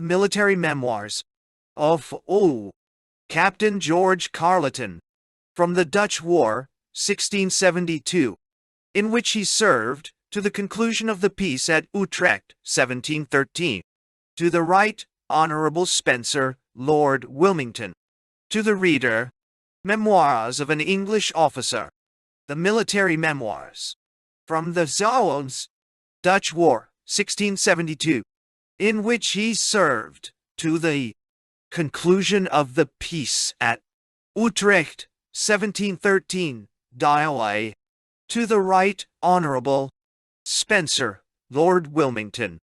military memoirs of Captain George Carleton from the Dutch War, 1672, in which he served to the conclusion of the peace at Utrecht, 1713. To the Right Honourable Spencer, Lord Wilmington. To the reader, Memoirs of an English Officer. The Military Memoirs. From the Zones, Dutch War, 1672, in which he served to the conclusion of the peace at Utrecht, 1713, dial. To the Right Honourable Spencer, Lord Wilmington,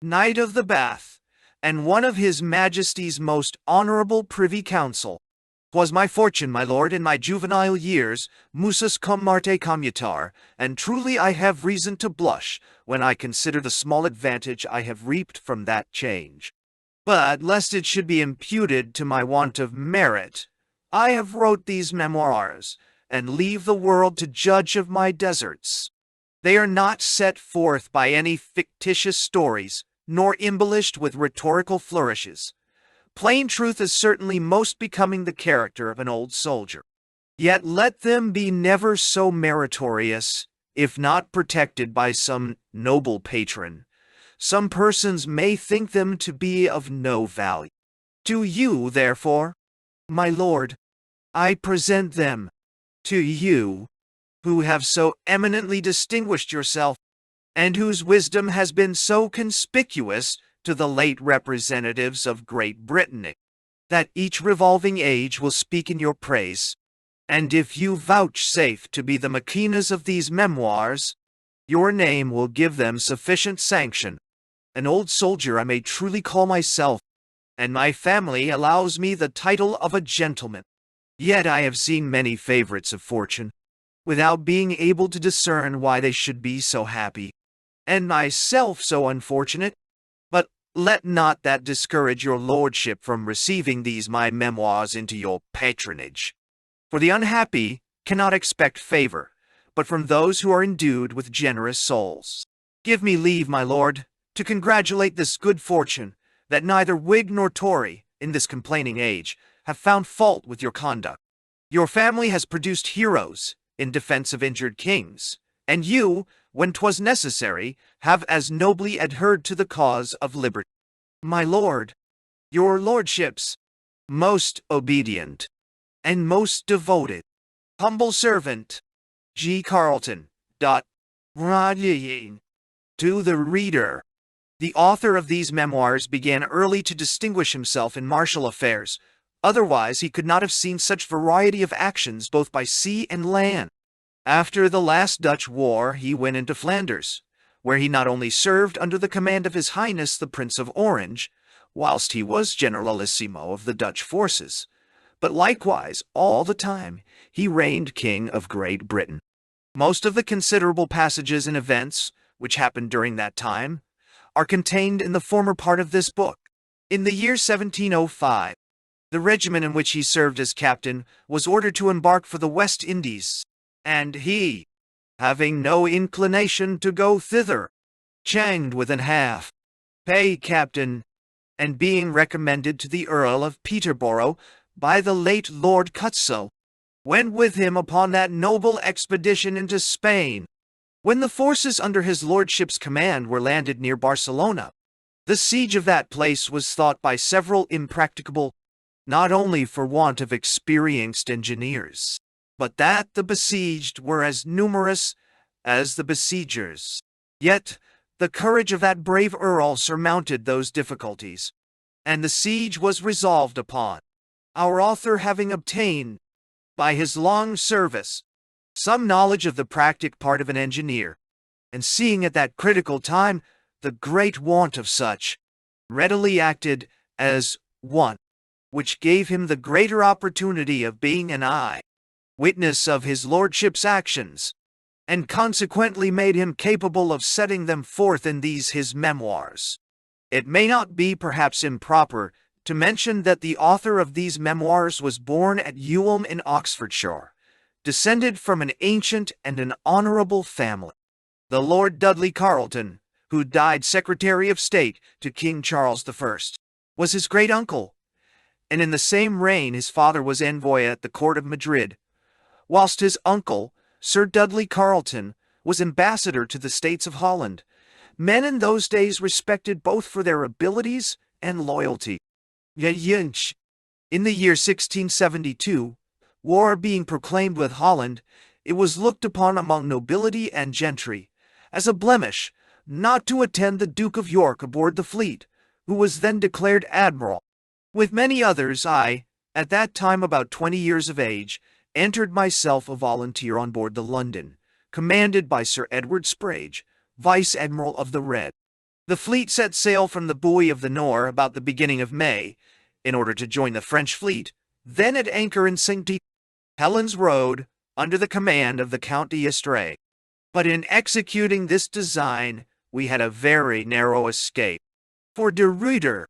Knight of the Bath, and one of His Majesty's most honourable Privy Council. 'Twas my fortune, my lord, in my juvenile years, musus cum Marte commutar, and truly I have reason to blush when I consider the small advantage I have reaped from that change. But, lest it should be imputed to my want of merit, I have wrote these memoirs, and leave the world to judge of my deserts. They are not set forth by any fictitious stories, nor embellished with rhetorical flourishes. Plain truth is certainly most becoming the character of an old soldier. Yet let them be never so meritorious, if not protected by some noble patron. Some persons may think them to be of no value. To you, therefore, my lord, I present them. To you, who have so eminently distinguished yourself, and whose wisdom has been so conspicuous to the late representatives of Great Britain, that each revolving age will speak in your praise. And if you vouchsafe to be the machinas of these memoirs, your name will give them sufficient sanction. An old soldier I may truly call myself, and my family allows me the title of a gentleman. Yet I have seen many favorites of fortune, without being able to discern why they should be so happy, and myself so unfortunate. But let not that discourage your lordship from receiving these my memoirs into your patronage. For the unhappy cannot expect favor, but from those who are endued with generous souls. Give me leave, my lord, to congratulate this good fortune, that neither Whig nor Tory, in this complaining age, have found fault with your conduct. Your family has produced heroes in defense of injured kings, and you, when 'twas necessary, have as nobly adhered to the cause of liberty. My lord, your lordship's most obedient and most devoted humble servant, G. Carleton. To the reader. The author of these memoirs began early to distinguish himself in martial affairs. Otherwise he could not have seen such variety of actions both by sea and land. After the last Dutch war he went into Flanders, where he not only served under the command of His Highness the Prince of Orange, whilst he was generalissimo of the Dutch forces, but likewise all the time he reigned King of Great Britain. Most of the considerable passages and events which happened during that time are contained in the former part of this book. In the year 1705, the regiment in which he served as captain was ordered to embark for the West Indies, and he, having no inclination to go thither, changed with an half-pay captain, and being recommended to the Earl of Peterborough by the late Lord Cutso, went with him upon that noble expedition into Spain. When the forces under his lordship's command were landed near Barcelona, the siege of that place was thought by several impracticable, not only for want of experienced engineers, but that the besieged were as numerous as the besiegers. Yet the courage of that brave earl surmounted those difficulties, and the siege was resolved upon. Our author having obtained, by his long service, some knowledge of the practic part of an engineer, and seeing at that critical time the great want of such, readily acted as one, which gave him the greater opportunity of being an eye-witness of his lordship's actions, and consequently made him capable of setting them forth in these his memoirs. It may not be perhaps improper to mention that the author of these memoirs was born at Ewham in Oxfordshire, descended from an ancient and an honourable family, the Lord Dudley Carleton, who died Secretary of State to King Charles I. was his great uncle, and in the same reign his father was envoy at the court of Madrid, whilst his uncle, Sir Dudley Carleton, was ambassador to the States of Holland. Men in those days respected both for their abilities and loyalty. In the year 1672, war being proclaimed with Holland, it was looked upon among nobility and gentry as a blemish not to attend the Duke of York aboard the fleet, who was then declared admiral. With many others, I, at that time about 20 years of age, entered myself a volunteer on board the London, commanded by Sir Edward Sprage, Vice-Admiral of the Red. The fleet set sail from the buoy of the Nore about the beginning of May, in order to join the French fleet, then at anchor in St. Helens Road, under the command of the Count d'Estrées. But in executing this design, we had a very narrow escape. For De Ruyter,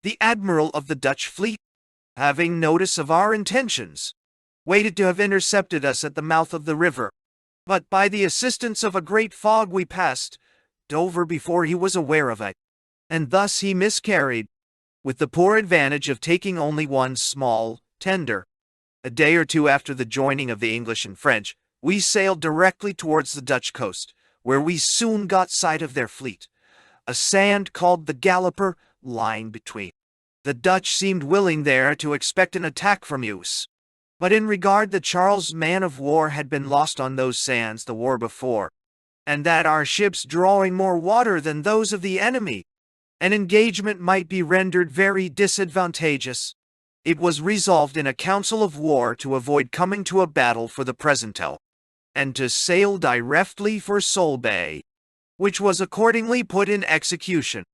the admiral of the Dutch fleet, having notice of our intentions, waited to have intercepted us at the mouth of the river. But by the assistance of a great fog we passed Dover before he was aware of it, and thus he miscarried, with the poor advantage of taking only one small tender. A day or two after the joining of the English and French, we sailed directly towards the Dutch coast, where we soon got sight of their fleet, a sand called the Galloper lying between. The Dutch seemed willing there to expect an attack from us. But in regard that Charles' man of war had been lost on those sands the war before, and that our ships drawing more water than those of the enemy, an engagement might be rendered very disadvantageous, it was resolved in a council of war to avoid coming to a battle for the presento, and to sail directly for Solebay, which was accordingly put in execution.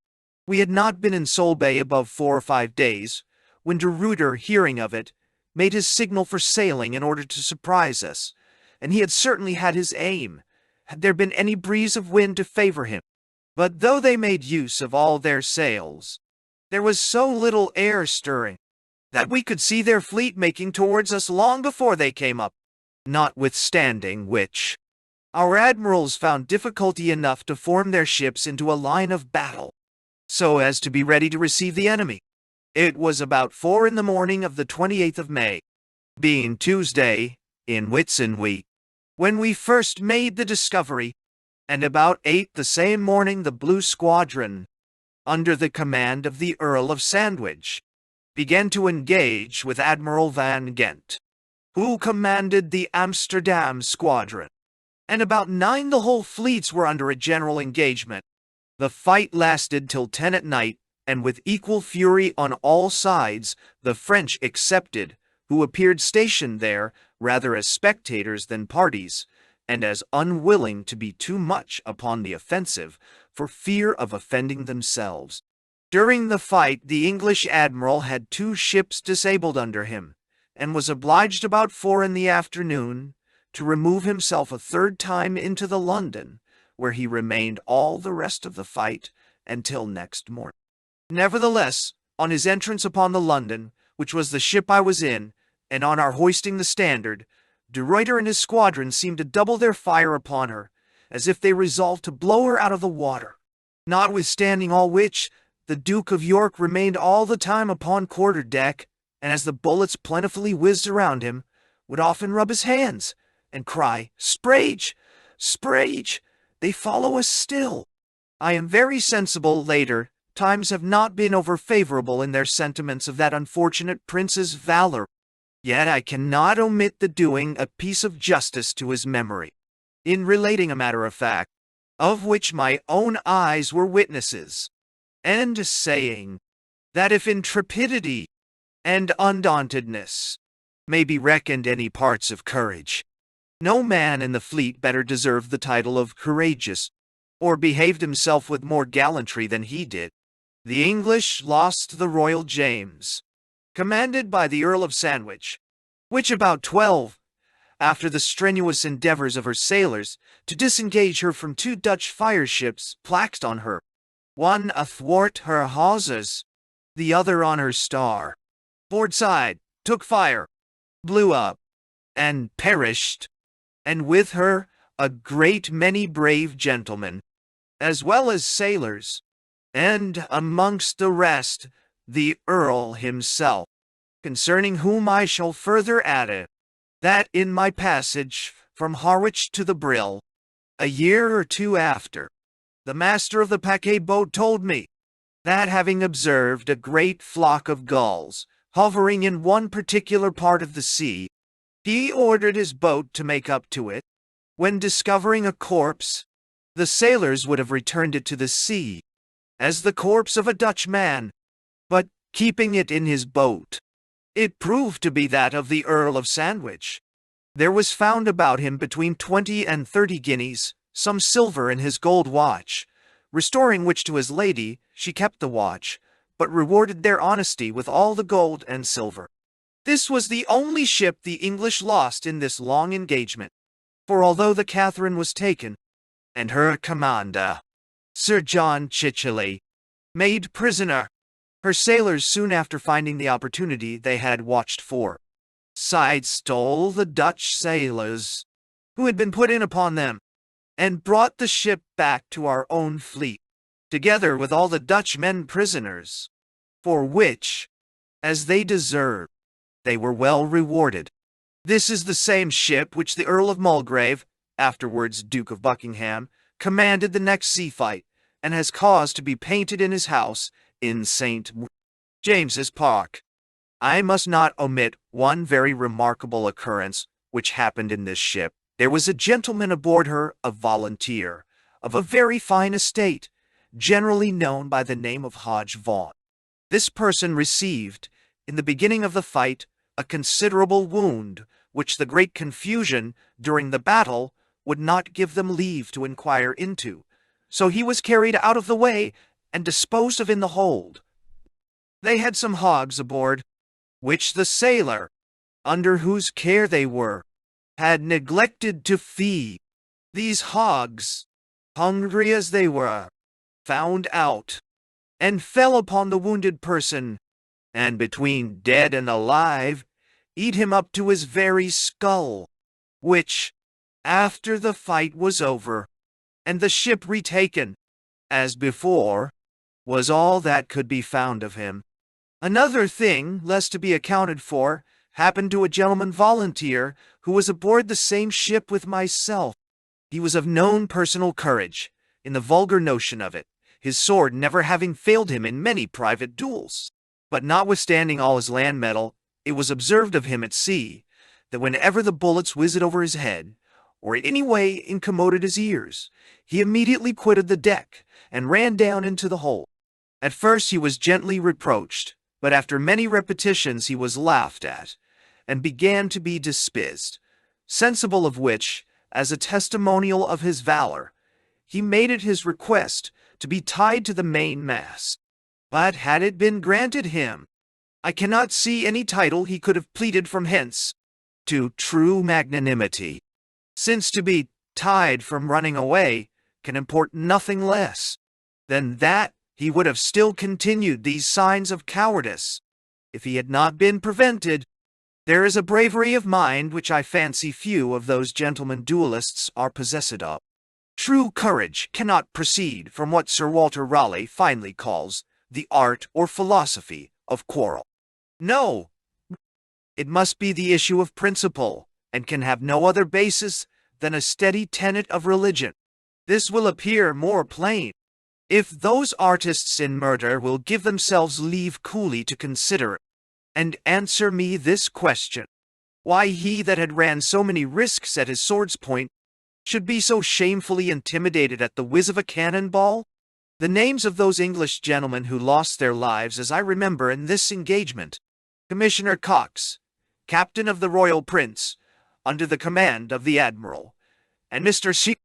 We had not been in Solebay above 4 or 5 days, when De Ruyter, hearing of it, made his signal for sailing in order to surprise us, and he had certainly had his aim, had there been any breeze of wind to favor him. But though they made use of all their sails, there was so little air stirring, that we could see their fleet making towards us long before they came up, notwithstanding which, our admirals found difficulty enough to form their ships into a line of battle, so as to be ready to receive the enemy. It was about 4 in the morning of the 28th of May, being Tuesday, in Whitsun week, when we first made the discovery, and about 8 the same morning the Blue Squadron, under the command of the Earl of Sandwich, began to engage with Admiral Van Ghent, who commanded the Amsterdam Squadron, and about 9 the whole fleets were under a general engagement. The fight lasted till 10 at night, and with equal fury on all sides, the French excepted, who appeared stationed there rather as spectators than parties, and as unwilling to be too much upon the offensive for fear of offending themselves. During the fight the English admiral had 2 ships disabled under him, and was obliged about 4 in the afternoon to remove himself a 3rd time into the London, where he remained all the rest of the fight until next morning. Nevertheless, on his entrance upon the London, which was the ship I was in, and on our hoisting the standard, De Ruyter and his squadron seemed to double their fire upon her, as if they resolved to blow her out of the water. Notwithstanding all which, the Duke of York remained all the time upon quarter-deck, and as the bullets plentifully whizzed around him, would often rub his hands, and cry, "Sprage! Sprage! They follow us still." I am very sensible, later times have not been over-favorable in their sentiments of that unfortunate prince's valor. Yet I cannot omit the doing a piece of justice to his memory, in relating a matter of fact, of which my own eyes were witnesses, and saying, that if intrepidity and undauntedness may be reckoned any parts of courage, no man in the fleet better deserved the title of courageous, or behaved himself with more gallantry than he did. The English lost the Royal James, commanded by the Earl of Sandwich, which about 12, after the strenuous endeavors of her sailors to disengage her from 2 Dutch fireships plaxed on her, one athwart her hawsers, the other on her star, boardside, took fire, blew up, and perished, and with her a great many brave gentlemen, as well as sailors, and amongst the rest, the Earl himself, concerning whom I shall further add that in my passage from Harwich to the Brill, a year or two after, the master of the paquet boat told me that having observed a great flock of gulls hovering in one particular part of the sea, he ordered his boat to make up to it. When discovering a corpse, the sailors would have returned it to the sea, as the corpse of a Dutch man, but keeping it in his boat. It proved to be that of the Earl of Sandwich. There was found about him between 20 and 30 guineas, some silver in his gold watch, restoring which to his lady, she kept the watch, but rewarded their honesty with all the gold and silver. This was the only ship the English lost in this long engagement, for although the Catherine was taken, and her commander, Sir John Chichiley, made prisoner, her sailors soon after finding the opportunity they had watched for, stole the Dutch sailors, who had been put in upon them, and brought the ship back to our own fleet, together with all the Dutch men prisoners, for which, as they deserved, they were well rewarded. This is the same ship which the Earl of Mulgrave, afterwards Duke of Buckingham, commanded the next sea fight, and has caused to be painted in his house in St. James's Park. I must not omit one very remarkable occurrence which happened in this ship. There was a gentleman aboard her, a volunteer, of a very fine estate, generally known by the name of Hodge Vaughan. This person received, in the beginning of the fight, a considerable wound, which the great confusion during the battle would not give them leave to inquire into. So he was carried out of the way and disposed of in the hold. They had some hogs aboard, which the sailor, under whose care they were, had neglected to feed. These hogs, hungry as they were, found out, and fell upon the wounded person, and between dead and alive, eat him up to his very skull, which, after the fight was over, and the ship retaken, as before, was all that could be found of him. Another thing, less to be accounted for, happened to a gentleman volunteer who was aboard the same ship with myself. He was of known personal courage, in the vulgar notion of it, his sword never having failed him in many private duels. But notwithstanding all his land metal, it was observed of him at sea, that whenever the bullets whizzed over his head, or in any way incommoded his ears, he immediately quitted the deck, and ran down into the hold. At first he was gently reproached, but after many repetitions he was laughed at, and began to be despised, sensible of which, as a testimonial of his valor, he made it his request to be tied to the mainmast. But had it been granted him, I cannot see any title he could have pleaded from hence to true magnanimity, since to be tied from running away can import nothing less than that he would have still continued these signs of cowardice, if he had not been prevented. There is a bravery of mind which I fancy few of those gentlemen duellists are possessed of. True courage cannot proceed from what Sir Walter Raleigh finely calls the art or philosophy of quarrel. No, it must be the issue of principle, and can have no other basis than a steady tenet of religion. This will appear more plain if those artists in murder will give themselves leave coolly to consider it, and answer me this question: why he that had ran so many risks at his sword's point should be so shamefully intimidated at the whiz of a cannon-ball? The names of those English gentlemen who lost their lives, as I remember, in this engagement: Commissioner Cox, Captain of the Royal Prince, under the command of the Admiral, and Mr. C.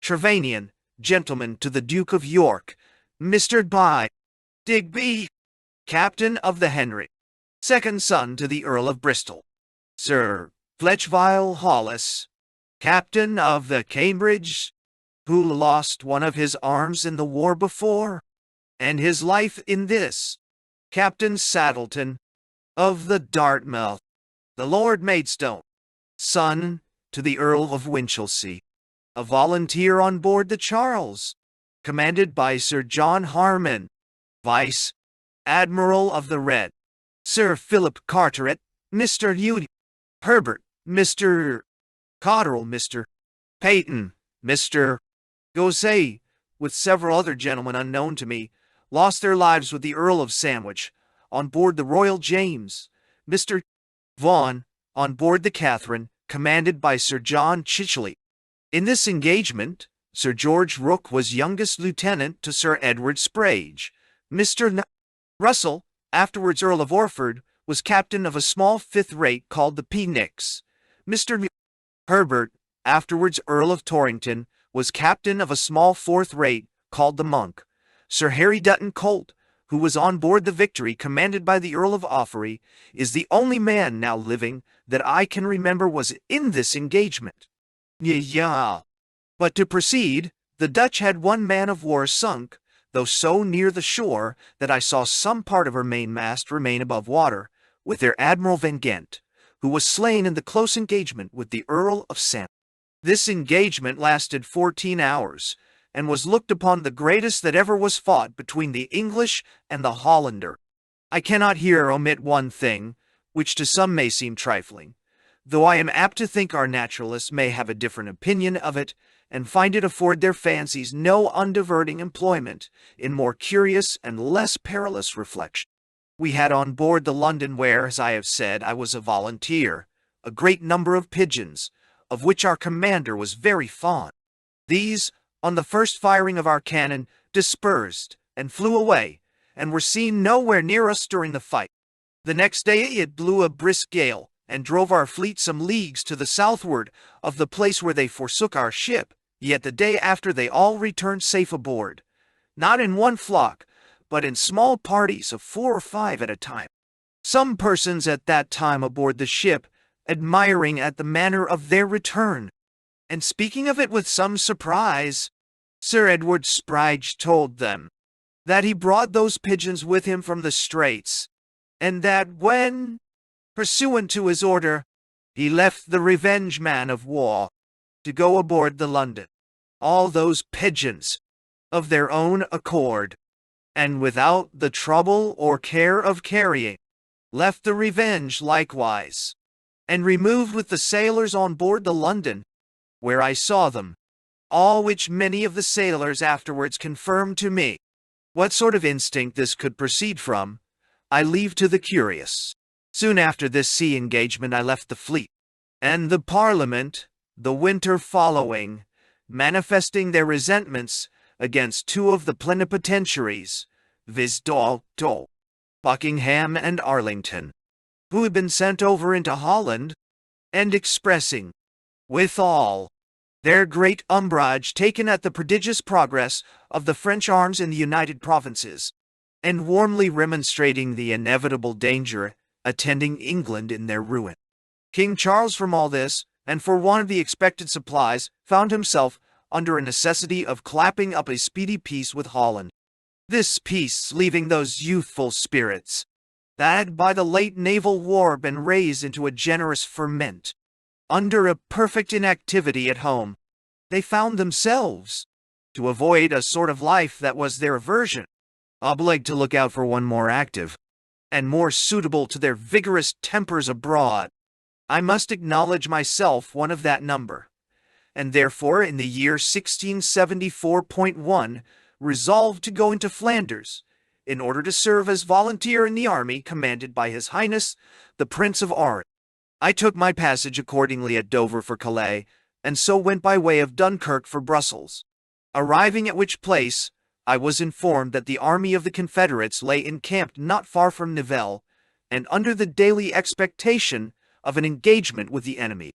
Trevanion, gentleman to the Duke of York, Mr. Digby, Captain of the Henry, second son to the Earl of Bristol, Sir Fletchville Hollis, Captain of the Cambridge, who lost one of his arms in the war before, and his life in this, Captain Saddleton, of the Dartmouth, the Lord Maidstone, son to the Earl of Winchelsea, a volunteer on board the Charles, commanded by Sir John Harman, Vice Admiral of the Red, Sir Philip Carteret, Mr. Hugh Herbert, Mr. Cotterell, Mr. Peyton, Mr. Gosay, with several other gentlemen unknown to me, lost their lives with the Earl of Sandwich, on board the Royal James, Mr. Vaughan, on board the Catherine, commanded by Sir John Chicheley. In this engagement, Sir George Rooke was youngest lieutenant to Sir Edward Sprage. Mr. Russell, afterwards Earl of Orford, was captain of a small fifth-rate called the Phoenix. Mr. Herbert, afterwards Earl of Torrington, was captain of a small fourth-rate called the Monk. Sir Harry Dutton Colt, who was on board the Victory commanded by the Earl of Offaly, is the only man now living that I can remember was in this engagement. Yeah. But to proceed, the Dutch had one man-of-war sunk, though so near the shore that I saw some part of her mainmast remain above water, with their Admiral Van Ghent, who was slain in the close engagement with the Earl of Sandwich. This engagement lasted 14 hours, and was looked upon the greatest that ever was fought between the English and the Hollander. I cannot here omit one thing, which to some may seem trifling, though I am apt to think our naturalists may have a different opinion of it, and find it afford their fancies no undiverting employment in more curious and less perilous reflection. We had on board the London, where, as I have said, I was a volunteer, a great number of pigeons, of which our commander was very fond. These, on the first firing of our cannon, dispersed and flew away, and were seen nowhere near us during the fight. The next day it blew a brisk gale, and drove our fleet some leagues to the southward of the place where they forsook our ship, yet the day after they all returned safe aboard, not in one flock, but in small parties of 4 or 5 at a time. Some persons at that time aboard the ship, admiring at the manner of their return, and speaking of it with some surprise, Sir Edward Sprage told them that he brought those pigeons with him from the Straits, and that when, pursuant to his order, he left the Revenge man of war to go aboard the London, all those pigeons, of their own accord, and without the trouble or care of carrying, left the Revenge likewise, and removed with the sailors on board the London, where I saw them, all which many of the sailors afterwards confirmed to me. What sort of instinct this could proceed from, I leave to the curious. Soon after this sea engagement I left the fleet, and the Parliament, the winter following, manifesting their resentments against 2 of the plenipotentiaries, viz. Buckingham and Arlington, who had been sent over into Holland, and expressing, withal, their great umbrage taken at the prodigious progress of the French arms in the United Provinces, and warmly remonstrating the inevitable danger attending England in their ruin. King Charles, from all this, and for want of the expected supplies, found himself under a necessity of clapping up a speedy peace with Holland. This peace leaving those youthful spirits that had by the late naval war been raised into a generous ferment, under a perfect inactivity at home, they found themselves, to avoid a sort of life that was their aversion, obliged to look out for one more active, and more suitable to their vigorous tempers abroad. I must acknowledge myself one of that number, and therefore in the year 1674.1 resolved to go into Flanders, in order to serve as volunteer in the army commanded by His Highness the Prince of Orange. I took my passage accordingly at Dover for Calais, and so went by way of Dunkirk for Brussels. Arriving at which place, I was informed that the army of the Confederates lay encamped not far from Nivelles, and under the daily expectation of an engagement with the enemy.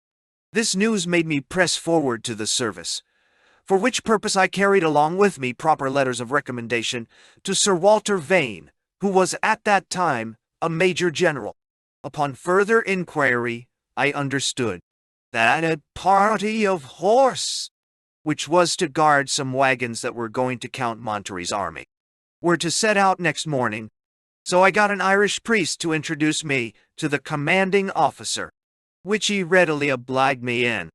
This news made me press forward to the service, for which purpose I carried along with me proper letters of recommendation to Sir Walter Vane, who was at that time a major general. Upon further inquiry, I understood that a party of horse, which was to guard some wagons that were going to Count Monterey's army, were to set out next morning, so I got an Irish priest to introduce me to the commanding officer, which he readily obliged me in,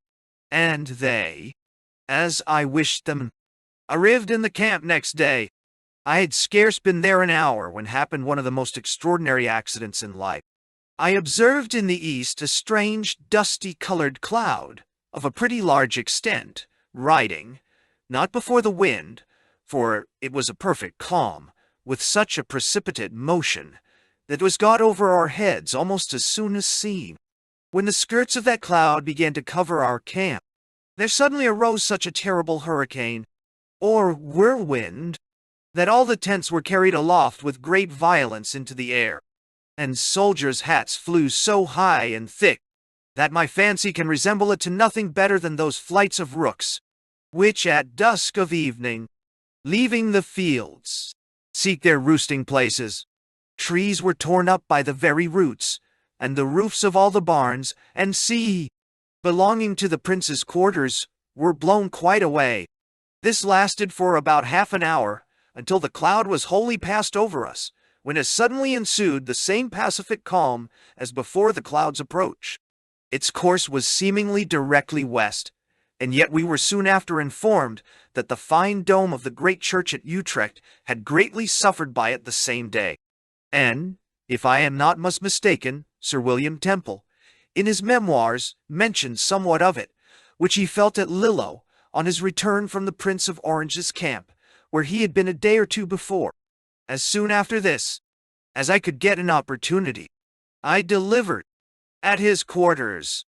and they, as I wished them, arrived in the camp next day. I had scarce been there an hour when happened one of the most extraordinary accidents in life. I observed in the east a strange, dusty-colored cloud, of a pretty large extent, riding, not before the wind, for it was a perfect calm, with such a precipitate motion, that was got over our heads almost as soon as seen. When the skirts of that cloud began to cover our camp, there suddenly arose such a terrible hurricane, or whirlwind, that all the tents were carried aloft with great violence into the air, and soldiers' hats flew so high and thick, that my fancy can resemble it to nothing better than those flights of rooks, which at dusk of evening, leaving the fields, seek their roosting places. Trees were torn up by the very roots, and the roofs of all the barns and sea, belonging to the prince's quarters, were blown quite away. This lasted for about half an hour, until the cloud was wholly passed over us, when it suddenly ensued the same pacific calm as before the cloud's approach. Its course was seemingly directly west, and yet we were soon after informed that the fine dome of the great church at Utrecht had greatly suffered by it the same day. And, if I am not mistaken, Sir William Temple, in his Memoirs, mentioned somewhat of it, which he felt at Lillo, on his return from the Prince of Orange's camp, where he had been a day or two before. As soon after this, as I could get an opportunity, I delivered, at his quarters,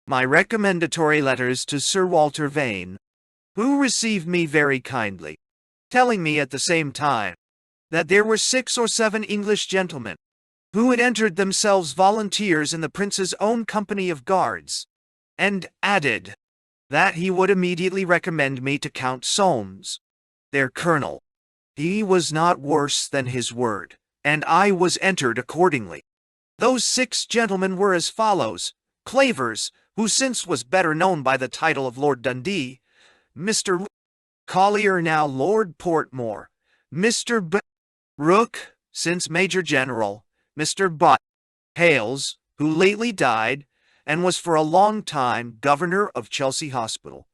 my recommendatory letters to Sir Walter Vane, who received me very kindly, telling me at the same time that there were 6 or 7 English gentlemen who had entered themselves volunteers in the prince's own company of guards, and added that he would immediately recommend me to Count Solmes, their colonel. He was not worse than his word, and I was entered accordingly. Those 6 gentlemen were as follows: Clavers, who since was better known by the title of Lord Dundee, Mr. Collier, now Lord Portmore, Mr. Rooke, since Major General, Mr. Butt, Hales, who lately died, and was for a long time Governor of Chelsea Hospital,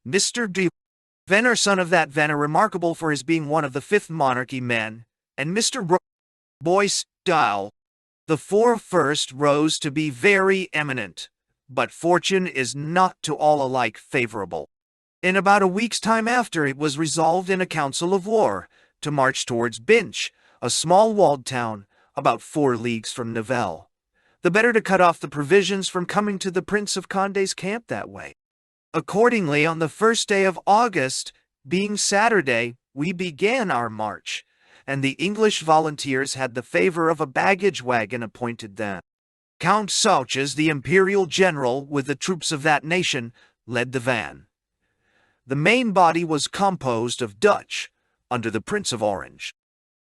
Mr. D. Venner, son of that Venner remarkable for his being one of the 5th monarchy men, and Mr. Boyce Dial. The 4 first rose to be very eminent, but fortune is not to all alike favorable. In about a week's time after, it was resolved in a council of war to march towards Binch, a small walled town about 4 leagues from Nivelles, the better to cut off the provisions from coming to the Prince of Condé's camp that way. Accordingly, on the 1st day of August, being Saturday, we began our march, and the English volunteers had the favor of a baggage wagon appointed them. Count Souches, the imperial general, with the troops of that nation, led the van. The main body was composed of Dutch, under the Prince of Orange,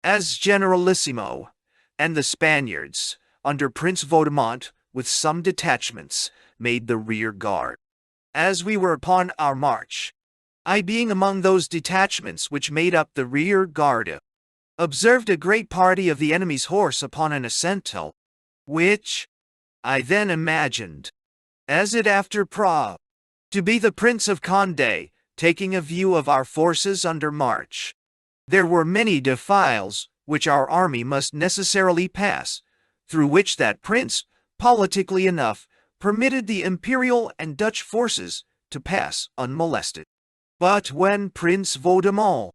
as generalissimo, and the Spaniards, under Prince Vaudemont, with some detachments, made the rear guard. As we were upon our march, I being among those detachments which made up the rear guard, observed a great party of the enemy's horse upon an ascent hill, which I then imagined, as it after proved, to be the Prince of Condé, taking a view of our forces under march. There were many defiles, which our army must necessarily pass, through which that prince, politically enough, permitted the imperial and Dutch forces to pass unmolested. But when Prince Vaudemont,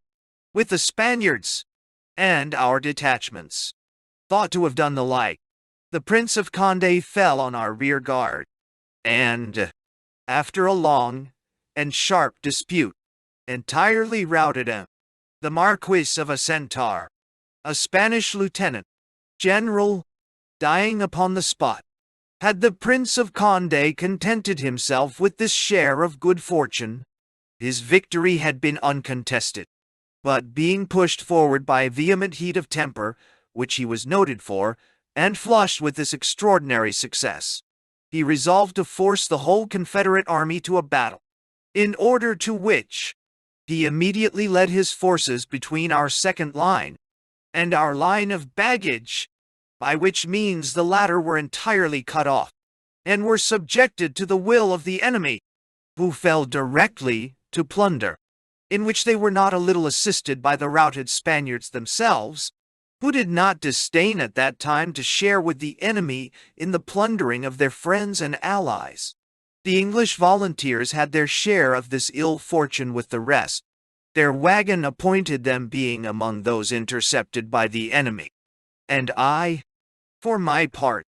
with the Spaniards and our detachments, thought to have done the like, the Prince of Condé fell on our rear guard, and, after a long and sharp dispute, entirely routed him. The Marquis of Asentar, a Spanish lieutenant general, dying upon the spot. Had the Prince of Condé contented himself with this share of good fortune, his victory had been uncontested. But being pushed forward by a vehement heat of temper, which he was noted for, and flushed with this extraordinary success, he resolved to force the whole Confederate army to a battle, in order to which he immediately led his forces between our second line and our line of baggage, by which means the latter were entirely cut off, and were subjected to the will of the enemy, who fell directly to plunder. in which they were not a little assisted by the routed Spaniards themselves, who did not disdain at that time to share with the enemy in the plundering of their friends and allies. The English volunteers had their share of this ill fortune with the rest, their wagon appointed them being among those intercepted by the enemy. And I, for my part,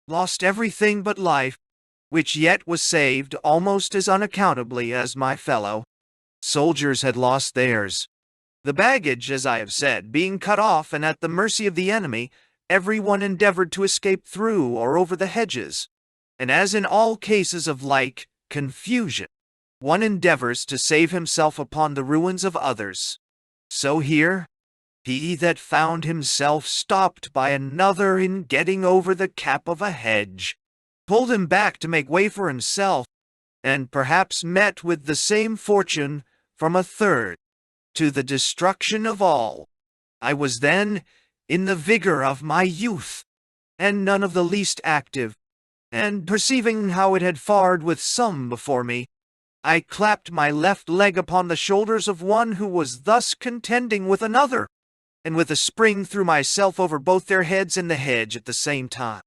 lost everything but life, which yet was saved almost as unaccountably as my fellow soldiers had lost theirs. The baggage, as I have said, being cut off and at the mercy of the enemy, every one endeavored to escape through or over the hedges. And as in all cases of like confusion, one endeavors to save himself upon the ruins of others, so here, he that found himself stopped by another in getting over the cap of a hedge, pulled him back to make way for himself, and perhaps met with the same fortune from a third, to the destruction of all. I was then in the vigor of my youth, and none of the least active, and perceiving how it had fared with some before me, I clapped my left leg upon the shoulders of one who was thus contending with another, and with a spring threw myself over both their heads in the hedge at the same time.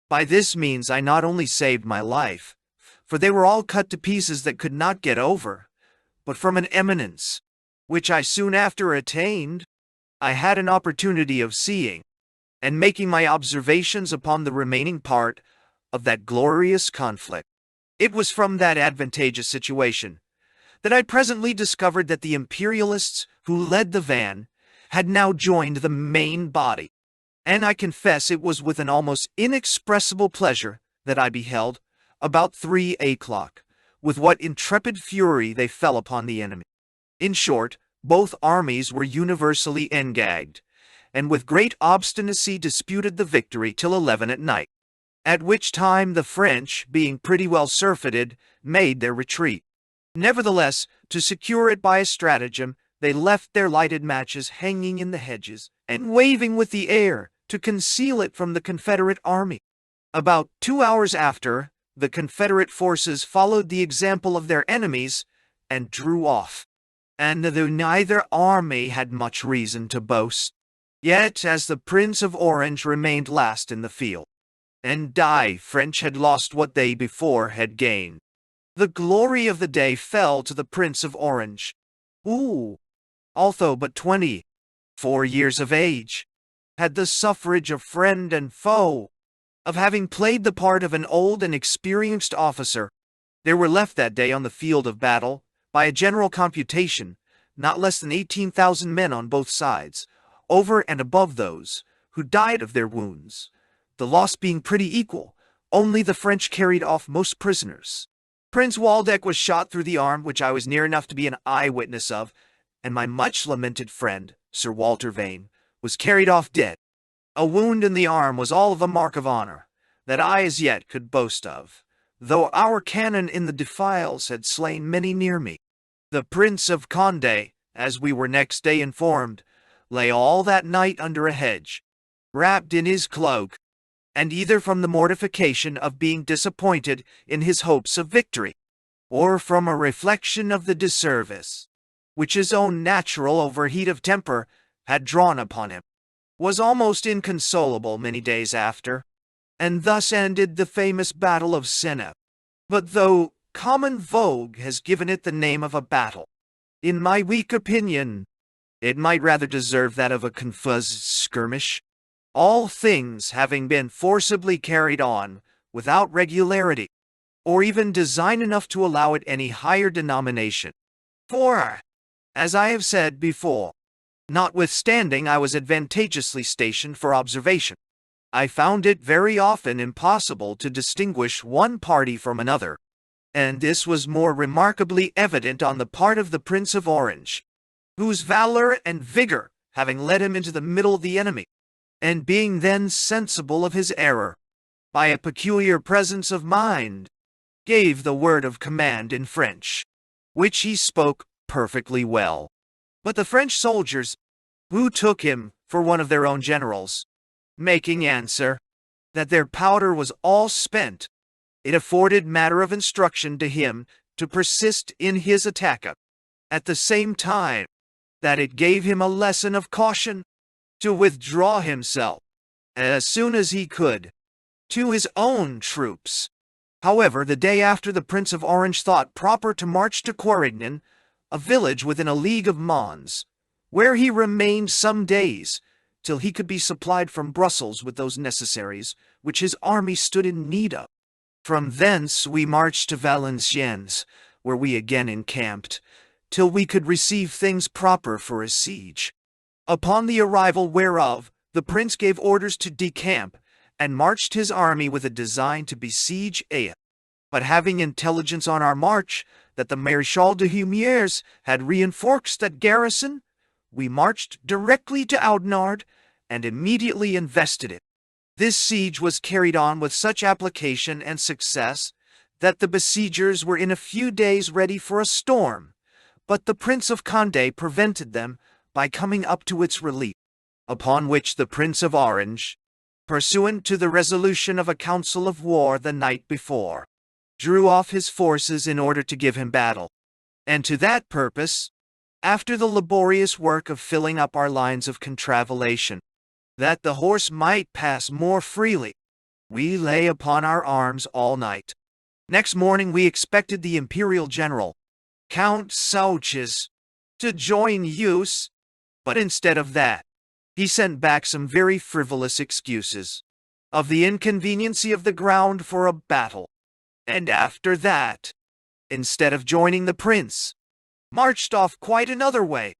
By this means I not only saved my life, for they were all cut to pieces that could not get over, but from an eminence, which I soon after attained, I had an opportunity of seeing, and making my observations upon the remaining part of that glorious conflict. It was from that advantageous situation that I presently discovered that the Imperialists who led the van had now joined the main body, and I confess it was with an almost inexpressible pleasure that I beheld, about 3 o'clock, with what intrepid fury they fell upon the enemy. In short, both armies were universally engagged, and with great obstinacy disputed the victory till 11 at night, at which time the French, being pretty well surfeited, made their retreat. Nevertheless, to secure it by a stratagem, they left their lighted matches hanging in the hedges, and waving with the air, to conceal it from the Confederate army. About 2 hours after, the Confederate forces followed the example of their enemies, and drew off. And though neither army had much reason to boast, yet as the Prince of Orange remained last in the field, and die French had lost what they before had gained, the glory of the day fell to the Prince of Orange, who, although but 24 years of age, had the suffrage of friend and foe, of having played the part of an old and experienced officer. There were left that day on the field of battle, by a general computation, not less than 18,000 men on both sides, over and above those who died of their wounds, the loss being pretty equal, only the French carried off most prisoners. Prince Waldeck was shot through the arm, which I was near enough to be an eyewitness of, and my much-lamented friend, Sir Walter Vane, was carried off dead. A wound in the arm was all of a mark of honor, that I as yet could boast of, though our cannon in the defiles had slain many near me. The Prince of Condé, as we were next day informed, lay all that night under a hedge, wrapped in his cloak, and either from the mortification of being disappointed in his hopes of victory, or from a reflection of the disservice, which his own natural overheat of temper had drawn upon him, was almost inconsolable many days after, and thus ended the famous Battle of Senef. But though common vogue has given it the name of a battle, in my weak opinion, it might rather deserve that of a confused skirmish, all things having been forcibly carried on without regularity, or even design enough to allow it any higher denomination. For, as I have said before, notwithstanding I was advantageously stationed for observation, I found it very often impossible to distinguish one party from another, and this was more remarkably evident on the part of the Prince of Orange, whose valor and vigor, having led him into the middle of the enemy, and being then sensible of his error, by a peculiar presence of mind, gave the word of command in French, which he spoke perfectly well. But the French soldiers, who took him for one of their own generals, making answer that their powder was all spent, it afforded matter of instruction to him to persist in his attack, at the same time that it gave him a lesson of caution to withdraw himself as soon as he could to his own troops. However, the day after, the Prince of Orange thought proper to march to Quarignan, a village within a league of Mons, where he remained some days, till he could be supplied from Brussels with those necessaries which his army stood in need of. From thence we marched to Valenciennes, where we again encamped, till we could receive things proper for a siege. Upon the arrival whereof, the prince gave orders to decamp, and marched his army with a design to besiege Aix. But having intelligence on our march that the Maréchal de Humieres had reinforced that garrison, we marched directly to Oudenarde, and immediately invested it. This siege was carried on with such application and success that the besiegers were in a few days ready for a storm, but the Prince of Condé prevented them by coming up to its relief, upon which the Prince of Orange, pursuant to the resolution of a council of war the night before, drew off his forces in order to give him battle. And to that purpose, after the laborious work of filling up our lines of contravallation, that the horse might pass more freely, we lay upon our arms all night. Next morning we expected the imperial general, Count Souches, to join us, but instead of that, he sent back some very frivolous excuses of the inconveniency of the ground for a battle, and after that, instead of joining the prince, marched off quite another way.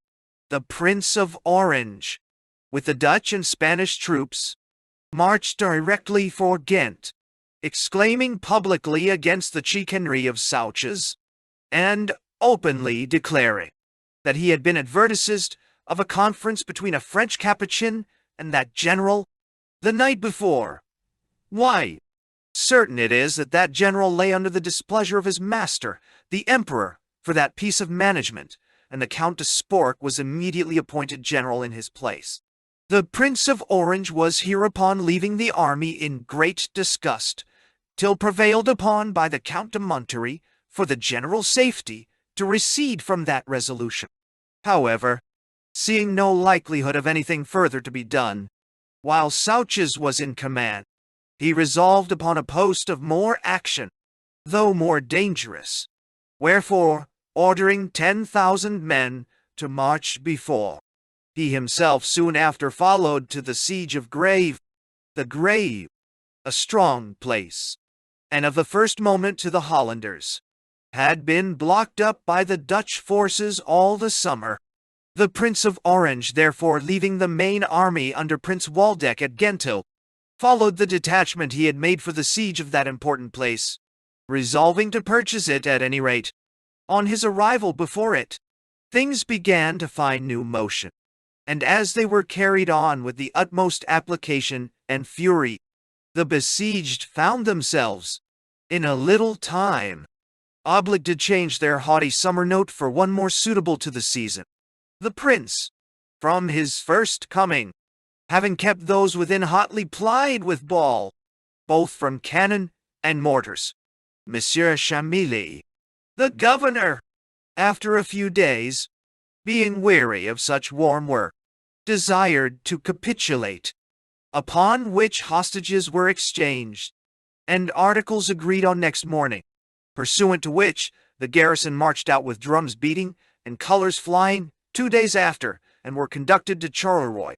The Prince of Orange, with the Dutch and Spanish troops, marched directly for Ghent, exclaiming publicly against the chicanery of Souches, and openly declaring that he had been advertised of a conference between a French Capuchin and that general the night before. Why, certain it is that that general lay under the displeasure of his master, the emperor, for that piece of management, and the Count de Spork was immediately appointed general in his place. The Prince of Orange was hereupon leaving the army in great disgust, till prevailed upon by the Count de Monterey, for the general safety, to recede from that resolution. However, seeing no likelihood of anything further to be done, while Souches was in command, he resolved upon a post of more action, though more dangerous. Wherefore, ordering 10,000 men to march before, he himself soon after followed to the siege of Grave. The Grave, a strong place, and of the first moment to the Hollanders, had been blocked up by the Dutch forces all the summer. The Prince of Orange, therefore, leaving the main army under Prince Waldeck at Gento, followed the detachment he had made for the siege of that important place, resolving to purchase it at any rate. On his arrival before it, things began to find new motion, and as they were carried on with the utmost application and fury, the besieged found themselves, in a little time, obliged to change their haughty summer note for one more suitable to the season. The prince, from his first coming, having kept those within hotly plied with ball, both from cannon and mortars, Monsieur Chamilly, the governor, after a few days, being weary of such warm work, desired to capitulate, upon which hostages were exchanged, and articles agreed on next morning, pursuant to which the garrison marched out with drums beating and colors flying 2 days after, and were conducted to Charleroi.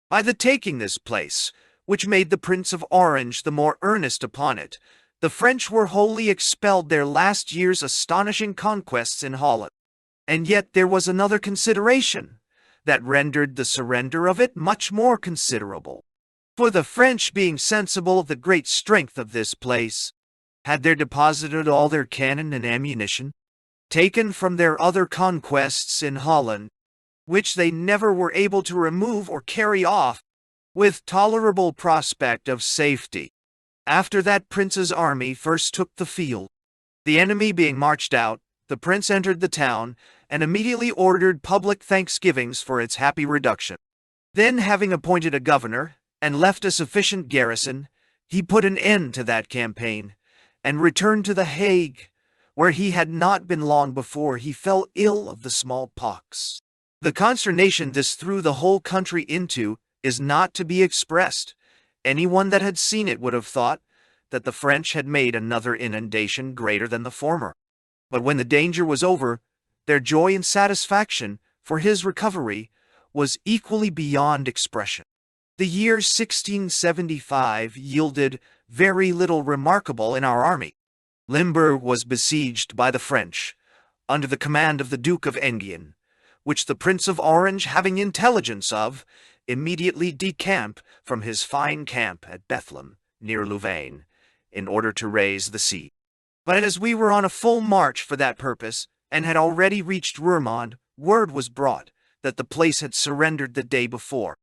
By the taking this place, which made the Prince of Orange the more earnest upon it, the French were wholly expelled their last year's astonishing conquests in Holland. And yet there was another consideration that rendered the surrender of it much more considerable. For the French, being sensible of the great strength of this place, had there deposited all their cannon and ammunition, taken from their other conquests in Holland, which they never were able to remove or carry off, with tolerable prospect of safety. After that prince's army first took the field, the enemy being marched out, the prince entered the town, and immediately ordered public thanksgivings for its happy reduction. Then, having appointed a governor, and left a sufficient garrison, he put an end to that campaign, and returned to the Hague, where he had not been long before he fell ill of the smallpox. The consternation this threw the whole country into is not to be expressed. Anyone that had seen it would have thought that the French had made another inundation greater than the former. But when the danger was over, their joy and satisfaction for his recovery was equally beyond expression. The year 1675 yielded very little remarkable in our army. Limburg was besieged by the French, under the command of the Duke of Enghien, which the Prince of Orange, having intelligence of, immediately decamped from his fine camp at Bethlehem, near Louvain, in order to raise the siege. But as we were on a full march for that purpose, and had already reached Roermond, word was brought that the place had surrendered the day before.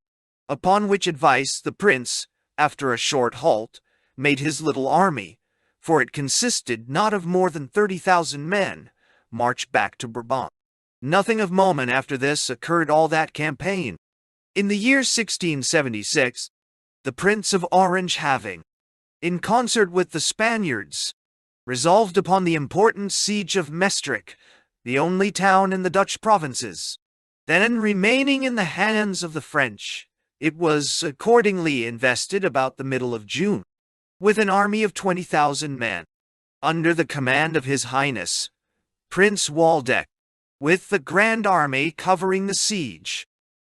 Upon which advice the prince, after a short halt, made his little army, for it consisted not of more than 30,000 men, march back to Brabant. Nothing of moment after this occurred all that campaign. In the year 1676, the Prince of Orange having, in concert with the Spaniards, resolved upon the important siege of Maestricht, the only town in the Dutch provinces, then remaining in the hands of the French, it was accordingly invested about the middle of June, with an army of 20,000 men, under the command of His Highness, Prince Waldeck, with the Grand Army covering the siege.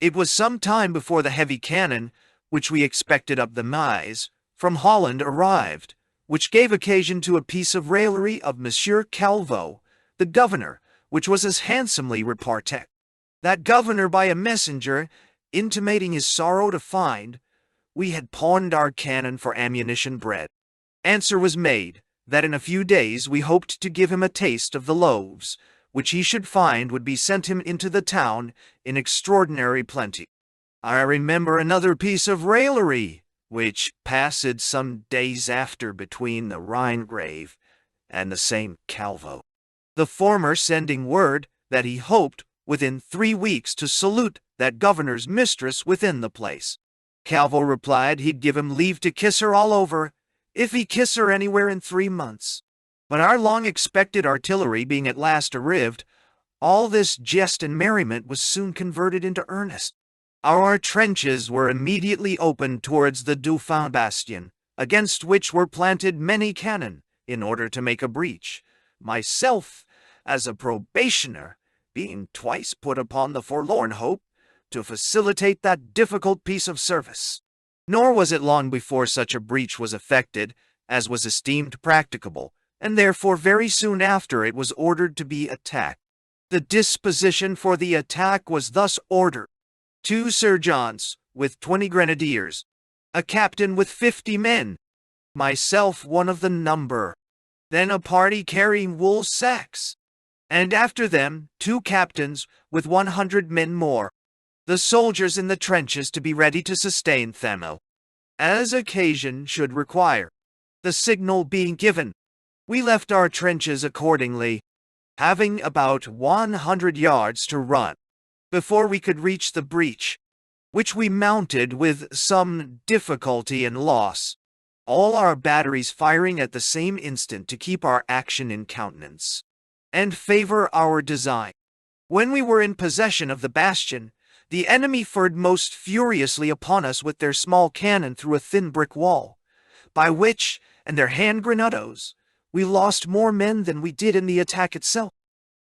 It was some time before the heavy cannon, which we expected up the Maes, from Holland arrived, which gave occasion to a piece of raillery of Monsieur Calvo, the governor, which was as handsomely repartee. That governor by a messenger, intimating his sorrow to find we had pawned our cannon for ammunition bread. Answer was made, that in a few days we hoped to give him a taste of the loaves, which he should find would be sent him into the town in extraordinary plenty. I remember another piece of raillery, which passed some days after between the Rhinegrave and the same Calvo, the former sending word that he hoped within 3 weeks to salute that governor's mistress within the place. Calvo replied he'd give him leave to kiss her all over, if he kiss her anywhere in 3 months. But our long-expected artillery being at last arrived, all this jest and merriment was soon converted into earnest. Our trenches were immediately opened towards the Dauphin bastion, against which were planted many cannon, in order to make a breach. Myself, as a probationer, being twice put upon the forlorn hope to facilitate that difficult piece of service. Nor was it long before such a breach was effected, as was esteemed practicable, and therefore very soon after it was ordered to be attacked. The disposition for the attack was thus ordered: 2 sergeants with 20 grenadiers, a captain with 50 men, myself one of the number, then a party carrying wool sacks, and after them 2 captains with 100 men more, the soldiers in the trenches to be ready to sustain them, as occasion should require. The signal being given, we left our trenches accordingly, having about 100 yards to run, before we could reach the breach, which we mounted with some difficulty and loss, all our batteries firing at the same instant to keep our action in countenance, and favor our design. When we were in possession of the bastion, the enemy fired most furiously upon us with their small cannon through a thin brick wall, by which, and their hand grenadoes, we lost more men than we did in the attack itself.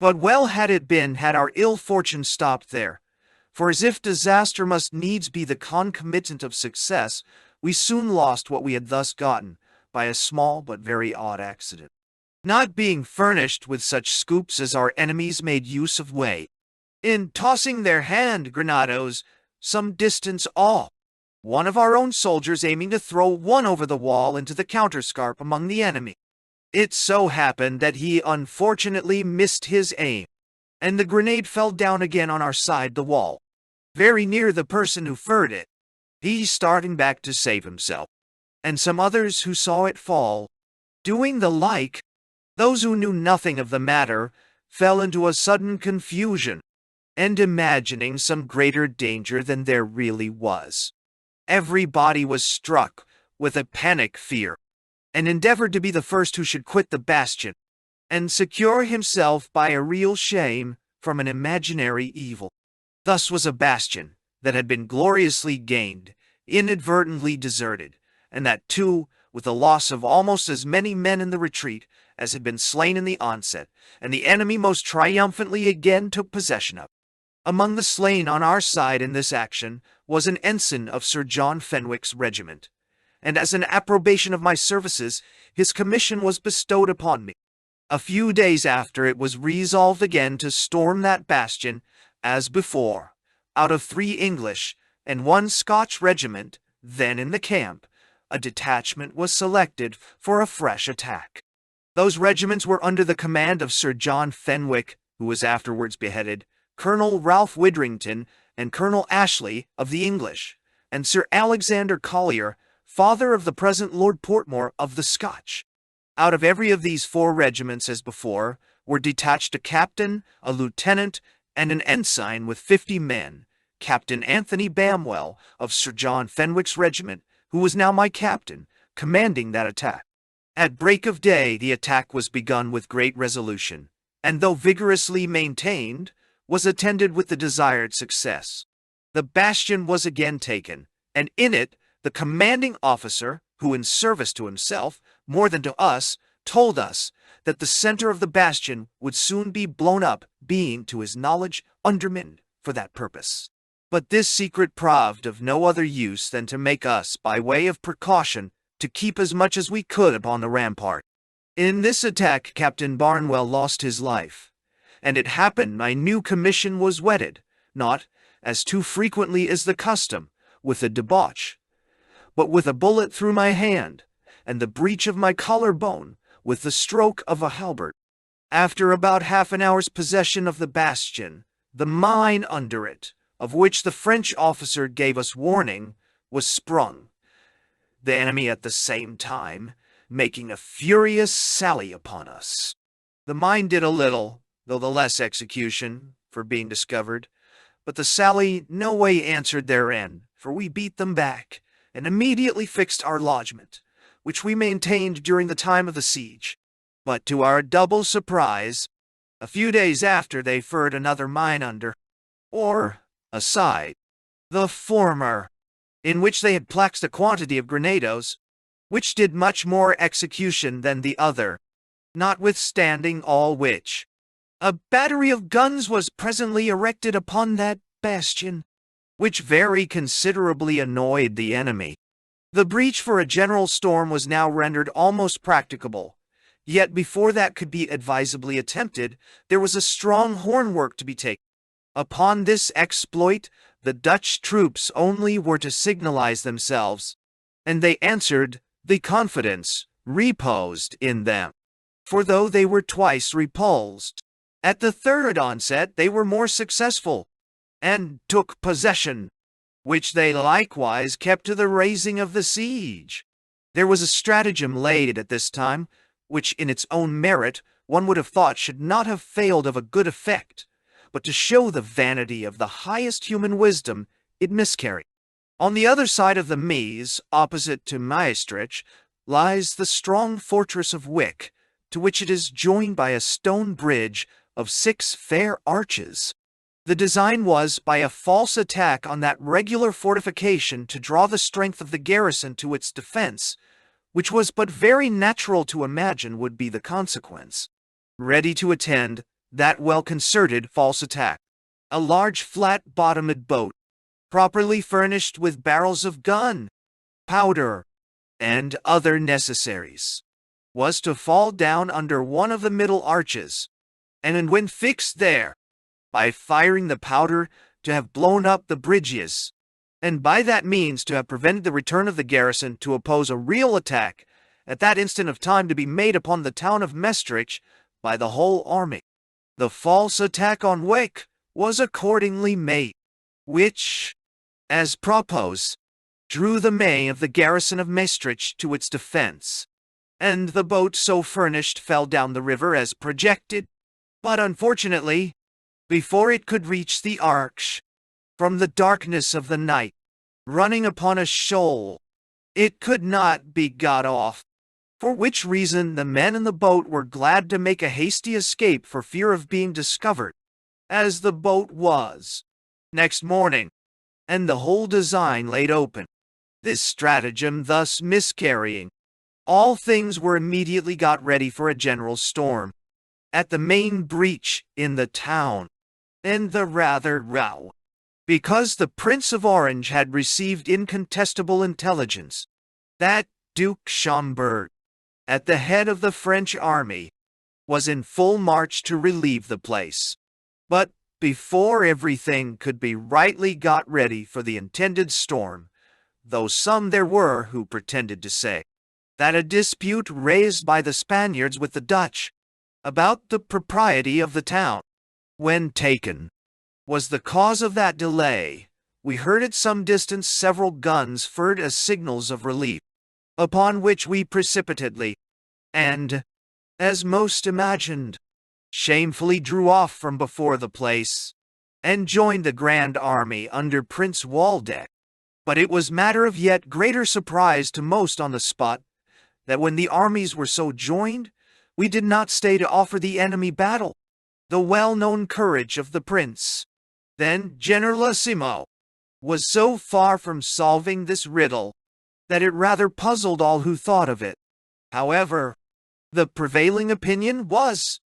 But well had it been had our ill fortune stopped there, for as if disaster must needs be the concomitant of success, we soon lost what we had thus gotten, by a small but very odd accident. Not being furnished with such scoops as our enemies made use of way, in tossing their hand grenadoes some distance off, one of our own soldiers aiming to throw one over the wall into the counterscarp among the enemy. It so happened that he unfortunately missed his aim, and the grenade fell down again on our side the wall, very near the person who fired it, he starting back to save himself, and some others who saw it fall, doing the like. Those who knew nothing of the matter fell into a sudden confusion, and imagining some greater danger than there really was, everybody was struck with a panic fear, and endeavored to be the first who should quit the bastion. and secure himself by a real shame from an imaginary evil. Thus was a bastion that had been gloriously gained, inadvertently deserted, and that too with the loss of almost as many men in the retreat as had been slain in the onset, and the enemy most triumphantly again took possession of. Among the slain on our side in this action was an ensign of Sir John Fenwick's regiment, and as an approbation of my services, his commission was bestowed upon me. A few days after, it was resolved again to storm that bastion, as before. Out of 3 English and 1 Scotch regiment then in the camp, a detachment was selected for a fresh attack. Those regiments were under the command of Sir John Fenwick, who was afterwards beheaded, Colonel Ralph Widrington, and Colonel Ashley of the English, and Sir Alexander Collier, father of the present Lord Portmore of the Scotch. Out of every of these 4 regiments, as before, were detached a captain, a lieutenant, and an ensign with 50 men, Captain Anthony Bamwell of Sir John Fenwick's regiment, who was now my captain, commanding that attack. At break of day the attack was begun with great resolution, and though vigorously maintained, was attended with the desired success. The bastion was again taken, and in it the commanding officer, who in service to himself, more than to us, told us that the center of the bastion would soon be blown up, being, to his knowledge, undermined for that purpose. But this secret proved of no other use than to make us, by way of precaution, to keep as much as we could upon the rampart. In this attack Captain Barnwell lost his life, and it happened my new commission was wetted, not, as too frequently is the custom, with a debauch, but with a bullet through my hand, and the breach of my collarbone with the stroke of a halberd. After about half an hour's possession of the bastion, the mine under it, of which the French officer gave us warning, was sprung, the enemy at the same time making a furious sally upon us. The mine did a little, though the less execution, for being discovered, but the sally no way answered their end, for we beat them back, and immediately fixed our lodgment, which we maintained during the time of the siege. But to our double surprise, a few days after they furred another mine under, or aside, the former, in which they had plaxed a quantity of grenadoes, which did much more execution than the other. Notwithstanding all which, a battery of guns was presently erected upon that bastion, which very considerably annoyed the enemy. The breach for a general storm was now rendered almost practicable, yet before that could be advisably attempted, there was a strong hornwork to be taken. Upon this exploit, the Dutch troops only were to signalize themselves, and they answered the confidence reposed in them. For though they were twice repulsed, at the third onset they were more successful, and took possession, which they likewise kept to the raising of the siege. There was a stratagem laid at this time, which in its own merit one would have thought should not have failed of a good effect, but to show the vanity of the highest human wisdom, it miscarried. On the other side of the Meuse, opposite to Maestricht, lies the strong fortress of Wick, to which it is joined by a stone bridge of 6 fair arches. The design was, by a false attack on that regular fortification, to draw the strength of the garrison to its defense, which was but very natural to imagine would be the consequence. Ready to attend that well-concerted false attack, a large flat-bottomed boat, properly furnished with barrels of gun, powder, and other necessaries, was to fall down under one of the middle arches, and when fixed there, by firing the powder, to have blown up the bridges, and by that means to have prevented the return of the garrison to oppose a real attack at that instant of time to be made upon the town of Maestricht by the whole army. The false attack on Wick was accordingly made, which, as proposed, drew the main of the garrison of Maestricht to its defense, and the boat so furnished fell down the river as projected, but unfortunately, before it could reach the Arch, from the darkness of the night, running upon a shoal, it could not be got off, for which reason the men in the boat were glad to make a hasty escape for fear of being discovered, as the boat was, next morning, and the whole design laid open. This stratagem thus miscarrying, all things were immediately got ready for a general storm at the main breach in the town, and the rather row, because the Prince of Orange had received incontestable intelligence that Duke Schomberg, at the head of the French army, was in full march to relieve the place. But before everything could be rightly got ready for the intended storm, though some there were who pretended to say that a dispute raised by the Spaniards with the Dutch about the propriety of the town, when taken, was the cause of that delay, we heard at some distance several guns fired as signals of relief, upon which we precipitately, and, as most imagined, shamefully drew off from before the place, and joined the grand army under Prince Waldeck. But it was matter of yet greater surprise to most on the spot, that when the armies were so joined, we did not stay to offer the enemy battle. The well-known courage of the prince, then Generalissimo, was so far from solving this riddle, that it rather puzzled all who thought of it. However, the prevailing opinion was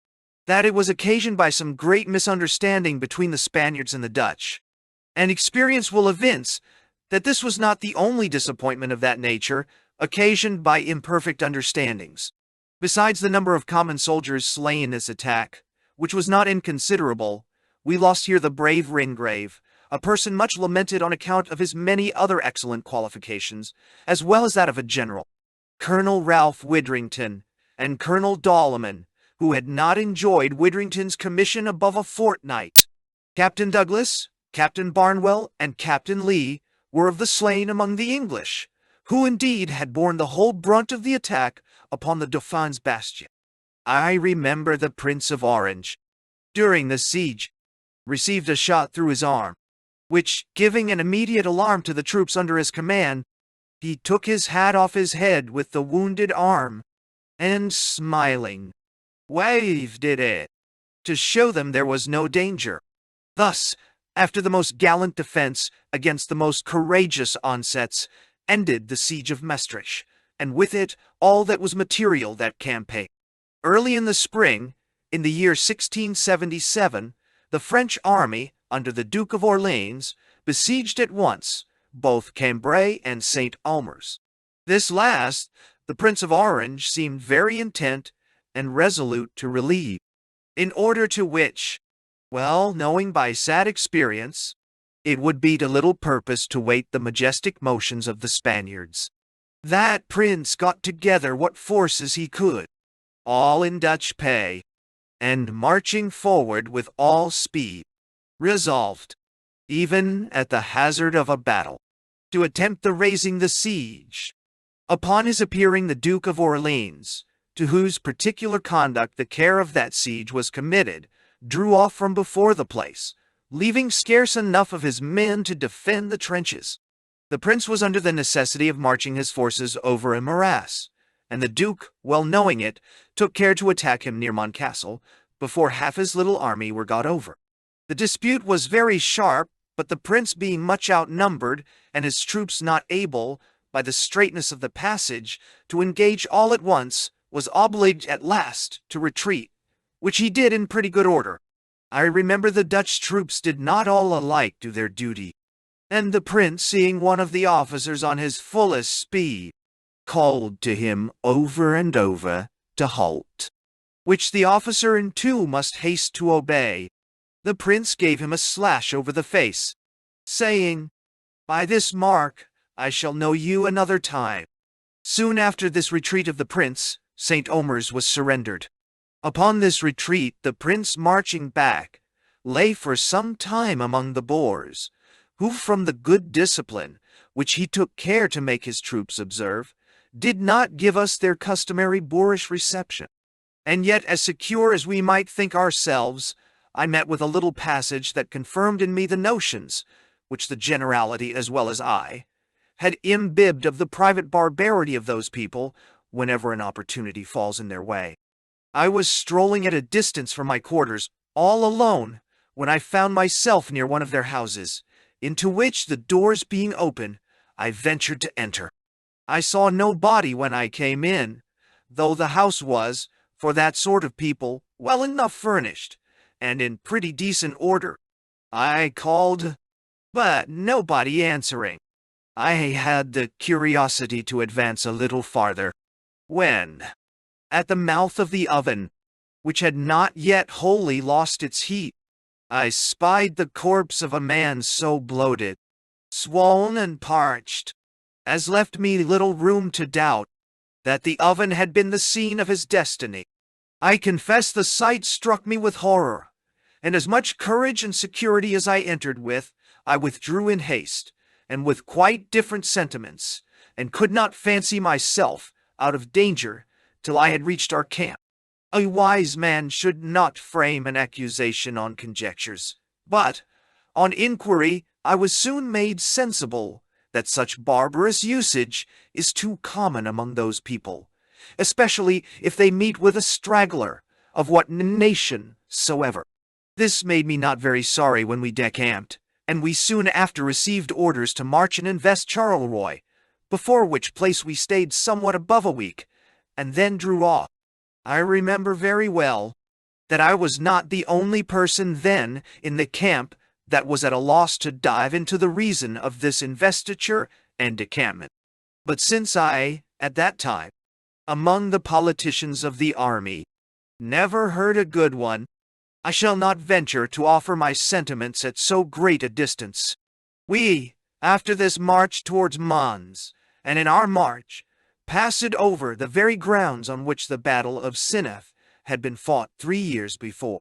that it was occasioned by some great misunderstanding between the Spaniards and the Dutch, and experience will evince that this was not the only disappointment of that nature occasioned by imperfect understandings. Besides the number of common soldiers slain in this attack, which was not inconsiderable, we lost here the brave Ringrave, a person much lamented on account of his many other excellent qualifications, as well as that of a general, Colonel Ralph Widrington, and Colonel Dolleman, who had not enjoyed Widrington's commission above a fortnight. Captain Douglas, Captain Barnwell, and Captain Lee were of the slain among the English, who indeed had borne the whole brunt of the attack upon the Dauphin's bastion. I remember the Prince of Orange, during the siege, received a shot through his arm, which, giving an immediate alarm to the troops under his command, he took his hat off his head with the wounded arm, and smiling, waved it to show them there was no danger. Thus, after the most gallant defense against the most courageous onsets, ended the siege of Maestricht, and with it all that was material that campaign. Early in the spring, in the year 1677, the French army, under the Duke of Orleans, besieged at once both Cambrai and St. Omers. This last, the Prince of Orange seemed very intent and resolute to relieve, in order to which, well, knowing by sad experience, it would be to little purpose to wait the majestic motions of the Spaniards. That prince got together what forces he could, all in Dutch pay, and marching forward with all speed, resolved, even at the hazard of a battle, to attempt the raising the siege. Upon his appearing, the Duke of Orleans, to whose particular conduct the care of that siege was committed, drew off from before the place, leaving scarce enough of his men to defend the trenches. The prince was under the necessity of marching his forces over a morass, and the Duke, well knowing it, took care to attack him near Moncastle before half his little army were got over. The dispute was very sharp, but the prince being much outnumbered, and his troops not able, by the straightness of the passage, to engage all at once, was obliged at last to retreat, which he did in pretty good order. I remember the Dutch troops did not all alike do their duty, and the prince, seeing one of the officers on his fullest speed, called to him over and over to halt, which the officer in two must haste to obey. The prince gave him a slash over the face, saying, "By this mark I shall know you another time." Soon after this retreat of the prince, St. Omers was surrendered. Upon this retreat, the prince, marching back, lay for some time among the Boers, who, from the good discipline which he took care to make his troops observe, did not give us their customary boorish reception. And yet, as secure as we might think ourselves, I met with a little passage that confirmed in me the notions, which the generality as well as I had imbibed of the private barbarity of those people, whenever an opportunity falls in their way. I was strolling at a distance from my quarters, all alone, when I found myself near one of their houses, into which, the doors being open, I ventured to enter. I saw no body when I came in, though the house was, for that sort of people, well enough furnished, and in pretty decent order. I called, but nobody answering. I had the curiosity to advance a little farther, when, at the mouth of the oven, which had not yet wholly lost its heat, I spied the corpse of a man so bloated, swollen and parched, as left me little room to doubt that the oven had been the scene of his destiny. I confess the sight struck me with horror, and as much courage and security as I entered with, I withdrew in haste, and with quite different sentiments, and could not fancy myself out of danger till I had reached our camp. A wise man should not frame an accusation on conjectures, but, on inquiry, I was soon made sensible that such barbarous usage is too common among those people, especially if they meet with a straggler, of what nation soever. This made me not very sorry when we decamped, and we soon after received orders to march and invest Charleroi, before which place we stayed somewhat above a week, and then drew off. I remember very well that I was not the only person then in the camp that was at a loss to dive into the reason of this investiture and decampment. But since I, at that time, among the politicians of the army, never heard a good one, I shall not venture to offer my sentiments at so great a distance. We, after this march towards Mons, and in our march, passed over the very grounds on which the battle of Sineth had been fought 3 years before.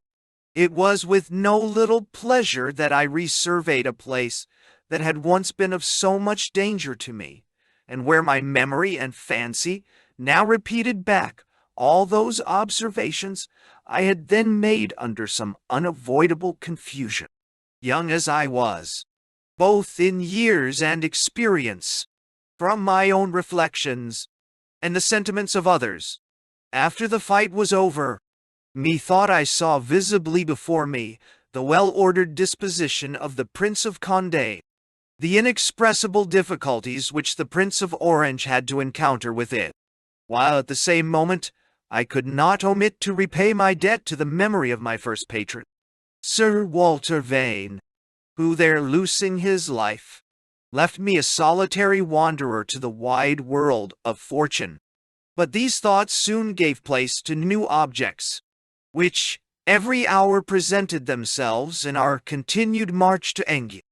It was with no little pleasure that I resurveyed a place that had once been of so much danger to me, and where my memory and fancy now repeated back all those observations I had then made under some unavoidable confusion. Young as I was, both in years and experience, from my own reflections and the sentiments of others, after the fight was over, methought I saw visibly before me the well-ordered disposition of the Prince of Condé, the inexpressible difficulties which the Prince of Orange had to encounter with it, while at the same moment I could not omit to repay my debt to the memory of my first patron, Sir Walter Vane, who there losing his life, left me a solitary wanderer to the wide world of fortune. But these thoughts soon gave place to new objects, which every hour presented themselves in our continued march to Enghien,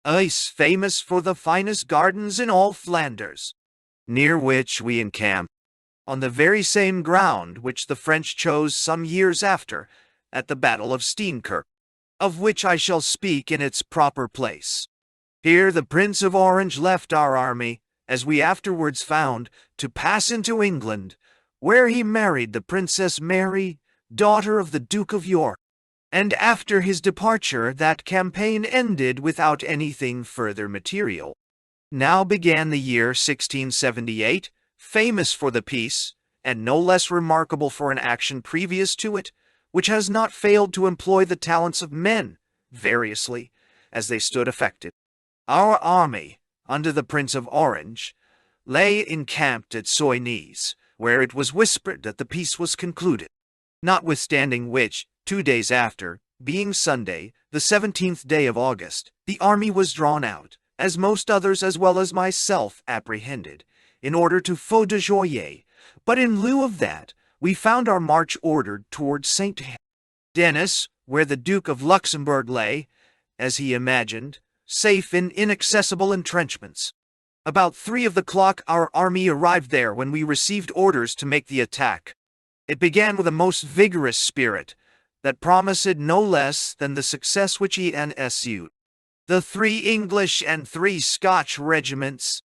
ice famous for the finest gardens in all Flanders, near which we encamped, on the very same ground which the French chose some years after at the Battle of Steenkerk, of which I shall speak in its proper place. Here the Prince of Orange left our army, as we afterwards found, to pass into England, where he married the Princess Mary, daughter of the Duke of York, and after his departure that campaign ended without anything further material. Now began the year 1678, famous for the peace, and no less remarkable for an action previous to it, which has not failed to employ the talents of men, variously, as they stood affected. Our army, under the Prince of Orange, lay encamped at Soignies, where it was whispered that the peace was concluded. Notwithstanding which, 2 days after, being Sunday, the 17th day of August, the army was drawn out, as most others as well as myself apprehended, in order to Feu de Joyer, but in lieu of that, we found our march ordered towards St. Denis, where the Duke of Luxembourg lay, as he imagined, safe in inaccessible entrenchments. About 3 of the clock our army arrived there when we received orders to make the attack. It began with a most vigorous spirit, that promised no less than the success which he ensued. The 3 English and 3 Scotch regiments,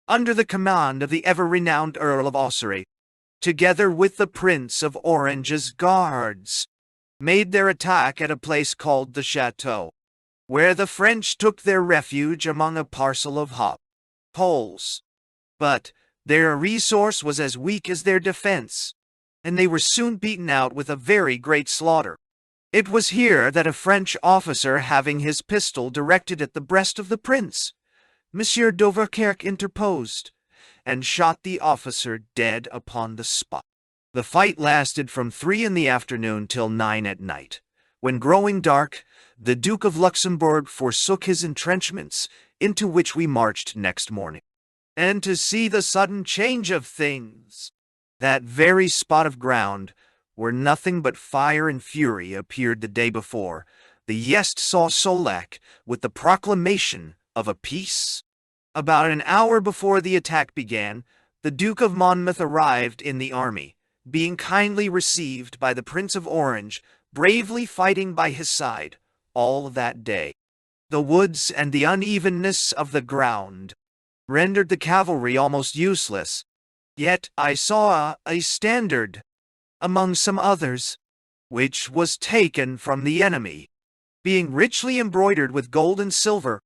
under the command of the ever-renowned Earl of Ossory, together with the Prince of Orange's guards, made their attack at a place called the Chateau, where the French took their refuge among a parcel of hop poles. But, Their resource was as weak as their defense, and they were soon beaten out with a very great slaughter. It was here that a French officer, having his pistol directed at the breast of the prince, Monsieur d'Auverquerque, interposed, and shot the officer dead upon the spot. The fight lasted from 3 in the afternoon till 9 at night, when, growing dark, the Duke of Luxembourg forsook his entrenchments, into which we marched next morning. And to see the sudden change of things! That very spot of ground, where nothing but fire and fury appeared the day before, the Est saw Solac with the proclamation of a peace. About an hour before the attack began, the Duke of Monmouth arrived in the army, being kindly received by the Prince of Orange, bravely fighting by his side all that day. The woods and the unevenness of the ground rendered the cavalry almost useless, yet I saw a standard among some others, which was taken from the enemy, being richly embroidered with gold and silver,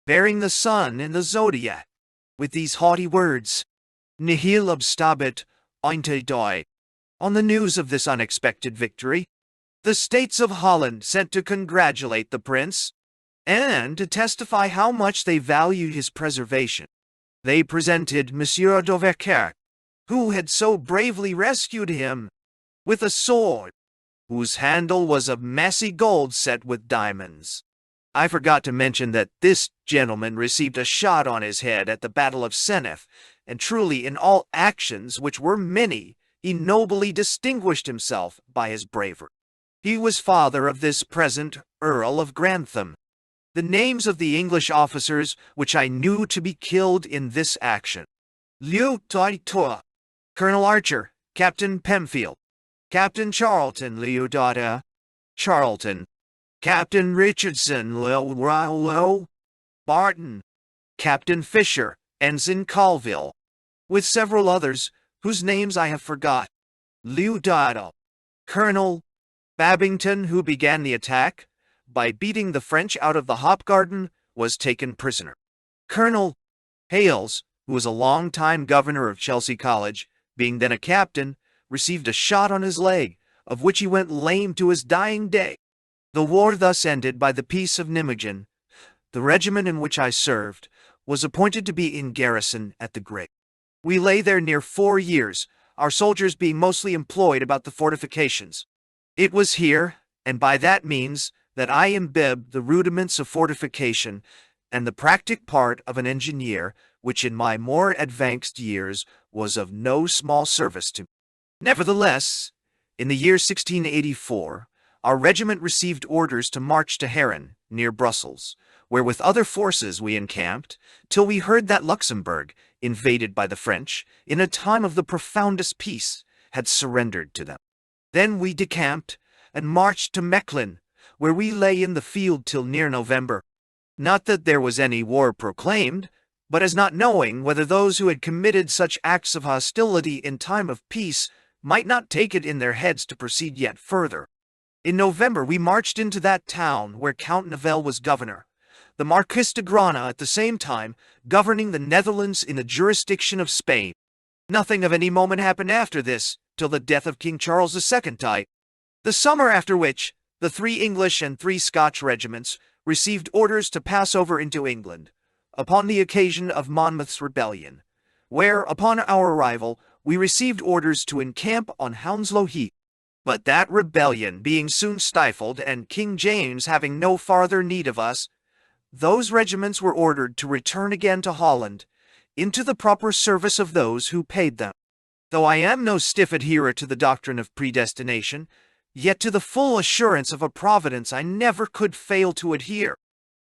bearing the sun and the zodiac, with these haughty words, Nihil obstabit ointe doi. On the news of this unexpected victory, the States of Holland sent to congratulate the prince, and to testify how much they valued his preservation. They presented Monsieur d'Auverquerque, who had so bravely rescued him, with a sword, whose handle was of massy gold set with diamonds. I forgot to mention that this gentleman received a shot on his head at the Battle of Senef, and truly in all actions, which were many, he nobly distinguished himself by his bravery. He was father of this present Earl of Grantham. The names of the English officers which I knew to be killed in this action: Lieutenant Colonel Archer, Captain Pemfield, Captain Charleton, Lieutenant Charleton, Captain Richardson, Barton, Captain Fisher, Ensign Colville, with several others, whose names I have forgot. Lieutenant Colonel Babington, who began the attack by beating the French out of the hop garden, was taken prisoner. Colonel Hales, who was a long-time governor of Chelsea College, being then a captain, received a shot on his leg, of which he went lame to his dying day. The war thus ended by the Peace of Nijmegen. The regiment in which I served was appointed to be in garrison at the Grave. We lay there near 4 years, our soldiers being mostly employed about the fortifications. It was here, and by that means, that I imbibed the rudiments of fortification and the practic part of an engineer, which in my more advanced years was of no small service to me. Nevertheless, in the year 1684, our regiment received orders to march to Heron, near Brussels, where with other forces we encamped, till we heard that Luxembourg, invaded by the French, in a time of the profoundest peace, had surrendered to them. Then we decamped, and marched to Mechlin, where we lay in the field till near November. Not that there was any war proclaimed, but as not knowing whether those who had committed such acts of hostility in time of peace might not take it in their heads to proceed yet further. In November we marched into that town where Count Nivelle was governor, the Marquis de Grana at the same time governing the Netherlands in the jurisdiction of Spain. Nothing of any moment happened after this, till the death of King Charles II died. The summer after which, the 3 English and 3 Scotch regiments received orders to pass over into England, upon the occasion of Monmouth's rebellion, where, upon our arrival, we received orders to encamp on Hounslow Heath. But that rebellion being soon stifled, and King James having no farther need of us, those regiments were ordered to return again to Holland, into the proper service of those who paid them. Though I am no stiff adherer to the doctrine of predestination, yet to the full assurance of a providence I never could fail to adhere.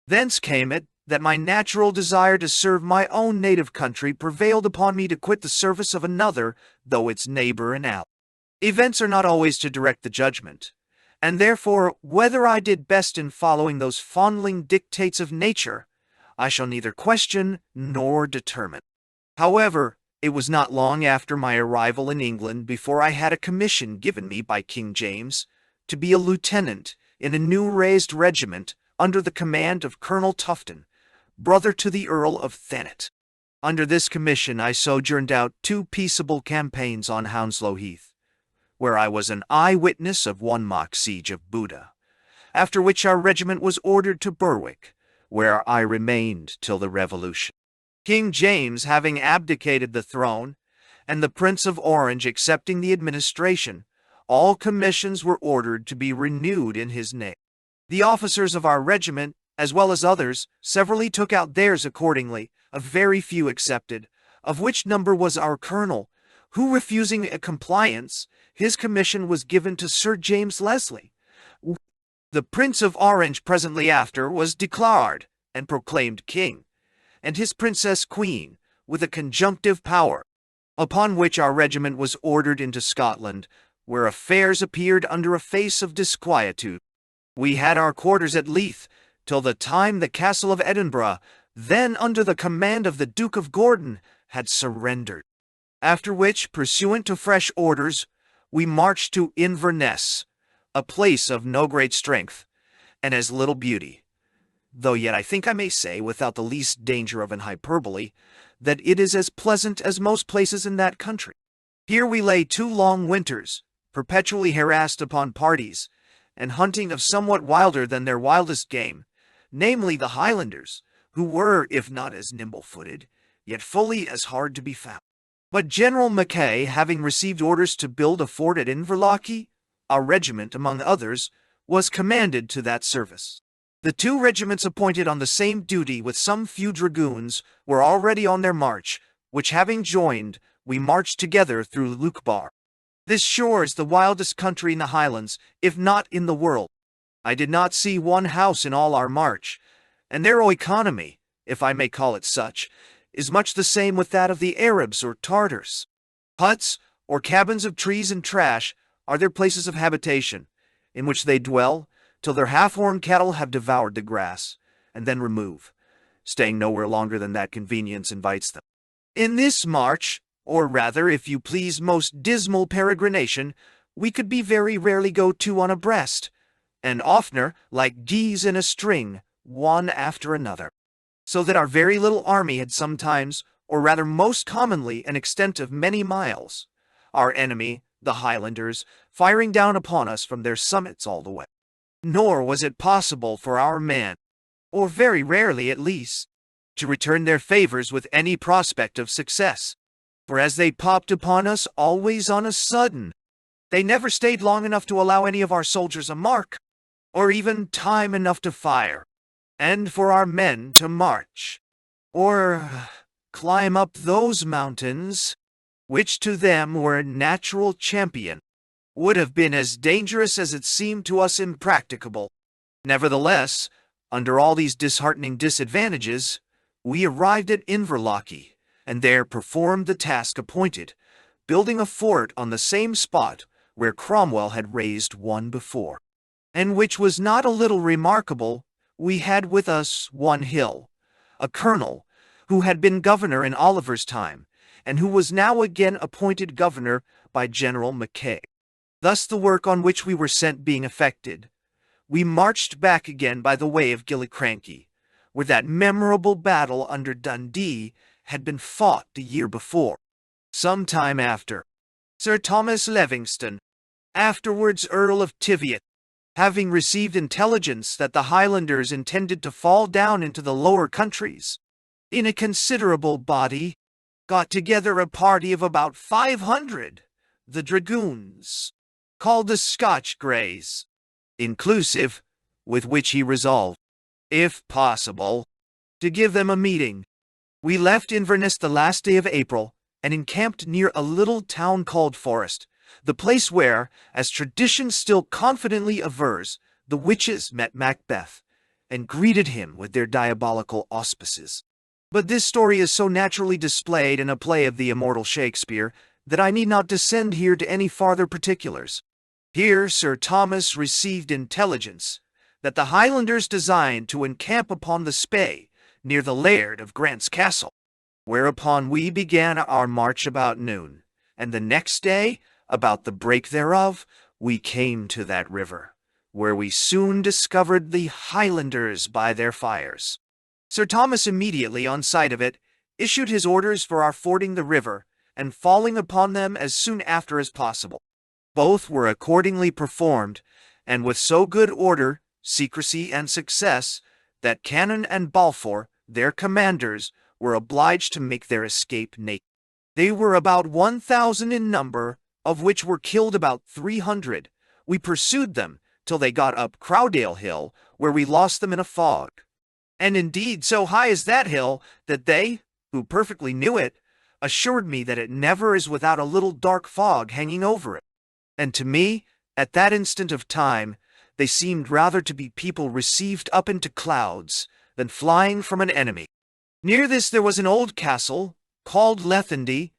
Thence came it that my natural desire to serve my own native country prevailed upon me to quit the service of another, though its neighbor and ally. Events are not always to direct the judgment, and therefore, whether I did best in following those fondling dictates of nature, I shall neither question nor determine. However, it was not long after my arrival in England before I had a commission given me by King James to be a lieutenant in a new raised regiment under the command of Colonel Tufton, brother to the Earl of Thanet. Under this commission I sojourned out 2 peaceable campaigns on Hounslow Heath, where I was an eye-witness of 1 mock siege of Buda, after which our regiment was ordered to Berwick, where I remained till the Revolution. King James having abdicated the throne, and the Prince of Orange accepting the administration, all commissions were ordered to be renewed in his name. The officers of our regiment, as well as others, severally took out theirs accordingly. A very few accepted, of which number was our colonel, who, refusing a compliance, his commission was given to Sir James Leslie. The Prince of Orange presently after was declared and proclaimed king, and his princess queen, with a conjunctive power, upon which our regiment was ordered into Scotland, where affairs appeared under a face of disquietude. We had our quarters at Leith, till the time the castle of Edinburgh, then under the command of the Duke of Gordon, had surrendered. After which, pursuant to fresh orders, we marched to Inverness, a place of no great strength, and as little beauty, though yet I think I may say, without the least danger of an hyperbole, that it is as pleasant as most places in that country. Here we lay 2 long winters, perpetually harassed upon parties, and hunting of somewhat wilder than their wildest game, namely the Highlanders, who were, if not as nimble-footed, yet fully as hard to be found. But General Mackay, having received orders to build a fort at Inverlochie, our regiment, among others, was commanded to that service. The 2 regiments appointed on the same duty with some few dragoons were already on their march, which having joined, we marched together through Lukebar. This shore is the wildest country in the Highlands, if not in the world. I did not see one house in all our march, and their economy, if I may call it such, is much the same with that of the Arabs or Tartars. Huts, or cabins of trees and trash, are their places of habitation, in which they dwell, till their half-horned cattle have devoured the grass, and then remove, staying nowhere longer than that convenience invites them. In this march, or rather, if you please, most dismal peregrination, we could be very rarely go 2 on abreast, and oftener, like geese in a string, one after another, so that our very little army had sometimes, or rather most commonly, an extent of many miles, our enemy, the Highlanders, firing down upon us from their summits all the way. Nor was it possible for our men, or very rarely at least, to return their favors with any prospect of success, for as they popped upon us always on a sudden, they never stayed long enough to allow any of our soldiers a mark, or even time enough to fire, and for our men to march, or climb up those mountains, which to them were a natural champion, would have been as dangerous as it seemed to us impracticable. Nevertheless, under all these disheartening disadvantages, we arrived at Inverlochie, and there performed the task appointed, building a fort on the same spot where Cromwell had raised one before, and which was not a little remarkable. We had with us one Hill, a colonel, who had been governor in Oliver's time, and who was now again appointed governor by General Mackay. Thus the work on which we were sent being effected, we marched back again by the way of Gillicrankie, where that memorable battle under Dundee had been fought the year before. Some time after, Sir Thomas Levingston, afterwards Earl of Teviot, having received intelligence that the Highlanders intended to fall down into the lower countries, in a considerable body, got together a party of about 500, the dragoons, called the Scotch Greys, inclusive, with which he resolved, if possible, to give them a meeting. We left Inverness the last day of April, and encamped near a little town called Forest, the place where, as tradition still confidently avers, the witches met Macbeth, and greeted him with their diabolical auspices. But this story is so naturally displayed in a play of the immortal Shakespeare, that I need not descend here to any farther particulars. Here Sir Thomas received intelligence that the Highlanders designed to encamp upon the Spey, near the Laird of Grant's castle, whereupon we began our march about noon, and the next day, about the break thereof, we came to that river, where we soon discovered the Highlanders by their fires. Sir Thomas immediately, on sight of it, issued his orders for our fording the river, and falling upon them as soon after as possible. Both were accordingly performed, and with so good order, secrecy, and success, that Cannon and Balfour, their commanders, were obliged to make their escape naked. They were about 1,000 in number, of which were killed about 300. We pursued them till they got up Crowdale Hill, where we lost them in a fog. And indeed so high is that hill that they, who perfectly knew it, assured me that it never is without a little dark fog hanging over it. And to me, at that instant of time, they seemed rather to be people received up into clouds than flying from an enemy. Near this there was an old castle, called Lethendy,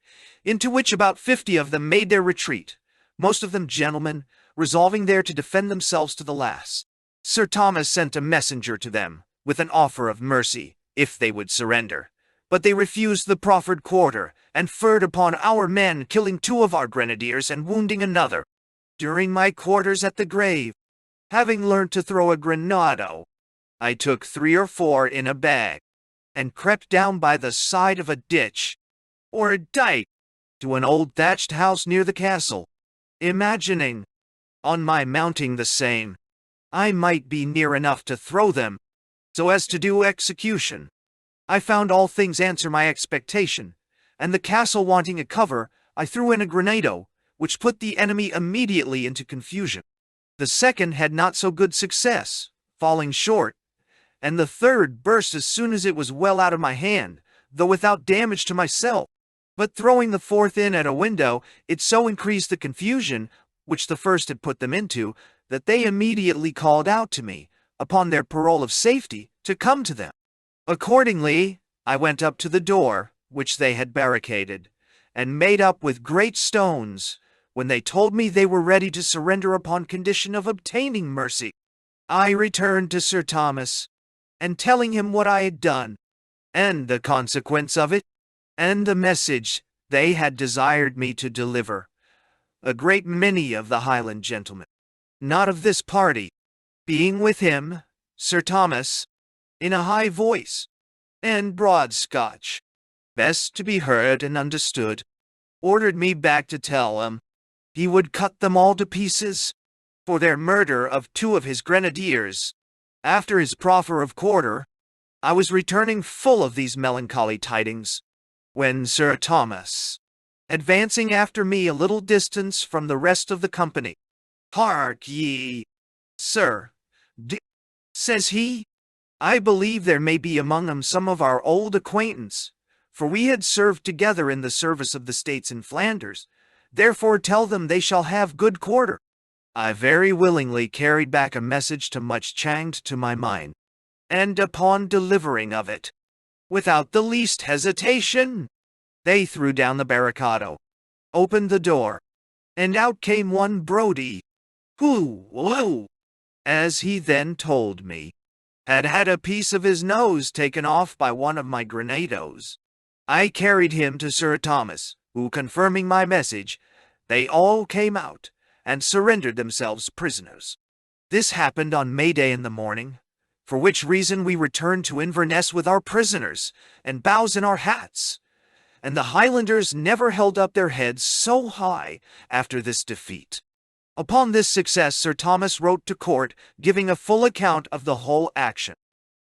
into which about 50 of them made their retreat, most of them gentlemen, resolving there to defend themselves to the last. Sir Thomas sent a messenger to them, with an offer of mercy, if they would surrender. But they refused the proffered quarter, and fired upon our men, killing 2 of our grenadiers and wounding another. During my quarters at the grave, having learnt to throw a grenado, I took 3 or 4 in a bag, and crept down by the side of a ditch, or a dike, to an old thatched house near the castle, imagining, on my mounting the same, I might be near enough to throw them, so as to do execution. I found all things answer my expectation, and the castle wanting a cover, I threw in a grenado, which put the enemy immediately into confusion. The second had not so good success, falling short, and the third burst as soon as it was well out of my hand, though without damage to myself. But throwing the fourth in at a window, it so increased the confusion, which the first had put them into, that they immediately called out to me, upon their parole of safety, to come to them. Accordingly, I went up to the door, which they had barricaded, and made up with great stones, when they told me they were ready to surrender upon condition of obtaining mercy. I returned to Sir Thomas, and telling him what I had done, and the consequence of it, and the message they had desired me to deliver, a great many of the Highland gentlemen, not of this party, being with him, Sir Thomas, in a high voice, and broad Scotch, best to be heard and understood, ordered me back to tell him he would cut them all to pieces for their murder of 2 of his grenadiers. After his proffer of quarter, I was returning full of these melancholy tidings, when Sir Thomas, advancing after me a little distance from the rest of the company, "Hark ye, sir," says he, "I believe there may be among them some of our old acquaintance, for we had served together in the service of the states in Flanders. Therefore tell them they shall have good quarter." I very willingly carried back a message to much changed to my mind, and upon delivering of it, without the least hesitation, they threw down the barricado, opened the door, and out came one Brodie, who, as he then told me, had had a piece of his nose taken off by one of my grenadoes. I carried him to Sir Thomas, who, confirming my message, they all came out, and surrendered themselves prisoners. This happened on May Day in the morning, for which reason we returned to Inverness with our prisoners, and boughs in our hats, and the Highlanders never held up their heads so high after this defeat. Upon this success Sir Thomas wrote to court, giving a full account of the whole action,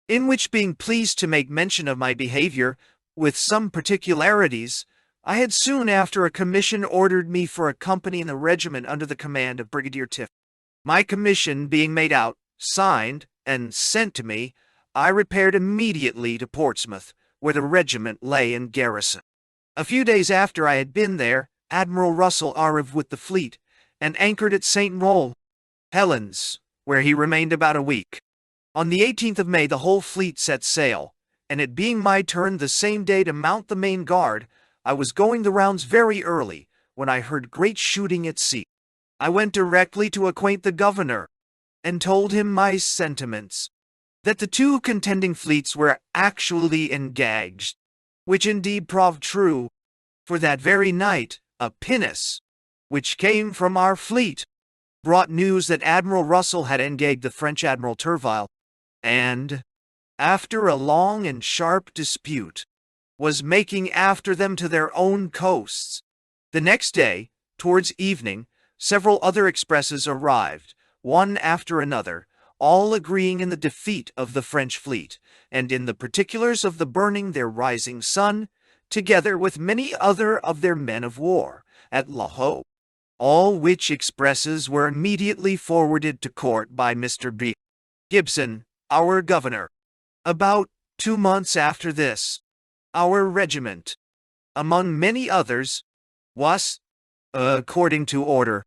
in which, being pleased to make mention of my behavior, with some particularities, I had soon after a commission ordered me for a company in the regiment under the command of Brigadier Tiff. My commission being made out, signed, and sent to me, I repaired immediately to Portsmouth, where the regiment lay in garrison. A few days after I had been there, Admiral Russell arrived with the fleet, and anchored at St. Roll, Helens, where he remained about a week. On the 18th of May the whole fleet set sail, and it being my turn the same day to mount the main guard, I was going the rounds very early, when I heard great shooting at sea. I went directly to acquaint the governor, and told him my sentiments, that the 2 contending fleets were actually engaged, which indeed proved true, for that very night a pinnace, which came from our fleet, brought news that Admiral Russell had engaged the French Admiral Tourville, and, after a long and sharp dispute, was making after them to their own coasts. The next day, towards evening, several other expresses arrived, one after another, all agreeing in the defeat of the French fleet, and in the particulars of the burning their rising sun, together with many other of their men of war, at La Hogue. All which expresses were immediately forwarded to court by Mr. B. Gibson, our governor. About 2 months after this, our regiment, among many others, was, according to order,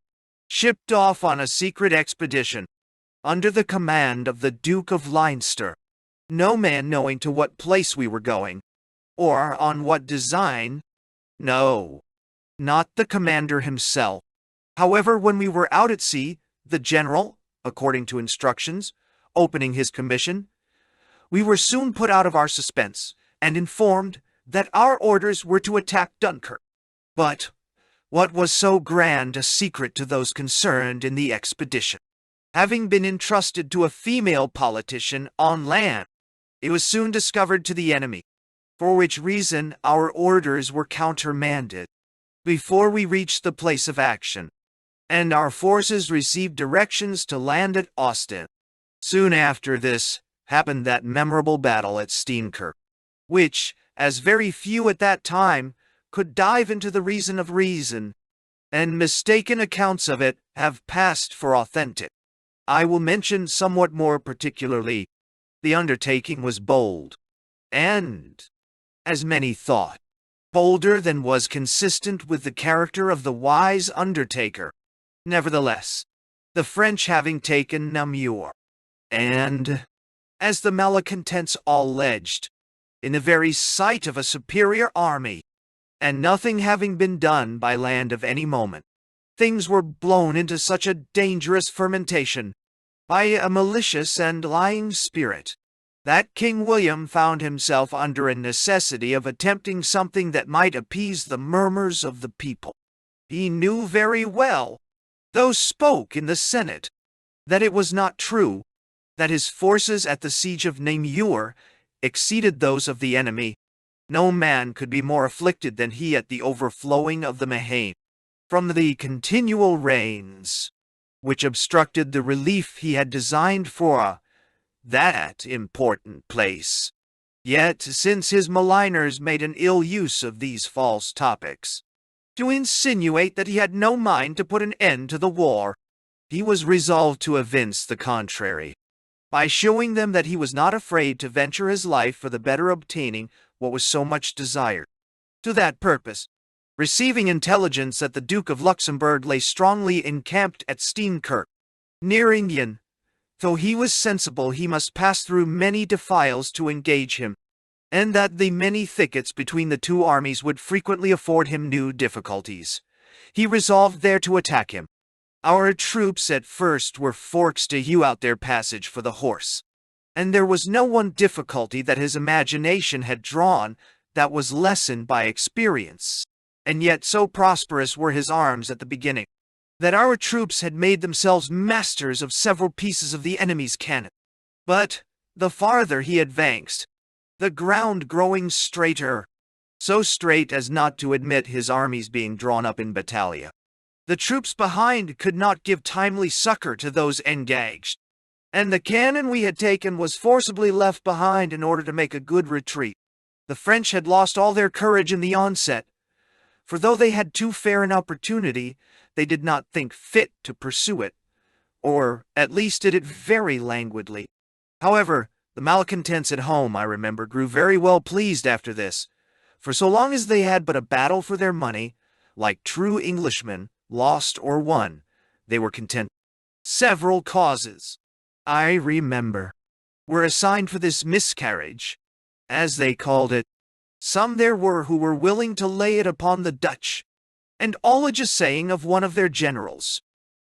shipped off on a secret expedition, under the command of the Duke of Leinster, no man knowing to what place we were going, or on what design. No, not the commander himself. However, when we were out at sea, the general, according to instructions, opening his commission, we were soon put out of our suspense, and informed that our orders were to attack Dunkirk. But what was so grand a secret to those concerned in the expedition? Having been entrusted to a female politician on land, it was soon discovered to the enemy, for which reason our orders were countermanded before we reached the place of action, and our forces received directions to land at Ostend. Soon after this happened that memorable battle at Steenkirk, which, as very few at that time could dive into the reason of reason, and mistaken accounts of it have passed for authentic. I will mention somewhat more particularly. The undertaking was bold, and, as many thought, bolder than was consistent with the character of the wise undertaker. Nevertheless, the French having taken Namur, and, as the malcontents all alleged, in the very sight of a superior army, and nothing having been done by land of any moment, things were blown into such a dangerous fermentation by a malicious and lying spirit, that King William found himself under a necessity of attempting something that might appease the murmurs of the people. He knew very well, though spoke in the Senate, that it was not true, that his forces at the siege of Namur exceeded those of the enemy. No man could be more afflicted than he at the overflowing of the Mayenne, from the continual rains, which obstructed the relief he had designed for that important place. Yet, since his maligners made an ill use of these false topics, to insinuate that he had no mind to put an end to the war, he was resolved to evince the contrary, by showing them that he was not afraid to venture his life for the better obtaining what was so much desired. To that purpose, receiving intelligence that the Duke of Luxembourg lay strongly encamped at Steenkirk, near Indian, though he was sensible he must pass through many defiles to engage him, and that the many thickets between the two armies would frequently afford him new difficulties, he resolved there to attack him. Our troops at first were forced to hew out their passage for the horse, and there was no one difficulty that his imagination had drawn that was lessened by experience, and yet so prosperous were his arms at the beginning, that our troops had made themselves masters of several pieces of the enemy's cannon. But, the farther he advanced, the ground growing straighter, so straight as not to admit his armies being drawn up in battalia, the troops behind could not give timely succor to those engaged, and the cannon we had taken was forcibly left behind in order to make a good retreat. The French had lost all their courage in the onset, for though they had too fair an opportunity, they did not think fit to pursue it, or at least did it very languidly. However, the malcontents at home, I remember, grew very well pleased after this, for so long as they had but a battle for their money, like true Englishmen, lost or won, they were content. Several causes, I remember, were assigned for this miscarriage, as they called it. Some there were who were willing to lay it upon the Dutch, and all a just saying of one of their generals,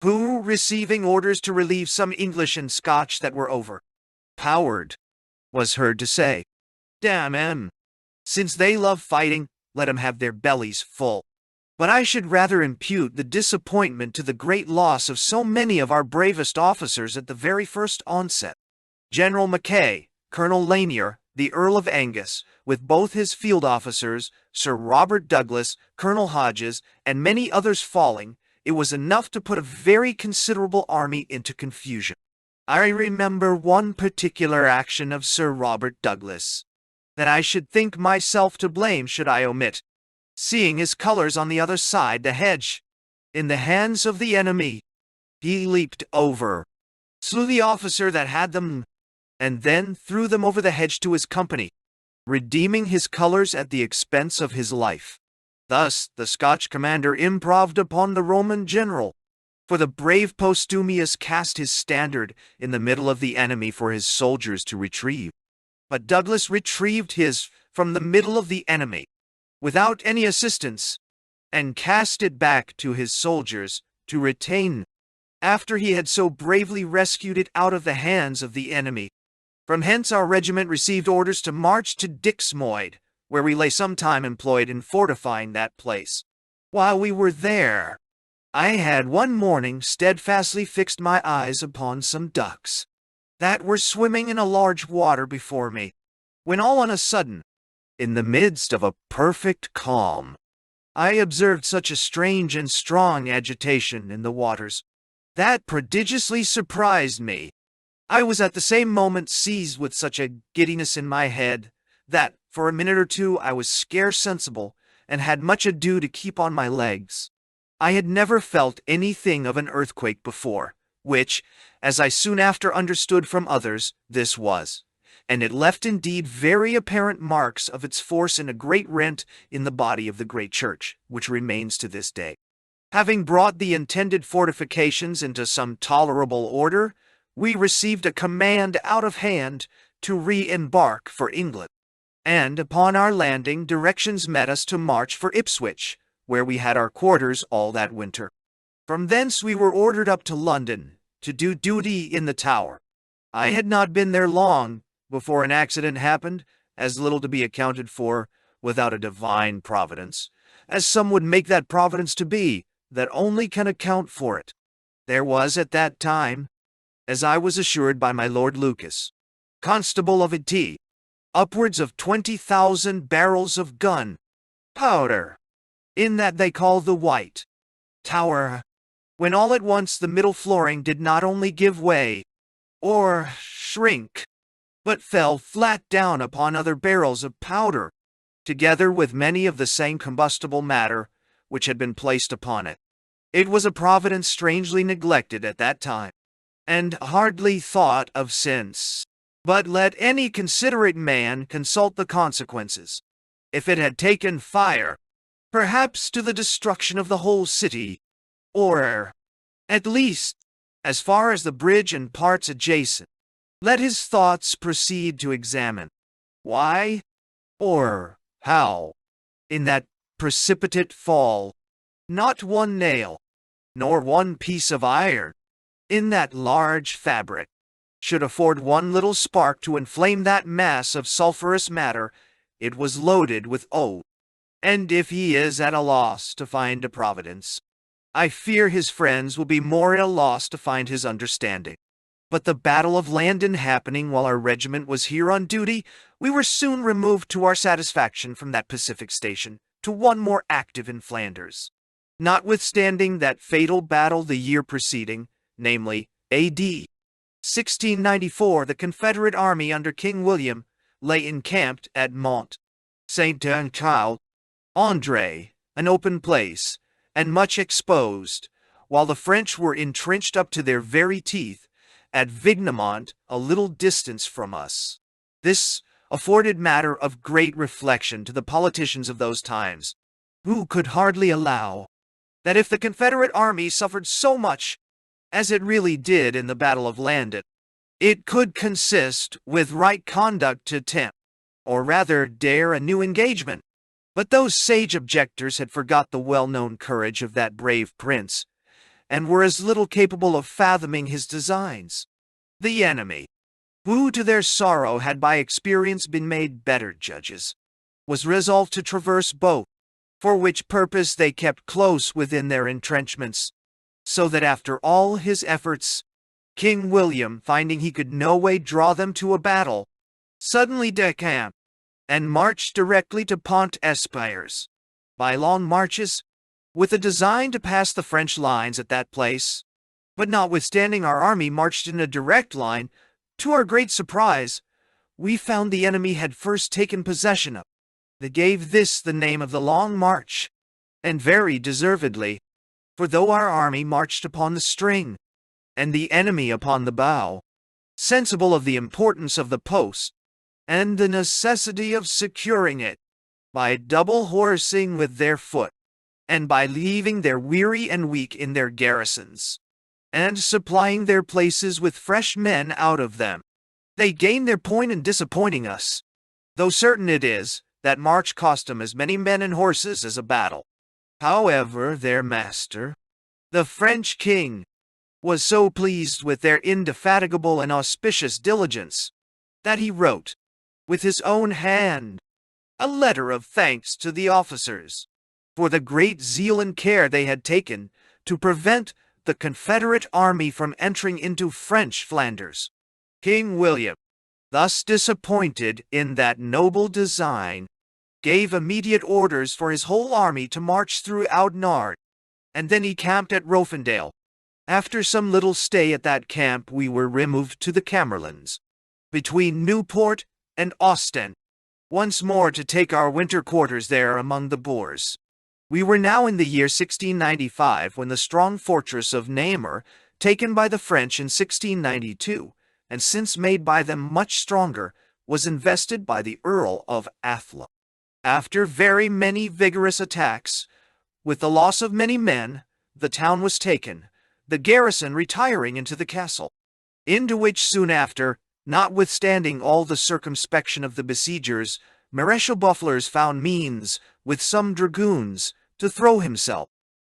who, receiving orders to relieve some English and Scotch that were overpowered, was heard to say, "Damn 'em! Since they love fighting, let 'em have their bellies full." But I should rather impute the disappointment to the great loss of so many of our bravest officers at the very first onset. General Mackay, Colonel Lanier, the Earl of Angus, with both his field officers, Sir Robert Douglas, Colonel Hodges, and many others falling, it was enough to put a very considerable army into confusion. I remember one particular action of Sir Robert Douglas that I should think myself to blame should I omit. Seeing his colors on the other side the hedge, in the hands of the enemy, he leaped over, slew the officer that had them, and then threw them over the hedge to his company, redeeming his colors at the expense of his life. Thus the Scotch commander improved upon the Roman general, for the brave Postumius cast his standard in the middle of the enemy for his soldiers to retrieve. But Douglas retrieved his from the middle of the enemy, without any assistance, and cast it back to his soldiers to retain, after he had so bravely rescued it out of the hands of the enemy. From hence our regiment received orders to march to Dixmoyd, where we lay some time employed in fortifying that place. While we were there, I had one morning steadfastly fixed my eyes upon some ducks that were swimming in a large water before me, when all on a sudden, in the midst of a perfect calm, I observed such a strange and strong agitation in the waters that prodigiously surprised me. I was at the same moment seized with such a giddiness in my head that, for a minute or two, I was scarce sensible, and had much ado to keep on my legs. I had never felt anything of an earthquake before, which, as I soon after understood from others, this was, and it left indeed very apparent marks of its force in a great rent in the body of the great church, which remains to this day. Having brought the intended fortifications into some tolerable order, we received a command out of hand to re-embark for England, and upon our landing directions met us to march for Ipswich, where we had our quarters all that winter. From thence we were ordered up to London to do duty in the Tower. I had not been there long before an accident happened, as little to be accounted for without a divine providence, as some would make that providence to be, that only can account for it. There was at that time, as I was assured by my Lord Lucas, Constable of It, upwards of 20,000 barrels of gun powder in that they call the White Tower, when all at once the middle flooring did not only give way, or shrink, but fell flat down upon other barrels of powder, together with many of the same combustible matter which had been placed upon it. It was a providence strangely neglected at that time, and hardly thought of since. But let any considerate man consult the consequences. If it had taken fire, perhaps to the destruction of the whole city, or, at least, as far as the bridge and parts adjacent, let his thoughts proceed to examine why, or how, in that precipitate fall, not one nail, nor one piece of iron, in that large fabric, should afford one little spark to inflame that mass of sulphurous matter. It was loaded with oath, and if he is at a loss to find a providence, I fear his friends will be more at a loss to find his understanding. But the Battle of Landen happening while our regiment was here on duty, we were soon removed to our satisfaction from that Pacific station to one more active in Flanders. Notwithstanding that fatal battle the year preceding, namely, A.D. 1694, the Confederate army under King William lay encamped at Mont Saint-Antoine, Andre, an open place, and much exposed, while the French were entrenched up to their very teeth at Vignemont, a little distance from us. This afforded matter of great reflection to the politicians of those times, who could hardly allow that if the Confederate army suffered so much as it really did in the Battle of Landen, it could consist with right conduct to attempt, or rather dare, a new engagement. But those sage objectors had forgot the well-known courage of that brave prince, and were as little capable of fathoming his designs. The enemy, who to their sorrow had by experience been made better judges, was resolved to traverse both, for which purpose they kept close within their entrenchments, so that after all his efforts, King William, finding he could no way draw them to a battle, suddenly decamped and marched directly to Pont-Espires by long marches, with a design to pass the French lines at that place. But notwithstanding our army marched in a direct line, to our great surprise, we found the enemy had first taken possession of. They gave this the name of the Long March, and very deservedly, for though our army marched upon the string, and the enemy upon the bow, sensible of the importance of the post, and the necessity of securing it, by double horsing with their foot, and by leaving their weary and weak in their garrisons, and supplying their places with fresh men out of them, they gained their point in disappointing us, though certain it is, that march cost them as many men and horses as a battle. However, their master, the French king, was so pleased with their indefatigable and auspicious diligence, that he wrote, with his own hand, a letter of thanks to the officers, for the great zeal and care they had taken to prevent the Confederate army from entering into French Flanders. King William, thus disappointed in that noble design, gave immediate orders for his whole army to march through Oudenarde, and then he camped at Rofendale. After some little stay at that camp we were removed to the Camerlands, between Newport and Ostend, once more to take our winter quarters there among the Boers. We were now in the year 1695 when the strong fortress of Namur, taken by the French in 1692, and since made by them much stronger, was invested by the Earl of Athlone. After very many vigorous attacks, with the loss of many men, the town was taken, the garrison retiring into the castle, into which soon after, notwithstanding all the circumspection of the besiegers, Mareschal Boufflers found means, with some dragoons, to throw himself.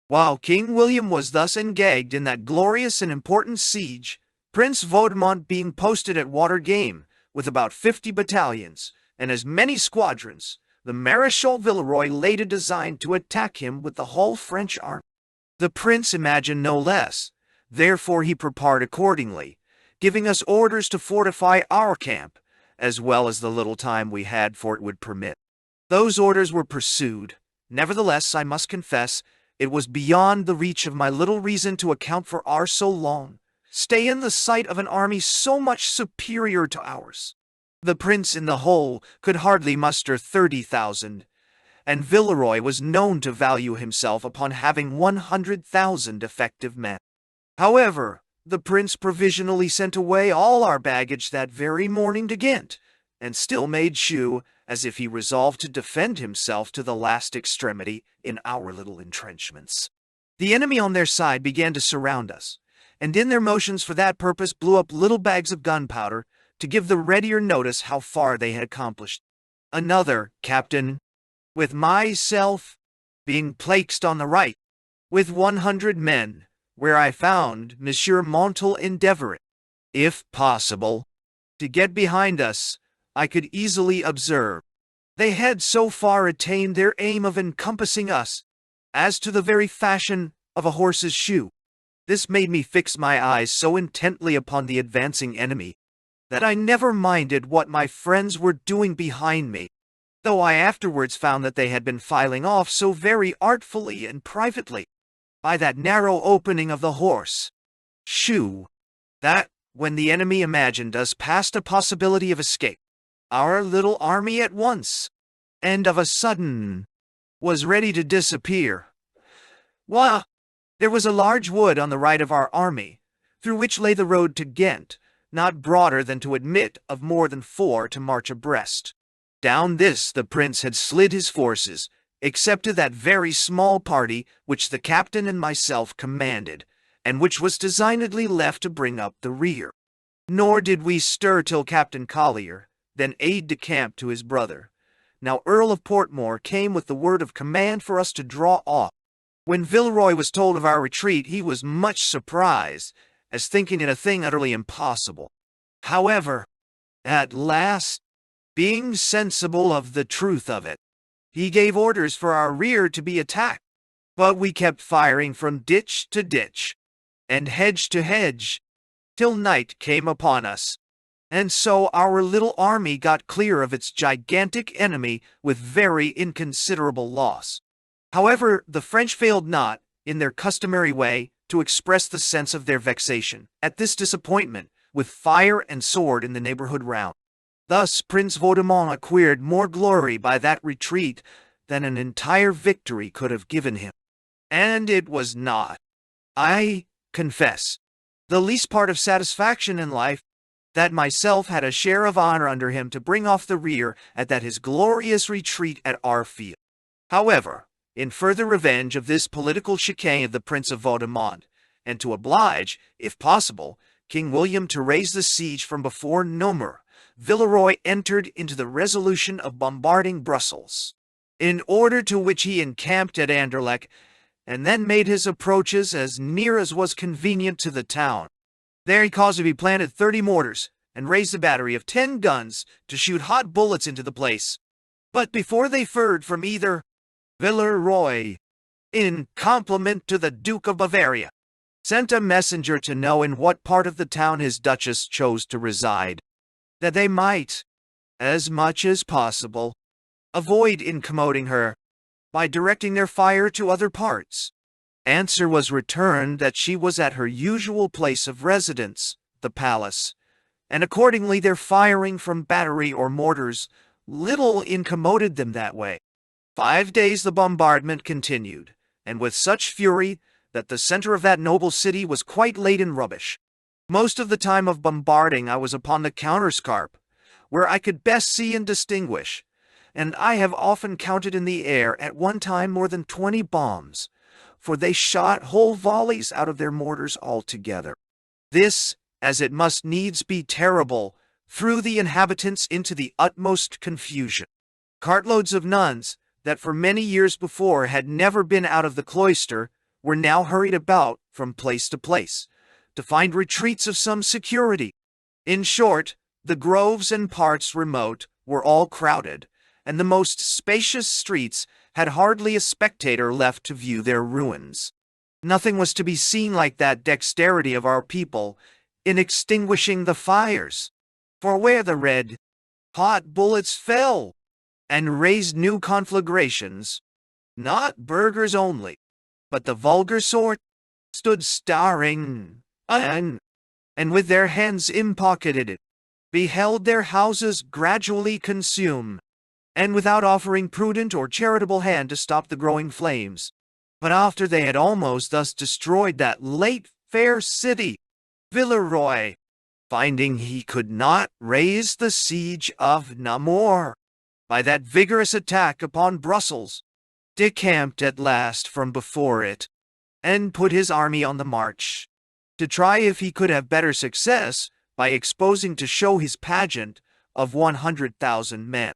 While King William was thus engaged in that glorious and important siege, Prince Vaudemont being posted at Watergame, with about 50 battalions, and as many squadrons, the Mareschal Villeroy laid a design to attack him with the whole French army. The prince imagined no less, therefore he prepared accordingly, giving us orders to fortify our camp, as well as the little time we had for it would permit. Those orders were pursued. Nevertheless, I must confess, it was beyond the reach of my little reason to account for our so long stay in the sight of an army so much superior to ours. The prince in the whole could hardly muster 30,000, and Villeroy was known to value himself upon having 100,000 effective men. However, the prince provisionally sent away all our baggage that very morning to Ghent, and still made shew, as if he resolved to defend himself to the last extremity in our little entrenchments. The enemy on their side began to surround us, and in their motions for that purpose blew up little bags of gunpowder, to give the readier notice how far they had accomplished. Another captain, with myself, being placed on the right, with 100 men, where I found Monsieur Montel endeavoring, if possible, to get behind us. I could easily observe they had so far attained their aim of encompassing us, as to the very fashion of a horse's shoe. This made me fix my eyes so intently upon the advancing enemy, that I never minded what my friends were doing behind me, though I afterwards found that they had been filing off so very artfully and privately, by that narrow opening of the horse shoe, that, when the enemy imagined us past a possibility of escape, our little army at once, and of a sudden, was ready to disappear. Why, there was a large wood on the right of our army, through which lay the road to Ghent, not broader than to admit of more than 4 to march abreast. Down this the prince had slid his forces, except to that very small party which the captain and myself commanded, and which was designedly left to bring up the rear. Nor did we stir till Captain Collier, then aide-de-camp to his brother, now Earl of Portmore, came with the word of command for us to draw off. When Villeroy was told of our retreat, he was much surprised, as thinking it a thing utterly impossible. However, at last, being sensible of the truth of it, he gave orders for our rear to be attacked, but we kept firing from ditch to ditch, and hedge to hedge, till night came upon us. And so our little army got clear of its gigantic enemy with very inconsiderable loss. However, the French failed not, in their customary way, to express the sense of their vexation at this disappointment with fire and sword in the neighborhood round. Thus Prince Vaudemont acquired more glory by that retreat than an entire victory could have given him. And it was not, I confess, the least part of satisfaction in life that myself had a share of honor under him to bring off the rear at that his glorious retreat at our field. However, in further revenge of this political chicane of the Prince of Vaudemont, and to oblige, if possible, King William to raise the siege from before Namur, Villeroy entered into the resolution of bombarding Brussels, in order to which he encamped at Anderlecht, and then made his approaches as near as was convenient to the town. There he caused to be planted 30 mortars, and raised a battery of 10 guns to shoot hot bullets into the place. But before they fired from either, Villeroy, in compliment to the Duke of Bavaria, sent a messenger to know in what part of the town his Duchess chose to reside, that they might, as much as possible, avoid incommoding her by directing their fire to other parts. Answer was returned that she was at her usual place of residence, the palace, and accordingly their firing from battery or mortars little incommoded them that way. 5 days the bombardment continued, and with such fury that the center of that noble city was quite laid in rubbish. Most of the time of bombarding I was upon the counterscarp, where I could best see and distinguish, and I have often counted in the air at one time more than 20 bombs, for they shot whole volleys out of their mortars altogether. This, as it must needs be terrible, threw the inhabitants into the utmost confusion. Cartloads of nuns, that for many years before had never been out of the cloister, were now hurried about from place to place, to find retreats of some security. In short, the groves and parts remote were all crowded, and the most spacious streets had hardly a spectator left to view their ruins. Nothing was to be seen like that dexterity of our people in extinguishing the fires, for where the red, hot bullets fell, and raised new conflagrations, not burghers only, but the vulgar sort, stood staring, and with their hands impocketed, beheld their houses gradually consume, and without offering prudent or charitable hand to stop the growing flames. But after they had almost thus destroyed that late fair city, Villeroy, finding he could not raise the siege of Namur by that vigorous attack upon Brussels, decamped at last from before it, and put his army on the march, to try if he could have better success by exposing to show his pageant of 100,000 men.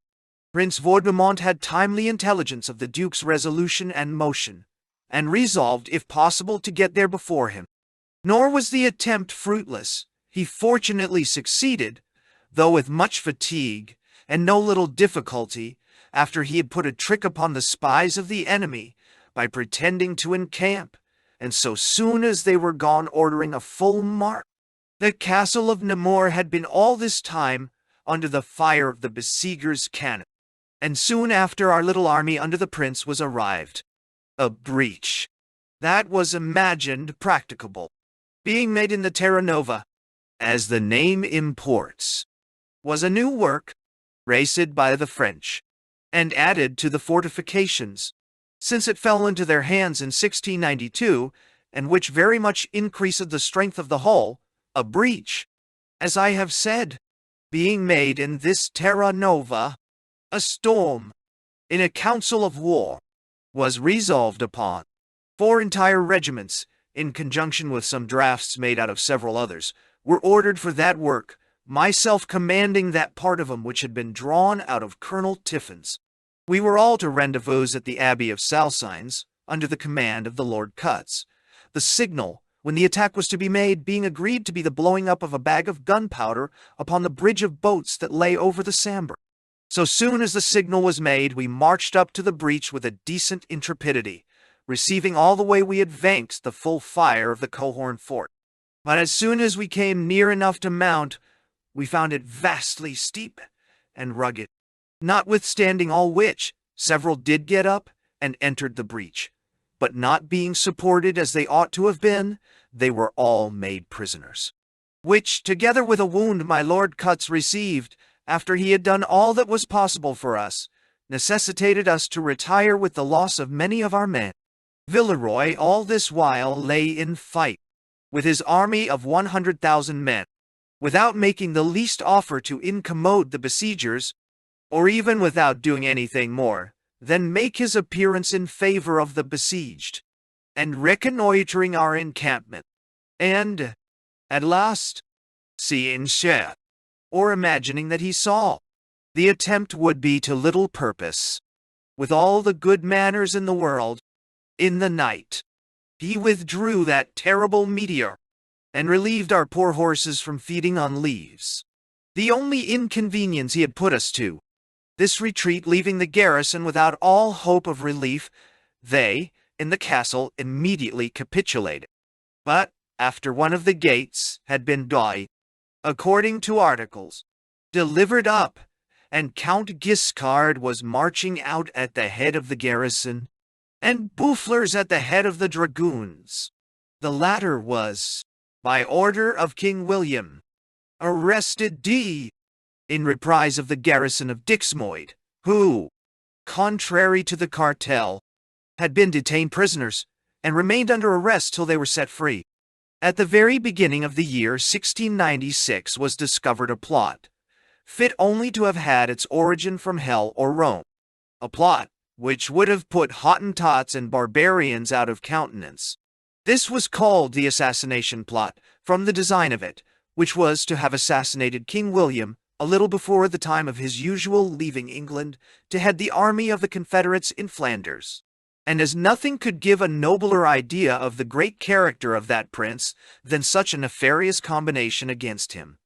Prince Vaudemont had timely intelligence of the Duke's resolution and motion, and resolved, if possible, to get there before him. Nor was the attempt fruitless. He fortunately succeeded, though with much fatigue, and no little difficulty, after he had put a trick upon the spies of the enemy, by pretending to encamp, and so soon as they were gone ordering a full march. The castle of Namur had been all this time under the fire of the besiegers' cannon, and soon after our little army under the prince was arrived. A breach that was imagined practicable, being made in the Terra Nova, as the name imports, was a new work, raised by the French, and added to the fortifications, since it fell into their hands in 1692, and which very much increased the strength of the whole. A breach, as I have said, being made in this Terra Nova, a storm, in a council of war, was resolved upon. 4 entire regiments, in conjunction with some drafts made out of several others, were ordered for that work, myself commanding that part of them which had been drawn out of Colonel Tiffin's. We were all to rendezvous at the Abbey of Salsines, under the command of the Lord Cutts. The signal, when the attack was to be made, being agreed to be the blowing up of a bag of gunpowder upon the bridge of boats that lay over the Sambre. So soon as the signal was made, we marched up to the breach with a decent intrepidity, receiving all the way we advanced the full fire of the Cohorn fort. But as soon as we came near enough to mount, we found it vastly steep and rugged. Notwithstanding all which, several did get up and entered the breach, but not being supported as they ought to have been, they were all made prisoners. Which, together with a wound my Lord Cutts received, after he had done all that was possible for us, necessitated us to retire with the loss of many of our men. Villeroy all this while lay in fight, with his army of 100,000 men, without making the least offer to incommode the besiegers, or even without doing anything more than make his appearance in favor of the besieged, and reconnoitering our encampment, and, at last, seeing shit, or imagining that he saw, the attempt would be to little purpose. With all the good manners in the world, in the night, he withdrew that terrible meteor, and relieved our poor horses from feeding on leaves. The only inconvenience he had put us to. This retreat leaving the garrison without all hope of relief, they, in the castle, immediately capitulated. But, after one of the gates had been according to articles, delivered up, and Count Guiscard was marching out at the head of the garrison, and Boufflers at the head of the dragoons. The latter was, by order of King William, arrested in reprise of the garrison of Dixmude, who, contrary to the cartel, had been detained prisoners, and remained under arrest till they were set free. At the very beginning of the year 1696 was discovered a plot, fit only to have had its origin from hell or Rome, a plot which would have put Hottentots and barbarians out of countenance. This was called the assassination plot, from the design of it, which was to have assassinated King William a little before the time of his usual leaving England to head the army of the Confederates in Flanders. And as nothing could give a nobler idea of the great character of that prince than such a nefarious combination against him,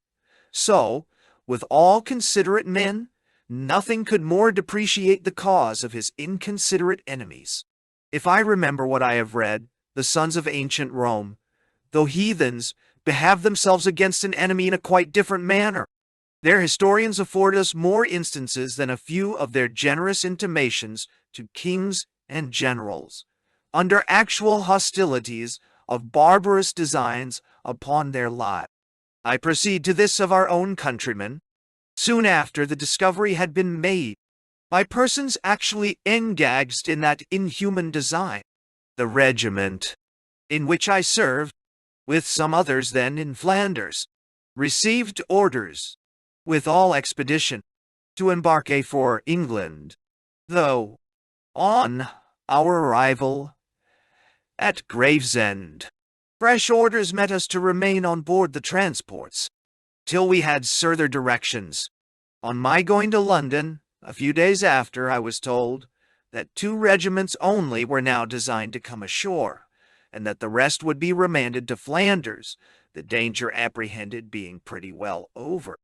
so, with all considerate men, nothing could more depreciate the cause of his inconsiderate enemies. If I remember what I have read, the sons of ancient Rome, though heathens, behave themselves against an enemy in a quite different manner. Their historians afford us more instances than a few of their generous intimations to kings and generals, under actual hostilities, of barbarous designs upon their lives. I proceed to this of our own countrymen. Soon after the discovery had been made, by persons actually engaged in that inhuman design, the regiment in which I served, with some others then in Flanders, received orders, with all expedition, to embark for England, though, on our arrival at Gravesend, fresh orders met us to remain on board the transports, till we had further directions. On my going to London, a few days after, I was told that 2 regiments only were now designed to come ashore, and that the rest would be remanded to Flanders, the danger apprehended being pretty well over.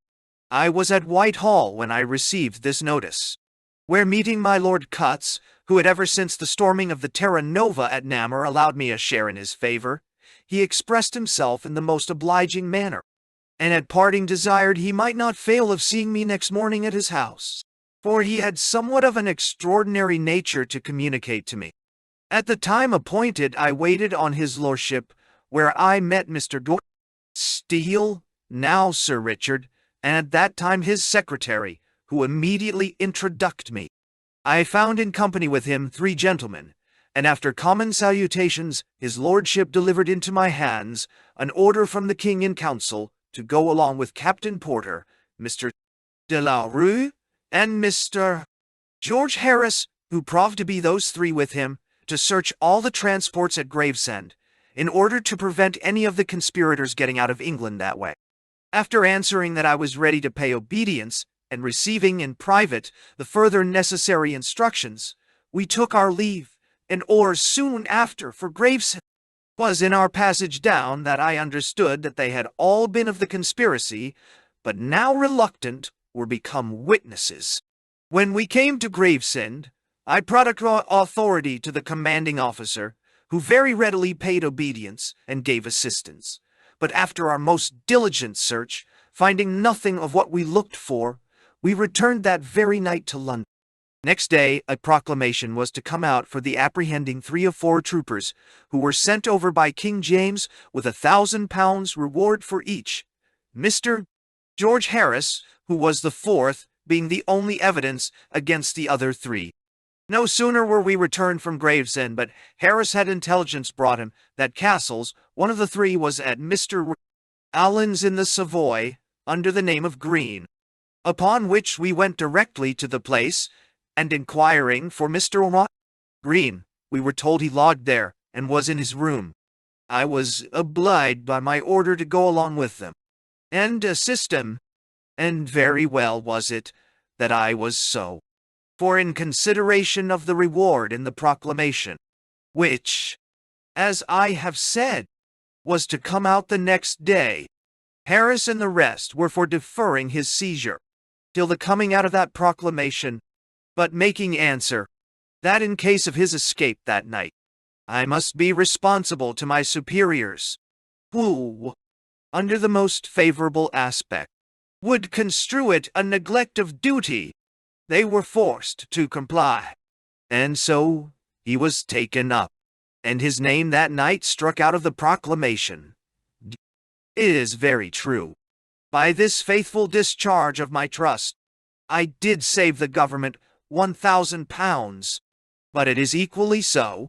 I was at Whitehall when I received this notice, where meeting my Lord Cutts, who had ever since the storming of the Terra Nova at Namur allowed me a share in his favor, he expressed himself in the most obliging manner, and at parting desired he might not fail of seeing me next morning at his house, for he had somewhat of an extraordinary nature to communicate to me. At the time appointed I waited on his lordship, where I met Mr. Steele, now Sir Richard, and at that time his secretary, who immediately introduced me. I found in company with him 3 gentlemen, and after common salutations his lordship delivered into my hands an order from the king in council to go along with Captain Porter, Mr. de la Rue, and Mr. George Harris, who proved to be those 3 with him, to search all the transports at Gravesend, in order to prevent any of the conspirators getting out of England that way. After answering that I was ready to pay obedience, and receiving in private the further necessary instructions, we took our leave, and oars soon after for Gravesend. 'Twas in our passage down that I understood that they had all been of the conspiracy, but now reluctant were become witnesses. When we came to Gravesend, I brought authority to the commanding officer, who very readily paid obedience and gave assistance. But after our most diligent search, Finding nothing of what we looked for, we returned that very night to London. Next day, a proclamation was to come out for the apprehending 3 or 4 troopers, who were sent over by King James with £1,000 reward for each. Mr. George Harris, who was the 4th, being the only evidence against the other 3. No sooner were we returned from Gravesend, but Harris had intelligence brought him that Castles, one of the 3, was at Mr. Allen's in the Savoy, under the name of Green. Upon which we went directly to the place, and inquiring for Mr. Green, we were told he lodged there, and was in his room. I was obliged by my order to go along with them, and assist him, and very well was it that I was so. For in consideration of the reward in the proclamation, which, as I have said, was to come out the next day, Harris and the rest were for deferring his seizure till the coming out of that proclamation, but making answer, that in case of his escape that night, I must be responsible to my superiors, who, under the most favorable aspect, would construe it a neglect of duty. They were forced to comply, and so he was taken up, and his name that night struck out of the proclamation. It is very true. By this faithful discharge of my trust, I did save the government £1,000, but it is equally so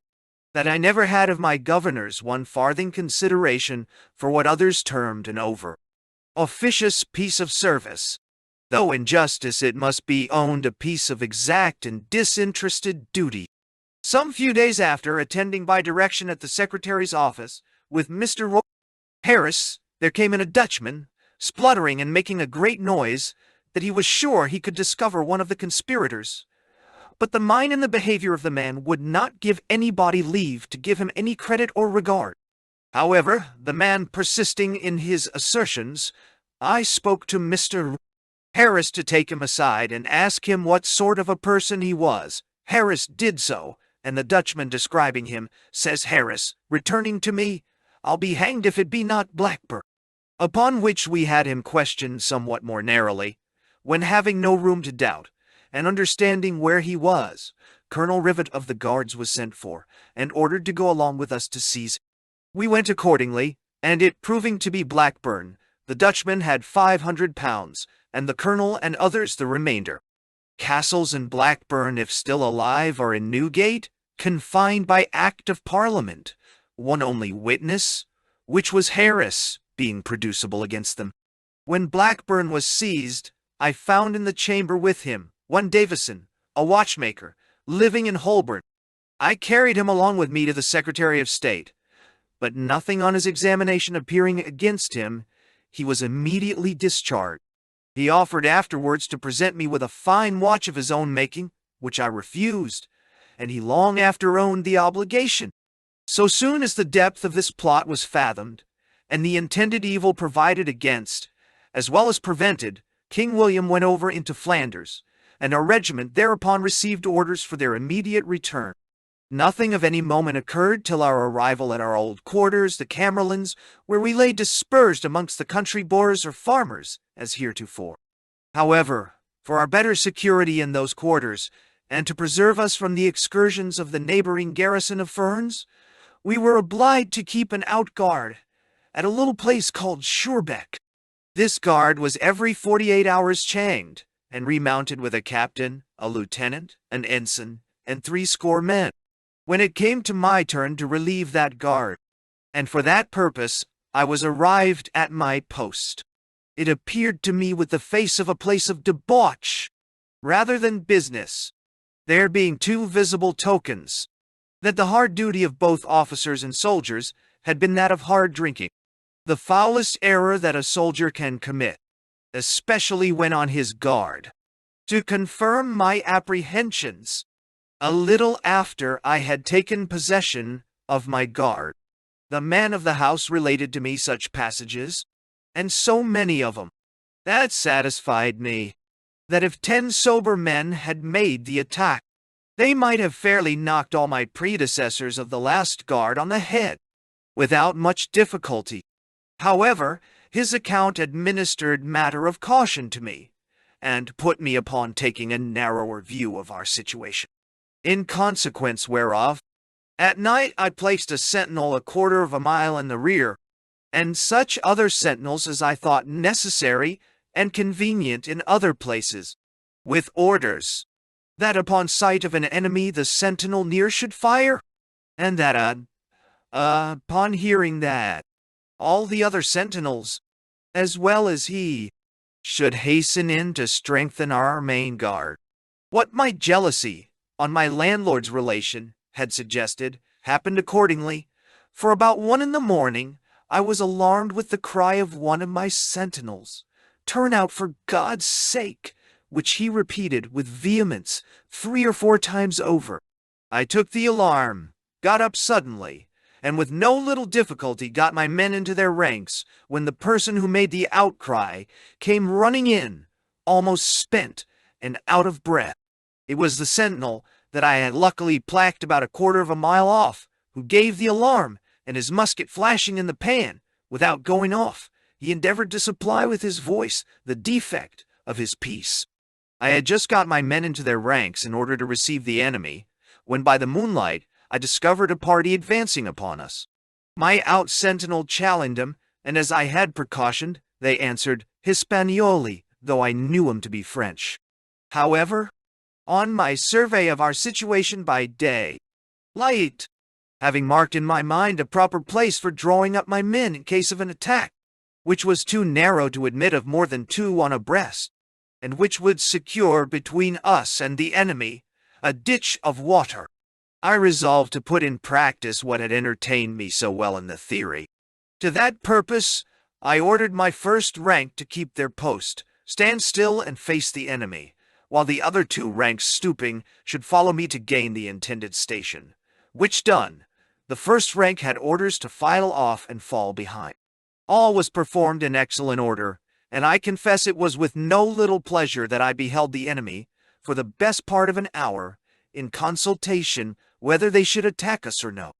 that I never had of my governors 1 farthing consideration for what others termed an officious piece of service, though in justice it must be owned a piece of exact and disinterested duty. Some few days after, attending by direction at the secretary's office with Mr. Harris, there came in a Dutchman, spluttering and making a great noise, that he was sure he could discover one of the conspirators. But the mind and the behavior of the man would not give anybody leave to give him any credit or regard. However, the man persisting in his assertions, I spoke to Mr. Harris to take him aside and ask him what sort of a person he was. Harris did so, and the Dutchman describing him, says Harris, returning to me, I'll be hanged if it be not Blackburn. Upon which we had him questioned somewhat more narrowly, when having no room to doubt, and understanding where he was, Colonel Rivet of the Guards was sent for, and ordered to go along with us to seize him. We went accordingly, and it proving to be Blackburn, the Dutchman had £500, and the Colonel and others the remainder. Castles and Blackburn, if still alive, are in Newgate, confined by Act of Parliament, one only witness, which was Harris, being producible against them. When Blackburn was seized, I found in the chamber with him one Davison, a watchmaker, living in Holborn. I carried him along with me to the Secretary of State, but nothing on his examination appearing against him, he was immediately discharged. He offered afterwards to present me with a fine watch of his own making, which I refused, and he long after owned the obligation. So soon as the depth of this plot was fathomed, and the intended evil provided against, as well as prevented, King William went over into Flanders, and our regiment thereupon received orders for their immediate return. Nothing of any moment occurred till our arrival at our old quarters, the Camerlands, where we lay dispersed amongst the country boors or farmers, as heretofore. However, for our better security in those quarters, and to preserve us from the excursions of the neighboring garrison of Ferns, we were obliged to keep an outguard at a little place called Schurebeck. This guard was every 48 hours changed, and remounted with a captain, a lieutenant, an ensign, and 60 men. When it came to my turn to relieve that guard, and for that purpose I was arrived at my post, it appeared to me with the face of a place of debauch, rather than business, there being 2 visible tokens, that the hard duty of both officers and soldiers had been that of hard drinking, the foulest error that a soldier can commit, especially when on his guard. To confirm my apprehensions, a little after I had taken possession of my guard, the man of the house related to me such passages, and so many of them, that satisfied me, that if 10 sober men had made the attack, they might have fairly knocked all my predecessors of the last guard on the head, without much difficulty. However, his account administered matter of caution to me, and put me upon taking a narrower view of our situation. In consequence whereof, at night I placed a sentinel a quarter of a mile in the rear, and such other sentinels as I thought necessary and convenient in other places, with orders that upon sight of an enemy the sentinel near should fire, and that upon hearing that, all the other sentinels, as well as he, should hasten in to strengthen our main guard. What my jealousy on my landlord's relation had suggested happened accordingly, for about 1 in the morning I was alarmed with the cry of one of my sentinels, "Turn out for God's sake," which he repeated with vehemence 3 or 4 times over. I took the alarm, got up suddenly, and with no little difficulty got my men into their ranks, when the person who made the outcry came running in, almost spent and out of breath. It was the sentinel that I had luckily placked about a quarter of a mile off, who gave the alarm, and his musket flashing in the pan, without going off, he endeavored to supply with his voice the defect of his piece. I had just got my men into their ranks in order to receive the enemy, when by the moonlight I discovered a party advancing upon us. My out-sentinel challenged them, and as I had precautioned, they answered Hispanioli, though I knew 'em to be French. However, on my survey of our situation by day light, having marked in my mind a proper place for drawing up my men in case of an attack, which was too narrow to admit of more than 2 on abreast, and which would secure between us and the enemy a ditch of water, I resolved to put in practice what had entertained me so well in the theory. To that purpose, I ordered my first rank to keep their post, stand still and face the enemy, while the other 2 ranks stooping should follow me to gain the intended station. Which done, the first rank had orders to file off and fall behind. All was performed in excellent order, and I confess it was with no little pleasure that I beheld the enemy, for the best part of an hour, in consultation whether they should attack us or no.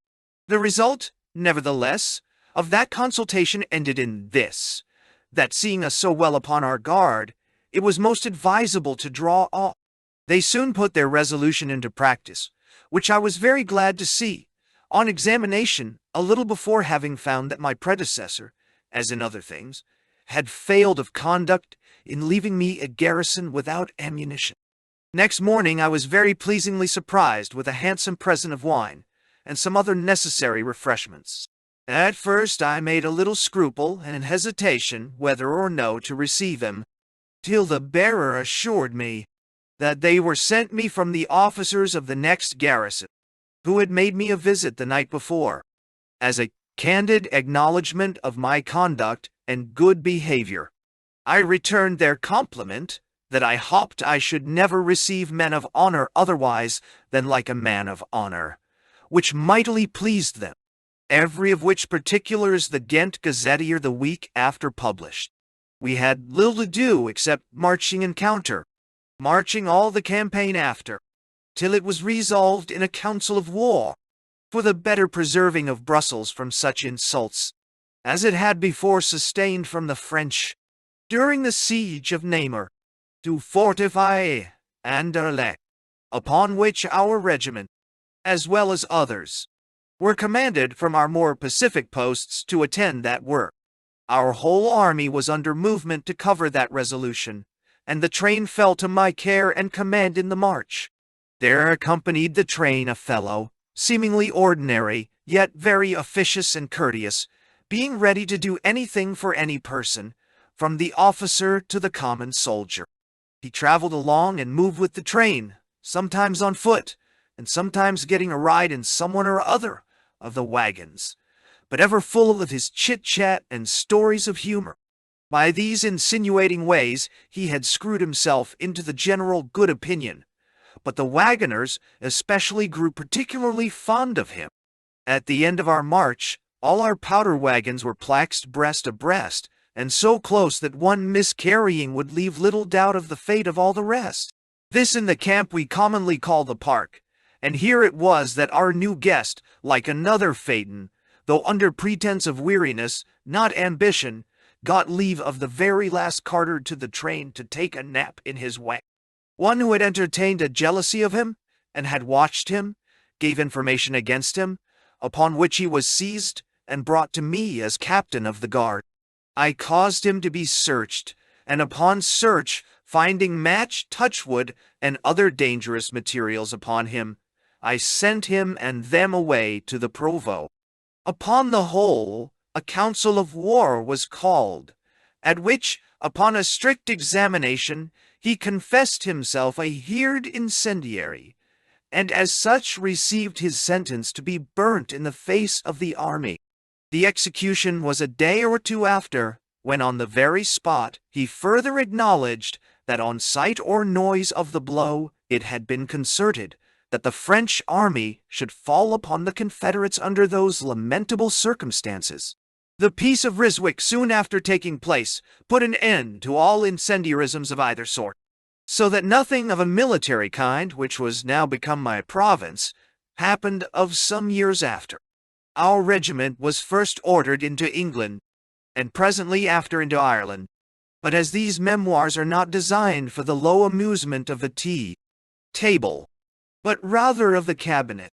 The result, nevertheless, of that consultation ended in this, that seeing us so well upon our guard, it was most advisable to draw off. They soon put their resolution into practice, which I was very glad to see, on examination, a little before having found that my predecessor, as in other things, had failed of conduct in leaving me a garrison without ammunition. Next morning I was very pleasingly surprised with a handsome present of wine, and some other necessary refreshments. At first I made a little scruple and hesitation whether or no to receive them, till the bearer assured me that they were sent me from the officers of the next garrison, who had made me a visit the night before, as a candid acknowledgment of my conduct and good behavior. I returned their compliment, that I hoped I should never receive men of honor otherwise than like a man of honor, which mightily pleased them, every of which particulars the Ghent Gazetteer the week after published. We had little to do except marching and counter, marching all the campaign after, till it was resolved in a council of war, for the better preserving of Brussels from such insults, as it had before sustained from the French, during the siege of Namur, to fortify Anderlecht, upon which our regiment, as well as others, were commanded from our more pacific posts to attend that work. Our whole army was under movement to cover that resolution, and the train fell to my care and command in the march. There accompanied the train a fellow, seemingly ordinary, yet very officious and courteous, being ready to do anything for any person, from the officer to the common soldier. He traveled along and moved with the train, sometimes on foot, and sometimes getting a ride in some one or other of the wagons, but ever full of his chit-chat and stories of humor. By these insinuating ways he had screwed himself into the general good opinion, but the wagoners especially grew particularly fond of him. At the end of our march, all our powder wagons were plaxed breast abreast, and so close that one miscarrying would leave little doubt of the fate of all the rest. This in the camp we commonly call the park, and here it was that our new guest, like another Phaeton, though under pretense of weariness, not ambition, got leave of the very last carter to the train to take a nap in his way. One who had entertained a jealousy of him, and had watched him, gave information against him, upon which he was seized and brought to me as captain of the guard. I caused him to be searched, and upon search, finding match, touchwood, and other dangerous materials upon him, I sent him and them away to the provost. Upon the whole, a council of war was called, at which, upon a strict examination, he confessed himself a heerd incendiary, and as such received his sentence to be burnt in the face of the army. The execution was a day or two after, when on the very spot he further acknowledged that on sight or noise of the blow it had been concerted, that the French army should fall upon the Confederates under those lamentable circumstances. The Peace of Ryswick soon after taking place put an end to all incendiarisms of either sort, so that nothing of a military kind, which was now become my province, happened of some years after. Our regiment was first ordered into England, and presently after into Ireland, but as these memoirs are not designed for the low amusement of the tea table, but rather of the cabinet,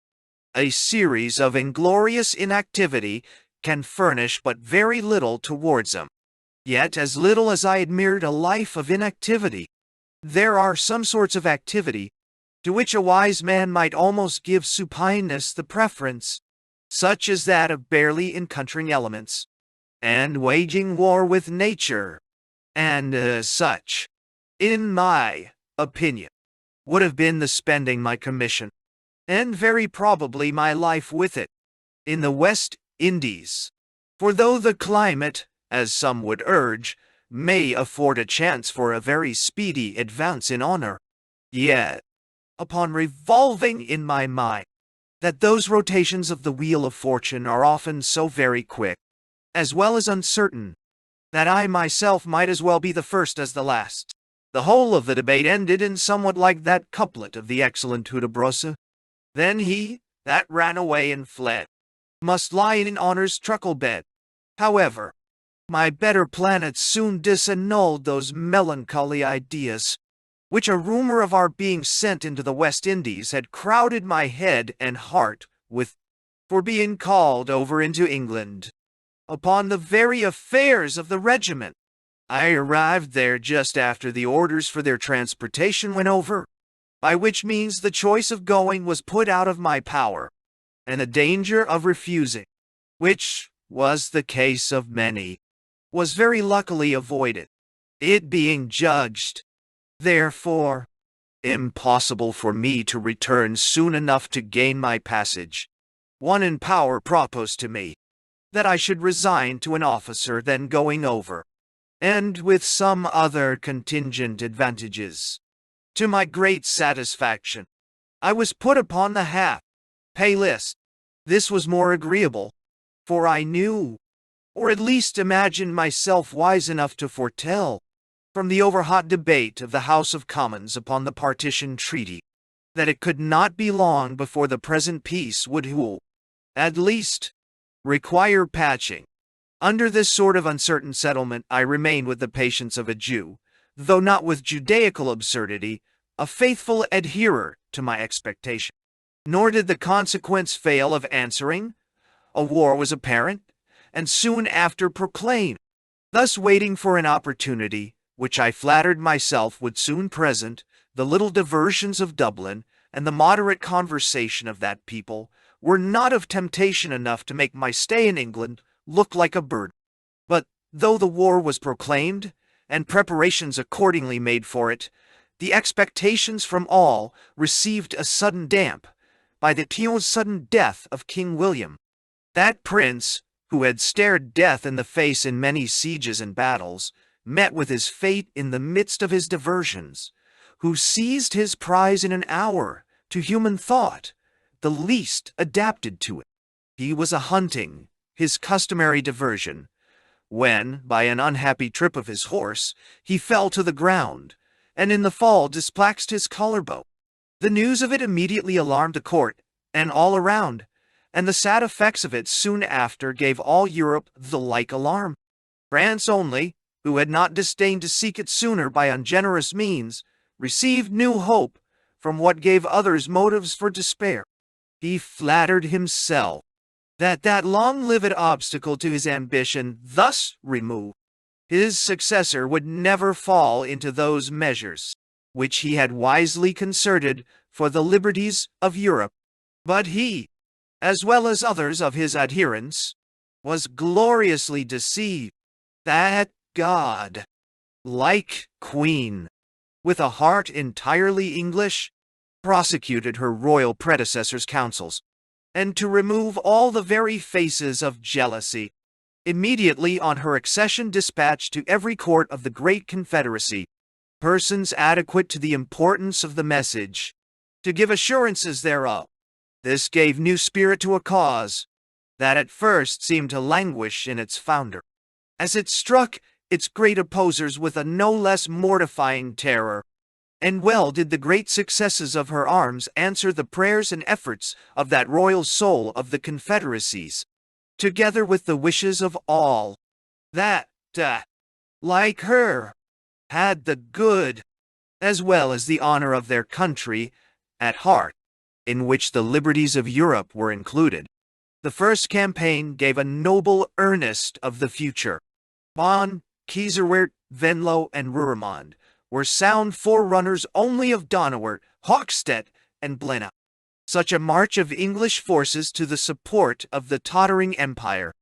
a series of inglorious inactivity can furnish but very little towards them. Yet as little as I admired a life of inactivity, there are some sorts of activity to which a wise man might almost give supineness the preference, such as that of barely encountering elements, and waging war with nature, and such, in my opinion, would have been the spending my commission, and very probably my life with it, in the West Indies. For though the climate, as some would urge, may afford a chance for a very speedy advance in honor, yet, upon revolving in my mind, that those rotations of the wheel of fortune are often so very quick, as well as uncertain, that I myself might as well be the first as the last. The whole of the debate ended in somewhat like that couplet of the excellent Hudibras. Then he that ran away and fled must lie in honor's truckle bed. However, my better planets soon disannulled those melancholy ideas, which a rumor of our being sent into the West Indies had crowded my head and heart with, for being called over into England. Upon the very affairs of the regiment, I arrived there just after the orders for their transportation went over, by which means the choice of going was put out of my power, and the danger of refusing, which was the case of many, was very luckily avoided, it being judged, therefore, impossible for me to return soon enough to gain my passage. One in power proposed to me that I should resign to an officer then going over, and with some other contingent advantages. To my great satisfaction, I was put upon the half-pay list. This was more agreeable, for I knew, or at least imagined myself wise enough to foretell, from the overhot debate of the House of Commons upon the partition treaty, that it could not be long before the present peace would, at least, require patching. Under this sort of uncertain settlement I remained with the patience of a Jew, though not with Judaical absurdity, a faithful adherer to my expectation. Nor did the consequence fail of answering. A war was apparent, and soon after proclaimed. Thus waiting for an opportunity, which I flattered myself would soon present, the little diversions of Dublin, and the moderate conversation of that people, were not of temptation enough to make my stay in England look like a burden. But, though the war was proclaimed, and preparations accordingly made for it, the expectations from all received a sudden damp, by the sudden death of King William. That prince, who had stared death in the face in many sieges and battles, met with his fate in the midst of his diversions, who seized his prize in an hour, to human thought, the least adapted to it. He was a-hunting, his customary diversion, when, by an unhappy trip of his horse, he fell to the ground, and in the fall displaxed his collarbone. The news of it immediately alarmed the court, and all around, and the sad effects of it soon after gave all Europe the like alarm. France only, who had not disdained to seek it sooner by ungenerous means, received new hope from what gave others motives for despair. He flattered himself that long-lived obstacle to his ambition thus removed, his successor would never fall into those measures which he had wisely concerted for the liberties of Europe. But he, as well as others of his adherents, was gloriously deceived. That God, like Queen, with a heart entirely English, prosecuted her royal predecessor's counsels, and to remove all the very faces of jealousy, immediately on her accession dispatched to every court of the great confederacy persons adequate to the importance of the message, to give assurances thereof. This gave new spirit to a cause that at first seemed to languish in its founder, as it struck its great opposers with a no less mortifying terror. And well did the great successes of her arms answer the prayers and efforts of that royal soul of the confederacies, together with the wishes of all that, like her, had the good, as well as the honor of their country, at heart, in which the liberties of Europe were included. The first campaign gave a noble earnest of the future. Bonn, Kieserwert, Venlo, and Ruremond were sound forerunners only of Donauwert, Hochstedt, and Blenheim. Such a march of English forces to the support of the tottering empire,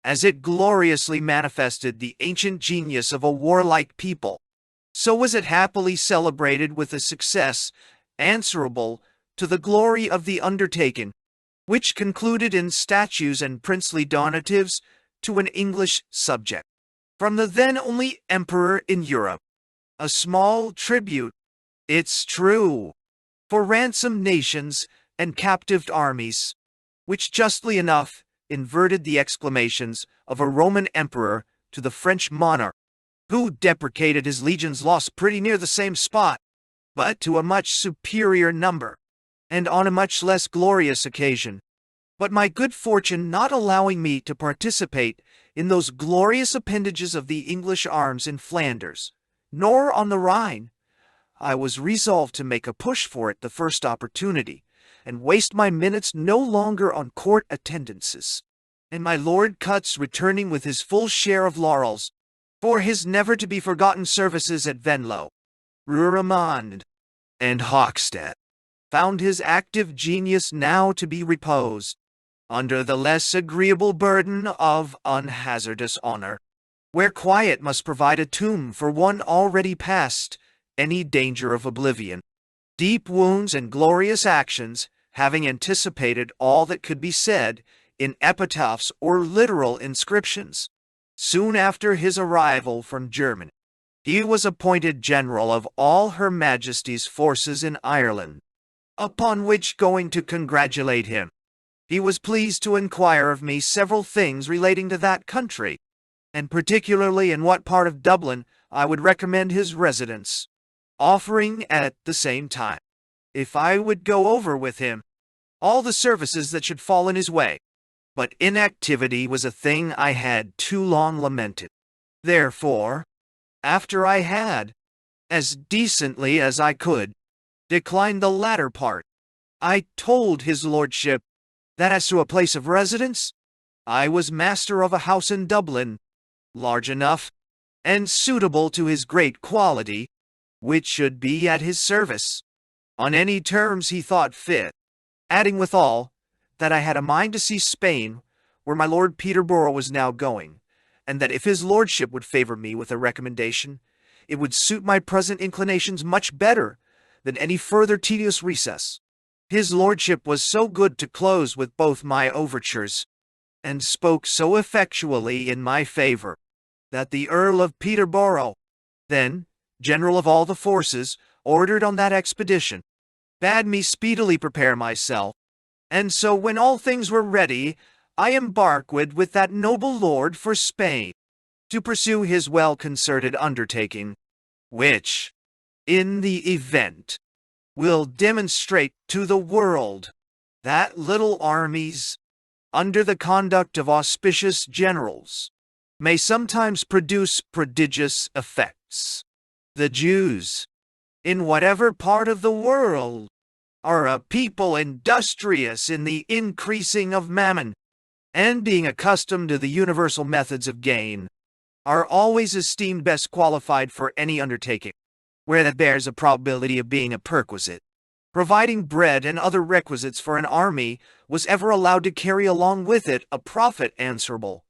as it gloriously manifested the ancient genius of a warlike people, so was it happily celebrated with a success answerable to the glory of the undertaking, which concluded in statues and princely donatives to an English subject, from the then only emperor in Europe. A small tribute, it's true, for ransomed nations and captived armies, which justly enough inverted the exclamations of a Roman emperor to the French monarch, who deprecated his legions lost pretty near the same spot, but to a much superior number, and on a much less glorious occasion. But my good fortune not allowing me to participate in those glorious appendages of the English arms in Flanders, nor on the Rhine, I was resolved to make a push for it the first opportunity, and waste my minutes no longer on court attendances, and my Lord Cutts returning with his full share of laurels for his never-to-be-forgotten services at Venlo, Ruremond, and Hochstedt, found his active genius now to be reposed under the less agreeable burden of unhazardous honor, where quiet must provide a tomb for one already past any danger of oblivion. Deep wounds and glorious actions, having anticipated all that could be said in epitaphs or literal inscriptions, soon after his arrival from Germany, he was appointed general of all Her Majesty's forces in Ireland, upon which, going to congratulate him, he was pleased to inquire of me several things relating to that country, and particularly in what part of Dublin I would recommend his residence, offering at the same time, if I would go over with him, all the services that should fall in his way. But inactivity was a thing I had too long lamented. Therefore, after I had, as decently as I could, declined the latter part, I told his lordship that as to a place of residence, I was master of a house in Dublin, large enough, and suitable to his great quality, which should be at his service, on any terms he thought fit, adding withal, that I had a mind to see Spain, where my Lord Peterborough was now going, and that if his lordship would favour me with a recommendation, it would suit my present inclinations much better than any further tedious recess. His lordship was so good to close with both my overtures, and spoke so effectually in my favour, that the Earl of Peterborough, then general of all the forces ordered on that expedition, bade me speedily prepare myself, and so when all things were ready, I embarked with that noble lord for Spain, to pursue his well-concerted undertaking, which, in the event, will demonstrate to the world that little armies, under the conduct of auspicious generals, may sometimes produce prodigious effects. The Jews, in whatever part of the world, are a people industrious in the increasing of mammon, and being accustomed to the universal methods of gain, are always esteemed best qualified for any undertaking, where that bears a probability of being a perquisite. Providing bread and other requisites for an army was ever allowed to carry along with it a profit answerable,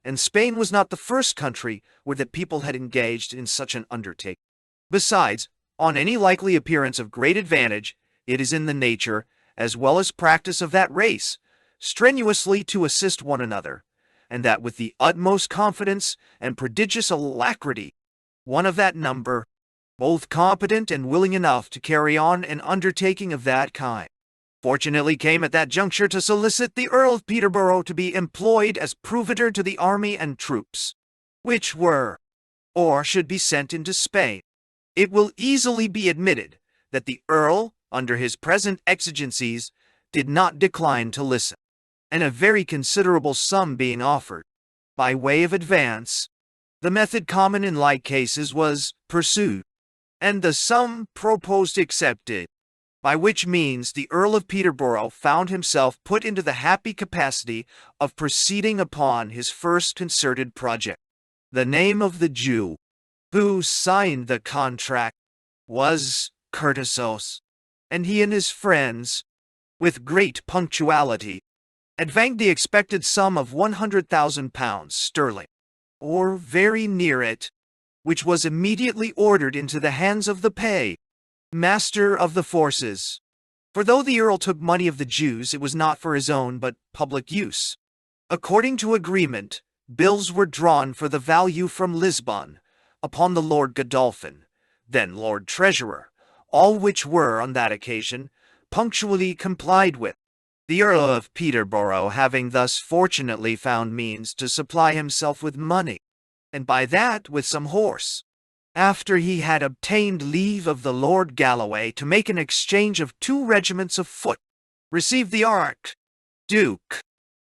and Spain was not the first country where the people had engaged in such an undertaking. Besides, on any likely appearance of great advantage, it is in the nature, as well as practice of that race, strenuously to assist one another, and that with the utmost confidence and prodigious alacrity. One of that number, both competent and willing enough to carry on an undertaking of that kind, fortunately came at that juncture to solicit the Earl of Peterborough to be employed as provender to the army and troops, which were, or should be sent into Spain. It will easily be admitted that the Earl, under his present exigencies, did not decline to listen, and a very considerable sum being offered, by way of advance, the method common in like cases was pursued, and the sum proposed accepted, by which means the Earl of Peterborough found himself put into the happy capacity of proceeding upon his first concerted project. The name of the Jew who signed the contract was Curtisos, and he and his friends, with great punctuality, advanced the expected sum of £100,000 sterling, or very near it, which was immediately ordered into the hands of the pay master of the forces. For though the Earl took money of the Jews, it was not for his own but public use. According to agreement, bills were drawn for the value from Lisbon, upon the Lord Godolphin, then Lord Treasurer, all which were, on that occasion, punctually complied with. The Earl of Peterborough having thus fortunately found means to supply himself with money, and by that with some horse, after he had obtained leave of the Lord Galloway to make an exchange of 2 regiments of foot, received the Archduke,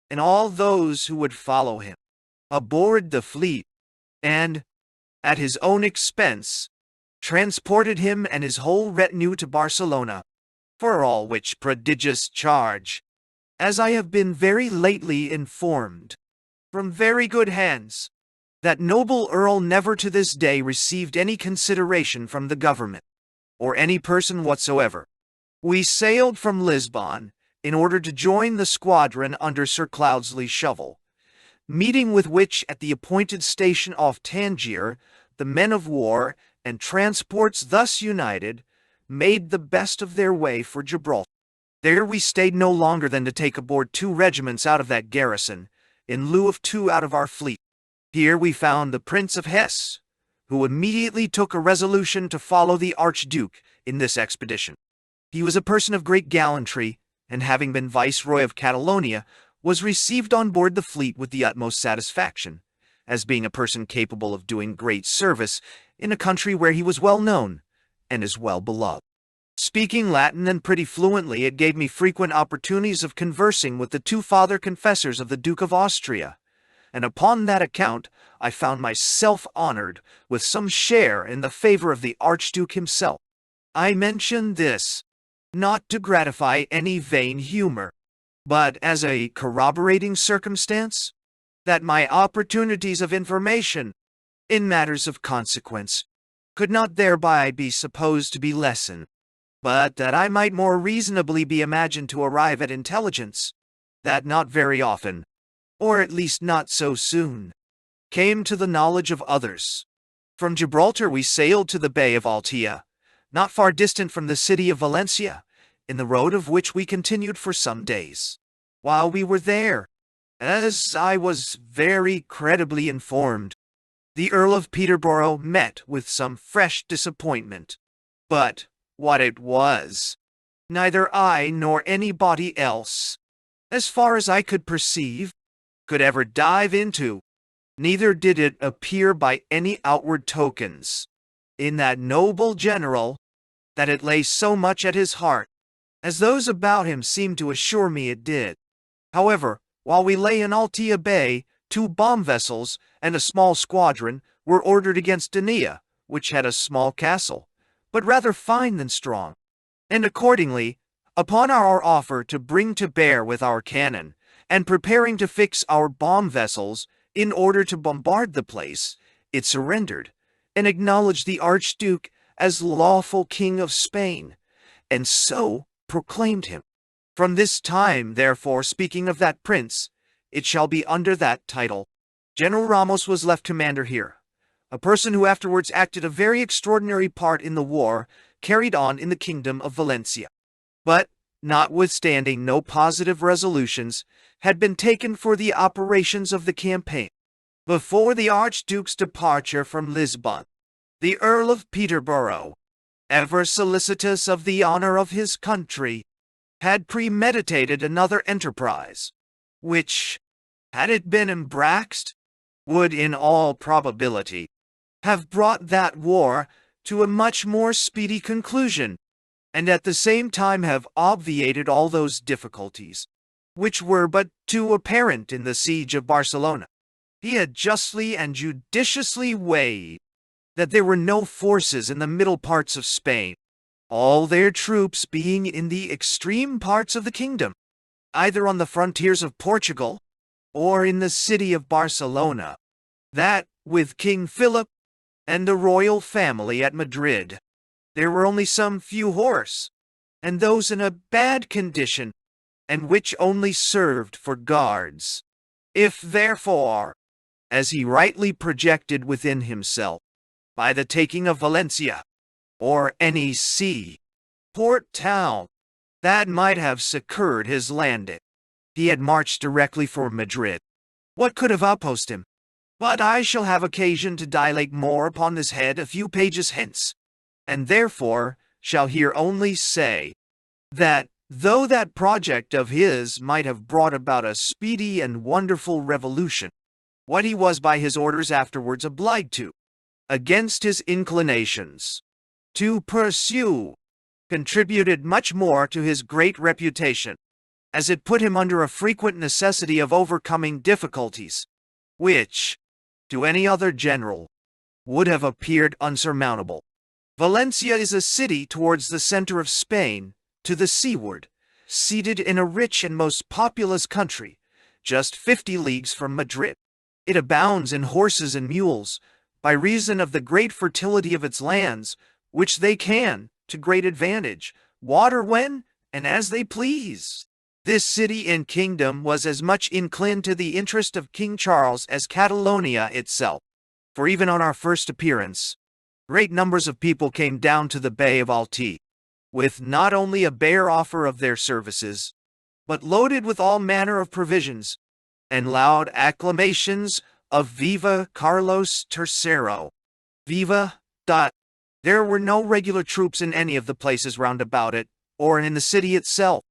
and all those who would follow him, aboard the fleet, and, at his own expense, transported him and his whole retinue to Barcelona, for all which prodigious charge, as I have been very lately informed, from very good hands, that noble Earl never to this day received any consideration from the government, or any person whatsoever. We sailed from Lisbon, in order to join the squadron under Sir Cloudesley Shovel, meeting with which at the appointed station off Tangier, the men of war and transports thus united, made the best of their way for Gibraltar. There we stayed no longer than to take aboard 2 regiments out of that garrison, in lieu of 2 out of our fleet. Here we found the Prince of Hesse, who immediately took a resolution to follow the Archduke in this expedition. He was a person of great gallantry, and having been Viceroy of Catalonia, was received on board the fleet with the utmost satisfaction, as being a person capable of doing great service in a country where he was well known and is well beloved. Speaking Latin and pretty fluently, it gave me frequent opportunities of conversing with the 2 father confessors of the Duke of Austria, and upon that account I found myself honored with some share in the favor of the Archduke himself. I mention this, not to gratify any vain humor, but as a corroborating circumstance, that my opportunities of information, in matters of consequence, could not thereby be supposed to be lessened, but that I might more reasonably be imagined to arrive at intelligence, that not very often, or at least not so soon, came to the knowledge of others. From Gibraltar we sailed to the Bay of Altea, not far distant from the city of Valencia, in the road of which we continued for some days. While we were there, as I was very credibly informed, the Earl of Peterborough met with some fresh disappointment. But what it was, neither I nor anybody else, as far as I could perceive, could ever dive into, neither did it appear by any outward tokens, in that noble general, that it lay so much at his heart, as those about him seemed to assure me it did. However, while we lay in Altea Bay, 2 bomb vessels and a small squadron were ordered against Denia, which had a small castle, but rather fine than strong. And accordingly, upon our offer to bring to bear with our cannon, and preparing to fix our bomb vessels in order to bombard the place, it surrendered, and acknowledged the Archduke as lawful King of Spain, and so proclaimed him. From this time, therefore, speaking of that prince, it shall be under that title. General Ramos was left commander here, a person who afterwards acted a very extraordinary part in the war carried on in the kingdom of Valencia. But, notwithstanding no positive resolutions had been taken for the operations of the campaign, before the Archduke's departure from Lisbon, the Earl of Peterborough, ever solicitous of the honor of his country, had premeditated another enterprise, which, had it been embraced, would in all probability have brought that war to a much more speedy conclusion, and at the same time have obviated all those difficulties, which were but too apparent in the siege of Barcelona. He had justly and judiciously weighed that there were no forces in the middle parts of Spain, all their troops being in the extreme parts of the kingdom, either on the frontiers of Portugal or in the city of Barcelona, that, with King Philip and the royal family at Madrid, there were only some few horse, and those in a bad condition, and which only served for guards. If therefore, as he rightly projected within himself, by the taking of Valencia, or any port town that might have secured his landing, he had marched directly for Madrid, what could have opposed him? But I shall have occasion to dilate more upon this head a few pages hence, and therefore shall here only say that, though that project of his might have brought about a speedy and wonderful revolution, what he was by his orders afterwards obliged to, against his inclinations, to pursue, contributed much more to his great reputation, as it put him under a frequent necessity of overcoming difficulties, which, to any other general, would have appeared unsurmountable. Valencia is a city towards the center of Spain, to the seaward, seated in a rich and most populous country, just 50 leagues from Madrid. It abounds in horses and mules, by reason of the great fertility of its lands, which they can, to great advantage, water when and as they please. This city and kingdom was as much inclined to the interest of King Charles as Catalonia itself, for even on our first appearance, great numbers of people came down to the Bay of Alti, with not only a bare offer of their services, but loaded with all manner of provisions, and loud acclamations of Viva Carlos III. Viva. There were no regular troops in any of the places round about it, or in the city itself.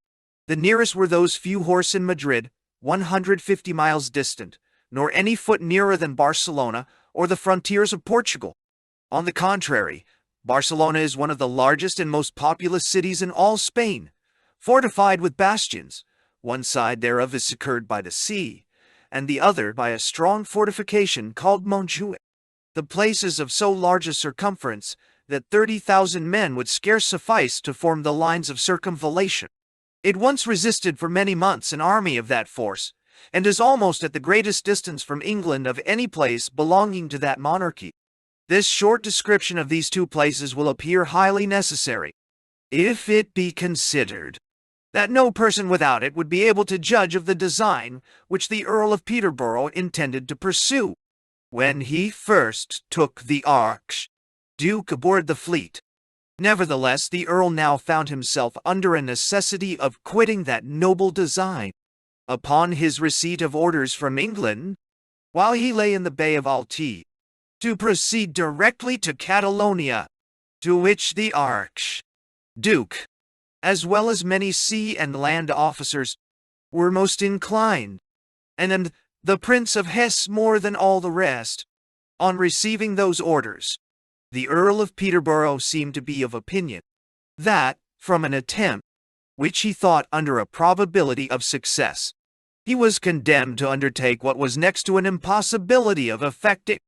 The nearest were those few horse in Madrid, 150 miles distant, nor any foot nearer than Barcelona or the frontiers of Portugal. On the contrary, Barcelona is one of the largest and most populous cities in all Spain, fortified with bastions. One side thereof is secured by the sea, and the other by a strong fortification called Montjuic. The place is of so large a circumference that 30,000 men would scarce suffice to form the lines of circumvallation. It once resisted for many months an army of that force, and is almost at the greatest distance from England of any place belonging to that monarchy. This short description of these two places will appear highly necessary, if it be considered that no person without it would be able to judge of the design which the Earl of Peterborough intended to pursue, when he first took the Archduke aboard the fleet. Nevertheless, the Earl now found himself under a necessity of quitting that noble design, upon his receipt of orders from England, while he lay in the Bay of Alti, to proceed directly to Catalonia, to which the Archduke, as well as many sea and land officers, were most inclined, and the Prince of Hesse more than all the rest. On receiving those orders, the Earl of Peterborough seemed to be of opinion that, from an attempt, which he thought under a probability of success, he was condemned to undertake what was next to an impossibility of effecting,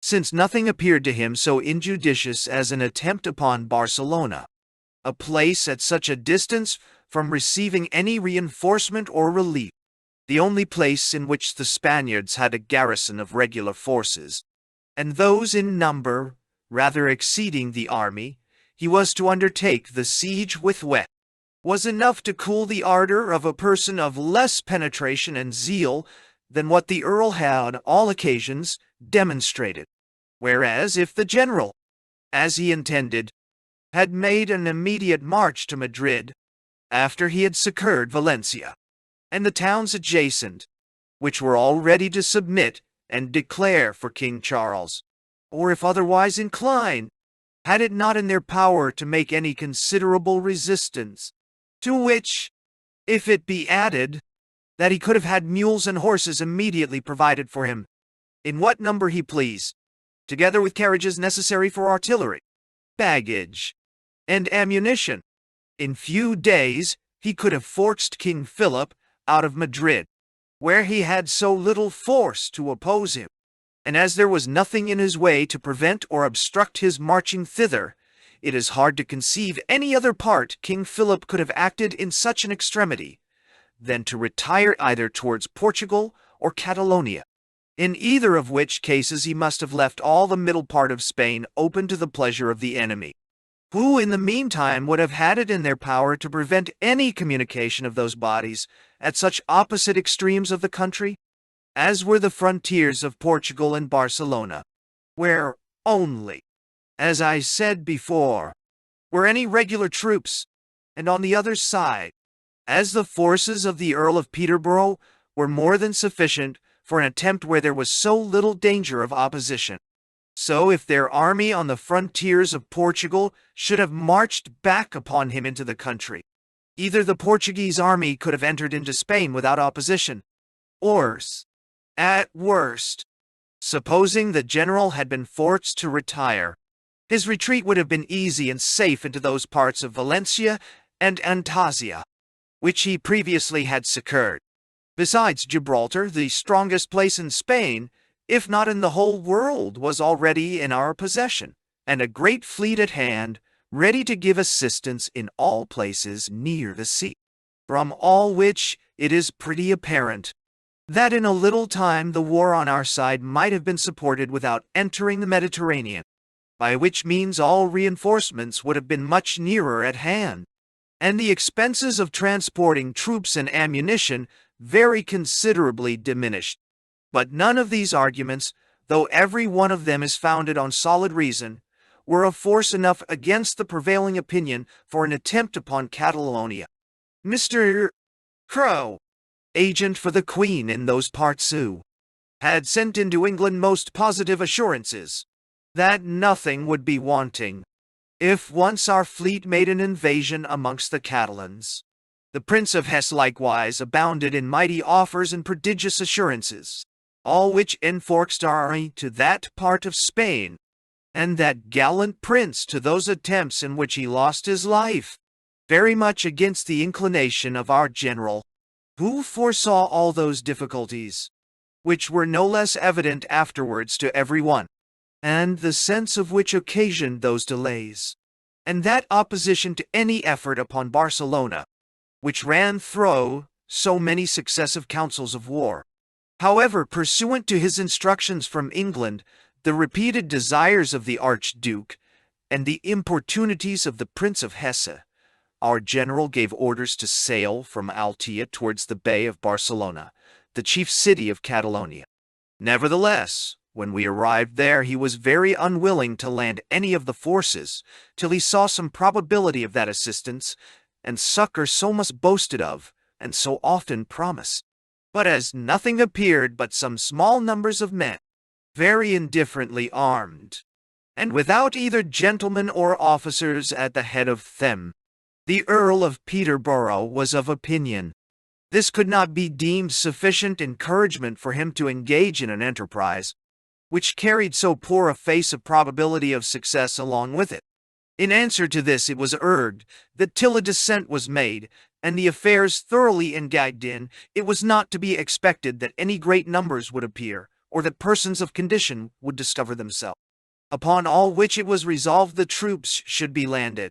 since nothing appeared to him so injudicious as an attempt upon Barcelona, a place at such a distance from receiving any reinforcement or relief, the only place in which the Spaniards had a garrison of regular forces, and those in number rather exceeding the army he was to undertake the siege with was enough to cool the ardor of a person of less penetration and zeal than what the Earl had on all occasions demonstrated. Whereas if the general, as he intended, had made an immediate march to Madrid, after he had succored Valencia, and the towns adjacent, which were all ready to submit and declare for King Charles, or if otherwise inclined, had it not in their power to make any considerable resistance, to which, if it be added, that he could have had mules and horses immediately provided for him, in what number he pleased, together with carriages necessary for artillery, baggage, and ammunition, in few days he could have forced King Philip out of Madrid, where he had so little force to oppose him, and as there was nothing in his way to prevent or obstruct his marching thither, it is hard to conceive any other part King Philip could have acted in such an extremity, than to retire either towards Portugal or Catalonia, in either of which cases he must have left all the middle part of Spain open to the pleasure of the enemy, who in the meantime would have had it in their power to prevent any communication of those bodies at such opposite extremes of the country, as were the frontiers of Portugal and Barcelona, where only, as I said before, were any regular troops, and on the other side, as the forces of the Earl of Peterborough were more than sufficient for an attempt where there was so little danger of opposition. So if their army on the frontiers of Portugal should have marched back upon him into the country, either the Portuguese army could have entered into Spain without opposition, or, at worst, supposing the general had been forced to retire, his retreat would have been easy and safe into those parts of Valencia and Andalusia, which he previously had succored. Besides, Gibraltar, the strongest place in Spain, if not in the whole world, was already in our possession, and a great fleet at hand, ready to give assistance in all places near the sea. From all which it is pretty apparent that in a little time the war on our side might have been supported without entering the Mediterranean, by which means all reinforcements would have been much nearer at hand, and the expenses of transporting troops and ammunition very considerably diminished. But none of these arguments, though every one of them is founded on solid reason, were of force enough against the prevailing opinion for an attempt upon Catalonia. Mr. Crowe, agent for the Queen in those parts, had sent into England most positive assurances that nothing would be wanting if once our fleet made an invasion amongst the Catalans. The Prince of Hesse likewise abounded in mighty offers and prodigious assurances, all which enforced our army to that part of Spain, and that gallant prince to those attempts in which he lost his life, very much against the inclination of our general, who foresaw all those difficulties, which were no less evident afterwards to every one, and the sense of which occasioned those delays, and that opposition to any effort upon Barcelona, which ran through so many successive councils of war. However, pursuant to his instructions from England, the repeated desires of the Archduke, and the importunities of the Prince of Hesse, our general gave orders to sail from Altea towards the Bay of Barcelona, the chief city of Catalonia. Nevertheless, when we arrived there, he was very unwilling to land any of the forces, till he saw some probability of that assistance and succor so much boasted of, and so often promised. But as nothing appeared but some small numbers of men, very indifferently armed, and without either gentlemen or officers at the head of them, the Earl of Peterborough was of opinion this could not be deemed sufficient encouragement for him to engage in an enterprise which carried so poor a face of probability of success along with it. In answer to this, it was urged that till a descent was made, and the affairs thoroughly engaged in, it was not to be expected that any great numbers would appear, or that persons of condition would discover themselves. Upon all which it was resolved the troops should be landed.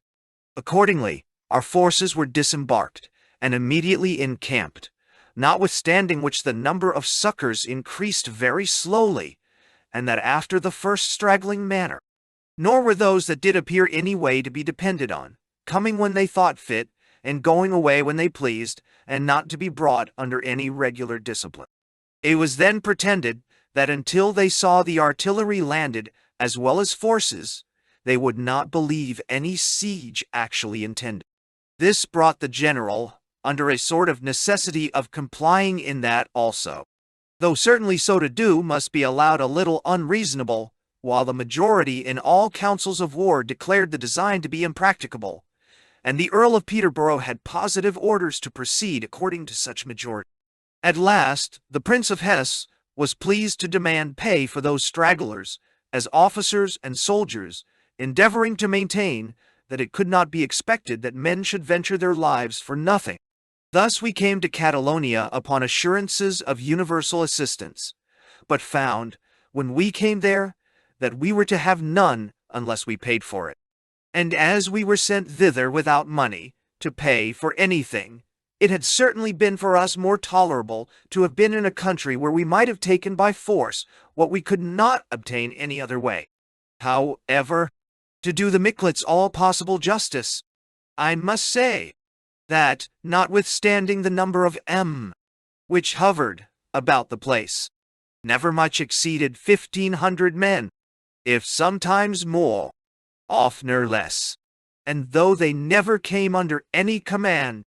Accordingly, our forces were disembarked, and immediately encamped, notwithstanding which the number of succors increased very slowly, and that after the first straggling manner. Nor were those that did appear any way to be depended on, coming when they thought fit, and going away when they pleased, and not to be brought under any regular discipline. It was then pretended that until they saw the artillery landed, as well as forces, they would not believe any siege actually intended. This brought the general under a sort of necessity of complying in that also, though certainly so to do must be allowed a little unreasonable, while the majority in all councils of war declared the design to be impracticable, and the Earl of Peterborough had positive orders to proceed according to such majority. At last, the Prince of Hesse was pleased to demand pay for those stragglers, as officers and soldiers, endeavoring to maintain that it could not be expected that men should venture their lives for nothing. Thus we came to Catalonia upon assurances of universal assistance, but found, when we came there, that we were to have none unless we paid for it. And as we were sent thither without money to pay for anything, it had certainly been for us more tolerable to have been in a country where we might have taken by force what we could not obtain any other way. However, to do the Micklets all possible justice, I must say that, notwithstanding the number of which hovered about the place, never much exceeded 1,500 men, if sometimes more, oftener less, and though they never came under any command,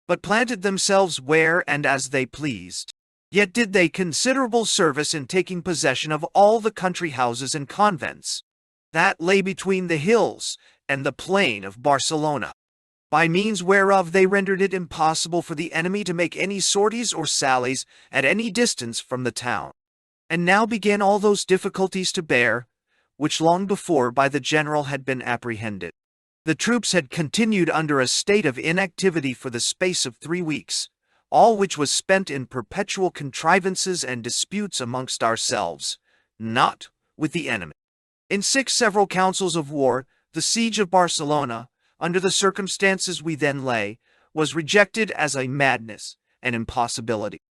but planted themselves where and as they pleased, yet did they considerable service in taking possession of all the country houses and convents that lay between the hills and the plain of Barcelona, by means whereof they rendered it impossible for the enemy to make any sorties or sallies at any distance from the town. And now began all those difficulties to bear, which long before by the general had been apprehended. The troops had continued under a state of inactivity for the space of 3 weeks, all which was spent in perpetual contrivances and disputes amongst ourselves, not with the enemy. In 6 several councils of war, the siege of Barcelona, under the circumstances we then lay, was rejected as a madness and impossibility.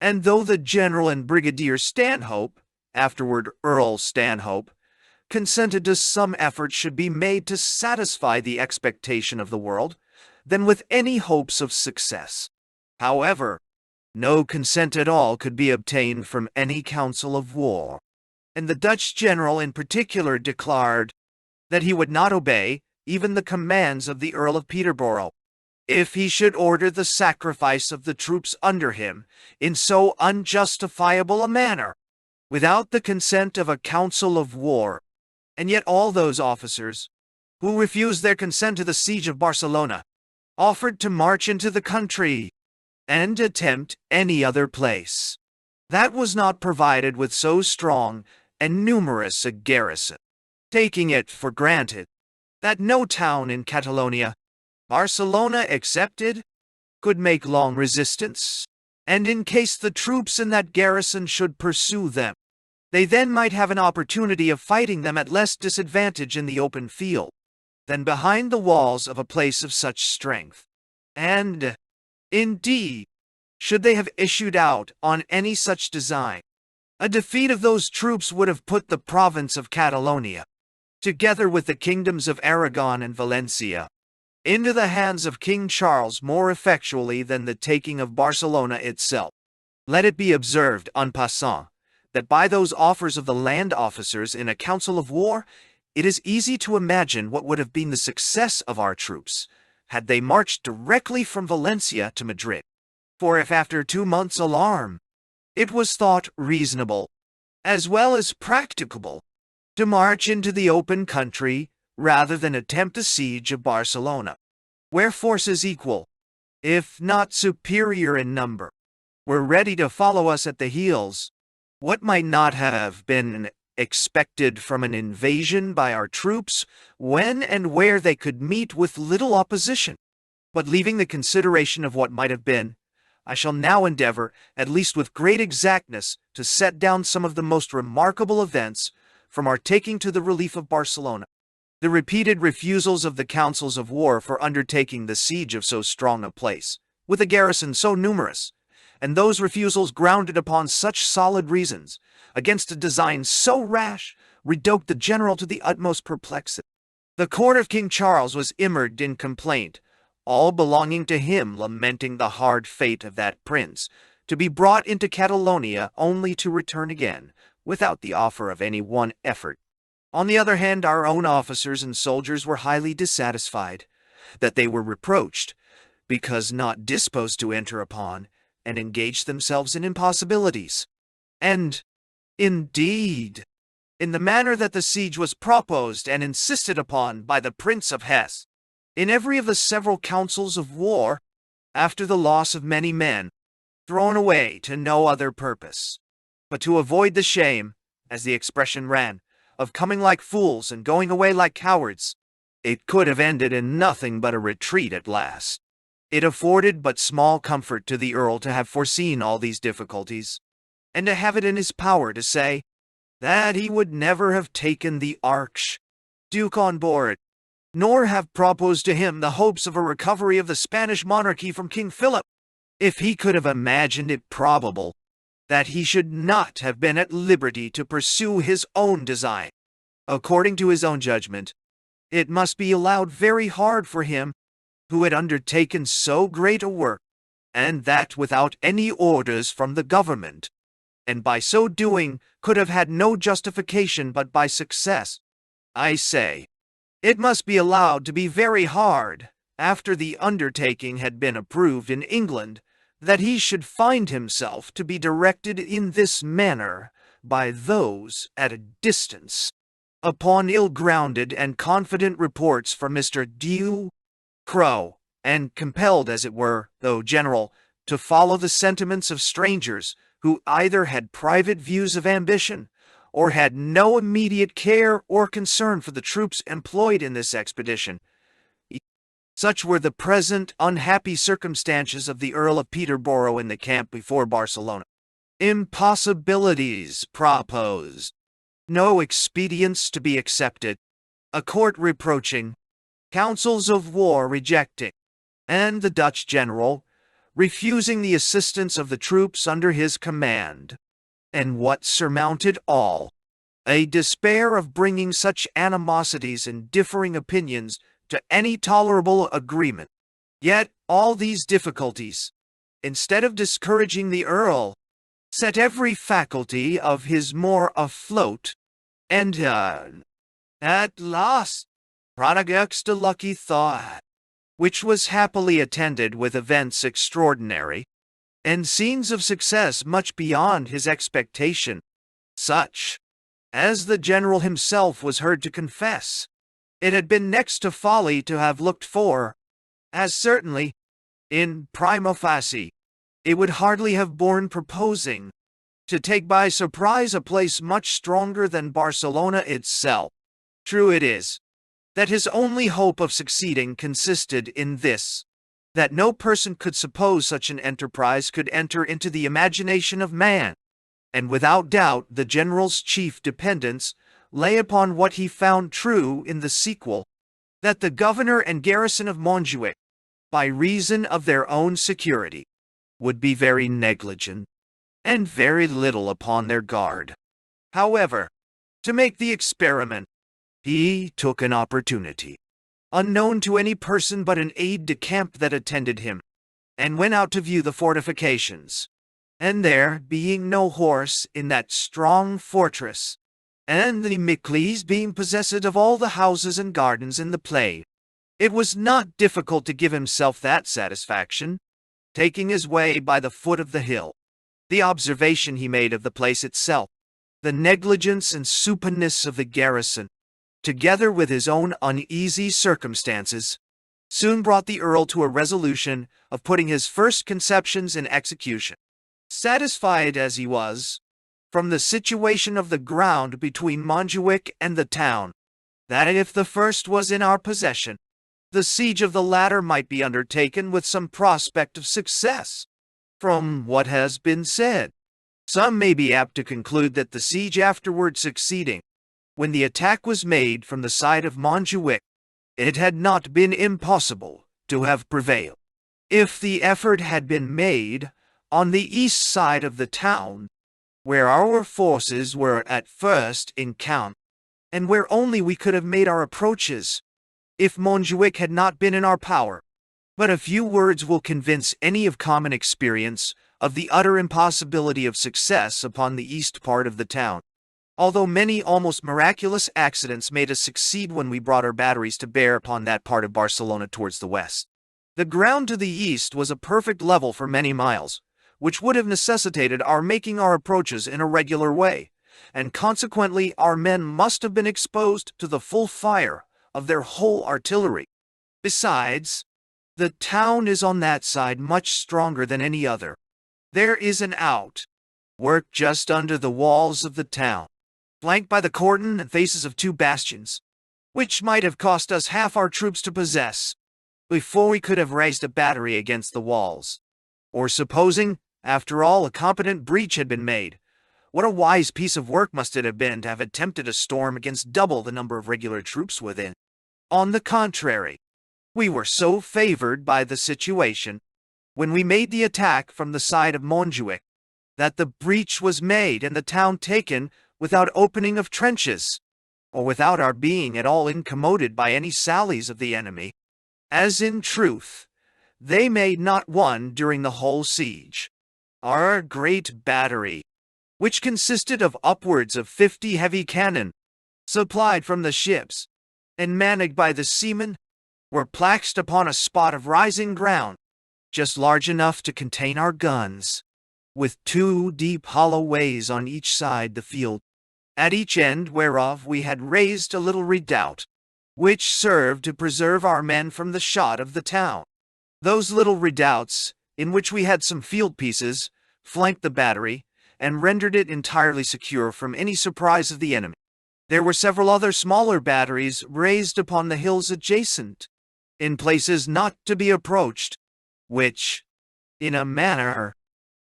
And though the General and Brigadier Stanhope, afterward Earl Stanhope, consented to some effort should be made to satisfy the expectation of the world, than with any hopes of success. However, no consent at all could be obtained from any council of war, and the Dutch general in particular declared that he would not obey even the commands of the Earl of Peterborough, if he should order the sacrifice of the troops under him in so unjustifiable a manner, without the consent of a council of war. And yet all those officers, who refused their consent to the siege of Barcelona, offered to march into the country, and attempt any other place that was not provided with so strong and numerous a garrison, taking it for granted that no town in Catalonia, Barcelona excepted, could make long resistance, and in case the troops in that garrison should pursue them, they then might have an opportunity of fighting them at less disadvantage in the open field than behind the walls of a place of such strength. And, indeed, should they have issued out on any such design, a defeat of those troops would have put the province of Catalonia, together with the kingdoms of Aragon and Valencia, into the hands of King Charles more effectually than the taking of Barcelona itself. Let it be observed en passant that by those offers of the land officers in a council of war, it is easy to imagine what would have been the success of our troops had they marched directly from Valencia to Madrid. For if after 2 months' alarm, it was thought reasonable, as well as practicable, to march into the open country rather than attempt the siege of Barcelona, where forces equal, if not superior in number, were ready to follow us at the heels, what might not have been expected from an invasion by our troops when and where they could meet with little opposition. But leaving the consideration of what might have been, I shall now endeavor, at least with great exactness, to set down some of the most remarkable events from our taking to the relief of Barcelona. The repeated refusals of the councils of war for undertaking the siege of so strong a place, with a garrison so numerous, and those refusals grounded upon such solid reasons, against a design so rash, reduced the general to the utmost perplexity. The court of King Charles was immersed in complaint, all belonging to him lamenting the hard fate of that prince, to be brought into Catalonia only to return again, without the offer of any one effort. On the other hand, our own officers and soldiers were highly dissatisfied, that they were reproached, because not disposed to enter upon and engage themselves in impossibilities. And, indeed, in the manner that the siege was proposed and insisted upon by the Prince of Hesse, in every of the several councils of war, after the loss of many men, thrown away to no other purpose, but to avoid the shame, as the expression ran, of coming like fools and going away like cowards, it could have ended in nothing but a retreat at last. It afforded but small comfort to the Earl to have foreseen all these difficulties, and to have it in his power to say that he would never have taken the Archduke on board, nor have proposed to him the hopes of a recovery of the Spanish monarchy from King Philip, if he could have imagined it probable that he should not have been at liberty to pursue his own design. According to his own judgment, it must be allowed very hard for him, who had undertaken so great a work, and that without any orders from the government, and by so doing could have had no justification but by success. I say, it must be allowed to be very hard, after the undertaking had been approved in England, that he should find himself to be directed in this manner by those at a distance, upon ill-grounded and confident reports from Mr. Defoe, and compelled, as it were, though general, to follow the sentiments of strangers who either had private views of ambition, or had no immediate care or concern for the troops employed in this expedition. Such were the present unhappy circumstances of the Earl of Peterborough in the camp before Barcelona. Impossibilities proposed, no expedients to be accepted, a court reproaching, councils of war rejecting, and the Dutch general refusing the assistance of the troops under his command. And what surmounted all, a despair of bringing such animosities and differing opinions to any tolerable agreement. Yet all these difficulties, instead of discouraging the Earl, set every faculty of his more afloat, and at last produced a lucky thought, which was happily attended with events extraordinary, and scenes of success much beyond his expectation, such as the general himself was heard to confess it had been next to folly to have looked for, as certainly, in prima facie, it would hardly have borne proposing, to take by surprise a place much stronger than Barcelona itself. True it is, that his only hope of succeeding consisted in this, that no person could suppose such an enterprise could enter into the imagination of man, and without doubt the general's chief dependence lay upon what he found true in the sequel, that the governor and garrison of Montjuic, by reason of their own security, would be very negligent, and very little upon their guard. However, to make the experiment, he took an opportunity, unknown to any person but an aide-de-camp that attended him, and went out to view the fortifications. And there, being no horse in that strong fortress, and the Micleys being possessed of all the houses and gardens in the place, it was not difficult to give himself that satisfaction, taking his way by the foot of the hill. The observation he made of the place itself, the negligence and supineness of the garrison, together with his own uneasy circumstances, soon brought the Earl to a resolution of putting his first conceptions in execution. Satisfied as he was, from the situation of the ground between Montjuic and the town, that if the first was in our possession, the siege of the latter might be undertaken with some prospect of success. From what has been said, some may be apt to conclude that the siege afterward succeeding, when the attack was made from the side of Montjuic, it had not been impossible to have prevailed. If the effort had been made on the east side of the town, where our forces were at first encamped, and where only we could have made our approaches, if Montjuic had not been in our power. But a few words will convince any of common experience of the utter impossibility of success upon the east part of the town. Although many almost miraculous accidents made us succeed when we brought our batteries to bear upon that part of Barcelona towards the west, the ground to the east was a perfect level for many miles, which would have necessitated our making our approaches in a regular way, and consequently our men must have been exposed to the full fire of their whole artillery. Besides, the town is on that side much stronger than any other. There is an outwork just under the walls of the town, flanked by the cordon and faces of two bastions, which might have cost us half our troops to possess, before we could have raised a battery against the walls. Or supposing, after all, a competent breach had been made, what a wise piece of work must it have been to have attempted a storm against double the number of regular troops within. On the contrary, we were so favored by the situation, when we made the attack from the side of Montjuic, that the breach was made and the town taken without opening of trenches, or without our being at all incommoded by any sallies of the enemy, as in truth they made not one during the whole siege. Our great battery, which consisted of upwards of 50 heavy cannon, supplied from the ships, and manned by the seamen, were placed upon a spot of rising ground, just large enough to contain our guns, with 2 deep hollow ways on each side the field, at each end whereof we had raised a little redoubt, which served to preserve our men from the shot of the town. Those little redoubts, in which we had some field pieces, flanked the battery, and rendered it entirely secure from any surprise of the enemy. There were several other smaller batteries raised upon the hills adjacent, in places not to be approached, which, in a manner,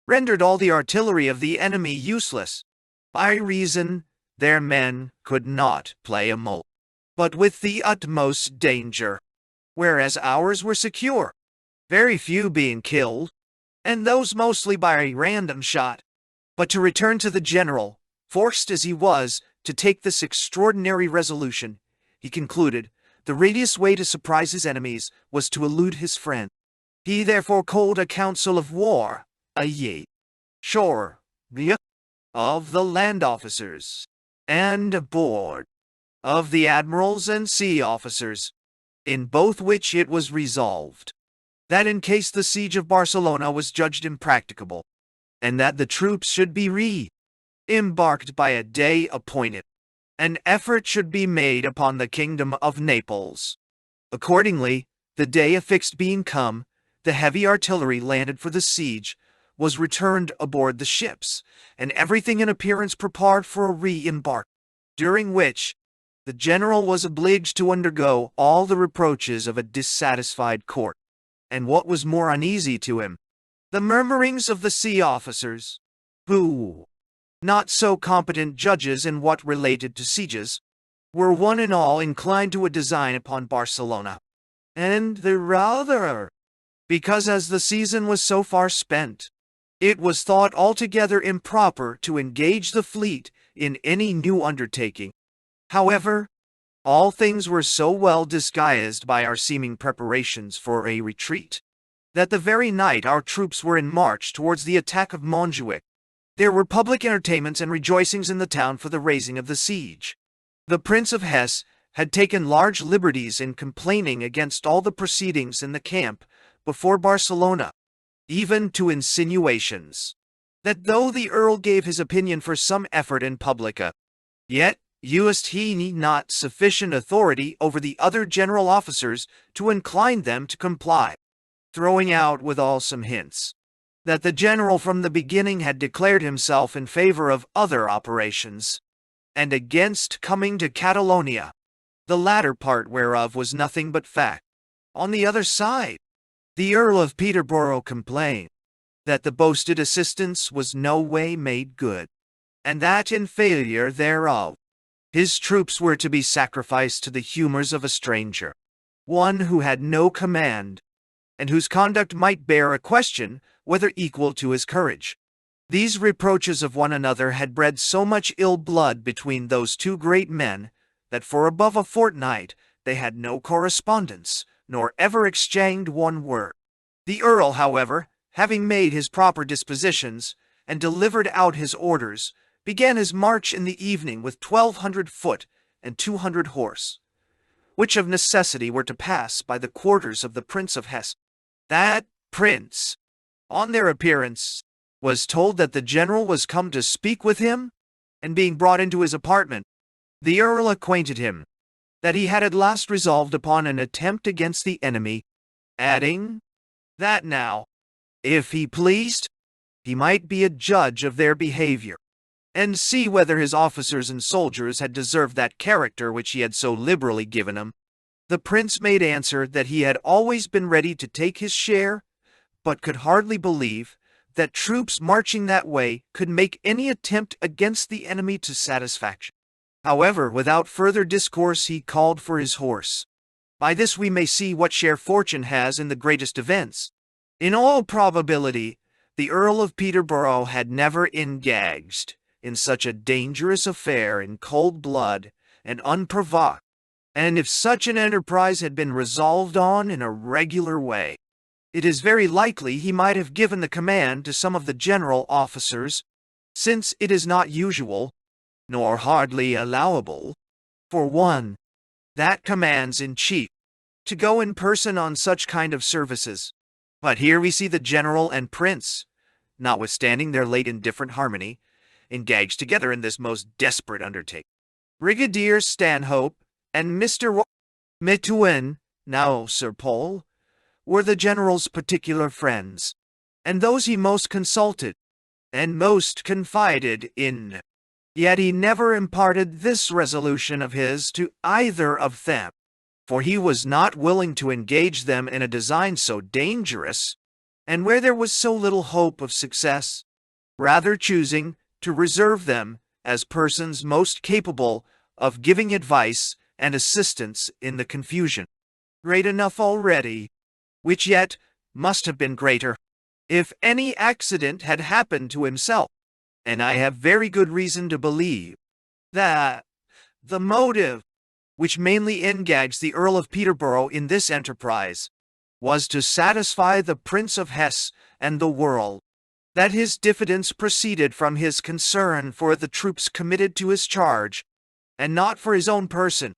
rendered all the artillery of the enemy useless, by reason their men could not play a mole, but with the utmost danger, whereas ours were secure, very few being killed, and those mostly by a random shot. But to return to the general, forced as he was to take this extraordinary resolution, he concluded the readiest way to surprise his enemies was to elude his friend. He therefore called a council of war, sure, of the land officers, and a board of the admirals and sea officers, in both which it was resolved that in case the siege of Barcelona was judged impracticable, and that the troops should be re-embarked by a day appointed, an effort should be made upon the kingdom of Naples. Accordingly, the day affixed being come, the heavy artillery landed for the siege was returned aboard the ships, and everything in appearance prepared for a re-embark, during which the general was obliged to undergo all the reproaches of a dissatisfied court, and what was more uneasy to him, the murmurings of the sea officers, who, not so competent judges in what related to sieges, were one and all inclined to a design upon Barcelona, and the rather because as the season was so far spent, it was thought altogether improper to engage the fleet in any new undertaking. However, all things were so well disguised by our seeming preparations for a retreat, that the very night our troops were in march towards the attack of Montjuic, there were public entertainments and rejoicings in the town for the raising of the siege. The Prince of Hesse had taken large liberties in complaining against all the proceedings in the camp before Barcelona, even to insinuations that though the Earl gave his opinion for some effort in publica, yet used he not sufficient authority over the other general officers to incline them to comply, throwing out withal some hints that the general from the beginning had declared himself in favor of other operations, and against coming to Catalonia, the latter part whereof was nothing but fact. On the other side, the Earl of Peterborough complained that the boasted assistance was no way made good, and that in failure thereof, his troops were to be sacrificed to the humors of a stranger, one who had no command, and whose conduct might bear a question whether equal to his courage. These reproaches of one another had bred so much ill blood between those two great men that for above a fortnight they had no correspondence, nor ever exchanged one word. The Earl, however, having made his proper dispositions, and delivered out his orders, began his march in the evening with 1,200 foot and 200 horse, which of necessity were to pass by the quarters of the Prince of Hesse. That prince, on their appearance, was told that the general was come to speak with him, and being brought into his apartment, the Earl acquainted him that he had at last resolved upon an attempt against the enemy, adding, that now, if he pleased, he might be a judge of their behavior, and see whether his officers and soldiers had deserved that character which he had so liberally given them. The prince made answer that he had always been ready to take his share, but could hardly believe that troops marching that way could make any attempt against the enemy to satisfaction. However, without further discourse, he called for his horse. By this we may see what share fortune has in the greatest events. In all probability, the Earl of Peterborough had never engaged in such a dangerous affair in cold blood and unprovoked, and if such an enterprise had been resolved on in a regular way, it is very likely he might have given the command to some of the general officers, since it is not usual, nor hardly allowable, for one that commands in chief to go in person on such kind of services. But here we see the general and prince, notwithstanding their late indifferent harmony, engaged together in this most desperate undertaking. Brigadier Stanhope and Mr. Methuen, now Sir Paul, were the general's particular friends, and those he most consulted and most confided in. Yet he never imparted this resolution of his to either of them, for he was not willing to engage them in a design so dangerous, and where there was so little hope of success, rather choosing to reserve them as persons most capable of giving advice and assistance in the confusion, great enough already, which yet must have been greater, if any accident had happened to himself. And I have very good reason to believe that the motive which mainly engaged the Earl of Peterborough in this enterprise was to satisfy the Prince of Hesse and the world that his diffidence proceeded from his concern for the troops committed to his charge, and not for his own person.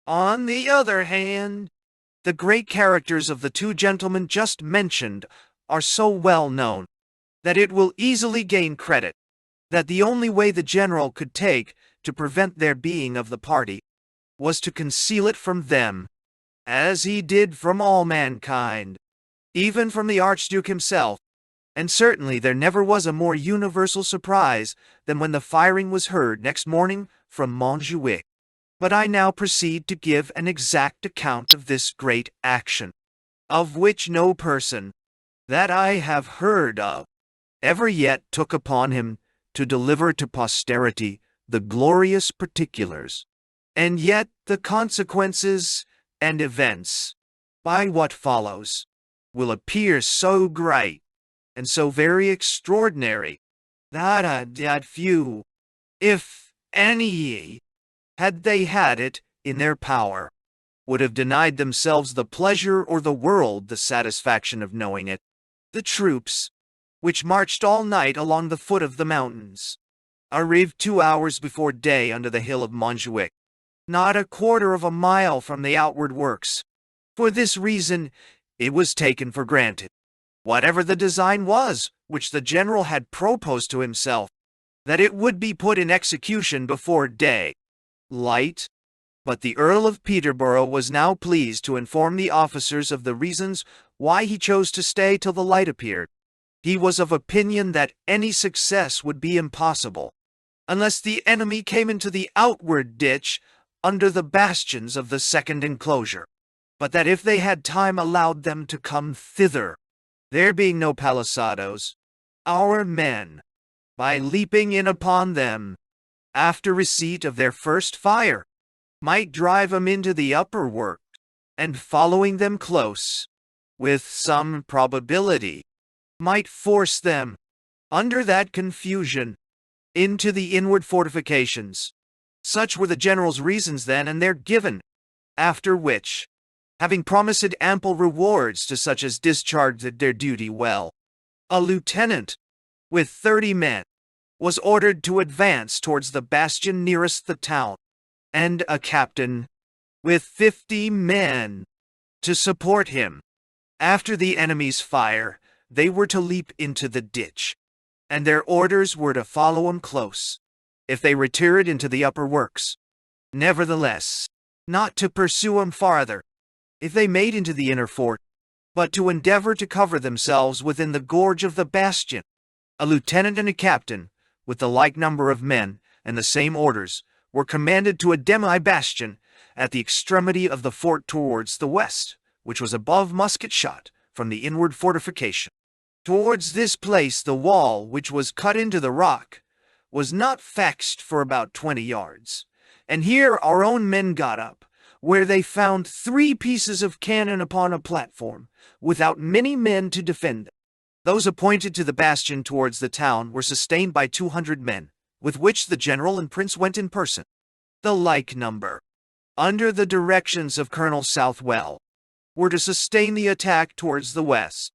On the other hand, the great characters of the two gentlemen just mentioned are so well known that it will easily gain credit that the only way the general could take to prevent their being of the party was to conceal it from them, as he did from all mankind, even from the Archduke himself. And certainly there never was a more universal surprise than when the firing was heard next morning from Montjuic. But I now proceed to give an exact account of this great action, of which no person that I have heard of ever yet took upon him to deliver to posterity the glorious particulars, and yet the consequences and events, by what follows, will appear so great and so very extraordinary, that few, if any, had they had it in their power, would have denied themselves the pleasure or the world the satisfaction of knowing it. The troops, which marched all night along the foot of the mountains, arrived 2 hours before day under the hill of Montjuic, not a quarter of a mile from the outward works. For this reason, it was taken for granted, whatever the design was which the general had proposed to himself, that it would be put in execution before day light. But the Earl of Peterborough was now pleased to inform the officers of the reasons why he chose to stay till the light appeared. He was of opinion that any success would be impossible, unless the enemy came into the outward ditch under the bastions of the second enclosure, but that if they had time allowed them to come thither, there being no palisadoes, our men, by leaping in upon them, after receipt of their first fire, might drive them into the upper work, and following them close, with some probability, might force them, under that confusion, into the inward fortifications. Such were the general's reasons then, and they're given. After which, having promised ample rewards to such as discharged their duty well, a lieutenant, with 30 men, was ordered to advance towards the bastion nearest the town, and a captain, with 50 men, to support him. After the enemy's fire, they were to leap into the ditch, and their orders were to follow 'em close, if they retired into the upper works. Nevertheless, not to pursue 'em farther, if they made into the inner fort, but to endeavor to cover themselves within the gorge of the bastion. A lieutenant and a captain, with the like number of men and the same orders, were commanded to a demi-bastion at the extremity of the fort towards the west, which was above musket shot from the inward fortification. Towards this place the wall, which was cut into the rock, was not fixed for about 20 yards, and here our own men got up, where they found 3 pieces of cannon upon a platform, without many men to defend them. Those appointed to the bastion towards the town were sustained by 200 men, with which the general and prince went in person. The like number, under the directions of Colonel Southwell, were to sustain the attack towards the west,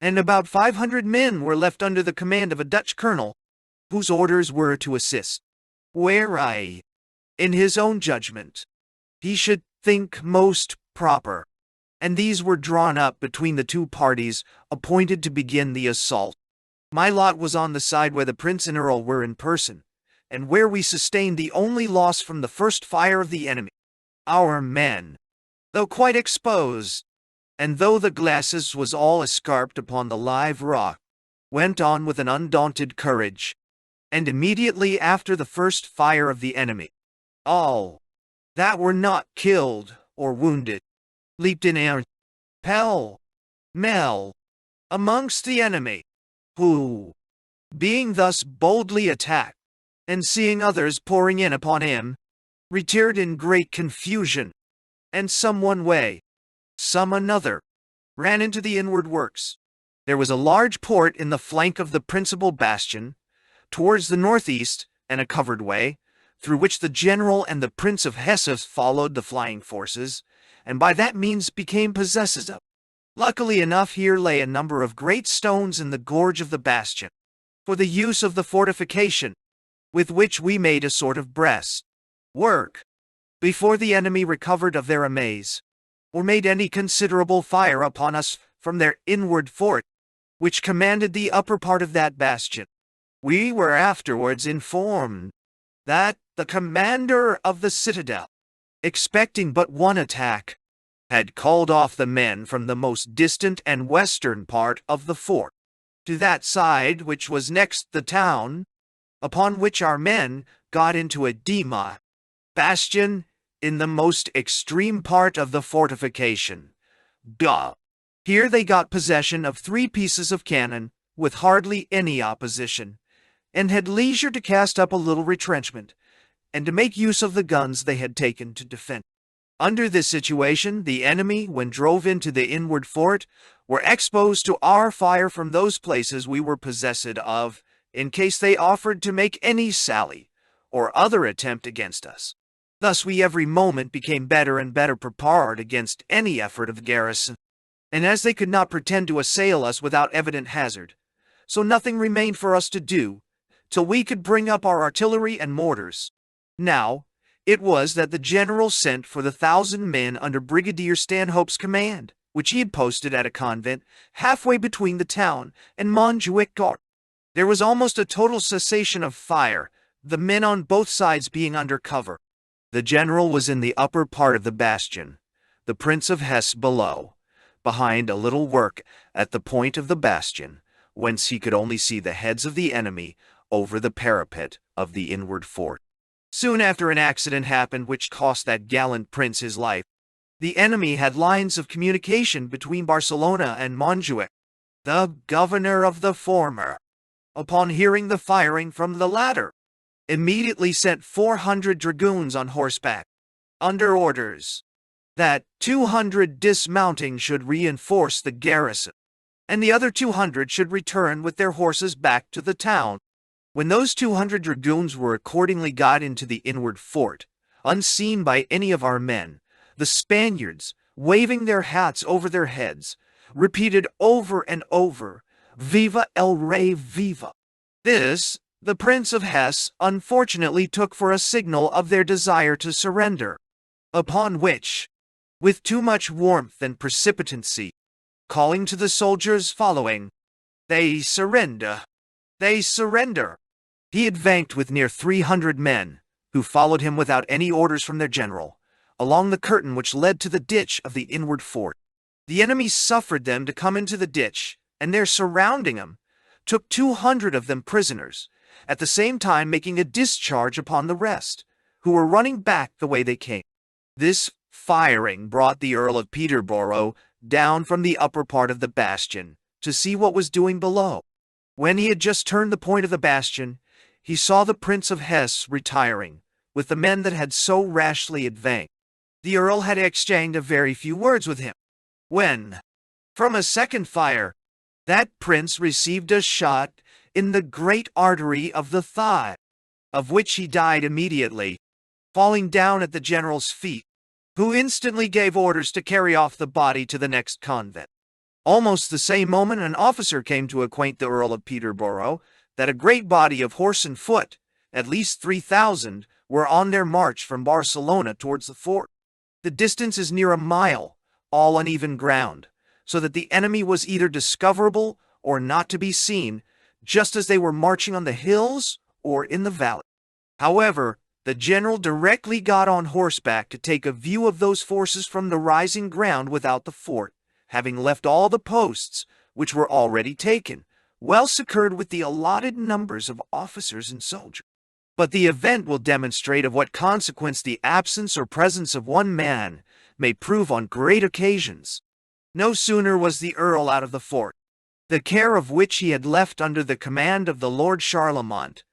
and about 500 men were left under the command of a Dutch colonel, whose orders were to assist, where in his own judgment, he should think most proper, and these were drawn up between the 2 parties appointed to begin the assault. My lot was on the side where the prince and earl were in person, and where we sustained the only loss from the first fire of the enemy. Our men, though quite exposed, and though the glasses was all escarped upon the live rock, went on with an undaunted courage, and immediately after the first fire of the enemy, all that were not killed or wounded leaped in air, pell-mell, amongst the enemy, who, being thus boldly attacked, and seeing others pouring in upon him, retired in great confusion, and some one way, some another, ran into the inward works. There was a large port in the flank of the principal bastion, towards the northeast, and a covered way, through which the general and the Prince of Hesse followed the flying forces, and by that means became possessed of. Luckily enough, here lay a number of great stones in the gorge of the bastion, for the use of the fortification, with which we made a sort of breast-work, before the enemy recovered of their amaze, or made any considerable fire upon us from their inward fort, which commanded the upper part of that bastion. We were afterwards informed that the commander of the citadel, expecting but one attack, had called off the men from the most distant and western part of the fort to that side which was next the town, upon which our men got into a bastion in the most extreme part of the fortification. Here they got possession of 3 pieces of cannon, with hardly any opposition, and had leisure to cast up a little retrenchment, and to make use of the guns they had taken to defend. Under this situation, the enemy, when drove into the inward fort, were exposed to our fire from those places we were possessed of, in case they offered to make any sally, or other attempt against us. Thus we every moment became better and better prepared against any effort of the garrison, and as they could not pretend to assail us without evident hazard, so nothing remained for us to do, till we could bring up our artillery and mortars. Now, it was that the general sent for the 1,000 men under Brigadier Stanhope's command, which he had posted at a convent halfway between the town and Montjuic Gard. There was almost a total cessation of fire, the men on both sides being under cover. The general was in the upper part of the bastion, the Prince of Hesse below, behind a little work at the point of the bastion, whence he could only see the heads of the enemy over the parapet of the inward fort. Soon after an accident happened which cost that gallant prince his life. The enemy had lines of communication between Barcelona and Montjuic. The governor of the former, upon hearing the firing from the latter, immediately sent 400 dragoons on horseback, under orders that 200 dismounting should reinforce the garrison, and the other 200 should return with their horses back to the town. When those 200 dragoons were accordingly got into the inward fort, unseen by any of our men, the Spaniards, waving their hats over their heads, repeated over and over, "Viva el Rey, viva!" This, the Prince of Hesse unfortunately took for a signal of their desire to surrender, upon which, with too much warmth and precipitancy, calling to the soldiers following, "They surrender! They surrender!" He advanced with near 300 men, who followed him without any orders from their general, along the curtain which led to the ditch of the inward fort. The enemy suffered them to come into the ditch, and there surrounding him, took 200 of them prisoners, at the same time making a discharge upon the rest, who were running back the way they came. This firing brought the Earl of Peterborough down from the upper part of the bastion to see what was doing below. When he had just turned the point of the bastion, he saw the Prince of Hesse retiring, with the men that had so rashly advanced. The Earl had exchanged a very few words with him, when, from a second fire, that prince received a shot in the great artery of the thigh, of which he died immediately, falling down at the general's feet, who instantly gave orders to carry off the body to the next convent. Almost the same moment an officer came to acquaint the Earl of Peterborough that a great body of horse and foot, at least 3,000, were on their march from Barcelona towards the fort. The distance is near a mile, all uneven ground, so that the enemy was either discoverable or not to be seen, just as they were marching on the hills or in the valley. However, the general directly got on horseback to take a view of those forces from the rising ground without the fort, having left all the posts, which were already taken, well secured with the allotted numbers of officers and soldiers. But the event will demonstrate of what consequence the absence or presence of one man may prove on great occasions. No sooner was the Earl out of the fort, the care of which he had left under the command of the Lord Charlemont,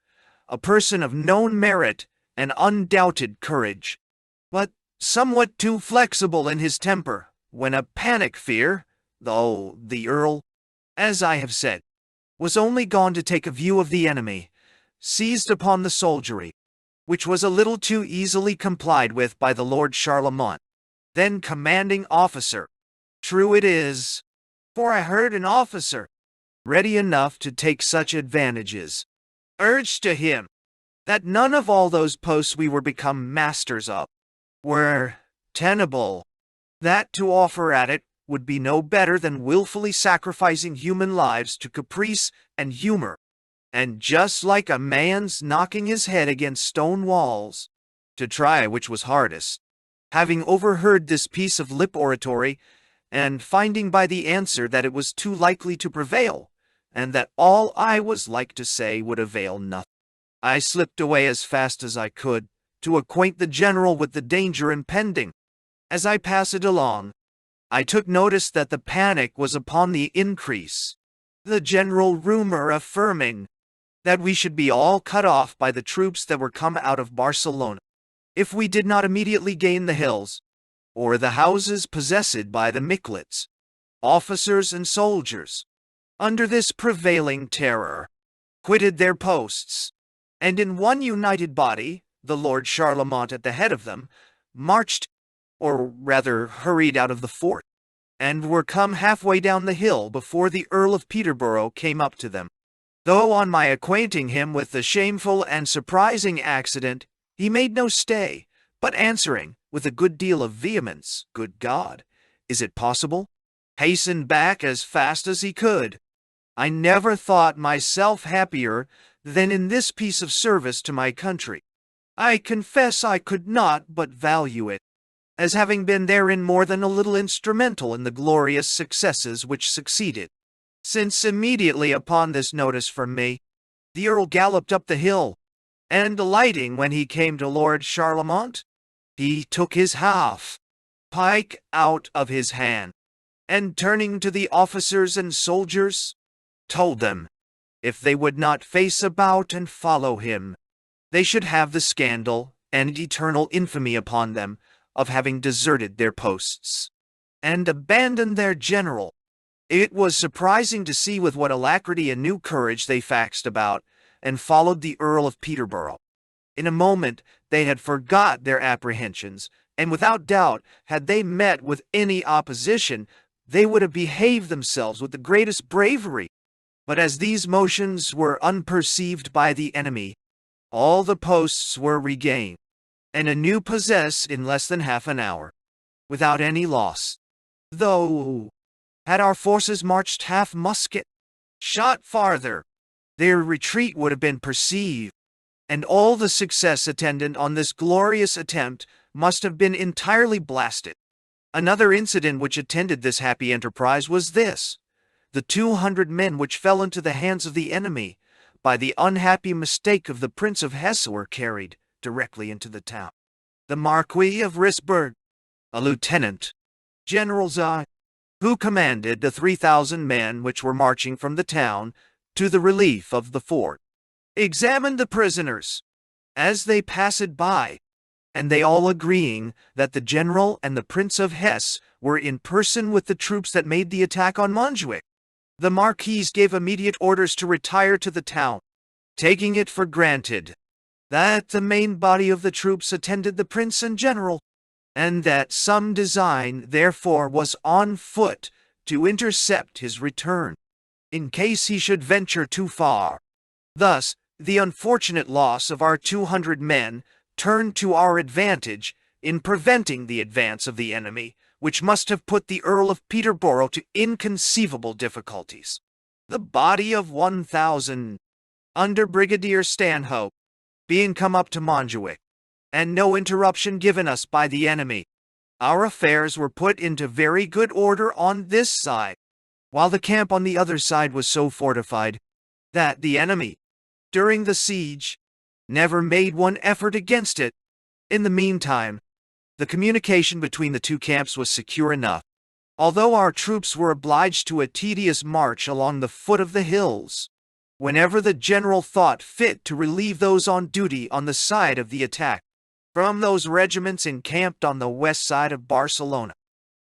a person of known merit and undoubted courage, but somewhat too flexible in his temper, when a panic fear, though the Earl, as I have said, was only gone to take a view of the enemy, seized upon the soldiery, which was a little too easily complied with by the Lord Charlemont, then commanding officer. True it is, for I heard an officer, ready enough to take such advantages, urged to him, that none of all those posts we were become masters of were tenable, that to offer at it would be no better than willfully sacrificing human lives to caprice and humor, and just like a man's knocking his head against stone walls, to try which was hardest. Having overheard this piece of lip oratory, and finding by the answer that it was too likely to prevail, and that all I was like to say would avail nothing, I slipped away as fast as I could, to acquaint the general with the danger impending. As I passed along, I took notice that the panic was upon the increase, the general rumor affirming that we should be all cut off by the troops that were come out of Barcelona, if we did not immediately gain the hills, or the houses possessed by the Micklets, officers and soldiers, under this prevailing terror, quitted their posts, and in one united body, the Lord Charlemont at the head of them, marched, or rather hurried out of the fort, and were come halfway down the hill before the Earl of Peterborough came up to them. Though on my acquainting him with the shameful and surprising accident, he made no stay, but answering, with a good deal of vehemence, "Good God, is it possible?" hastened back as fast as he could. I never thought myself happier than in this piece of service to my country. I confess I could not but value it, as having been therein more than a little instrumental in the glorious successes which succeeded. since immediately upon this notice from me, the Earl galloped up the hill, and alighting when he came to Lord Charlemont, he took his half pike out of his hand, and turning to the officers and soldiers, told them, if they would not face about and follow him, they should have the scandal and eternal infamy upon them of having deserted their posts, and abandoned their general. It was surprising to see with what alacrity and new courage they faxed about, and followed the Earl of Peterborough. In a moment they had forgot their apprehensions, and without doubt, had they met with any opposition, they would have behaved themselves with the greatest bravery. But as these motions were unperceived by the enemy, all the posts were regained, and anew possessed in less than half an hour, without any loss. Though, had our forces marched half musket shot farther, their retreat would have been perceived, and all the success attendant on this glorious attempt must have been entirely blasted. Another incident which attended this happy enterprise was this: the 200 men which fell into the hands of the enemy by the unhappy mistake of the Prince of Hesse were carried directly into the town. The Marquis of Risberg, a lieutenant, General's eye, who commanded the 3,000 men which were marching from the town to the relief of the fort, examined the prisoners as they passed by, and they all agreeing that the general and the Prince of Hesse were in person with the troops that made the attack on Montjuic, the Marquis gave immediate orders to retire to the town, taking it for granted that the main body of the troops attended the Prince and General, and that some design therefore was on foot to intercept his return, in case he should venture too far. Thus, the unfortunate loss of our 200 men turned to our advantage in preventing the advance of the enemy, which must have put the Earl of Peterborough to inconceivable difficulties. The body of 1,000, under Brigadier Stanhope, being come up to Montjuic, and no interruption given us by the enemy, our affairs were put into very good order on this side, while the camp on the other side was so fortified that the enemy, during the siege, never made one effort against it. In the meantime, the communication between the two camps was secure enough, although our troops were obliged to a tedious march along the foot of the hills, whenever the general thought fit to relieve those on duty on the side of the attack from those regiments encamped on the west side of Barcelona.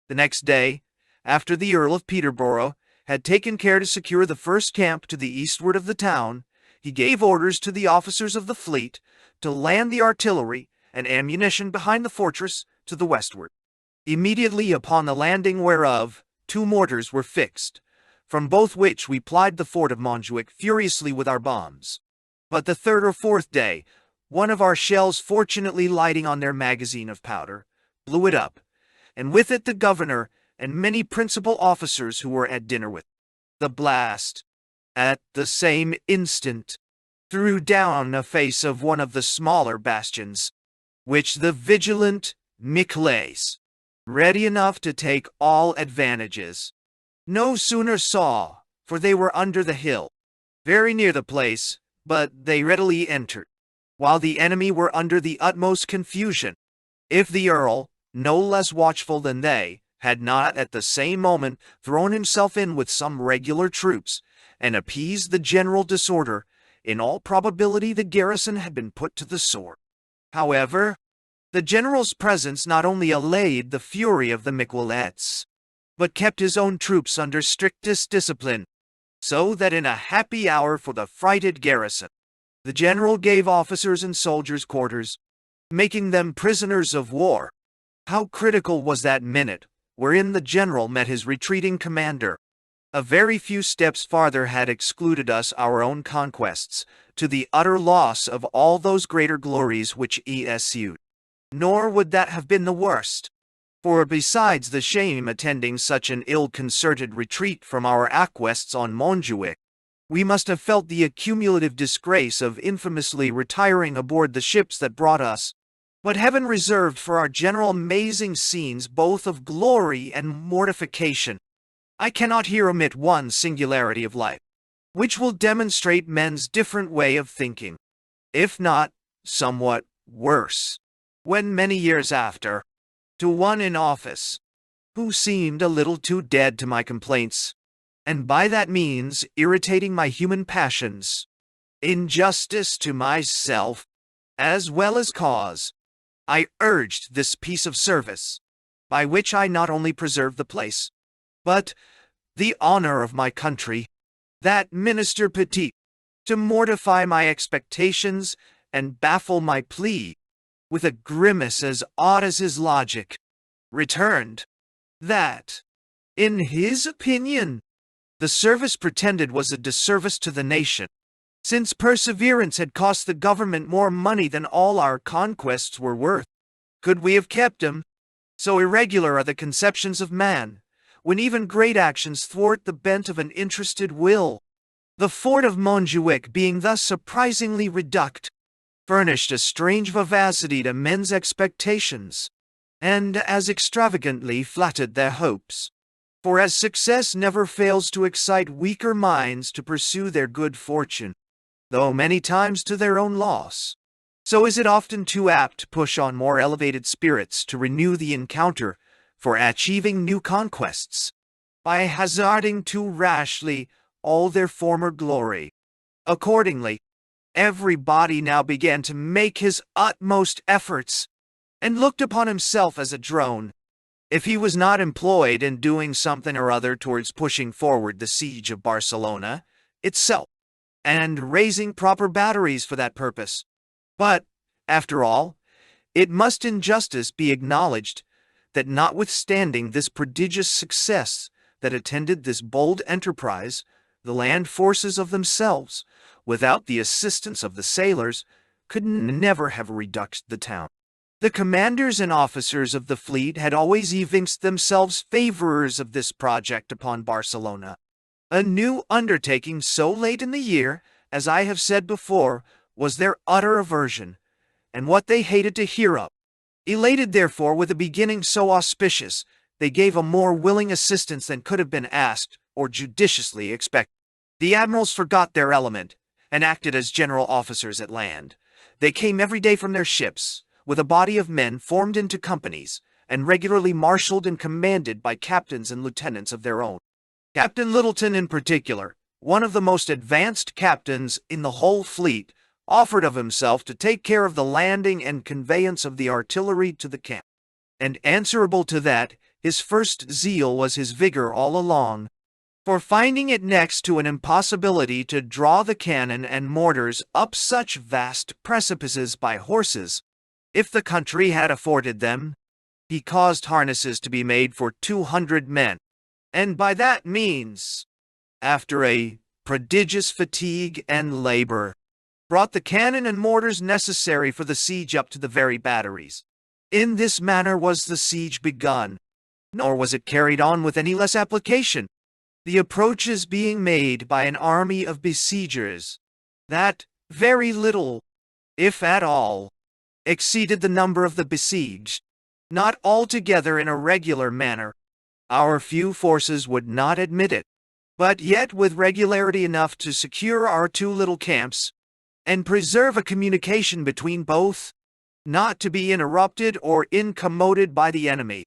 The next day, after the Earl of Peterborough had taken care to secure the first camp to the eastward of the town, he gave orders to the officers of the fleet to land the artillery and ammunition behind the fortress to the westward. Immediately upon the landing whereof 2 mortars were fixed, from both which we plied the fort of Montjuic furiously with our bombs. But the 3rd or 4th day, one of our shells fortunately lighting on their magazine of powder, blew it up, and with it the governor and many principal officers who were at dinner with. The blast, at the same instant, threw down a face of one of the smaller bastions, which the vigilant Miquelets, ready enough to take all advantages, no sooner saw, for they were under the hill, very near the place, but they readily entered, while the enemy were under the utmost confusion. If the Earl, no less watchful than they, had not at the same moment thrown himself in with some regular troops, and appeased the general disorder, in all probability the garrison had been put to the sword. However, the general's presence not only allayed the fury of the Miquelets, but kept his own troops under strictest discipline, so that in a happy hour for the frighted garrison, the general gave officers and soldiers quarters, making them prisoners of war. How critical was that minute wherein the general met his retreating commander! A very few steps farther had excluded us our own conquests, to the utter loss of all those greater glories which ensued. Nor would that have been the worst, for besides the shame attending such an ill-concerted retreat from our acquests on Montjuic, we must have felt the accumulative disgrace of infamously retiring aboard the ships that brought us. But heaven reserved for our general amazing scenes both of glory and mortification. I cannot here omit one singularity of life, which will demonstrate men's different way of thinking, if not somewhat worse, when many years after, to one in office, who seemed a little too dead to my complaints, and by that means irritating my human passions, in justice to myself, as well as cause, I urged this piece of service, by which I not only preserved the place, but the honor of my country, that Minister Petit, to mortify my expectations and baffle my plea, with a grimace as odd as his logic, returned, that, in his opinion, the service pretended was a disservice to the nation, since perseverance had cost the government more money than all our conquests were worth. Could we have kept him? So irregular are the conceptions of man, when even great actions thwart the bent of an interested will. The fort of Montjuic being thus surprisingly reduced, furnished a strange vivacity to men's expectations, and as extravagantly flattered their hopes. For as success never fails to excite weaker minds to pursue their good fortune, though many times to their own loss, so is it often too apt to push on more elevated spirits to renew the encounter for achieving new conquests, by hazarding too rashly all their former glory. Accordingly, everybody now began to make his utmost efforts, and looked upon himself as a drone, if he was not employed in doing something or other towards pushing forward the siege of Barcelona itself, and raising proper batteries for that purpose. But, after all, it must in justice be acknowledged that notwithstanding this prodigious success that attended this bold enterprise, the land forces of themselves, without the assistance of the sailors, could never have reduced the town. The commanders and officers of the fleet had always evinced themselves favorers of this project upon Barcelona. A new undertaking so late in the year, as I have said before, was their utter aversion, and what they hated to hear of. Elated therefore with a beginning so auspicious, they gave a more willing assistance than could have been asked or judiciously expected. The admirals forgot their element, and acted as general officers at land. They came every day from their ships, with a body of men formed into companies, and regularly marshaled and commanded by captains and lieutenants of their own. Captain Littleton in particular, one of the most advanced captains in the whole fleet, offered of himself to take care of the landing and conveyance of the artillery to the camp. And answerable to that, his first zeal was his vigor all along. For finding it next to an impossibility to draw the cannon and mortars up such vast precipices by horses, if the country had afforded them, he caused harnesses to be made for 200 men, and by that means, after a prodigious fatigue and labor, brought the cannon and mortars necessary for the siege up to the very batteries. In this manner was the siege begun, nor was it carried on with any less application, the approaches being made by an army of besiegers, that very little, if at all, exceeded the number of the besieged, not altogether in a regular manner. Our few forces would not admit it, but yet with regularity enough to secure our two little camps, and preserve a communication between both, not to be interrupted or incommoded by the enemy.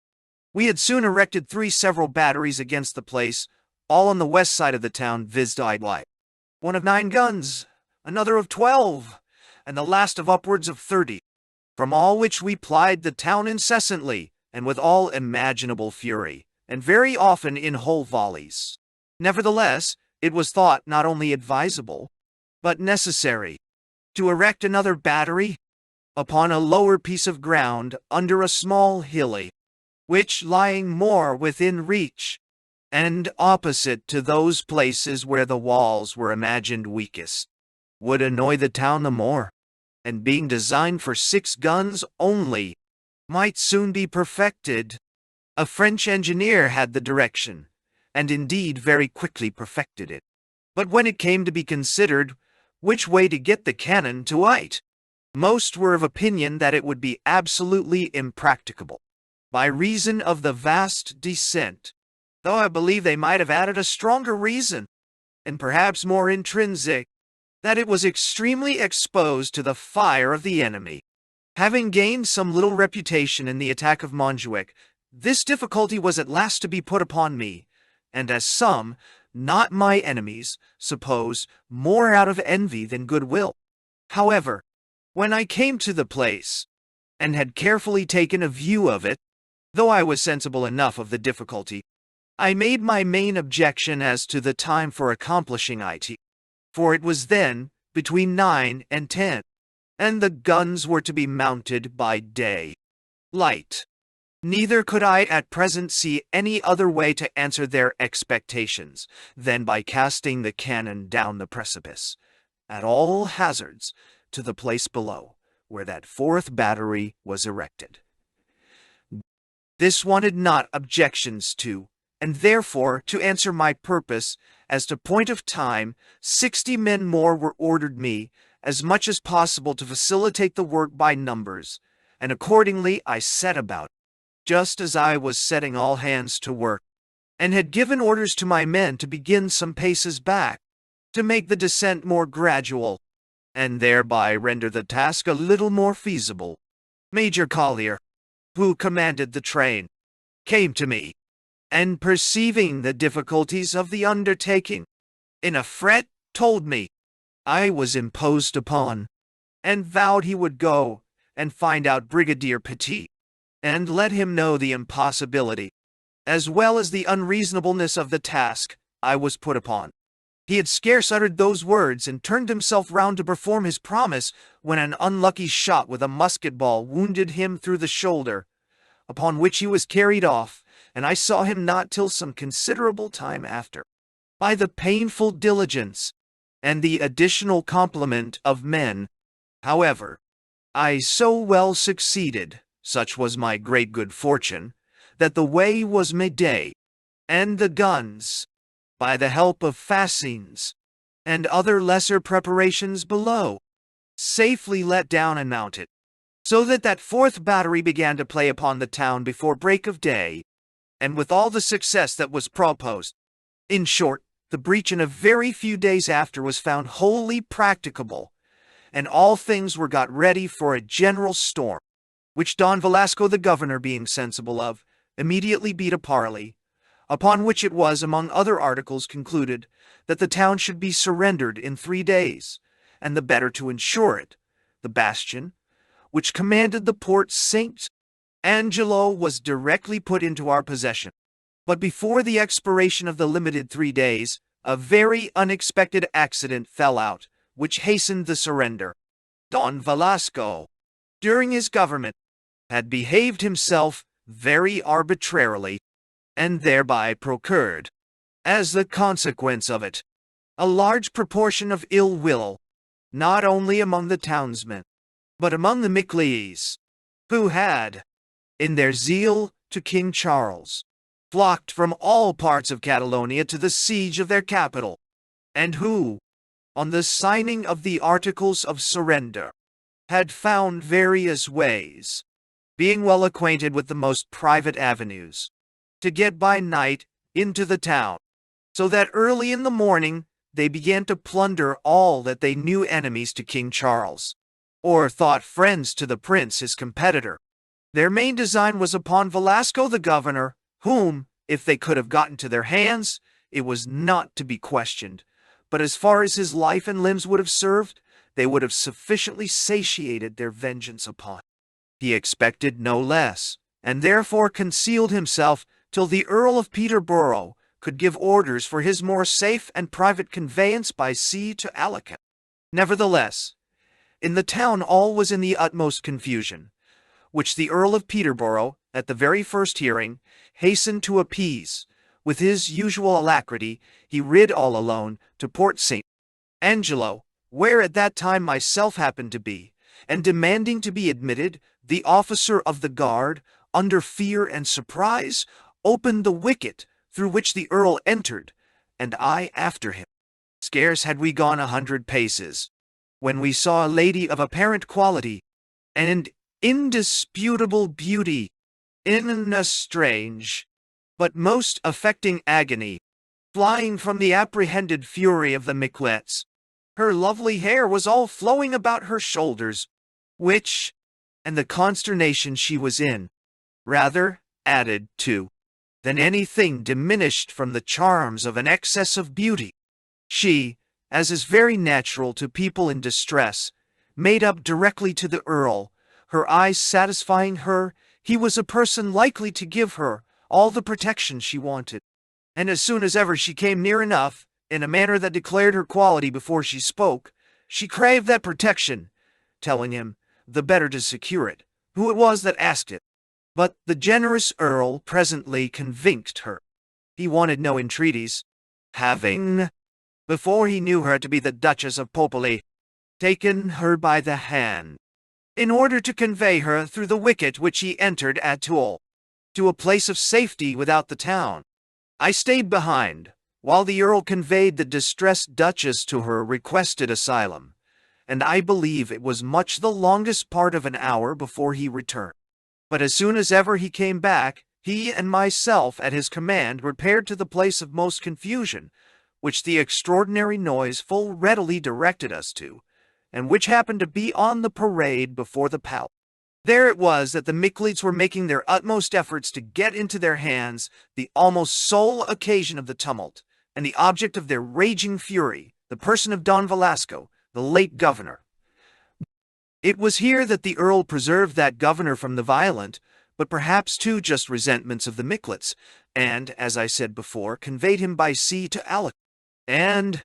We had soon erected 3 several batteries against the place, all on the west side of the town, viz. one of 9 guns, another of 12, and the last of upwards of 30, from all which we plied the town incessantly, and with all imaginable fury, and very often in whole volleys. Nevertheless, it was thought not only advisable, but necessary, to erect another battery upon a lower piece of ground under a small hilly, which lying more within reach, and opposite to those places where the walls were imagined weakest, would annoy the town the more, and being designed for 6 guns only, might soon be perfected. A French engineer had the direction, and indeed very quickly perfected it. But when it came to be considered which way to get the cannon to light, most were of opinion that it would be absolutely impracticable, by reason of the vast descent, though I believe they might have added a stronger reason, and perhaps more intrinsic, that it was extremely exposed to the fire of the enemy. Having gained some little reputation in the attack of Montjuic, this difficulty was at last to be put upon me, and as some, not my enemies, suppose, more out of envy than goodwill. However, when I came to the place, and had carefully taken a view of it, though I was sensible enough of the difficulty, I made my main objection as to the time for accomplishing it, for it was then between 9 and 10, and the guns were to be mounted by day light. Neither could I at present see any other way to answer their expectations than by casting the cannon down the precipice, at all hazards, to the place below, where that fourth battery was erected. This wanted not objections to, and therefore, to answer my purpose, as to point of time, 60 men more were ordered me, as much as possible to facilitate the work by numbers, and accordingly I set about, just as I was setting all hands to work, and had given orders to my men to begin some paces back, to make the descent more gradual, and thereby render the task a little more feasible. Major Collier, who commanded the train, came to me, and perceiving the difficulties of the undertaking, in a fret told me I was imposed upon, and vowed he would go and find out Brigadier Petit, and let him know the impossibility, as well as the unreasonableness of the task I was put upon. He had scarce uttered those words and turned himself round to perform his promise, when an unlucky shot with a musket ball wounded him through the shoulder, upon which he was carried off, and I saw him not till some considerable time after. By the painful diligence and the additional complement of men, however, I so well succeeded, such was my great good fortune, that the way was midday, and the guns, by the help of fascines and other lesser preparations below, safely let down and mounted, so that that fourth battery began to play upon the town before break of day, and with all the success that was proposed. In short, the breach in a very few days after was found wholly practicable, and all things were got ready for a general storm, which Don Velasco the governor, being sensible of, immediately beat a parley, upon which it was, among other articles, concluded that the town should be surrendered in 3 days, and the better to ensure it, the bastion, which commanded the port St. Angelo, was directly put into our possession. But before the expiration of the limited 3 days, a very unexpected accident fell out, which hastened the surrender. Don Velasco, during his government, had behaved himself very arbitrarily, and thereby procured, as the consequence of it, a large proportion of ill will, not only among the townsmen, but among the Miclees, who had, in their zeal to King Charles, flocked from all parts of Catalonia to the siege of their capital, and who, on the signing of the articles of surrender, had found various ways, being well acquainted with the most private avenues, to get by night into the town, so that early in the morning they began to plunder all that they knew enemies to King Charles, or thought friends to the prince his competitor. Their main design was upon Velasco the governor, whom, if they could have gotten to their hands, it was not to be questioned, but as far as his life and limbs would have served, they would have sufficiently satiated their vengeance upon. He expected no less, and therefore concealed himself till the Earl of Peterborough could give orders for his more safe and private conveyance by sea to Alicant. Nevertheless, in the town all was in the utmost confusion, which the Earl of Peterborough, at the very first hearing, hastened to appease. With his usual alacrity, he rid all alone to Port St. Angelo, where at that time myself happened to be, and demanding to be admitted, the officer of the guard, under fear and surprise, opened the wicket through which the Earl entered, and I after him. Scarce had we gone 100 paces, when we saw a lady of apparent quality, and indisputable beauty, in a strange but most affecting agony, flying from the apprehended fury of the Miquelets. Her lovely hair was all flowing about her shoulders, which, and the consternation she was in, rather added to, than anything diminished from the charms of an excess of beauty. She, as is very natural to people in distress, made up directly to the Earl, her eyes satisfying her he was a person likely to give her all the protection she wanted. And as soon as ever she came near enough, in a manner that declared her quality before she spoke, she craved that protection, telling him, the better to secure it, who it was that asked it. But the generous Earl presently convinced her. He wanted no entreaties, having, before he knew her to be the Duchess of Popoli, taken her by the hand, in order to convey her through the wicket which he entered at Toul, to a place of safety without the town. I stayed behind, while the Earl conveyed the distressed Duchess to her requested asylum, and I believe it was much the longest part of an hour before he returned. But as soon as ever he came back, he and myself at his command repaired to the place of most confusion, which the extraordinary noise full readily directed us to, and which happened to be on the parade before the palace. There it was that the Miquelets were making their utmost efforts to get into their hands the almost sole occasion of the tumult, and the object of their raging fury, the person of Don Velasco, the late governor. It was here that the Earl preserved that governor from the violent, but perhaps too just resentments of the Miquelets, and, as I said before, conveyed him by sea to Alicante. And,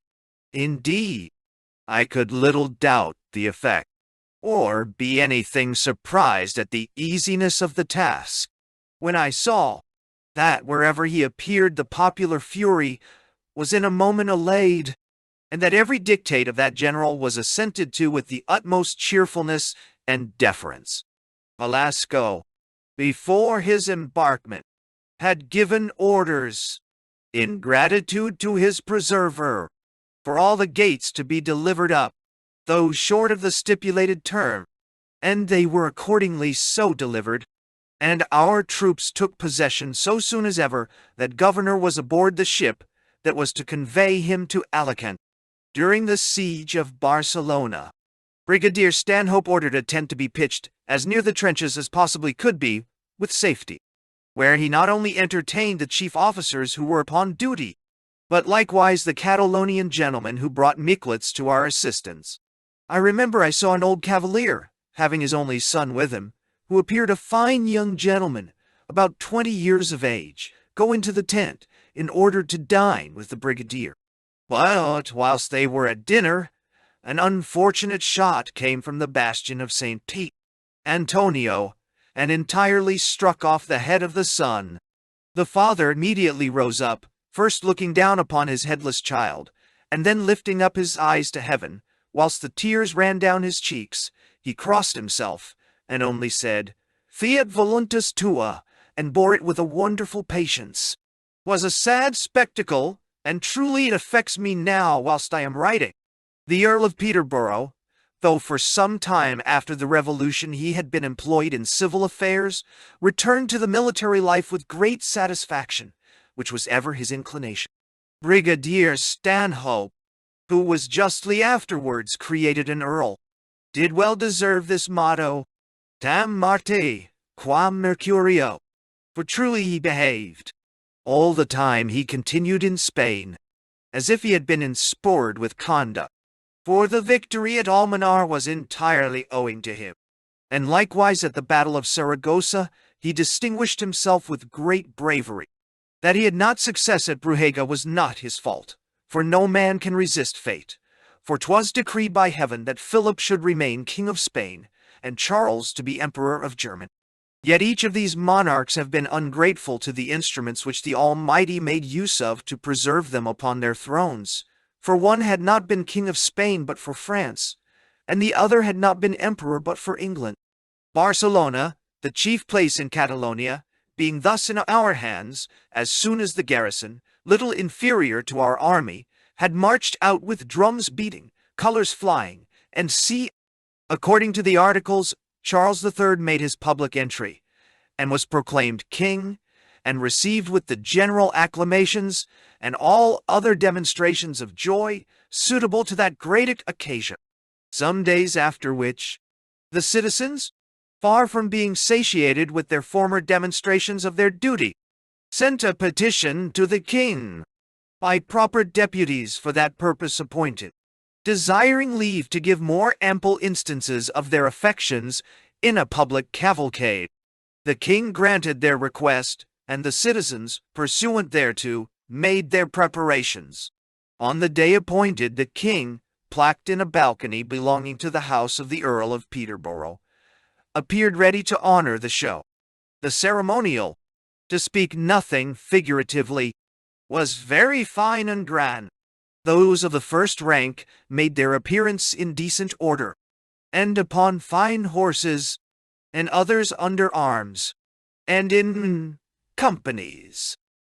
indeed, I could little doubt the effect, or be anything surprised at the easiness of the task, when I saw that wherever he appeared the popular fury was in a moment allayed, and that every dictate of that general was assented to with the utmost cheerfulness and deference. Velasco, before his embarkment, had given orders, in gratitude to his preserver, for all the gates to be delivered up, though short of the stipulated term, and they were accordingly so delivered, and our troops took possession so soon as ever that governor was aboard the ship that was to convey him to Alicante. During the siege of Barcelona, Brigadier Stanhope ordered a tent to be pitched as near the trenches as possibly could be, with safety, where he not only entertained the chief officers who were upon duty, but likewise the Catalonian gentlemen who brought Miquelets to our assistance. I remember I saw an old cavalier, having his only son with him, who appeared a fine young gentleman, about 20 years of age, go into the tent, in order to dine with the brigadier. But whilst they were at dinner, an unfortunate shot came from the bastion of St. Pete, Antonio, and entirely struck off the head of the son. The father immediately rose up, first looking down upon his headless child, and then lifting up his eyes to heaven, whilst the tears ran down his cheeks, he crossed himself, and only said, Fiat voluntas tua, and bore it with a wonderful patience. 'Was a sad spectacle, and truly it affects me now whilst I am writing. The Earl of Peterborough, though for some time after the Revolution he had been employed in civil affairs, returned to the military life with great satisfaction, which was ever his inclination. Brigadier Stanhope, who was justly afterwards created an earl, did well deserve this motto, Tam Marte, quam Mercurio, for truly he behaved, all the time he continued in Spain, as if he had been inspored with conduct, for the victory at Almanar was entirely owing to him, and likewise at the Battle of Saragossa he distinguished himself with great bravery. That he had not success at Brujega was not his fault, for no man can resist fate, for 'twas decreed by heaven that Philip should remain King of Spain, and Charles to be Emperor of Germany. Yet each of these monarchs have been ungrateful to the instruments which the Almighty made use of to preserve them upon their thrones, for one had not been King of Spain but for France, and the other had not been Emperor but for England. Barcelona, the chief place in Catalonia, being thus in our hands, as soon as the garrison, little inferior to our army, had marched out with drums beating, colors flying, and sea. According to the articles, Charles III made his public entry, and was proclaimed king, and received with the general acclamations and all other demonstrations of joy suitable to that great occasion. Some days after which, the citizens, far from being satiated with their former demonstrations of their duty, sent a petition to the king, by proper deputies for that purpose appointed, desiring leave to give more ample instances of their affections in a public cavalcade. The king granted their request, and the citizens, pursuant thereto, made their preparations. On the day appointed, the king, placed in a balcony belonging to the house of the Earl of Peterborough, appeared ready to honor the show. The ceremonial, to speak nothing figuratively, was very fine and grand. Those of the first rank made their appearance in decent order, and upon fine horses, and others under arms, and in companies,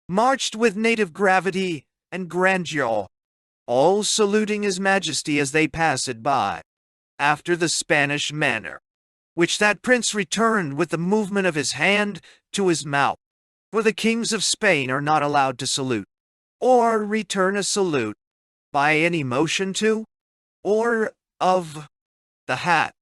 marched with native gravity and grandeur, all saluting his majesty as they passed by, after the Spanish manner, which that prince returned with the movement of his hand to his mouth. For the kings of Spain are not allowed to salute, or return a salute, by any motion to, or of, the hat.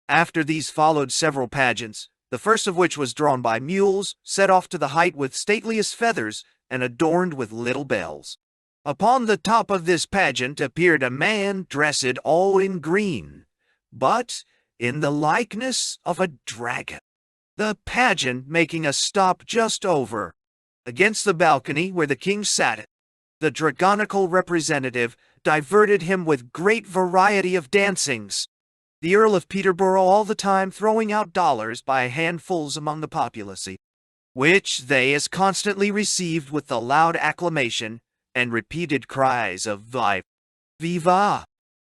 After these followed several pageants, the first of which was drawn by mules, set off to the height with stateliest feathers, and adorned with little bells. Upon the top of this pageant appeared a man dressed all in green, but in the likeness of a dragon. The pageant making a stop just over, against the balcony where the king sat, the dragonical representative diverted him with great variety of dancings, the Earl of Peterborough all the time throwing out dollars by handfuls among the populace, which they as constantly received with the loud acclamation and repeated cries of Viva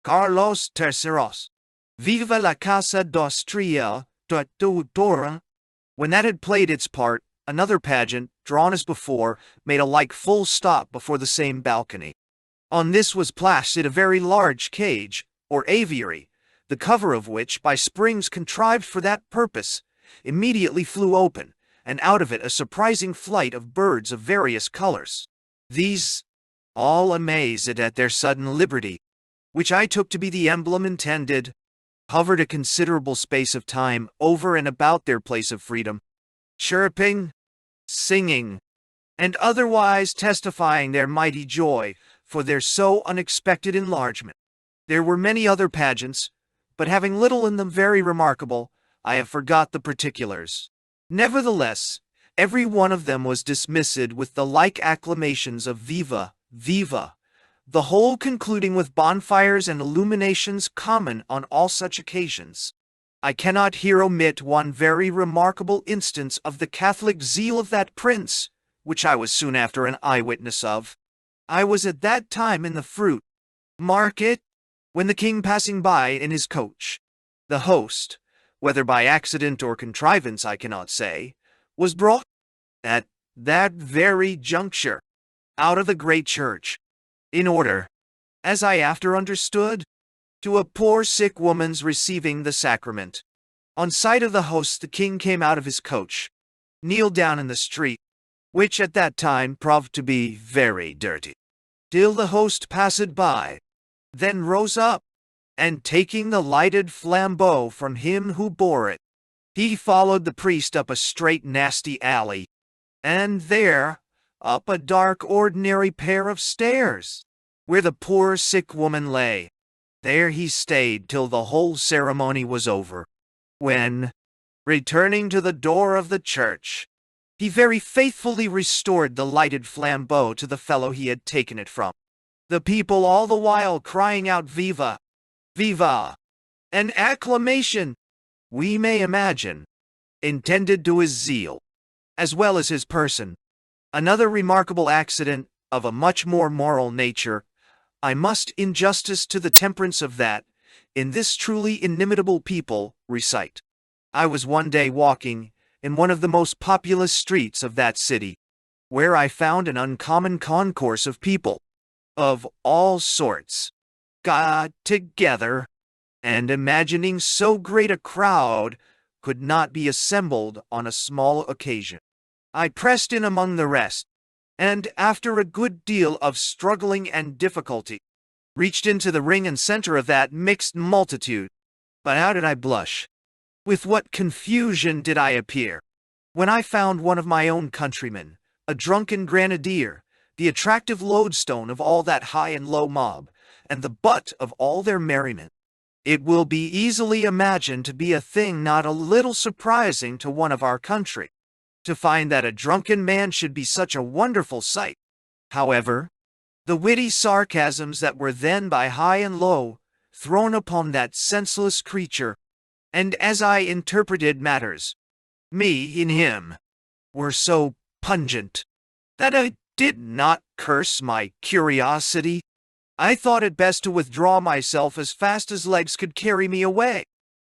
Carlos Terceros, Viva la Casa d'Austria Dora. When that had played its part, another pageant, drawn as before, made a like full stop before the same balcony. On this was placed a very large cage, or aviary, the cover of which, by springs contrived for that purpose, immediately flew open, and out of it a surprising flight of birds of various colors. These, all amazed at their sudden liberty, which I took to be the emblem intended, hovered a considerable space of time over and about their place of freedom, chirping, singing, and otherwise testifying their mighty joy for their so unexpected enlargement. There were many other pageants, but having little in them very remarkable, I have forgot the particulars. Nevertheless, every one of them was dismissed with the like acclamations of Viva, Viva, the whole concluding with bonfires and illuminations common on all such occasions. I cannot here omit one very remarkable instance of the Catholic zeal of that prince, which I was soon after an eyewitness of. I was at that time in the fruit market, when the king passing by in his coach, the host, whether by accident or contrivance I cannot say, was brought, at that very juncture, out of the great church, in order, as I after understood, to a poor sick woman's receiving the sacrament. On sight of the host the king came out of his coach, kneeled down in the street, which at that time proved to be very dirty, till the host passed by, then rose up, and taking the lighted flambeau from him who bore it, he followed the priest up a straight nasty alley, and there, up a dark ordinary pair of stairs, where the poor sick woman lay. There he stayed till the whole ceremony was over, when, returning to the door of the church, he very faithfully restored the lighted flambeau to the fellow he had taken it from, the people all the while crying out Viva, Viva, an acclamation, we may imagine, intended to his zeal, as well as his person. Another remarkable accident, of a much more moral nature, I must, in justice to the temperance of that, in this truly inimitable people, recite. I was one day walking in one of the most populous streets of that city, where I found an uncommon concourse of people, of all sorts, got together, and imagining so great a crowd could not be assembled on a small occasion, I pressed in among the rest, and after a good deal of struggling and difficulty, reached into the ring and center of that mixed multitude. But how did I blush? With what confusion did I appear, when I found one of my own countrymen, a drunken grenadier, the attractive lodestone of all that high and low mob, and the butt of all their merriment. It will be easily imagined to be a thing not a little surprising to one of our country, to find that a drunken man should be such a wonderful sight. However, the witty sarcasms that were then by high and low thrown upon that senseless creature, and as I interpreted matters, me in him, were so pungent that I did not curse my curiosity. I thought it best to withdraw myself as fast as legs could carry me away.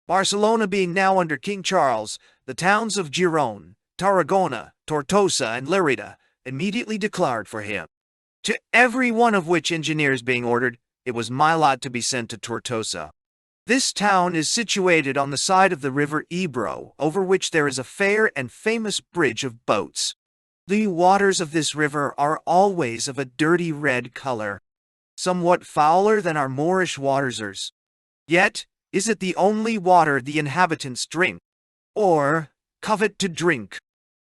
Barcelona being now under King Charles, the towns of Girona, Tarragona, Tortosa, and Lerida immediately declared for him. To every one of which engineers being ordered, it was my lot to be sent to Tortosa. This town is situated on the side of the river Ebro, over which there is a fair and famous bridge of boats. The waters of this river are always of a dirty red color, somewhat fouler than our Moorish waters. Yet is it the only water the inhabitants drink, or covet to drink,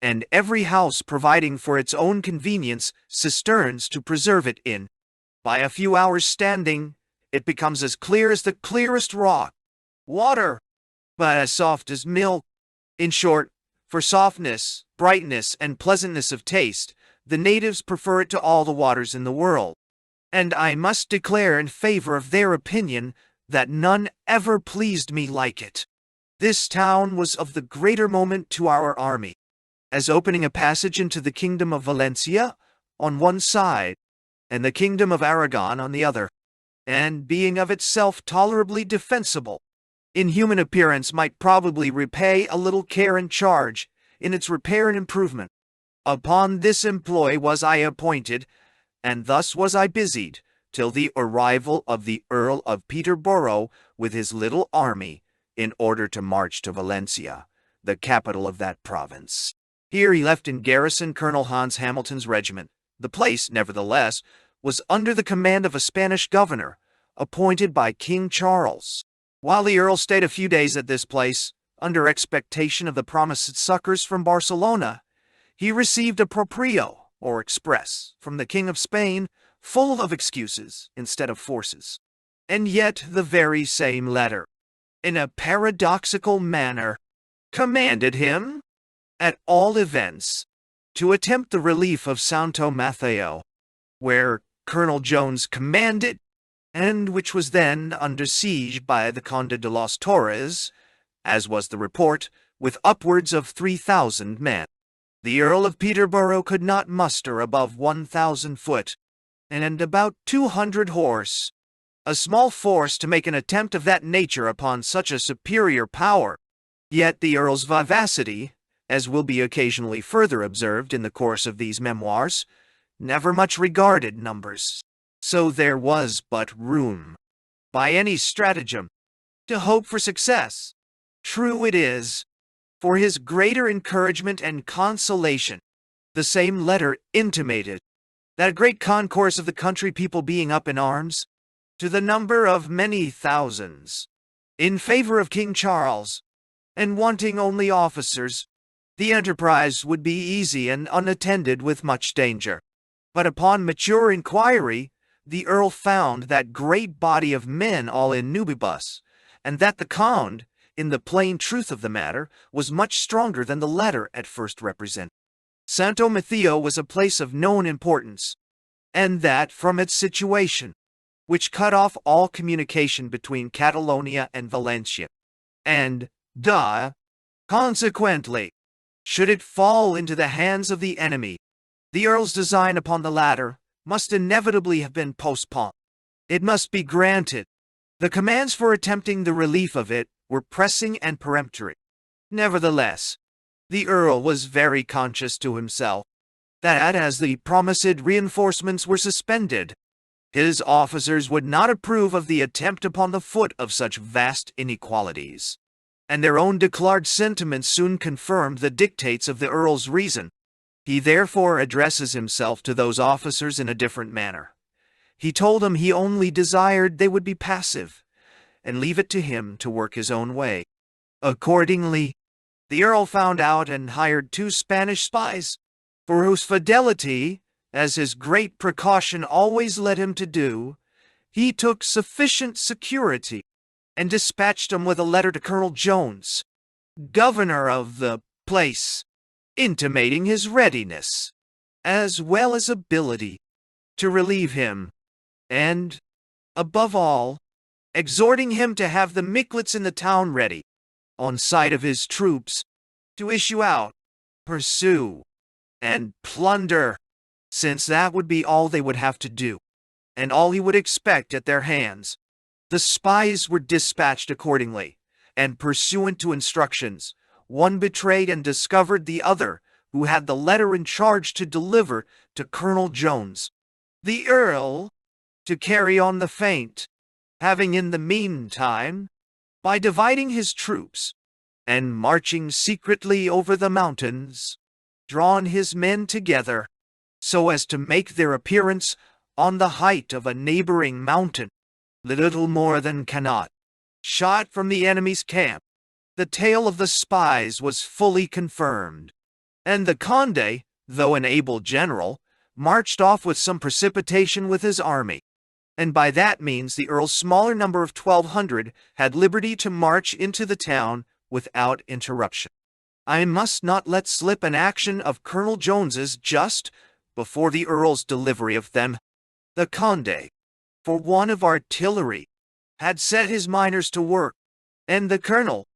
and every house providing for its own convenience cisterns to preserve it in. By a few hours' standing, it becomes as clear as the clearest rock water, but as soft as milk. In short, for softness, brightness, and pleasantness of taste, the natives prefer it to all the waters in the world. And I must declare in favor of their opinion that none ever pleased me like it. This town was of the greater moment to our army, as opening a passage into the kingdom of Valencia on one side, and the kingdom of Aragon on the other, and being of itself tolerably defensible, in human appearance might probably repay a little care and charge in its repair and improvement. Upon this employ was I appointed, and thus was I busied, till the arrival of the Earl of Peterborough with his little army, in order to march to Valencia, the capital of that province. Here he left in garrison Colonel Hans Hamilton's regiment. The place, nevertheless, was under the command of a Spanish governor, appointed by King Charles. While the Earl stayed a few days at this place, under expectation of the promised succors from Barcelona, he received a proprio, or express, from the King of Spain, full of excuses instead of forces. And yet the very same letter, in a paradoxical manner, commanded him, at all events, to attempt the relief of Santo Mateo, where Colonel Jones commanded, and which was then under siege by the Conde de los Torres, as was the report, with upwards of 3,000 men. The Earl of Peterborough could not muster above 1,000 foot, and about 200 horse. A small force to make an attempt of that nature upon such a superior power. Yet the Earl's vivacity, as will be occasionally further observed in the course of these memoirs, never much regarded numbers. So there was but room, by any stratagem, to hope for success. True it is, for his greater encouragement and consolation, the same letter intimated that a great concourse of the country people being up in arms, to the number of many thousands, in favor of King Charles, and wanting only officers, the enterprise would be easy and unattended with much danger. But upon mature inquiry, the Earl found that great body of men all in nubibus, and that the Conde, in the plain truth of the matter, was much stronger than the letter at first represented. Santo Mateo was a place of known importance, and that from its situation, which cut off all communication between Catalonia and Valencia, and, consequently, should it fall into the hands of the enemy, the Earl's design upon the latter must inevitably have been postponed. It must be granted. The commands for attempting the relief of it were pressing and peremptory. Nevertheless, the Earl was very conscious to himself that as the promised reinforcements were suspended, his officers would not approve of the attempt upon the foot of such vast inequalities, and their own declared sentiments soon confirmed the dictates of the Earl's reason. He therefore addresses himself to those officers in a different manner. He told them he only desired they would be passive, and leave it to him to work his own way. Accordingly, the Earl found out and hired 2 Spanish spies, for whose fidelity, as his great precaution always led him to do, he took sufficient security, and dispatched them with a letter to Colonel Jones, governor of the place, intimating his readiness, as well as ability, to relieve him, and, above all, exhorting him to have the micklets in the town ready, on sight of his troops, to issue out, pursue, and plunder, since that would be all they would have to do, and all he would expect at their hands. The spies were dispatched accordingly, and pursuant to instructions, one betrayed and discovered the other, who had the letter in charge to deliver to Colonel Jones. The Earl, to carry on the feint, having in the meantime, by dividing his troops, and marching secretly over the mountains, drawn his men together, so as to make their appearance on the height of a neighboring mountain, little more than cannot, shot from the enemy's camp. The tale of the spies was fully confirmed, and the Conde, though an able general, marched off with some precipitation with his army, and by that means the Earl's smaller number of 1,200 had liberty to march into the town without interruption. I must not let slip an action of Colonel Jones's just before the Earl's delivery of them. The Conde, for want of artillery, had set his miners to work, and the Colonel,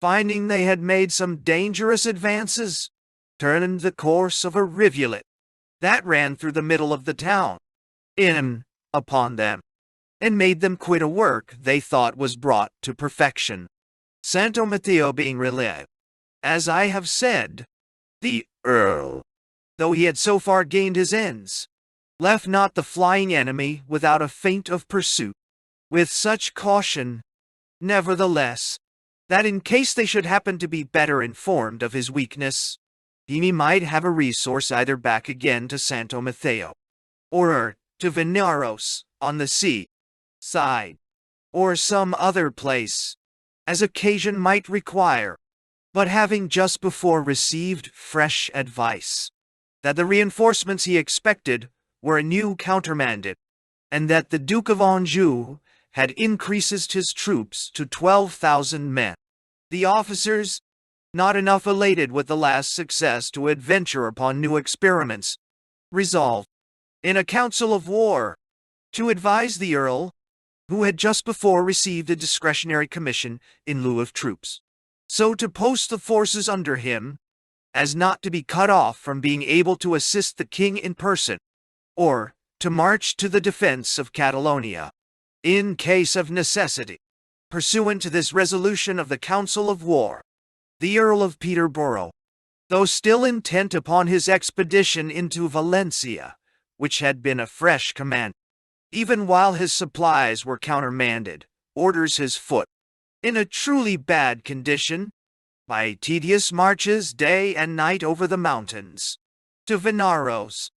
finding they had made some dangerous advances, turned the course of a rivulet that ran through the middle of the town, in upon them, and made them quit a work they thought was brought to perfection. Santo Matteo being relieved, as I have said, the Earl, though he had so far gained his ends, left not the flying enemy without a feint of pursuit, with such caution, nevertheless, that in case they should happen to be better informed of his weakness, he might have a resource either back again to Santo Matteo, or to Venaros on the sea side, or some other place, as occasion might require. But having just before received fresh advice, that the reinforcements he expected were anew countermanded, and that the Duke of Anjou had increased his troops to 12,000 men, the officers, not enough elated with the last success to adventure upon new experiments, resolved, in a council of war, to advise the Earl, who had just before received a discretionary commission in lieu of troops, so to post the forces under him, as not to be cut off from being able to assist the king in person, or to march to the defense of Catalonia, in case of necessity. Pursuant to this resolution of the Council of War, the Earl of Peterborough, though still intent upon his expedition into Valencia, which had been a fresh command, even while his supplies were countermanded, orders his foot, in a truly bad condition, by tedious marches day and night over the mountains, to Venaros,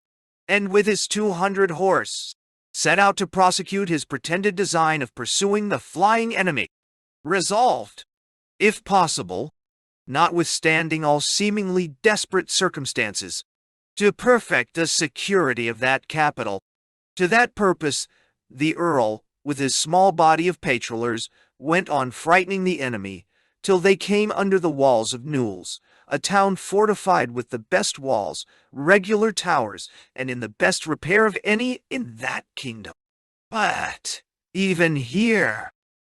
and with his 200 horse, set out to prosecute his pretended design of pursuing the flying enemy, resolved, if possible, notwithstanding all seemingly desperate circumstances, to perfect the security of that capital. To that purpose, the Earl, with his small body of patrollers, went on frightening the enemy, till they came under the walls of Newells, a town fortified with the best walls, regular towers, and in the best repair of any in that kingdom. But, even here,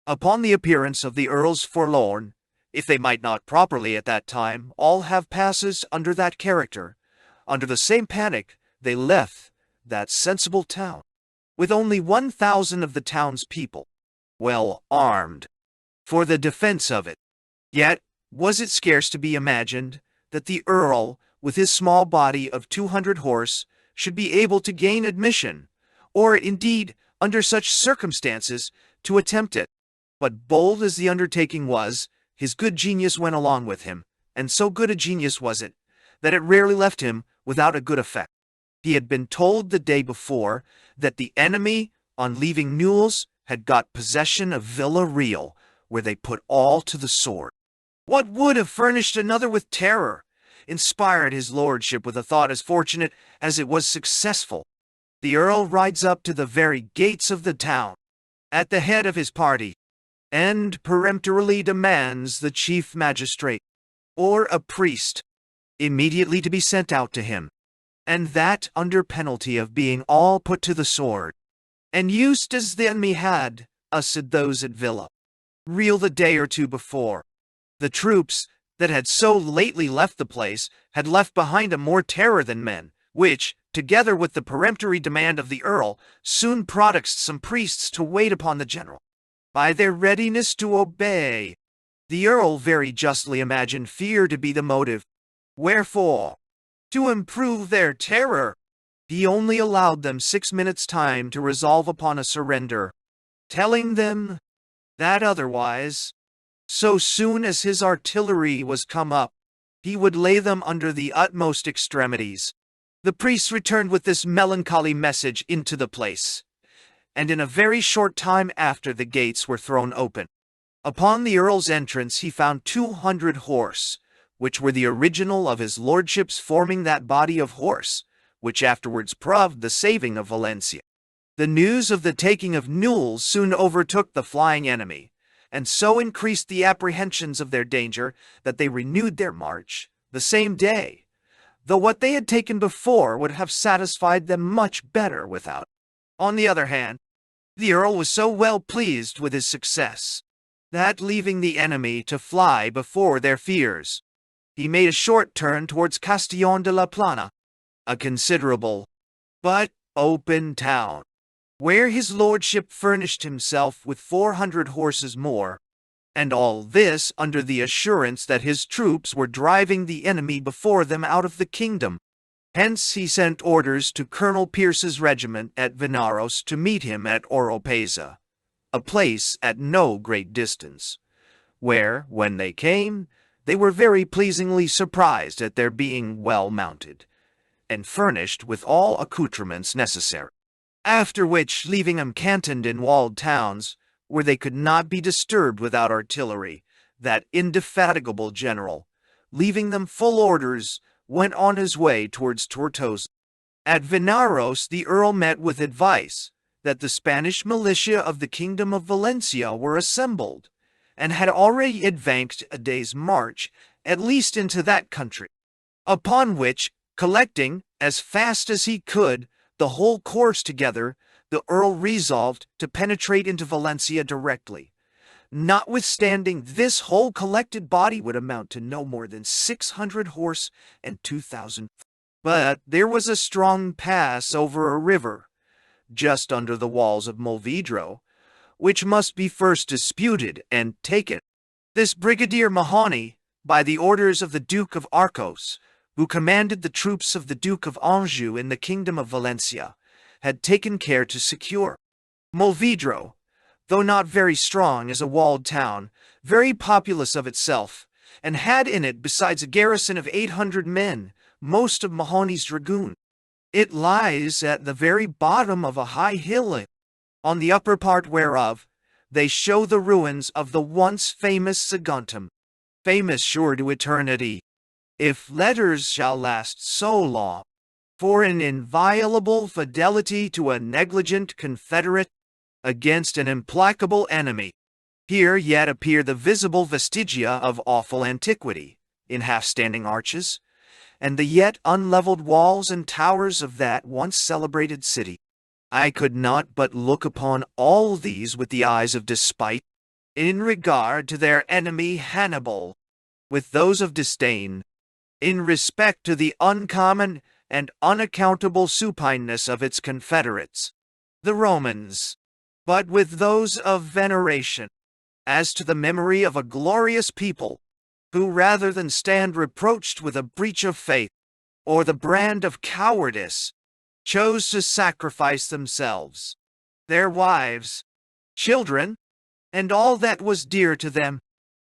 upon the appearance of the Earls forlorn, if they might not properly at that time all have passes under that character, under the same panic they left that sensible town, with only 1,000 of the town's people, well armed, for the defense of it. Yet was it scarce to be imagined that the Earl, with his small body of 200 horse, should be able to gain admission, or indeed, under such circumstances, to attempt it. But bold as the undertaking was, his good genius went along with him, and so good a genius was it, that it rarely left him without a good effect. He had been told the day before that the enemy, on leaving Newell's, had got possession of Villa Real, where they put all to the sword. What would have furnished another with terror, inspired his lordship with a thought as fortunate as it was successful. The Earl rides up to the very gates of the town, at the head of his party, and peremptorily demands the chief magistrate, or a priest, immediately to be sent out to him, and that under penalty of being all put to the sword, and used as the enemy had used those at Villa Real the day or two before. The troops that had so lately left the place had left behind them more terror than men, which, together with the peremptory demand of the Earl, soon prodded some priests to wait upon the general. By their readiness to obey, the Earl very justly imagined fear to be the motive. Wherefore, to improve their terror, he only allowed them 6 minutes' time to resolve upon a surrender, telling them that otherwise, so soon as his artillery was come up, he would lay them under the utmost extremities. The priests returned with this melancholy message into the place, and in a very short time after the gates were thrown open. Upon the Earl's entrance he found 200 horse, which were the original of his lordship's forming that body of horse, which afterwards proved the saving of Valencia. The news of the taking of Newell's soon overtook the flying enemy, and so increased the apprehensions of their danger that they renewed their march the same day, though what they had taken before would have satisfied them much better without. On the other hand, the Earl was so well pleased with his success, that leaving the enemy to fly before their fears, he made a short turn towards Castellón de la Plana, a considerable but open town, where his lordship furnished himself with 400 horses more, and all this under the assurance that his troops were driving the enemy before them out of the kingdom. Hence he sent orders to Colonel Pierce's regiment at Vinaros to meet him at Oropesa, a place at no great distance, where, when they came, they were very pleasingly surprised at their being well mounted, and furnished with all accoutrements necessary. After which, leaving them cantoned in walled towns, where they could not be disturbed without artillery, that indefatigable general, leaving them full orders, went on his way towards Tortosa. At Vinaros the Earl met with advice that the Spanish militia of the kingdom of Valencia were assembled, and had already advanced a day's march, at least into that country. Upon which, collecting, as fast as he could, the whole course together, the Earl resolved to penetrate into Valencia directly. Notwithstanding, this whole collected body would amount to no more than 600 horse and 2,000. But there was a strong pass over a river, just under the walls of Movidro, which must be first disputed and taken. This Brigadier Mahoney, by the orders of the Duke of Arcos, who commanded the troops of the Duke of Anjou in the kingdom of Valencia, had taken care to secure. Movidro, though not very strong, is a walled town, very populous of itself, and had in it besides a garrison of 800 men, most of Mahoney's dragoon. It lies at the very bottom of a high hill, on the upper part whereof they show the ruins of the once famous Saguntum, famous sure to eternity, if letters shall last so long, for an inviolable fidelity to a negligent confederate against an implacable enemy. Here yet appear the visible vestigia of awful antiquity, in half-standing arches, and the yet unlevelled walls and towers of that once celebrated city. I could not but look upon all these with the eyes of despite, in regard to their enemy Hannibal, with those of disdain, in respect to the uncommon and unaccountable supineness of its confederates, the Romans, but with those of veneration, as to the memory of a glorious people, who rather than stand reproached with a breach of faith, or the brand of cowardice, chose to sacrifice themselves, their wives, children, and all that was dear to them,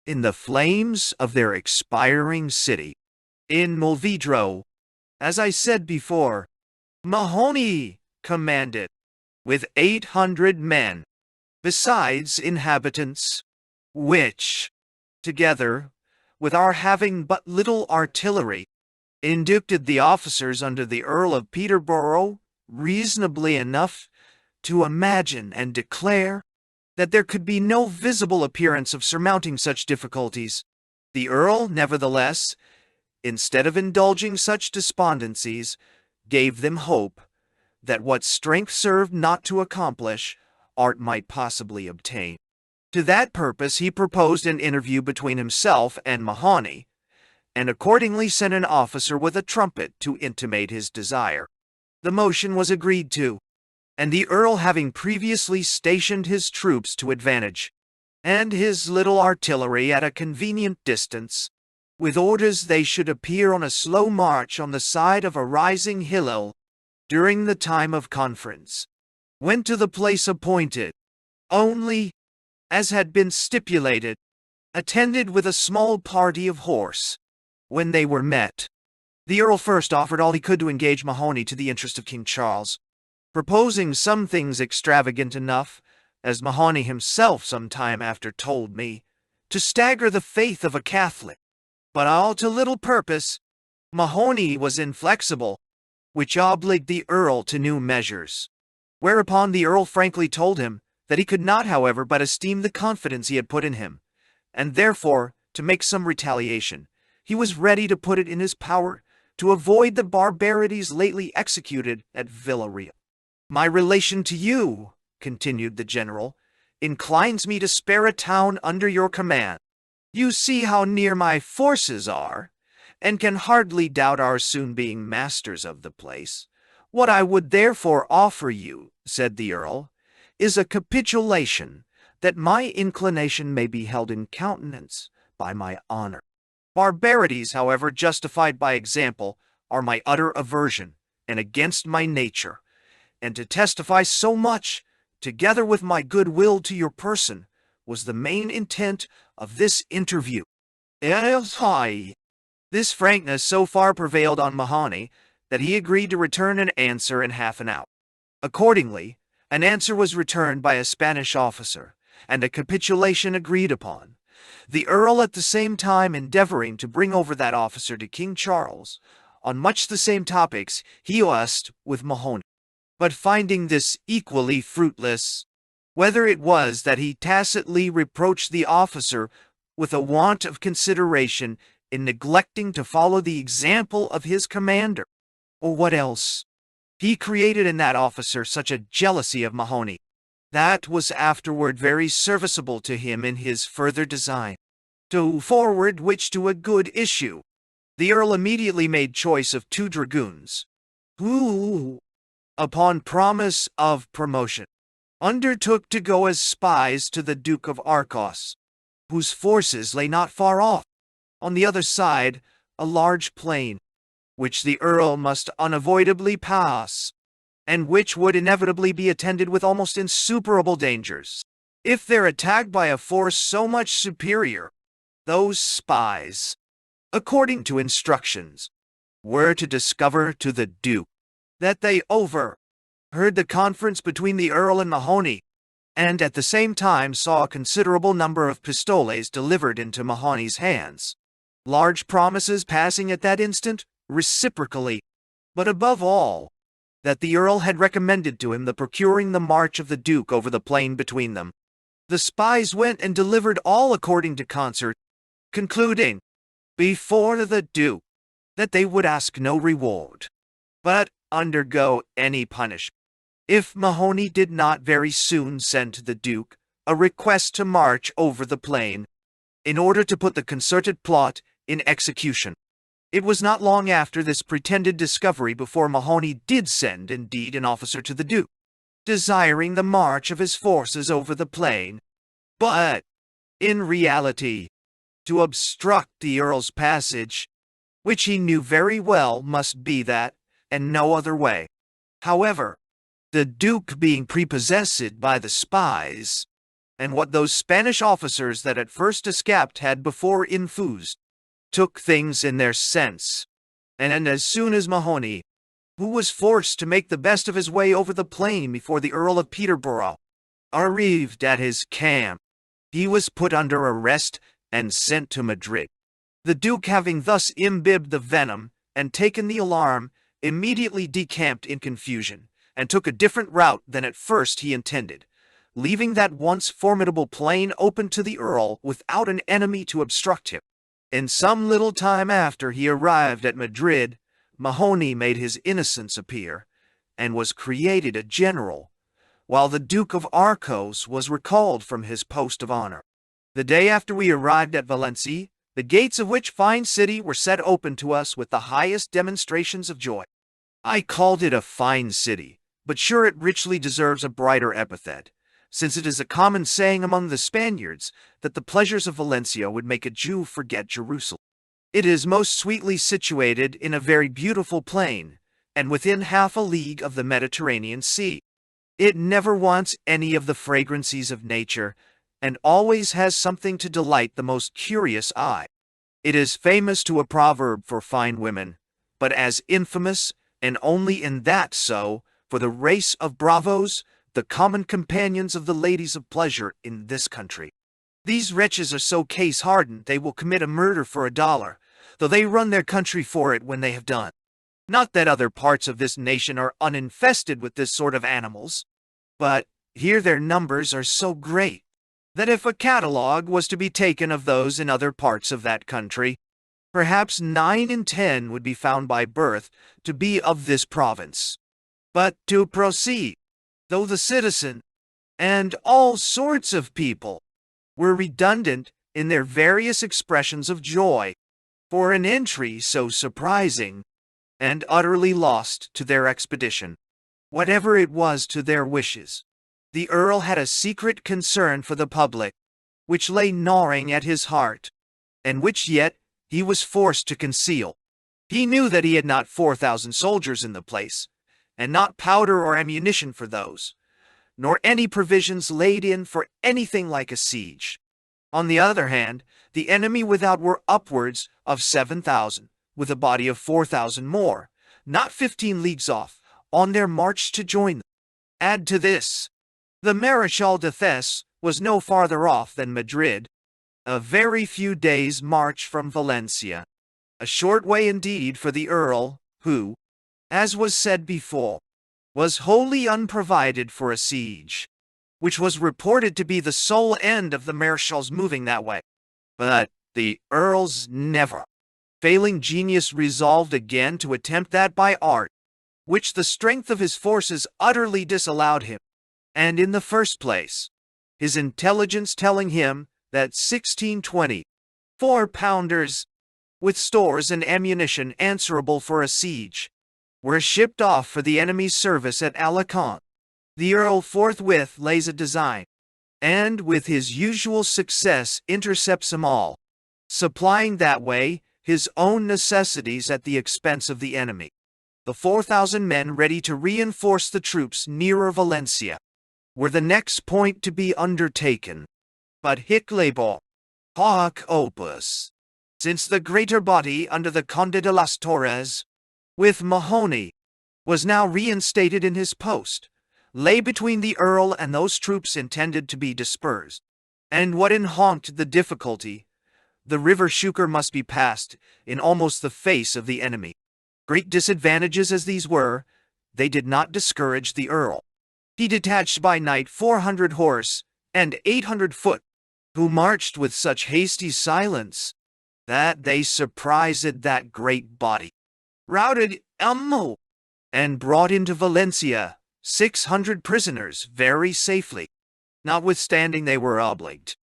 in the flames of their expiring city. In Movidro, As I said before, Mahoney commanded, with 800 men, besides inhabitants, which, together with our having but little artillery, induced the officers under the Earl of Peterborough reasonably enough to imagine and declare that there could be no visible appearance of surmounting such difficulties. The Earl, nevertheless, instead of indulging such despondencies, gave them hope that what strength served not to accomplish, art might possibly obtain. To that purpose he proposed an interview between himself and Mahoney, and accordingly sent an officer with a trumpet to intimate his desire. The motion was agreed to, and the Earl, having previously stationed his troops to advantage, and his little artillery at a convenient distance, with orders they should appear on a slow march on the side of a rising hill during the time of conference, went to the place appointed, only, as had been stipulated, attended with a small party of horse. When they were met, the Earl first offered all he could to engage Mahoney to the interest of King Charles, proposing some things extravagant enough, as Mahoney himself some time after told me, to stagger the faith of a Catholic. But all to little purpose. Mahoney was inflexible, which obliged the Earl to new measures. Whereupon the Earl frankly told him that he could not, however, but esteem the confidence he had put in him, and therefore, to make some retaliation, he was ready to put it in his power to avoid the barbarities lately executed at Villarreal. My relation to you, continued the general, inclines me to spare a town under your command. You see how near my forces are, and can hardly doubt our soon being masters of the place. What I would therefore offer you, said the Earl, is a capitulation, that my inclination may be held in countenance by my honor. Barbarities, however, justified by example, are my utter aversion, and against my nature, and to testify so much, together with my good will to your person, was the main intent of this interview. This frankness so far prevailed on Mahoney that he agreed to return an answer in half an hour. Accordingly, an answer was returned by a Spanish officer, and a capitulation agreed upon, the Earl at the same time endeavoring to bring over that officer to King Charles. On much the same topics he asked with Mahoney, but finding this equally fruitless, whether it was that he tacitly reproached the officer with a want of consideration in neglecting to follow the example of his commander, or what else, he created in that officer such a jealousy of Mahoney that was afterward very serviceable to him in his further design, to forward which to a good issue. The Earl immediately made choice of 2 dragoons, who, upon promise of promotion, undertook to go as spies to the Duke of Arcos, whose forces lay not far off, on the other side, a large plain, which the Earl must unavoidably pass, and which would inevitably be attended with almost insuperable dangers, if they're attacked by a force so much superior. Those spies, according to instructions, were to discover to the Duke that they overheard the conference between the Earl and Mahoney, and at the same time saw a considerable number of pistoles delivered into Mahoney's hands, large promises passing at that instant reciprocally, but above all, that the Earl had recommended to him the procuring the march of the Duke over the plain between them. The spies went and delivered all according to concert, concluding, before the Duke, that they would ask no reward, but undergo any punishment, if Mahoney did not very soon send to the Duke a request to march over the plain, in order to put the concerted plot in execution. It was not long after this pretended discovery before Mahoney did send indeed an officer to the Duke, desiring the march of his forces over the plain, but, in reality, to obstruct the Earl's passage, which he knew very well must be that, and no other way. However, the Duke being prepossessed by the spies, and what those Spanish officers that at first escaped had before infused, took things in their sense, and as soon as Mahoney, who was forced to make the best of his way over the plain before the Earl of Peterborough, arrived at his camp, he was put under arrest and sent to Madrid. The Duke, having thus imbibed the venom and taken the alarm, immediately decamped in confusion, and took a different route than at first he intended, leaving that once formidable plain open to the Earl without an enemy to obstruct him. In some little time after he arrived at Madrid, Mahoney made his innocence appear, and was created a general, while the Duke of Arcos was recalled from his post of honor. The day after we arrived at Valencia, the gates of which fine city were set open to us with the highest demonstrations of joy. I called it a fine city, but sure it richly deserves a brighter epithet, since it is a common saying among the Spaniards that the pleasures of Valencia would make a Jew forget Jerusalem. It is most sweetly situated in a very beautiful plain, and within half a league of the Mediterranean Sea. It never wants any of the fragrancies of nature, and always has something to delight the most curious eye. It is famous to a proverb for fine women, but as infamous, and only in that so, for the race of bravos, the common companions of the ladies of pleasure in this country. These wretches are so case-hardened they will commit a murder for $1, though they run their country for it when they have done. Not that other parts of this nation are uninfested with this sort of animals, but here their numbers are so great that if a catalogue was to be taken of those in other parts of that country, perhaps 9 in 10 would be found by birth to be of this province. But to proceed, though the citizen, and all sorts of people, were redundant in their various expressions of joy, for an entry so surprising, and utterly lost to their expedition, whatever it was to their wishes, the Earl had a secret concern for the public, which lay gnawing at his heart, and which yet he was forced to conceal. He knew that he had not 4,000 soldiers in the place, and not powder or ammunition for those, nor any provisions laid in for anything like a siege. On the other hand, the enemy without were upwards of 7,000, with a body of 4,000 more, not 15 leagues off, on their march to join them. Add to this, the Maréchal Defoe was no farther off than Madrid, a very few days' march from Valencia, a short way indeed for the Earl, who, as was said before, was wholly unprovided for a siege, which was reported to be the sole end of the Maréchal's moving that way. But the Earl's never failing genius resolved again to attempt that by art, which the strength of his forces utterly disallowed him, and in the first place, his intelligence telling him that 1620 4-pounders, with stores and ammunition answerable for a siege, were shipped off for the enemy's service at Alicante. The Earl forthwith lays a design, and with his usual success intercepts them all, supplying that way his own necessities at the expense of the enemy. The 4,000 men ready to reinforce the troops nearer Valencia were the next point to be undertaken. But hic labor, hoc opus, since the greater body under the Conde de las Torres, with Mahoney, was now reinstated in his post, lay between the Earl and those troops intended to be dispersed. And what enhanced the difficulty, the river Schuker must be passed in almost the face of the enemy. Great disadvantages as these were, they did not discourage the Earl. He detached by night 400 horse and 800 foot, who marched with such hasty silence that they surprised that great body, routed Elmo, and brought into Valencia 600 prisoners very safely, notwithstanding they were obliged,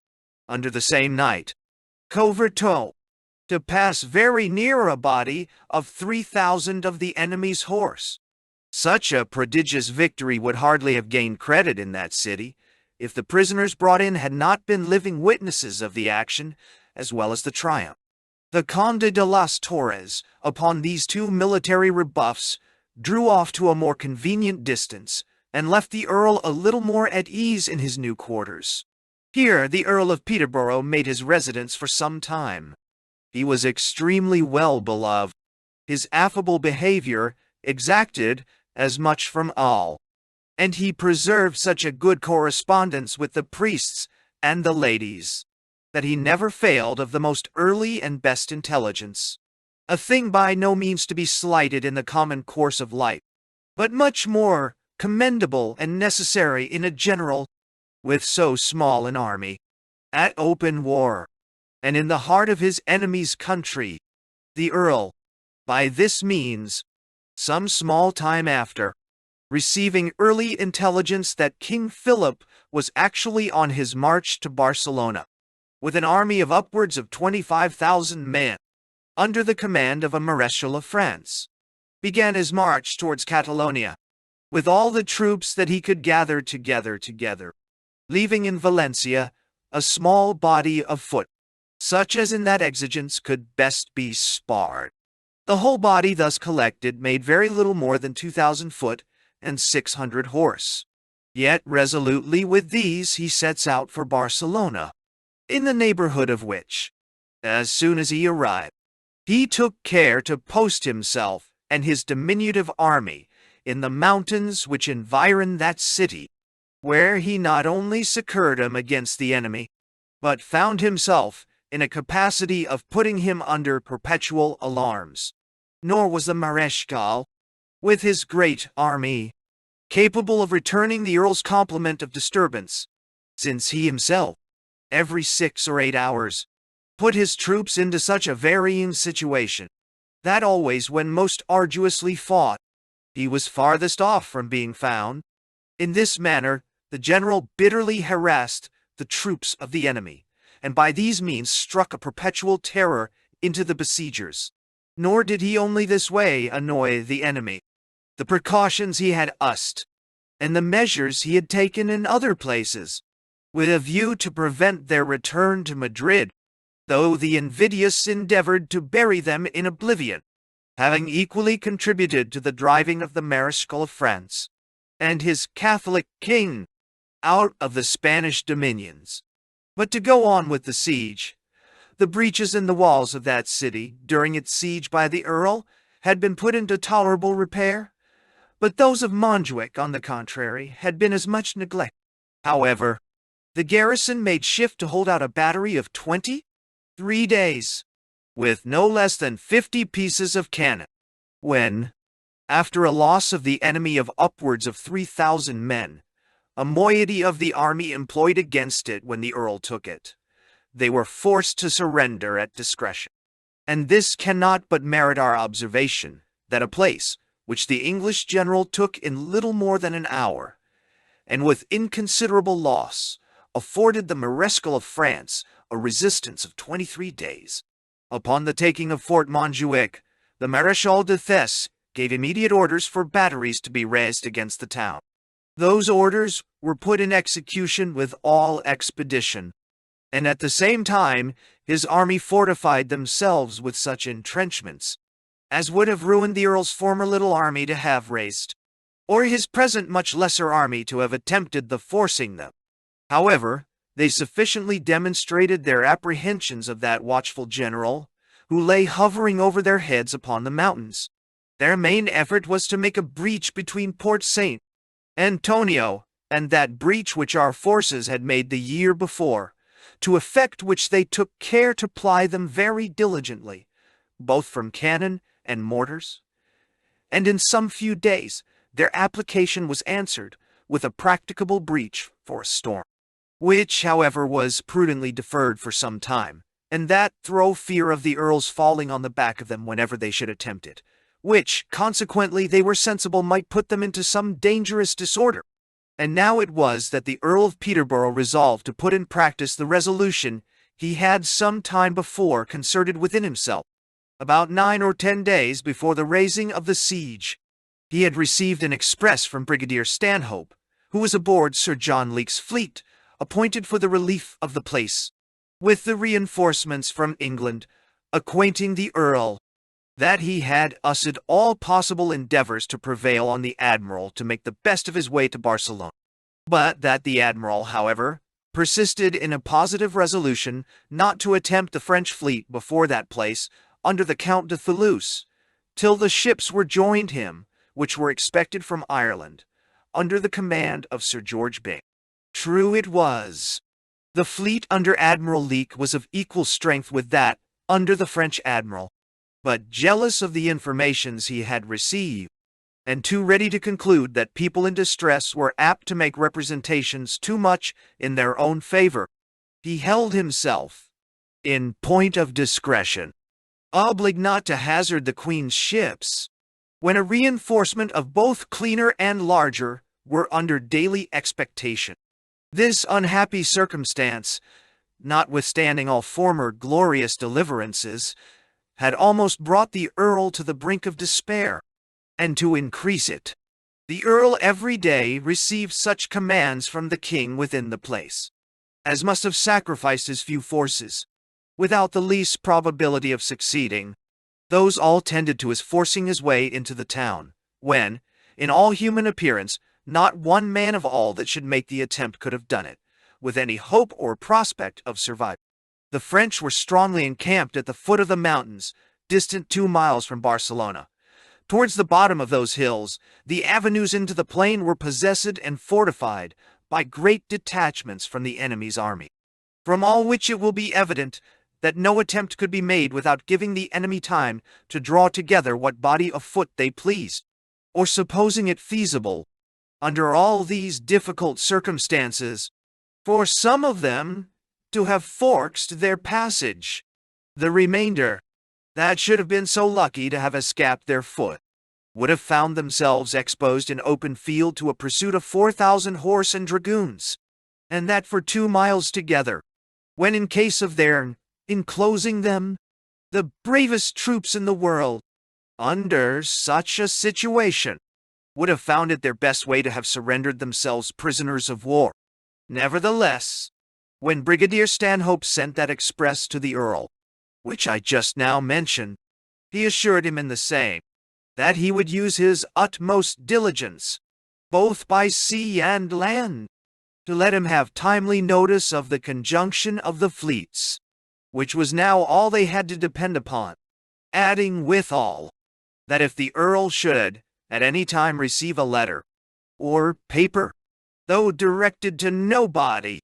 under the same night, coverto, to pass very near a body of 3,000 of the enemy's horse. Such a prodigious victory would hardly have gained credit in that city, if the prisoners brought in had not been living witnesses of the action, as well as the triumph. The Conde de las Torres, upon these two military rebuffs, drew off to a more convenient distance, and left the Earl a little more at ease in his new quarters. Here the Earl of Peterborough made his residence for some time. He was extremely well beloved. his affable behavior exacted as much from all, and he preserved such a good correspondence with the priests and the ladies, that he never failed of the most early and best intelligence, a thing by no means to be slighted in the common course of life, but much more commendable and necessary in a general, with so small an army, at open war, and in the heart of his enemy's country. The Earl, by this means, some small time after, receiving early intelligence that King Philip was actually on his march to Barcelona, with an army of upwards of 25,000 men, under the command of a Mareschal of France, began his march towards Catalonia, with all the troops that he could gather together, leaving in Valencia a small body of foot, such as in that exigence could best be spared. The whole body thus collected made very little more than 2,000 foot and 600 horse. Yet resolutely with these he sets out for Barcelona, in the neighborhood of which, as soon as he arrived, he took care to post himself and his diminutive army in the mountains which environ that city, where he not only succored him against the enemy, but found himself in a capacity of putting him under perpetual alarms. Nor was the Mareschal, with his great army, capable of returning the Earl's compliment of disturbance, since he himself, every 6 or 8 hours, put his troops into such a varying situation, that always when most arduously fought, he was farthest off from being found. In this manner, the general bitterly harassed the troops of the enemy, and by these means struck a perpetual terror into the besiegers. Nor did he only this way annoy the enemy. The precautions he had used, and the measures he had taken in other places, with a view to prevent their return to Madrid, though the invidious endeavored to bury them in oblivion, having equally contributed to the driving of the Mareschal of France and his Catholic king out of the Spanish dominions. But to go on with the siege, the breaches in the walls of that city, during its siege by the Earl, had been put into tolerable repair, but those of Montjuic, on the contrary, had been as much neglected. However, the garrison made shift to hold out a battery of 23 days, with no less than 50 pieces of cannon, when, after a loss of the enemy of upwards of 3,000 men, a moiety of the army employed against it when the Earl took it, they were forced to surrender at discretion. And this cannot but merit our observation, that a place which the English general took in little more than an hour, and with inconsiderable loss, afforded the Mareschal of France a resistance of 23 days. Upon the taking of Fort Montjuic, the Mareschal de Thesse gave immediate orders for batteries to be raised against the town. Those orders were put in execution with all expedition, and at the same time his army fortified themselves with such entrenchments as would have ruined the Earl's former little army to have raised, or his present much lesser army to have attempted the forcing them. However, they sufficiently demonstrated their apprehensions of that watchful general, who lay hovering over their heads upon the mountains. Their main effort was to make a breach between Port St. Antonio and that breach which our forces had made the year before, to effect which they took care to ply them very diligently, both from cannon and mortars, and in some few days their application was answered with a practicable breach for a storm, which, however, was prudently deferred for some time, and that through fear of the Earl's falling on the back of them whenever they should attempt it, which, consequently, they were sensible might put them into some dangerous disorder. And now it was that the Earl of Peterborough resolved to put in practice the resolution he had some time before concerted within himself. About 9 or 10 days before the raising of the siege, he had received an express from Brigadier Stanhope, who was aboard Sir John Leke's fleet, appointed for the relief of the place, with the reinforcements from England, acquainting the Earl that he had used all possible endeavors to prevail on the Admiral to make the best of his way to Barcelona, but that the Admiral, however, persisted in a positive resolution not to attempt the French fleet before that place under the Count de Toulouse, till the ships were joined him, which were expected from Ireland, under the command of Sir George Byng. True it was. The fleet under Admiral Leake was of equal strength with that under the French admiral, but jealous of the informations he had received, and too ready to conclude that people in distress were apt to make representations too much in their own favor, he held himself, in point of discretion, obliged not to hazard the Queen's ships, when a reinforcement of both cleaner and larger were under daily expectation. This unhappy circumstance, notwithstanding all former glorious deliverances, had almost brought the Earl to the brink of despair, and to increase it, the Earl every day received such commands from the King within the place, as must have sacrificed his few forces, without the least probability of succeeding. Those all tended to his forcing his way into the town, when, in all human appearance, not one man of all that should make the attempt could have done it, with any hope or prospect of survival. The French were strongly encamped at the foot of the mountains, distant 2 miles from Barcelona. Towards the bottom of those hills, the avenues into the plain were possessed and fortified by great detachments from the enemy's army. From all which it will be evident that no attempt could be made without giving the enemy time to draw together what body of foot they pleased, or supposing it feasible, under all these difficult circumstances, for some of them to have forced their passage. The remainder, that should have been so lucky to have escaped their foot, would have found themselves exposed in open field to a pursuit of 4,000 horse and dragoons, and that for 2 miles together, when in case of their enclosing them, the bravest troops in the world, under such a situation, would have found it their best way to have surrendered themselves prisoners of war. Nevertheless, when Brigadier Stanhope sent that express to the Earl, which I just now mentioned, he assured him in the same, that he would use his utmost diligence, both by sea and land, to let him have timely notice of the conjunction of the fleets, which was now all they had to depend upon, adding withal, that if the Earl should at any time receive a letter, or paper, though directed to nobody,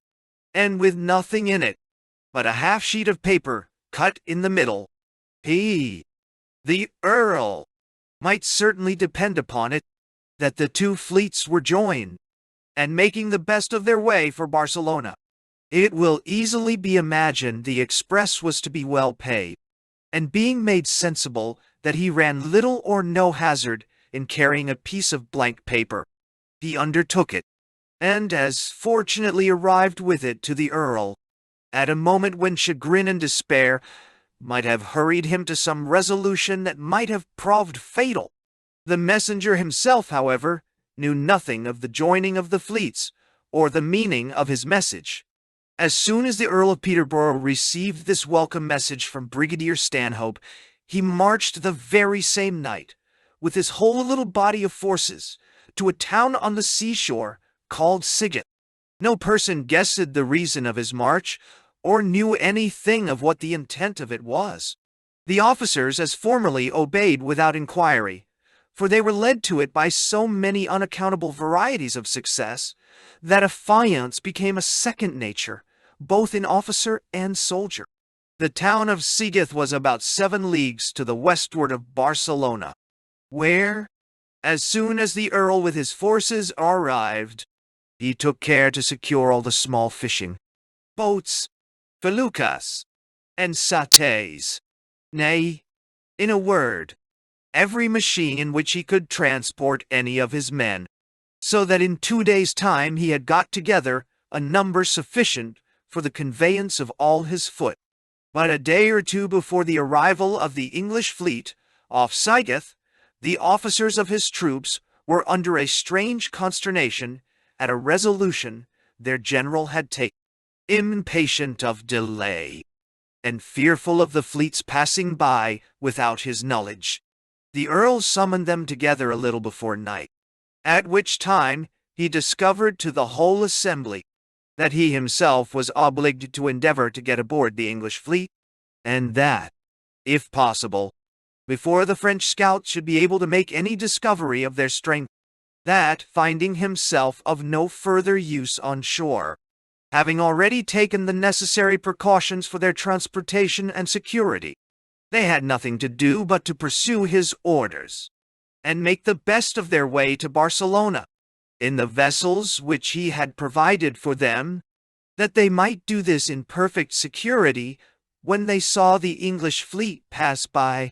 and with nothing in it, but a half-sheet of paper cut in the middle, he, the Earl, might certainly depend upon it, that the 2 fleets were joined, and making the best of their way for Barcelona. It will easily be imagined the express was to be well paid, and being made sensible that he ran little or no hazard in carrying a piece of blank paper, he undertook it, and as fortunately arrived with it to the Earl, at a moment when chagrin and despair might have hurried him to some resolution that might have proved fatal. The messenger himself, however, knew nothing of the joining of the fleets, or the meaning of his message. As soon as the Earl of Peterborough received this welcome message from Brigadier Stanhope, he marched the very same night, with his whole little body of forces, to a town on the seashore called Sigeth. No person guessed the reason of his march, or knew anything of what the intent of it was. The officers, as formerly, obeyed without inquiry, for they were led to it by so many unaccountable varieties of success, that affiance became a second nature, both in officer and soldier. The town of Sigeth was about 7 leagues to the westward of Barcelona, where, as soon as the Earl with his forces arrived, he took care to secure all the small fishing boats, feluccas, and satés, nay, in a word, every machine in which he could transport any of his men, so that in 2 days' time he had got together a number sufficient for the conveyance of all his foot. But a day or 2 before the arrival of the English fleet off Sigeth, the officers of his troops were under a strange consternation at a resolution their general had taken. Impatient of delay, and fearful of the fleets passing by without his knowledge, the Earl summoned them together a little before night, at which time he discovered to the whole assembly that he himself was obliged to endeavor to get aboard the English fleet, and that, if possible, before the French scouts should be able to make any discovery of their strength, that, finding himself of no further use on shore, having already taken the necessary precautions for their transportation and security, they had nothing to do but to pursue his orders, and make the best of their way to Barcelona, in the vessels which he had provided for them, that they might do this in perfect security when they saw the English fleet pass by,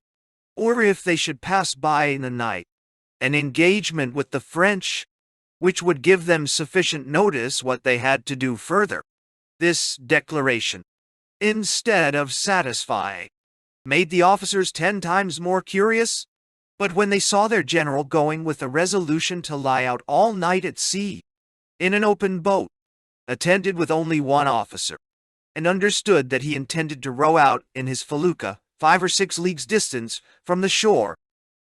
or if they should pass by in the night, an engagement with the French, which would give them sufficient notice what they had to do further. This declaration, instead of satisfying, made the officers 10 times more curious. But when they saw their general going with a resolution to lie out all night at sea, in an open boat, attended with only one officer, and understood that he intended to row out in his felucca 5 or 6 leagues distance from the shore,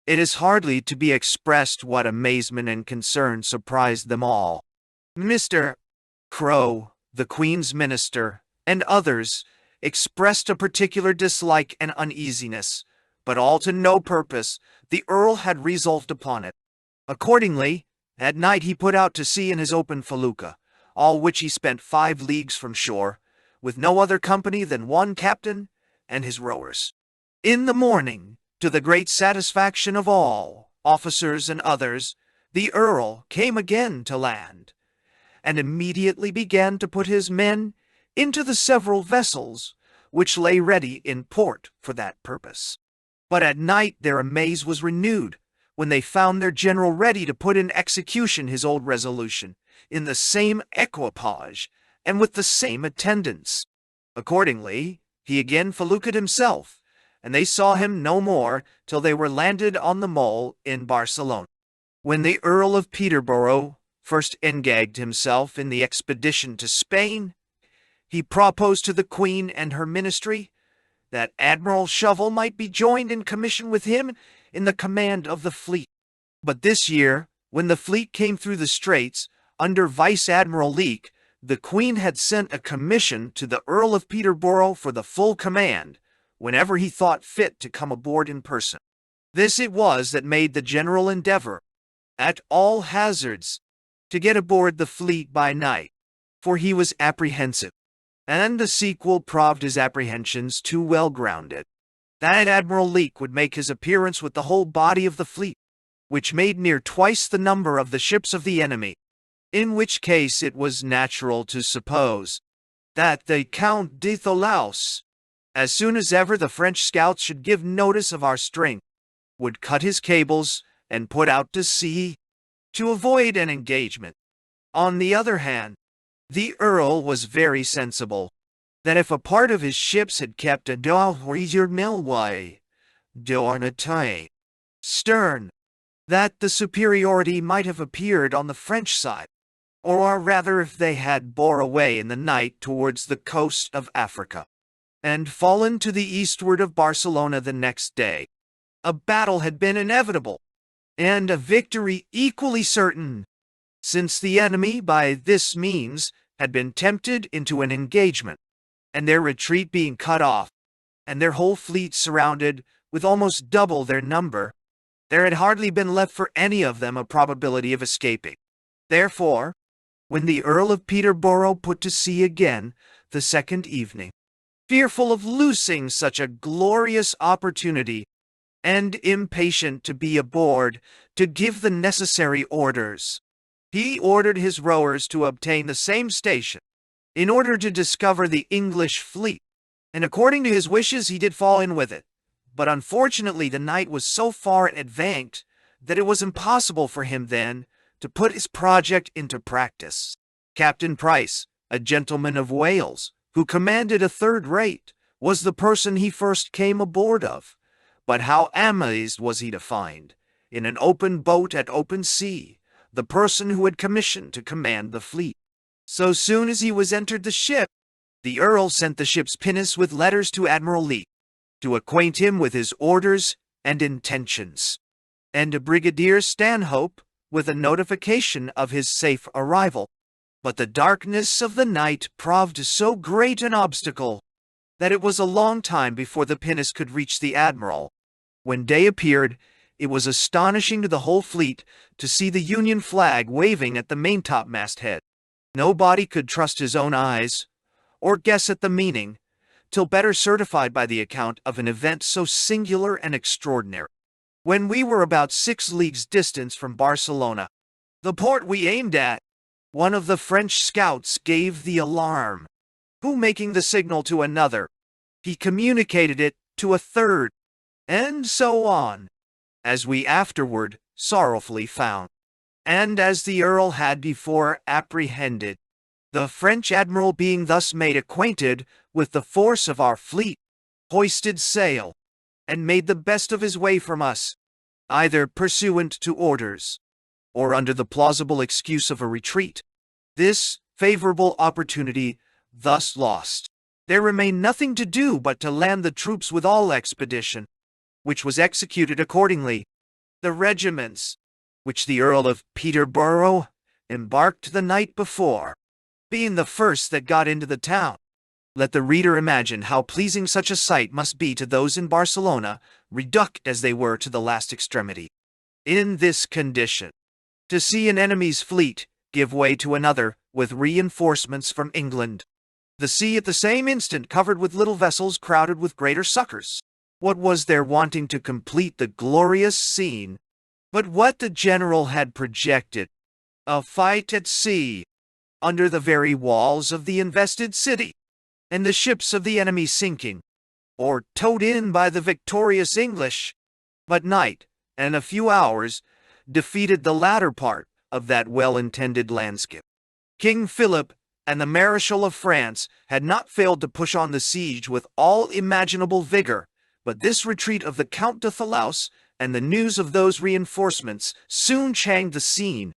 it is hardly to be expressed what amazement and concern surprised them all. Mr. Crowe, the Queen's minister, and others, expressed a particular dislike and uneasiness, but all to no purpose. The Earl had resolved upon it. Accordingly, at night he put out to sea in his open felucca, all which he spent 5 leagues from shore, with no other company than one captain and his rowers. In the morning, to the great satisfaction of all, officers and others, the Earl came again to land, and immediately began to put his men into the several vessels which lay ready in port for that purpose. But at night their amaze was renewed, when they found their general ready to put in execution his old resolution, in the same equipage, and with the same attendants. Accordingly, he again feluccaed himself, and they saw him no more till they were landed on the mole in Barcelona. When the Earl of Peterborough first engaged himself in the expedition to Spain, he proposed to the Queen and her ministry that Admiral Shovel might be joined in commission with him in the command of the fleet. But this year, when the fleet came through the straits, under Vice Admiral Leake, the Queen had sent a commission to the Earl of Peterborough for the full command, whenever he thought fit to come aboard in person. This it was that made the general endeavor, at all hazards, to get aboard the fleet by night, for he was apprehensive, and the sequel proved his apprehensions too well grounded, that Admiral Leake would make his appearance with the whole body of the fleet, which made near twice the number of the ships of the enemy, in which case it was natural to suppose that the Count de Tholaus, as soon as ever the French scouts should give notice of our strength, would cut his cables and put out to sea, to avoid an engagement. On the other hand, the Earl was very sensible that if a part of his ships had kept a millway stern, that the superiority might have appeared on the French side, or rather if they had bore away in the night towards the coast of Africa, and fallen to the eastward of Barcelona the next day, a battle had been inevitable, and a victory equally certain, since the enemy by this means had been tempted into an engagement, and their retreat being cut off, and their whole fleet surrounded with almost double their number, there had hardly been left for any of them a probability of escaping. Therefore, when the Earl of Peterborough put to sea again the second evening, fearful of losing such a glorious opportunity, and impatient to be aboard to give the necessary orders, he ordered his rowers to obtain the same station, in order to discover the English fleet, and according to his wishes he did fall in with it. But unfortunately the night was so far advanced that it was impossible for him then to put his project into practice. Captain Price, a gentleman of Wales, who commanded a third rate, was the person he first came aboard of. But how amazed was he to find, in an open boat at open sea, the person who had commissioned to command the fleet. So soon as he was entered the ship, the Earl sent the ship's pinnace with letters to Admiral Leake, to acquaint him with his orders and intentions, and to Brigadier Stanhope with a notification of his safe arrival. But the darkness of the night proved so great an obstacle that it was a long time before the pinnace could reach the Admiral, When day appeared, it was astonishing to the whole fleet to see the Union flag waving at the maintopmast head. Nobody could trust his own eyes, or guess at the meaning, till better certified by the account of an event so singular and extraordinary. When we were about 6 leagues distance from Barcelona, the port we aimed at, one of the French scouts gave the alarm, who, making the signal to another, he communicated it to a third, and so on, as we afterward sorrowfully found. And as the Earl had before apprehended, the French admiral being thus made acquainted with the force of our fleet, hoisted sail, and made the best of his way from us, either pursuant to orders, or under the plausible excuse of a retreat. This favorable opportunity thus lost, there remained nothing to do but to land the troops with all expedition, which was executed accordingly. The regiments, which the Earl of Peterborough embarked the night before, being the first that got into the town. Let the reader imagine how pleasing such a sight must be to those in Barcelona, reduced as they were to the last extremity. In this condition, to see an enemy's fleet give way to another with reinforcements from England, the sea at the same instant covered with little vessels crowded with greater succors. What was there wanting to complete the glorious scene but what the general had projected? A fight at sea, under the very walls of the invested city, and the ships of the enemy sinking, or towed in by the victorious English. But night, and a few hours, defeated the latter part of that well-intended landscape. King Philip and the Marshal of France had not failed to push on the siege with all imaginable vigor, but this retreat of the Count de Thalaus and the news of those reinforcements soon changed the scene.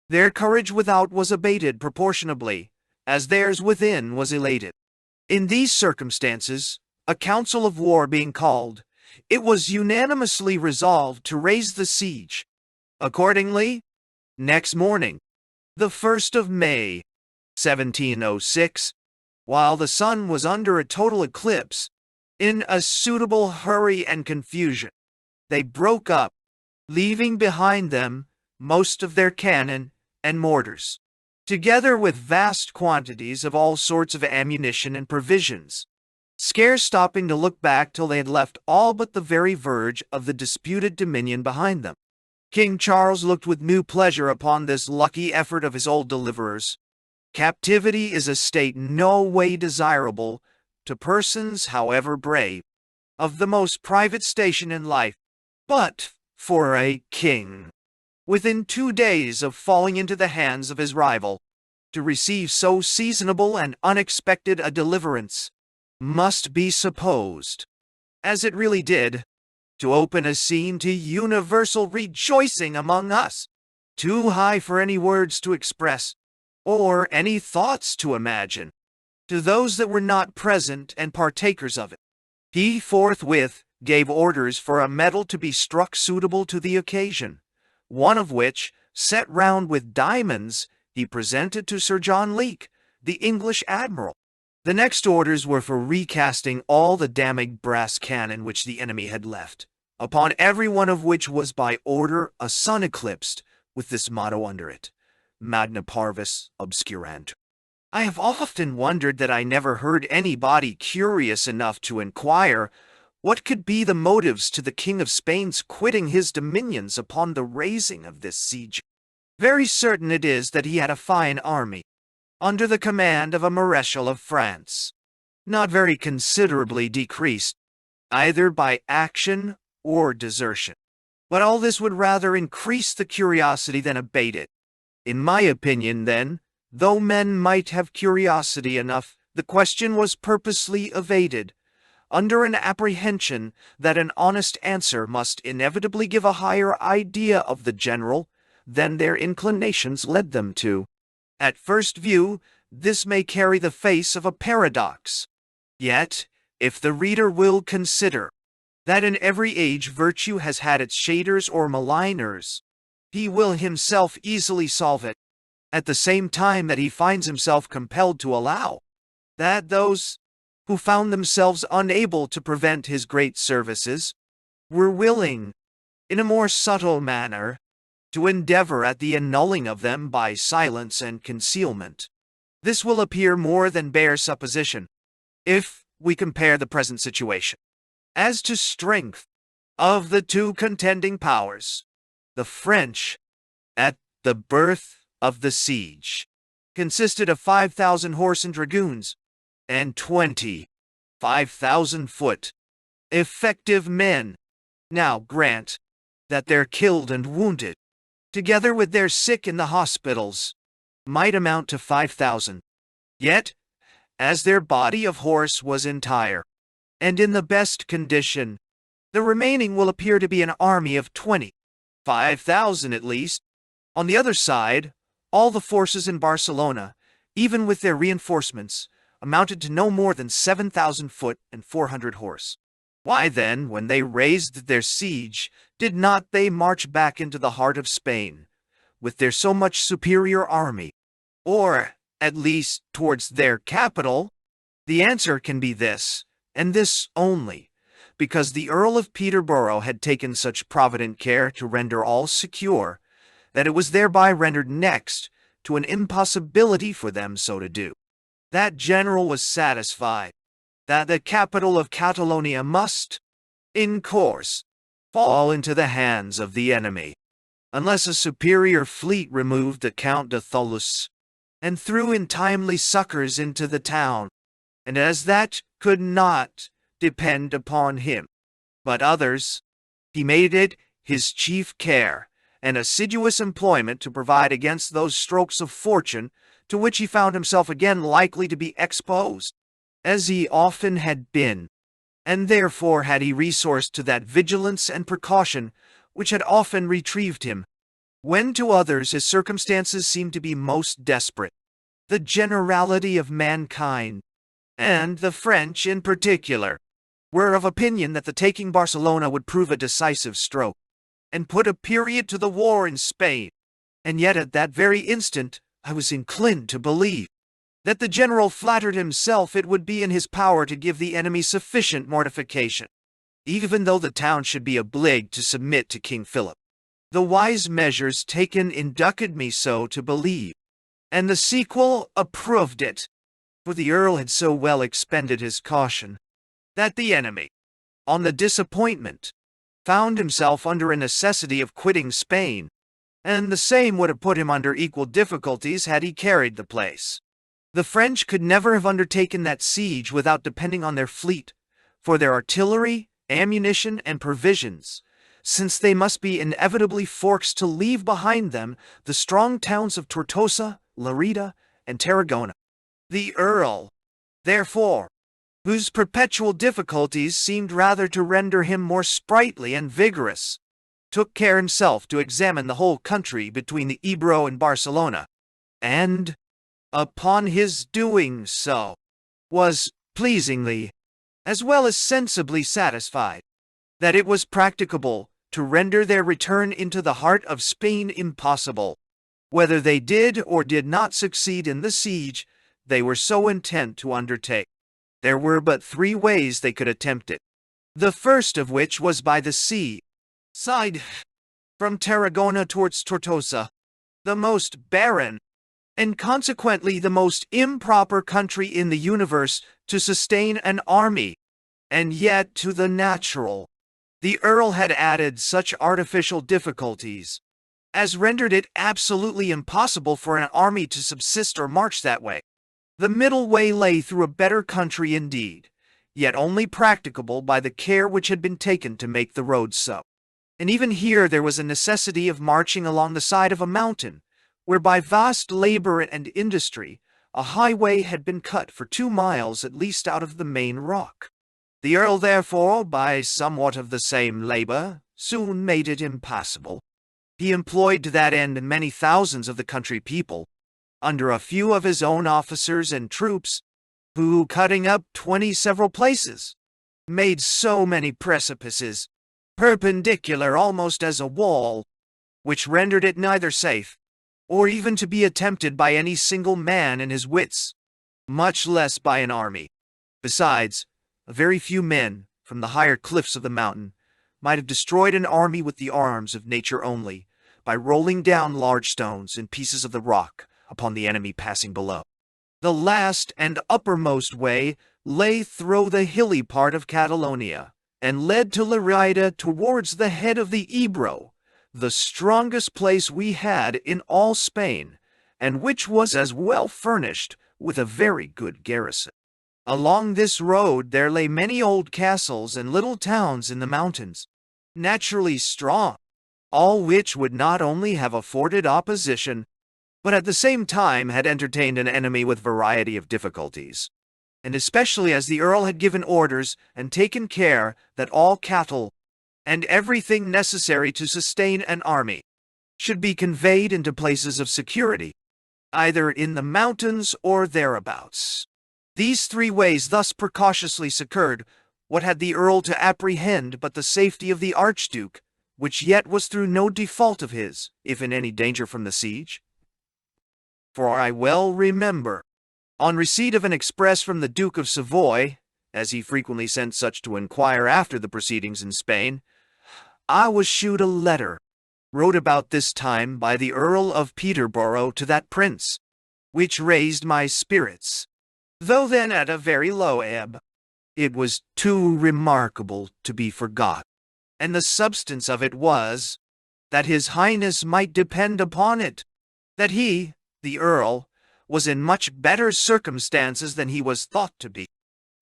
Their courage without was abated proportionably, as theirs within was elated. In these circumstances, a council of war being called, it was unanimously resolved to raise the siege. Accordingly, next morning, the 1st of May, 1706, while the sun was under a total eclipse, in a suitable hurry and confusion, they broke up, leaving behind them most of their cannon and mortars, together with vast quantities of all sorts of ammunition and provisions, scarce stopping to look back till they had left all but the very verge of the disputed dominion behind them. King Charles looked with new pleasure upon this lucky effort of his old deliverers. Captivity is a state no way desirable to persons, however brave, of the most private station in life, but for a king, within 2 days of falling into the hands of his rival, to receive so seasonable and unexpected a deliverance, must be supposed, as it really did, to open a scene to universal rejoicing among us, too high for any words to express, or any thoughts to imagine, to those that were not present and partakers of it. He forthwith gave orders for a medal to be struck suitable to the occasion, one of which, set round with diamonds, he presented to Sir John Leake, the English admiral. The next orders were for recasting all the damaged brass cannon which the enemy had left, upon every one of which was by order a sun eclipsed, with this motto under it, Magna Parvis Obscurantur. I have often wondered that I never heard anybody curious enough to inquire what could be the motives to the King of Spain's quitting his dominions upon the raising of this siege. Very certain it is that he had a fine army, under the command of a Marshal of France, not very considerably decreased, either by action or desertion. But all this would rather increase the curiosity than abate it. In my opinion, then, though men might have curiosity enough, the question was purposely evaded, under an apprehension that an honest answer must inevitably give a higher idea of the general than their inclinations led them to. At first view, this may carry the face of a paradox. Yet, if the reader will consider that in every age virtue has had its shaders or maligners, he will himself easily solve it, at the same time that he finds himself compelled to allow that those who found themselves unable to prevent his great services were willing, in a more subtle manner, to endeavor at the annulling of them by silence and concealment. This will appear more than bare supposition, if we compare the present situation. As to strength of the two contending powers, the French, at the birth of the siege, consisted of 5,000 horse and dragoons, and 25,000 foot, effective men. Now grant that their killed and wounded, together with their sick in the hospitals, might amount to 5,000. Yet, as their body of horse was entire, and in the best condition, the remaining will appear to be an army of 25,000 at least. On the other side, all the forces in Barcelona, even with their reinforcements, amounted to no more than 7,000 foot and 400 horse. Why then, when they raised their siege, did not they march back into the heart of Spain, with their so much superior army, or, at least, towards their capital? The answer can be this, and this only, because the Earl of Peterborough had taken such provident care to render all secure, that it was thereby rendered next to an impossibility for them so to do. That general was satisfied that the capital of Catalonia must, in course, fall into the hands of the enemy, unless a superior fleet removed the Count de Thoulouse, and threw in timely succors into the town, and as that could not depend upon him, but others, he made it his chief care and assiduous employment to provide against those strokes of fortune to which he found himself again likely to be exposed, as he often had been, and therefore had he resource to that vigilance and precaution which had often retrieved him, when to others his circumstances seemed to be most desperate. The generality of mankind, and the French in particular, were of opinion that the taking Barcelona would prove a decisive stroke, and put a period to the war in Spain, and yet at that very instant I was inclined to believe that the general flattered himself it would be in his power to give the enemy sufficient mortification, even though the town should be obliged to submit to King Philip. The wise measures taken induced me so to believe, and the sequel approved it, for the Earl had so well expended his caution, that the enemy, on the disappointment, found himself under a necessity of quitting Spain, and the same would have put him under equal difficulties had he carried the place. The French could never have undertaken that siege without depending on their fleet, for their artillery, ammunition, and provisions, since they must be inevitably forced to leave behind them the strong towns of Tortosa, Lerida, and Tarragona. The Earl, therefore, whose perpetual difficulties seemed rather to render him more sprightly and vigorous, took care himself to examine the whole country between the Ebro and Barcelona, and, upon his doing so, was pleasingly, as well as sensibly satisfied, that it was practicable to render their return into the heart of Spain impossible. Whether they did or did not succeed in the siege, they were so intent to undertake. There were but 3 ways they could attempt it, the first of which was by the sea side, from Tarragona towards Tortosa, the most barren, and consequently the most improper country in the universe to sustain an army, and yet to the natural, the Earl had added such artificial difficulties as rendered it absolutely impossible for an army to subsist or march that way. The middle way lay through a better country indeed, yet only practicable by the care which had been taken to make the road so. And even here there was a necessity of marching along the side of a mountain, where by vast labor and industry a highway had been cut for 2 miles at least out of the main rock. The Earl therefore, by somewhat of the same labor, soon made it impassable. He employed to that end many thousands of the country people, under a few of his own officers and troops, who, cutting up 20 several places, made so many precipices, perpendicular almost as a wall, which rendered it neither safe, or even to be attempted by any single man in his wits, much less by an army. Besides, a very few men, from the higher cliffs of the mountain, might have destroyed an army with the arms of nature only, by rolling down large stones and pieces of the rock upon the enemy passing below. The last and uppermost way lay through the hilly part of Catalonia, and led to Lerida towards the head of the Ebro, the strongest place we had in all Spain, and which was as well furnished with a very good garrison. Along this road there lay many old castles and little towns in the mountains, naturally strong, all which would not only have afforded opposition, but at the same time had entertained an enemy with variety of difficulties, and especially as the Earl had given orders and taken care that all cattle and everything necessary to sustain an army should be conveyed into places of security, either in the mountains or thereabouts. These three ways thus precautiously secured what had the Earl to apprehend but the safety of the Archduke, which yet was through no default of his, if in any danger from the siege. For I well remember, on receipt of an express from the Duke of Savoy, as he frequently sent such to inquire after the proceedings in Spain, I was shewed a letter, wrote about this time by the Earl of Peterborough to that prince, which raised my spirits, though then at a very low ebb. It was too remarkable to be forgot, and the substance of it was, that his Highness might depend upon it, that he, the Earl, was in much better circumstances than he was thought to be,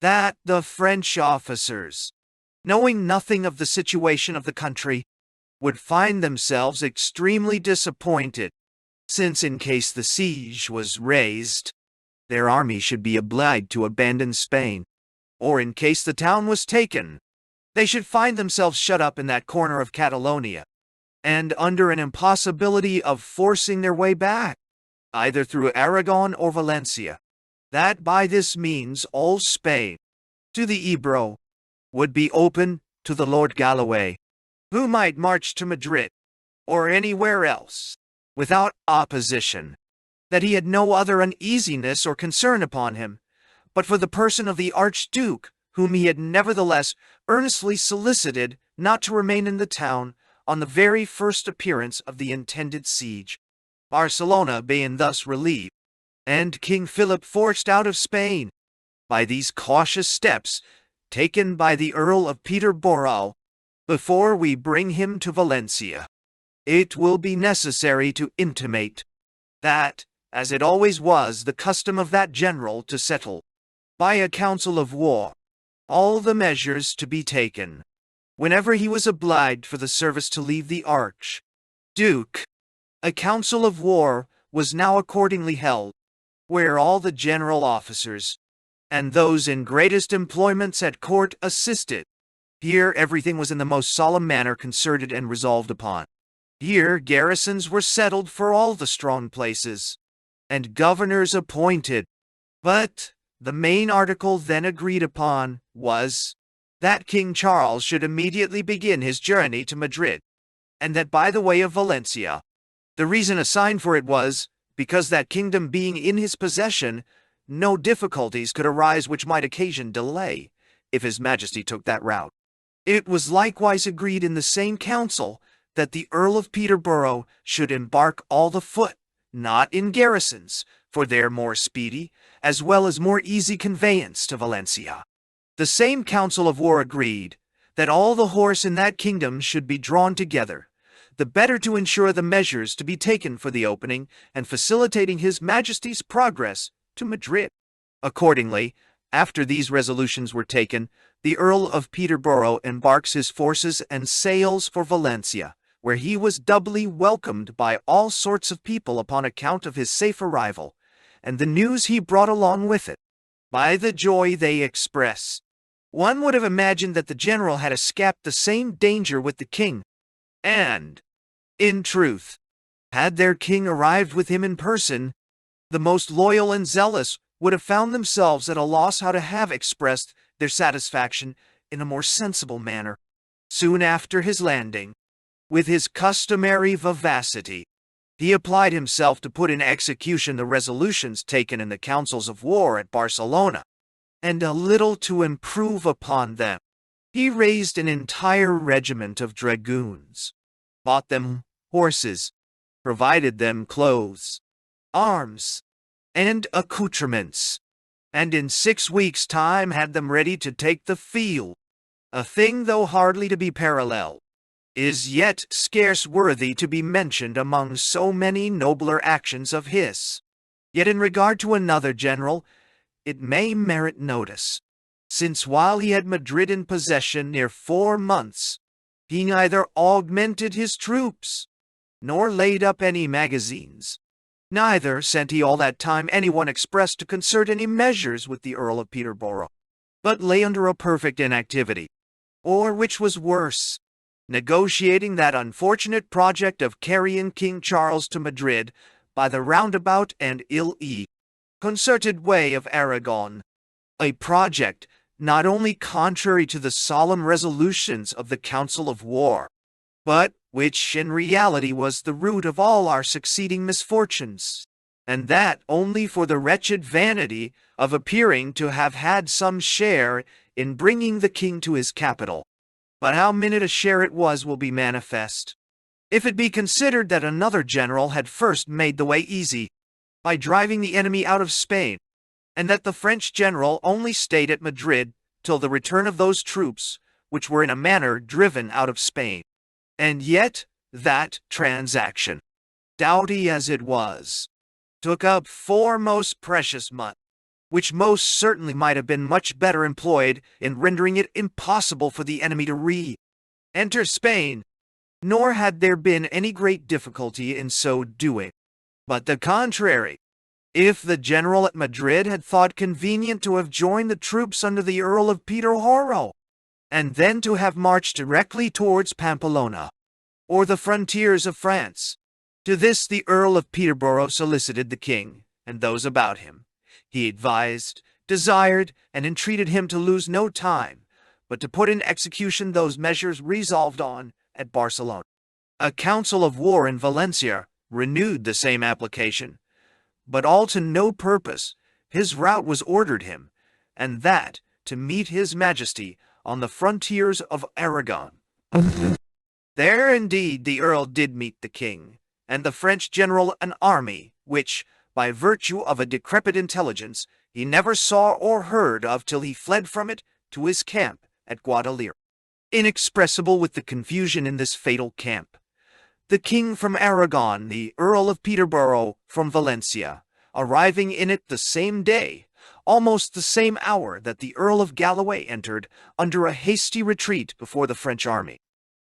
that the French officers, knowing nothing of the situation of the country, would find themselves extremely disappointed, since in case the siege was raised, their army should be obliged to abandon Spain, or in case the town was taken, they should find themselves shut up in that corner of Catalonia, and under an impossibility of forcing their way back, either through Aragon or Valencia, that by this means all Spain, to the Ebro, would be open to the Lord Galloway, who might march to Madrid, or anywhere else, without opposition, that he had no other uneasiness or concern upon him, but for the person of the Archduke, whom he had nevertheless earnestly solicited not to remain in the town on the very first appearance of the intended siege, Barcelona being thus relieved, and King Philip forced out of Spain. By these cautious steps taken by the Earl of Peterborough, before we bring him to Valencia, it will be necessary to intimate that, as it always was the custom of that general to settle, by a council of war, all the measures to be taken, whenever he was obliged for the service to leave the Archduke, a council of war was now accordingly held, where all the general officers, and those in greatest employments at court assisted. Here everything was in the most solemn manner concerted and resolved upon. Here garrisons were settled for all the strong places, and governors appointed. But the main article then agreed upon was, that King Charles should immediately begin his journey to Madrid, and that by the way of Valencia. The reason assigned for it was, because that kingdom being in his possession, no difficulties could arise which might occasion delay, if his Majesty took that route. It was likewise agreed in the same council that the Earl of Peterborough should embark all the foot, not in garrisons, for their more speedy, as well as more easy conveyance to Valencia. The same council of war agreed that all the horse in that kingdom should be drawn together, the better to ensure the measures to be taken for the opening and facilitating his Majesty's progress to Madrid. Accordingly, after these resolutions were taken, the Earl of Peterborough embarks his forces and sails for Valencia, where he was doubly welcomed by all sorts of people upon account of his safe arrival, and the news he brought along with it. By the joy they express, one would have imagined that the general had escaped the same danger with the king, and, in truth, had their king arrived with him in person, the most loyal and zealous would have found themselves at a loss how to have expressed their satisfaction in a more sensible manner. Soon after his landing, with his customary vivacity, he applied himself to put in execution the resolutions taken in the councils of war at Barcelona, and a little to improve upon them. He raised an entire regiment of dragoons, bought them horses, provided them clothes, arms, and accoutrements, and in 6 weeks' time had them ready to take the field. A thing, though hardly to be paralleled, is yet scarce worthy to be mentioned among so many nobler actions of his. Yet in regard to another general, it may merit notice, since while he had Madrid in possession near 4 months, he neither augmented his troops, nor laid up any magazines. Neither sent he all that time anyone express to concert any measures with the Earl of Peterborough, but lay under a perfect inactivity, or, which was worse, negotiating that unfortunate project of carrying King Charles to Madrid by the roundabout and ill-concerted way of Aragon, a project not only contrary to the solemn resolutions of the Council of War, but which in reality was the root of all our succeeding misfortunes, and that only for the wretched vanity of appearing to have had some share in bringing the king to his capital. But how minute a share it was will be manifest, if it be considered that another general had first made the way easy, by driving the enemy out of Spain, and that the French general only stayed at Madrid till the return of those troops which were in a manner driven out of Spain. And yet that transaction, doughty as it was, took up 4 most precious months, which most certainly might have been much better employed in rendering it impossible for the enemy to re-enter Spain, nor had there been any great difficulty in so doing, but the contrary. If the general at Madrid had thought convenient to have joined the troops under the Earl of Peterborough, and then to have marched directly towards Pamplona, or the frontiers of France, to this the Earl of Peterborough solicited the king, and those about him. He advised, desired, and entreated him to lose no time, but to put in execution those measures resolved on at Barcelona. A council of war in Valencia renewed the same application, but all to no purpose. His route was ordered him, and that to meet his majesty on the frontiers of Aragon. There indeed the earl did meet the king, and the French general an army, which, by virtue of a decrepit intelligence, he never saw or heard of till he fled from it to his camp at Guadalire. Inexpressible with the confusion in this fatal camp, the king from Aragon, the Earl of Peterborough from Valencia, arriving in it the same day, almost the same hour that the Earl of Galloway entered under a hasty retreat before the French army.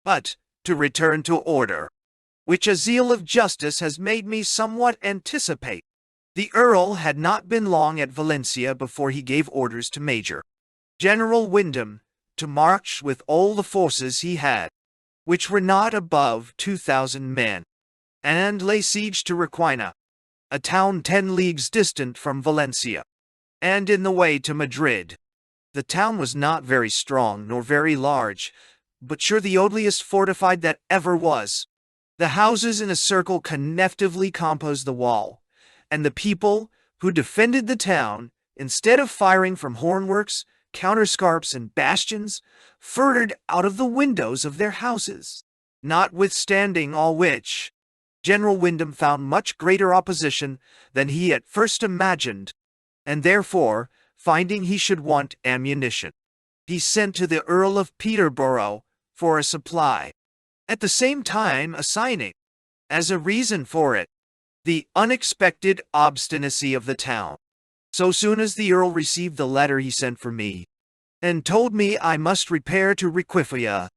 But to return to order, which a zeal of justice has made me somewhat anticipate, the Earl had not been long at Valencia before he gave orders to Major General Wyndham to march with all the forces he had, which were not above 2,000 men, and lay siege to Requena, a town 10 leagues distant from Valencia, and in the way to Madrid. The town was not very strong nor very large, but sure the oldest fortified that ever was. The houses in a circle connectively composed the wall, and the people who defended the town, instead of firing from hornworks, counterscarps, and bastions, fired out of the windows of their houses. Notwithstanding all which, General Wyndham found much greater opposition than he at first imagined, and therefore, finding he should want ammunition, he sent to the Earl of Peterborough for a supply, at the same time assigning, as a reason for it, the unexpected obstinacy of the town. So soon as the Earl received the letter he sent for me, and told me I must repair to Requena,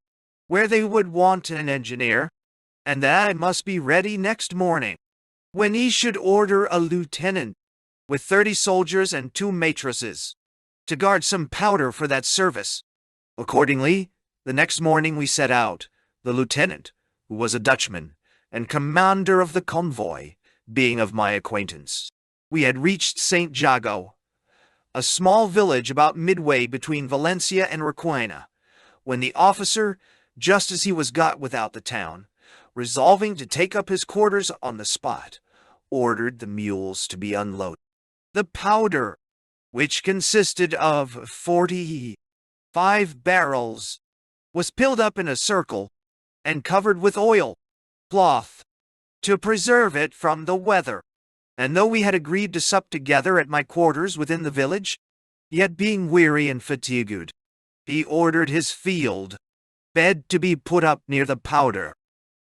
where they would want an engineer, and that I must be ready next morning, when he should order a lieutenant, with 30 soldiers and 2 maitresses, to guard some powder for that service. Accordingly, the next morning we set out, the lieutenant, who was a Dutchman, and commander of the convoy, being of my acquaintance. We had reached St. Jago, a small village about midway between Valencia and Requena, when the officer, just as he was got without the town, resolving to take up his quarters on the spot, ordered the mules to be unloaded. The powder, which consisted of 40 5 barrels, was piled up in a circle and covered with oil cloth to preserve it from the weather. And though we had agreed to sup together at my quarters within the village, yet being weary and fatigued, he ordered his field bed to be put up near the powder,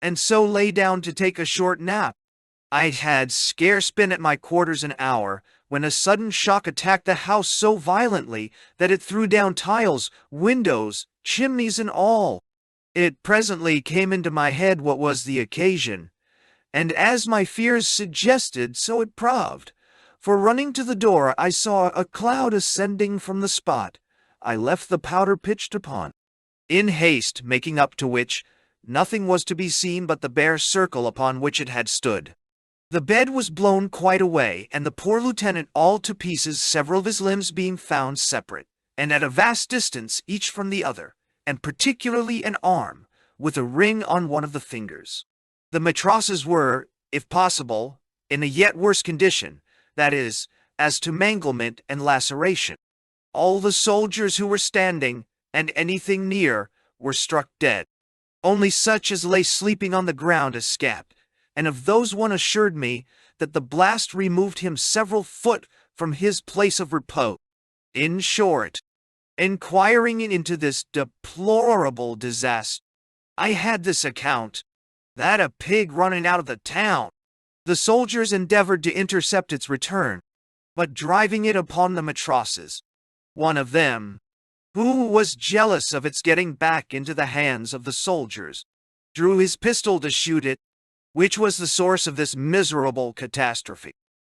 and so lay down to take a short nap. I had scarce been at my quarters an hour, when a sudden shock attacked the house so violently that it threw down tiles, windows, chimneys, and all. It presently came into my head what was the occasion, and as my fears suggested, so it proved. For running to the door, I saw a cloud ascending from the spot I left the powder pitched upon, in haste, making up to which nothing was to be seen but the bare circle upon which it had stood. The bed was blown quite away, and the poor lieutenant all to pieces, several of his limbs being found separate, and at a vast distance each from the other, and particularly an arm, with a ring on one of the fingers. The matrosses were, if possible, in a yet worse condition, that is, as to manglement and laceration. All the soldiers who were standing, and anything near, were struck dead. Only such as lay sleeping on the ground escaped, and of those one assured me that the blast removed him several foot from his place of repose. In short, inquiring into this deplorable disaster, I had this account, that a pig running out of the town. The soldiers endeavored to intercept its return, but driving it upon the matrosses, one of them, who was jealous of its getting back into the hands of the soldiers, drew his pistol to shoot it, which was the source of this miserable catastrophe.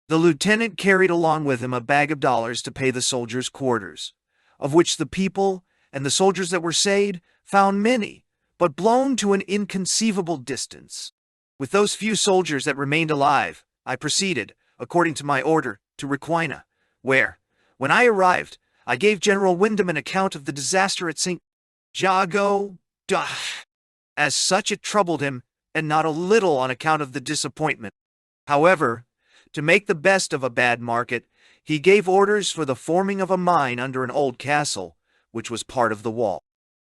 The lieutenant carried along with him a bag of dollars to pay the soldiers' quarters, of which the people and the soldiers that were saved found many, but blown to an inconceivable distance. With those few soldiers that remained alive, I proceeded, according to my order, to Requena, where, when I arrived, I gave General Wyndham an account of the disaster at St. Jago. As such, it troubled him, and not a little on account of the disappointment. However, to make the best of a bad market, he gave orders for the forming of a mine under an old castle, which was part of the wall.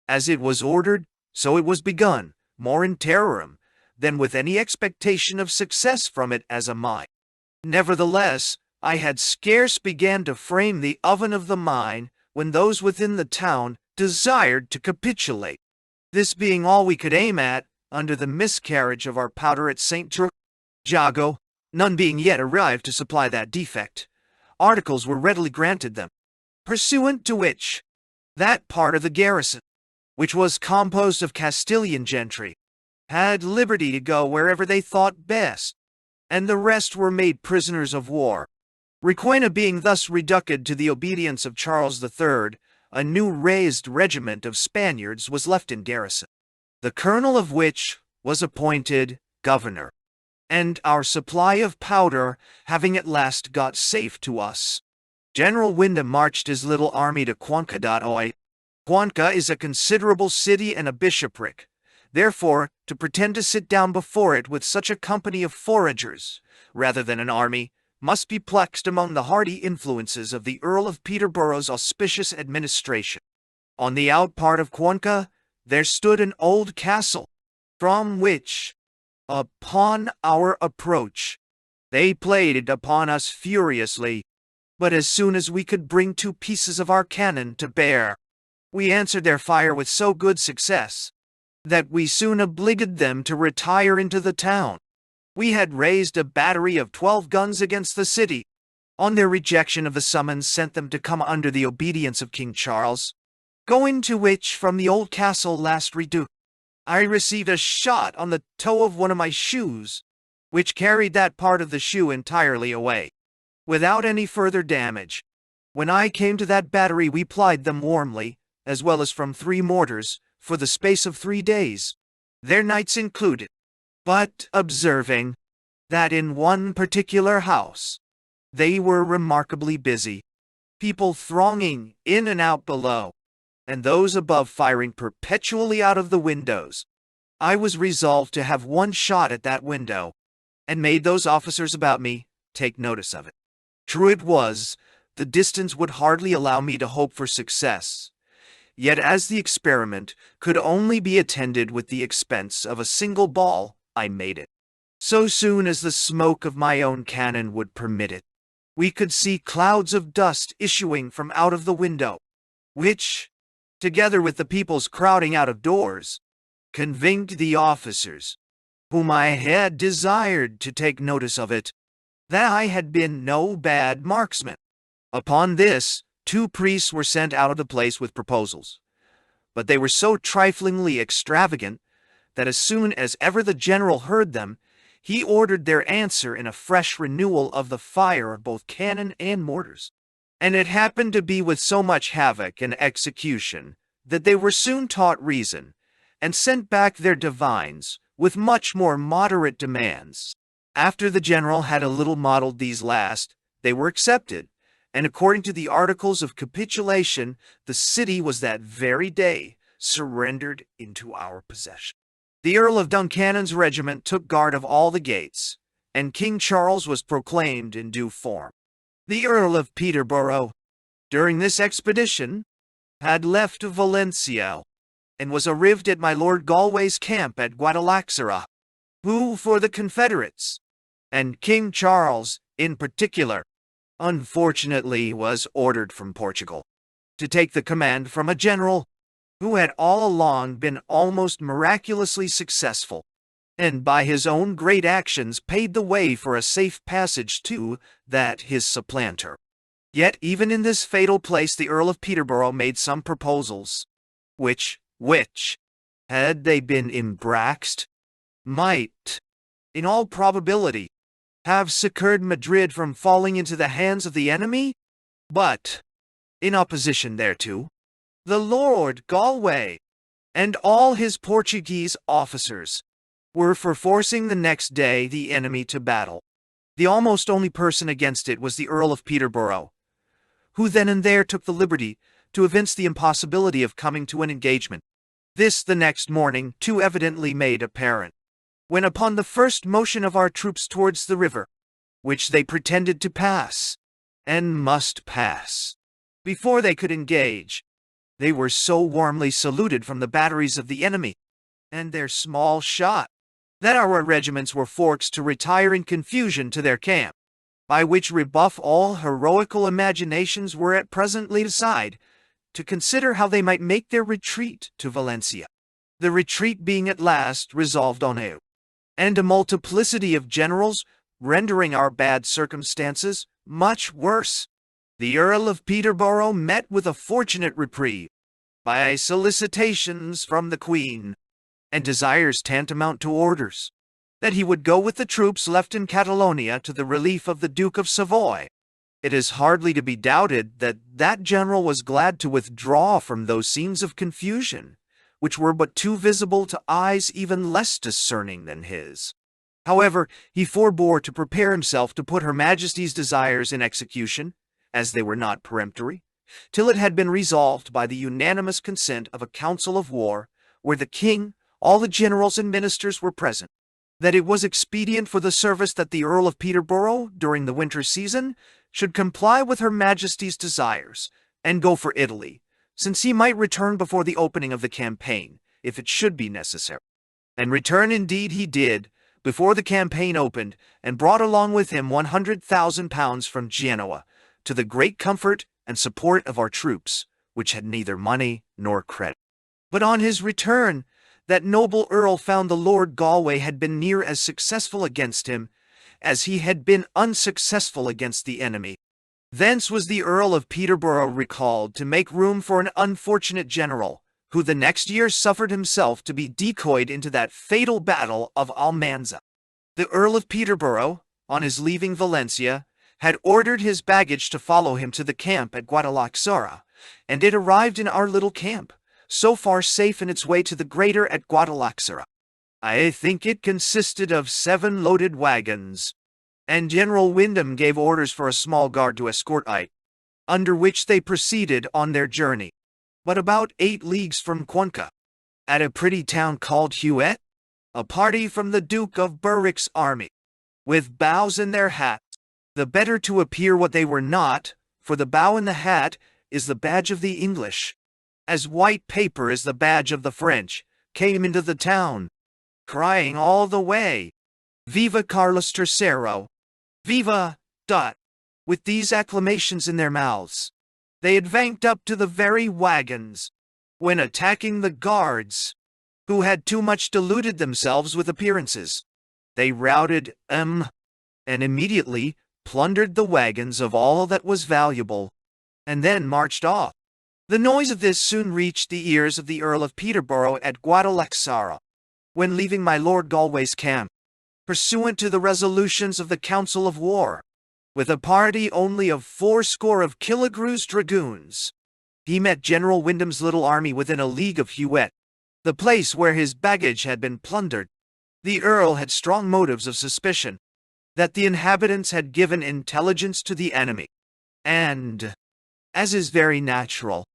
As it was ordered, so it was begun, more in terrorem than with any expectation of success from it as a mine. Nevertheless, I had scarce began to frame the oven of the mine when those within the town desired to capitulate. This being all we could aim at, under the miscarriage of our powder at St. Jago, none being yet arrived to supply that defect, articles were readily granted them, pursuant to which, that part of the garrison, which was composed of Castilian gentry, had liberty to go wherever they thought best, and the rest were made prisoners of war. Requena being thus reduced to the obedience of Charles III, a new raised regiment of Spaniards was left in garrison, the colonel of which was appointed governor, and our supply of powder having at last got safe to us, General Wyndham marched his little army to Cuenca. Cuenca is a considerable city and a bishopric. Therefore, to pretend to sit down before it with such a company of foragers, rather than an army, must be plexed among the hardy influences of the Earl of Peterborough's auspicious administration. On the out part of Cuenca there stood an old castle, from which, upon our approach, they played upon us furiously, but as soon as we could bring 2 pieces of our cannon to bear, we answered their fire with so good success, that we soon obliged them to retire into the town. We had raised a battery of 12 guns against the city. On their rejection of the summons sent them to come under the obedience of King Charles, going to which from the old castle last reduced, I received a shot on the toe of one of my shoes, which carried that part of the shoe entirely away, without any further damage. When I came to that battery we plied them warmly, as well as from 3 mortars, for the space of 3 days, their nights included. But observing that in one particular house they were remarkably busy, people thronging in and out below, and those above firing perpetually out of the windows, I was resolved to have one shot at that window, and made those officers about me take notice of it. True it was, the distance would hardly allow me to hope for success, Yet as the experiment could only be attended with the expense of a single ball, I made it. So soon as the smoke of my own cannon would permit it, we could see clouds of dust issuing from out of the window, which, together with the people's crowding out of doors, convinced the officers, whom I had desired to take notice of it, that I had been no bad marksman. Upon this, 2 priests were sent out of the place with proposals, but they were so triflingly extravagant that as soon as ever the general heard them, he ordered their answer in a fresh renewal of the fire of both cannon and mortars. And it happened to be with so much havoc and execution that they were soon taught reason, and sent back their divines with much more moderate demands. After the general had a little modeled these last, they were accepted, and according to the articles of capitulation, the city was that very day surrendered into our possession. The Earl of Duncannon's regiment took guard of all the gates, and King Charles was proclaimed in due form. The Earl of Peterborough, during this expedition, had left Valencia, and was arrived at my Lord Galway's camp at Guadalajara, who for the Confederates, and King Charles in particular, unfortunately was ordered from Portugal, to take the command from a general who had all along been almost miraculously successful, and by his own great actions paid the way for a safe passage to that his supplanter. Yet even in this fatal place the Earl of Peterborough made some proposals, which, had they been embraced, might, in all probability, have secured Madrid from falling into the hands of the enemy, but, in opposition thereto, the Lord Galway and all his Portuguese officers were for forcing the next day the enemy to battle. The almost only person against it was the Earl of Peterborough, who then and there took the liberty to evince the impossibility of coming to an engagement. This the next morning too evidently made apparent, when upon the first motion of our troops towards the river, which they pretended to pass, and must pass, before they could engage, they were so warmly saluted from the batteries of the enemy, and their small shot, that our regiments were forced to retire in confusion to their camp, by which rebuff all heroical imaginations were at present laid aside, to consider how they might make their retreat to Valencia. The retreat being at last resolved on it, and a multiplicity of generals rendering our bad circumstances much worse, the Earl of Peterborough met with a fortunate reprieve by solicitations from the Queen, and desires tantamount to orders, that he would go with the troops left in Catalonia to the relief of the Duke of Savoy. It is hardly to be doubted that that general was glad to withdraw from those scenes of confusion, which were but too visible to eyes even less discerning than his. However, he forbore to prepare himself to put Her Majesty's desires in execution, as they were not peremptory, till it had been resolved by the unanimous consent of a council of war, where the king, all the generals and ministers were present, that it was expedient for the service that the Earl of Peterborough, during the winter season, should comply with Her Majesty's desires, and go for Italy, since he might return before the opening of the campaign, if it should be necessary. And return indeed he did, before the campaign opened, and brought along with him 100,000 pounds from Genoa, to the great comfort and support of our troops, which had neither money nor credit. But on his return, that noble earl found the Lord Galway had been near as successful against him as he had been unsuccessful against the enemy. Thence was the Earl of Peterborough recalled to make room for an unfortunate general, who the next year suffered himself to be decoyed into that fatal battle of Almanza. The Earl of Peterborough, on his leaving Valencia, had ordered his baggage to follow him to the camp at Guadalajara, and it arrived in our little camp, so far safe in its way to the greater at Guadalajara. I think it consisted of 7 loaded wagons, and General Wyndham gave orders for a small guard to escort it, under which they proceeded on their journey. But about 8 leagues from Cuenca, at a pretty town called Huet, a party from the Duke of Berwick's army, with bows in their hats, the better to appear what they were not, for the bow in the hat is the badge of the English, as white paper is the badge of the French, came into the town, crying all the way, "Viva Carlos III! Viva!" With these acclamations in their mouths, they advanced up to the very wagons, when attacking the guards, who had too much deluded themselves with appearances. They routed and immediately plundered the wagons of all that was valuable, and then marched off. The noise of this soon reached the ears of the Earl of Peterborough at Guadalexara, when leaving my Lord Galway's camp, pursuant to the resolutions of the Council of War, with a party only of 80 of Killigrew's dragoons. He met General Wyndham's little army within a league of Huet, the place where his baggage had been plundered. The Earl had strong motives of suspicion that the inhabitants had given intelligence to the enemy, and, as is very natural,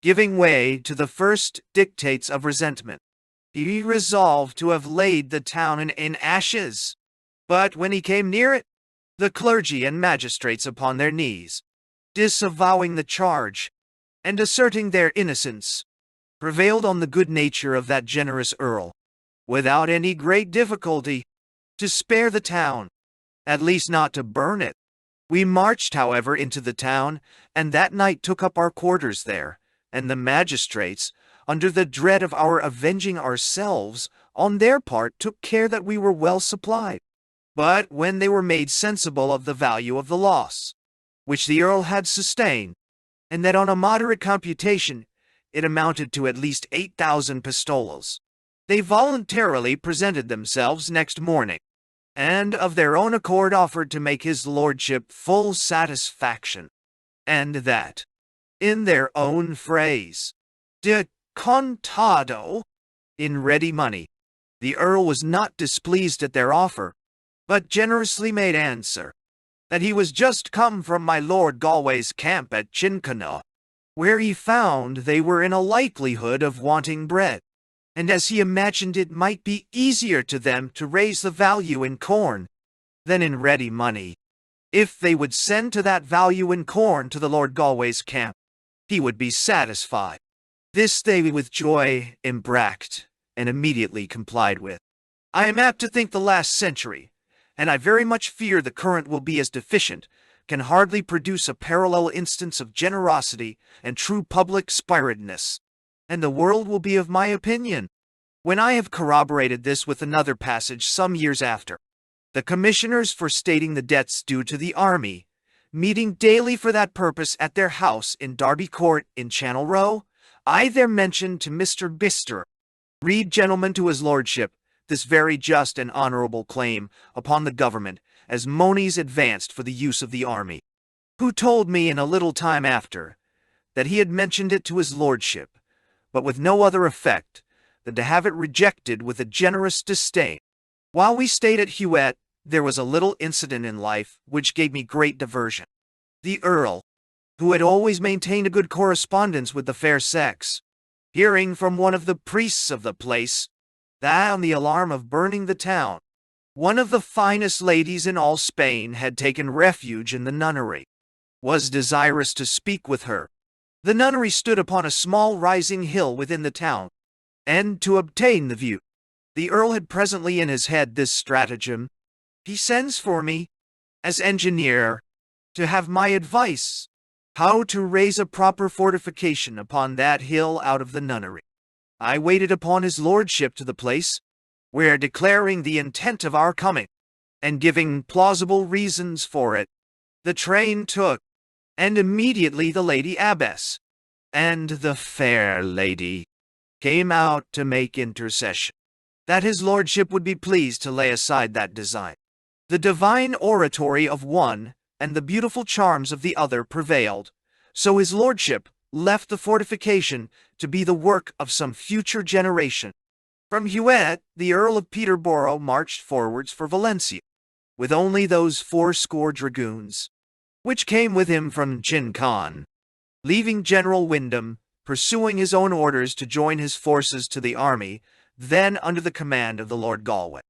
giving way to the first dictates of resentment, he resolved to have laid the town in ashes. But when he came near it, the clergy and magistrates upon their knees, disavowing the charge, and asserting their innocence, prevailed on the good nature of that generous Earl, without any great difficulty, to spare the town, at least not to burn it. We marched, however, into the town, and that night took up our quarters there, and the magistrates, under the dread of our avenging ourselves, on their part took care that we were well supplied. But when they were made sensible of the value of the loss, which the Earl had sustained, and that on a moderate computation it amounted to at least 8,000 pistoles, they voluntarily presented themselves next morning, and of their own accord offered to make his lordship full satisfaction, and that, in their own phrase, de contado, in ready money. The Earl was not displeased at their offer, but generously made answer that he was just come from my Lord Galway's camp at Chincanoe, where he found they were in a likelihood of wanting bread, and as he imagined it might be easier to them to raise the value in corn than in ready money, if they would send to that value in corn to the Lord Galway's camp, he would be satisfied. This they with joy embraced, and immediately complied with. I am apt to think the last century, and I very much fear the current will be as deficient, can hardly produce a parallel instance of generosity and true public spiritedness, and the world will be of my opinion, when I have corroborated this with another passage some years after. The commissioners for stating the debts due to the army, meeting daily for that purpose at their house in Derby Court in Channel Row, I there mentioned to Mr. Bister, read gentleman to his lordship, this very just and honorable claim upon the government, as monies advanced for the use of the army, who told me in a little time after, that he had mentioned it to his lordship, but with no other effect than to have it rejected with a generous disdain. While we stayed at Huet, there was a little incident in life which gave me great diversion. The Earl, who had always maintained a good correspondence with the fair sex, hearing from one of the priests of the place that on the alarm of burning the town, one of the finest ladies in all Spain had taken refuge in the nunnery, was desirous to speak with her. The nunnery stood upon a small rising hill within the town, and to obtain the view, the Earl had presently in his head this stratagem. He sends for me, as engineer, to have my advice how to raise a proper fortification upon that hill out of the nunnery. I waited upon his lordship to the place, where declaring the intent of our coming, and giving plausible reasons for it, the train took, and immediately the lady abbess, and the fair lady, came out to make intercession, that his lordship would be pleased to lay aside that design. The divine oratory of one, and the beautiful charms of the other prevailed, so his lordship left the fortification to be the work of some future generation. From Huet, the Earl of Peterborough marched forwards for Valencia, with only those 80 dragoons, which came with him from Chincon, leaving General Wyndham, pursuing his own orders to join his forces to the army, then under the command of the Lord Galway.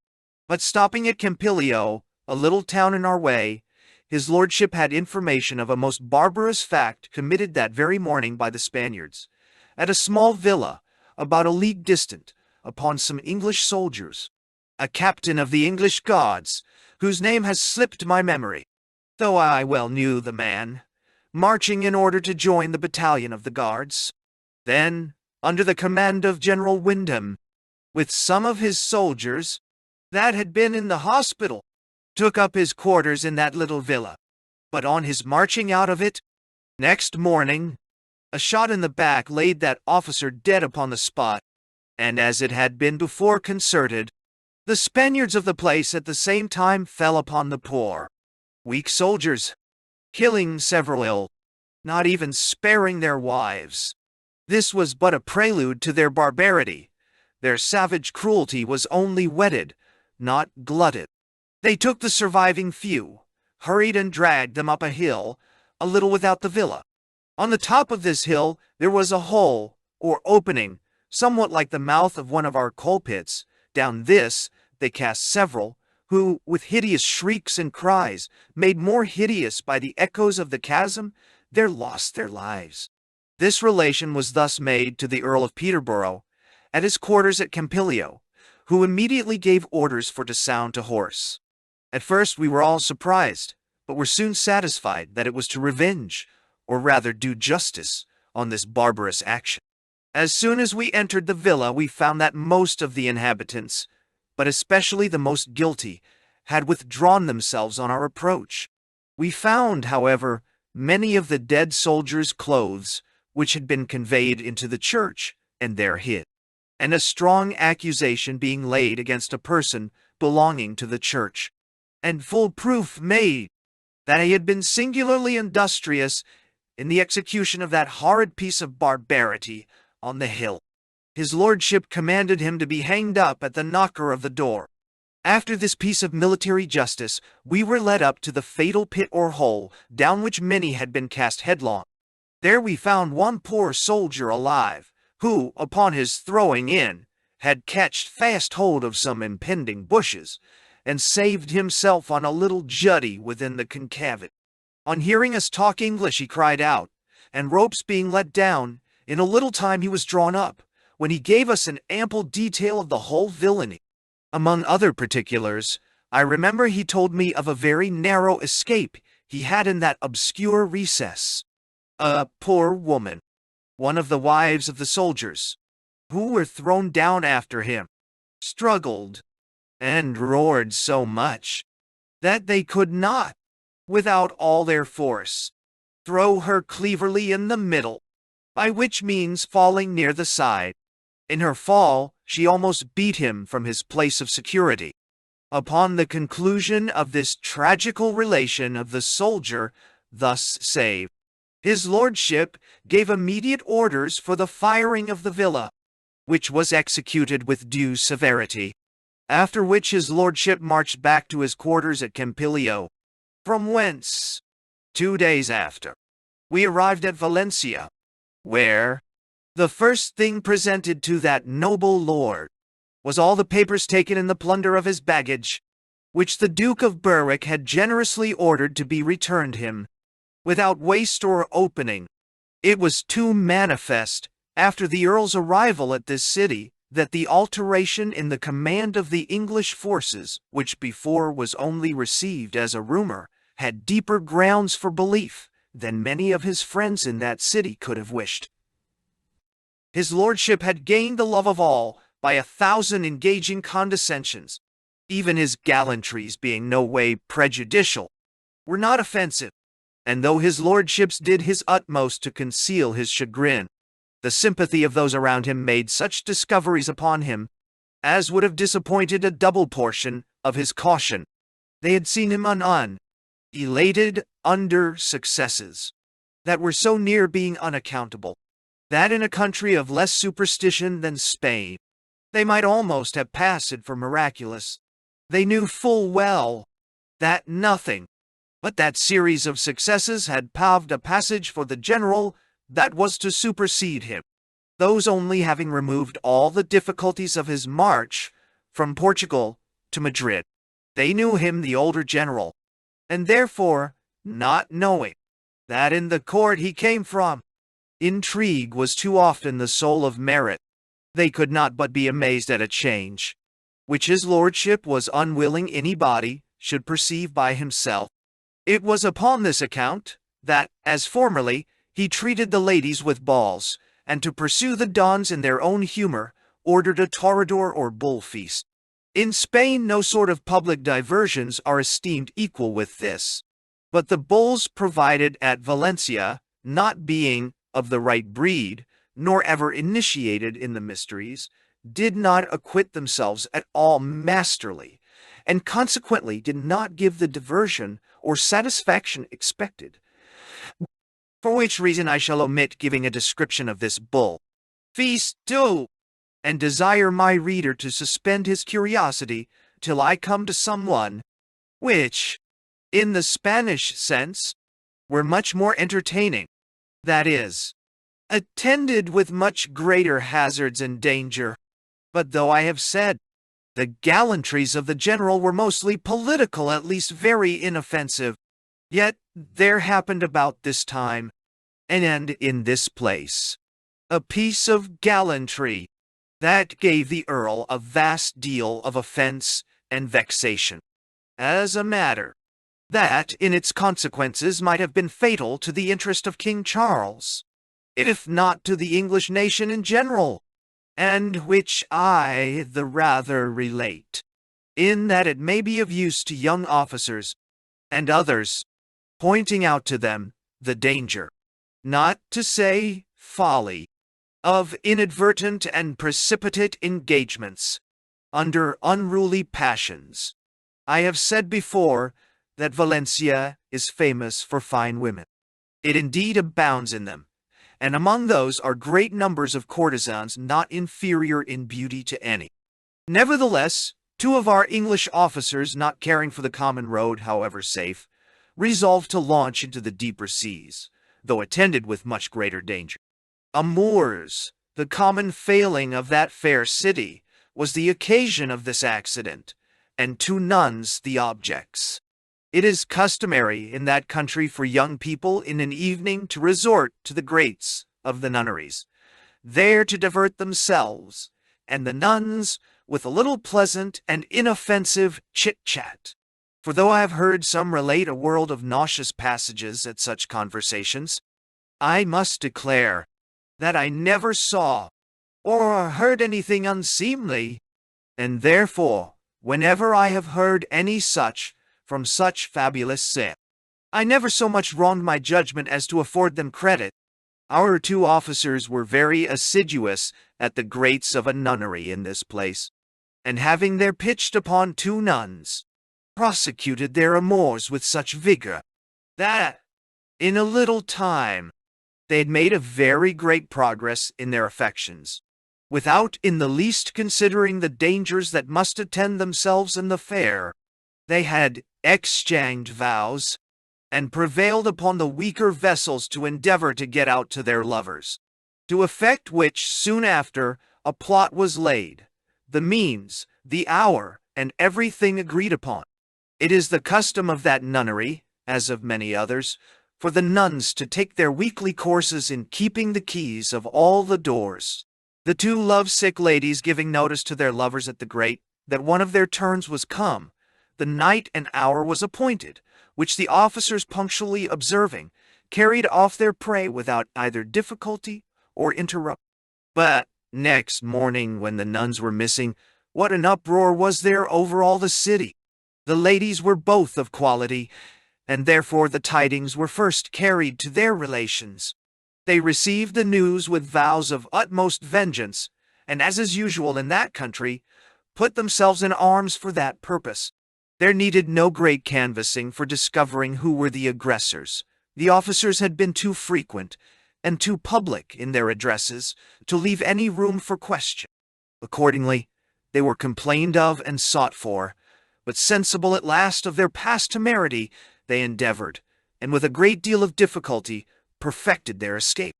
But stopping at Campilio, a little town in our way, his lordship had information of a most barbarous fact committed that very morning by the Spaniards, at a small villa, about a league distant, upon some English soldiers, a captain of the English Guards, whose name has slipped my memory, though I well knew the man, marching in order to join the battalion of the Guards. Then, under the command of General Wyndham, with some of his soldiers, that had been in the hospital, took up his quarters in that little villa. But on his marching out of it, next morning, a shot in the back laid that officer dead upon the spot, and as it had been before concerted, the Spaniards of the place at the same time fell upon the poor, weak soldiers, killing several ill, not even sparing their wives. This was but a prelude to their barbarity. Their savage cruelty was only whetted, not glutted. They took the surviving few, hurried and dragged them up a hill, a little without the villa. On the top of this hill there was a hole, or opening, somewhat like the mouth of one of our coal pits. Down this they cast several, who, with hideous shrieks and cries, made more hideous by the echoes of the chasm, there lost their lives. This relation was thus made to the Earl of Peterborough, at his quarters at Campilio, who immediately gave orders for to sound to horse. At first we were all surprised, but were soon satisfied that it was to revenge, or rather do justice, on this barbarous action. As soon as we entered the villa we found that most of the inhabitants, but especially the most guilty, had withdrawn themselves on our approach. We found, however, many of the dead soldiers' clothes, which had been conveyed into the church, and there hid, and a strong accusation being laid against a person belonging to the church, and full proof made that he had been singularly industrious in the execution of that horrid piece of barbarity on the hill. His lordship commanded him to be hanged up at the knocker of the door. After this piece of military justice, we were led up to the fatal pit or hole, down which many had been cast headlong. There we found one poor soldier alive, who, upon his throwing in, had catched fast hold of some impending bushes, and saved himself on a little jutty within the concavity. On hearing us talk English he cried out, and ropes being let down, in a little time he was drawn up, when he gave us an ample detail of the whole villainy. Among other particulars, I remember he told me of a very narrow escape he had in that obscure recess. A poor woman, one of the wives of the soldiers, who were thrown down after him, struggled and roared so much that they could not, without all their force, throw her cleverly in the middle, by which means falling near the side. In her fall, she almost beat him from his place of security. Upon the conclusion of this tragical relation of the soldier thus saved, his lordship gave immediate orders for the firing of the villa, which was executed with due severity, after which his lordship marched back to his quarters at Campilio, from whence, 2 days after, we arrived at Valencia, where the first thing presented to that noble lord was all the papers taken in the plunder of his baggage, which the Duke of Berwick had generously ordered to be returned him, without waste or opening. It was too manifest, after the Earl's arrival at this city, that the alteration in the command of the English forces, which before was only received as a rumor, had deeper grounds for belief than many of his friends in that city could have wished. His lordship had gained the love of all by 1,000 engaging condescensions. Even his gallantries, being no way prejudicial, were not offensive, and though his lordship did his utmost to conceal his chagrin, the sympathy of those around him made such discoveries upon him as would have disappointed a double portion of his caution. They had seen him elated under successes that were so near being unaccountable, that in a country of less superstition than Spain, they might almost have passed it for miraculous. They knew full well that nothing but that series of successes had paved a passage for the general that was to supersede him, those only having removed all the difficulties of his march from Portugal to Madrid. They knew him the older general, and therefore, not knowing that in the court he came from, Intrigue was too often the soul of merit. They could not but be amazed at a change, which his lordship was unwilling anybody should perceive by himself. It was upon this account that, as formerly, he treated the ladies with balls, and to pursue the dons in their own humor, ordered a toreador or bull feast. In Spain no sort of public diversions are esteemed equal with this, but the bulls provided at Valencia, not being of the right breed, nor ever initiated in the mysteries, did not acquit themselves at all masterly, and consequently did not give the diversion or satisfaction expected. For which reason I shall omit giving a description of this bull feast too, and desire my reader to suspend his curiosity till I come to some one, which, in the Spanish sense, were much more entertaining, that is, attended with much greater hazards and danger. But though I have said, the gallantries of the general were mostly political, at least very inoffensive, yet there happened about this time, and in this place, a piece of gallantry that gave the Earl a vast deal of offense and vexation, as a matter that in its consequences might have been fatal to the interest of King Charles, if not to the English nation in general, and which I the rather relate, in that it may be of use to young officers and others, pointing out to them the danger, not to say folly, of inadvertent and precipitate engagements under unruly passions. I have said before that Valencia is famous for fine women. It indeed abounds in them, and among those are great numbers of courtesans not inferior in beauty to any. Nevertheless, two of our English officers, not caring for the common road, however safe, resolved to launch into the deeper seas, though attended with much greater danger. Memoirs, the common failing of that fair city, was the occasion of this accident, and two nuns the objects. It is customary in that country for young people in an evening to resort to the grates of the nunneries, there to divert themselves, and the nuns with a little pleasant and inoffensive chit-chat. For though I have heard some relate a world of nauseous passages at such conversations, I must declare that I never saw or heard anything unseemly, and therefore, whenever I have heard any such from such fabulous sin, I never so much wronged my judgment as to afford them credit. Our two officers were very assiduous at the grates of a nunnery in this place, and having there pitched upon two nuns, prosecuted their amours with such vigor, that, in a little time, they had made a very great progress in their affections, without in the least considering the dangers that must attend themselves in the fair. They had exchanged vows, and prevailed upon the weaker vessels to endeavor to get out to their lovers, to effect which soon after a plot was laid, the means, the hour, and everything agreed upon. It is the custom of that nunnery, as of many others, for the nuns to take their weekly courses in keeping the keys of all the doors. The two lovesick ladies giving notice to their lovers at the grate that one of their turns was come, the night and hour was appointed, which the officers punctually observing, carried off their prey without either difficulty or interruption. But next morning, when the nuns were missing, what an uproar was there over all the city! The ladies were both of quality, and therefore the tidings were first carried to their relations. They received the news with vows of utmost vengeance, and as is usual in that country, put themselves in arms for that purpose. There needed no great canvassing for discovering who were the aggressors. The officers had been too frequent and too public in their addresses to leave any room for question. Accordingly, they were complained of and sought for, but sensible at last of their past temerity, they endeavored, and with a great deal of difficulty, perfected their escape.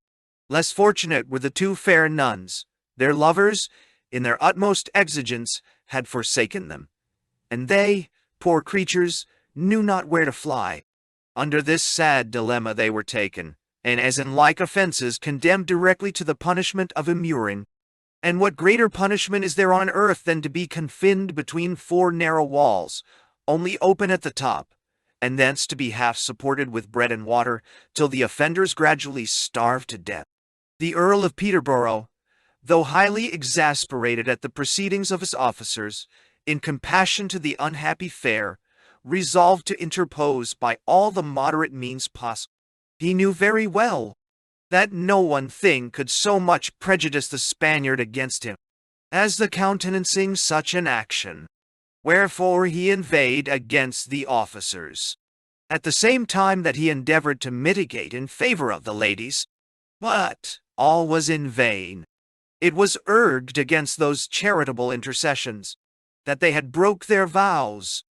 Less fortunate were the two fair nuns. Their lovers, in their utmost exigence, had forsaken them, and they, poor creatures, knew not where to fly. Under this sad dilemma they were taken, and as in like offenses condemned directly to the punishment of immuring. And what greater punishment is there on earth than to be confined between four narrow walls, only open at the top, and thence to be half supported with bread and water, till the offenders gradually starve to death? The Earl of Peterborough, though highly exasperated at the proceedings of his officers, in compassion to the unhappy fair, resolved to interpose by all the moderate means possible. He knew very well that no one thing could so much prejudice the Spaniard against him as the countenancing such an action, wherefore he inveighed against the officers, at the same time that he endeavored to mitigate in favor of the ladies. But all was in vain. It was urged against those charitable intercessions that they had broke their vows,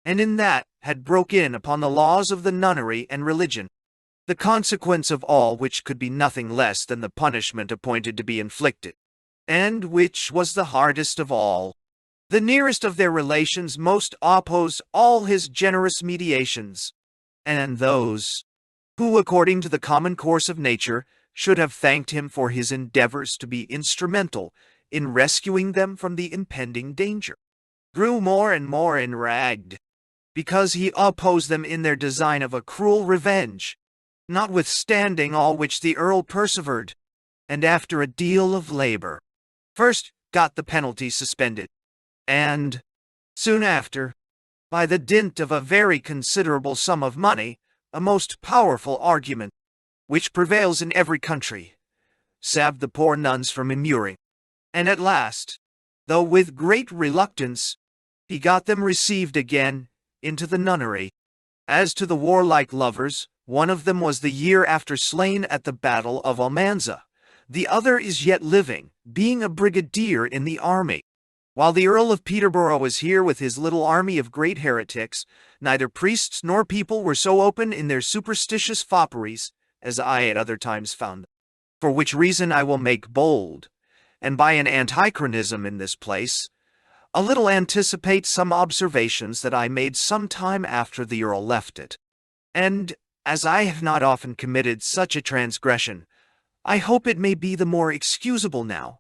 and in that had broke in upon the laws of the nunnery and religion, the consequence of all which could be nothing less than the punishment appointed to be inflicted, and which was the hardest of all. The nearest of their relations most opposed all his generous mediations, and those who, according to the common course of nature, should have thanked him for his endeavors to be instrumental in rescuing them from the impending danger, grew more and more enraged, because he opposed them in their design of a cruel revenge, notwithstanding all which the Earl persevered, and after a deal of labor, first got the penalty suspended, and, soon after, by the dint of a very considerable sum of money, a most powerful argument, which prevails in every country, saved the poor nuns from immuring, and at last, though with great reluctance, he got them received again into the nunnery. As to the warlike lovers, one of them was the year after slain at the battle of Almanza. The other is yet living, being a brigadier in the army. While the Earl of Peterborough was here with his little army of great heretics, neither priests nor people were so open in their superstitious fopperies as I at other times found them. For which reason I will make bold, and by an antichronism in this place, a little anticipate some observations that I made some time after the Earl left it. And, as I have not often committed such a transgression, I hope it may be the more excusable now,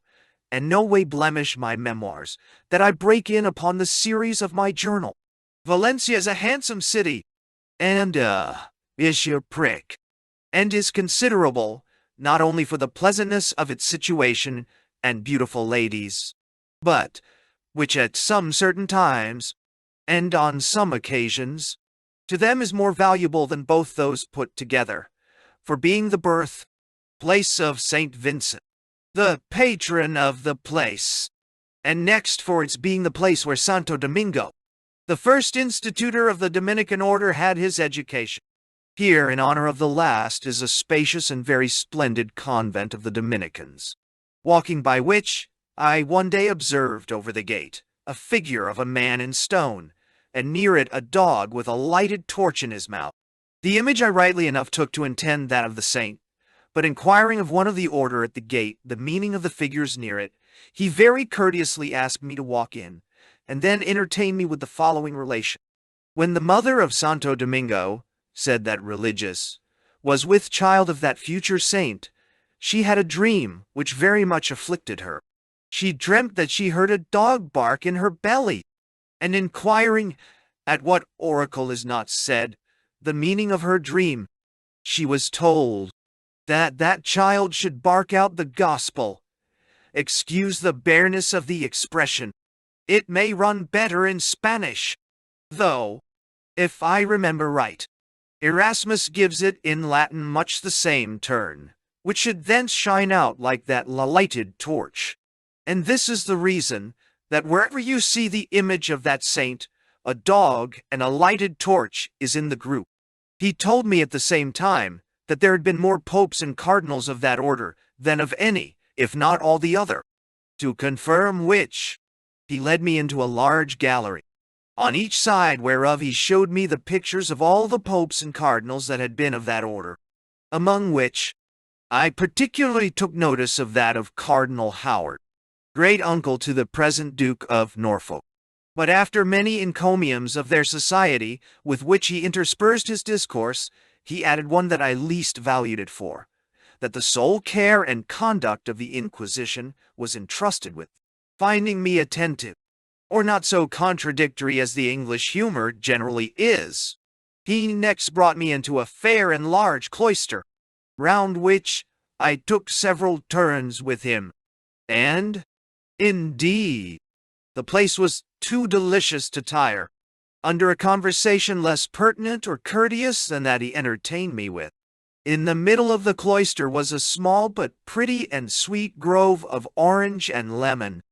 and no way blemish my memoirs, that I break in upon the series of my journal. Valencia is a handsome city, and is your prick, and is considerable, not only for the pleasantness of its situation and beautiful ladies, but which at some certain times, and on some occasions, to them is more valuable than both those put together, for being the birth place of St. Vincent, the patron of the place, and next for its being the place where Santo Domingo, the first institutor of the Dominican order, had his education. Here, in honor of the last, is a spacious and very splendid convent of the Dominicans, walking by which I one day observed over the gate a figure of a man in stone, and near it a dog with a lighted torch in his mouth. The image I rightly enough took to intend that of the saint, but inquiring of one of the order at the gate the meaning of the figures near it, he very courteously asked me to walk in, and then entertained me with the following relation. When the mother of Santo Domingo, said that religious, was with child of that future saint, she had a dream which very much afflicted her. She dreamt that she heard a dog bark in her belly, and inquiring, at what oracle is not said, the meaning of her dream, she was told that that child should bark out the gospel. Excuse the bareness of the expression. It may run better in Spanish, though, if I remember right, Erasmus gives it in Latin much the same turn, which should thence shine out like that lighted torch. And this is the reason that wherever you see the image of that saint, a dog and a lighted torch is in the group. He told me at the same time that there had been more popes and cardinals of that order than of any, if not all the other. To confirm which, he led me into a large gallery, on each side whereof he showed me the pictures of all the popes and cardinals that had been of that order, among which I particularly took notice of that of Cardinal Howard, great uncle to the present Duke of Norfolk. But after many encomiums of their society, with which he interspersed his discourse, he added one that I least valued it for, that the sole care and conduct of the Inquisition was entrusted with, finding me attentive, or not so contradictory as the English humor generally is. He next brought me into a fair and large cloister, round which I took several turns with him, and, indeed, the place was too delicious to tire, under a conversation less pertinent or courteous than that he entertained me with. In the middle of the cloister was a small but pretty and sweet grove of orange and lemon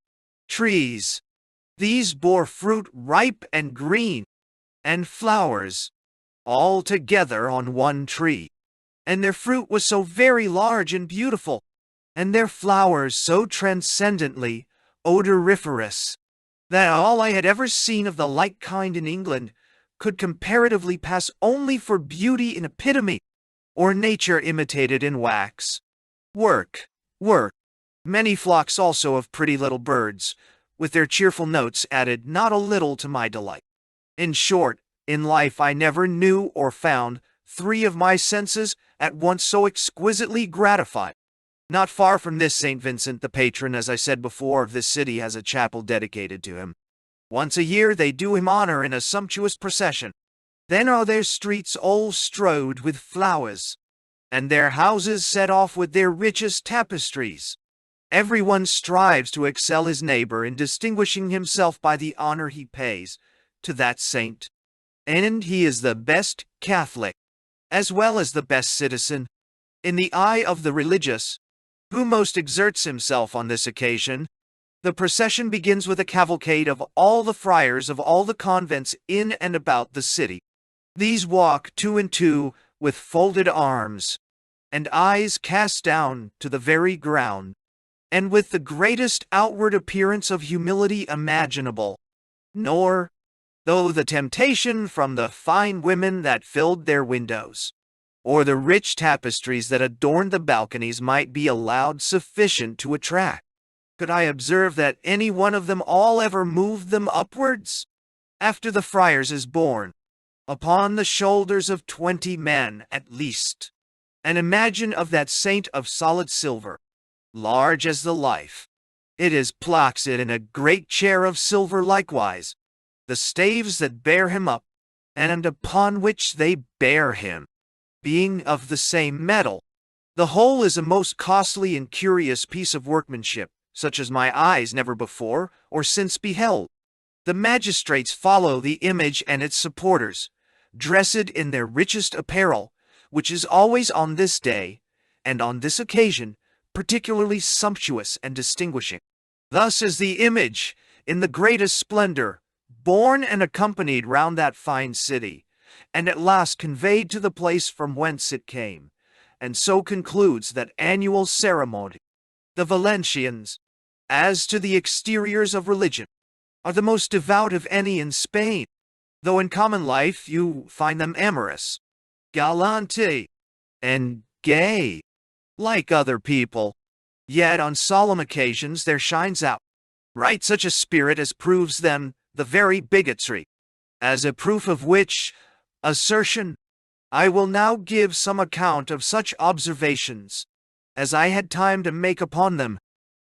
trees. These bore fruit ripe and green, and flowers, all together on one tree. And their fruit was so very large and beautiful, and their flowers so transcendently odoriferous, that all I had ever seen of the like kind in England could comparatively pass only for beauty in epitome, or nature imitated in wax. Work. Many flocks also of pretty little birds, with their cheerful notes added not a little to my delight. In short, in life I never knew or found three of my senses at once so exquisitely gratified. Not far from this, St. Vincent, the patron, as I said before, of this city, has a chapel dedicated to him. Once a year they do him honor in a sumptuous procession. Then are their streets all strowed with flowers, and their houses set off with their richest tapestries. Everyone strives to excel his neighbor in distinguishing himself by the honor he pays to that saint. And he is the best Catholic, as well as the best citizen, in the eye of the religious, who most exerts himself on this occasion. The procession begins with a cavalcade of all the friars of all the convents in and about the city. These walk 2 and 2 with folded arms, and eyes cast down to the very ground, and with the greatest outward appearance of humility imaginable. Nor, though the temptation from the fine women that filled their windows, or the rich tapestries that adorned the balconies might be allowed sufficient to attract, could I observe that any one of them all ever moved them upwards, after the friars is borne, upon the shoulders of 20 men at least. And imagine of that saint of solid silver, large as the life. It is placed in a great chair of silver likewise, the staves that bear him up, and upon which they bear him, being of the same metal. The whole is a most costly and curious piece of workmanship, such as my eyes never before or since beheld. The magistrates follow the image and its supporters, dressed in their richest apparel, which is always on this day, and on this occasion, particularly sumptuous and distinguishing. Thus is the image, in the greatest splendor, borne and accompanied round that fine city, and at last conveyed to the place from whence it came, and so concludes that annual ceremony. The Valencians, as to the exteriors of religion, are the most devout of any in Spain, though in common life you find them amorous, galante, and gay, like other people. Yet on solemn occasions there shines out, right such a spirit as proves them the very bigotry. As a proof of which assertion, I will now give some account of such observations as I had time to make upon them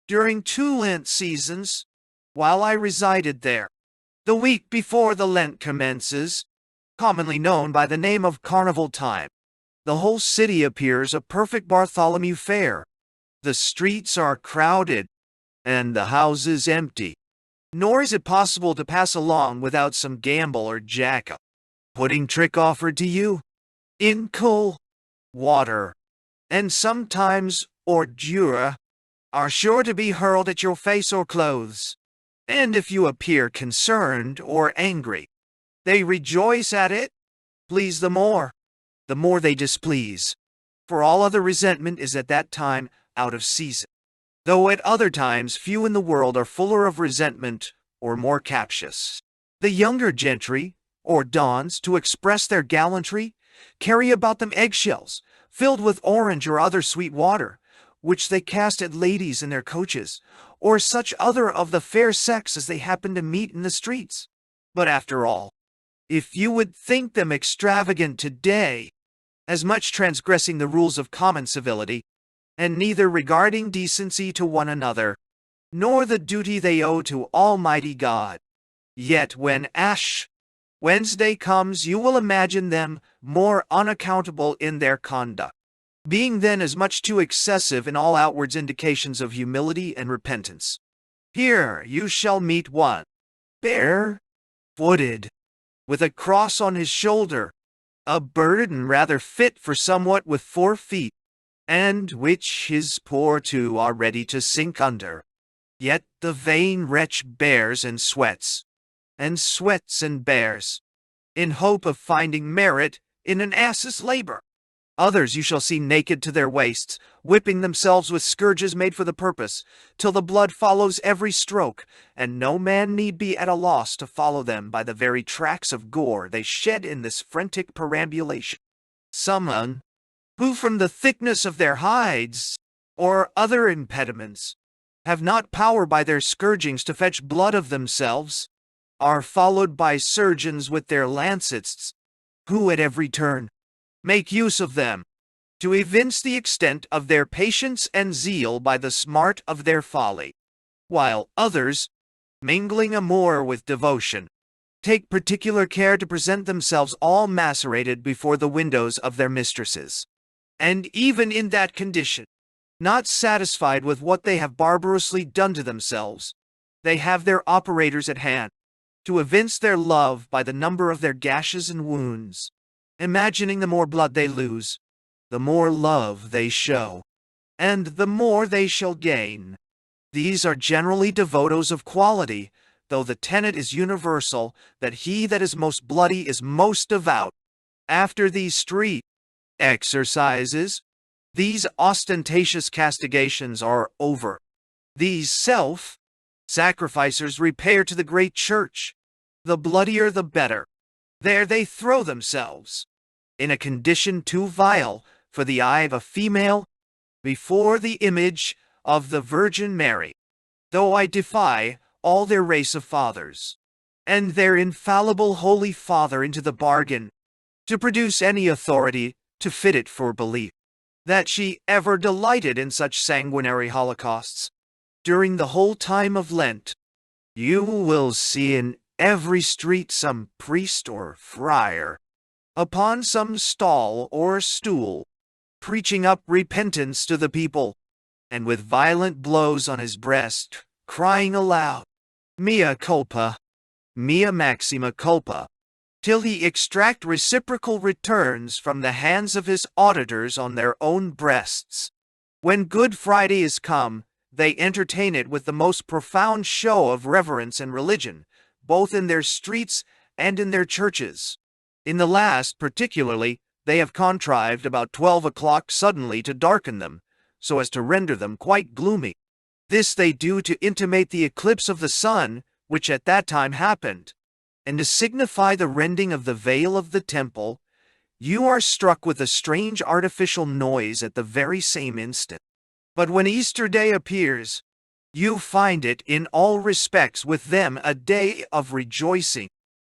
during 2 Lent seasons, while I resided there. The week before the Lent commences, commonly known by the name of Carnival time, the whole city appears a perfect Bartholomew fair. The streets are crowded, and the houses empty. Nor is it possible to pass along without some gamble or jack-up, pudding trick offered to you, in cool water, and sometimes ordure, are sure to be hurled at your face or clothes. And if you appear concerned or angry, they rejoice at it, please the more they displease. For all other resentment is at that time out of season, though at other times few in the world are fuller of resentment or more captious. The younger gentry, or dons, to express their gallantry, carry about them eggshells, filled with orange or other sweet water, which they cast at ladies in their coaches, or such other of the fair sex as they happen to meet in the streets. But after all, if you would think them extravagant today, as much transgressing the rules of common civility, and neither regarding decency to one another, nor the duty they owe to Almighty God. Yet when Ash Wednesday comes, you will imagine them more unaccountable in their conduct, being then as much too excessive in all outward indications of humility and repentance. Here you shall meet one, bare-footed, with a cross on his shoulder, a burden rather fit for somewhat with 4 feet, and which his poor two are ready to sink under. Yet the vain wretch bears and sweats and bears, in hope of finding merit in an ass's labor. Others you shall see naked to their waists, whipping themselves with scourges made for the purpose, till the blood follows every stroke, and no man need be at a loss to follow them by the very tracks of gore they shed in this frantic perambulation. Some who from the thickness of their hides, or other impediments, have not power by their scourgings to fetch blood of themselves, are followed by surgeons with their lancets, who at every turn make use of them, to evince the extent of their patience and zeal by the smart of their folly, while others, mingling amour with devotion, take particular care to present themselves all macerated before the windows of their mistresses, and even in that condition, not satisfied with what they have barbarously done to themselves, they have their operators at hand, to evince their love by the number of their gashes and wounds, imagining the more blood they lose, the more love they show, and the more they shall gain. These are generally devotos of quality, though the tenet is universal that he that is most bloody is most devout. After these street exercises, these ostentatious castigations are over. These self-sacrificers repair to the great church. The bloodier the better. There they throw themselves, in a condition too vile for the eye of a female, before the image of the Virgin Mary, though I defy all their race of fathers, and their infallible Holy Father into the bargain, to produce any authority to fit it for belief, that she ever delighted in such sanguinary holocausts. During the whole time of Lent, you will see in every street some priest or friar, upon some stall or stool, preaching up repentance to the people, and with violent blows on his breast, crying aloud, Mea culpa, mea maxima culpa, till he extract reciprocal returns from the hands of his auditors on their own breasts. When Good Friday is come, they entertain it with the most profound show of reverence and religion, both in their streets and in their churches. In the last particularly, they have contrived about 12 o'clock suddenly to darken them, so as to render them quite gloomy. This they do to intimate the eclipse of the sun, which at that time happened, and to signify the rending of the veil of the temple. You are struck with a strange artificial noise at the very same instant. But when Easter Day appears, you find it in all respects with them a day of rejoicing.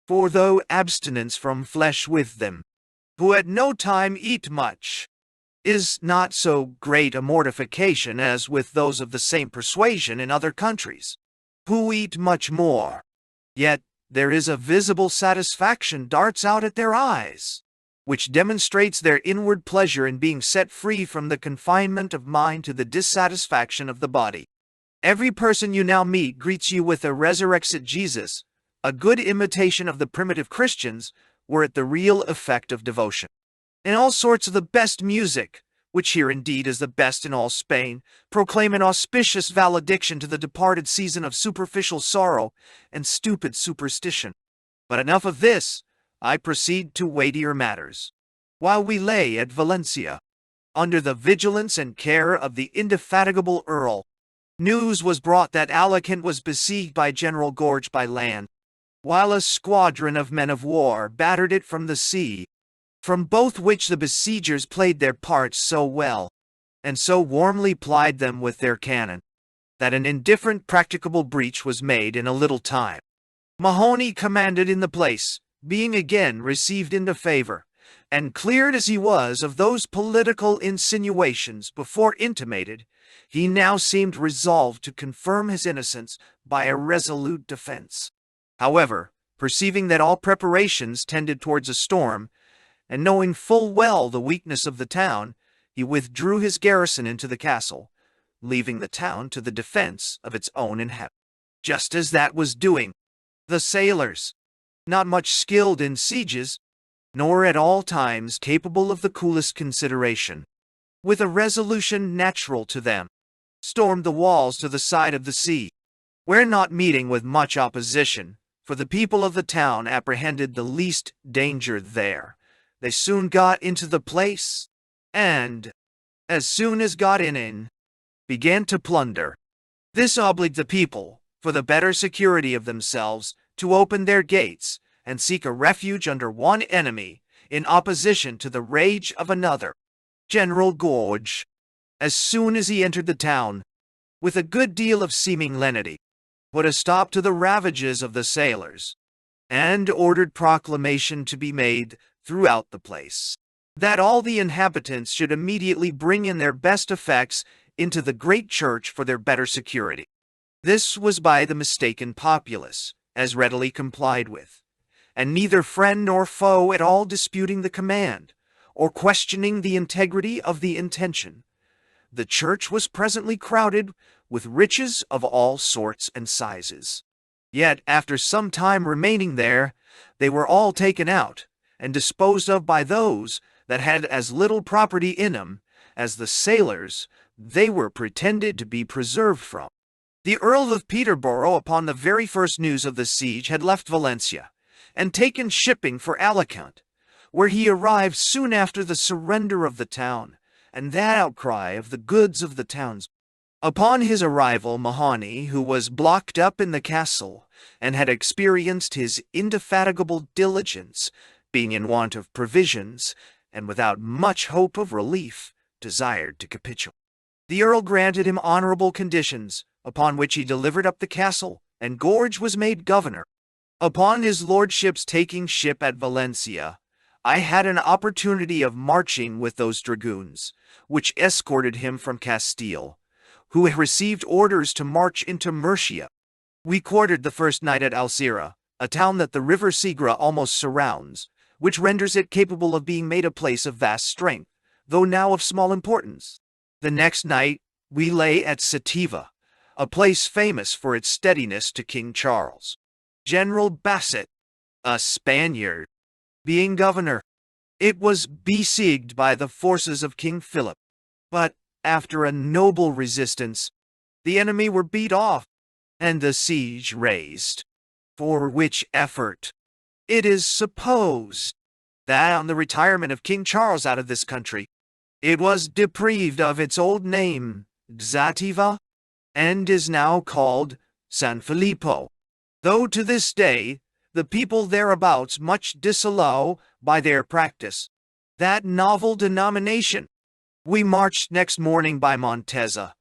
For though abstinence from flesh with them, who at no time eat much, is not so great a mortification as with those of the same persuasion in other countries, who eat much more, yet there is a visible satisfaction darts out at their eyes, which demonstrates their inward pleasure in being set free from the confinement of mind to the dissatisfaction of the body. Every person you now meet greets you with a resurrected Jesus, a good imitation of the primitive Christians, were it the real effect of devotion. And all sorts of the best music, which here indeed is the best in all Spain, proclaim an auspicious valediction to the departed season of superficial sorrow and stupid superstition. But enough of this, I proceed to weightier matters. While we lay at Valencia, under the vigilance and care of the indefatigable Earl, news was brought that Alicant was besieged by General Gorge by land, while a squadron of men of war battered it from the sea, from both which the besiegers played their parts so well, and so warmly plied them with their cannon, that an indifferent practicable breach was made in a little time. Mahoney commanded in the place, being again received into favor, and cleared as he was of those political insinuations before intimated, he now seemed resolved to confirm his innocence by a resolute defense. However, perceiving that all preparations tended towards a storm, and knowing full well the weakness of the town, he withdrew his garrison into the castle, leaving the town to the defense of its own inhabitants. Just as that was doing, the sailors, not much skilled in sieges, nor at all times capable of the coolest consideration, with a resolution natural to them, stormed the walls to the side of the sea, where, not meeting with much opposition, for the people of the town apprehended the least danger there, they soon got into the place, and, as soon as got in, began to plunder. This obliged the people, for the better security of themselves, to open their gates, and seek a refuge under one enemy, in opposition to the rage of another. General Gorge, as soon as he entered the town, with a good deal of seeming lenity, put a stop to the ravages of the sailors, and ordered proclamation to be made throughout the place, that all the inhabitants should immediately bring in their best effects into the great church for their better security. This was by the mistaken populace, as readily complied with, and neither friend nor foe at all disputing the command, or questioning the integrity of the intention. The church was presently crowded with riches of all sorts and sizes. Yet, after some time remaining there, they were all taken out, and disposed of by those that had as little property in them as the sailors they were pretended to be preserved from. The Earl of Peterborough, upon the very first news of the siege, had left Valencia, and taken shipping for Alicant, where he arrived soon after the surrender of the town, and that outcry of the goods of the towns. Upon his arrival, Mahoney, who was blocked up in the castle, and had experienced his indefatigable diligence, being in want of provisions, and without much hope of relief, desired to capitulate. The Earl granted him honorable conditions, upon which he delivered up the castle, and Gorge was made governor. Upon his lordship's taking ship at Valencia, I had an opportunity of marching with those dragoons, which escorted him from Castile, who had received orders to march into Murcia. We quartered the first night at Alcira, a town that the river Segre almost surrounds, which renders it capable of being made a place of vast strength, though now of small importance. The next night we lay at Sativa, a place famous for its steadiness to King Charles. General Bassett, a Spaniard, being governor, it was besieged by the forces of King Philip, but, after a noble resistance, the enemy were beat off, and the siege raised, for which effort it is supposed that on the retirement of King Charles out of this country, it was deprived of its old name, Xativa, and is now called San Filippo, though to this day the people thereabouts much disallow by their practice that novel denomination. We marched next morning by Montesa,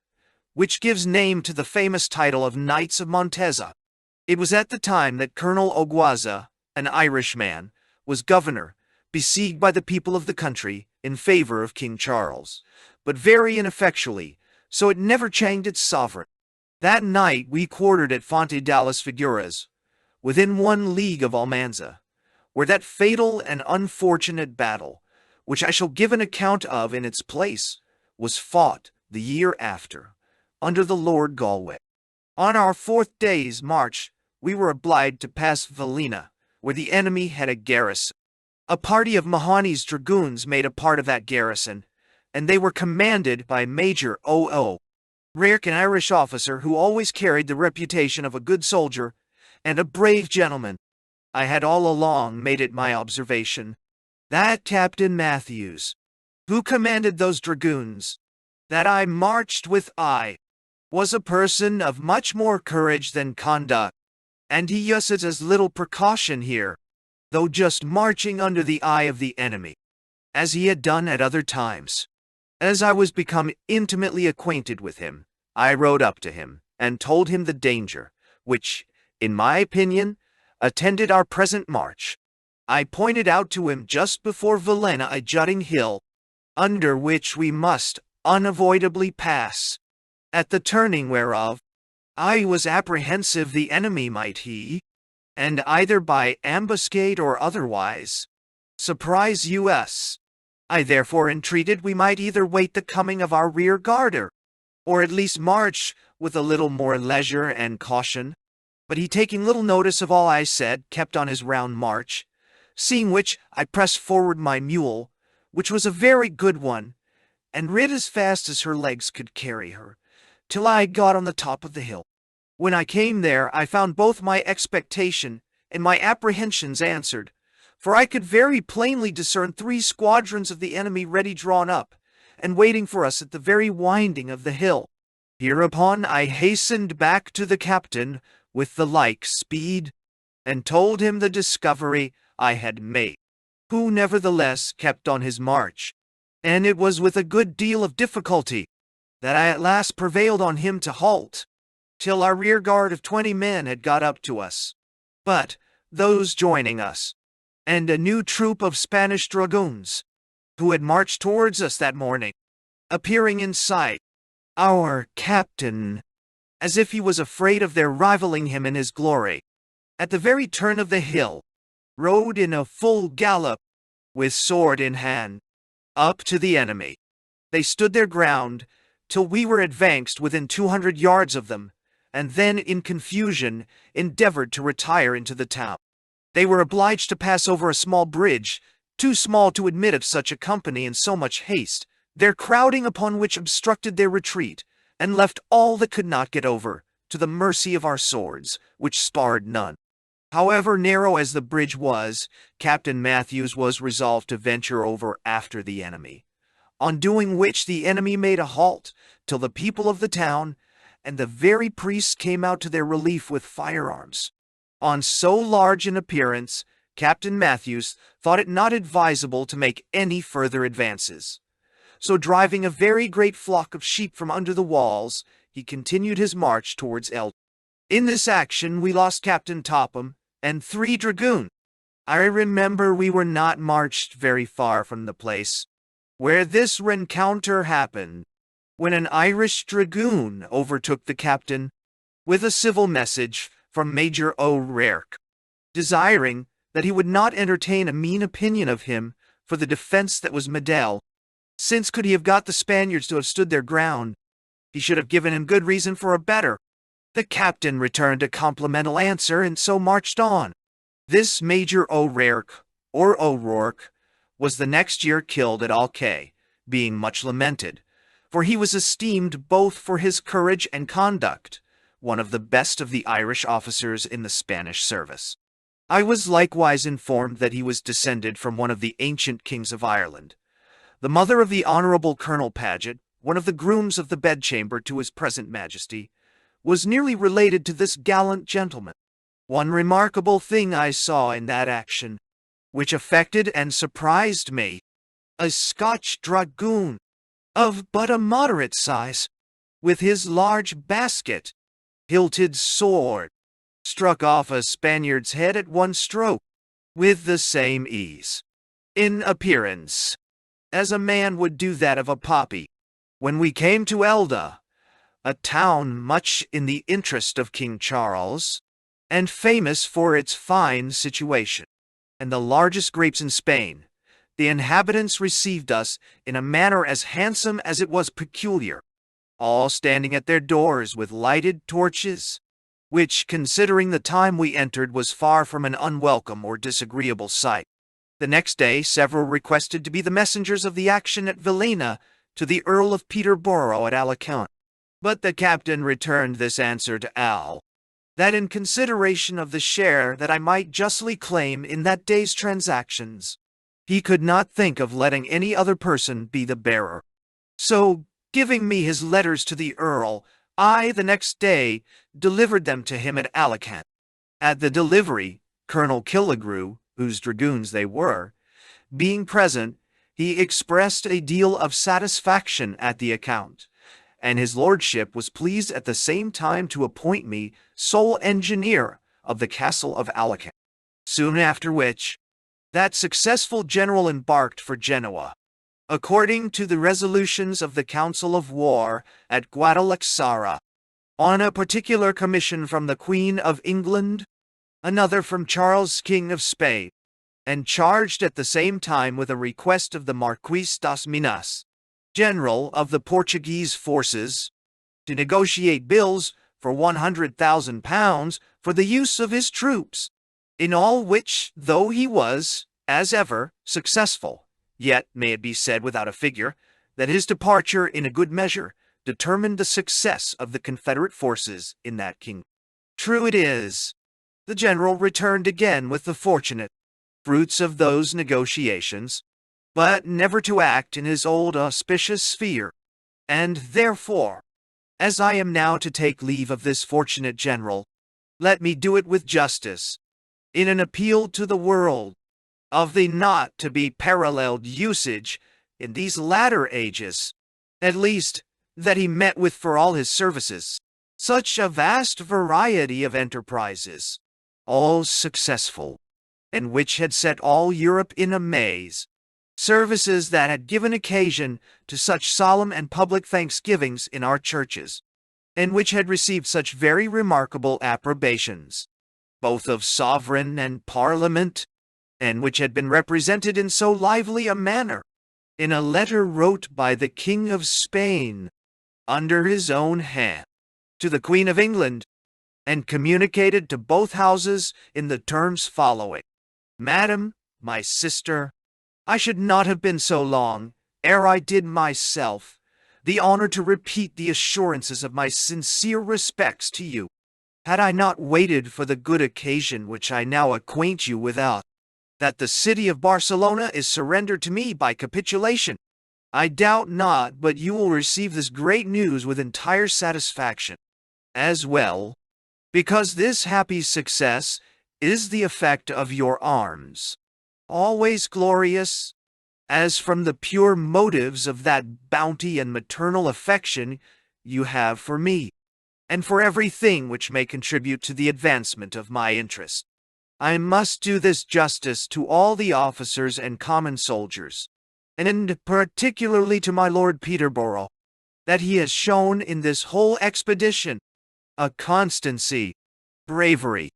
which gives name to the famous title of Knights of Montesa. It was at the time that Colonel Oguaza, an Irishman, was governor, besieged by the people of the country in favor of King Charles, but very ineffectually, so it never changed its sovereign. That night we quartered at Fonte de las Figuras, within 1 league of Almanza, where that fatal and unfortunate battle, which I shall give an account of in its place, was fought the year after, under the Lord Galway. On our 4th day's march, we were obliged to pass Valina, where the enemy had a garrison. A party of Mahoney's dragoons made a part of that garrison, and they were commanded by Major O.O. Rark, an Irish officer who always carried the reputation of a good soldier and a brave gentleman. I had all along made it my observation that Captain Matthews, who commanded those dragoons, that I marched with was a person of much more courage than conduct, and he uses as little precaution here, though just marching under the eye of the enemy, as he had done at other times. As I was become intimately acquainted with him, I rode up to him, and told him the danger, which, in my opinion, attended our present march. I pointed out to him just before Vilena a jutting hill, under which we must unavoidably pass, at the turning whereof I was apprehensive the enemy might he, and either by ambuscade or otherwise, surprise us. I therefore entreated we might either wait the coming of our rear guarder, or at least march with a little more leisure and caution. But he, taking little notice of all I said, kept on his round march, seeing which I pressed forward my mule, which was a very good one, and rid as fast as her legs could carry her, till I got on the top of the hill. When I came there, I found both my expectation and my apprehensions answered, for I could very plainly discern 3 squadrons of the enemy ready drawn up, and waiting for us at the very winding of the hill. Hereupon I hastened back to the captain with the like speed, and told him the discovery I had made, who nevertheless kept on his march, and it was with a good deal of difficulty that I at last prevailed on him to halt, till our rear guard of 20 men had got up to us. But those joining us, and a new troop of Spanish dragoons, who had marched towards us that morning, appearing in sight, our captain, as if he was afraid of their rivaling him in his glory, at the very turn of the hill, rode in a full gallop, with sword in hand, up to the enemy. They stood their ground, till we were advanced within 200 yards of them, and then in confusion endeavored to retire into the town. They were obliged to pass over a small bridge, too small to admit of such a company in so much haste, their crowding upon which obstructed their retreat, and left all that could not get over, to the mercy of our swords, which spared none. However narrow as the bridge was, Captain Matthews was resolved to venture over after the enemy, on doing which the enemy made a halt, till the people of the town and the very priests came out to their relief with firearms. On so large an appearance, Captain Matthews thought it not advisable to make any further advances. So driving a very great flock of sheep from under the walls, he continued his march towards Eldon. In this action we lost Captain Topham and 3 dragoons. I remember we were not marched very far from the place where this rencounter happened, when an Irish dragoon overtook the captain with a civil message from Major O'Rourke, desiring that he would not entertain a mean opinion of him for the defense that was Medell, since could he have got the Spaniards to have stood their ground, he should have given him good reason for a better. The captain returned a complimental answer, and so marched on. This Major O'Rourke, was the next year killed at Alcay, being much lamented, for he was esteemed both for his courage and conduct, one of the best of the Irish officers in the Spanish service. I was likewise informed that he was descended from one of the ancient kings of Ireland. The mother of the Honourable Colonel Paget, one of the grooms of the bedchamber to his present majesty, was nearly related to this gallant gentleman. One remarkable thing I saw in that action, which affected and surprised me. A Scotch dragoon, of but a moderate size, with his large basket, hilted sword, struck off a Spaniard's head at one stroke, with the same ease, in appearance, as a man would do that of a poppy. When we came to Elda, a town much in the interest of King Charles, and famous for its fine situation, and the largest grapes in Spain, the inhabitants received us in a manner as handsome as it was peculiar, all standing at their doors with lighted torches, which, considering the time we entered, was far from an unwelcome or disagreeable sight. The next day several requested to be the messengers of the action at Vilena to the Earl of Peterborough at Alicante. But the captain returned this answer to Al, that in consideration of the share that I might justly claim in that day's transactions, he could not think of letting any other person be the bearer. So, giving me his letters to the Earl, I, the next day, delivered them to him at Alicante. At the delivery, Colonel Killigrew, whose dragoons they were, being present, he expressed a deal of satisfaction at the account, and his lordship was pleased at the same time to appoint me sole engineer of the castle of Alicante. Soon after which, that successful general embarked for Genoa, according to the resolutions of the Council of War at Guadalixara, on a particular commission from the Queen of England, another from Charles King of Spain, and charged at the same time with a request of the Marquis das Minas, general of the Portuguese forces, to negotiate bills for £100,000 for the use of his troops, in all which, though he was, as ever, successful, yet, may it be said without a figure, that his departure in a good measure determined the success of the Confederate forces in that kingdom. True it is, the general returned again with the fortunate fruits of those negotiations, but never to act in his old auspicious sphere, and therefore, as I am now to take leave of this fortunate general, let me do it with justice, in an appeal to the world, of the not to be paralleled usage in these latter ages, at least, that he met with for all his services, such a vast variety of enterprises, all successful, and which had set all Europe in amaze, services that had given occasion to such solemn and public thanksgivings in our churches, and which had received such very remarkable approbations, both of sovereign and parliament, and which had been represented in so lively a manner, in a letter wrote by the King of Spain, under his own hand, to the Queen of England, and communicated to both houses in the terms following: Madam, my sister, I should not have been so long, ere I did myself the honor to repeat the assurances of my sincere respects to you, had I not waited for the good occasion which I now acquaint you without, that the city of Barcelona is surrendered to me by capitulation. I doubt not but you will receive this great news with entire satisfaction, as well, because this happy success is the effect of your arms, always glorious, as from the pure motives of that bounty and maternal affection you have for me, and for everything which may contribute to the advancement of my interest. I must do this justice to all the officers and common soldiers, and particularly to my Lord Peterborough, that he has shown in this whole expedition a constancy, bravery,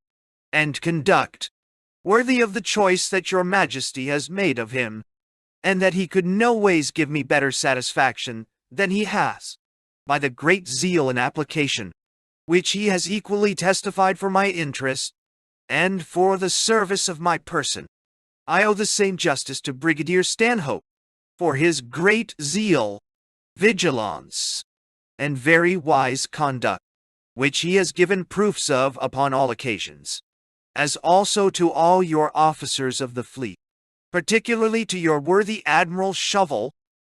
and conduct worthy of the choice that your Majesty has made of him, and that he could no ways give me better satisfaction than he has, by the great zeal and application which he has equally testified for my interest and for the service of my person. I owe the same justice to Brigadier Stanhope, for his great zeal, vigilance, and very wise conduct, which he has given proofs of upon all occasions, as also to all your officers of the fleet, particularly to your worthy Admiral Shovel,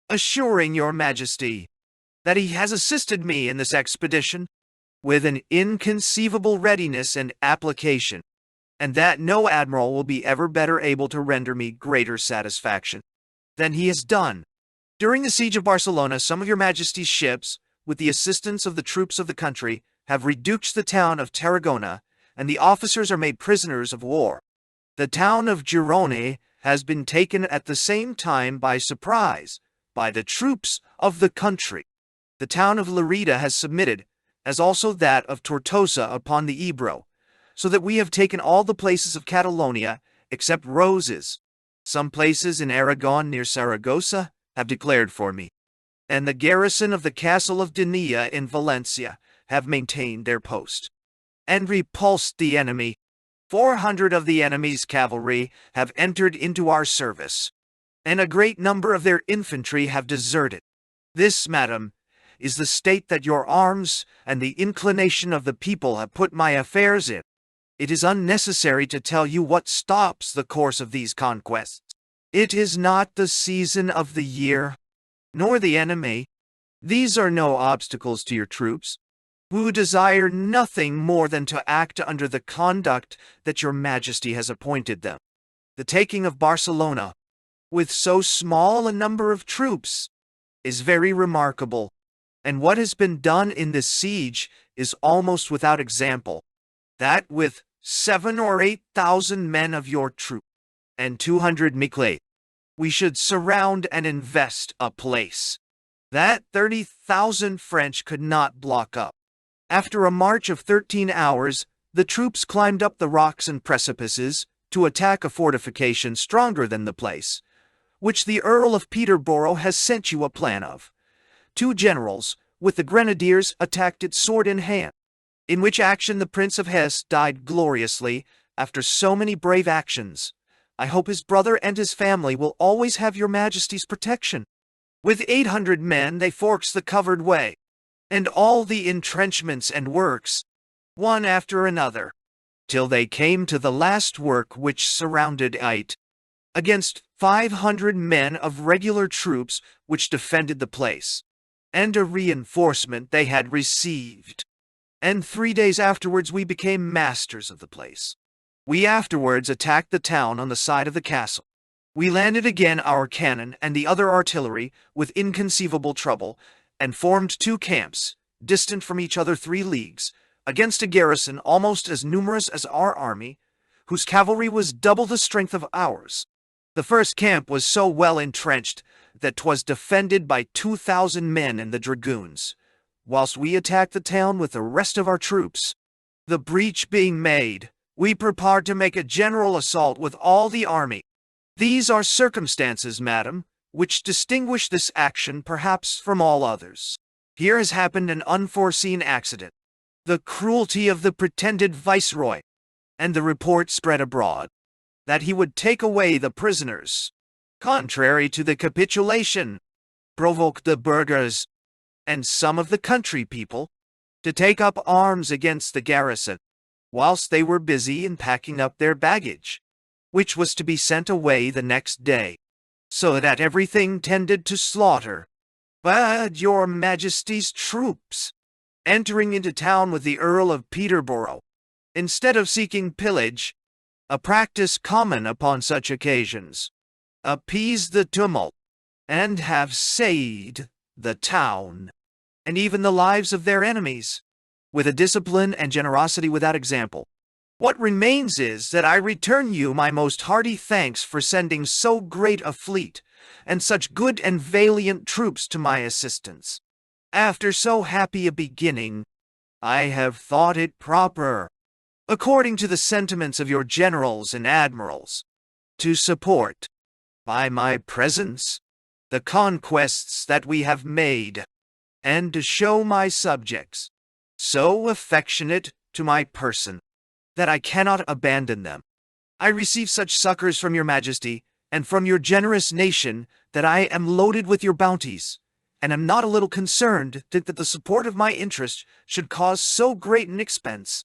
assuring your Majesty that he has assisted me in this expedition with an inconceivable readiness and application, and that no admiral will be ever better able to render me greater satisfaction than he has done. During the siege of Barcelona, some of your Majesty's ships, with the assistance of the troops of the country, have reduced the town of Tarragona, and the officers are made prisoners of war. The town of Girona has been taken at the same time by surprise by the troops of the country. The town of Lerida has submitted, as also that of Tortosa upon the Ebro, so that we have taken all the places of Catalonia except Roses. Some places in Aragon near Saragossa have declared for me, and the garrison of the castle of Denia in Valencia have maintained their post, and repulsed the enemy. 400 of the enemy's cavalry have entered into our service, and a great number of their infantry have deserted. This, madam, is the state that your arms and the inclination of the people have put my affairs in. It is unnecessary to tell you what stops the course of these conquests. It is not the season of the year, nor the enemy. These are no obstacles to your troops, who desire nothing more than to act under the conduct that your Majesty has appointed them. The taking of Barcelona, with so small a number of troops, is very remarkable, and what has been done in this siege is almost without example. That with 7,000 or 8,000 men of your troop, and 200 Miclay. We should surround and invest a place that 30,000 French could not block up. After a march of 13 hours, the troops climbed up the rocks and precipices to attack a fortification stronger than the place, which the Earl of Peterborough has sent you a plan of. 2 generals, with the grenadiers, attacked it sword in hand, in which action the Prince of Hesse died gloriously after so many brave actions. I hope his brother and his family will always have your Majesty's protection. With 800 men they forced the covered way, and all the entrenchments and works, one after another, till they came to the last work which surrounded it, against 500 men of regular troops which defended the place, and a reinforcement they had received. And 3 days afterwards we became masters of the place. We afterwards attacked the town on the side of the castle. We landed again our cannon and the other artillery with inconceivable trouble, and formed 2 camps, distant from each other 3 leagues, against a garrison almost as numerous as our army, whose cavalry was double the strength of ours. The first camp was so well entrenched that 'twas defended by 2,000 men and the dragoons, whilst we attacked the town with the rest of our troops. The breach being made, we prepared to make a general assault with all the army. These are circumstances, madam, which distinguish this action perhaps from all others. Here has happened an unforeseen accident, the cruelty of the pretended viceroy, and the report spread abroad that he would take away the prisoners, contrary to the capitulation, provoked the burghers and some of the country people to take up arms against the garrison, whilst they were busy in packing up their baggage, which was to be sent away the next day, so that everything tended to slaughter. But your Majesty's troops, entering into town with the Earl of Peterborough, instead of seeking pillage, a practice common upon such occasions, appeased the tumult, and have saved the town, and even the lives of their enemies, with a discipline and generosity without example. What remains is that I return you my most hearty thanks for sending so great a fleet, and such good and valiant troops to my assistance. After so happy a beginning, I have thought it proper, according to the sentiments of your generals and admirals, to support, by my presence, the conquests that we have made, and to show my subjects, so affectionate to my person, that I cannot abandon them. I receive such succors from your Majesty, and from your generous nation, that I am loaded with your bounties, and am not a little concerned that the support of my interest should cause so great an expense.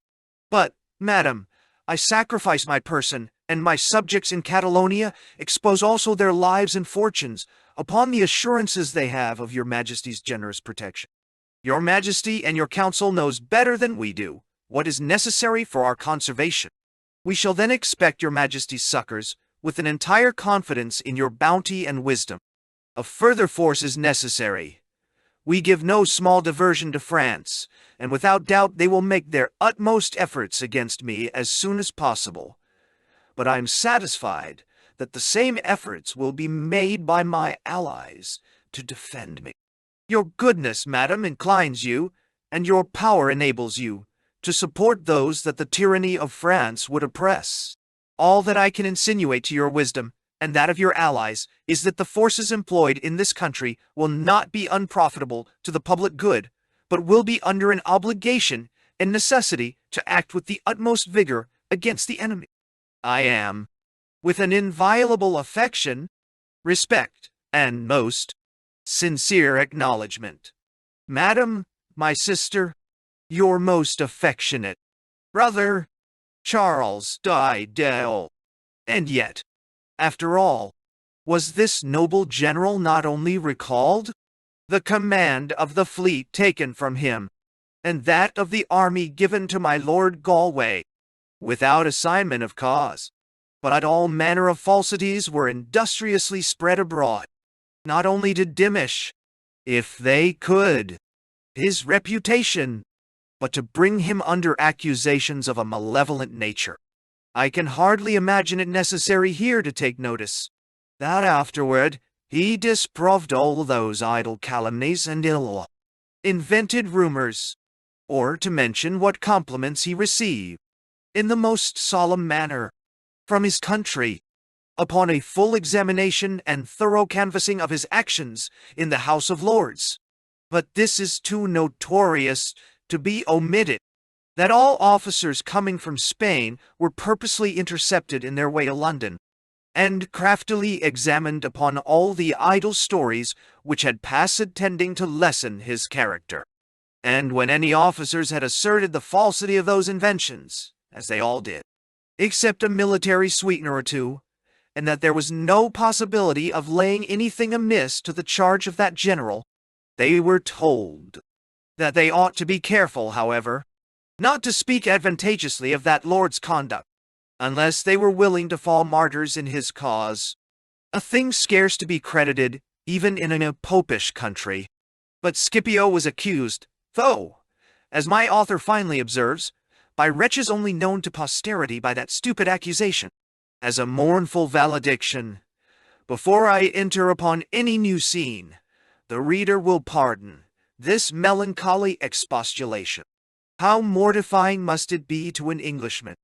But, madam, I sacrifice my person, and my subjects in Catalonia expose also their lives and fortunes upon the assurances they have of your Majesty's generous protection. Your Majesty and your council knows better than we do what is necessary for our conservation. We shall then expect your Majesty's succors with an entire confidence in your bounty and wisdom. A further force is necessary. We give no small diversion to France, and without doubt they will make their utmost efforts against me as soon as possible. But I am satisfied that the same efforts will be made by my allies to defend me. Your goodness, madam, inclines you, and your power enables you, to support those that the tyranny of France would oppress. All that I can insinuate to your wisdom, and that of your allies, is that the forces employed in this country will not be unprofitable to the public good, but will be under an obligation and necessity to act with the utmost vigor against the enemy. I am, with an inviolable affection, respect, and most sincere acknowledgement, Madam, my sister, your most affectionate brother, Charles Defoe. And yet, after all, was this noble general not only recalled? The command of the fleet taken from him, and that of the army given to my Lord Galway, without assignment of cause, but all manner of falsities were industriously spread abroad, not only to diminish, if they could, his reputation, but to bring him under accusations of a malevolent nature. I can hardly imagine it necessary here to take notice that afterward he disproved all those idle calumnies and ill invented rumors, or to mention what compliments he received, in the most solemn manner, from his country, upon a full examination and thorough canvassing of his actions in the House of Lords. But this is too notorious to be omitted, that all officers coming from Spain were purposely intercepted in their way to London, and craftily examined upon all the idle stories which had passed tending to lessen his character. And when any officers had asserted the falsity of those inventions, as they all did, except a military sweetener or two, and that there was no possibility of laying anything amiss to the charge of that general, they were told that they ought to be careful, however, not to speak advantageously of that lord's conduct, unless they were willing to fall martyrs in his cause, a thing scarce to be credited even in a popish country. But Scipio was accused, though, as my author finely observes, by wretches only known to posterity by that stupid accusation, as a mournful valediction. Before I enter upon any new scene, the reader will pardon this melancholy expostulation. How mortifying must it be to an Englishman,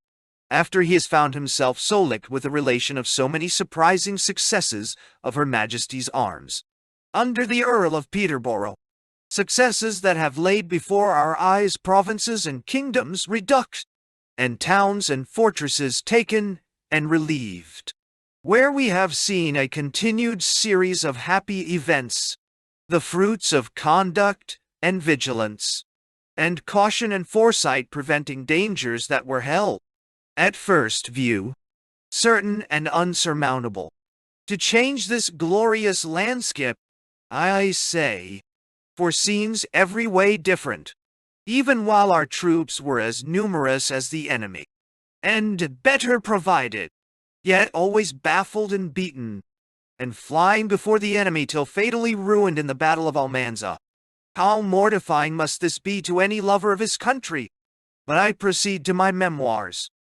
after he has found himself so licked with the relation of so many surprising successes of Her Majesty's arms, under the Earl of Peterborough, successes that have laid before our eyes provinces and kingdoms reduced, and towns and fortresses taken and relieved, where we have seen a continued series of happy events, the fruits of conduct and vigilance, and caution and foresight preventing dangers that were held, at first view, certain and unsurmountable. To change this glorious landscape, I say, for scenes every way different, even while our troops were as numerous as the enemy, and better provided, yet always baffled and beaten, and flying before the enemy till fatally ruined in the Battle of Almanza. How mortifying must this be to any lover of his country! But I proceed to my memoirs.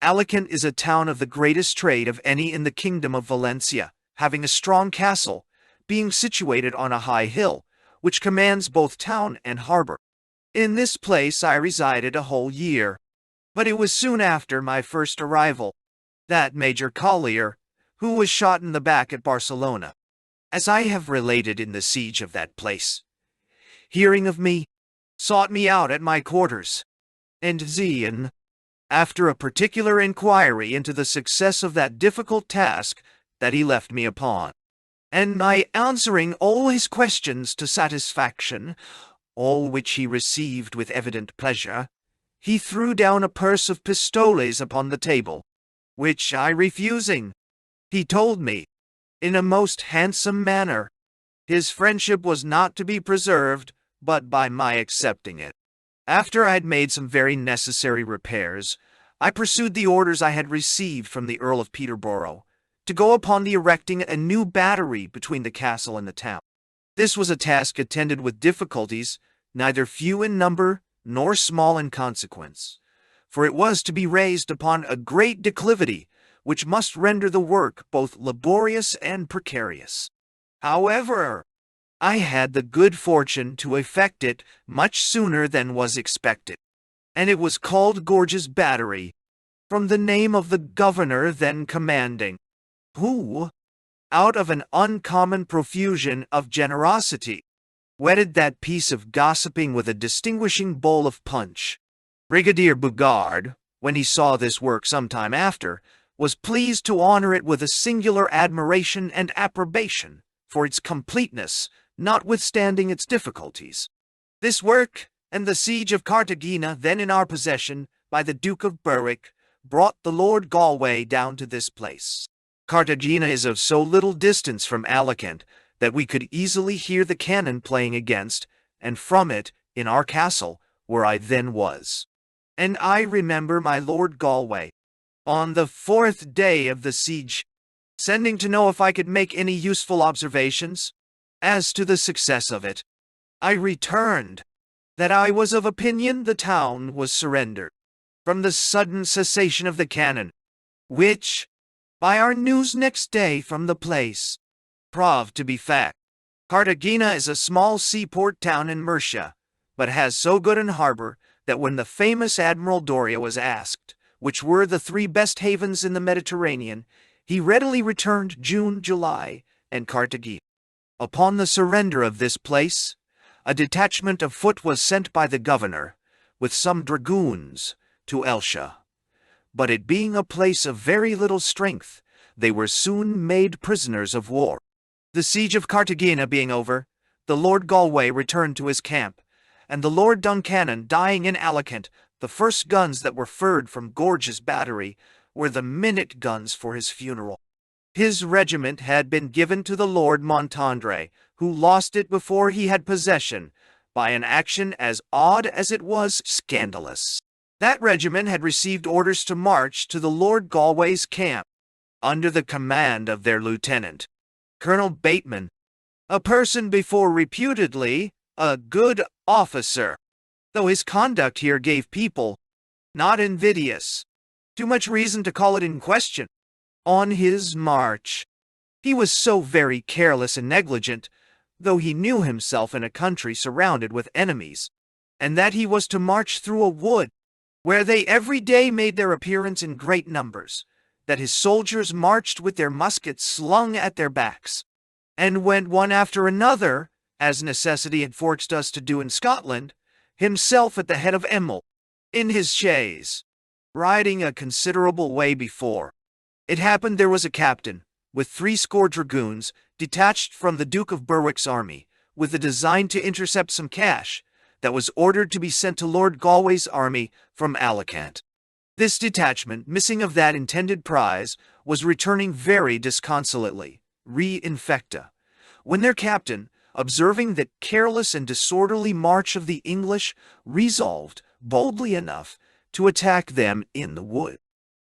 Alicant is a town of the greatest trade of any in the kingdom of Valencia, having a strong castle, being situated on a high hill, which commands both town and harbor. In this place I resided a whole year, but it was soon after my first arrival that Major Collier, who was shot in the back at Barcelona, as I have related in the siege of that place, hearing of me, sought me out at my quarters, and Zian, after a particular inquiry into the success of that difficult task that he left me upon, and my answering all his questions to satisfaction, all which he received with evident pleasure, he threw down a purse of pistoles upon the table, which I refusing, he told me, in a most handsome manner, his friendship was not to be preserved but by my accepting it. After I had made some very necessary repairs, I pursued the orders I had received from the Earl of Peterborough, to go upon the erecting a new battery between the castle and the town. This was a task attended with difficulties, neither few in number nor small in consequence, for it was to be raised upon a great declivity, which must render the work both laborious and precarious. However, I had the good fortune to effect it much sooner than was expected, and it was called Gorges Battery, from the name of the governor then commanding, who, out of an uncommon profusion of generosity, wetted that piece of gossiping with a distinguishing bowl of punch. Brigadier Bougard, when he saw this work some time after, was pleased to honor it with a singular admiration and approbation for its completeness, notwithstanding its difficulties. This work, and the siege of Cartagena, then in our possession by the Duke of Berwick, brought the Lord Galway down to this place. Cartagena is of so little distance from Alicant that we could easily hear the cannon playing against, and from it, in our castle, where I then was. And I remember my Lord Galway, on the 4th day of the siege, sending to know if I could make any useful observations as to the success of it. I returned that I was of opinion the town was surrendered, from the sudden cessation of the cannon, which, by our news next day from the place, proved to be fact. Cartagena is a small seaport town in Murcia, but has so good an harbor that when the famous Admiral Doria was asked which were the three best havens in the Mediterranean, he readily returned June, July, and Cartagena. Upon the surrender of this place, a detachment of foot was sent by the governor, with some dragoons, to Elche. But it being a place of very little strength, they were soon made prisoners of war. The siege of Cartagena being over, the Lord Galway returned to his camp, and the Lord Duncannon dying in Alicant, the first guns that were furred from Gorges battery were the minute guns for his funeral. His regiment had been given to the Lord Montandre, who lost it before he had possession, by an action as odd as it was scandalous. That regiment had received orders to march to the Lord Galway's camp, under the command of their lieutenant, Colonel Bateman, a person before reputedly a good officer, though his conduct here gave people, not invidious, too much reason to call it in question. On his march, he was so very careless and negligent, though he knew himself in a country surrounded with enemies, and that he was to march through a wood, where they every day made their appearance in great numbers, that his soldiers marched with their muskets slung at their backs, and went one after another, as necessity had forced us to do in Scotland, himself at the head of Emil, in his chaise, riding a considerable way before. It happened there was a captain, with 60 dragoons, detached from the Duke of Berwick's army, with the design to intercept some cash, that was ordered to be sent to Lord Galway's army from Alicant. This detachment, missing of that intended prize, was returning very disconsolately, re-infecta, when their captain, observing the careless and disorderly march of the English, resolved, boldly enough, to attack them in the wood.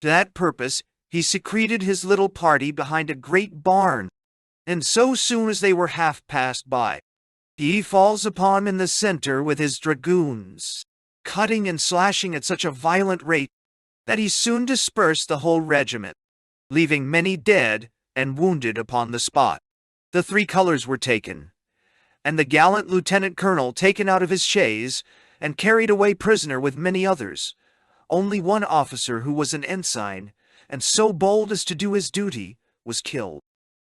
To that purpose he secreted his little party behind a great barn, and so soon as they were half passed by, he falls upon them in the center with his dragoons, cutting and slashing at such a violent rate that he soon dispersed the whole regiment, leaving many dead and wounded upon the spot. The 3 colors were taken, and the gallant lieutenant colonel taken out of his chaise and carried away prisoner with many others. Only one officer, who was an ensign, and so bold as to do his duty, was killed.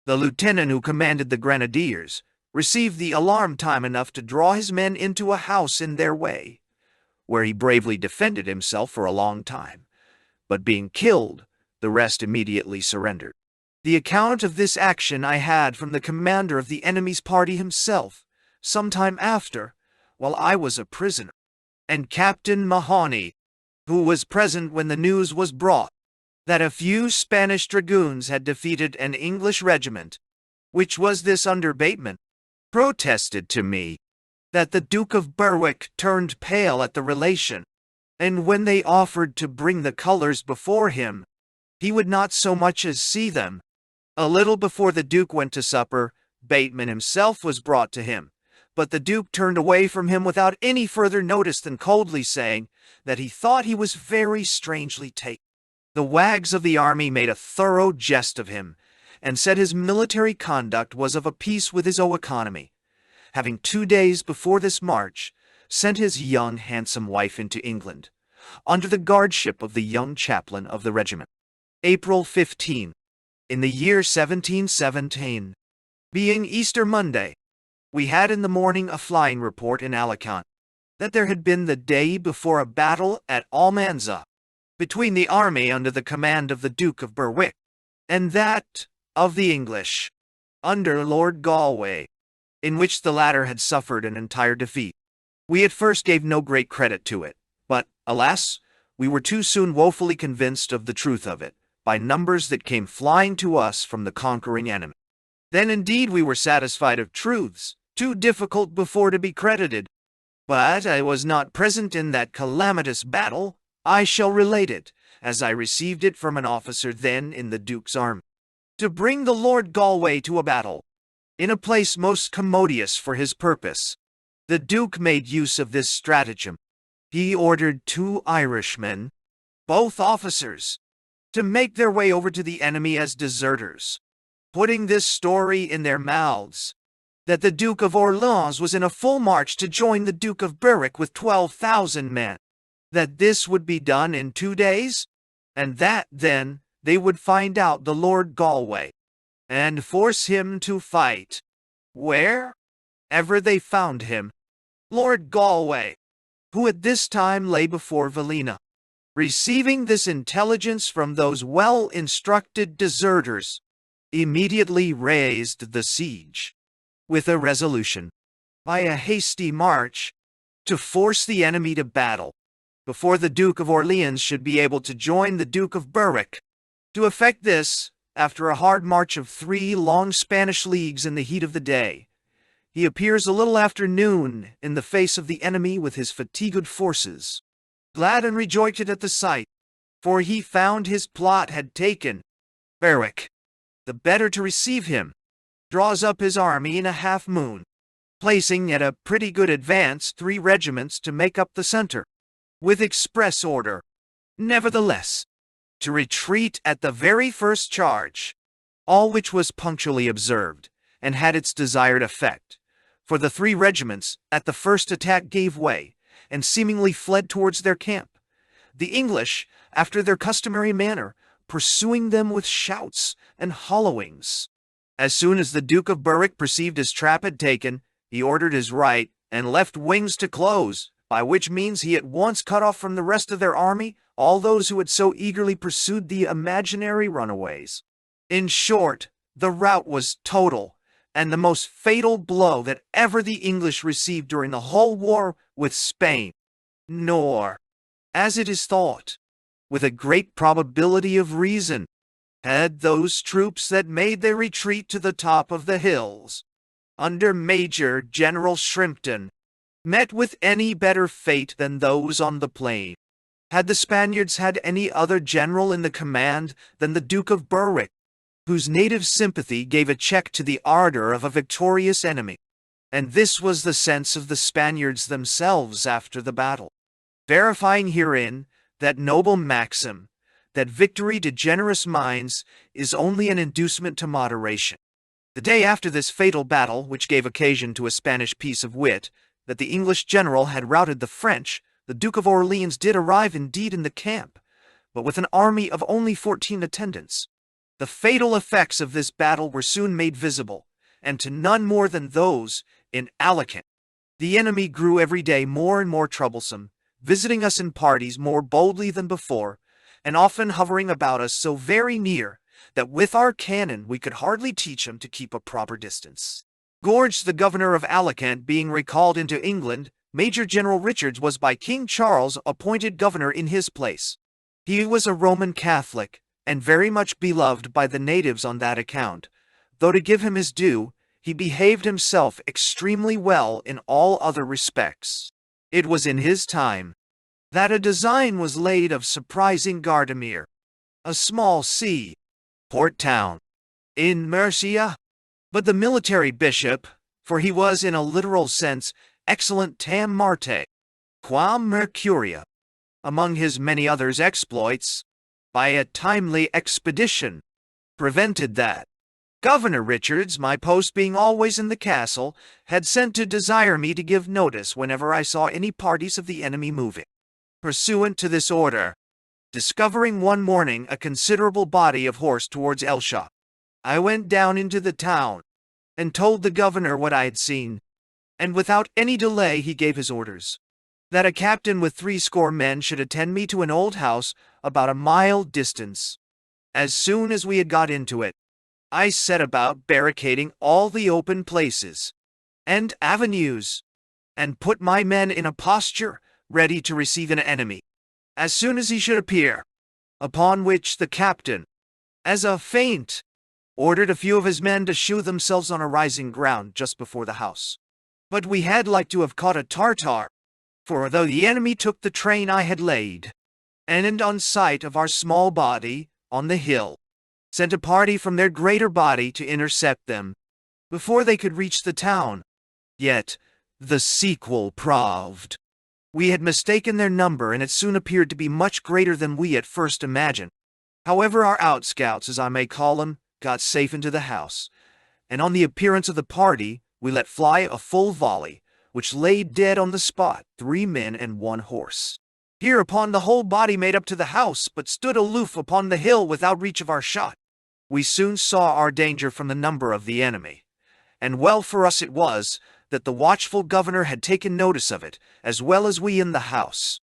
The lieutenant who commanded the grenadiers received the alarm time enough to draw his men into a house in their way, where he bravely defended himself for a long time, but being killed, the rest immediately surrendered. The account of this action I had from the commander of the enemy's party himself, some time after, while I was a prisoner, and Captain Mahoney, who was present when the news was brought, that a few Spanish dragoons had defeated an English regiment, which was this under Bateman, protested to me that the Duke of Berwick turned pale at the relation, and when they offered to bring the colors before him, he would not so much as see them. A little before the Duke went to supper, Bateman himself was brought to him, but the Duke turned away from him without any further notice than coldly saying that he thought he was very strangely taken. The wags of the army made a thorough jest of him, and said his military conduct was of a piece with his own economy, having 2 days before this march sent his young handsome wife into England, under the guardship of the young chaplain of the regiment. April 15, in the year 1717, being Easter Monday, we had in the morning a flying report in Alicant, that there had been the day before a battle at Almanza, between the army under the command of the Duke of Berwick, and that of the English, under Lord Galway, in which the latter had suffered an entire defeat. We at first gave no great credit to it, but, alas, we were too soon woefully convinced of the truth of it, by numbers that came flying to us from the conquering enemy. Then indeed we were satisfied of truths, too difficult before to be credited. But I was not present in that calamitous battle. I shall relate it, as I received it from an officer then in the Duke's army. To bring the Lord Galway to a battle, in a place most commodious for his purpose, the Duke made use of this stratagem. He ordered 2 Irishmen, both officers, to make their way over to the enemy as deserters, putting this story in their mouths, that the Duke of Orleans was in a full march to join the Duke of Berwick with 12,000 men, that this would be done in 2 days, and that then they would find out the Lord Galway, and force him to fight, wherever they found him. Lord Galway, who at this time lay before Valena, receiving this intelligence from those well-instructed deserters, immediately raised the siege, with a resolution, by a hasty march, to force the enemy to battle, before the Duke of Orleans should be able to join the Duke of Berwick. To effect this, after a hard march of 3 long Spanish leagues in the heat of the day, he appears a little after noon in the face of the enemy with his fatigued forces, glad and rejoiced at the sight, for he found his plot had taken Berwick. The better to receive him, draws up his army in a half-moon, placing at a pretty good advance 3 regiments to make up the center, with express order, nevertheless, to retreat at the very first charge, all which was punctually observed, and had its desired effect, for the 3 regiments at the first attack gave way, and seemingly fled towards their camp, the English, after their customary manner, pursuing them with shouts and hollowings. As soon as the Duke of Berwick perceived his trap had taken, he ordered his right and left wings to close, by which means he at once cut off from the rest of their army all those who had so eagerly pursued the imaginary runaways. In short, the rout was total, and the most fatal blow that ever the English received during the whole war with Spain. Nor, as it is thought, with a great probability of reason, had those troops that made their retreat to the top of the hills, under Major General Shrimpton, met with any better fate than those on the plain. Had the Spaniards had any other general in the command than the Duke of Berwick, whose native sympathy gave a check to the ardor of a victorious enemy, and this was the sense of the Spaniards themselves after the battle, verifying herein that noble maxim, that victory to generous minds is only an inducement to moderation. The day after this fatal battle, which gave occasion to a Spanish piece of wit, that the English general had routed the French, the Duke of Orleans did arrive indeed in the camp, but with an army of only 14 attendants. The fatal effects of this battle were soon made visible, and to none more than those in Alicant. The enemy grew every day more and more troublesome, visiting us in parties more boldly than before, and often hovering about us so very near that with our cannon we could hardly teach him to keep a proper distance. Gorge, the governor of Alicant, being recalled into England, Major General Richards was by King Charles appointed governor in his place. He was a Roman Catholic, and very much beloved by the natives on that account, though to give him his due, he behaved himself extremely well in all other respects. It was in his time that a design was laid of surprising Gardemere, a small sea-port town, in Mercia, but the military bishop, for he was in a literal sense excellent tam Marte, quam Mercuria, among his many others exploits, by a timely expedition, prevented that. Governor Richards, my post being always in the castle, had sent to desire me to give notice whenever I saw any parties of the enemy moving. Pursuant to this order, discovering one morning a considerable body of horse towards Elshot, I went down into the town, and told the governor what I had seen, and without any delay he gave his orders, that a captain with 60 men should attend me to an old house about a mile distance. As soon as we had got into it, I set about barricading all the open places and avenues, and put my men in a posture ready to receive an enemy, as soon as he should appear, upon which the captain, as a feint, ordered a few of his men to shew themselves on a rising ground just before the house. But we had like to have caught a Tartar, for though the enemy took the train I had laid, and on sight of our small body on the hill, sent a party from their greater body to intercept them, before they could reach the town. Yet the sequel proved. We had mistaken their number, and it soon appeared to be much greater than we at first imagined. However, our outscouts, as I may call them, got safe into the house, and on the appearance of the party, we let fly a full volley, which laid dead on the spot 3 men and 1 horse. Hereupon the whole body made up to the house, but stood aloof upon the hill without reach of our shot. We soon saw our danger from the number of the enemy, and well for us it was that the watchful governor had taken notice of it, as well as we in the house.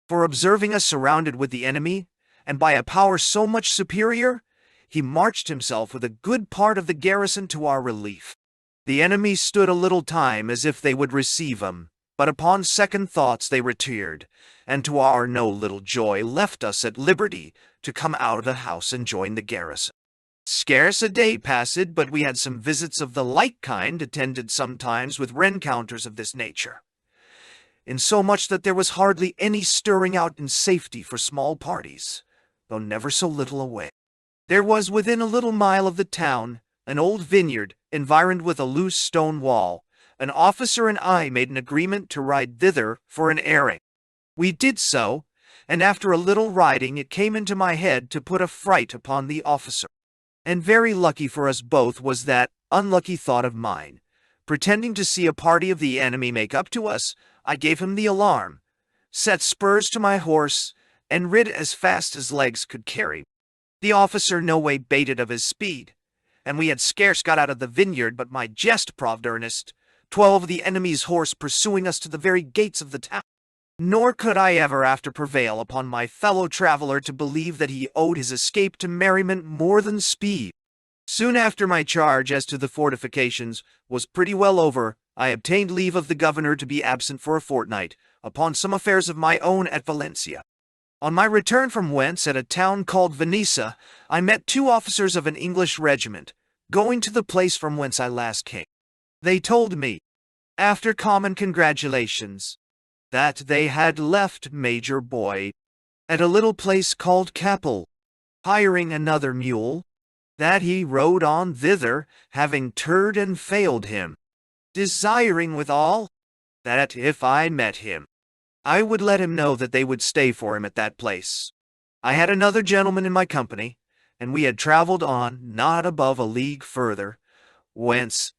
For observing us surrounded with the enemy, and by a power so much superior, he marched himself with a good part of the garrison to our relief. The enemy stood a little time as if they would receive him, but upon second thoughts they retired, and to our no little joy left us at liberty to come out of the house and join the garrison. Scarce a day passed but we had some visits of the like kind, attended sometimes with rencounters of this nature, insomuch that there was hardly any stirring out in safety for small parties, though never so little away. There was within a little mile of the town an old vineyard, environed with a loose stone wall. An officer and I made an agreement to ride thither for an airing. We did so, and after a little riding it came into my head to put a fright upon the officer. And very lucky for us both was that unlucky thought of mine. Pretending to see a party of the enemy make up to us, I gave him the alarm, set spurs to my horse, and rid as fast as legs could carry. The officer no way bated of his speed, and we had scarce got out of the vineyard but my jest proved earnest, 12 of the enemy's horse pursuing us to the very gates of the town. Nor could I ever after prevail upon my fellow traveler to believe that he owed his escape to merriment more than speed. Soon after my charge as to the fortifications was pretty well over, I obtained leave of the governor to be absent for a fortnight, upon some affairs of my own at Valencia. On my return from whence, at a town called Venisa, I met 2 officers of an English regiment, going to the place from whence I last came. They told me, after common congratulations, that they had left Major Boyd at a little place called Capel, hiring another mule, that he rode on thither, having turred and failed him, desiring withal that if I met him, I would let him know that they would stay for him at that place. I had another gentleman in my company, and we had traveled on not above a league further, whence,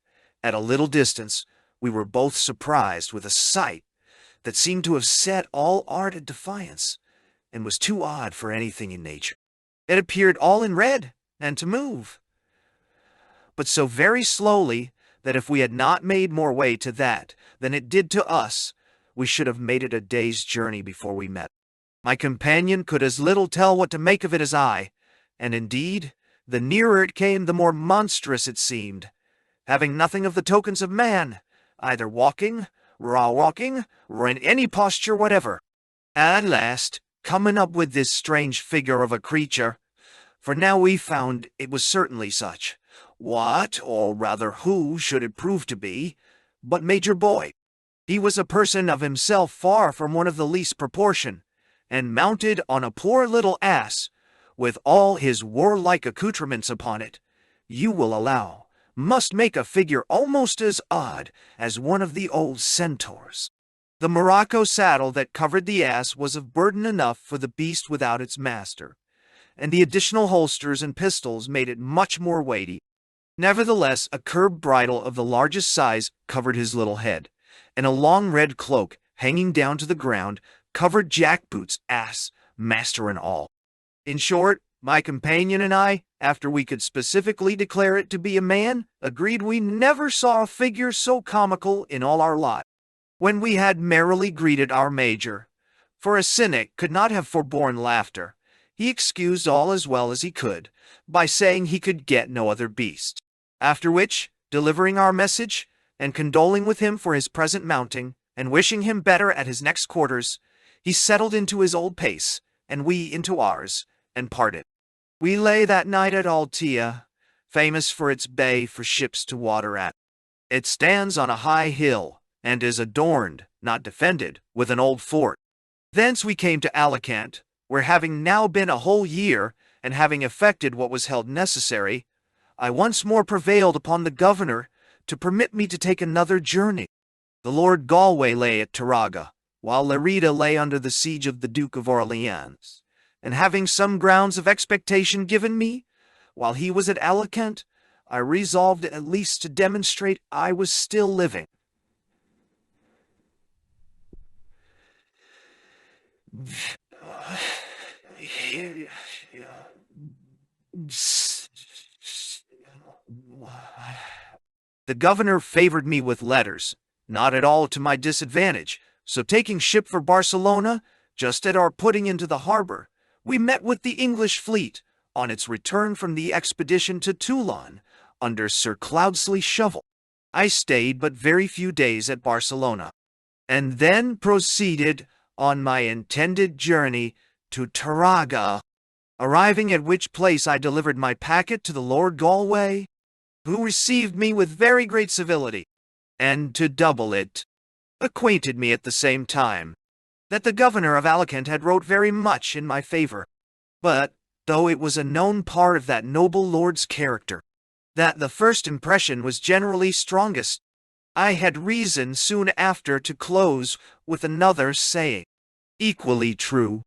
at a little distance, we were both surprised with a sight that seemed to have set all art at defiance, and was too odd for anything in nature. It appeared all in red, and to move, but so very slowly that if we had not made more way to that than it did to us, we should have made it a day's journey before we met. My companion could as little tell what to make of it as I, and indeed, the nearer it came, the more monstrous it seemed, having nothing of the tokens of man, either walking, raw walking, or in any posture whatever. At last, coming up with this strange figure of a creature, for now we found it was certainly such, what, or rather who, should it prove to be, but Major Boyd? He was a person of himself far from one of the least proportion, and mounted on a poor little ass, with all his warlike accoutrements upon it, you will allow, must make a figure almost as odd as one of the old centaurs. The morocco saddle that covered the ass was of burden enough for the beast without its master, and the additional holsters and pistols made it much more weighty. Nevertheless, a curb bridle of the largest size covered his little head, and a long red cloak, hanging down to the ground, covered jackboots, ass, master, and all. In short, my companion and I, after we could specifically declare it to be a man, agreed we never saw a figure so comical in all our lot. When we had merrily greeted our major, for a cynic could not have forborne laughter, he excused all as well as he could, by saying he could get no other beast. After which, delivering our message, and condoling with him for his present mounting, and wishing him better at his next quarters, he settled into his old pace, and we into ours, and parted. We lay that night at Altea, famous for its bay for ships to water at. It stands on a high hill, and is adorned, not defended, with an old fort. Thence we came to Alicant, where having now been a whole year, and having effected what was held necessary, I once more prevailed upon the governor to permit me to take another journey. The Lord Galway lay at Taraga, while Lerida lay under the siege of the Duke of Orleans, and having some grounds of expectation given me, while he was at Alicant, I resolved at least to demonstrate I was still living. The governor favored me with letters, not at all to my disadvantage, so taking ship for Barcelona, just at our putting into the harbor, we met with the English fleet on its return from the expedition to Toulon under Sir Cloudesley Shovel. I stayed but very few days at Barcelona, and then proceeded on my intended journey to Taraga, arriving at which place I delivered my packet to the Lord Galway, who received me with very great civility, and to double it, acquainted me at the same time that the governor of Alicant had wrote very much in my favor, but, though it was a known part of that noble lord's character, that the first impression was generally strongest, I had reason soon after to close with another saying, equally true,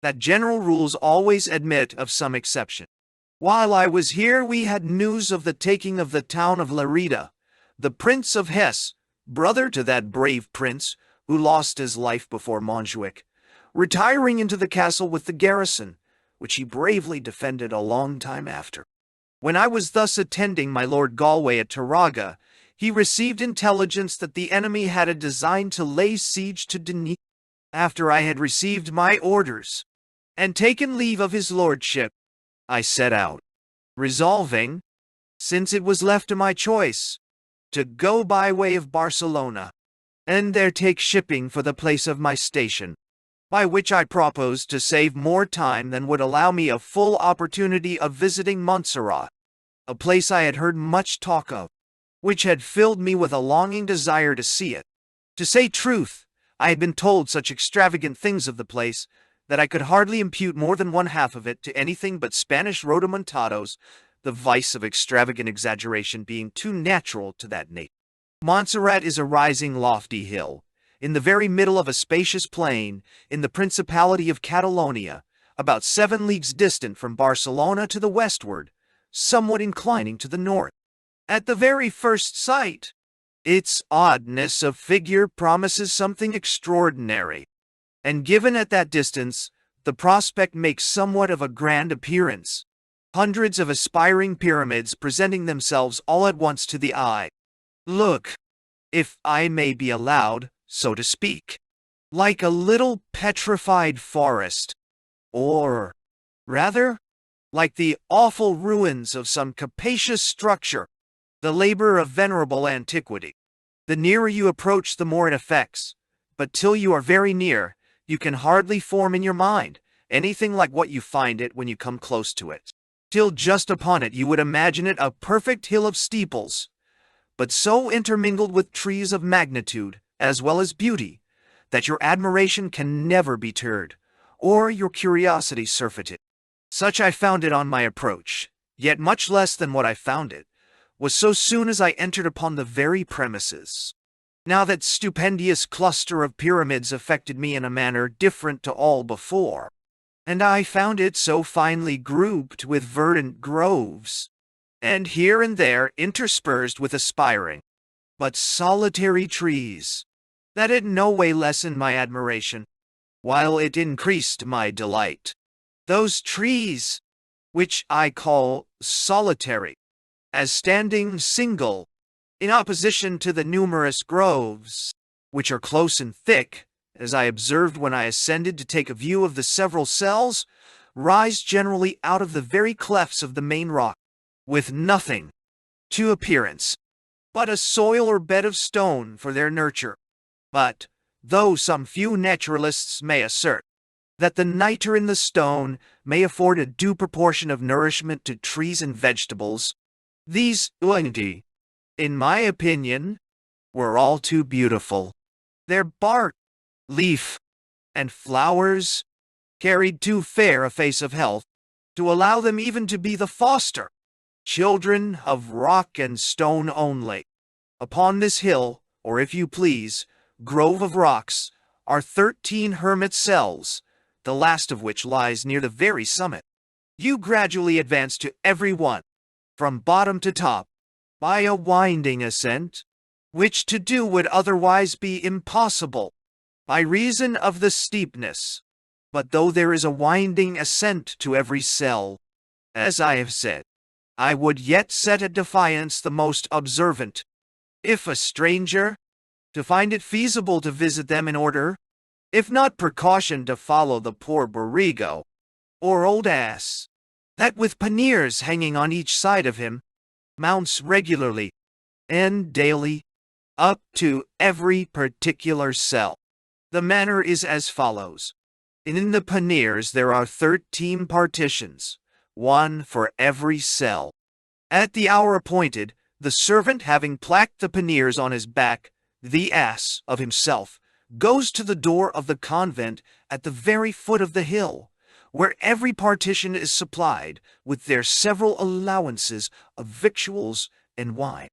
that general rules always admit of some exception. While I was here we had news of the taking of the town of Lerida. The Prince of Hesse, brother to that brave prince who lost his life before Montjuic, retiring into the castle with the garrison, which he bravely defended a long time after. When I was thus attending my Lord Galway at Taraga, he received intelligence that the enemy had a design to lay siege to Denis. After I had received my orders, and taken leave of his lordship, I set out, resolving, since it was left to my choice, to go by way of Barcelona, and there take shipping for the place of my station, by which I proposed to save more time than would allow me a full opportunity of visiting Montserrat, a place I had heard much talk of, which had filled me with a longing desire to see it. To say truth, I had been told such extravagant things of the place, that I could hardly impute more than one half of it to anything but Spanish rodomontados, the vice of extravagant exaggeration being too natural to that nature. Montserrat is a rising lofty hill, in the very middle of a spacious plain, in the Principality of Catalonia, about 7 leagues distant from Barcelona to the westward, somewhat inclining to the north. At the very first sight, its oddness of figure promises something extraordinary, and given at that distance, the prospect makes somewhat of a grand appearance, hundreds of aspiring pyramids presenting themselves all at once to the eye. Look, if I may be allowed, so to speak, like a little petrified forest, or, rather, like the awful ruins of some capacious structure, the labor of venerable antiquity. The nearer you approach, the more it affects, but till you are very near, you can hardly form in your mind anything like what you find it when you come close to it. Till just upon it you would imagine it a perfect hill of steeples, but so intermingled with trees of magnitude, as well as beauty, that your admiration can never be deterred, or your curiosity surfeited. Such I found it on my approach, yet much less than what I found it was so soon as I entered upon the very premises. Now that stupendous cluster of pyramids affected me in a manner different to all before, and I found it so finely grouped with verdant groves, and here and there interspersed with aspiring, but solitary trees, that it no way lessened my admiration, while it increased my delight. Those trees, which I call solitary, as standing single, in opposition to the numerous groves, which are close and thick, as I observed when I ascended to take a view of the several cells, rise generally out of the very clefts of the main rock, with nothing, to appearance, but a soil or bed of stone for their nurture. But, though some few naturalists may assert that the nitre in the stone may afford a due proportion of nourishment to trees and vegetables, these, in my opinion, were all too beautiful. Their bark, leaf, and flowers carried too fair a face of health to allow them even to be the foster children of rock and stone only. Upon this hill, or if you please, grove of rocks, are 13 hermit cells, the last of which lies near the very summit. You gradually advance to every one, from bottom to top, by a winding ascent, which to do would otherwise be impossible, by reason of the steepness. But though there is a winding ascent to every cell, as I have said, I would yet set at defiance the most observant, if a stranger, to find it feasible to visit them in order, if not precaution, to follow the poor Borrego, or old ass, that with panniers hanging on each side of him, mounts regularly, and daily, up to every particular cell. The manner is as follows. In the panniers there are 13 partitions, one for every cell. At the hour appointed, the servant, having placked the panniers on his back, the ass of himself, goes to the door of the convent at the very foot of the hill, where every partition is supplied with their several allowances of victuals and wine,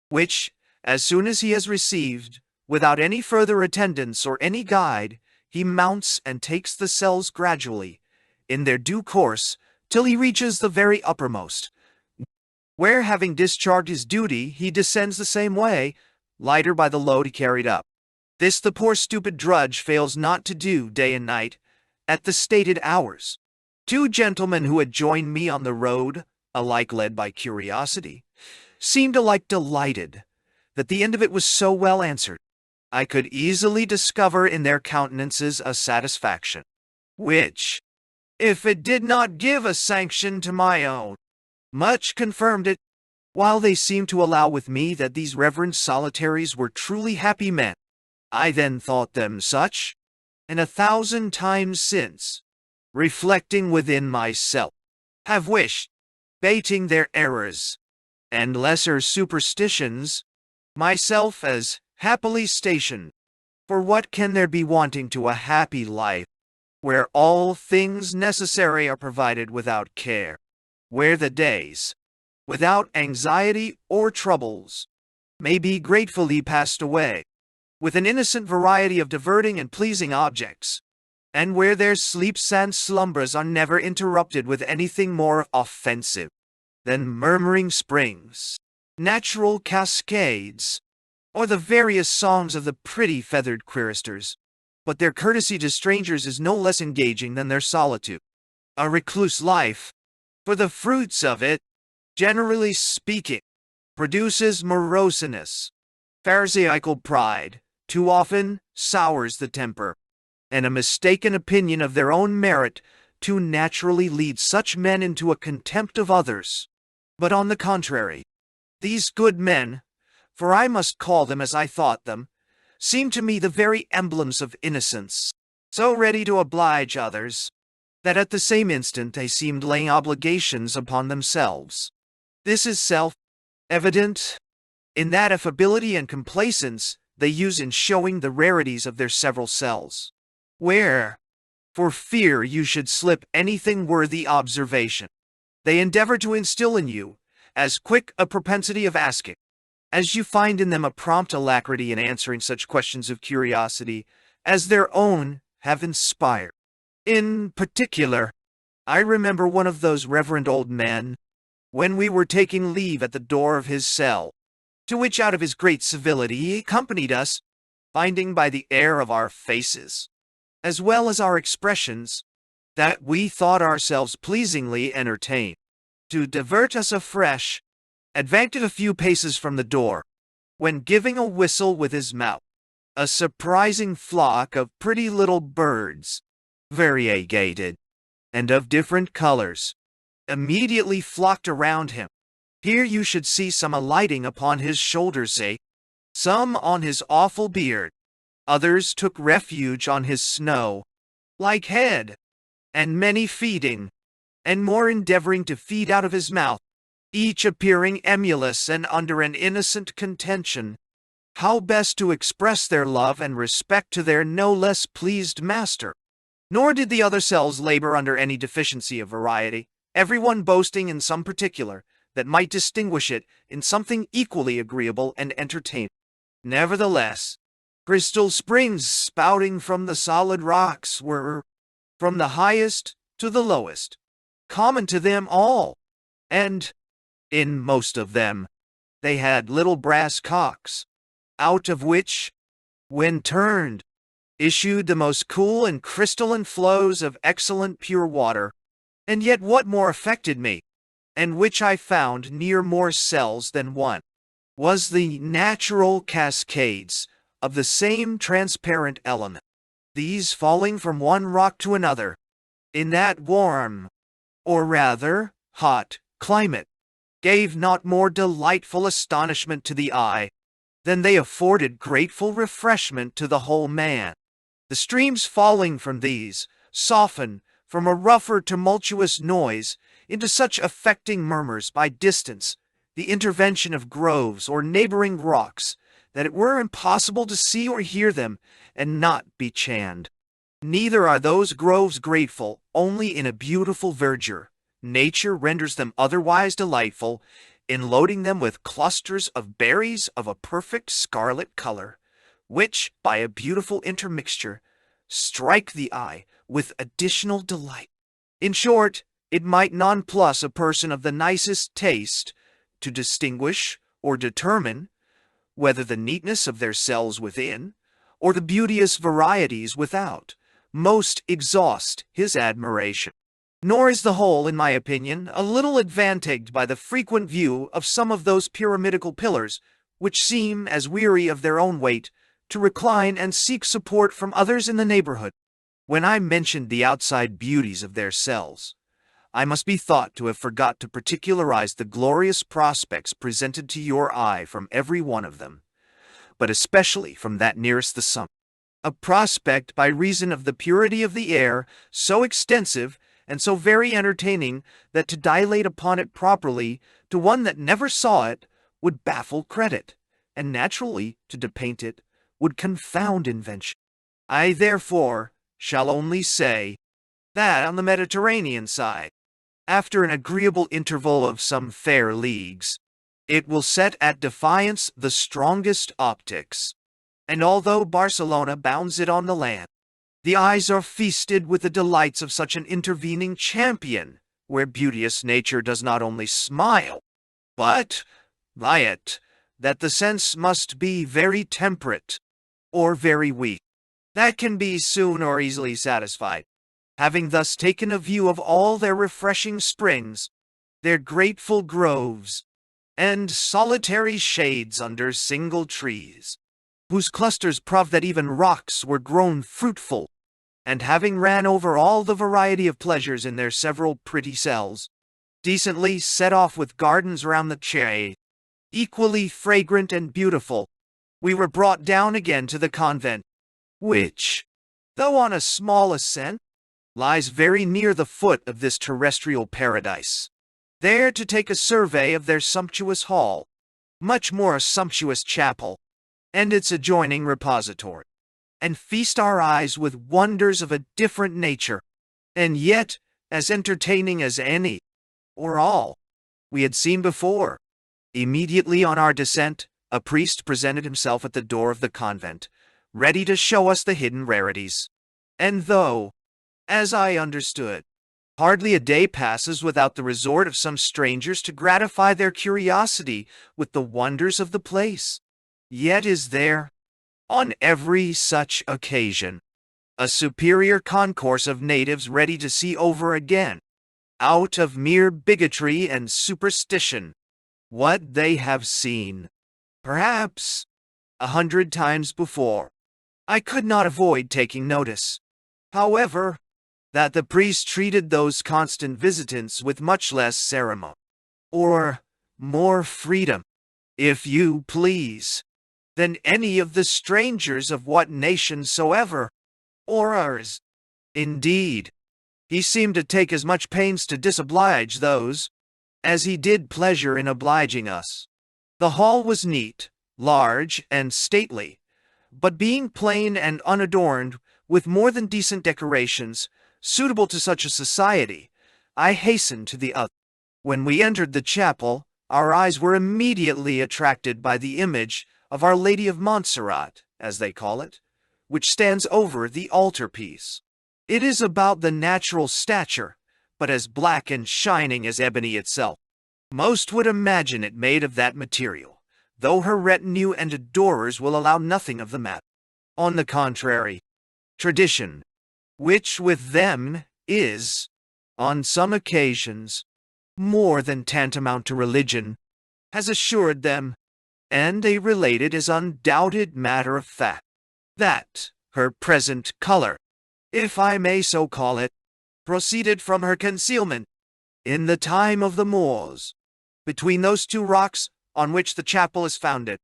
which, as soon as he has received, without any further attendance or any guide, he mounts and takes the cells gradually, in their due course, till he reaches the very uppermost, where, having discharged his duty, he descends the same way, lighter by the load he carried up. This the poor stupid drudge fails not to do day and night, at the stated hours. Two gentlemen who had joined me on the road, alike led by curiosity, seemed alike delighted that the end of it was so well answered. I could easily discover in their countenances a satisfaction, which, if it did not give a sanction to my own, much confirmed it, while they seemed to allow with me that these reverend solitaries were truly happy men. I then thought them such, and 1,000 times since, reflecting within myself, have wished, bating their errors and lesser superstitions, myself as happily stationed. For what can there be wanting to a happy life, where all things necessary are provided without care, where the days, without anxiety or troubles, may be gratefully passed away, with an innocent variety of diverting and pleasing objects, and where their sleeps and slumbers are never interrupted with anything more offensive than murmuring springs, natural cascades, or the various songs of the pretty feathered choristers. But their courtesy to strangers is no less engaging than their solitude. A recluse life, for the fruits of it, generally speaking, produces moroseness. Pharisaical pride too often sours the temper, and a mistaken opinion of their own merit too naturally leads such men into a contempt of others. But on the contrary, these good men, for I must call them as I thought them, seemed to me the very emblems of innocence, so ready to oblige others, that at the same instant they seemed laying obligations upon themselves. This is self-evident in that affability and complacence they use in showing the rarities of their several cells, where, for fear you should slip anything worthy observation, they endeavor to instill in you as quick a propensity of asking, as you find in them a prompt alacrity in answering such questions of curiosity as their own have inspired. In particular, I remember one of those reverend old men, when we were taking leave at the door of his cell, to which out of his great civility he accompanied us, finding by the air of our faces, as well as our expressions, that we thought ourselves pleasingly entertained, to divert us afresh, advanced a few paces from the door, when giving a whistle with his mouth, a surprising flock of pretty little birds, variegated, and of different colors, immediately flocked around him. Here you should see some alighting upon his shoulders, some on his awful beard, others took refuge on his snow-like head, and many feeding, and more endeavoring to feed out of his mouth, each appearing emulous and under an innocent contention, how best to express their love and respect to their no less pleased master. Nor did the other cells labor under any deficiency of variety, every one boasting in some particular that might distinguish it in something equally agreeable and entertaining. Nevertheless, crystal springs spouting from the solid rocks were from the highest to the lowest, common to them all, and, in most of them, they had little brass cocks, out of which, when turned, issued the most cool and crystalline flows of excellent pure water. And yet what more affected me, and which I found near more cells than one, was the natural cascades of the same transparent element, these falling from one rock to another, in that warm, or rather hot, climate, gave not more delightful astonishment to the eye than they afforded grateful refreshment to the whole man. The streams falling from these soften from a rougher tumultuous noise into such affecting murmurs by distance, the intervention of groves or neighboring rocks, that it were impossible to see or hear them and not be channed. Neither are those groves grateful only in a beautiful verdure. Nature renders them otherwise delightful in loading them with clusters of berries of a perfect scarlet color, which, by a beautiful intermixture, strike the eye with additional delight. In short, it might nonplus a person of the nicest taste to distinguish or determine whether the neatness of their cells within, or the beauteous varieties without, most exhaust his admiration. Nor is the whole, in my opinion, a little advantaged by the frequent view of some of those pyramidical pillars, which seem, as weary of their own weight, to recline and seek support from others in the neighborhood. When I mentioned the outside beauties of their cells, I must be thought to have forgot to particularize the glorious prospects presented to your eye from every one of them, but especially from that nearest the summit. A prospect, by reason of the purity of the air, so extensive and so very entertaining that to dilate upon it properly to one that never saw it would baffle credit, and naturally to depaint it would confound invention. I therefore shall only say that on the Mediterranean side, after an agreeable interval of some fair leagues, it will set at defiance the strongest optics, and although Barcelona bounds it on the land, the eyes are feasted with the delights of such an intervening champion, where beauteous nature does not only smile, but, by it, that the sense must be very temperate, or very weak. That can be soon or easily satisfied, having thus taken a view of all their refreshing springs, their grateful groves, and solitary shades under single trees, whose clusters prove that even rocks were grown fruitful, and having ran over all the variety of pleasures in their several pretty cells, decently set off with gardens round the shade, equally fragrant and beautiful, we were brought down again to the convent, which, though on a small ascent, lies very near the foot of this terrestrial paradise, there to take a survey of their sumptuous hall, much more sumptuous chapel, and its adjoining repository, and feast our eyes with wonders of a different nature, and yet as entertaining as any, or all, we had seen before. Immediately on our descent, a priest presented himself at the door of the convent, ready to show us the hidden rarities. And though, as I understood, hardly a day passes without the resort of some strangers to gratify their curiosity with the wonders of the place, yet is there, on every such occasion, a superior concourse of natives ready to see over again, out of mere bigotry and superstition, what they have seen, perhaps, 100 times before. I could not avoid taking notice, however, that the priest treated those constant visitants with much less ceremony, or more freedom, if you please, than any of the strangers of what nation soever, or ours. Indeed, he seemed to take as much pains to disoblige those, as he did pleasure in obliging us. The hall was neat, large, and stately, but being plain and unadorned with more than decent decorations, suitable to such a society, I hastened to the other. When we entered the chapel, our eyes were immediately attracted by the image of Our Lady of Montserrat, as they call it, which stands over the altarpiece. It is about the natural stature, but as black and shining as ebony itself. Most would imagine it made of that material, though her retinue and adorers will allow nothing of the matter. On the contrary, tradition, which with them is, on some occasions, more than tantamount to religion, has assured them, and they relate it as undoubted matter of fact, that her present color, if I may so call it, proceeded from her concealment, in the time of the Moors, between those two rocks on which the chapel is founded,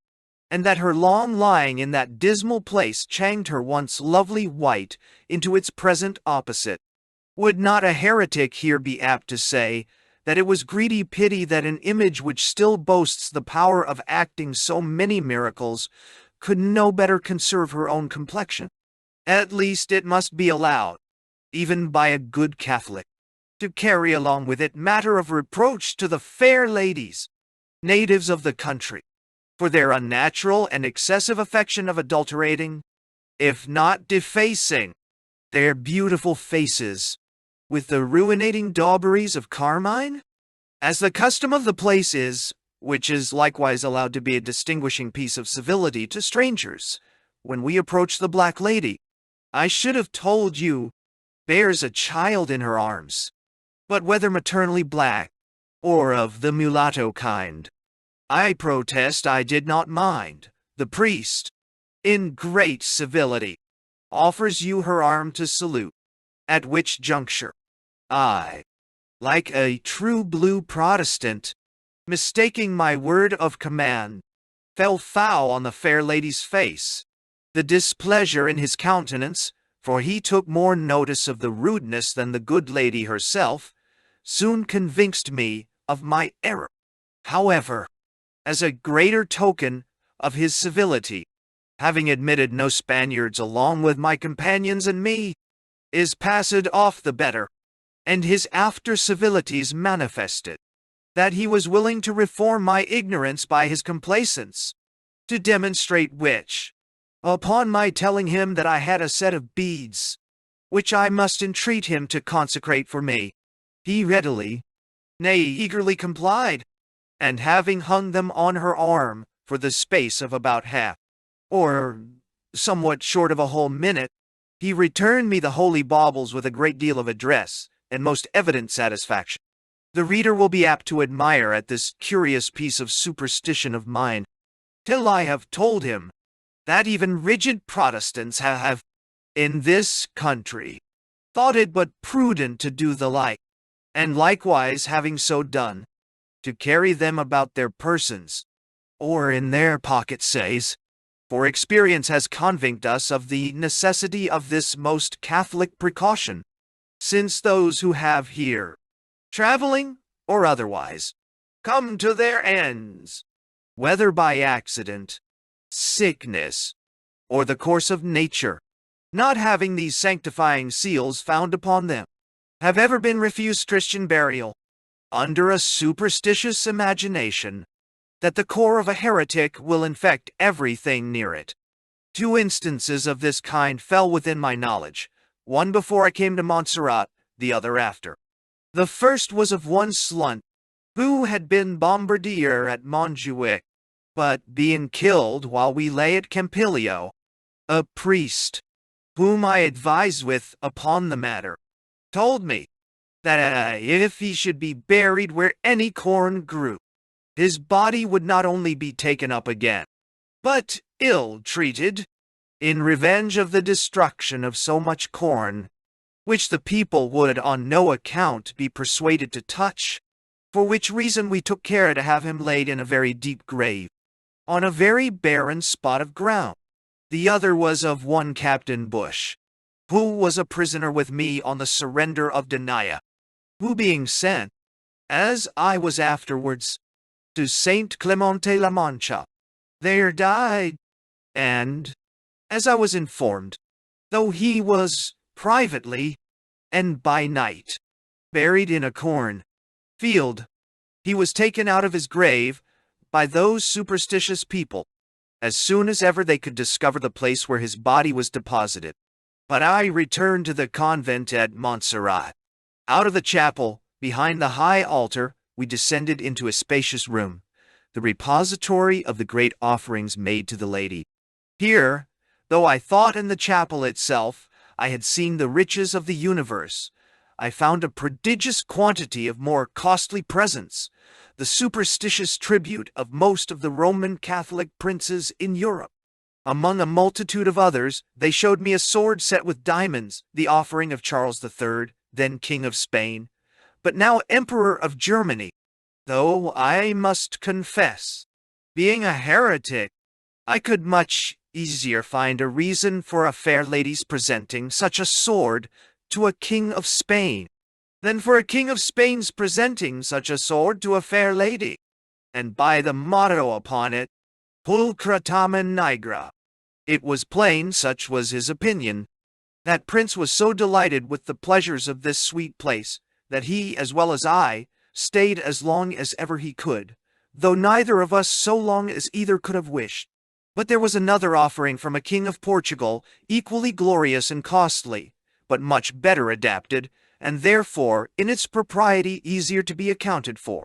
and that her long lying in that dismal place changed her once lovely white into its present opposite. Would not a heretic here be apt to say that it was greedy pity that an image which still boasts the power of acting so many miracles could no better conserve her own complexion? At least it must be allowed, even by a good Catholic, to carry along with it matter of reproach to the fair ladies, natives of the country, for their unnatural and excessive affection of adulterating, if not defacing, their beautiful faces with the ruinating dauberies of carmine? As the custom of the place is, which is likewise allowed to be a distinguishing piece of civility to strangers, when we approach the black lady, I should have told you, bears a child in her arms, but whether maternally black, or of the mulatto kind, I protest I did not mind. The priest, in great civility, offers you her arm to salute, at which juncture I, like a true blue Protestant, mistaking my word of command, fell foul on the fair lady's face. The displeasure in his countenance, for he took more notice of the rudeness than the good lady herself, soon convinced me of my error. However, as a greater token of his civility, having admitted no Spaniards along with my companions and me, is passed off the better, and his after civilities manifested that he was willing to reform my ignorance by his complaisance, to demonstrate which, upon my telling him that I had a set of beads, which I must entreat him to consecrate for me, he readily, nay eagerly complied, and having hung them on her arm for the space of about half, or somewhat short of a whole minute, he returned me the holy baubles with a great deal of address and most evident satisfaction. The reader will be apt to admire at this curious piece of superstition of mine, till I have told him that even rigid Protestants have, in this country, thought it but prudent to do the like, and likewise having so done, to carry them about their persons, or in their pocket says, for experience has convinced us of the necessity of this most Catholic precaution, since those who have here, traveling or otherwise, come to their ends, whether by accident, sickness, or the course of nature, not having these sanctifying seals found upon them, have ever been refused Christian burial, under a superstitious imagination that the core of a heretic will infect everything near it. 2 instances of this kind fell within my knowledge, one before I came to Montserrat, the other after. The first was of one Slunt, who had been bombardier at Montjuic, but being killed while we lay at Campilio, a priest, whom I advised with upon the matter, told me that if he should be buried where any corn grew, his body would not only be taken up again, but ill-treated, in revenge of the destruction of so much corn, which the people would on no account be persuaded to touch, for which reason we took care to have him laid in a very deep grave, on a very barren spot of ground. The other was of one Captain Bush, who was a prisoner with me on the surrender of Denaya, who being sent, as I was afterwards, to Saint Clemente La Mancha, there died, and, as I was informed, though he was privately, and by night, buried in a corn field, he was taken out of his grave by those superstitious people, as soon as ever they could discover the place where his body was deposited. But I returned to the convent at Montserrat. Out of the chapel, behind the high altar, we descended into a spacious room, the repository of the great offerings made to the Lady. Here, though I thought in the chapel itself I had seen the riches of the universe, I found a prodigious quantity of more costly presents, the superstitious tribute of most of the Roman Catholic princes in Europe. Among a multitude of others, they showed me a sword set with diamonds, the offering of Charles III, then King of Spain, but now Emperor of Germany. Though I must confess, being a heretic, I could much easier find a reason for a fair lady's presenting such a sword to a king of Spain than for a king of Spain's presenting such a sword to a fair lady, and by the motto upon it, Pulchra tamen nigra. It was plain, such was his opinion. That prince was so delighted with the pleasures of this sweet place, that he, as well as I, stayed as long as ever he could, though neither of us so long as either could have wished. But there was another offering from a king of Portugal, equally glorious and costly, but much better adapted, and therefore in its propriety easier to be accounted for.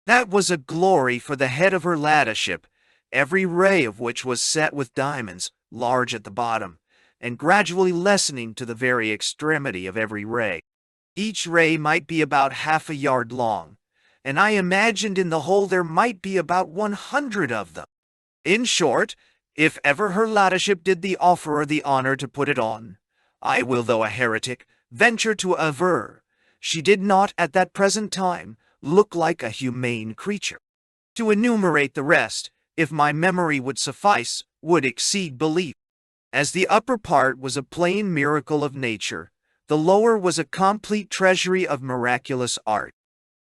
That was a glory for the head of her ladyship, every ray of which was set with diamonds, large at the bottom, and gradually lessening to the very extremity of every ray. Each ray might be about half a yard long, and I imagined in the whole there might be about 100 of them. In short, if ever her ladyship did the offerer the honor to put it on, I will, though a heretic, venture to aver, she did not at that present time look like a humane creature. To enumerate the rest, if my memory would suffice, would exceed belief. As the upper part was a plain miracle of nature, the lower was a complete treasury of miraculous art.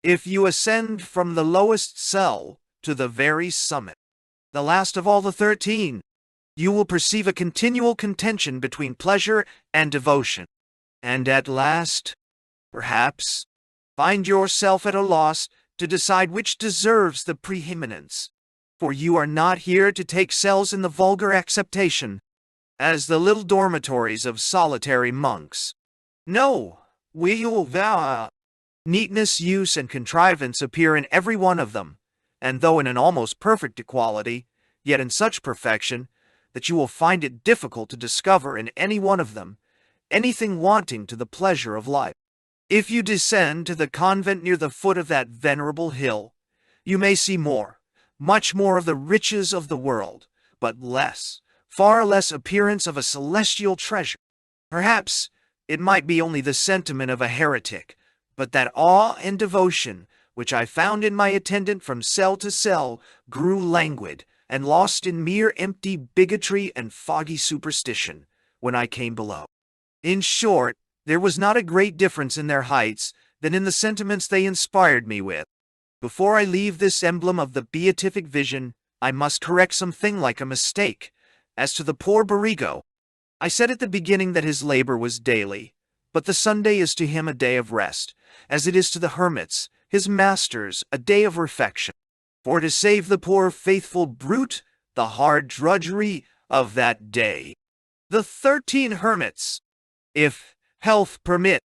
If you ascend from the lowest cell to the very summit, the last of all the 13, you will perceive a continual contention between pleasure and devotion, and at last, perhaps, find yourself at a loss to decide which deserves the preeminence. For you are not here to take cells in the vulgar acceptation, as the little dormitories of solitary monks. No, neatness, use, and contrivance appear in every one of them, and though in an almost perfect equality, yet in such perfection that you will find it difficult to discover in any one of them anything wanting to the pleasure of life. If you descend to the convent near the foot of that venerable hill, you may see more, much more of the riches of the world, but less, far less appearance of a celestial treasure. Perhaps it might be only the sentiment of a heretic, but that awe and devotion which I found in my attendant from cell to cell grew languid and lost in mere empty bigotry and foggy superstition when I came below. In short, there was not a great difference in their heights than in the sentiments they inspired me with. Before I leave this emblem of the beatific vision, I must correct something like a mistake. As to the poor Borrego, I said at the beginning that his labor was daily, but the Sunday is to him a day of rest, as it is to the hermits, his masters, a day of refection. For to save the poor faithful brute, the hard drudgery of that day, the 13 hermits, if health permit,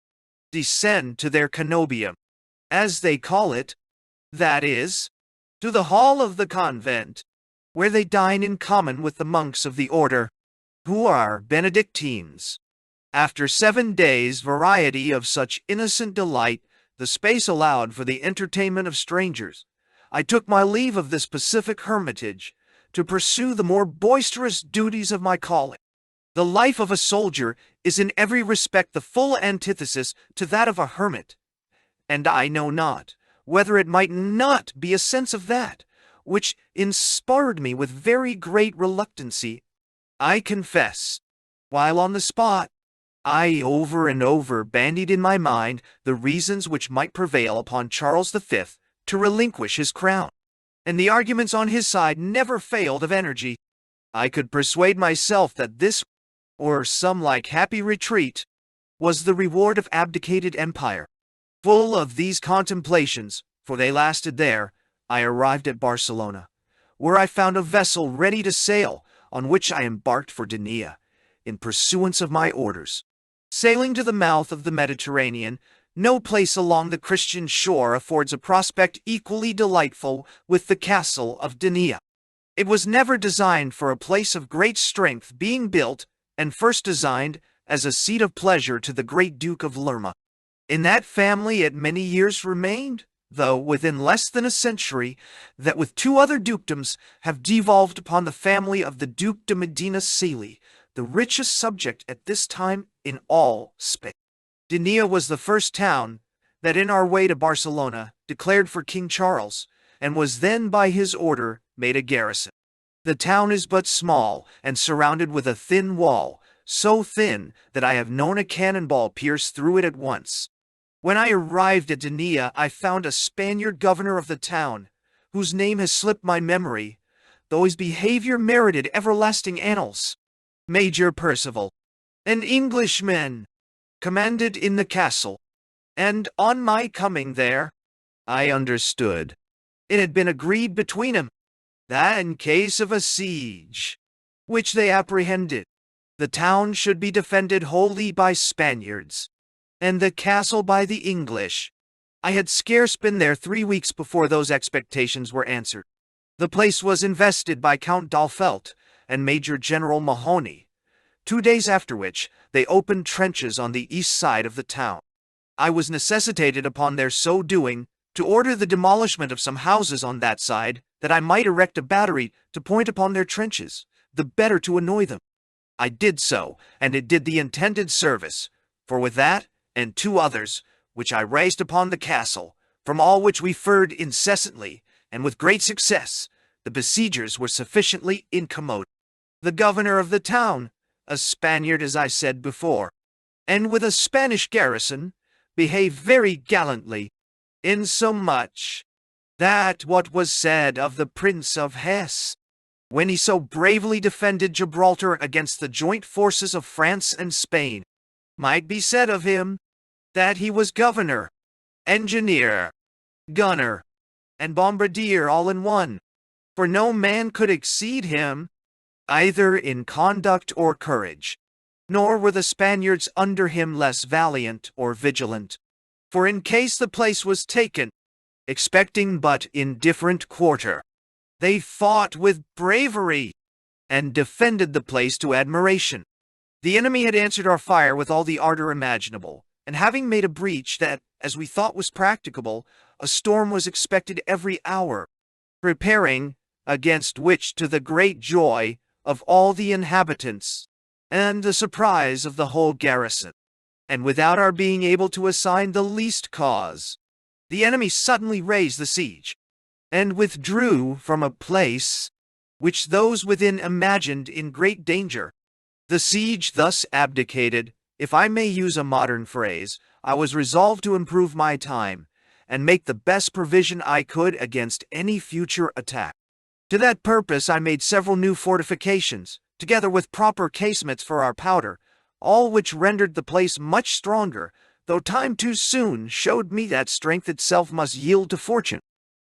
descend to their canobium, as they call it, that is, to the hall of the convent, where they dine in common with the monks of the order, who are Benedictines. After 7 days' variety of such innocent delight, the space allowed for the entertainment of strangers, I took my leave of this pacific hermitage to pursue the more boisterous duties of my calling. The life of a soldier is in every respect the full antithesis to that of a hermit, and I know not whether it might not be a sense of that which inspired me with very great reluctancy. I confess, while on the spot, I over and over bandied in my mind the reasons which might prevail upon Charles V to relinquish his crown, and the arguments on his side never failed of energy. I could persuade myself that this, or some like happy retreat, was the reward of abdicated empire. Full of these contemplations, for they lasted there, I arrived at Barcelona, where I found a vessel ready to sail, on which I embarked for Denia, in pursuance of my orders. Sailing to the mouth of the Mediterranean, no place along the Christian shore affords a prospect equally delightful with the castle of Denia. It was never designed for a place of great strength, being built, and first designed, as a seat of pleasure to the great Duke of Lerma. In that family it many years remained, though within less than a century, that with two other dukedoms have devolved upon the family of the Duke de Medina Celi, the richest subject at this time in all Spain. Denia was the first town that in our way to Barcelona declared for King Charles, and was then by his order made a garrison. The town is but small, and surrounded with a thin wall, so thin that I have known a cannonball pierce through it at once. When I arrived at Denia, I found a Spaniard governor of the town, whose name has slipped my memory, though his behavior merited everlasting annals. Major Percival, an Englishman, commanded in the castle, and on my coming there, I understood it had been agreed between them that in case of a siege, which they apprehended, the town should be defended wholly by Spaniards, and the castle by the English. I had scarce been there 3 weeks before those expectations were answered. The place was invested by Count D'Alfelt and Major General Mahoney, 2 days after which they opened trenches on the east side of the town. I was necessitated upon their so doing to order the demolishment of some houses on that side, that I might erect a battery to point upon their trenches, the better to annoy them. I did so, and it did the intended service, for with that, and 2 others, which I raised upon the castle, from all which we fired incessantly, and with great success, the besiegers were sufficiently incommoded. The governor of the town, a Spaniard as I said before, and with a Spanish garrison, behaved very gallantly, insomuch that what was said of the Prince of Hesse, when he so bravely defended Gibraltar against the joint forces of France and Spain, might be said of him, that he was governor, engineer, gunner, and bombardier all in one, for no man could exceed him, either in conduct or courage, nor were the Spaniards under him less valiant or vigilant. For in case the place was taken, expecting but indifferent quarter, they fought with bravery, and defended the place to admiration. The enemy had answered our fire with all the ardor imaginable, and having made a breach that, as we thought was practicable, a storm was expected every hour, preparing, against which to the great joy of all the inhabitants, and the surprise of the whole garrison, and without our being able to assign the least cause, the enemy suddenly raised the siege, and withdrew from a place which those within imagined in great danger. The siege thus abdicated, if I may use a modern phrase, I was resolved to improve my time, and make the best provision I could against any future attack. To that purpose I made several new fortifications, together with proper casemates for our powder, all which rendered the place much stronger, though time too soon showed me that strength itself must yield to fortune.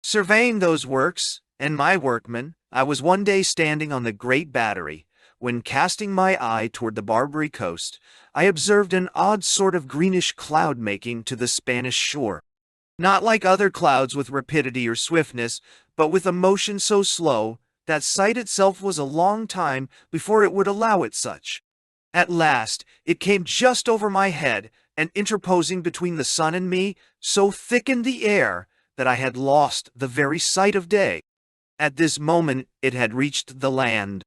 Surveying those works, and my workmen, I was one day standing on the great battery, when casting my eye toward the Barbary coast, I observed an odd sort of greenish cloud making to the Spanish shore. Not like other clouds with rapidity or swiftness, but with a motion so slow, that sight itself was a long time before it would allow it such. At last, it came just over my head, and interposing between the sun and me, so thickened the air that I had lost the very sight of day. At this moment it had reached the land,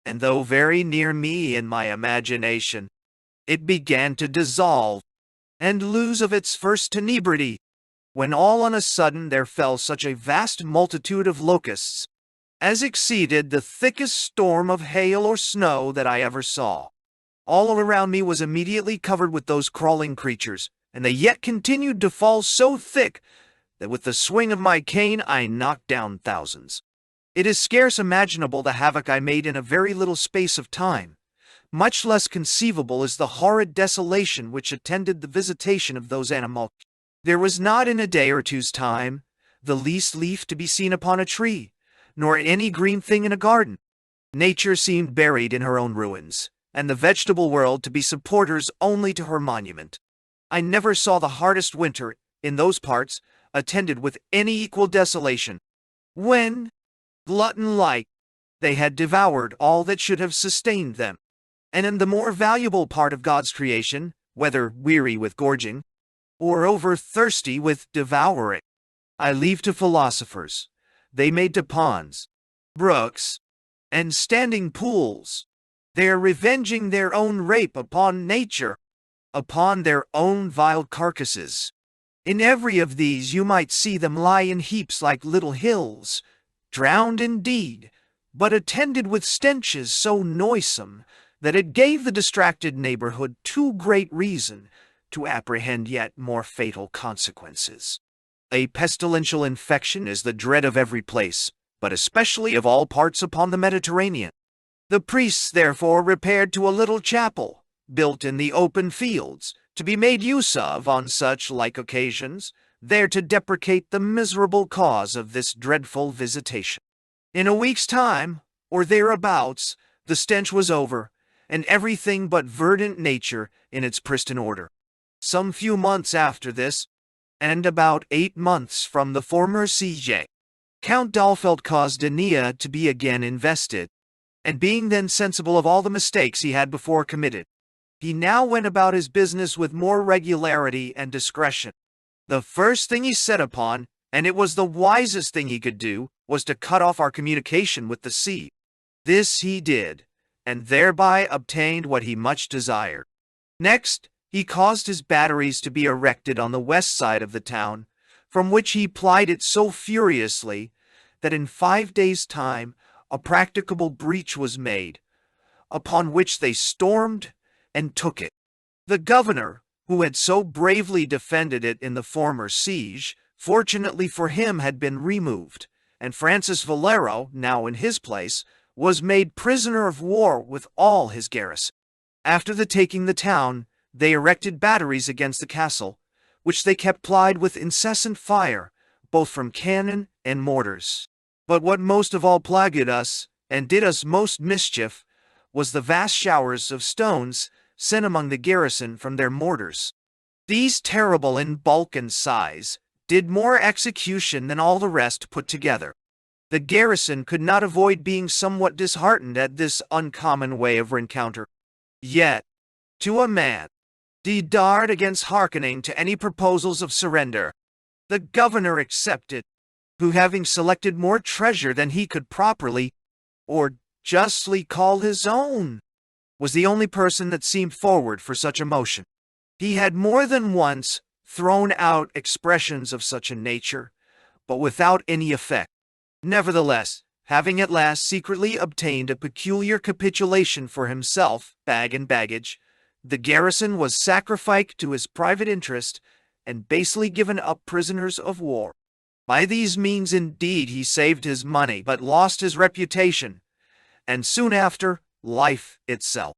and though very near me in my imagination, it began to dissolve, and lose of its first tenebrity, when all on a sudden there fell such a vast multitude of locusts, as exceeded the thickest storm of hail or snow that I ever saw. All around me was immediately covered with those crawling creatures, and they yet continued to fall so thick that with the swing of my cane I knocked down thousands. It is scarce imaginable the havoc I made in a very little space of time. Much less conceivable is the horrid desolation which attended the visitation of those animals. There was not in a day or two's time the least leaf to be seen upon a tree, nor any green thing in a garden. Nature seemed buried in her own ruins, and the vegetable world to be supporters only to her monument. I never saw the hardest winter, in those parts, attended with any equal desolation. When, glutton-like, they had devoured all that should have sustained them, and in the more valuable part of God's creation, whether weary with gorging, or over-thirsty with devouring, I leave to philosophers. They made to ponds, brooks, and standing pools. They are revenging their own rape upon nature, upon their own vile carcasses. In every of these you might see them lie in heaps like little hills, drowned indeed, but attended with stenches so noisome that it gave the distracted neighborhood too great reason to apprehend yet more fatal consequences. A pestilential infection is the dread of every place, but especially of all parts upon the Mediterranean. The priests therefore repaired to a little chapel, built in the open fields, to be made use of on such like occasions, there to deprecate the miserable cause of this dreadful visitation. In a week's time, or thereabouts, the stench was over, and everything but verdant nature in its pristine order. Some few months after this, and about 8 months from the former siege, Count D'Alfeld caused Denia to be again invested, and being then sensible of all the mistakes he had before committed, he now went about his business with more regularity and discretion. The first thing he set upon, and it was the wisest thing he could do, was to cut off our communication with the sea. This he did, and thereby obtained what he much desired. Next, he caused his batteries to be erected on the west side of the town, from which he plied it so furiously that in 5 days' time a practicable breach was made, upon which they stormed and took it. The governor, who had so bravely defended it in the former siege, fortunately for him had been removed, and Francis Valero, now in his place, was made prisoner of war with all his garrison. After the taking the town, they erected batteries against the castle, which they kept plied with incessant fire, both from cannon and mortars. But what most of all plagued us, and did us most mischief, was the vast showers of stones sent among the garrison from their mortars. These, terrible in bulk and size, did more execution than all the rest put together. The garrison could not avoid being somewhat disheartened at this uncommon way of rencounter. Yet, to a man, they dared against hearkening to any proposals of surrender. The governor accepted, who having selected more treasure than he could properly, or justly call his own, was the only person that seemed forward for such a motion. He had more than once thrown out expressions of such a nature, but without any effect. Nevertheless, having at last secretly obtained a peculiar capitulation for himself, bag and baggage, the garrison was sacrificed to his private interest and basely given up prisoners of war. By these means indeed he saved his money, but lost his reputation, and soon after, life itself.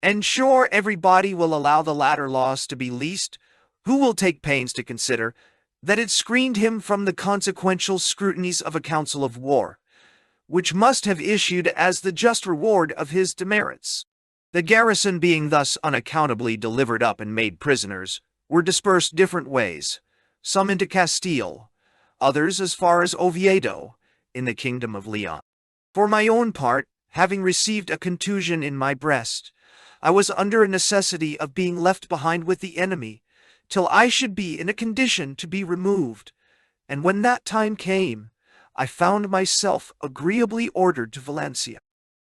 And sure everybody will allow the latter loss to be least, who will take pains to consider that it screened him from the consequential scrutinies of a council of war, which must have issued as the just reward of his demerits. The garrison being thus unaccountably delivered up and made prisoners, were dispersed different ways, some into Castile, others as far as Oviedo, in the kingdom of Leon. For my own part, having received a contusion in my breast, I was under a necessity of being left behind with the enemy, till I should be in a condition to be removed, and when that time came, I found myself agreeably ordered to Valencia.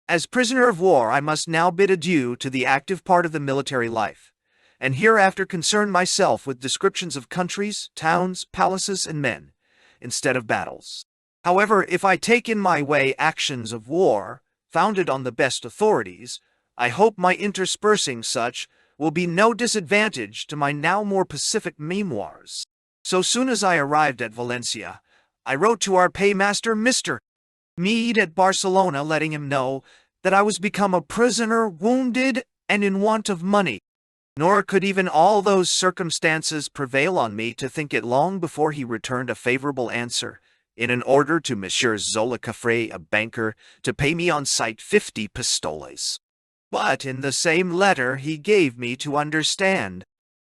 As prisoner of war, I must now bid adieu to the active part of the military life, and hereafter concern myself with descriptions of countries, towns, palaces, and men, instead of battles. However, if I take in my way actions of war, founded on the best authorities, I hope my interspersing such will be no disadvantage to my now more pacific memoirs. So soon as I arrived at Valencia, I wrote to our paymaster Mr. Meade at Barcelona, letting him know that I was become a prisoner, wounded, and in want of money. Nor could even all those circumstances prevail on me to think it long before he returned a favorable answer, in an order to Monsieur Zola Caffrey, a banker, to pay me on sight 50 pistoles. But in the same letter he gave me to understand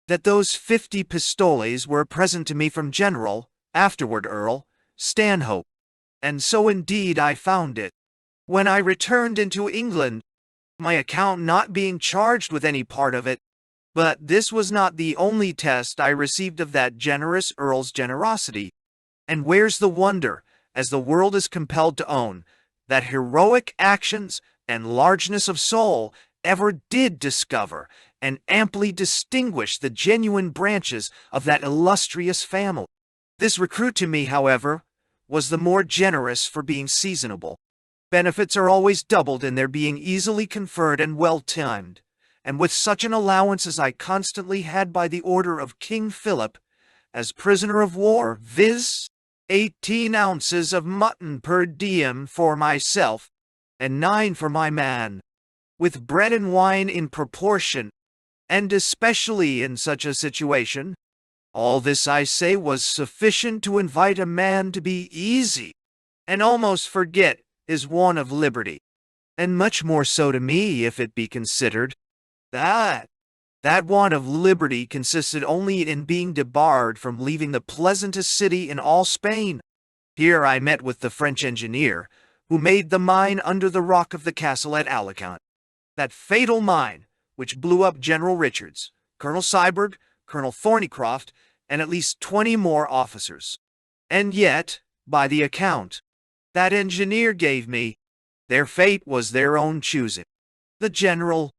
that those 50 pistoles were a present to me from General, afterward Earl, Stanhope, and so indeed I found it. When I returned into England, my account not being charged with any part of it, but this was not the only test I received of that generous Earl's generosity. And where's the wonder, as the world is compelled to own, that heroic actions and largeness of soul ever did discover and amply distinguish the genuine branches of that illustrious family. This recruit to me, however, was the more generous for being seasonable. Benefits are always doubled in their being easily conferred and well-timed, and with such an allowance as I constantly had by the order of King Philip, as prisoner of war, viz., 18 ounces of mutton per diem for myself, and 9 for my man, with bread and wine in proportion, and especially in such a situation, all this, I say, was sufficient to invite a man to be easy, and almost forget his want of liberty, and much more so to me, if it be considered, that want of liberty consisted only in being debarred from leaving the pleasantest city in all Spain. Here I met with the French engineer, who made the mine under the rock of the castle at Alicant, that fatal mine which blew up General Richards, Colonel Syberg, Colonel Thornycroft, and at least 20 more officers. And yet, by the account that engineer gave me, their fate was their own choosing. The general,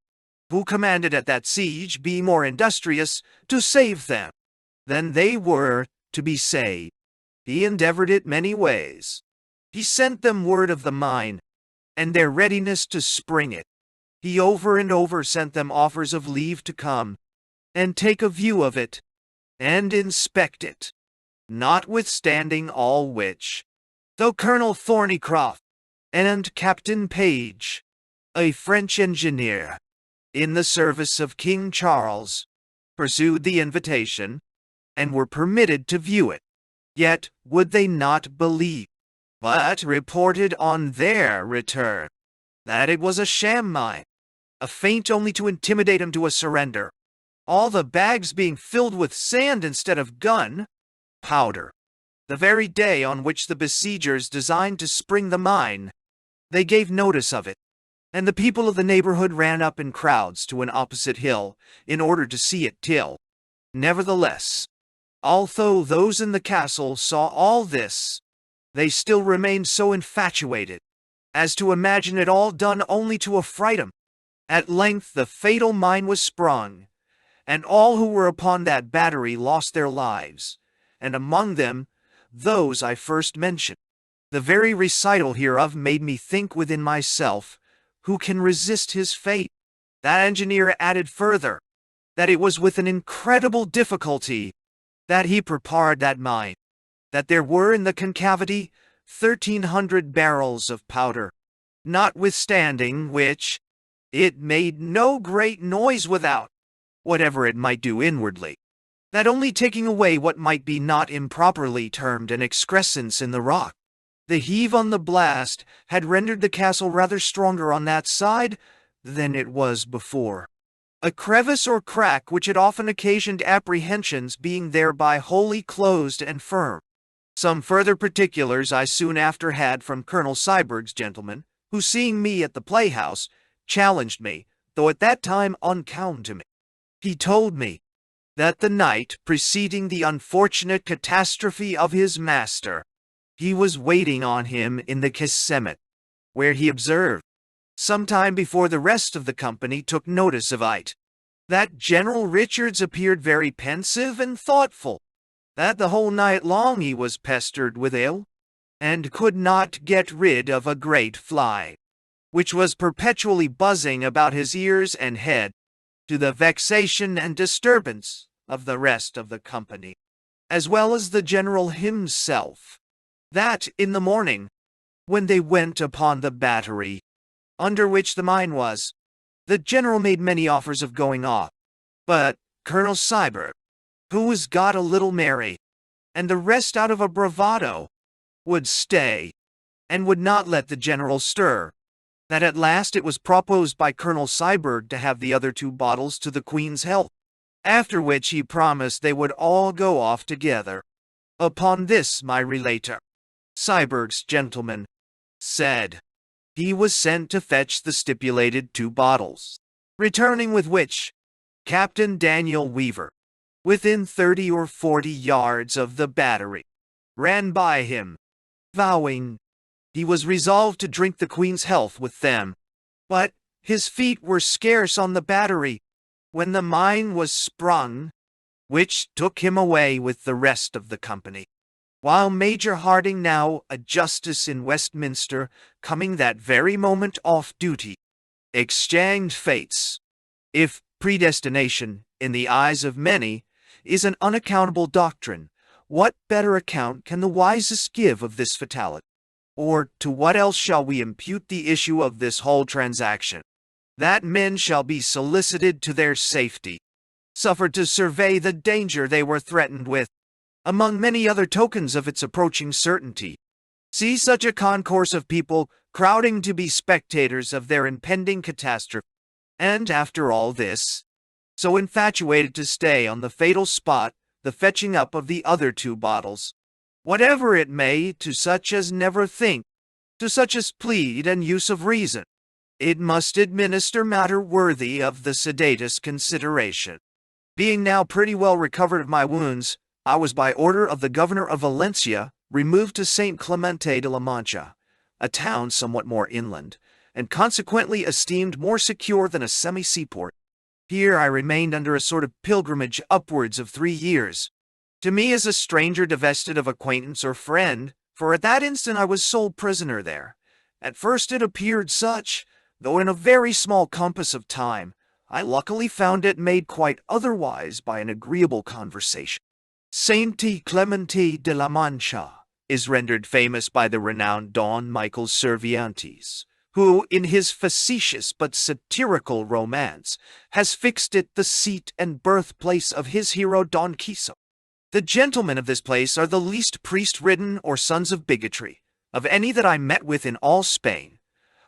who commanded at that siege, being more industrious to save them than they were to be saved, he endeavored it many ways. He sent them word of the mine, and their readiness to spring it. He over and over sent them offers of leave to come, and take a view of it, and inspect it. Notwithstanding all which, though Colonel Thornycroft and Captain Page, a French engineer, in the service of King Charles, pursued the invitation, and were permitted to view it, yet would they not believe, but reported on their return that it was a sham mine, a feint only to intimidate him to a surrender, all the bags being filled with sand instead of gun-powder. The very day on which the besiegers designed to spring the mine, they gave notice of it, and the people of the neighborhood ran up in crowds to an opposite hill in order to see it till. Nevertheless, although those in the castle saw all this, they still remained so infatuated as to imagine it all done only to affright 'em. At length the fatal mine was sprung, and all who were upon that battery lost their lives, and among them those I first mentioned. The very recital hereof made me think within myself, who can resist his fate? That engineer added further, that it was with an incredible difficulty that he prepared that mine, that there were in the concavity 1,300 barrels of powder, notwithstanding which it made no great noise without, whatever it might do inwardly, that only taking away what might be not improperly termed an excrescence in the rock. The heave on the blast had rendered the castle rather stronger on that side than it was before, a crevice or crack which had often occasioned apprehensions being thereby wholly closed and firm. Some further particulars I soon after had from Colonel Syberg's gentleman, who, seeing me at the playhouse, challenged me, though at that time unknown to me. He told me that the night preceding the unfortunate catastrophe of his master, he was waiting on him in the casemate, where he observed, some time before the rest of the company took notice of it, that General Richards appeared very pensive and thoughtful, that the whole night long he was pestered with ill, and could not get rid of a great fly, which was perpetually buzzing about his ears and head, to the vexation and disturbance of the rest of the company, as well as the general himself. That in the morning, when they went upon the battery, under which the mine was, the general made many offers of going off, but Colonel Syberg, who was got a little merry, and the rest out of a bravado, would stay, and would not let the general stir. that at last it was proposed by Colonel Syberg to have the other 2 bottles to the Queen's health, after which he promised they would all go off together. Upon this, my relator, Syberg's gentleman, said he was sent to fetch the stipulated 2 bottles, returning with which Captain Daniel Weaver, within 30 or 40 yards of the battery, ran by him, vowing he was resolved to drink the Queen's health with them. But his feet were scarce on the battery when the mine was sprung, which took him away with the rest of the company. While Major Harding, now a justice in Westminster, coming that very moment off duty, exchanged fates. If predestination, in the eyes of many, is an unaccountable doctrine, what better account can the wisest give of this fatality? Or to what else shall we impute the issue of this whole transaction? That men shall be solicited to their safety, suffered to survey the danger they were threatened with, among many other tokens of its approaching certainty. See such a concourse of people crowding to be spectators of their impending catastrophe, and after all this, so infatuated to stay on the fatal spot the fetching up of the other 2 bottles, whatever it may, to such as never think, to such as plead and use of reason, it must administer matter worthy of the sedatest consideration. Being now pretty well recovered of my wounds, I was by order of the governor of Valencia removed to St. Clemente de la Mancha, a town somewhat more inland, and consequently esteemed more secure than a semi-seaport. Here I remained under a sort of pilgrimage upwards of 3 years, to me as a stranger divested of acquaintance or friend, for at that instant I was sole prisoner there. At first it appeared such, though in a very small compass of time. I luckily found it made quite otherwise by an agreeable conversation. Saint Clemente de la Mancha is rendered famous by the renowned Don Michael Cervantes, who, in his facetious but satirical romance, has fixed it the seat and birthplace of his hero Don Quixote. The gentlemen of this place are the least priest-ridden or sons of bigotry of any that I met with in all Spain,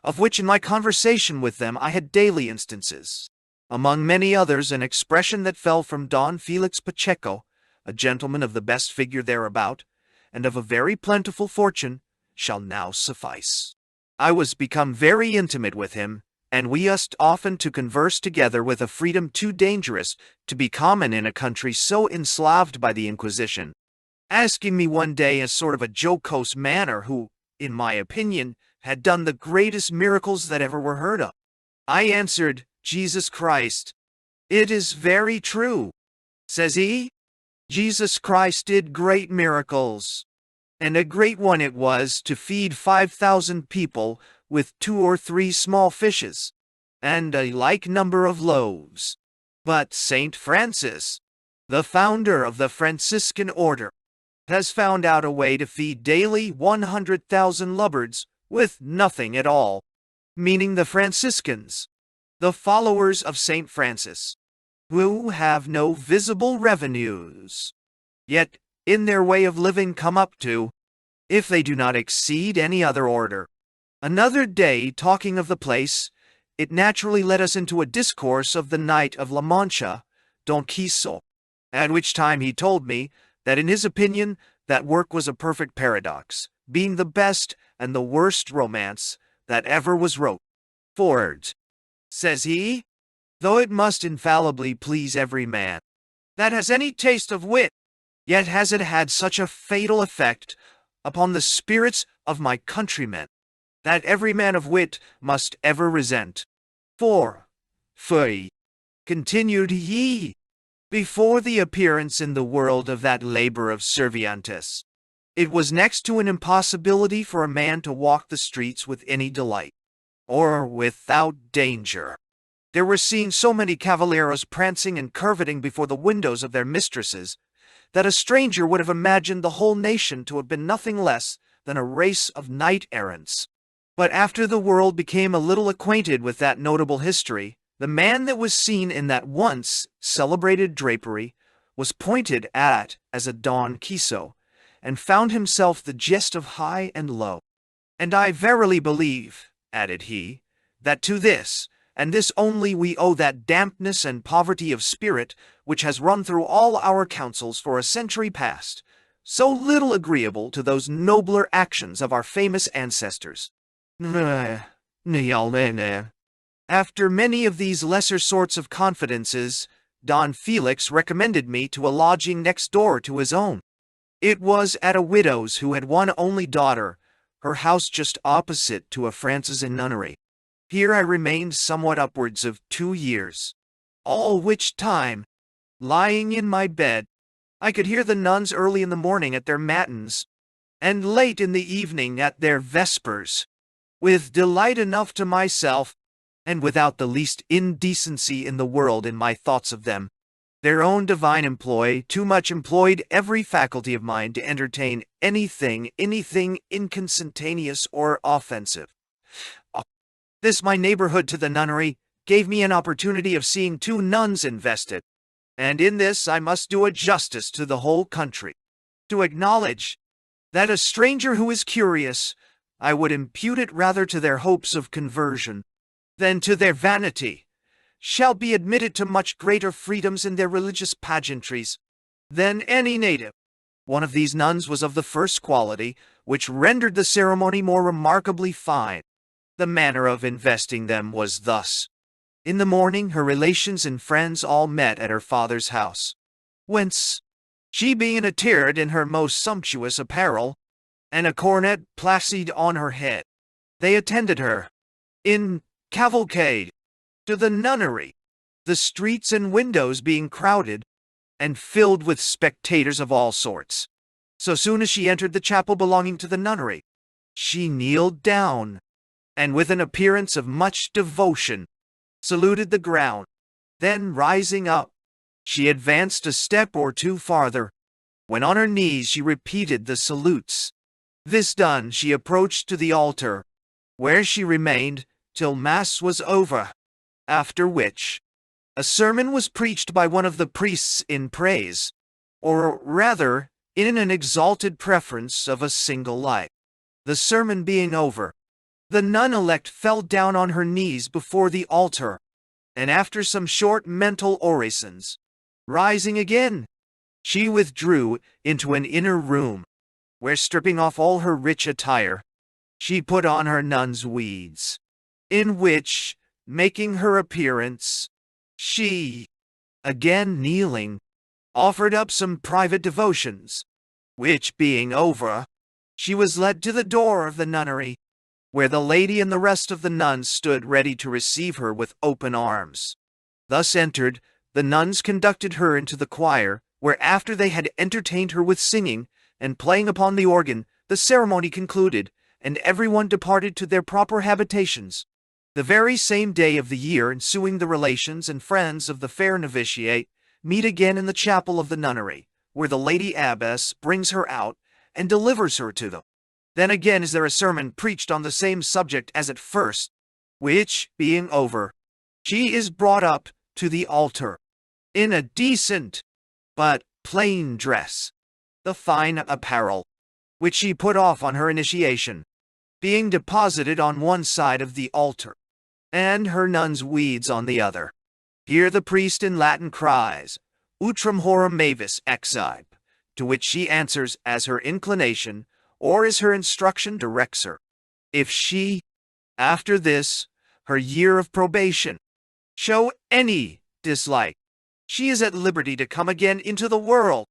of which in my conversation with them I had daily instances. Among many others, an expression that fell from Don Felix Pacheco, a gentleman of the best figure thereabout, and of a very plentiful fortune, shall now suffice. I was become very intimate with him, and we used often to converse together with a freedom too dangerous to be common in a country so enslaved by the Inquisition, asking me one day in a sort of a jocose manner who, in my opinion, had done the greatest miracles that ever were heard of. I answered, Jesus Christ. It is very true, says he. Jesus Christ did great miracles, and a great one it was to feed 5,000 people with 2 or 3 small fishes, and a like number of loaves. But Saint Francis, the founder of the Franciscan order, has found out a way to feed daily 100,000 lubbards with nothing at all, meaning the Franciscans, the followers of Saint Francis, who have no visible revenues, yet in their way of living come up to, if they do not exceed any other order. Another day, talking of the place, it naturally led us into a discourse of the Knight of La Mancha, Don Quixote, at which time he told me that in his opinion that work was a perfect paradox, being the best and the worst romance that ever was wrote. For, says he, though it must infallibly please every man that has any taste of wit, yet has it had such a fatal effect upon the spirits of my countrymen, that every man of wit must ever resent. For, continued he, before the appearance in the world of that labor of Cervantes, it was next to an impossibility for a man to walk the streets with any delight, or without danger. There were seen so many cavalieros prancing and curveting before the windows of their mistresses, that a stranger would have imagined the whole nation to have been nothing less than a race of knight-errants. But after the world became a little acquainted with that notable history, the man that was seen in that once celebrated drapery was pointed at as a Don Quixote, and found himself the jest of high and low. And I verily believe, added he, that to this, and this only, we owe that dampness and poverty of spirit which has run through all our councils for a century past, so little agreeable to those nobler actions of our famous ancestors. After many of these lesser sorts of confidences, Don Felix recommended me to a lodging next door to his own. It was at a widow's who had one only daughter, her house just opposite to a Franciscan nunnery. Here I remained somewhat upwards of 2 years, all which time, lying in my bed, I could hear the nuns early in the morning at their matins, and late in the evening at their vespers, with delight enough to myself, and without the least indecency in the world in my thoughts of them. Their own divine employ too much employed every faculty of mine to entertain anything inconsentaneous or offensive. This my neighborhood to the nunnery gave me an opportunity of seeing 2 nuns invested, and in this I must do a justice to the whole country. To acknowledge that a stranger who is curious, I would impute it rather to their hopes of conversion than to their vanity, shall be admitted to much greater freedoms in their religious pageantries than any native. One of these nuns was of the first quality, which rendered the ceremony more remarkably fine. The manner of investing them was thus. In the morning her relations and friends all met at her father's house, whence, she being attired in her most sumptuous apparel, and a coronet placed on her head, they attended her, in cavalcade, to the nunnery, the streets and windows being crowded, and filled with spectators of all sorts. So soon as she entered the chapel belonging to the nunnery, she kneeled down, and with an appearance of much devotion, saluted the ground. Then rising up, she advanced a step or 2 farther, when on her knees she repeated the salutes. This done, she approached to the altar, where she remained till Mass was over, after which a sermon was preached by one of the priests in praise, or rather in an exalted preference of a single life. The sermon being over, the nun-elect fell down on her knees before the altar, and after some short mental oraisons, rising again, she withdrew into an inner room, where, stripping off all her rich attire, she put on her nun's weeds, in which, making her appearance, she, again kneeling, offered up some private devotions, which being over, she was led to the door of the nunnery, where the lady and the rest of the nuns stood ready to receive her with open arms. Thus entered, the nuns conducted her into the choir, where after they had entertained her with singing and playing upon the organ, the ceremony concluded, and everyone departed to their proper habitations. The very same day of the year ensuing, the relations and friends of the fair novitiate meet again in the chapel of the nunnery, where the lady abbess brings her out and delivers her to them. Then again is there a sermon preached on the same subject as at first, which, being over, she is brought up to the altar, in a decent but plain dress, the fine apparel, which she put off on her initiation, being deposited on one side of the altar, and her nun's weeds on the other. Here the priest in Latin cries, Utrum horum mavis exhibe, to which she answers as her inclination, or as her instruction directs her. If she, after this, her year of probation, show any dislike, she is at liberty to come again into the world.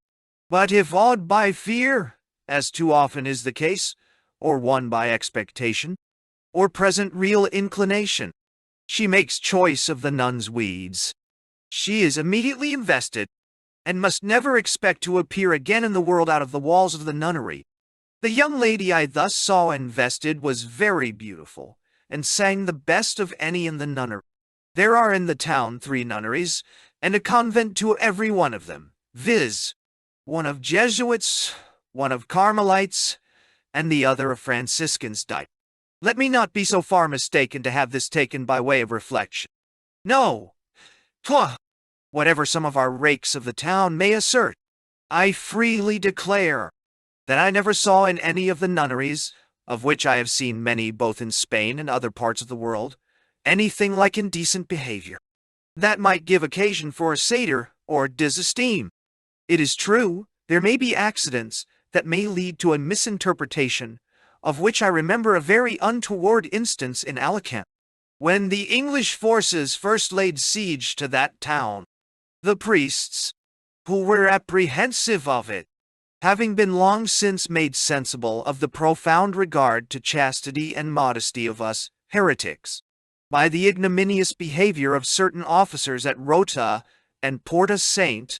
But if awed by fear, as too often is the case, or won by expectation, or present real inclination, she makes choice of the nun's weeds, she is immediately invested, and must never expect to appear again in the world out of the walls of the nunnery. The young lady I thus saw invested was very beautiful, and sang the best of any in the nunnery. There are in the town 3 nunneries, and a convent to every one of them, viz., one of Jesuits, one of Carmelites, and the other of Franciscans died. Let me not be so far mistaken to have this taken by way of reflection. No, whatever some of our rakes of the town may assert, I freely declare that I never saw in any of the nunneries, of which I have seen many both in Spain and other parts of the world, anything like indecent behavior. That might give occasion for a satyr or disesteem. It is true, there may be accidents that may lead to a misinterpretation, of which I remember a very untoward instance in Alicant. When the English forces first laid siege to that town, the priests, who were apprehensive of it, having been long since made sensible of the profound regard to chastity and modesty of us heretics, by the ignominious behavior of certain officers at Rota and Porta Saint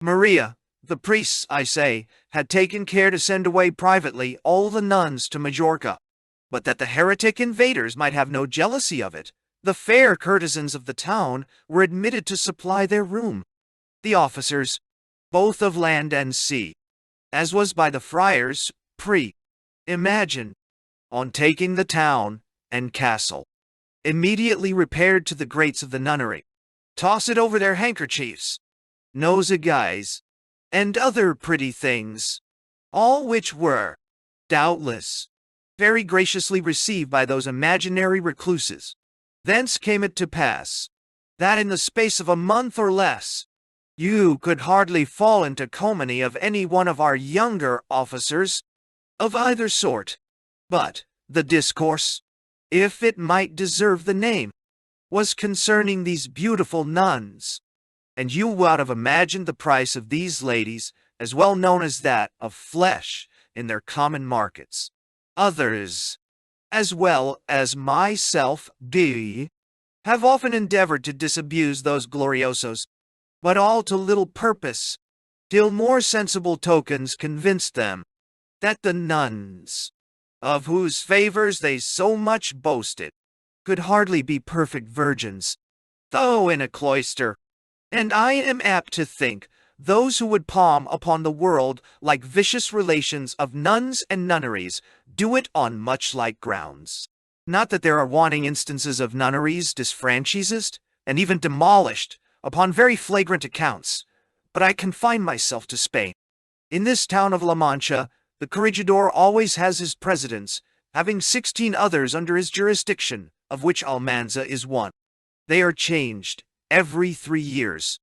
Maria, the priests, I say, had taken care to send away privately all the nuns to Majorca. But that the heretic invaders might have no jealousy of it, the fair courtesans of the town were admitted to supply their room. The officers, both of land and sea, as was by the friars, imagine, on taking the town and castle, immediately repaired to the grates of the nunnery, toss it over their handkerchiefs, nosegais, and other pretty things, all which were, doubtless, very graciously received by those imaginary recluses. Thence came it to pass, that in the space of a month or less, you could hardly fall into comany of any one of our younger officers, of either sort. But the discourse, if it might deserve the name, was concerning these beautiful nuns, and you would have imagined the price of these ladies as well known as that of flesh in their common markets. Others, as well as myself, have often endeavored to disabuse those gloriosos, but all to little purpose, till more sensible tokens convinced them that the nuns, of whose favors they so much boasted, could hardly be perfect virgins, though in a cloister. And I am apt to think those who would palm upon the world like vicious relations of nuns and nunneries do it on much like grounds. Not that there are wanting instances of nunneries disfranchised and even demolished upon very flagrant accounts, but I confine myself to Spain. In this town of La Mancha, the corregidor always has his presidents, having 16 others under his jurisdiction, of which Almanza is one. They are changed every 3 years,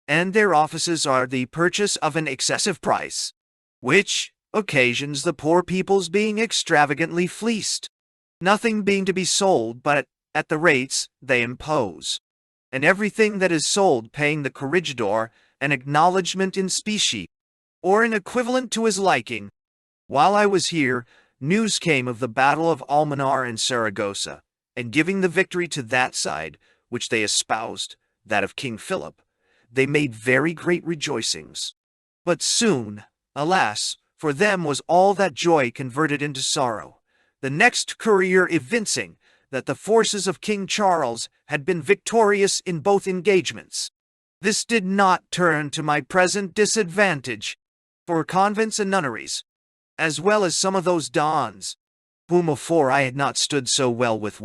and their offices are the purchase of an excessive price, which occasions the poor people's being extravagantly fleeced, nothing being to be sold but at the rates they impose, and everything that is sold paying the corregidor an acknowledgment in specie, or an equivalent to his liking. While I was here, news came of the battle of Almanar and Saragossa, and giving the victory to that side, which they espoused, that of King Philip, they made very great rejoicings. But soon, alas, for them was all that joy converted into sorrow, the next courier evincing that the forces of King Charles had been victorious in both engagements. This did not turn to my present disadvantage, for convents and nunneries, as well as some of those dons, whom afore I had not stood so well with,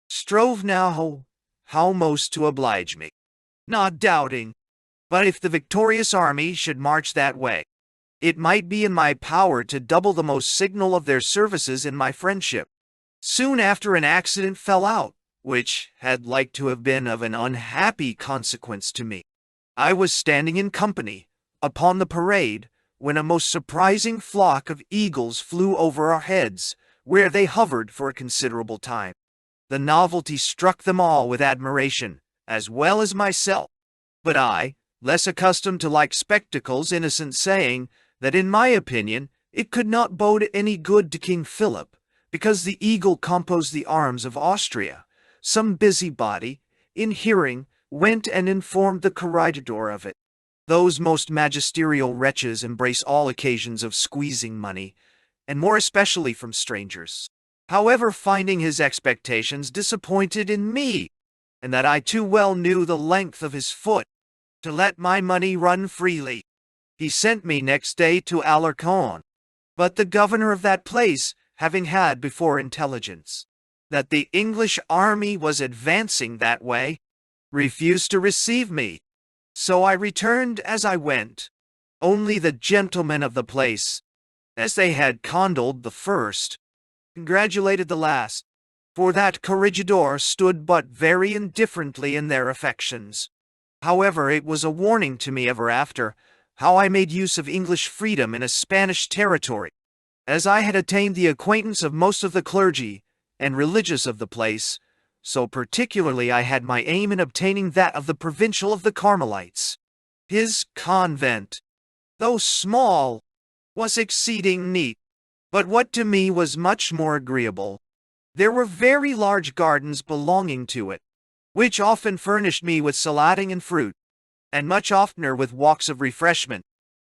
strove now how most to oblige me, not doubting, but if the victorious army should march that way, it might be in my power to double the most signal of their services in my friendship. Soon after an accident fell out, which had like to have been of an unhappy consequence to me. I was standing in company, upon the parade, when a most surprising flock of eagles flew over our heads, where they hovered for a considerable time. The novelty struck them all with admiration, as well as myself. But I, less accustomed to like spectacles, innocent saying, that in my opinion it could not bode any good to King Philip, because the eagle composed the arms of Austria. Some busybody, in hearing, went and informed the corregidor of it. Those most magisterial wretches embrace all occasions of squeezing money, and more especially from strangers. However, finding his expectations disappointed in me, and that I too well knew the length of his foot to let my money run freely, he sent me next day to Alarcon. But the governor of that place, having had before intelligence that the English army was advancing that way, refused to receive me. So I returned as I went. Only the gentlemen of the place, as they had condoled the first, congratulated the last. for that corregidor stood but very indifferently in their affections. However, it was a warning to me ever after how I made use of English freedom in a Spanish territory, as I had attained the acquaintance of most of the clergy and religious of the place, so particularly I had my aim in obtaining that of the provincial of the Carmelites. His convent, though small, was exceeding neat, but what to me was much more agreeable, there were very large gardens belonging to it, which often furnished me with salading and fruit, and much oftener with walks of refreshment,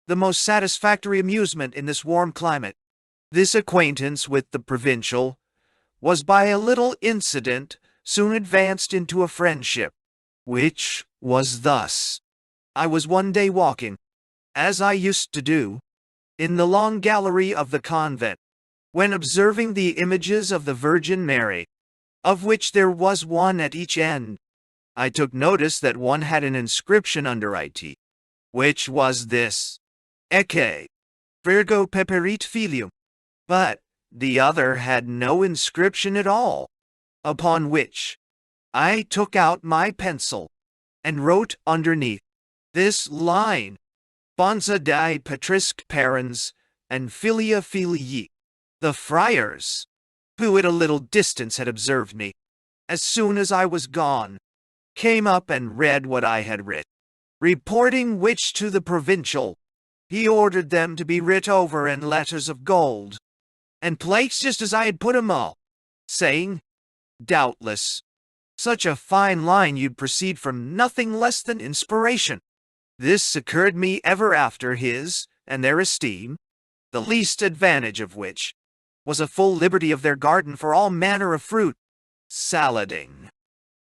the most satisfactory amusement in this warm climate. This acquaintance with the provincial was by a little incident soon advanced into a friendship, which was thus. I was one day walking, as I used to do, in the long gallery of the convent, when observing the images of the Virgin Mary, of which there was one at each end, I took notice that one had an inscription under it, which was this: Ecce, Virgo peperit filium, but the other had no inscription at all, upon which I took out my pencil and wrote underneath this line: Bonza die Patrisque parens and filia filii. The friars, who at a little distance had observed me, as soon as I was gone, came up and read what I had writ, reporting which to the provincial. He ordered them to be writ over in letters of gold, and placed just as I had put 'em all, saying, doubtless, such a fine line you'd proceed from nothing less than inspiration. This secured me ever after his and their esteem, the least advantage of which was a full liberty of their garden for all manner of fruit, salading,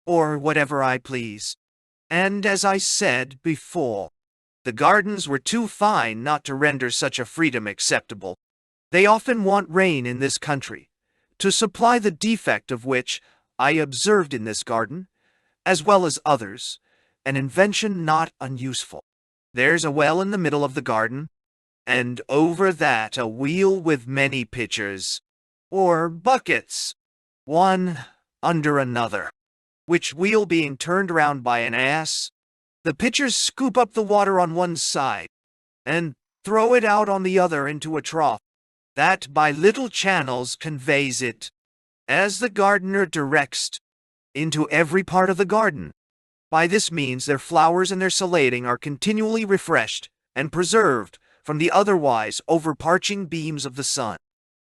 or whatever I please. And as I said before, the gardens were too fine not to render such a freedom acceptable. They often want rain in this country, to supply the defect of which I observed in this garden, as well as others, an invention not unuseful. There's a well in the middle of the garden, and over that a wheel with many pitchers, or buckets, one under another, which wheel being turned round by an ass, the pitchers scoop up the water on one side, and throw it out on the other into a trough, that by little channels conveys it, as the gardener directs, into every part of the garden. By this means their flowers and their salading are continually refreshed and preserved from the otherwise overparching beams of the sun.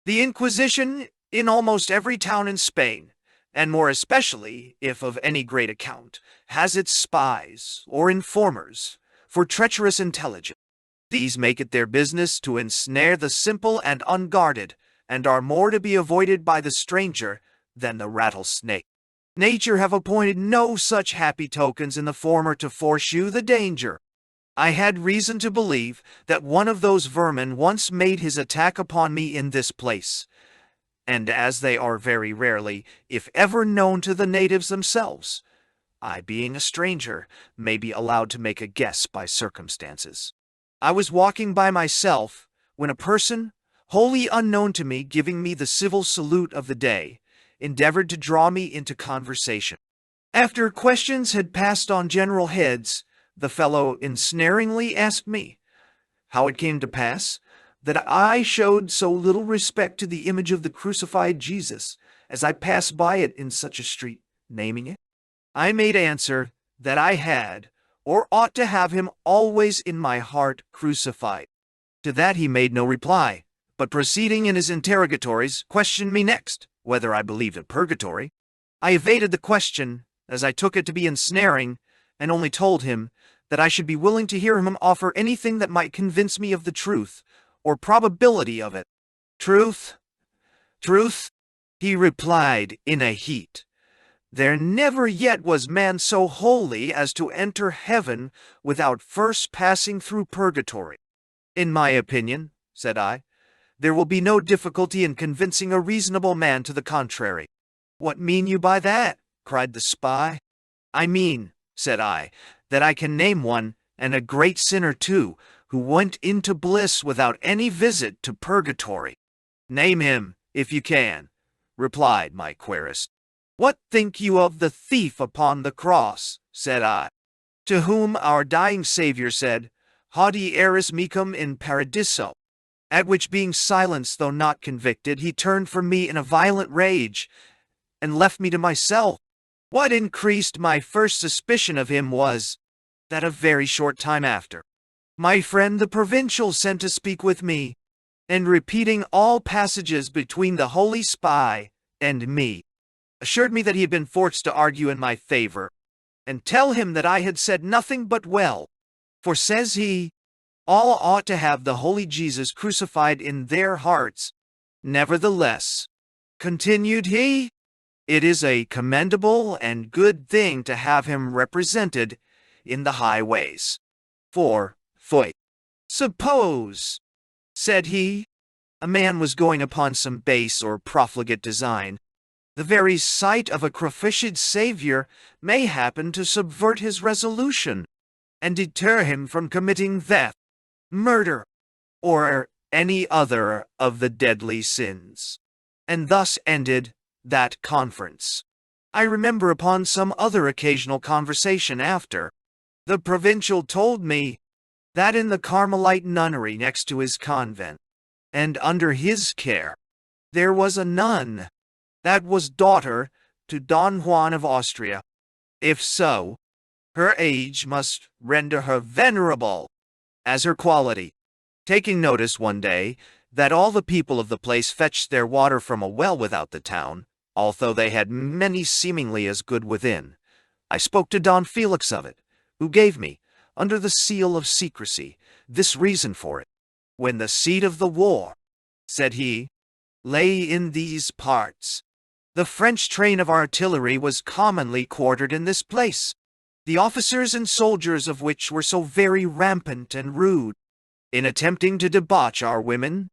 The Inquisition, in almost every town in Spain, and more especially, if of any great account, has its spies, or informers, for treacherous intelligence. These make it their business to ensnare the simple and unguarded, and are more to be avoided by the stranger than the rattlesnake. Nature have appointed no such happy tokens in the former to foreshew the danger. I had reason to believe that one of those vermin once made his attack upon me in this place, and as they are very rarely, if ever, known to the natives themselves, I, being a stranger, may be allowed to make a guess by circumstances. I was walking by myself, when a person, wholly unknown to me, giving me the civil salute of the day, endeavored to draw me into conversation. After questions had passed on general heads, the fellow ensnaringly asked me how it came to pass that I showed so little respect to the image of the crucified Jesus as I passed by it in such a street, naming it. I made answer that I had, or ought to have him always in my heart crucified. To that he made no reply, but proceeding in his interrogatories, questioned me next whether I believed in purgatory. I evaded the question, as I took it to be ensnaring, and only told him that I should be willing to hear him offer anything that might convince me of the truth, or probability of it. Truth? Truth? He replied in a heat. There never yet was man so holy as to enter heaven without first passing through purgatory. In my opinion, said I, there will be no difficulty in convincing a reasonable man to the contrary. What mean you by that? Cried the spy. I mean, said I, that I can name one, and a great sinner too, who went into bliss without any visit to purgatory. Name him, if you can, replied my querist. What think you of the thief upon the cross? Said I. To whom our dying Saviour said, Haudi eris mecum in paradiso. At which, being silenced though not convicted, he turned from me in a violent rage, and left me to myself. What increased my first suspicion of him was, that a very short time after, my friend the provincial sent to speak with me, and repeating all passages between the holy spy and me, assured me that he had been forced to argue in my favor, and tell him that I had said nothing but well. For, says he, all ought to have the holy Jesus crucified in their hearts. Nevertheless, continued he, it is a commendable and good thing to have him represented in the highways. For, suppose, said he, a man was going upon some base or profligate design, the very sight of a crucified Saviour may happen to subvert his resolution, and deter him from committing theft, murder, or any other of the deadly sins. And thus ended that conference. I remember upon some other occasional conversation after, the provincial told me that in the Carmelite nunnery next to his convent, and under his care, there was a nun that was daughter to Don Juan of Austria. If so, her age must render her venerable as her quality. Taking notice one day that all the people of the place fetched their water from a well without the town, although they had many seemingly as good within, I spoke to Don Felix of it, who gave me, under the seal of secrecy, this reason for it. When the seat of the war, said he, lay in these parts, the French train of artillery was commonly quartered in this place, the officers and soldiers of which were so very rampant and rude, in attempting to debauch our women,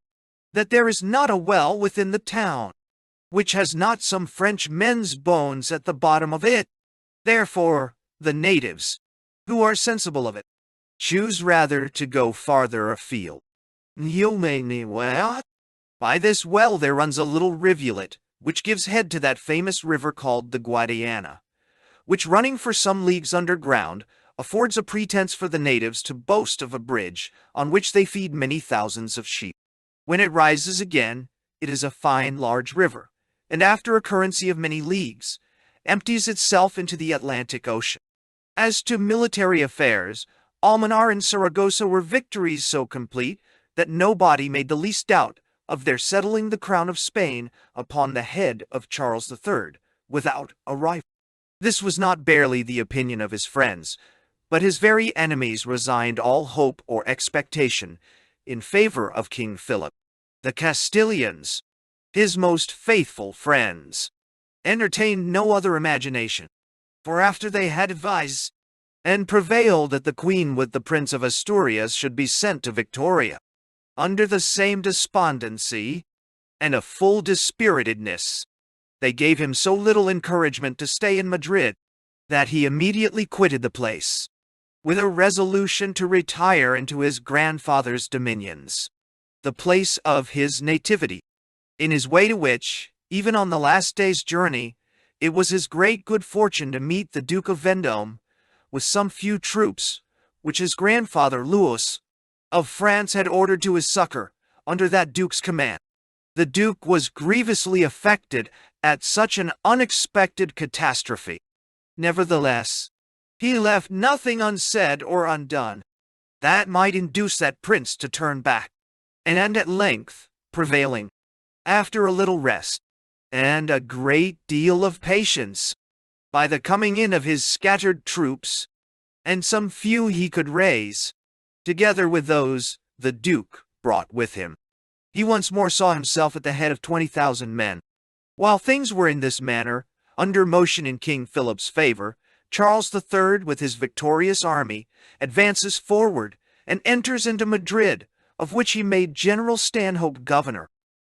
that there is not a well within the town, which has not some French men's bones at the bottom of it. Therefore, the natives, who are sensible of it, choose rather to go farther afield. You may know what? By this well there runs a little rivulet, which gives head to that famous river called the Guadiana, which, running for some leagues underground, affords a pretense for the natives to boast of a bridge on which they feed many thousands of sheep. When it rises again, it is a fine large river, and after a currency of many leagues, empties itself into the Atlantic Ocean. As to military affairs, Almanar and Saragossa were victories so complete that nobody made the least doubt of their settling the crown of Spain upon the head of Charles III, without a rival. This was not barely the opinion of his friends, but his very enemies resigned all hope or expectation in favor of King Philip. The Castilians, his most faithful friends, entertained no other imagination, for after they had advised and prevailed that the Queen with the Prince of Asturias should be sent to Victoria, under the same despondency and a full dispiritedness, they gave him so little encouragement to stay in Madrid that he immediately quitted the place, with a resolution to retire into his grandfather's dominions, the place of his nativity, in his way to which, even on the last day's journey, it was his great good fortune to meet the Duke of Vendôme with some few troops, which his grandfather Louis of France had ordered to his succor, under that duke's command. The duke was grievously affected at such an unexpected catastrophe. Nevertheless, he left nothing unsaid or undone that might induce that prince to turn back, and at length, prevailing, after a little rest, and a great deal of patience, by the coming in of his scattered troops, and some few he could raise, together with those the Duke brought with him, he once more saw himself at the head of 20,000 men. While things were in this manner, under motion in King Philip's favor, Charles III, with his victorious army, advances forward and enters into Madrid, of which he made General Stanhope governor.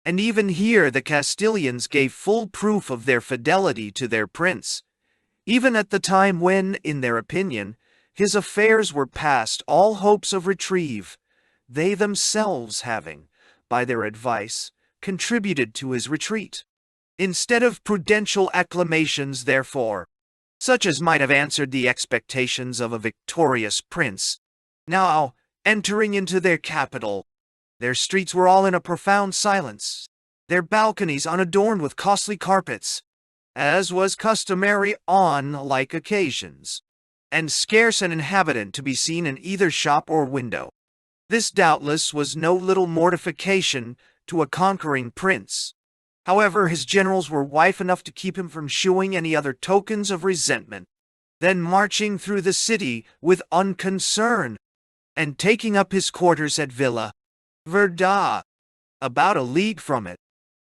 And even here the Castilians gave full proof of their fidelity to their prince, even at the time when, in their opinion, his affairs were past all hopes of retrieve, they themselves having, by their advice, contributed to his retreat. instead of prudential acclamations, therefore, such as might have answered the expectations of a victorious prince. Now, entering into their capital, their streets were all in a profound silence, their balconies unadorned with costly carpets, as was customary on like occasions, and scarce an inhabitant to be seen in either shop or window. This doubtless was no little mortification to a conquering prince. However, his generals were wife enough to keep him from shewing any other tokens of resentment than marching through the city with unconcern, and taking up his quarters at Villa Verda, about a league from it.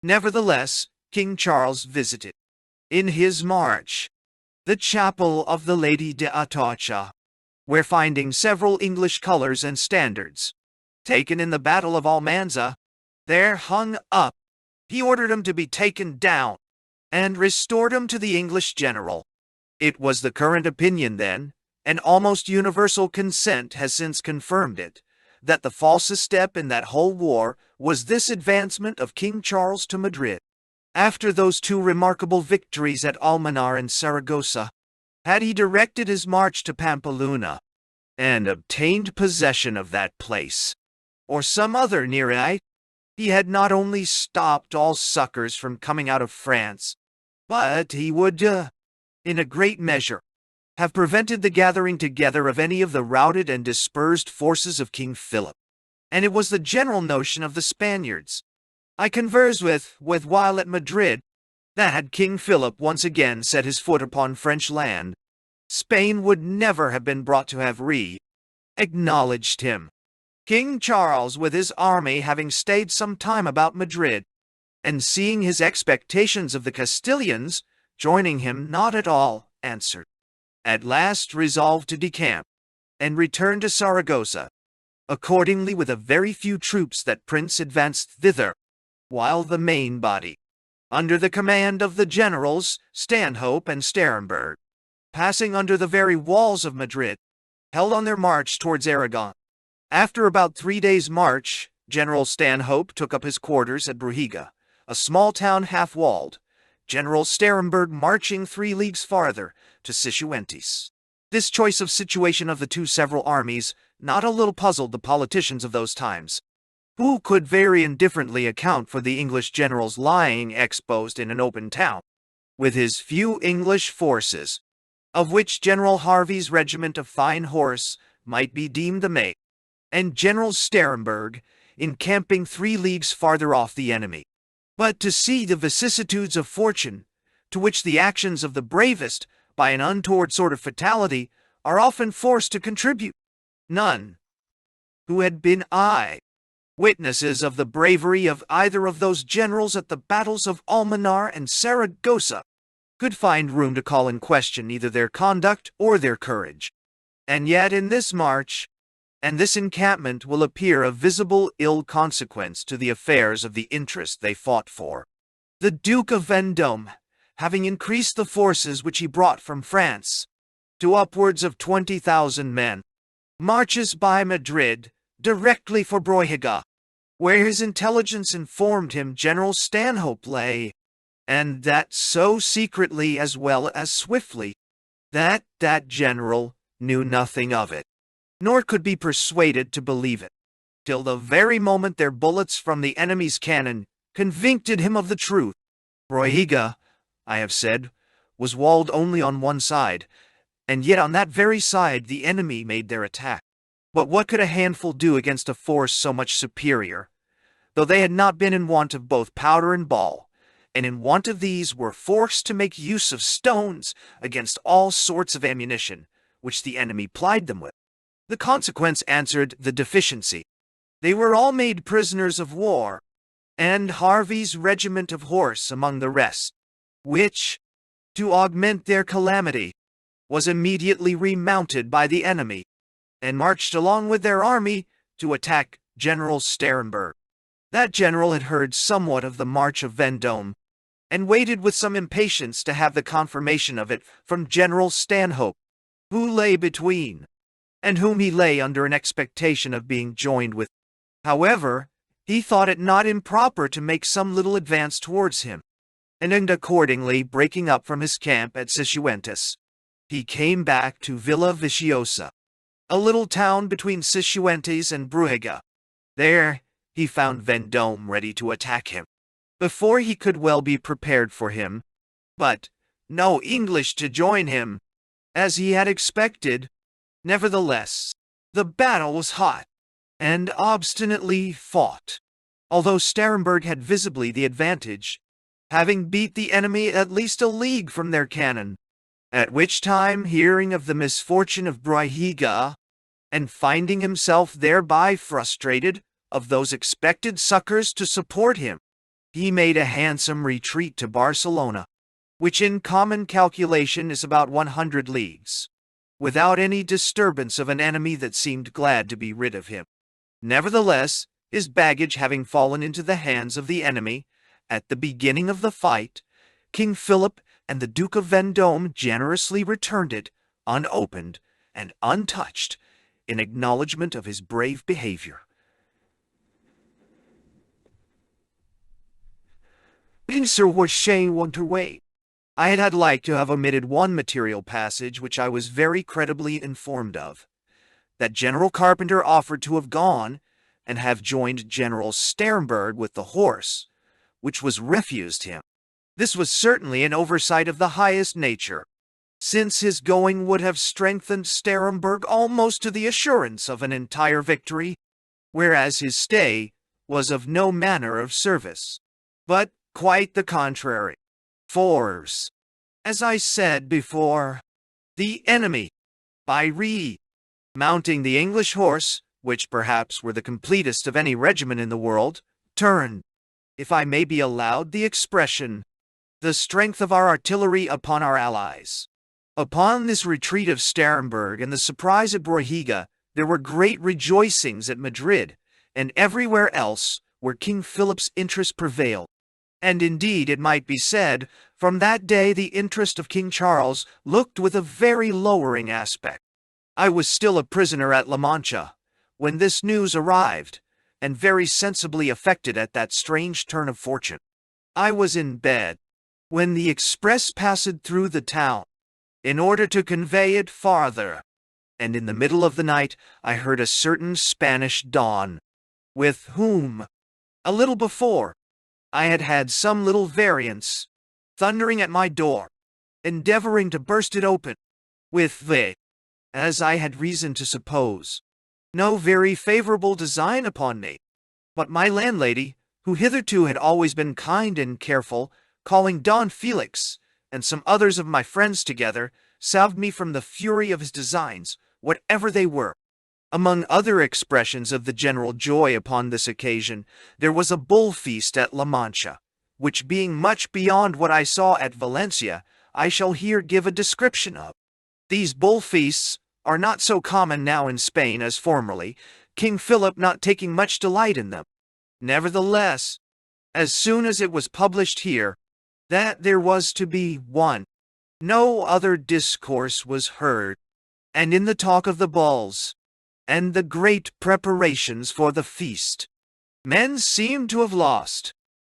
Nevertheless, King Charles visited, in his march, the chapel of the Lady de Atocha, where finding several English colors and standards, taken in the Battle of Almanza, there hung up, he ordered them to be taken down, and restored them to the English general. It was the current opinion then, and almost universal consent has since confirmed it, that the falsest step in that whole war was this advancement of King Charles to Madrid. After those two remarkable victories at Almanar and Saragossa, had he directed his march to Pampeluna, and obtained possession of that place, or some other near it, he had not only stopped all succors from coming out of France, but he would, in a great measure, have prevented the gathering together of any of the routed and dispersed forces of King Philip. And it was the general notion of the Spaniards I conversed with while at Madrid, that had King Philip once again set his foot upon French land, Spain would never have been brought to have acknowledged him. King Charles, with his army, having stayed some time about Madrid, and seeing his expectations of the Castilians joining him not at all answered, at last resolved to decamp, and return to Saragossa. Accordingly, with a very few troops, that prince advanced thither, while the main body, under the command of the generals Stanhope and Sterenberg, passing under the very walls of Madrid, held on their march towards Aragon. After about 3 days' march, General Stanhope took up his quarters at Brujiga, a small town half-walled, General Sterenberg marching 3 leagues farther to Cifuentes. This choice of situation of the two several armies not a little puzzled the politicians of those times, who could very indifferently account for the English general's lying exposed in an open town, with his few English forces, of which General Harvey's regiment of fine horse might be deemed the main, and General Sterenberg encamping 3 leagues farther off the enemy. But to see the vicissitudes of fortune, to which the actions of the bravest, by an untoward sort of fatality, are often forced to contribute. None, who had been witnesses of the bravery of either of those generals at the battles of Almanar and Saragossa, could find room to call in question either their conduct or their courage. And yet in this march, and this encampment will appear a visible ill consequence to the affairs of the interest they fought for. The Duke of Vendôme, having increased the forces which he brought from France to upwards of 20,000 men, marches by Madrid directly for Brujiga, where his intelligence informed him General Stanhope lay, and that so secretly as well as swiftly, that general knew nothing of it, nor could be persuaded to believe it, till the very moment their bullets from the enemy's cannon convicted him of the truth. Brujiga, I have said, was walled only on one side, and yet on that very side the enemy made their attack. But what could a handful do against a force so much superior, though they had not been in want of both powder and ball, and in want of these were forced to make use of stones against all sorts of ammunition, which the enemy plied them with? The consequence answered the deficiency. They were all made prisoners of war, and Harvey's regiment of horse among the rest, which, to augment their calamity, was immediately remounted by the enemy, and marched along with their army to attack General Sterenberg. That general had heard somewhat of the march of Vendôme, and waited with some impatience to have the confirmation of it from General Stanhope, who lay between, and whom he lay under an expectation of being joined with. However, he thought it not improper to make some little advance towards him, and accordingly breaking up from his camp at Cifuentes, he came back to Villa Viciosa, a little town between Cifuentes and Brujiga. There, he found Vendome ready to attack him, before he could well be prepared for him, but no English to join him, as he had expected. Nevertheless, the battle was hot, and obstinately fought, although Staremberg had visibly the advantage, having beat the enemy at least a league from their cannon, at which time, hearing of the misfortune of Brujiga, and finding himself thereby frustrated of those expected succors to support him, he made a handsome retreat to Barcelona, which in common calculation is about 100 leagues, without any disturbance of an enemy that seemed glad to be rid of him. Nevertheless, his baggage having fallen into the hands of the enemy, at the beginning of the fight, King Philip and the Duke of Vendome generously returned it, unopened and untouched, in acknowledgment of his brave behavior. Sir was Shane Wonderway. I had liked to have omitted one material passage which I was very credibly informed of, that General Carpenter offered to have gone and have joined General Staremberg with the horse, which was refused him. This was certainly an oversight of the highest nature, since his going would have strengthened Staremberg almost to the assurance of an entire victory, whereas his stay was of no manner of service, but quite the contrary. For, as I said before, the enemy, by mounting the English horse, which perhaps were the completest of any regiment in the world, turned, if I may be allowed the expression, the strength of our artillery upon our allies. Upon this retreat of Staremberg and the surprise at Brujiga, there were great rejoicings at Madrid, and everywhere else where King Philip's interest prevailed. And indeed, it might be said, from that day the interest of King Charles looked with a very lowering aspect. I was still a prisoner at La Mancha when this news arrived, and very sensibly affected at that strange turn of fortune. I was in bed when the express passed through the town, in order to convey it farther, and in the middle of the night I heard a certain Spanish don, with whom, a little before, I had had some little variance, thundering at my door, endeavoring to burst it open, with the, as I had reason to suppose, no very favorable design upon me. But my landlady, who hitherto had always been kind and careful, calling Don Felix and some others of my friends together, salved me from the fury of his designs, whatever they were. Among other expressions of the general joy upon this occasion, there was a bull feast at La Mancha, which being much beyond what I saw at Valencia, I shall here give a description of. These bull feasts are not so common now in Spain as formerly, King Philip not taking much delight in them. Nevertheless, as soon as it was published here, that there was to be one, no other discourse was heard, and in the talk of the bulls, and the great preparations for the feast, men seemed to have lost,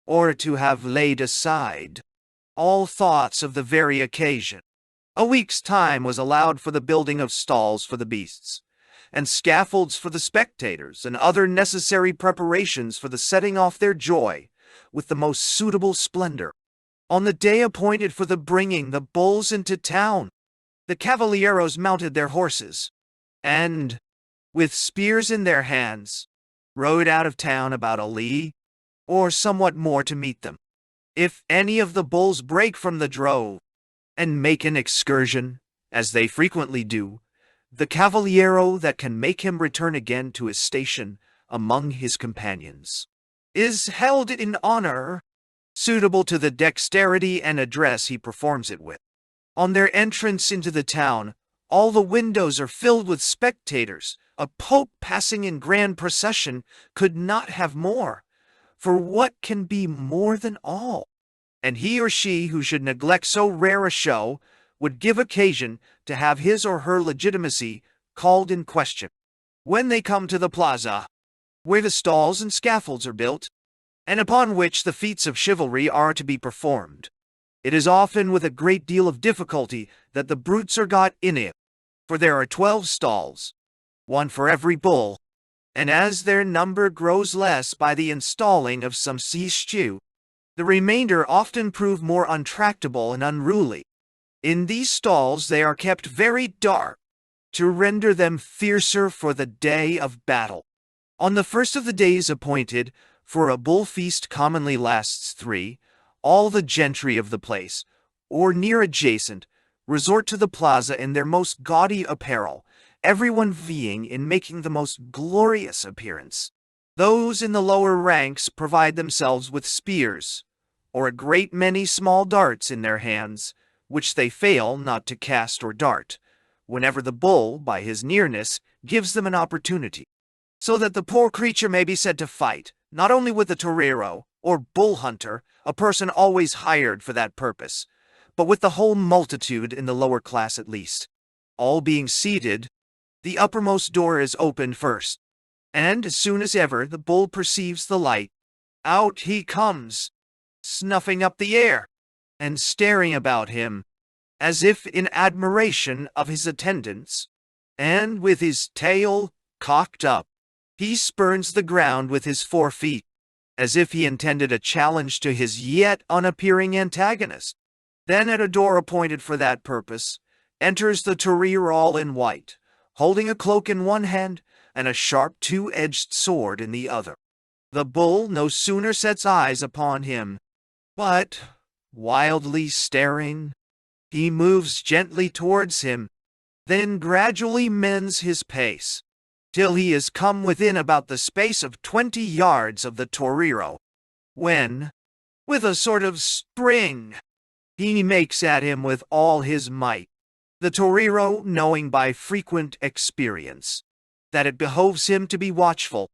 or to have laid aside, all thoughts of the very occasion. A week's time was allowed for the building of stalls for the beasts, and scaffolds for the spectators, and other necessary preparations for the setting off their joy with the most suitable splendor. On the day appointed for the bringing the bulls into town, the cavalieros mounted their horses, and, with spears in their hands, rode out of town about a league, or somewhat more to meet them. If any of the bulls break from the drove, and make an excursion, as they frequently do, the cavaliero that can make him return again to his station among his companions is held in honor, suitable to the dexterity and address he performs it with. On their entrance into the town, all the windows are filled with spectators. A pope passing in grand procession could not have more, for what can be more than all? And he or she who should neglect so rare a show would give occasion to have his or her legitimacy called in question. When they come to the plaza, where the stalls and scaffolds are built, and upon which the feats of chivalry are to be performed. It is often with a great deal of difficulty that the brutes are got in it, for there are 12 stalls, one for every bull, and as their number grows less by the installing of some stew, the remainder often prove more untractable and unruly. In these stalls they are kept very dark, to render them fiercer for the day of battle. On the first of the days appointed, for a bull feast commonly lasts 3, all the gentry of the place, or near adjacent, resort to the plaza in their most gaudy apparel, everyone vying in making the most glorious appearance. Those in the lower ranks provide themselves with spears, or a great many small darts in their hands, which they fail not to cast or dart, whenever the bull, by his nearness, gives them an opportunity, so that the poor creature may be said to fight, not only with the torero, or bull hunter, a person always hired for that purpose, but with the whole multitude in the lower class at least. All being seated, the uppermost door is opened first, and as soon as ever the bull perceives the light, out he comes, snuffing up the air, and staring about him, as if in admiration of his attendants, and with his tail cocked up, he spurns the ground with his 4 feet, as if he intended a challenge to his yet unappearing antagonist. Then at a door appointed for that purpose, enters the torero all in white, holding a cloak in one hand and a sharp 2-edged sword in the other. The bull no sooner sets eyes upon him, but, wildly staring, he moves gently towards him, then gradually mends his pace, till he is come within about the space of 20 yards of the torero, when, with a sort of spring, he makes at him with all his might. The torero, knowing by frequent experience that it behoves him to be watchful,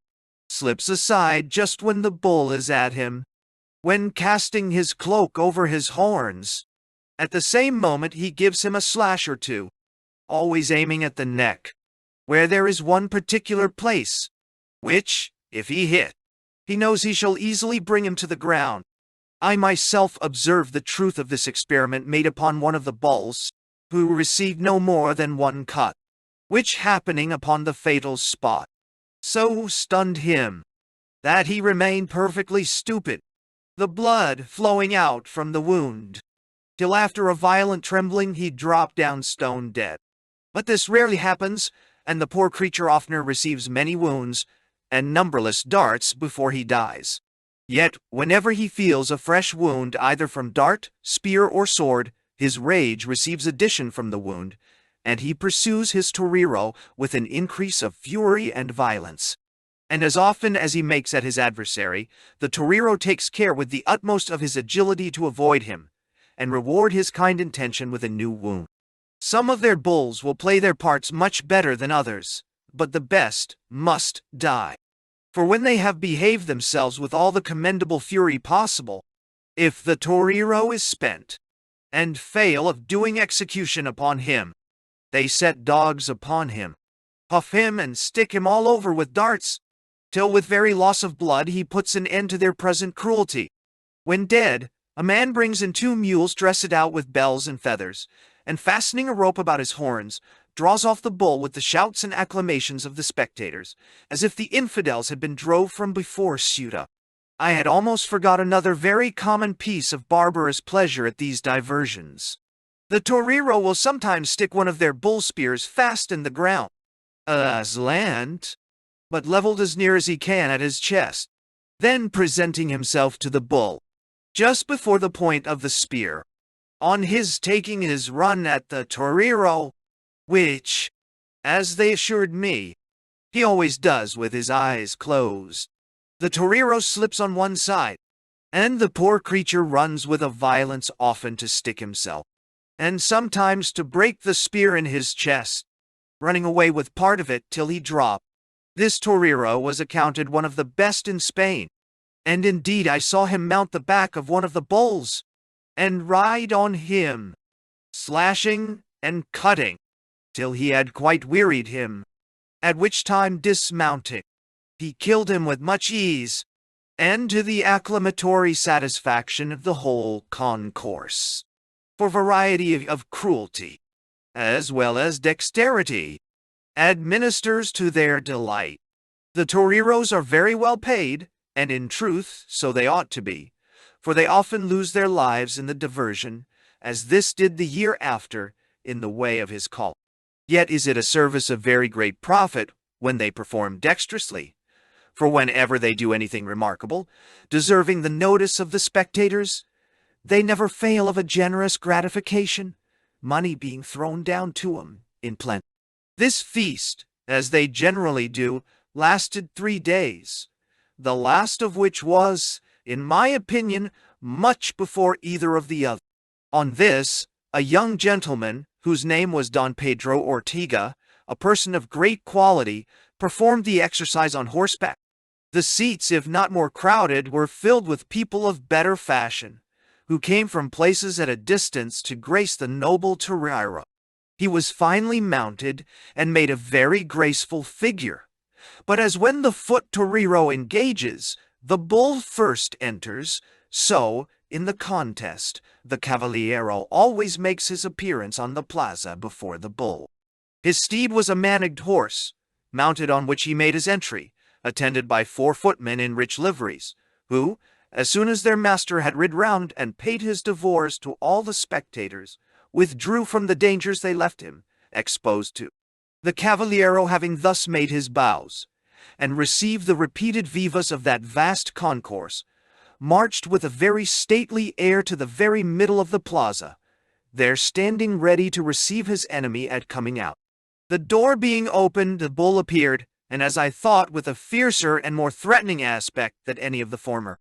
slips aside just when the bull is at him, when casting his cloak over his horns. At the same moment he gives him a slash or two, always aiming at the neck, where there is one particular place, which, if he hit, he knows he shall easily bring him to the ground. I myself observed the truth of this experiment made upon one of the bulls, who received no more than 1 cut, which happening upon the fatal spot, so stunned him, that he remained perfectly stupid, the blood flowing out from the wound, till after a violent trembling he dropped down stone dead. But this rarely happens, and the poor creature oftener receives many wounds and numberless darts before he dies. Yet, whenever he feels a fresh wound either from dart, spear, or sword, his rage receives addition from the wound, and he pursues his torero with an increase of fury and violence. And as often as he makes at his adversary, the torero takes care with the utmost of his agility to avoid him, and reward his kind intention with a new wound. Some of their bulls will play their parts much better than others, but the best must die. For when they have behaved themselves with all the commendable fury possible, if the torero is spent, and fail of doing execution upon him, they set dogs upon him, puff him and stick him all over with darts, till with very loss of blood he puts an end to their present cruelty. When dead, a man brings in 2 mules dressed out with bells and feathers, and fastening a rope about his horns, draws off the bull with the shouts and acclamations of the spectators, as if the infidels had been drove from before Ceuta. I had almost forgot another very common piece of barbarous pleasure at these diversions. The torero will sometimes stick one of their bull spears fast in the ground, aslant, but leveled as near as he can at his chest, then presenting himself to the bull, just before the point of the spear, on his taking his run at the torero, which, as they assured me, he always does with his eyes closed. The torero slips on one side, and the poor creature runs with a violence often to stick himself, and sometimes to break the spear in his chest, running away with part of it till he dropped. This torero was accounted one of the best in Spain, and indeed I saw him mount the back of one of the bulls, and ride on him, slashing and cutting, till he had quite wearied him, at which time dismounting, he killed him with much ease, and to the acclamatory satisfaction of the whole concourse. For variety of cruelty, as well as dexterity, administers to their delight. The toreros are very well paid, and in truth, so they ought to be, for they often lose their lives in the diversion, as this did the year after, in the way of his call. Yet is it a service of very great profit when they perform dexterously, for whenever they do anything remarkable, deserving the notice of the spectators, they never fail of a generous gratification, money being thrown down to 'em in plenty. This feast, as they generally do, lasted 3 days, the last of which was, in my opinion, much before either of the others. On this, a young gentleman, whose name was Don Pedro Ortega, a person of great quality, performed the exercise on horseback. The seats, if not more crowded, were filled with people of better fashion, who came from places at a distance to grace the noble torero. He was finely mounted, and made a very graceful figure. But as when the foot torero engages, the bull first enters, so, in the contest, the cavaliero always makes his appearance on the plaza before the bull. His steed was a managed horse, mounted on which he made his entry, attended by 4 footmen in rich liveries, who, as soon as their master had rid round and paid his devoirs to all the spectators, withdrew from the dangers they left him exposed to. The cavaliero, having thus made his bows, and received the repeated vivas of that vast concourse, marched with a very stately air to the very middle of the plaza, there standing ready to receive his enemy at coming out. The door being opened, the bull appeared, and as I thought, with a fiercer and more threatening aspect than any of the former.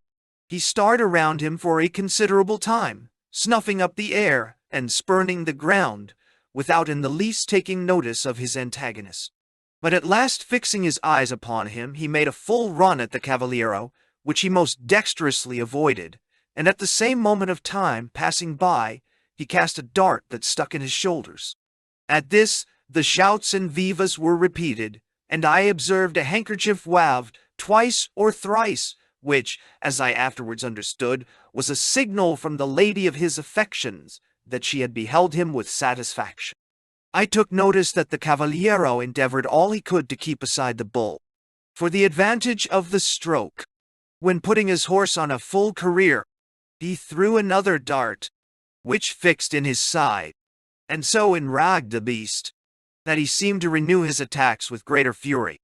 He starred around him for a considerable time, snuffing up the air and spurning the ground, without in the least taking notice of his antagonist. But at last, fixing his eyes upon him, he made a full run at the cavaliero, which he most dexterously avoided, and at the same moment of time, passing by, he cast a dart that stuck in his shoulders. At this, the shouts and vivas were repeated, and I observed a handkerchief waved twice or thrice, which, as I afterwards understood, was a signal from the lady of his affections that she had beheld him with satisfaction. I took notice that the cavaliero endeavored all he could to keep aside the bull, for the advantage of the stroke. When putting his horse on a full career, he threw another dart, which fixed in his side, and so enraged the beast, that he seemed to renew his attacks with greater fury.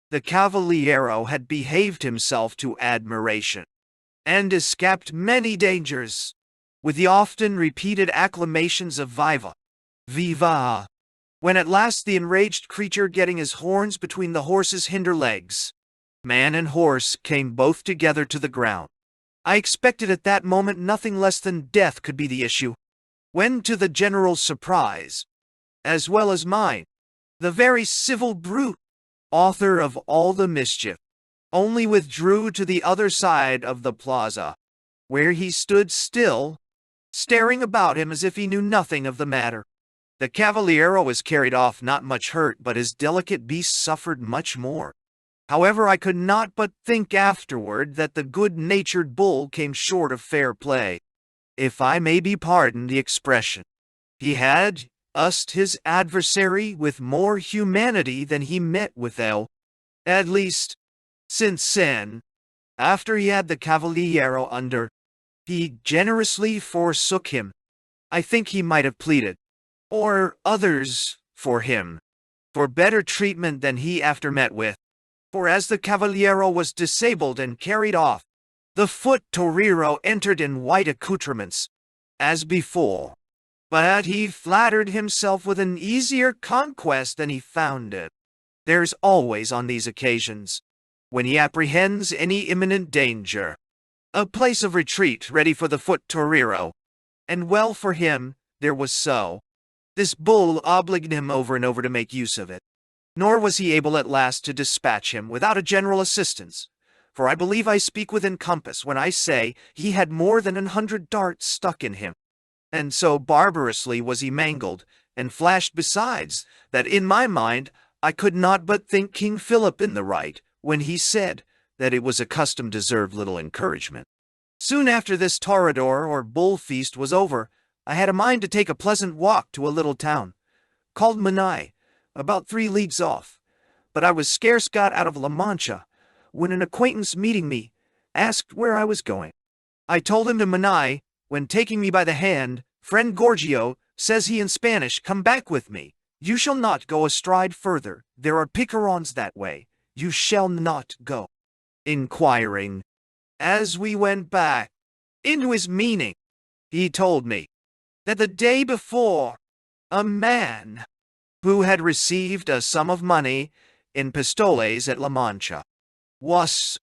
The cavaliero had behaved himself to admiration, and escaped many dangers, with the often repeated acclamations of Viva! Viva! When at last the enraged creature, getting his horns between the horse's hinder legs, man and horse came both together to the ground. I expected at that moment nothing less than death could be the issue, when to the general's surprise, as well as mine, the very civil brute, author of all the mischief, only withdrew to the other side of the plaza, where he stood still, staring about him as if he knew nothing of the matter. The cavaliero was carried off not much hurt, but his delicate beast suffered much more. However, I could not but think afterward that the good-natured bull came short of fair play, if I may be pardoned the expression. He had used his adversary with more humanity than he met withal, at least, since then, after he had the cavaliero under, he generously forsook him. I think he might have pleaded, or others, for him, for better treatment than he after met with. For as the cavaliero was disabled and carried off, the foot torero entered in white accoutrements, as before. But he flattered himself with an easier conquest than he found it. There's always on these occasions, when he apprehends any imminent danger, a place of retreat ready for the foot torero, and well for him, there was so. This bull obliged him over and over to make use of it. Nor was he able at last to dispatch him without a general assistance, for I believe I speak within compass when I say he had more than 100 darts stuck in him. And so barbarously was he mangled, and flashed besides, that in my mind I could not but think King Philip in the right, when he said, that it was a custom deserved little encouragement. Soon after this toreador or bull feast was over, I had a mind to take a pleasant walk to a little town, called Menai, about 3 leagues off. But I was scarce got out of La Mancha, when an acquaintance meeting me, asked where I was going. I told him to Menai, when taking me by the hand, "Friend Gorgio," says he in Spanish, "come back with me. You shall not go a stride further. There are picarons that way. You shall not go." Inquiring, as we went back, into his meaning, he told me that the day before, a man who had received a sum of money in pistoles at La Mancha was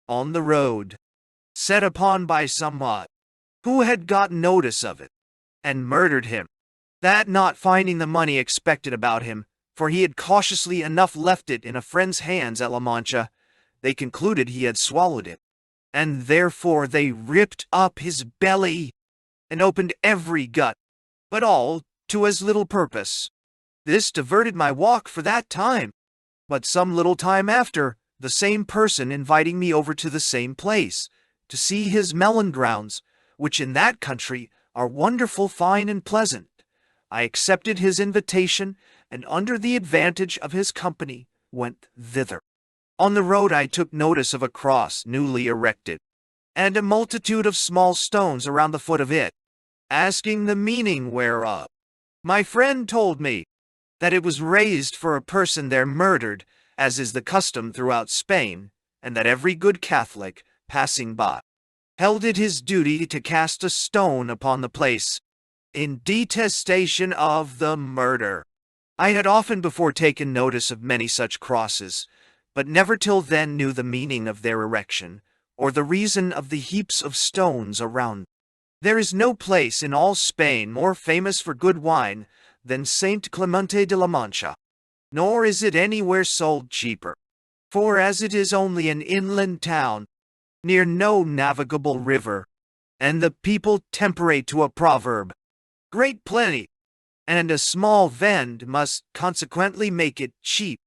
on the road, set upon by someone who had got notice of it, and murdered him. That not finding the money expected about him, for he had cautiously enough left it in a friend's hands at La Mancha, they concluded he had swallowed it, and therefore they ripped up his belly, and opened every gut, but all to as little purpose. This diverted my walk for that time, but some little time after, the same person inviting me over to the same place, to see his melon grounds, which in that country are wonderful fine and pleasant, I accepted his invitation, and under the advantage of his company, went thither. On the road I took notice of a cross newly erected, and a multitude of small stones around the foot of it, asking the meaning whereof. My friend told me that it was raised for a person there murdered, as is the custom throughout Spain, and that every good Catholic, passing by, held it his duty to cast a stone upon the place, in detestation of the murder. I had often before taken notice of many such crosses, but never till then knew the meaning of their erection, or the reason of the heaps of stones around. There is no place in all Spain more famous for good wine than Saint Clemente de la Mancha, nor is it anywhere sold cheaper. For as it is only an inland town, near no navigable river, and the people temperate to a proverb, "Great plenty, and a small vend must consequently make it cheap,"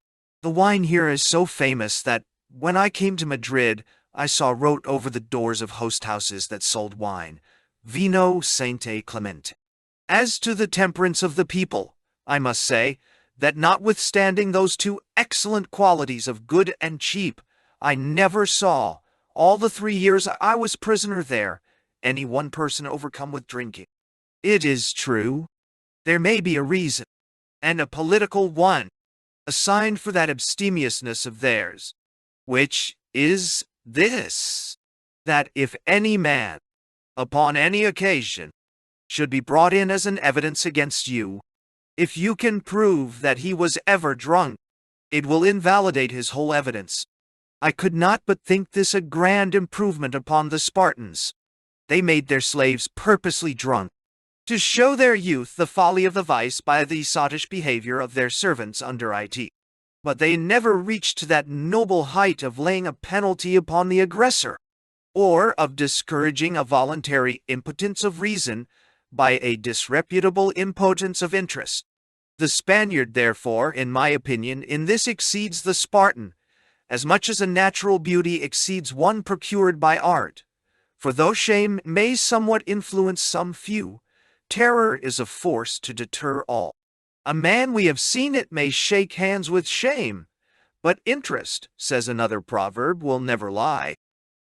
the wine here is so famous that, when I came to Madrid, I saw wrote over the doors of host houses that sold wine, "Vino Sainte Clemente." As to the temperance of the people, I must say, that notwithstanding those 2 excellent qualities of good and cheap, I never saw, all the 3 years I was prisoner there, any one person overcome with drinking. It is true, there may be a reason, and a political one, assigned for that abstemiousness of theirs, which is this, that if any man, upon any occasion, should be brought in as an evidence against you, if you can prove that he was ever drunk, it will invalidate his whole evidence. I could not but think this a grand improvement upon the Spartans. They made their slaves purposely drunk, to show their youth the folly of the vice by the sottish behavior of their servants under it. But they never reached to that noble height of laying a penalty upon the aggressor, or of discouraging a voluntary impotence of reason by a disreputable impotence of interest. The Spaniard, therefore, in my opinion, in this exceeds the Spartan, as much as a natural beauty exceeds one procured by art. For though shame may somewhat influence some few, terror is a force to deter all. A man, we have seen it, may shake hands with shame, but interest, says another proverb, will never lie.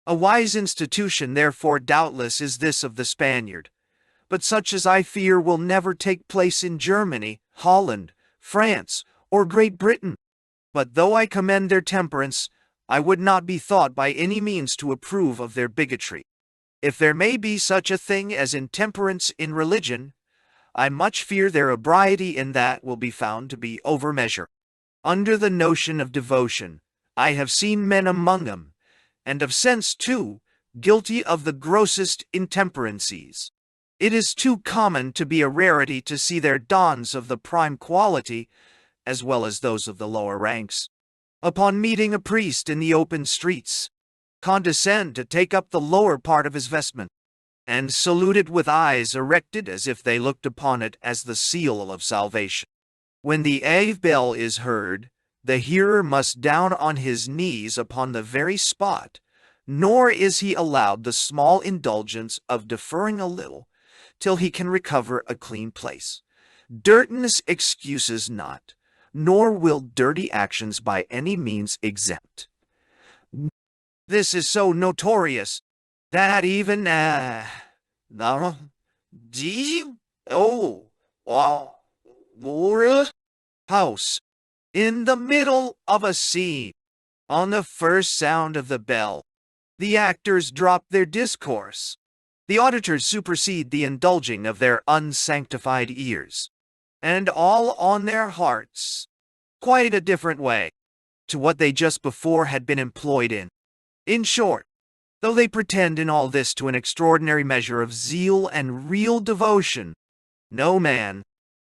A wise institution, therefore, doubtless, is this of the Spaniard, but such as I fear will never take place in Germany, Holland, France, or Great Britain. But though I commend their temperance, I would not be thought by any means to approve of their bigotry. If there may be such a thing as intemperance in religion, I much fear their ebriety in that will be found to be over measure. Under the notion of devotion, I have seen men among them, and of sense too, guilty of the grossest intemperancies. It is too common to be a rarity to see their dons of the prime quality, as well as those of the lower ranks, upon meeting a priest in the open streets, condescend to take up the lower part of his vestment, and salute it with eyes erected as if they looked upon it as the seal of salvation. When the Ave bell is heard, the hearer must down on his knees upon the very spot, nor is he allowed the small indulgence of deferring a little, till he can recover a clean place. Dirtiness excuses not, nor will dirty actions by any means exempt. This is so notorious that even the house in the middle of a scene, on the first sound of the bell, the actors drop their discourse. The auditors supersede the indulging of their unsanctified ears, and all on their hearts, quite a different way to what they just before had been employed in. In short, though they pretend in all this to an extraordinary measure of zeal and real devotion, no man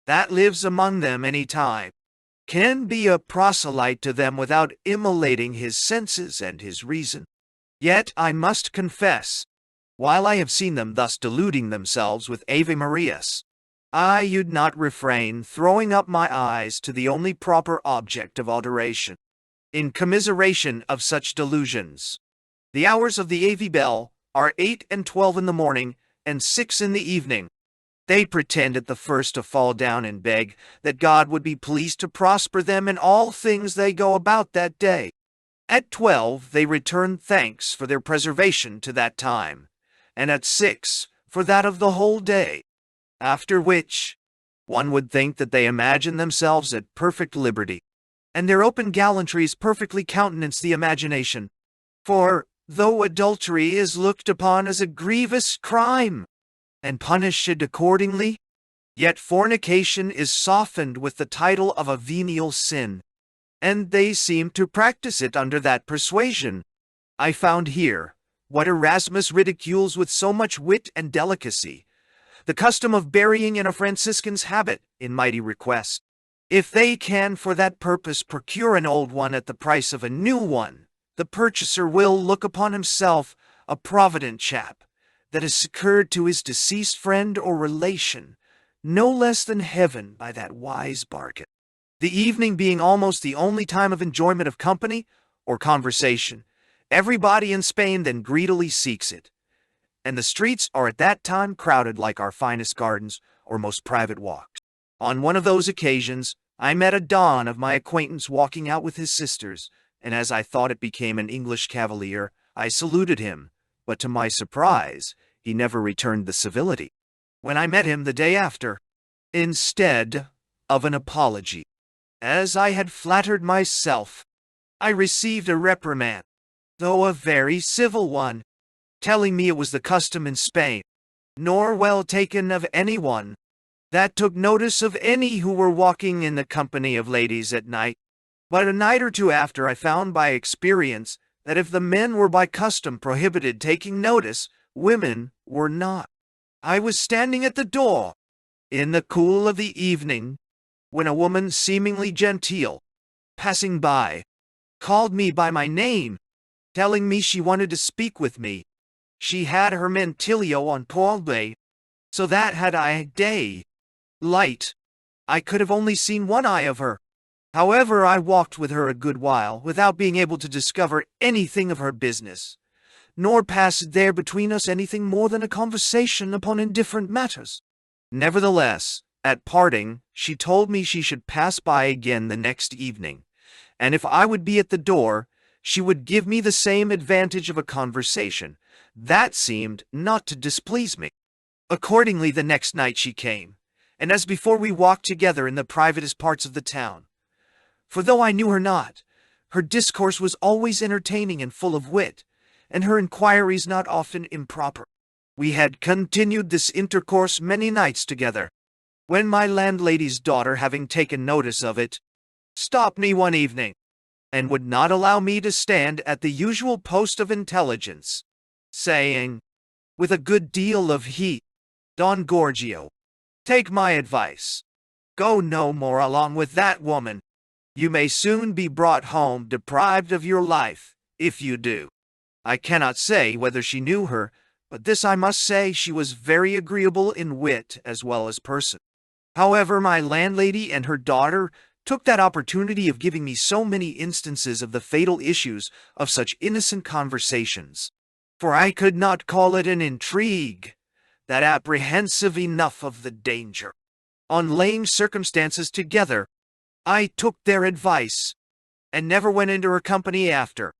that lives among them any time can be a proselyte to them without immolating his senses and his reason. Yet I must confess, while I have seen them thus deluding themselves with Ave Marias, I would not refrain throwing up my eyes to the only proper object of adoration, in commiseration of such delusions. The hours of the Ave bell are 8 and 12 in the morning, and 6 in the evening. They pretend at the first to fall down and beg that God would be pleased to prosper them in all things they go about that day. At 12 they return thanks for their preservation to that time, and at 6 for that of the whole day. After which, one would think that they imagine themselves at perfect liberty, and their open gallantries perfectly countenance the imagination. For, though adultery is looked upon as a grievous crime, and punished accordingly, yet fornication is softened with the title of a venial sin, and they seem to practice it under that persuasion. I found here, what Erasmus ridicules with so much wit and delicacy, the custom of burying in a Franciscan's habit, in mighty request. If they can for that purpose procure an old one at the price of a new one, the purchaser will look upon himself a provident chap, that has secured to his deceased friend or relation no less than heaven by that wise bargain. The evening being almost the only time of enjoyment of company or conversation, everybody in Spain then greedily seeks it, and the streets are at that time crowded like our finest gardens or most private walks. On one of those occasions, I met a don of my acquaintance walking out with his sisters, and as I thought it became an English cavalier, I saluted him, but to my surprise, he never returned the civility. When I met him the day after, instead of an apology, as I had flattered myself, I received a reprimand, though a very civil one, telling me it was the custom in Spain, nor well taken of anyone, that took notice of any who were walking in the company of ladies at night. But a night or two after I found by experience that if the men were by custom prohibited taking notice, women were not. I was standing at the door, in the cool of the evening, when a woman seemingly genteel, passing by, called me by my name, telling me she wanted to speak with me. She had her mantillo on point, so that had I day light, I could have only seen one eye of her. However, I walked with her a good while, without being able to discover anything of her business, nor passed there between us anything more than a conversation upon indifferent matters. Nevertheless, at parting, she told me she should pass by again the next evening, and if I would be at the door, she would give me the same advantage of a conversation. That seemed not to displease me. Accordingly, the next night she came, and as before we walked together in the privatest parts of the town. For though I knew her not, her discourse was always entertaining and full of wit, and her inquiries not often improper. We had continued this intercourse many nights together, when my landlady's daughter, having taken notice of it, stopped me one evening, and would not allow me to stand at the usual post of intelligence, saying, with a good deal of heat, "Don Gorgio, take my advice. Go no more along with that woman. You may soon be brought home deprived of your life, if you do." I cannot say whether she knew her, but this I must say, she was very agreeable in wit as well as person. However, my landlady and her daughter took that opportunity of giving me so many instances of the fatal issues of such innocent conversations. For I could not call it an intrigue, that apprehensive enough of the danger. On laying circumstances together, I took their advice, and never went into her company after.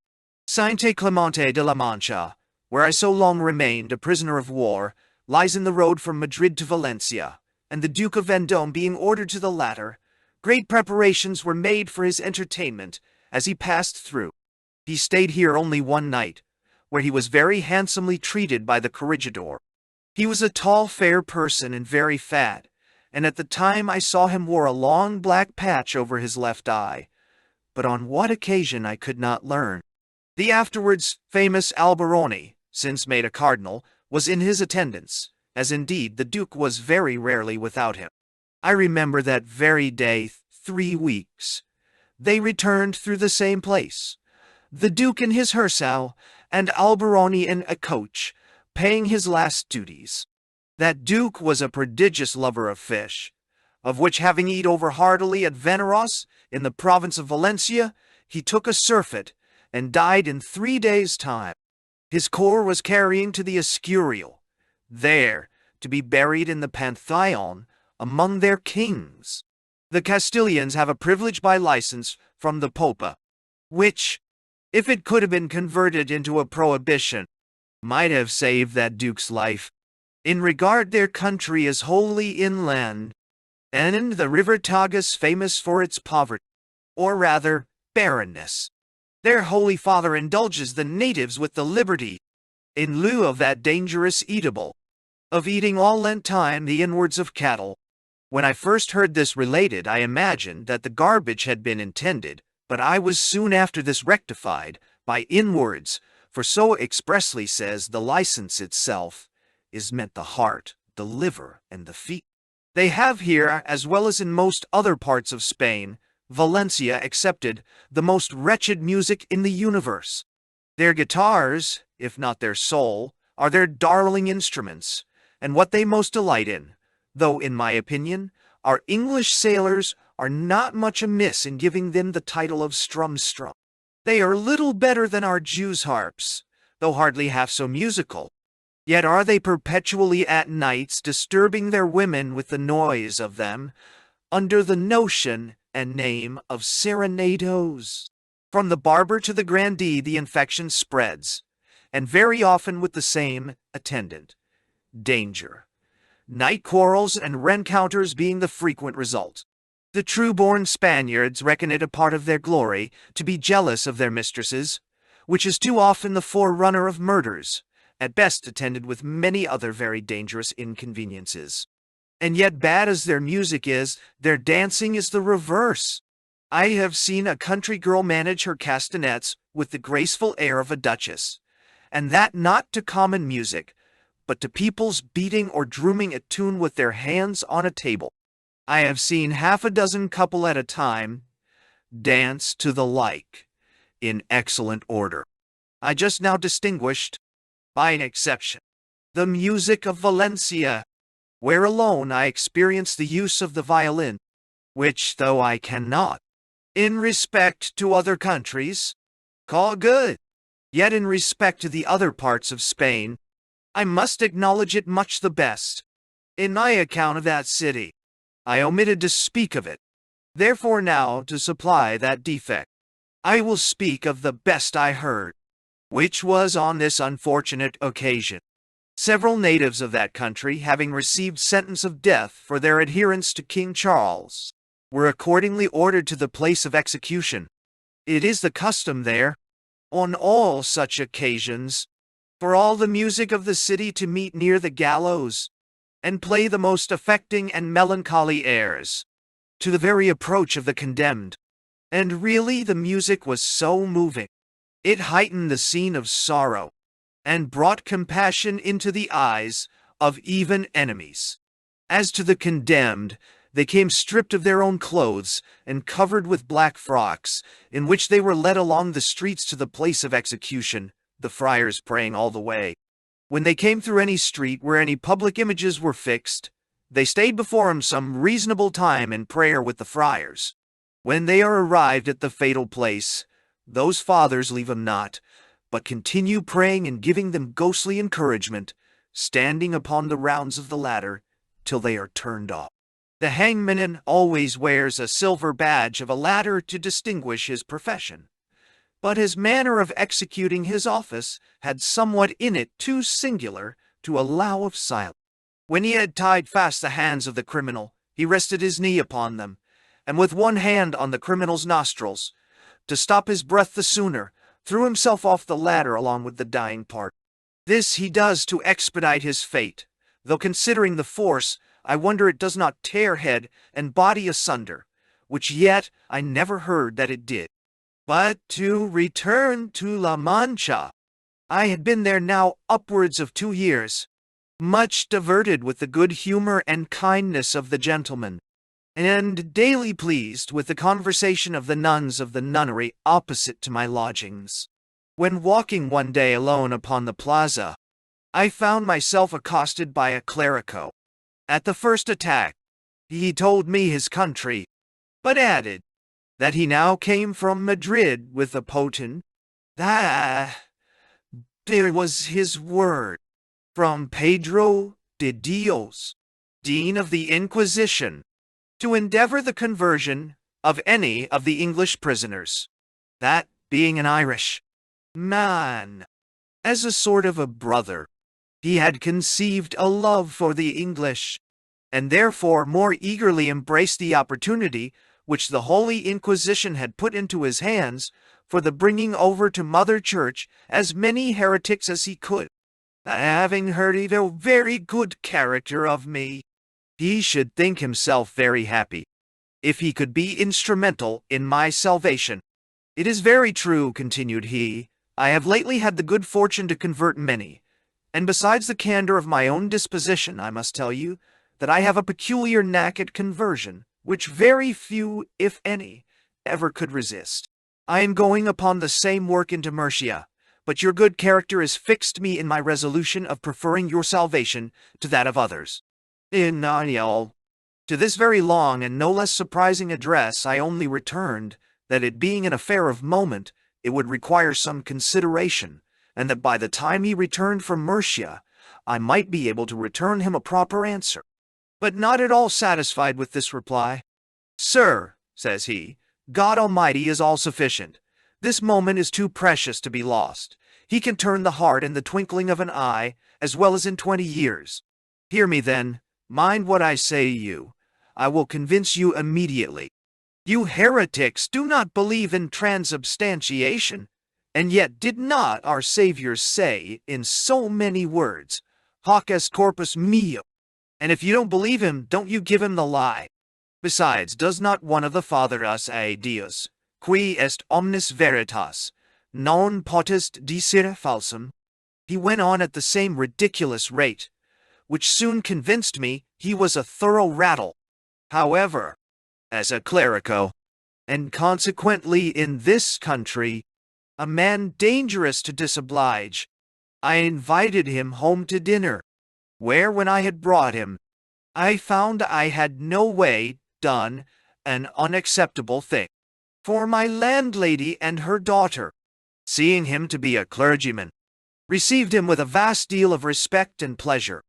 Sainte Clemente de la Mancha, where I so long remained a prisoner of war, lies in the road from Madrid to Valencia, and the Duke of Vendome being ordered to the latter, great preparations were made for his entertainment as he passed through. He stayed here only one night, where he was very handsomely treated by the corregidor. He was a tall, fair person and very fat, and at the time I saw him wore a long black patch over his left eye, but on what occasion I could not learn. The afterwards famous Alberoni, since made a cardinal, was in his attendance, as indeed the Duke was very rarely without him. I remember that very day, 3 weeks, they returned through the same place, the Duke in his hersal, and Alberoni in a coach, paying his last duties. That Duke was a prodigious lover of fish, of which having eat over heartily at Veneros, in the province of Valencia, he took a surfeit, and died in 3 days' time. His corps was carrying to the Escurial, there to be buried in the Pantheon among their kings. The Castilians have a privilege by license from the Popa, which, if it could have been converted into a prohibition, might have saved that Duke's life. In regard their country is wholly inland, and the river Tagus famous for its poverty, or rather, barrenness. Their Holy Father indulges the natives with the liberty, in lieu of that dangerous eatable, of eating all Lent time the inwards of cattle. When I first heard this related, I imagined that the garbage had been intended, but I was soon after this rectified, by inwards, for so expressly says the license itself, is meant the heart, the liver, and the feet. They have here, as well as in most other parts of Spain, Valencia excepted, the most wretched music in the universe. Their guitars, if not their soul, are their darling instruments, and what they most delight in, though, in my opinion, our English sailors are not much amiss in giving them the title of strumstrum. They are little better than our Jews' harps, though hardly half so musical. Yet are they perpetually at nights disturbing their women with the noise of them, under the notion and name of serenados. From the barber to the grandee the infection spreads, and very often with the same attendant, danger. Night quarrels and rencounters being the frequent result. The true-born Spaniards reckon it a part of their glory to be jealous of their mistresses, which is too often the forerunner of murders, at best attended with many other very dangerous inconveniences. And yet, bad as their music is, their dancing is the reverse. I have seen a country girl manage her castanets with the graceful air of a duchess, and that not to common music, but to people's beating or drumming a tune with their hands on a table. I have seen half a dozen couple at a time dance to the like, in excellent order. I just now distinguished, by an exception, the music of Valencia, where alone I experience the use of the violin, which, though I cannot, in respect to other countries, call good, yet in respect to the other parts of Spain, I must acknowledge it much the best. In my account of that city, I omitted to speak of it. Therefore now, to supply that defect, I will speak of the best I heard, which was on this unfortunate occasion. Several natives of that country, having received sentence of death for their adherence to King Charles, were accordingly ordered to the place of execution. It is the custom there, on all such occasions, for all the music of the city to meet near the gallows, and play the most affecting and melancholy airs, to the very approach of the condemned. And really the music was so moving, it heightened the scene of sorrow, and brought compassion into the eyes of even enemies. As to the condemned, they came stripped of their own clothes, and covered with black frocks, in which they were led along the streets to the place of execution, the friars praying all the way. When they came through any street where any public images were fixed, they stayed before him some reasonable time in prayer with the friars. When they are arrived at the fatal place, those fathers leave them not, but continue praying and giving them ghostly encouragement, standing upon the rounds of the ladder till they are turned off. The hangman always wears a silver badge of a ladder to distinguish his profession, but his manner of executing his office had somewhat in it too singular to allow of silence. When he had tied fast the hands of the criminal, he rested his knee upon them, and with one hand on the criminal's nostrils, to stop his breath the sooner, threw himself off the ladder along with the dying part. This he does to expedite his fate, though considering the force, I wonder it does not tear head and body asunder, which yet I never heard that it did. But to return to La Mancha, I had been there now upwards of 2 years, much diverted with the good humor and kindness of the gentlemen, and daily pleased with the conversation of the nuns of the nunnery opposite to my lodgings. When walking one day alone upon the plaza, I found myself accosted by a clerico. At the first attack, he told me his country, but added that he now came from Madrid with a potent, there was his word, from Pedro de Dios, Dean of the Inquisition, to endeavor the conversion of any of the English prisoners, that being an Irish man, as a sort of a brother, he had conceived a love for the English, and therefore more eagerly embraced the opportunity which the Holy Inquisition had put into his hands for the bringing over to Mother Church as many heretics as he could. Having heard a very good character of me, he should think himself very happy, if he could be instrumental in my salvation. It is very true, continued he, I have lately had the good fortune to convert many, and besides the candor of my own disposition, I must tell you that I have a peculiar knack at conversion, which very few, if any, ever could resist. I am going upon the same work into Murcia, but your good character has fixed me in my resolution of preferring your salvation to that of others. In all, to this very long and no less surprising address I only returned that it being an affair of moment, it would require some consideration, and that by the time he returned from Murcia, I might be able to return him a proper answer. But not at all satisfied with this reply, Sir, says he, God Almighty is all sufficient. This moment is too precious to be lost. He can turn the heart in the twinkling of an eye, as well as in 20 years. Hear me then, mind what I say to you. I will convince you immediately. You heretics do not believe in transubstantiation, and yet did not our Savior say in so many words, Hoc est corpus meo? And if you don't believe him, don't you give him the lie. Besides, does not one of the Father us a Deus, qui est omnis veritas, non potest dicere falsum? He went on at the same ridiculous rate, which soon convinced me he was a thorough rattle. However, as a clerico, and consequently in this country, a man dangerous to disoblige, I invited him home to dinner, where when I had brought him, I found I had no way done an unacceptable thing. For my landlady and her daughter, seeing him to be a clergyman, received him with a vast deal of respect and pleasure.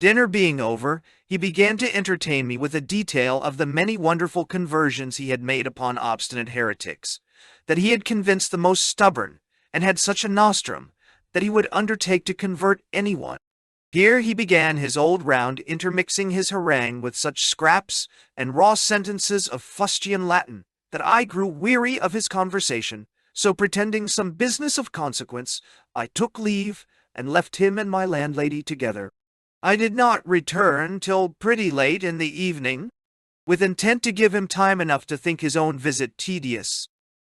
Dinner being over, he began to entertain me with a detail of the many wonderful conversions he had made upon obstinate heretics, that he had convinced the most stubborn, and had such a nostrum, that he would undertake to convert anyone. Here he began his old round, intermixing his harangue with such scraps and raw sentences of fustian Latin, that I grew weary of his conversation, so pretending some business of consequence, I took leave, and left him and my landlady together. I did not return till pretty late in the evening, with intent to give him time enough to think his own visit tedious.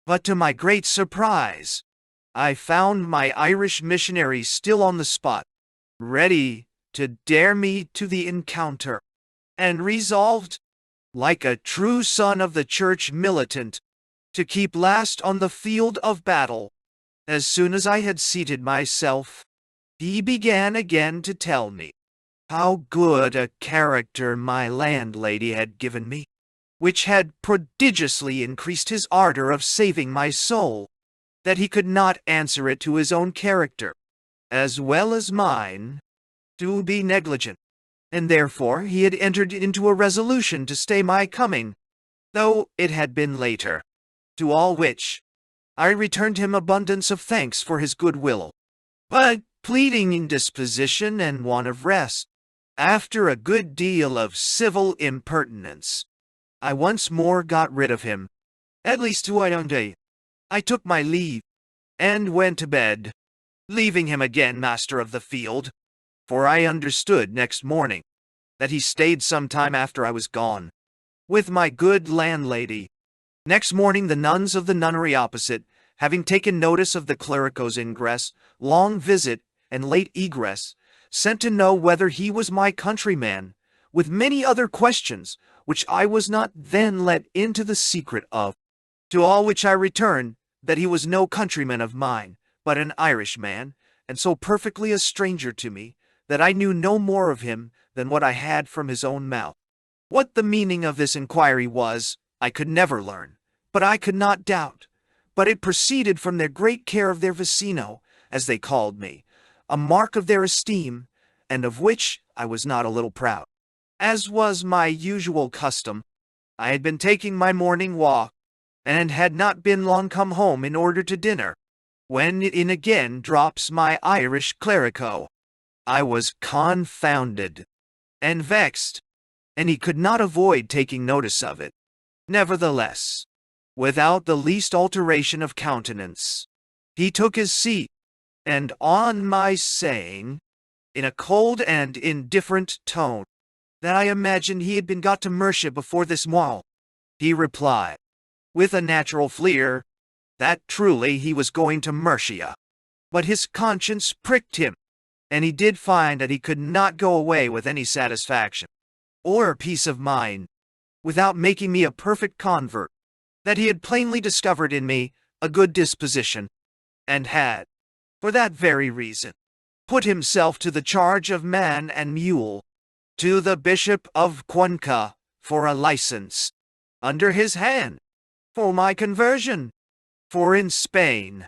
But to my great surprise, I found my Irish missionary still on the spot, ready to dare me to the encounter, and resolved, like a true son of the church militant, to keep last on the field of battle. As soon as I had seated myself, he began again to tell me how good a character my landlady had given me, which had prodigiously increased his ardor of saving my soul, that he could not answer it to his own character, as well as mine, to be negligent, and therefore he had entered into a resolution to stay my coming, though it had been later. To all which I returned him abundance of thanks for his goodwill, but pleading indisposition and want of rest, after a good deal of civil impertinence, I once more got rid of him, at least to one day. I took my leave, and went to bed, leaving him again master of the field, for I understood next morning that he stayed some time after I was gone, with my good landlady. Next morning the nuns of the nunnery opposite, having taken notice of the clerico's ingress, long visit, and late egress, sent to know whether he was my countryman, with many other questions, which I was not then let into the secret of. To all which I returned, that he was no countryman of mine, but an Irishman, and so perfectly a stranger to me, that I knew no more of him than what I had from his own mouth. What the meaning of this inquiry was, I could never learn, but I could not doubt. But it proceeded from their great care of their vicino, as they called me, a mark of their esteem, and of which I was not a little proud. As was my usual custom, I had been taking my morning walk, and had not been long come home in order to dinner, when in again drops my Irish clerico. I was confounded and vexed, and he could not avoid taking notice of it. Nevertheless, without the least alteration of countenance, he took his seat, and on my saying, in a cold and indifferent tone, that I imagined he had been got to Mercia before this while, he replied, with a natural fleer, that truly he was going to Mercia, but his conscience pricked him, and he did find that he could not go away with any satisfaction, or peace of mind, without making me a perfect convert, that he had plainly discovered in me a good disposition, and had, for that very reason, put himself to the charge of man and mule, to the Bishop of Cuenca, for a license, under his hand, for my conversion. For in Spain,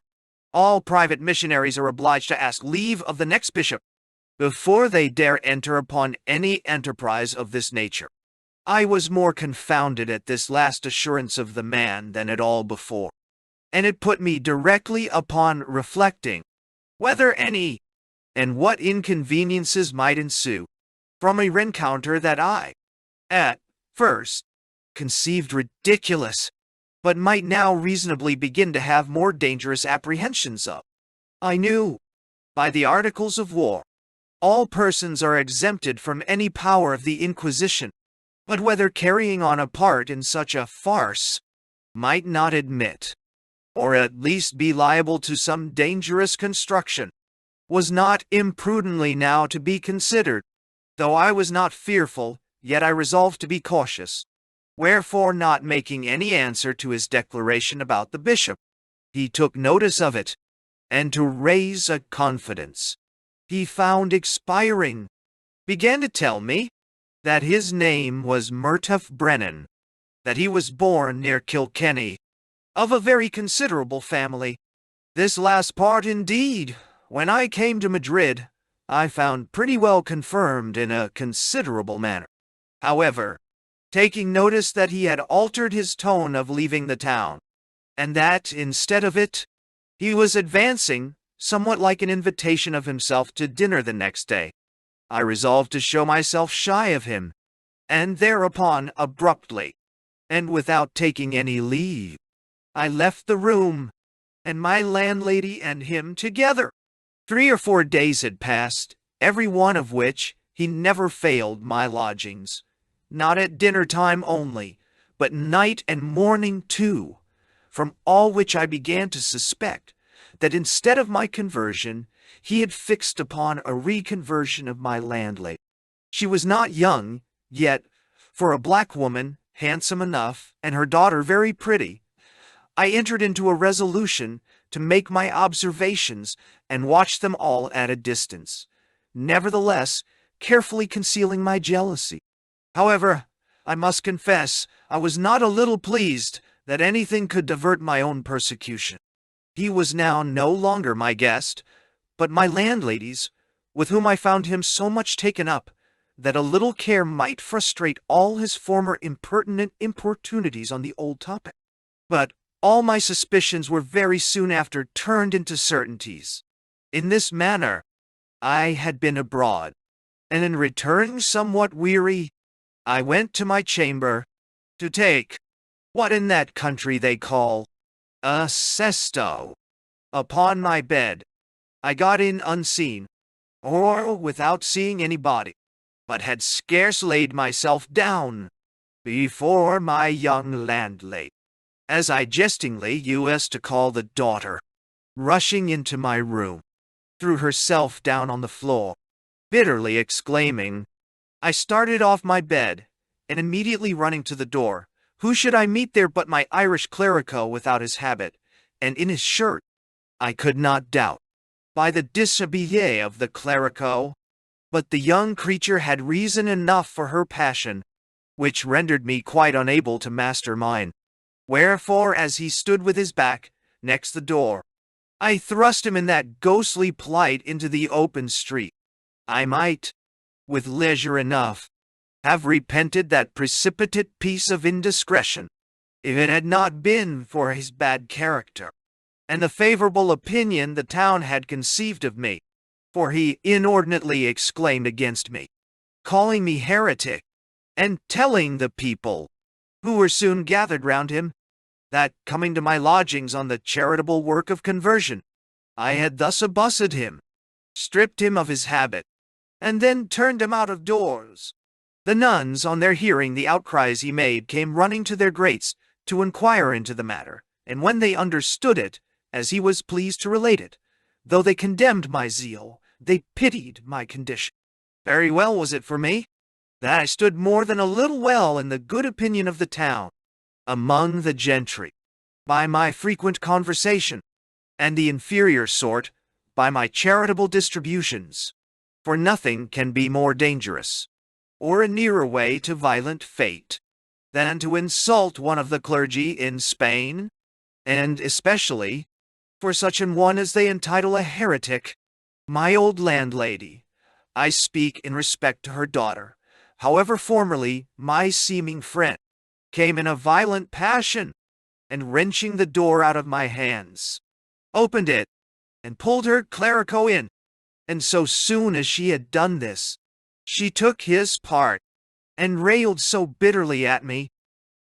all private missionaries are obliged to ask leave of the next bishop before they dare enter upon any enterprise of this nature. I was more confounded at this last assurance of the man than at all before, and it put me directly upon reflecting whether any and what inconveniences might ensue from a rencounter that I, at first, conceived ridiculous, but might now reasonably begin to have more dangerous apprehensions of. I knew, by the Articles of War, all persons are exempted from any power of the Inquisition, but whether carrying on a part in such a farce might not admit, or at least be liable to some dangerous construction, was not imprudently now to be considered. Though I was not fearful, yet I resolved to be cautious. Wherefore, not making any answer to his declaration about the bishop, he took notice of it, and to raise a confidence he found expiring, began to tell me that his name was Murtough Brennan, that he was born near Kilkenny, of a very considerable family. This last part, indeed, when I came to Madrid, I found pretty well confirmed in a considerable manner. However, taking notice that he had altered his tone of leaving the town, and that, instead of it, he was advancing, somewhat like an invitation of himself to dinner the next day, I resolved to show myself shy of him, and thereupon, abruptly, and without taking any leave, I left the room, and my landlady and him together. 3 or 4 days had passed, every one of which he never failed my lodgings, not at dinner time only, but night and morning too, from all which I began to suspect that instead of my conversion, he had fixed upon a reconversion of my landlady. She was not young, yet, for a black woman, handsome enough, and her daughter very pretty. I entered into a resolution to make my observations and watch them all at a distance, nevertheless carefully concealing my jealousy. However, I must confess, I was not a little pleased that anything could divert my own persecution. He was now no longer my guest, but my landlady's, with whom I found him so much taken up, that a little care might frustrate all his former impertinent importunities on the old topic. But all my suspicions were very soon after turned into certainties. In this manner, I had been abroad, and in returning somewhat weary, I went to my chamber to take what in that country they call a sesto. Upon my bed, I got in unseen, or without seeing anybody, but had scarce laid myself down before my young landlady, as I jestingly used to call the daughter, rushing into my room, threw herself down on the floor, bitterly exclaiming. I started off my bed, and immediately running to the door, who should I meet there but my Irish clerico without his habit, and in his shirt? I could not doubt, by the dishabille of the clerico, but the young creature had reason enough for her passion, which rendered me quite unable to master mine. Wherefore, as he stood with his back next the door, I thrust him in that ghostly plight into the open street. I might, with leisure enough, have repented that precipitate piece of indiscretion, if it had not been for his bad character, and the favorable opinion the town had conceived of me, for he inordinately exclaimed against me, calling me heretic, and telling the people, who were soon gathered round him, that, coming to my lodgings on the charitable work of conversion, I had thus abused him, stripped him of his habit, and then turned him out of doors. The nuns, on their hearing the outcries he made, came running to their grates to inquire into the matter, and when they understood it, as he was pleased to relate it, though they condemned my zeal, they pitied my condition. Very well was it for me that I stood more than a little well in the good opinion of the town, among the gentry, by my frequent conversation, and the inferior sort, by my charitable distributions. For nothing can be more dangerous, or a nearer way to violent fate, than to insult one of the clergy in Spain, and especially for such an one as they entitle a heretic. My old landlady, I speak in respect to her daughter, however formerly my seeming friend, came in a violent passion, and wrenching the door out of my hands, opened it, and pulled her clerico in, and so soon as she had done this, she took his part, and railed so bitterly at me,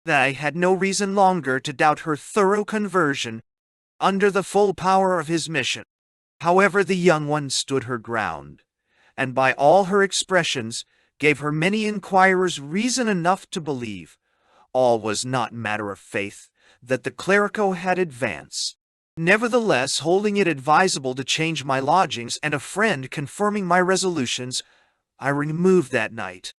that I had no reason longer to doubt her thorough conversion, under the full power of his mission. However, the young one stood her ground, and by all her expressions gave her many inquirers reason enough to believe, all was not matter of faith, that the clerico had advanced. Nevertheless, holding it advisable to change my lodgings, and a friend confirming my resolutions, I removed that night.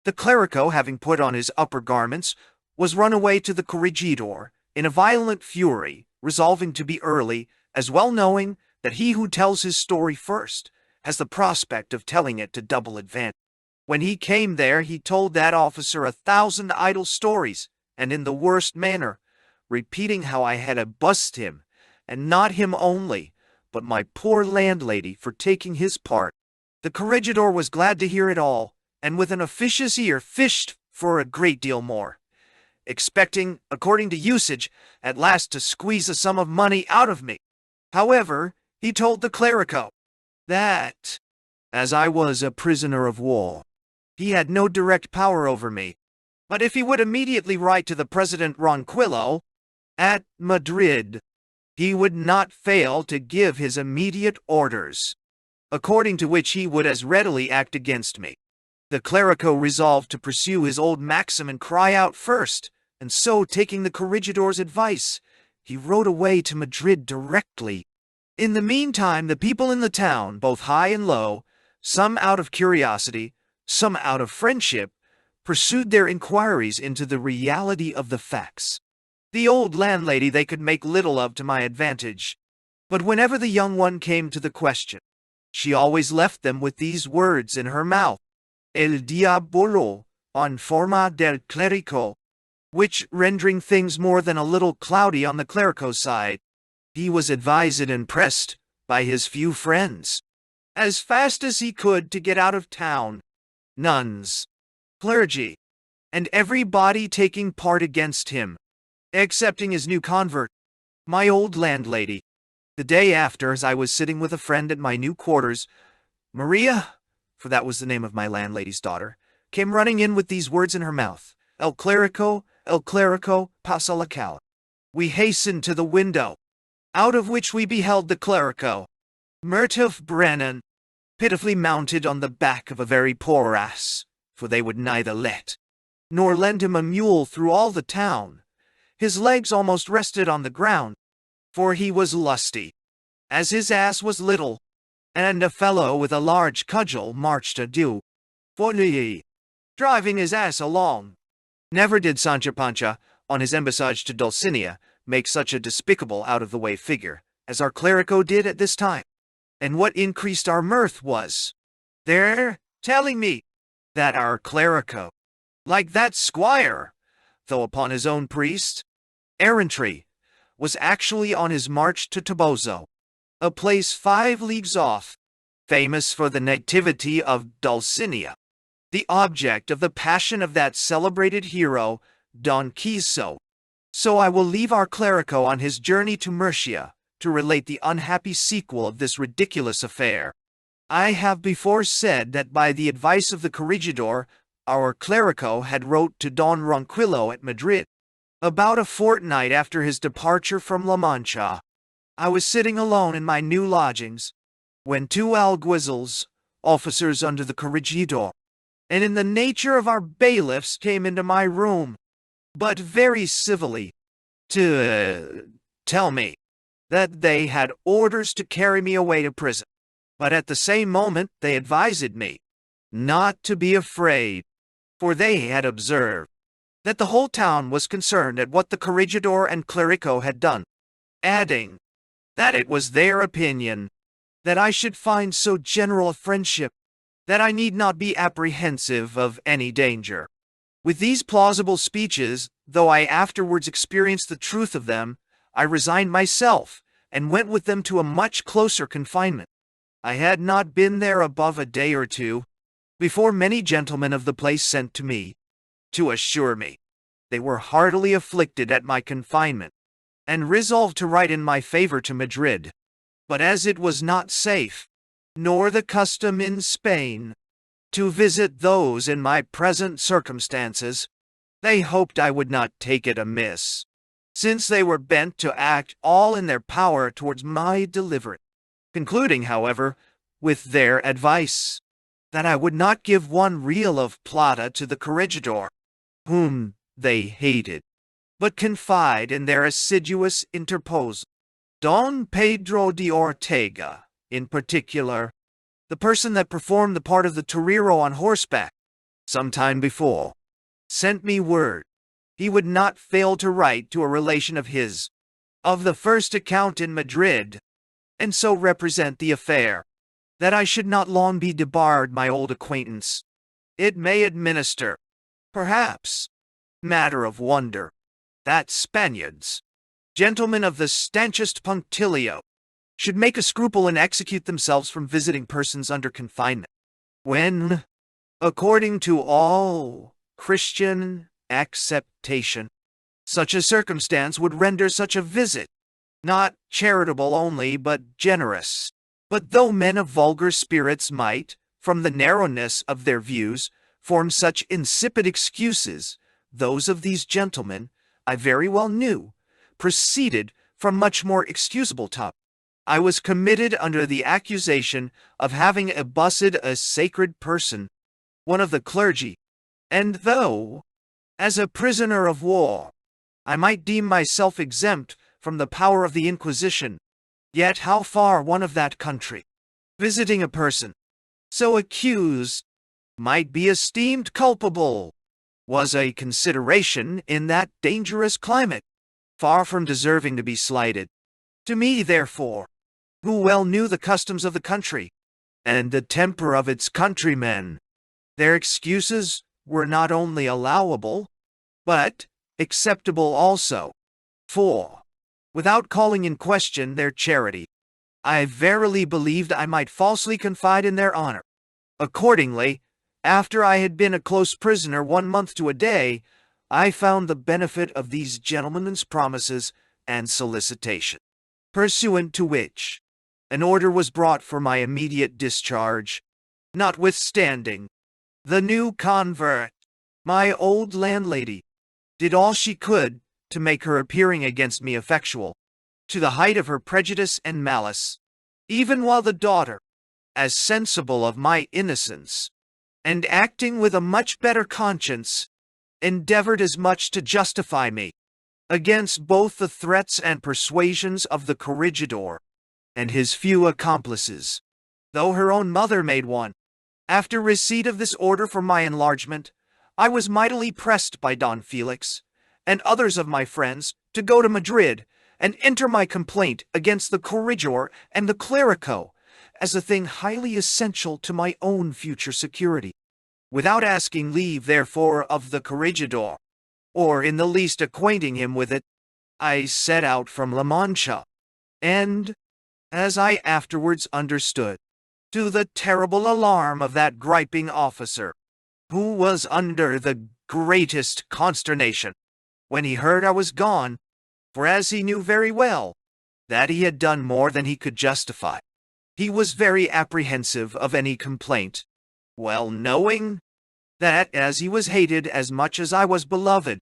The clerico, having put on his upper garments, was run away to the corregidor, in a violent fury, resolving to be early, as well knowing that he who tells his story first has the prospect of telling it to double advantage. When he came there, he told that officer 1,000 idle stories, and in the worst manner, repeating how I had abused him, and not him only, but my poor landlady, for taking his part. The corregidor was glad to hear it all, and with an officious ear fished for a great deal more, expecting, according to usage, at last to squeeze a sum of money out of me. However, he told the clerico that, as I was a prisoner of war, he had no direct power over me, but if he would immediately write to the President Ronquillo at Madrid, he would not fail to give his immediate orders, according to which he would as readily act against me. The clerico resolved to pursue his old maxim and cry out first, and so, taking the corregidor's advice, he rode away to Madrid directly. In the meantime, the people in the town, both high and low, some out of curiosity, some out of friendship, pursued their inquiries into the reality of the facts. The old landlady they could make little of to my advantage, but whenever the young one came to the question, she always left them with these words in her mouth: El diabolo, en forma del clerico. which rendering things more than a little cloudy on the clerico's side. He was advised and pressed by his few friends, as fast as he could, to get out of town. Nuns, clergy, and everybody taking part against him, excepting his new convert, my old landlady. The day after, as I was sitting with a friend at my new quarters, Maria, for that was the name of my landlady's daughter, came running in with these words in her mouth: El clerico, pasa la cal. We hastened to the window, out of which we beheld the clerico, Murtough Brennan, pitifully mounted on the back of a very poor ass, for they would neither let nor lend him a mule through all the town. His legs almost rested on the ground, for he was lusty, as his ass was little, and a fellow with a large cudgel marched adieu, driving his ass along. Never did Sancho Pancha, on his embassage to Dulcinea, make such a despicable out-of-the-way figure as our clerico did at this time. And what increased our mirth was their telling me that our clerico, like that squire, though upon his own priest errantry, was actually on his march to Toboso, a place 5 leagues off, famous for the nativity of Dulcinea, the object of the passion of that celebrated hero, Don Quixote. So I will leave our clerico on his journey to Murcia to relate the unhappy sequel of this ridiculous affair. I have before said that by the advice of the corregidor, our clerico had wrote to Don Ronquillo at Madrid. About a fortnight after his departure from La Mancha, I was sitting alone in my new lodgings, when 2 alguazils, officers under the corregidor, and in the nature of our bailiffs, came into my room, but very civilly, to tell me that they had orders to carry me away to prison. But at the same moment they advised me not to be afraid, for they had observed that the whole town was concerned at what the corregidor and clerico had done, adding that it was their opinion that I should find so general a friendship that I need not be apprehensive of any danger. With these plausible speeches, though I afterwards experienced the truth of them, I resigned myself, and went with them to a much closer confinement. I had not been there above a day or two, before many gentlemen of the place sent to me, to assure me they were heartily afflicted at my confinement, and resolved to write in my favor to Madrid. But as it was not safe, nor the custom in Spain, to visit those in my present circumstances, they hoped I would not take it amiss, since they were bent to act all in their power towards my deliverance, concluding, however, with their advice, that I would not give 1 real of plata to the corregidor, whom they hated, but confide in their assiduous interposer, Don Pedro de Ortega, in particular, the person that performed the part of the torero on horseback, some time before, sent me word he would not fail to write to a relation of his, of the first account in Madrid, and so represent the affair, that I should not long be debarred my old acquaintance. It may administer, perhaps, matter of wonder, that Spaniards, gentlemen of the stanchest punctilio, should make a scruple and execute themselves from visiting persons under confinement, when, according to all Christian acceptation, such a circumstance would render such a visit not charitable only, but generous. But though men of vulgar spirits might, from the narrowness of their views, form such insipid excuses, those of these gentlemen, I very well knew, proceeded from much more excusable top. I was committed under the accusation of having abused a sacred person, one of the clergy, and though, as a prisoner of war, I might deem myself exempt from the power of the Inquisition, yet how far one of that country, visiting a person so accused, might be esteemed culpable, was a consideration in that dangerous climate, far from deserving to be slighted. To me, therefore, who well knew the customs of the country, and the temper of its countrymen, their excuses were not only allowable, but, acceptable also. For, without calling in question their charity, I verily believed I might falsely confide in their honor. Accordingly, after I had been a close prisoner 1 month to a day, I found the benefit of these gentlemen's promises and solicitation, pursuant to which an order was brought for my immediate discharge. Notwithstanding, the new convert, my old landlady, did all she could to make her appearing against me effectual, to the height of her prejudice and malice, even while the daughter, as sensible of my innocence, and acting with a much better conscience, endeavored as much to justify me, against both the threats and persuasions of the corregidor and his few accomplices, though her own mother made one. After receipt of this order for my enlargement, I was mightily pressed by Don Felix and others of my friends to go to Madrid and enter my complaint against the corregidor and the clerico as a thing highly essential to my own future security. Without asking leave, therefore, of the corregidor, or in the least acquainting him with it, I set out from La Mancha, and, as I afterwards understood, to the terrible alarm of that griping officer, who was under the greatest consternation when he heard I was gone, for as he knew very well that he had done more than he could justify, he was very apprehensive of any complaint, well knowing that, as he was hated as much as I was beloved,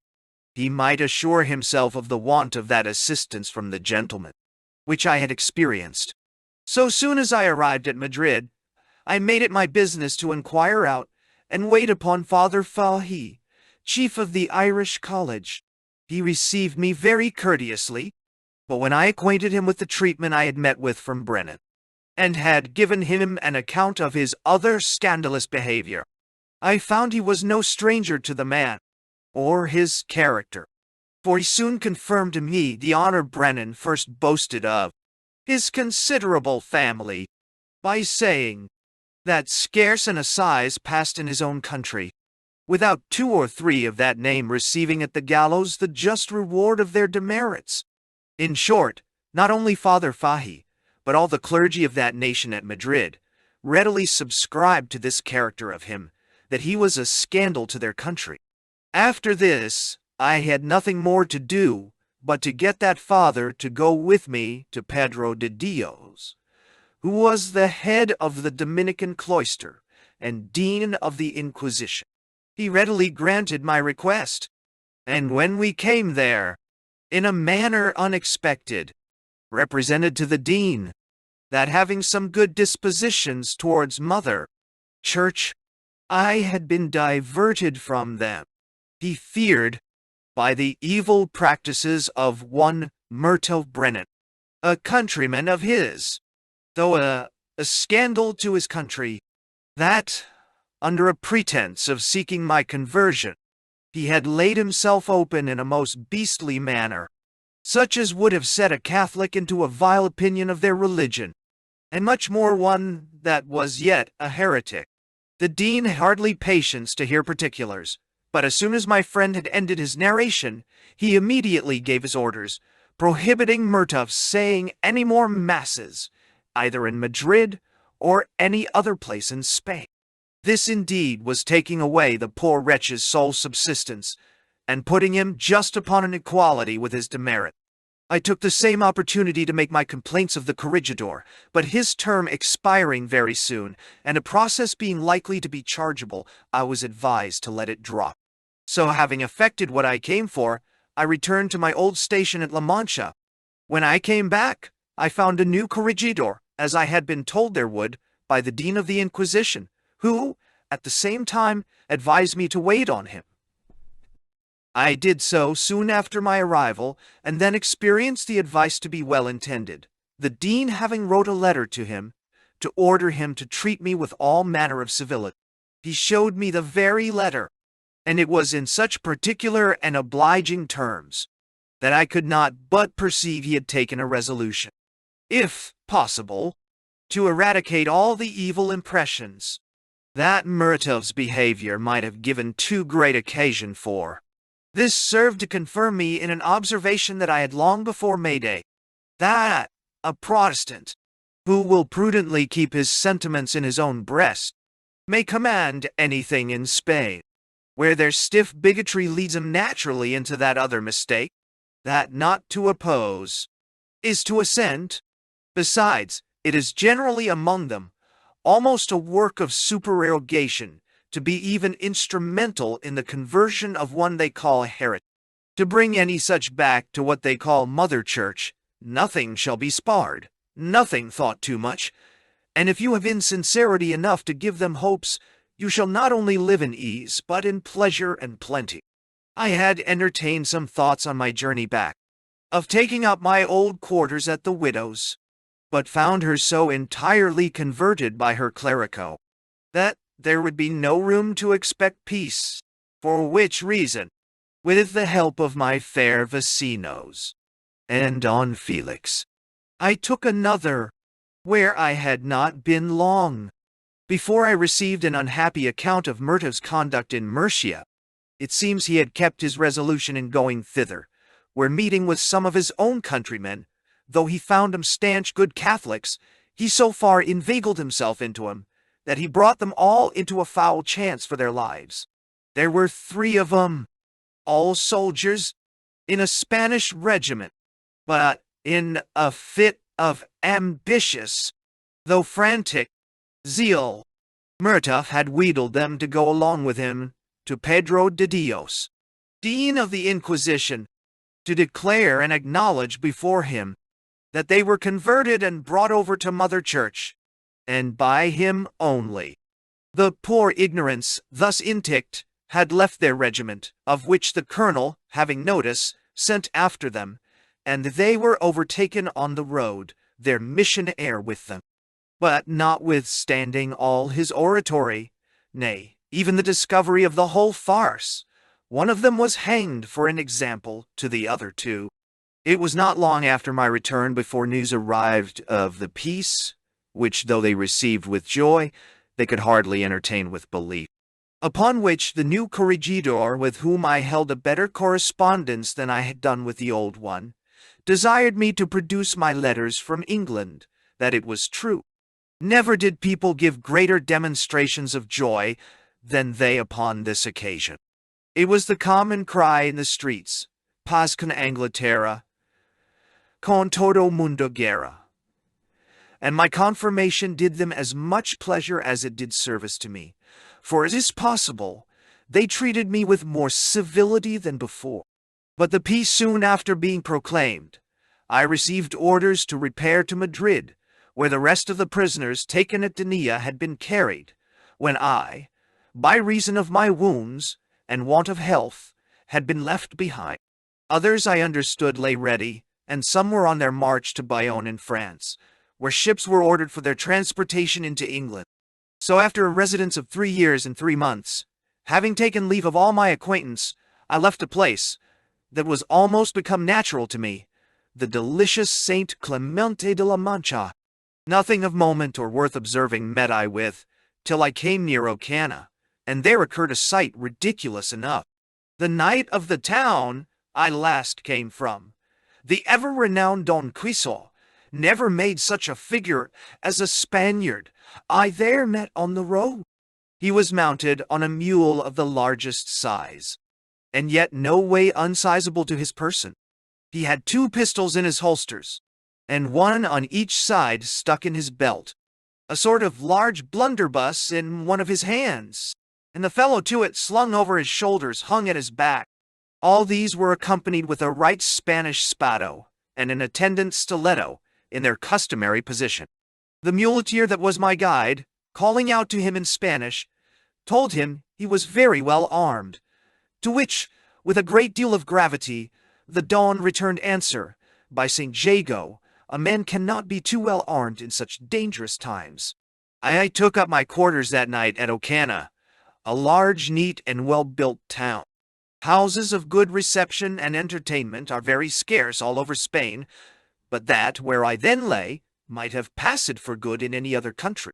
he might assure himself of the want of that assistance from the gentleman, which I had experienced. So soon as I arrived at Madrid, I made it my business to inquire out and wait upon Father Fahey, chief of the Irish College. He received me very courteously, but when I acquainted him with the treatment I had met with from Brennan, and had given him an account of his other scandalous behavior, I found he was no stranger to the man, or his character, for he soon confirmed to me the honor Brennan first boasted of his considerable family, by saying that scarce an assize passed in his own country, without 2 or 3 of that name receiving at the gallows the just reward of their demerits. In short, not only Father Fahey, but all the clergy of that nation at Madrid, readily subscribed to this character of him, that he was a scandal to their country. After this, I had nothing more to do but to get that father to go with me to Pedro de Dios, who was the head of the Dominican cloister and dean of the Inquisition. He readily granted my request, and when we came there, in a manner unexpected, represented to the dean that, having some good dispositions towards Mother Church, I had been diverted from them. He feared, by the evil practices of one Murtogh Brennan, a countryman of his, though a scandal to his country, that, under a pretense of seeking my conversion, he had laid himself open in a most beastly manner, such as would have set a Catholic into a vile opinion of their religion, and much more one that was yet a heretic. The dean had hardly patience to hear particulars, but as soon as my friend had ended his narration, he immediately gave his orders, prohibiting Murtogh's saying any more masses, either in Madrid or any other place in Spain. This indeed was taking away the poor wretch's sole subsistence, and putting him just upon an equality with his demerit. I took the same opportunity to make my complaints of the corregidor, but his term expiring very soon, and a process being likely to be chargeable, I was advised to let it drop. So having effected what I came for, I returned to my old station at La Mancha. When I came back, I found a new corregidor, as I had been told there would, by the Dean of the Inquisition, who, at the same time, advised me to wait on him. I did so soon after my arrival, and then experienced the advice to be well intended, the dean having wrote a letter to him, to order him to treat me with all manner of civility. He showed me the very letter, and it was in such particular and obliging terms, that I could not but perceive he had taken a resolution, if possible, to eradicate all the evil impressions that Murtogh's behavior might have given too great occasion for. This served to confirm me in an observation that I had long before made, that a Protestant, who will prudently keep his sentiments in his own breast, may command anything in Spain, where their stiff bigotry leads him naturally into that other mistake, that not to oppose is to assent. Besides, it is generally among them almost a work of supererogation to be even instrumental in the conversion of one they call a heretic. To bring any such back to what they call Mother Church, nothing shall be spared, nothing thought too much, and if you have insincerity enough to give them hopes, you shall not only live in ease, but in pleasure and plenty. I had entertained some thoughts on my journey back, of taking up my old quarters at the widow's, but found her so entirely converted by her clerico, that there would be no room to expect peace, for which reason, with the help of my fair vecinos, and Don Felix, I took another, where I had not been long, before I received an unhappy account of Murtagh's conduct in Mercia. It seems he had kept his resolution in going thither, where meeting with some of his own countrymen, though he found them stanch good Catholics, he so far inveigled himself into 'em, that he brought them all into a foul chance for their lives. There were 3 of 'em, all soldiers, in a Spanish regiment, but in a fit of ambitious, though frantic, zeal, Murtagh had wheedled them to go along with him to Pedro de Dios, Dean of the Inquisition, to declare and acknowledge before him that they were converted and brought over to Mother Church, and by him only. The poor ignorants, thus inticked, had left their regiment, of which the colonel, having notice, sent after them, and they were overtaken on the road, their missionaire with them. But notwithstanding all his oratory, nay, even the discovery of the whole farce, one of them was hanged for an example to the other 2. It was not long after my return before news arrived of the peace, which though they received with joy, they could hardly entertain with belief. Upon which the new corregidor, with whom I held a better correspondence than I had done with the old one, desired me to produce my letters from England, that it was true. Never did people give greater demonstrations of joy than they upon this occasion. It was the common cry in the streets, Paz con Anglaterra, con todo mundo guerra. And my confirmation did them as much pleasure as it did service to me, for it is possible they treated me with more civility than before. But the peace soon after being proclaimed, I received orders to repair to Madrid, where the rest of the prisoners taken at Denia had been carried, when I, by reason of my wounds and want of health, had been left behind. Others I understood lay ready, and some were on their march to Bayonne in France, where ships were ordered for their transportation into England. So after a residence of 3 years and 3 months, having taken leave of all my acquaintance, I left a place that was almost become natural to me, the delicious Saint Clemente de la Mancha. Nothing of moment or worth observing met I with, till I came near Ocana, and there occurred a sight ridiculous enough. The knight of the town I last came from, the ever-renowned Don Quixote, never made such a figure as a Spaniard I there met on the road. He was mounted on a mule of the largest size, and yet no way unsizable to his person. He had 2 pistols in his holsters, and one on each side stuck in his belt, a sort of large blunderbuss in one of his hands, and the fellow to it slung over his shoulders hung at his back. All these were accompanied with a right Spanish spado and an attendant stiletto in their customary position. The muleteer that was my guide, calling out to him in Spanish, told him he was very well armed, to which, with a great deal of gravity, the Don returned answer, by St. Jago, a man cannot be too well armed in such dangerous times. I took up my quarters that night at Ocana, a large, neat, and well-built town. Houses of good reception and entertainment are very scarce all over Spain, but that, where I then lay, might have passed for good in any other country.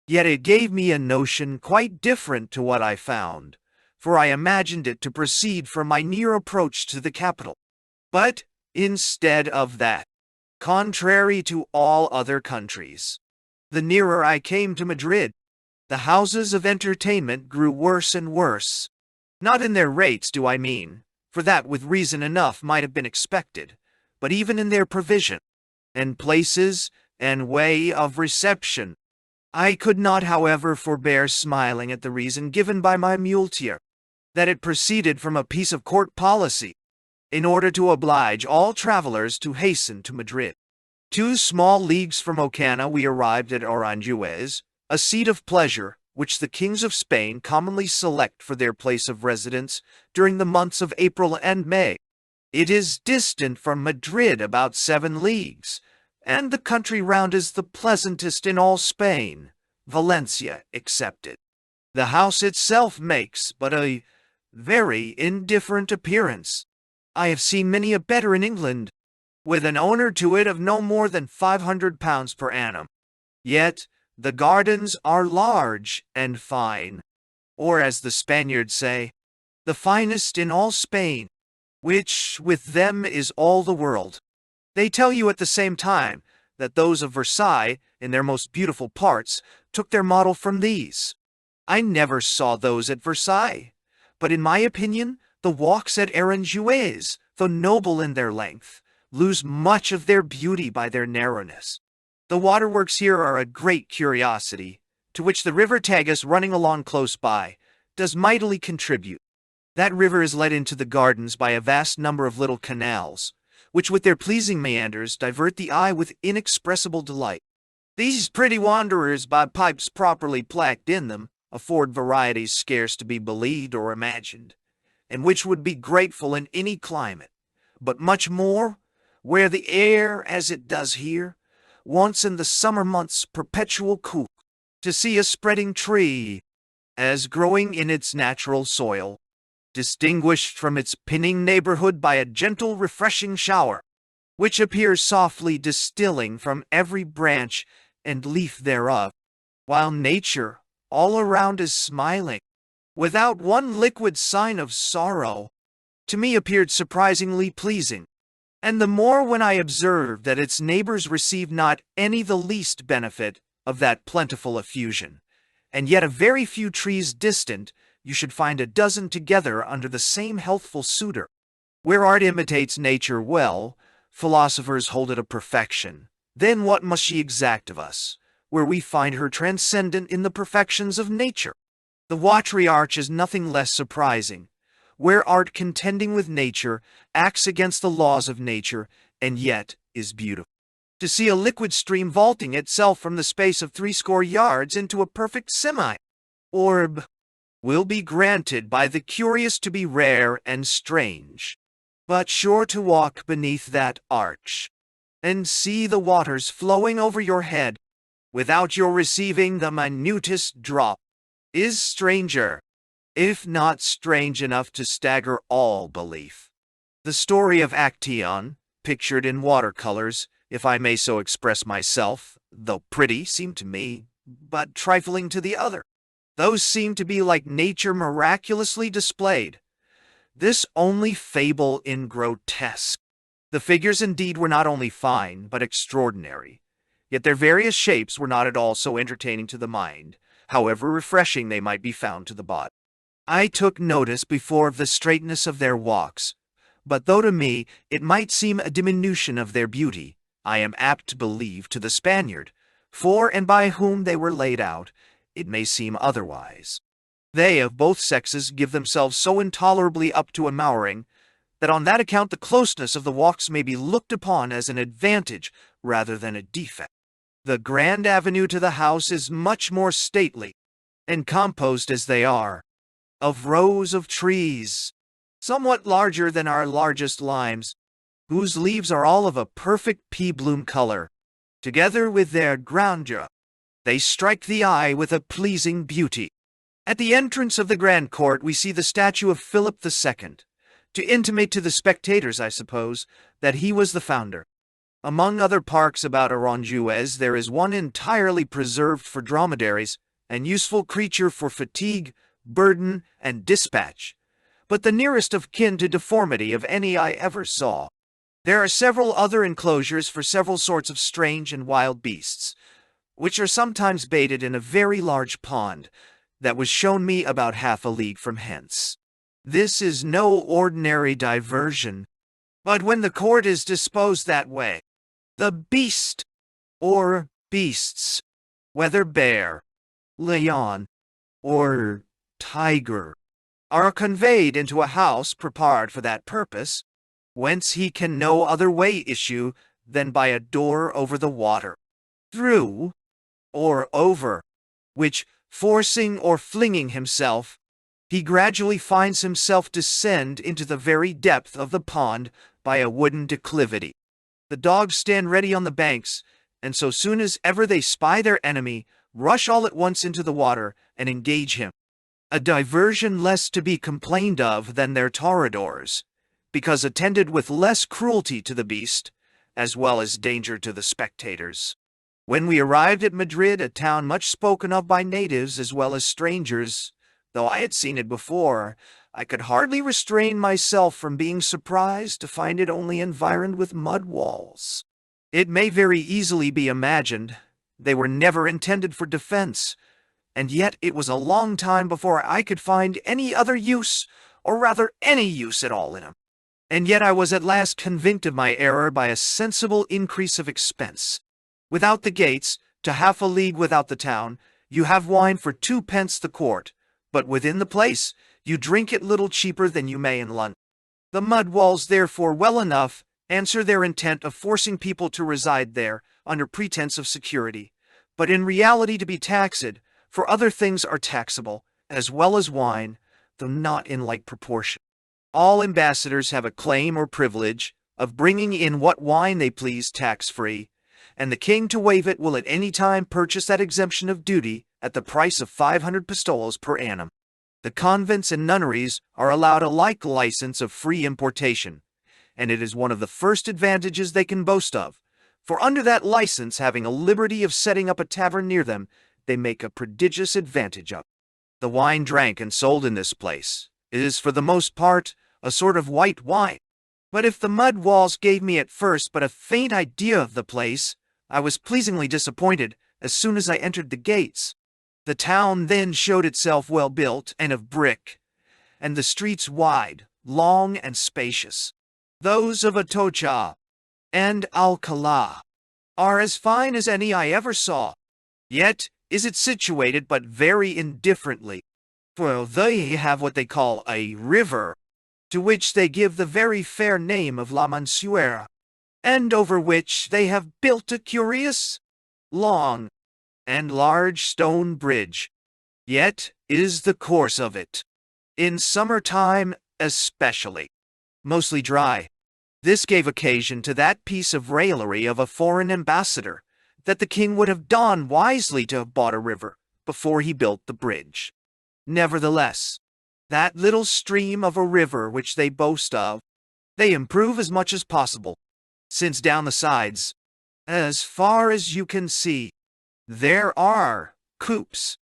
Yet it gave me a notion quite different to what I found, for I imagined it to proceed from my near approach to the capital. But, instead of that, contrary to all other countries, the nearer I came to Madrid, the houses of entertainment grew worse and worse. Not in their rates, do I mean, for that with reason enough might have been expected, but even in their provision, and places, and way of reception. I could not, however, forbear smiling at the reason given by my muleteer, that it proceeded from a piece of court policy, in order to oblige all travelers to hasten to Madrid. 2 small leagues from Ocana we arrived at Aranjuez, a seat of pleasure which the kings of Spain commonly select for their place of residence during the months of April and May. It is distant from Madrid about 7 leagues, and the country round is the pleasantest in all Spain, Valencia excepted. The house itself makes but a very indifferent appearance. I have seen many a better in England, with an owner to it of no more than £500 per annum. Yet the gardens are large and fine, or as the Spaniards say, the finest in all Spain, which with them is all the world. They tell you at the same time that those of Versailles, in their most beautiful parts, took their model from these. I never saw those at Versailles, but in my opinion, the walks at Aranjuez, though noble in their length, lose much of their beauty by their narrowness. The waterworks here are a great curiosity, to which the river Tagus running along close by does mightily contribute. That river is led into the gardens by a vast number of little canals, which with their pleasing meanders divert the eye with inexpressible delight. These pretty wanderers, by pipes properly placked in them, afford varieties scarce to be believed or imagined, and which would be grateful in any climate, but much more where the air, as it does here, wants in the summer months perpetual cool. To see a spreading tree, as growing in its natural soil, distinguished from its pinning neighborhood by a gentle refreshing shower, which appears softly distilling from every branch and leaf thereof, while nature all around is smiling, without one liquid sign of sorrow, to me appeared surprisingly pleasing, and the more when I observed that its neighbors received not any the least benefit of that plentiful effusion, and yet a very few trees distant you should find a dozen together under the same healthful suitor. Where art imitates nature well, philosophers hold it a perfection. Then what must she exact of us, where we find her transcendent in the perfections of nature? The watery arch is nothing less surprising, where art contending with nature acts against the laws of nature, and yet is beautiful. To see a liquid stream vaulting itself from the space of 80 yards into a perfect semi-orb will be granted by the curious to be rare and strange, but sure to walk beneath that arch, and see the waters flowing over your head, without your receiving the minutest drop, is stranger, if not strange enough to stagger all belief. The story of Actaeon, pictured in watercolors, if I may so express myself, though pretty, seemed to me, but trifling to the other. Those seemed to be like nature miraculously displayed. This only fable in grotesque. The figures indeed were not only fine, but extraordinary. Yet their various shapes were not at all so entertaining to the mind, however refreshing they might be found to the body. I took notice before of the straightness of their walks, but though to me it might seem a diminution of their beauty, I am apt to believe to the Spaniard, for and by whom they were laid out, it may seem otherwise. They of both sexes give themselves so intolerably up to admiring, that on that account the closeness of the walks may be looked upon as an advantage rather than a defect. The grand avenue to the house is much more stately, and composed as they are, of rows of trees, somewhat larger than our largest limes, whose leaves are all of a perfect pea-bloom color. Together with their grandeur, they strike the eye with a pleasing beauty. At the entrance of the grand court we see the statue of Philip II, to intimate to the spectators, I suppose, that he was the founder. Among other parks about Aranjuez there is one entirely preserved for dromedaries, an useful creature for fatigue, burden, and dispatch, but the nearest of kin to deformity of any I ever saw. There are several other enclosures for several sorts of strange and wild beasts, which are sometimes baited in a very large pond that was shown me about half a league from hence. This is no ordinary diversion, but when the court is disposed that way, the beast, or beasts, whether bear, lion, or tiger, are conveyed into a house prepared for that purpose, whence he can no other way issue than by a door over the water, through, or over, which, forcing or flinging himself, he gradually finds himself descend into the very depth of the pond by a wooden declivity. The dogs stand ready on the banks, and so soon as ever they spy their enemy, rush all at once into the water and engage him. A diversion less to be complained of than their toreadors, because attended with less cruelty to the beast, as well as danger to the spectators. When we arrived at Madrid, a town much spoken of by natives as well as strangers, though I had seen it before, I could hardly restrain myself from being surprised to find it only environed with mud walls. It may very easily be imagined they were never intended for defense, and yet it was a long time before I could find any other use, or rather any use at all in them. And yet I was at last convinced of my error by a sensible increase of expense. Without the gates, to half a league without the town, you have wine for 2 pence the quart, but within the place, you drink it little cheaper than you may in London. The mud walls therefore well enough answer their intent of forcing people to reside there under pretense of security, but in reality to be taxed, for other things are taxable, as well as wine, though not in like proportion. All ambassadors have a claim or privilege of bringing in what wine they please tax-free, and the king to waive it will at any time purchase that exemption of duty at the price of 500 pistoles per annum. The convents and nunneries are allowed a like license of free importation, and it is one of the first advantages they can boast of, for under that license, having a liberty of setting up a tavern near them, they make a prodigious advantage of. The wine drank and sold in this place is for the most part a sort of white wine, but if the mud walls gave me at first but a faint idea of the place, I was pleasingly disappointed as soon as I entered the gates. The town then showed itself well built and of brick, and the streets wide, long, and spacious. Those of Atocha and Alcalá are as fine as any I ever saw, yet is it situated but very indifferently, for they have what they call a river, to which they give the very fair name of La Mansuera, and over which they have built a curious, long, and large stone bridge. Yet is the course of it, in summer time especially, mostly dry. This gave occasion to that piece of raillery of a foreign ambassador, that the king would have done wisely to have bought a river before he built the bridge. Nevertheless, that little stream of a river which they boast of, they improve as much as possible, since down the sides, as far as you can see, there are coops,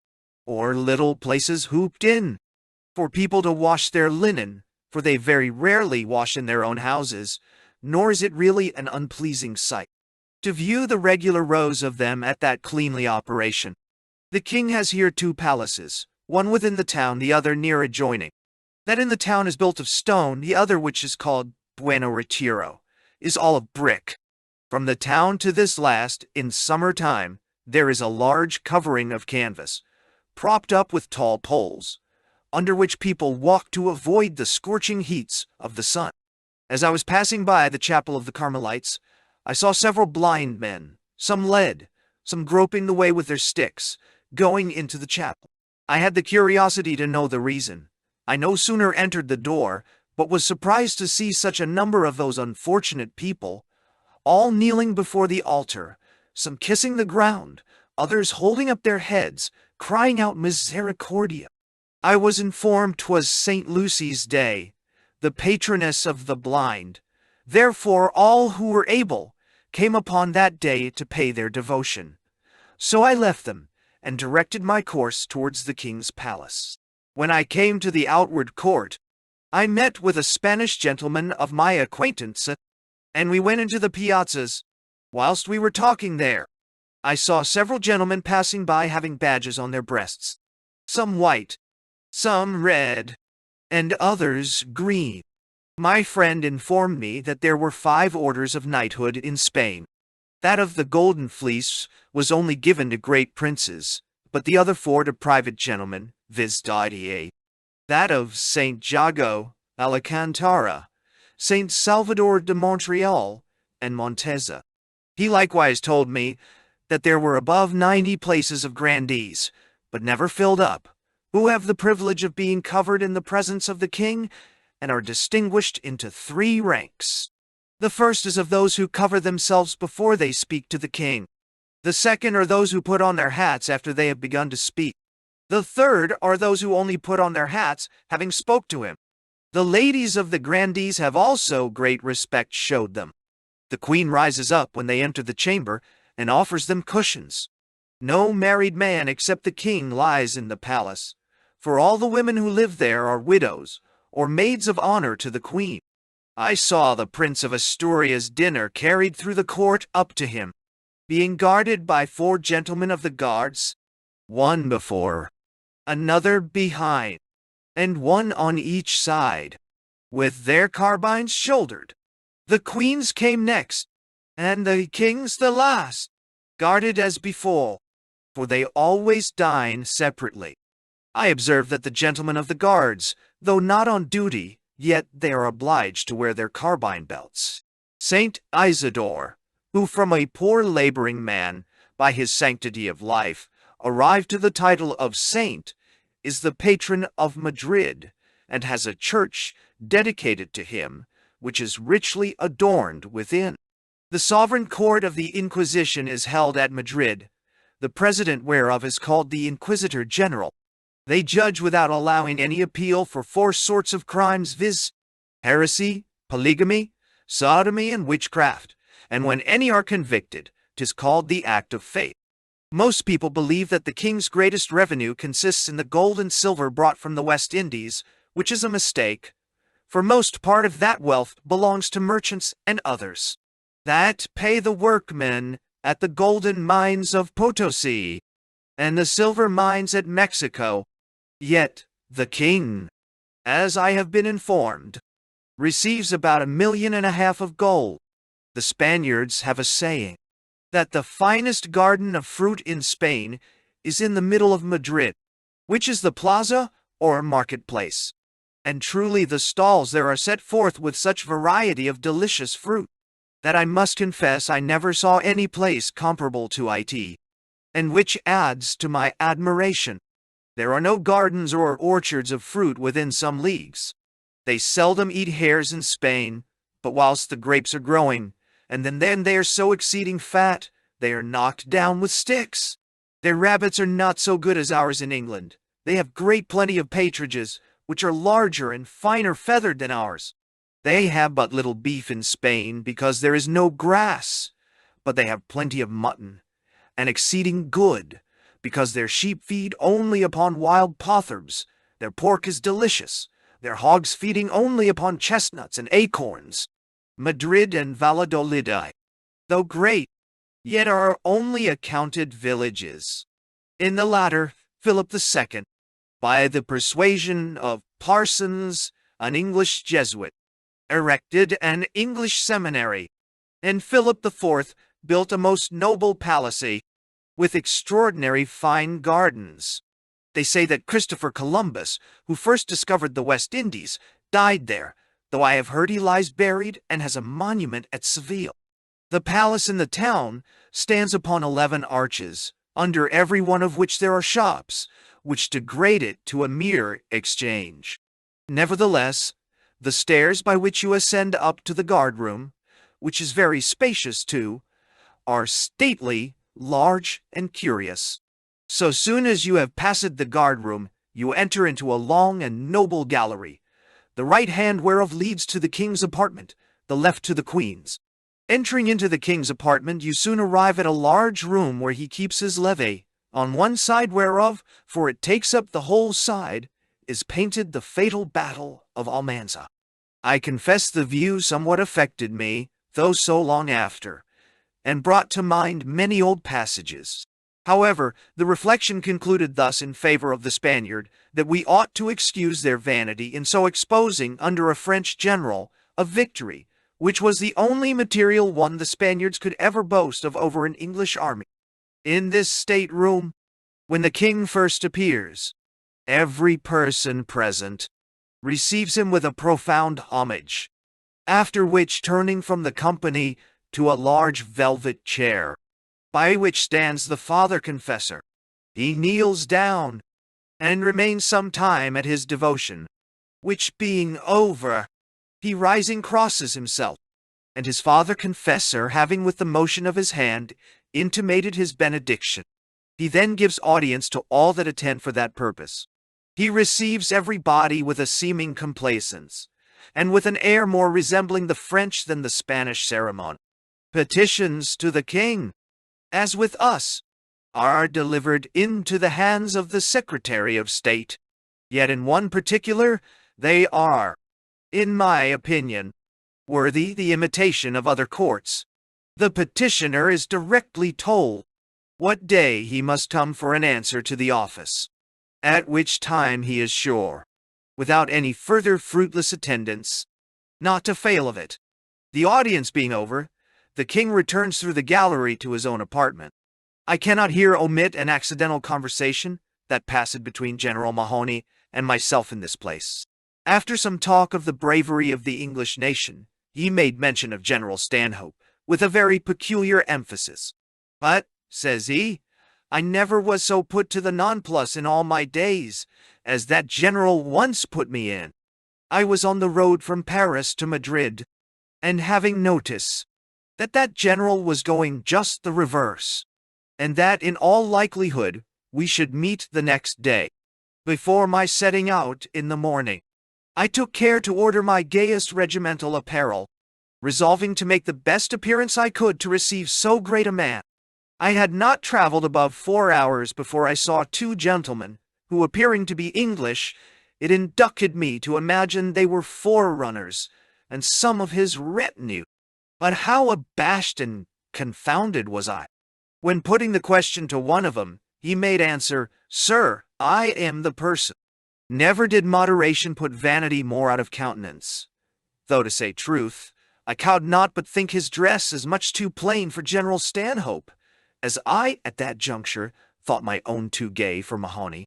or little places hooped in, for people to wash their linen, for they very rarely wash in their own houses, nor is it really an unpleasing sight to view the regular rows of them at that cleanly operation. The king has here 2 palaces, one within the town, the other near adjoining. That in the town is built of stone, the other, which is called Bueno Retiro, is all of brick. From the town to this last, in summer time, there is a large covering of canvas, propped up with tall poles, under which people walk to avoid the scorching heats of the sun. As I was passing by the chapel of the Carmelites, I saw several blind men, some led, some groping the way with their sticks, going into the chapel. I had the curiosity to know the reason. I no sooner entered the door, but was surprised to see such a number of those unfortunate people, all kneeling before the altar, some kissing the ground, others holding up their heads, crying out Misericordia. I was informed 'twas St. Lucy's day, the patroness of the blind. Therefore all who were able came upon that day to pay their devotion. So I left them, and directed my course towards the king's palace. When I came to the outward court, I met with a Spanish gentleman of my acquaintance, and we went into the piazzas. Whilst we were talking there, I saw several gentlemen passing by having badges on their breasts, some white, some red, and others green. My friend informed me that there were 5 orders of knighthood in Spain. That of the Golden Fleece was only given to great princes, but the other 4 to private gentlemen, viz. That of Saint Jago, Alcantara, Saint Salvador de Montreal, and Monteza. He likewise told me that there were above 90 places of grandees, but never filled up, who have the privilege of being covered in the presence of the king, and are distinguished into 3 ranks. The first is of those who cover themselves before they speak to the king. The second are those who put on their hats after they have begun to speak. The third are those who only put on their hats having spoke to him. The ladies of the grandees have also great respect showed them. The queen rises up when they enter the chamber and offers them cushions. No married man except the king lies in the palace, for all the women who live there are widows or maids of honor to the queen. I saw the Prince of Asturias' dinner carried through the court up to him, being guarded by 4 gentlemen of the guards, one before, another behind, and one on each side, with their carbines shouldered. The queen's came next, and the king's the last, guarded as before, for they always dine separately. I observed that the gentlemen of the guards, though not on duty, yet they are obliged to wear their carbine belts. Saint Isidore, who from a poor laboring man, by his sanctity of life, arrived to the title of saint, is the patron of Madrid, and has a church dedicated to him, which is richly adorned within. The sovereign court of the Inquisition is held at Madrid, the president whereof is called the Inquisitor General. They judge without allowing any appeal for 4 sorts of crimes, viz. heresy, polygamy, sodomy, and witchcraft, and when any are convicted, 'tis called the act of faith. Most people believe that the king's greatest revenue consists in the gold and silver brought from the West Indies, which is a mistake, for most part of that wealth belongs to merchants and others that pay the workmen at the golden mines of Potosi and the silver mines at Mexico. Yet the king, as I have been informed, receives about 1.5 million of gold. The Spaniards have a saying that the finest garden of fruit in Spain is in the middle of Madrid, which is the plaza or marketplace. And truly the stalls there are set forth with such variety of delicious fruit, that I must confess I never saw any place comparable to it, and which adds to my admiration. There are no gardens or orchards of fruit within some leagues. They seldom eat hares in Spain, but whilst the grapes are growing, and then they are so exceeding fat, they are knocked down with sticks. Their rabbits are not so good as ours in England. They have great plenty of partridges, which are larger and finer feathered than ours. They have but little beef in Spain, because there is no grass, but they have plenty of mutton, and exceeding good, because their sheep feed only upon wild potherbs, their pork is delicious, their hogs feeding only upon chestnuts and acorns. Madrid and Valladolid, though great, yet are only accounted villages. In the latter, Philip II, by the persuasion of Parsons, an English Jesuit, erected an English seminary, and Philip IV built a most noble palace, with extraordinary fine gardens. They say that Christopher Columbus, who first discovered the West Indies, died there, though I have heard he lies buried and has a monument at Seville. The palace in the town stands upon 11 arches, under every one of which there are shops, which degrade it to a mere exchange. Nevertheless, the stairs by which you ascend up to the guard-room, which is very spacious too, are stately, large, and curious. So soon as you have passed the guard-room, you enter into a long and noble gallery, the right hand whereof leads to the king's apartment, the left to the queen's. Entering into the king's apartment, you soon arrive at a large room where he keeps his levee, on one side whereof, for it takes up the whole side, is painted the fatal battle of Almanza. I confess the view somewhat affected me, though so long after, and brought to mind many old passages. However, the reflection concluded thus in favor of the Spaniard, that we ought to excuse their vanity in so exposing, under a French general, a victory, which was the only material one the Spaniards could ever boast of over an English army. In this state-room, when the king first appears, every person present receives him with a profound homage, after which, turning from the company to a large velvet chair, by which stands the father confessor, he kneels down, and remains some time at his devotion, which being over, he rising crosses himself, and his father confessor having with the motion of his hand intimated his benediction, he then gives audience to all that attend for that purpose. He receives everybody with a seeming complaisance, and with an air more resembling the French than the Spanish ceremony. Petitions to the king, as with us, are delivered into the hands of the Secretary of State. Yet in one particular, they are, in my opinion, worthy the imitation of other courts. The petitioner is directly told what day he must come for an answer to the office, at which time he is sure, without any further fruitless attendance, not to fail of it. The audience being over, the king returns through the gallery to his own apartment. I cannot here omit an accidental conversation that passed between General Mahony and myself in this place. After some talk of the bravery of the English nation, he made mention of General Stanhope, with a very peculiar emphasis. But, says he, I never was so put to the nonplus in all my days, as that general once put me in. I was on the road from Paris to Madrid, and having notice that general was going just the reverse, and that in all likelihood we should meet the next day, before my setting out in the morning, I took care to order my gayest regimental apparel, resolving to make the best appearance I could to receive so great a man. I had not traveled above 4 hours before I saw 2 gentlemen, who, appearing to be English, it induced me to imagine they were forerunners, and some of his retinue. But how abashed and confounded was I, when putting the question to one of them, he made answer, Sir, I am the person. Never did moderation put vanity more out of countenance. Though, to say truth, I could not but think his dress as much too plain for General Stanhope, as I, at that juncture, thought my own too gay for Mahony.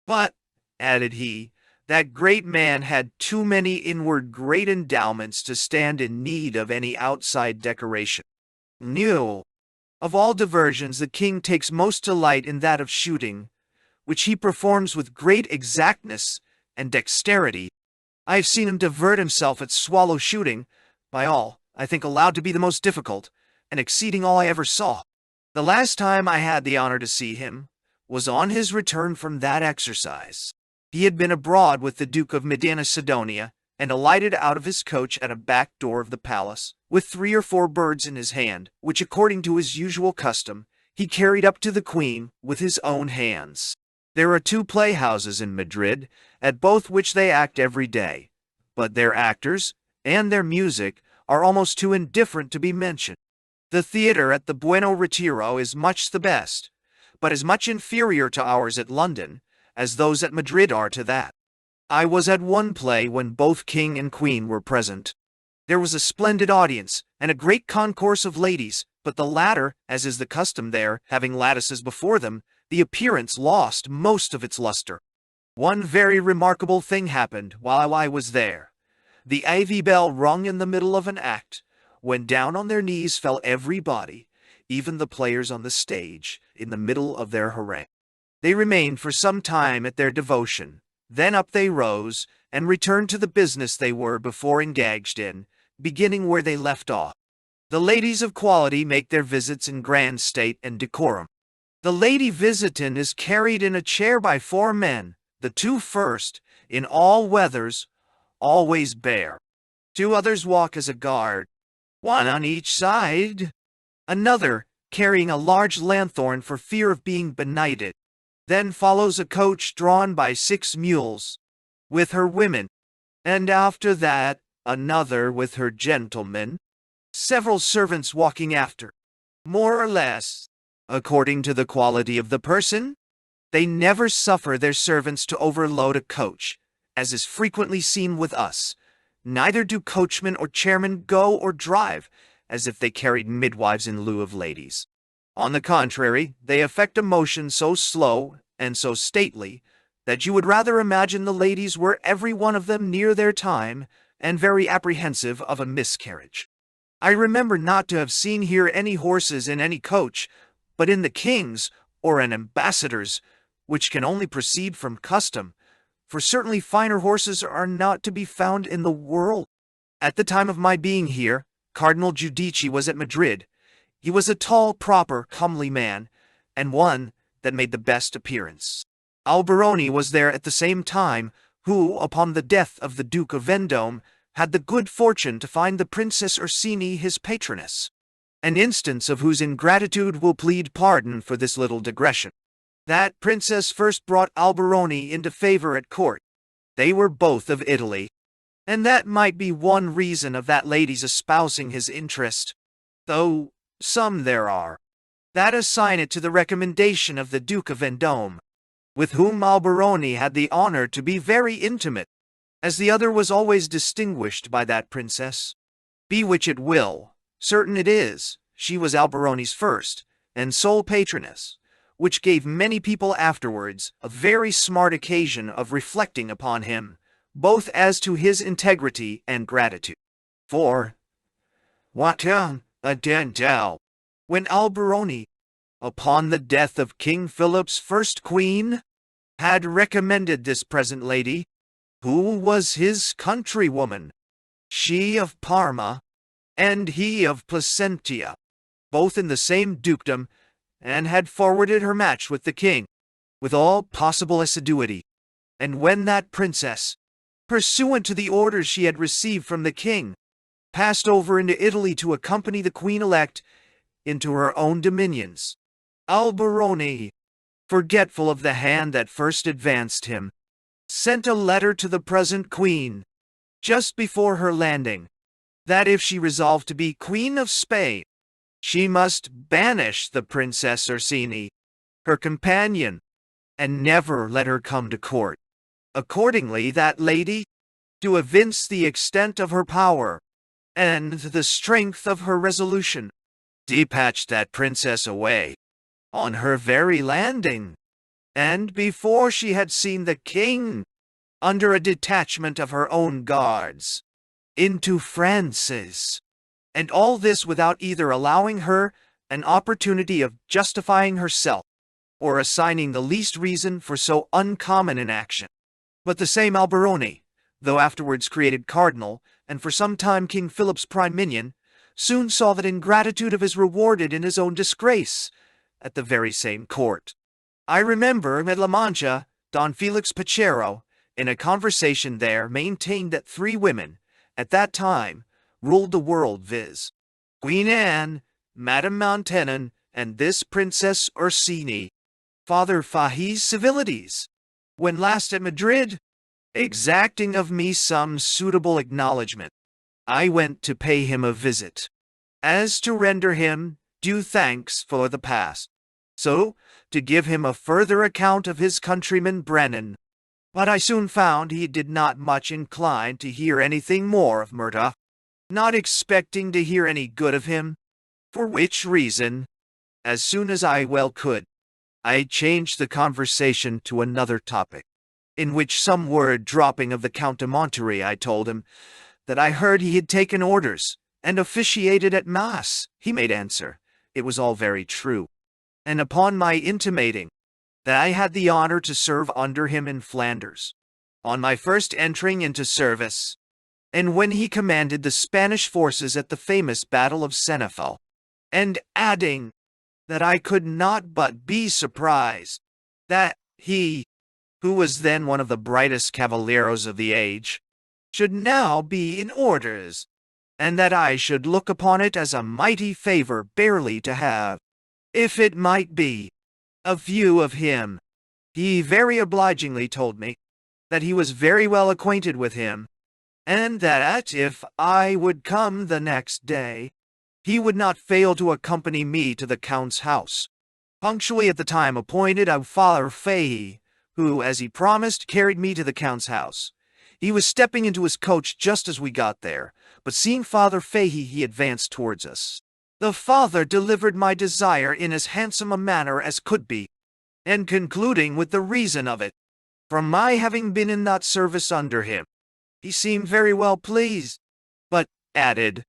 But, added he, that great man had too many inward great endowments to stand in need of any outside decoration. New. Of all diversions, the king takes most delight in that of shooting, which he performs with great exactness and dexterity. I have seen him divert himself at swallow shooting, by all, I think, allowed to be the most difficult, and exceeding all I ever saw. The last time I had the honor to see him was on his return from that exercise. He had been abroad with the Duke of Medina Sidonia, and alighted out of his coach at a back door of the palace, with 3 or 4 birds in his hand, which, according to his usual custom, he carried up to the Queen with his own hands. There are 2 playhouses in Madrid, at both which they act every day, but their actors and their music are almost too indifferent to be mentioned. The theatre at the Bueno Retiro is much the best, but is much inferior to ours at London, as those at Madrid are to that. I was at one play when both king and queen were present. There was a splendid audience, and a great concourse of ladies, but the latter, as is the custom there, having lattices before them, the appearance lost most of its luster. One very remarkable thing happened while I was there. The ivy bell rung in the middle of an act, when down on their knees fell everybody, even the players on the stage, in the middle of their harangue. They remained for some time at their devotion, then up they rose, and returned to the business they were before engaged in, beginning where they left off. The ladies of quality make their visits in grand state and decorum. The lady visitant is carried in a chair by 4 men, the 2 first, in all weathers, always bare. 2 others walk as a guard, 1 on each side, another carrying a large lanthorn for fear of being benighted. Then follows a coach drawn by 6 mules, with her women, and after that another with her gentlemen, several servants walking after, more or less, according to the quality of the person. They never suffer their servants to overload a coach, as is frequently seen with us. Neither do coachmen or chairmen go or drive, as if they carried midwives in lieu of ladies. On the contrary, they affect a motion so slow and so stately, that you would rather imagine the ladies were every one of them near their time, and very apprehensive of a miscarriage. I remember not to have seen here any horses in any coach, but in the king's, or an ambassador's, which can only proceed from custom, for certainly finer horses are not to be found in the world. At the time of my being here, Cardinal Giudici was at Madrid. He was a tall, proper, comely man, and one that made the best appearance. Alberoni was there at the same time, who, upon the death of the Duke of Vendome, had the good fortune to find the Princess Ursini his patroness, an instance of whose ingratitude will plead pardon for this little digression. That princess first brought Alberoni into favor at court. They were both of Italy, and that might be one reason of that lady's espousing his interest, though some there are that assign it to the recommendation of the Duke of Vendome, with whom Alberoni had the honor to be very intimate, as the other was always distinguished by that princess. Be which it will, certain it is, she was Alberoni's first and sole patroness, which gave many people afterwards a very smart occasion of reflecting upon him, both as to his integrity and gratitude. For, what a dentelle, when Alberoni, upon the death of King Philip's first queen, had recommended this present lady, who was his countrywoman, she of Parma, and he of Placentia, both in the same dukedom, and had forwarded her match with the king, with all possible assiduity. And when that princess, pursuant to the orders she had received from the king, passed over into Italy to accompany the queen-elect into her own dominions, Alberoni, forgetful of the hand that first advanced him, sent a letter to the present queen, just before her landing, that if she resolved to be Queen of Spain, she must banish the Princess Ursini, her companion, and never let her come to court. Accordingly, that lady, to evince the extent of her power, and the strength of her resolution, despatched that princess away, on her very landing, and before she had seen the king, under a detachment of her own guards, into France's, and all this without either allowing her an opportunity of justifying herself, or assigning the least reason for so uncommon an action. But the same Alberoni, though afterwards created cardinal, and for some time King Philip's prime minion, soon saw that ingratitude of his rewarded in his own disgrace, at the very same court. I remember at La Mancha, Don Felix Pachero, in a conversation there, maintained that 3 women, at that time, ruled the world, viz., Queen Anne, Madame Maintenon, and this Princess Ursini. Father Fahy's civilities, when last at Madrid, exacting of me some suitable acknowledgment, I went to pay him a visit, as to render him due thanks for the past, so to give him a further account of his countryman Brennan. But I soon found he did not much incline to hear anything more of Murtagh, not expecting to hear any good of him, for which reason, as soon as I well could, I changed the conversation to another topic, in which some word dropping of the Count de Monterey, I told him that I heard he had taken orders, and officiated at Mass. He made answer, it was all very true, and upon my intimating that I had the honor to serve under him in Flanders, on my first entering into service, and when he commanded the Spanish forces at the famous Battle of Senefal, and adding that I could not but be surprised that he, who was then one of the brightest cavalieros of the age, should now be in orders, and that I should look upon it as a mighty favor barely to have, if it might be, a view of him. He very obligingly told me that he was very well acquainted with him, and that if I would come the next day, he would not fail to accompany me to the Count's house. Punctually at the time appointed, Father Fahey, who, as he promised, carried me to the Count's house. He was stepping into his coach just as we got there, but seeing Father Fahey, he advanced towards us. The father delivered my desire in as handsome a manner as could be, and concluding with the reason of it, from my having been in that service under him. He seemed very well pleased, but added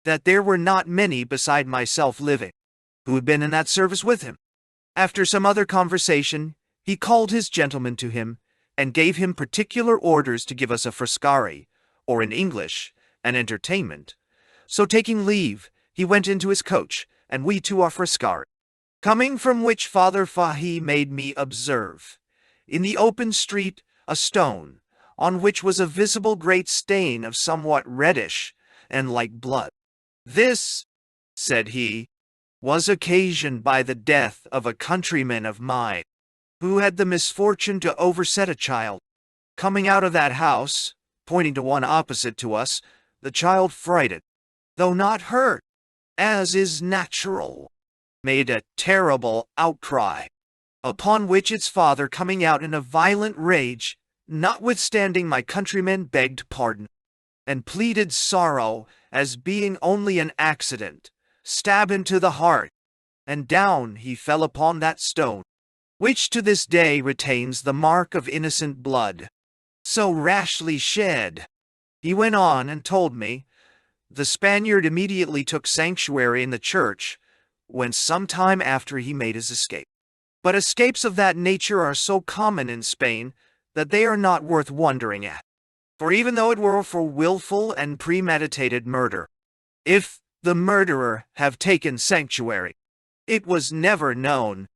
that there were not many beside myself living who had been in that service with him. After some other conversation, he called his gentleman to him, and gave him particular orders to give us a frascari, or in English, an entertainment. So taking leave, he went into his coach, and we to our frascari. Coming from which Father Fahey made me observe, in the open street, a stone, on which was a visible great stain of somewhat reddish, and like blood. This, said he, was occasioned by the death of a countryman of mine, who had the misfortune to overset a child. Coming out of that house, pointing to one opposite to us, the child frighted, though not hurt, as is natural, made a terrible outcry, upon which its father, coming out in a violent rage, notwithstanding my countrymen begged pardon, and pleaded sorrow as being only an accident, stabbed him to the heart, and down he fell upon that stone, which to this day retains the mark of innocent blood, so rashly shed. He went on and told me, the Spaniard immediately took sanctuary in the church, when some time after he made his escape. But escapes of that nature are so common in Spain that they are not worth wondering at. For even though it were for willful and premeditated murder, if the murderer have taken sanctuary, it was never known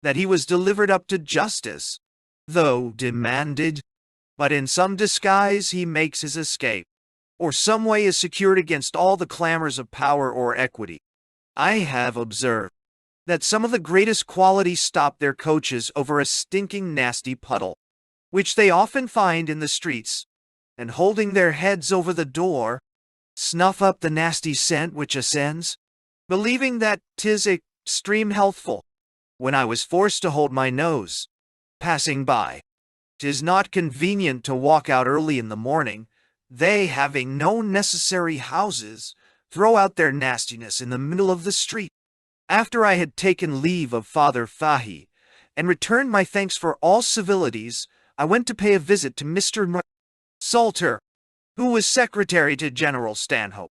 that he was delivered up to justice, though demanded, but in some disguise he makes his escape, or some way is secured against all the clamors of power or equity. I have observed that some of the greatest qualities stop their coaches over a stinking nasty puddle, which they often find in the streets, and holding their heads over the door, snuff up the nasty scent which ascends, believing that 'tis extreme healthful. When I was forced to hold my nose, passing by, 'tis not convenient to walk out early in the morning, they, having no necessary houses, throw out their nastiness in the middle of the street. After I had taken leave of Father Fahey, and returned my thanks for all civilities, I went to pay a visit to Mr. Salter, who was secretary to General Stanhope.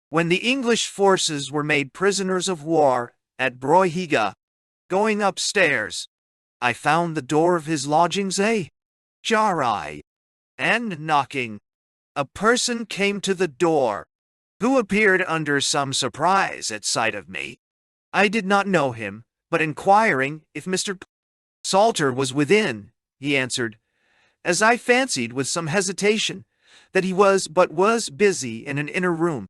When the English forces were made prisoners of war at Broihiga, going upstairs, I found the door of his lodgings ajar, and knocking. A person came to the door, who appeared under some surprise at sight of me. I did not know him, but inquiring if Mr. Salter was within, he answered, as I fancied with some hesitation, that he was busy in an inner room.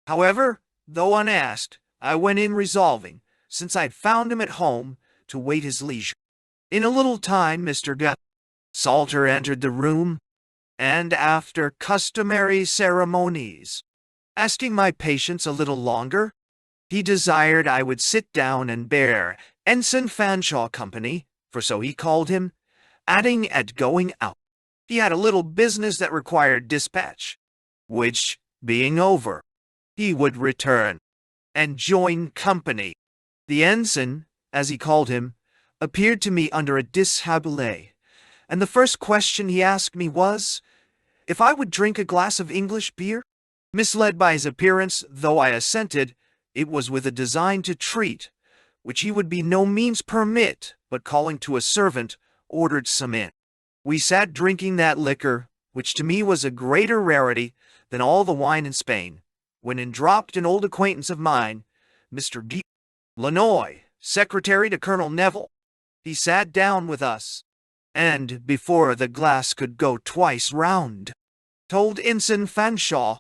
However, though unasked, I went in resolving, since I had found him at home, to wait his leisure. In a little time Mr. Salter entered the room, and after customary ceremonies, asking my patience a little longer, he desired I would sit down and bear Ensign Fanshawe company, for so he called him, adding at going out, he had a little business that required dispatch, which, being over, he would return, and join company. The ensign, as he called him, appeared to me under a dishabille, and the first question he asked me was, if I would drink a glass of English beer? Misled by his appearance, though I assented, it was with a design to treat, which he would by no means permit, but calling to a servant, ordered some in. We sat drinking that liquor, which to me was a greater rarity than all the wine in Spain, when in dropped an old acquaintance of mine, Mr. D. Lanoy, secretary to Colonel Neville. He sat down with us, and, before the glass could go twice round, told Ensign Fanshawe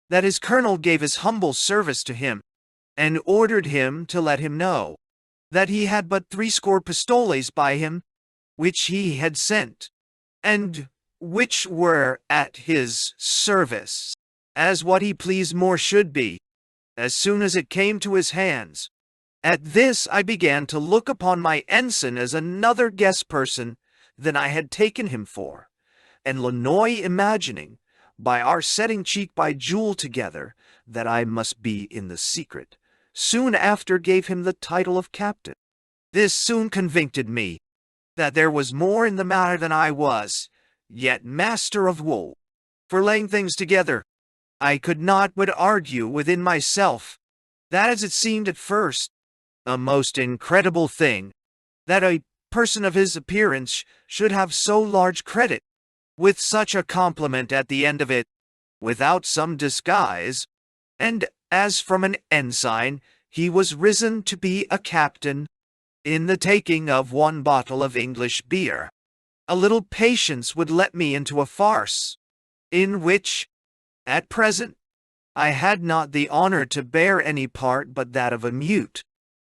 that his colonel gave his humble service to him, and ordered him to let him know that he had but 60 pistoles by him, which he had sent, and which were at his service, as what he pleased more should be, as soon as it came to his hands. At this I began to look upon my ensign as another guest person than I had taken him for, and Lanoy imagining, by our setting cheek by jowl together, that I must be in the secret, soon after gave him the title of captain. This soon convinced me that there was more in the matter than I was, yet master of woe. For laying things together, I could not but argue within myself, that as it seemed at first, a most incredible thing, that a person of his appearance should have so large credit, with such a compliment at the end of it, without some disguise, and as from an ensign he was risen to be a captain, in the taking of one bottle of English beer. A little patience would let me into a farce, in which, at present, I had not the honor to bear any part but that of a mute.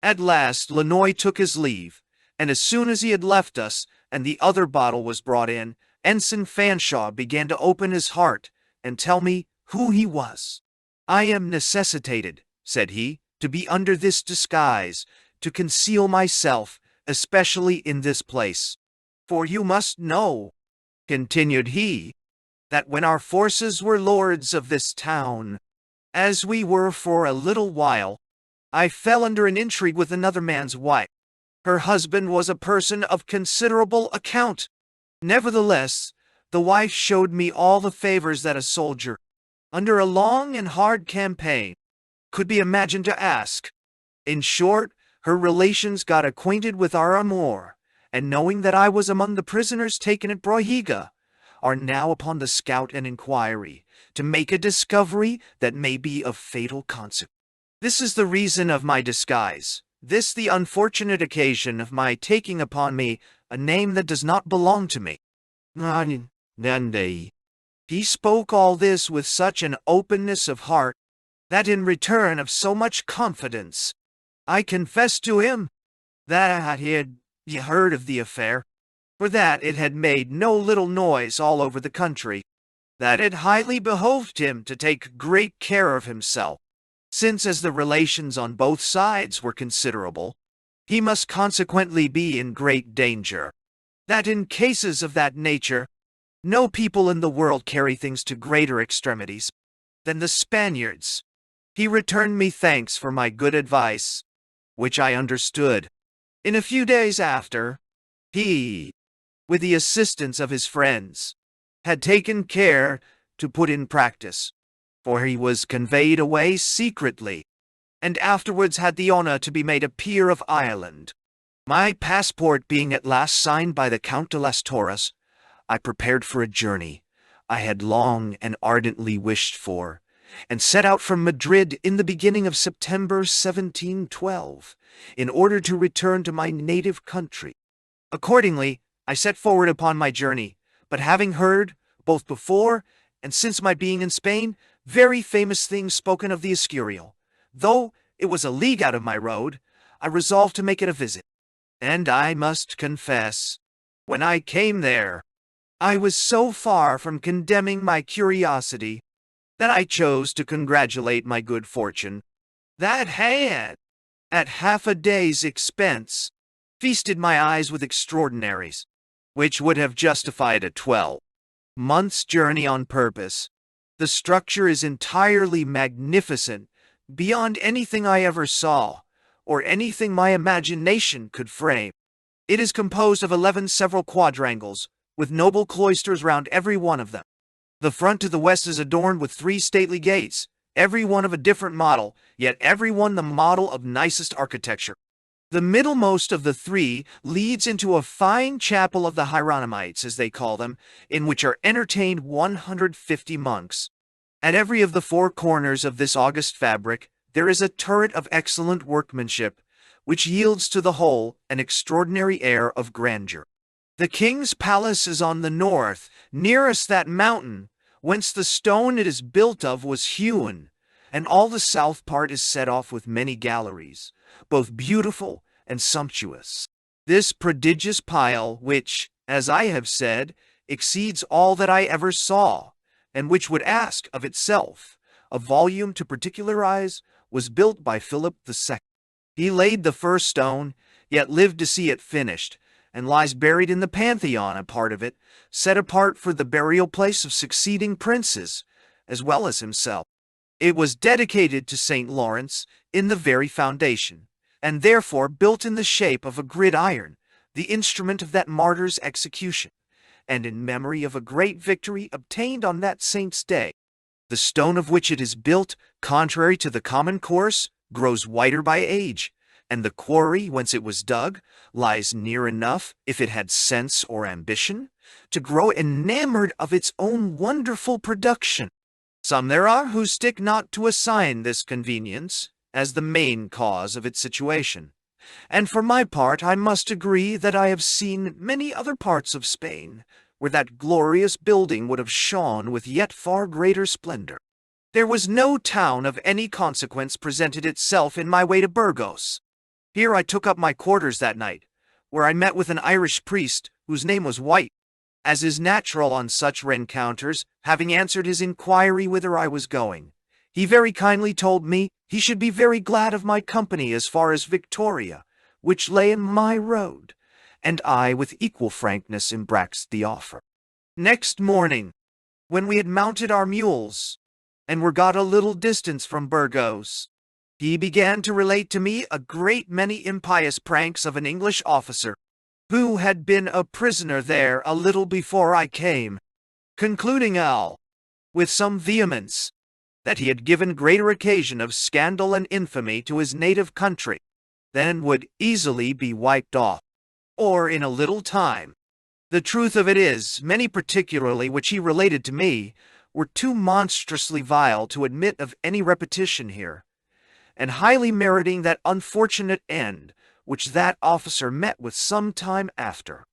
At last Lanoy took his leave, and as soon as he had left us, and the other bottle was brought in, Ensign Fanshawe began to open his heart, and tell me who he was. "I am necessitated," said he, "to be under this disguise, to conceal myself, especially in this place. For you must know," continued he, "that when our forces were lords of this town, as we were for a little while, I fell under an intrigue with another man's wife. Her husband was a person of considerable account. Nevertheless, the wife showed me all the favors that a soldier, under a long and hard campaign, could be imagined to ask. In short, her relations got acquainted with our amour, and knowing that I was among the prisoners taken at Brohiga, are now upon the scout and inquiry, to make a discovery that may be of fatal consequence. This is the reason of my disguise, this the unfortunate occasion of my taking upon me a name that does not belong to me." He spoke all this with such an openness of heart, that in return of so much confidence, I confessed to him that he had heard of the affair, for that it had made no little noise all over the country, that it highly behoved him to take great care of himself, since as the relations on both sides were considerable, he must consequently be in great danger, that in cases of that nature, no people in the world carry things to greater extremities than the Spaniards. He returned me thanks for my good advice, which I understood. In a few days after, he, with the assistance of his friends, had taken care to put in practice, for he was conveyed away secretly, and afterwards had the honor to be made a peer of Ireland. My passport being at last signed by the Count de las Torres, I prepared for a journey I had long and ardently wished for, and set out from Madrid in the beginning of September 1712, in order to return to my native country. Accordingly, I set forward upon my journey, but having heard, both before and since my being in Spain, very famous things spoken of the Escurial, though it was a league out of my road, I resolved to make it a visit. And I must confess, when I came there, I was so far from condemning my curiosity that I chose to congratulate my good fortune that had, at half a day's expense, feasted my eyes with extraordinaries, which would have justified a 12-months' journey on purpose. The structure is entirely magnificent, beyond anything I ever saw, or anything my imagination could frame. It is composed of 11 several quadrangles, with noble cloisters round every one of them. The front to the west is adorned with 3 stately gates, every one of a different model, yet every one the model of nicest architecture. The middlemost of the 3 leads into a fine chapel of the Hieronymites, as they call them, in which are entertained 150 monks. At every of the 4 corners of this august fabric there is a turret of excellent workmanship, which yields to the whole an extraordinary air of grandeur. The king's palace is on the north, nearest that mountain, whence the stone it is built of was hewn, and all the south part is set off with many galleries, both beautiful and sumptuous. This prodigious pile, which, as I have said, exceeds all that I ever saw, and which would ask of itself a volume to particularize, was built by Philip II. He laid the first stone, yet lived to see it finished, and lies buried in the Pantheon, a part of it, set apart for the burial place of succeeding princes, as well as himself. It was dedicated to St. Lawrence in the very foundation, and therefore built in the shape of a gridiron, the instrument of that martyr's execution, and in memory of a great victory obtained on that saint's day. The stone of which it is built, contrary to the common course, grows whiter by age, and the quarry whence it was dug lies near enough, if it had sense or ambition, to grow enamored of its own wonderful production. Some there are who stick not to assign this convenience as the main cause of its situation, and for my part I must agree that I have seen many other parts of Spain where that glorious building would have shone with yet far greater splendor. There was no town of any consequence presented itself in my way to Burgos. Here I took up my quarters that night, where I met with an Irish priest whose name was White. As is natural on such rencounters, having answered his inquiry whither I was going, he very kindly told me he should be very glad of my company as far as Victoria, which lay in my road, and I with equal frankness embraced the offer. Next morning, when we had mounted our mules, and were got a little distance from Burgos, he began to relate to me a great many impious pranks of an English officer, who had been a prisoner there a little before I came, concluding with some vehemence, that he had given greater occasion of scandal and infamy to his native country than would easily be wiped off, or in a little time. The truth of it is, many particularly which he related to me were too monstrously vile to admit of any repetition here, and highly meriting that unfortunate end which that officer met with some time after.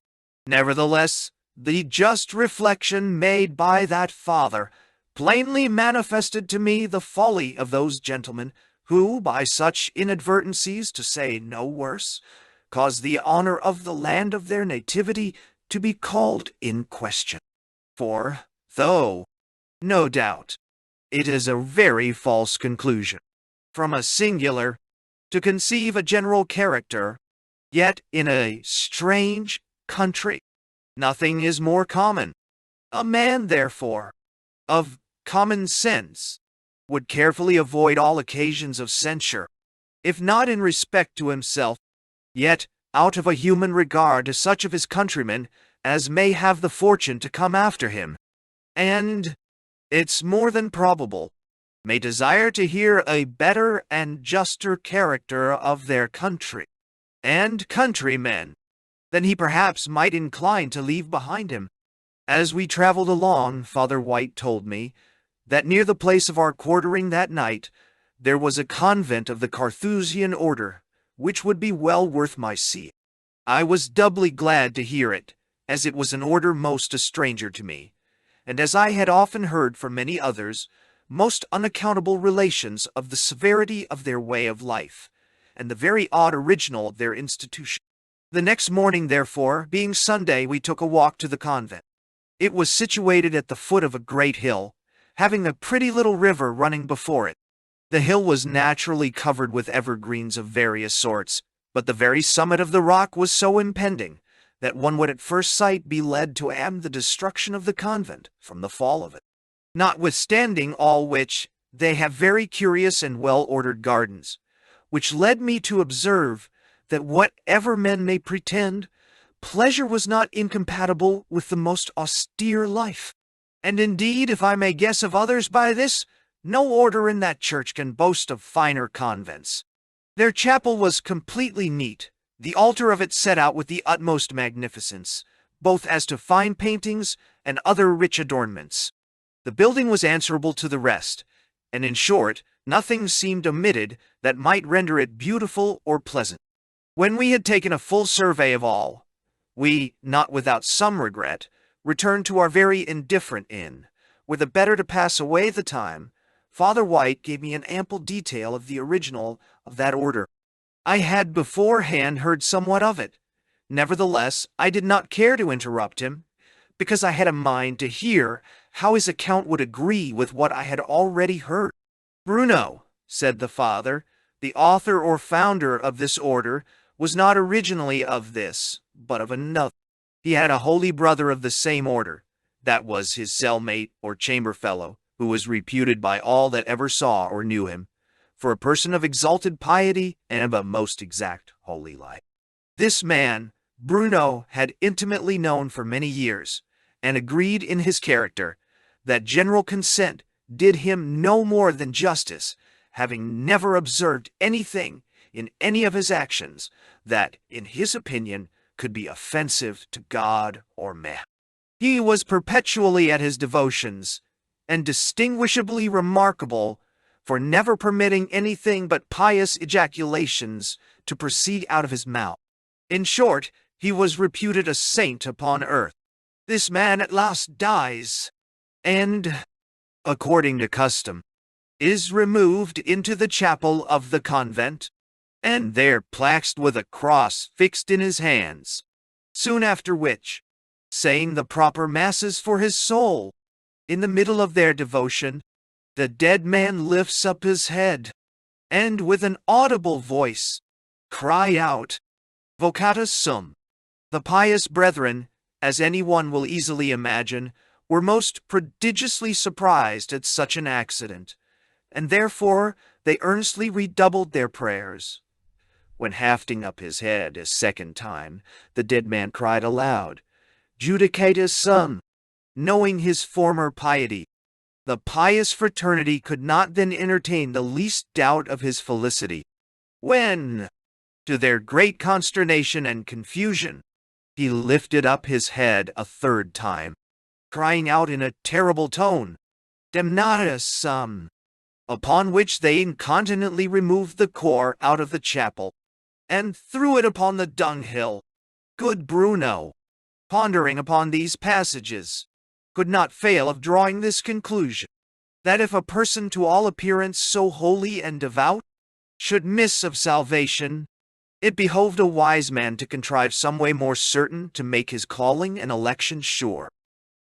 Nevertheless, the just reflection made by that father plainly manifested to me the folly of those gentlemen who, by such inadvertencies, to say no worse, cause the honor of the land of their nativity to be called in question. For, though, no doubt, it is a very false conclusion, from a singular, to conceive a general character, yet in a strange country, nothing is more common. A man, therefore, of common sense, would carefully avoid all occasions of censure, if not in respect to himself, yet out of a human regard to such of his countrymen as may have the fortune to come after him, and, it's more than probable, may desire to hear a better and juster character of their country and countrymen than he perhaps might incline to leave behind him. As we traveled along, Father White told me that near the place of our quartering that night there was a convent of the Carthusian order, which would be well worth my seeing. I was doubly glad to hear it, as it was an order most a stranger to me, and as I had often heard from many others most unaccountable relations of the severity of their way of life, and the very odd original of their institution. The next morning, therefore, being Sunday, we took a walk to the convent. It was situated at the foot of a great hill, having a pretty little river running before it. The hill was naturally covered with evergreens of various sorts, but the very summit of the rock was so impending that one would at first sight be led to the destruction of the convent from the fall of it. Notwithstanding all which, they have very curious and well-ordered gardens, which led me to observe that whatever men may pretend, pleasure was not incompatible with the most austere life. And indeed, if I may guess of others by this, no order in that church can boast of finer convents. Their chapel was completely neat, the altar of it set out with the utmost magnificence, both as to fine paintings and other rich adornments. The building was answerable to the rest, and in short, nothing seemed omitted that might render it beautiful or pleasant. When we had taken a full survey of all, we, not without some regret, returned to our very indifferent inn, where the better to pass away the time, Father White gave me an ample detail of the original of that order. I had beforehand heard somewhat of it. Nevertheless, I did not care to interrupt him, because I had a mind to hear how his account would agree with what I had already heard. Bruno, said the father, the author or founder of this order, was not originally of this, but of another. He had a holy brother of the same order, that was his cellmate or chamberfellow, who was reputed by all that ever saw or knew him, for a person of exalted piety and of a most exact holy life. This man, Bruno, had intimately known for many years, and agreed in his character, that general consent did him no more than justice, having never observed anything in any of his actions that, in his opinion, could be offensive to God or man. He was perpetually at his devotions, and distinguishably remarkable for never permitting anything but pious ejaculations to proceed out of his mouth. In short, he was reputed a saint upon earth. This man at last dies, and, according to custom, is removed into the chapel of the convent, and there plaxed with a cross fixed in his hands. Soon after which, saying the proper masses for his soul, in the middle of their devotion, the dead man lifts up his head, and with an audible voice, cry out, Vocatus sum. The pious brethren, as anyone will easily imagine, were most prodigiously surprised at such an accident, and therefore they earnestly redoubled their prayers. When hafting up his head a second time, the dead man cried aloud, Judicatus sum, knowing his former piety. The pious fraternity could not then entertain the least doubt of his felicity, when, to their great consternation and confusion, he lifted up his head a third time, crying out in a terrible tone, Damnatus sum, upon which they incontinently removed the core out of the chapel, and threw it upon the dunghill. Good Bruno, pondering upon these passages, could not fail of drawing this conclusion, that if a person to all appearance so holy and devout should miss of salvation, it behoved a wise man to contrive some way more certain to make his calling and election sure.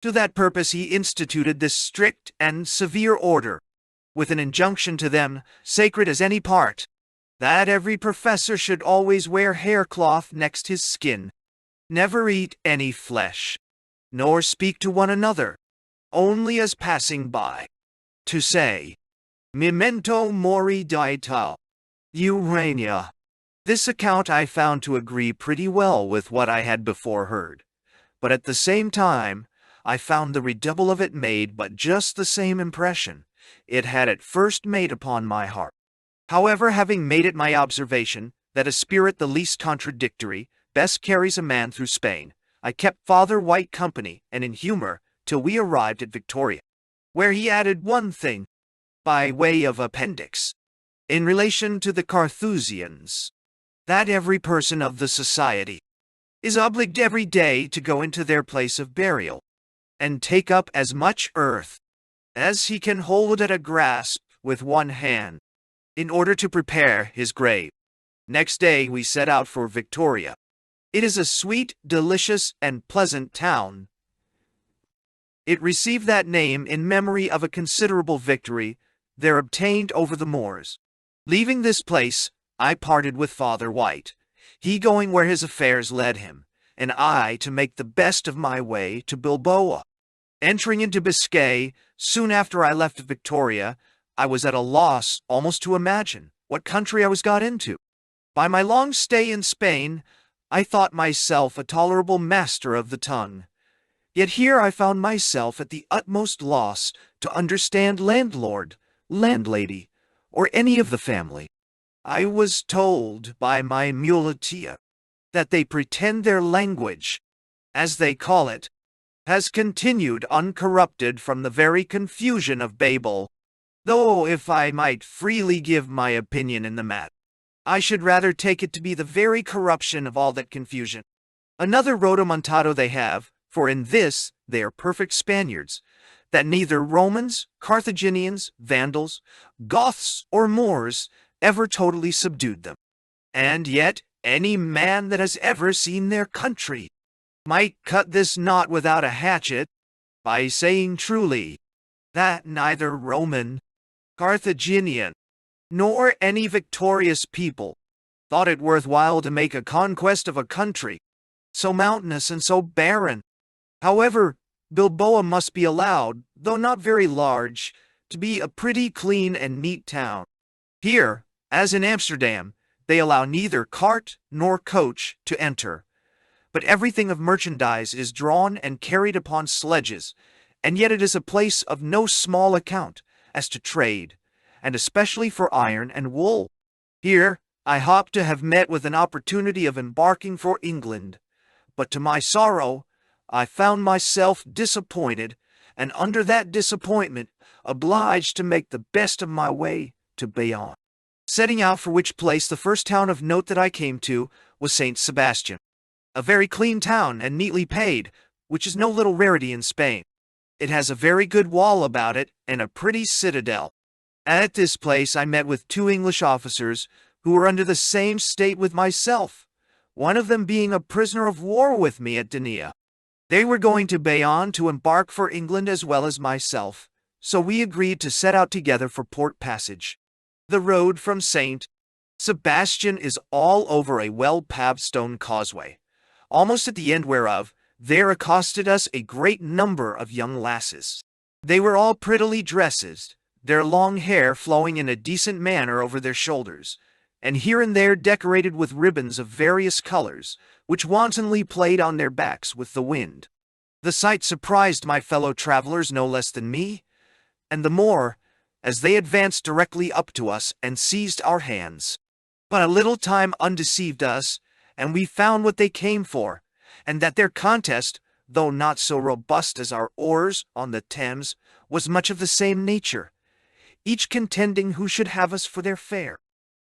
To that purpose he instituted this strict and severe order, with an injunction to them, sacred as any part, that every professor should always wear haircloth next his skin, never eat any flesh, nor speak to one another, only as passing by, to say, Memento mori dieta, Urania. This account I found to agree pretty well with what I had before heard, but at the same time I found the redouble of it made but just the same impression it had at first made upon my heart. However, having made it my observation that a spirit the least contradictory best carries a man through Spain, I kept Father White company and in humor till we arrived at Victoria, where he added one thing, by way of appendix, in relation to the Carthusians, that every person of the society is obliged every day to go into their place of burial, and take up as much earth as he can hold at a grasp with one hand, in order to prepare his grave. Next day we set out for Victoria. It is a sweet, delicious, and pleasant town. It received that name in memory of a considerable victory there obtained over the Moors. Leaving this place, I parted with Father White, he going where his affairs led him, and I to make the best of my way to Bilbao. Entering into Biscay, soon after I left Victoria, I was at a loss almost to imagine what country I was got into. By my long stay in Spain, I thought myself a tolerable master of the tongue. Yet here I found myself at the utmost loss to understand landlord, landlady, or any of the family. I was told by my muleteer that they pretend their language, as they call it, has continued uncorrupted from the very confusion of Babel, though if I might freely give my opinion in the matter, I should rather take it to be the very corruption of all that confusion. Another rhodomontado they have, for in this they are perfect Spaniards, that neither Romans, Carthaginians, Vandals, Goths, or Moors ever totally subdued them. And yet any man that has ever seen their country might cut this knot without a hatchet by saying truly that neither Roman, Carthaginian, nor any victorious people thought it worthwhile to make a conquest of a country so mountainous and so barren. However, Bilboa must be allowed, though not very large, to be a pretty clean and neat town. Here, as in Amsterdam, they allow neither cart nor coach to enter, but everything of merchandise is drawn and carried upon sledges, and yet it is a place of no small account as to trade, and especially for iron and wool. Here I hoped to have met with an opportunity of embarking for England, but to my sorrow I found myself disappointed, and under that disappointment obliged to make the best of my way to Bayonne. Setting out for which place the first town of note that I came to was St. Sebastian, a very clean town and neatly paid, which is no little rarity in Spain. It has a very good wall about it and a pretty citadel. At this place I met with 2 English officers who were under the same state with myself, one of them being a prisoner of war with me at Denia. They were going to Bayonne to embark for England as well as myself, so we agreed to set out together for Port Passage. The road from St. Sebastian is all over a well-paved stone causeway, almost at the end whereof there accosted us a great number of young lasses. They were all prettily dressed, their long hair flowing in a decent manner over their shoulders, and here and there decorated with ribbons of various colors, which wantonly played on their backs with the wind. The sight surprised my fellow travelers no less than me, and the more, as they advanced directly up to us and seized our hands. But a little time undeceived us, and we found what they came for, and that their contest, though not so robust as our oars on the Thames, was much of the same nature, each contending who should have us for their fare.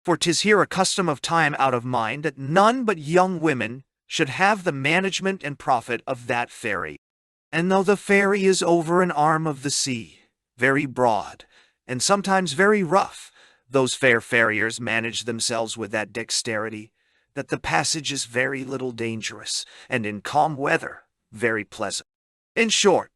For 'tis here a custom of time out of mind that none but young women should have the management and profit of that ferry. And though the ferry is over an arm of the sea, very broad, and sometimes very rough, those fair farriers manage themselves with that dexterity, that the passage is very little dangerous, and in calm weather very pleasant. In short,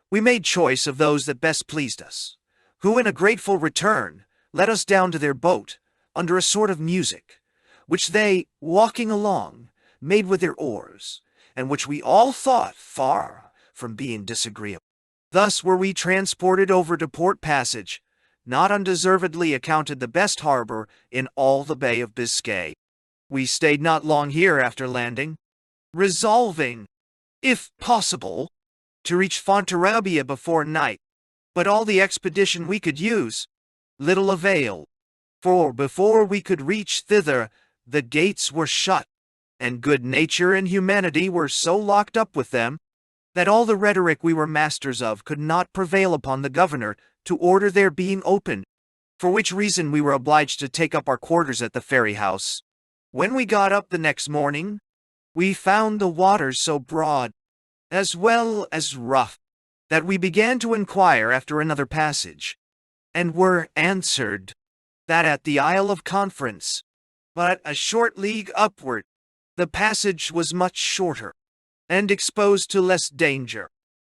we made choice of those that best pleased us, who in a grateful return led us down to their boat, under a sort of music, which they, walking along, made with their oars, and which we all thought far from being disagreeable. Thus were we transported over to Port Passage, not undeservedly accounted the best harbor in all the Bay of Biscay. We stayed not long here after landing, resolving, if possible, to reach Fontarabia before night, but all the expedition we could use little availed, for before we could reach thither the gates were shut, and good nature and humanity were so locked up with them, that all the rhetoric we were masters of could not prevail upon the governor to order their being opened, for which reason we were obliged to take up our quarters at the ferry house. When we got up the next morning, we found the waters so broad, as well as rough, that we began to inquire after another passage, and were answered that at the Isle of Conference, but a short league upward, the passage was much shorter, and exposed to less danger.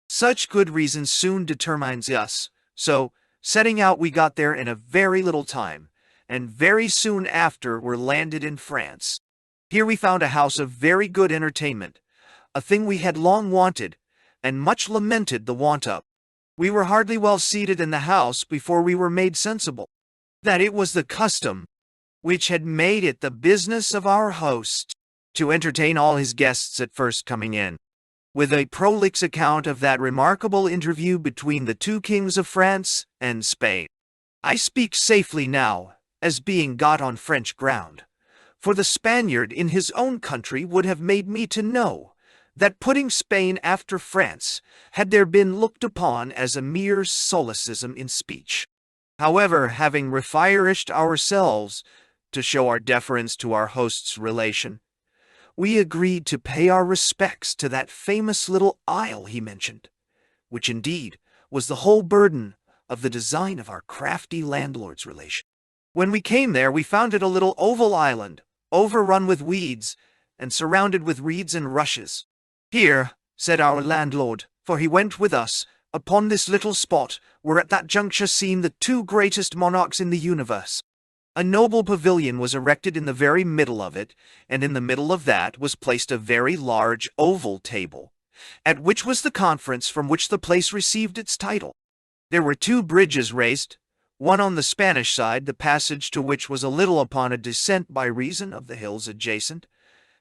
Such good reason soon determines us, so, setting out we got there in a very little time, and very soon after were landed in France. Here we found a house of very good entertainment, a thing we had long wanted, and much lamented the want of. We were hardly well seated in the house before we were made sensible that it was the custom which had made it the business of our host to entertain all his guests at first coming in, with a prolix account of that remarkable interview between the 2 kings of France and Spain. I speak safely now, as being got on French ground, for the Spaniard in his own country would have made me to know that putting Spain after France had there been looked upon as a mere solecism in speech. However, having refierished ourselves to show our deference to our host's relation, we agreed to pay our respects to that famous little isle he mentioned, which indeed was the whole burden of the design of our crafty landlord's relation. When we came there, we found it a little oval island, overrun with weeds, and surrounded with reeds and rushes. "Here," said our landlord, for he went with us, "upon this little spot were at that juncture seen the two greatest monarchs in the universe. A noble pavilion was erected in the very middle of it, and in the middle of that was placed a very large oval table, at which was the conference from which the place received its title. There were two bridges raised, one on the Spanish side, the passage to which was a little upon a descent by reason of the hills adjacent,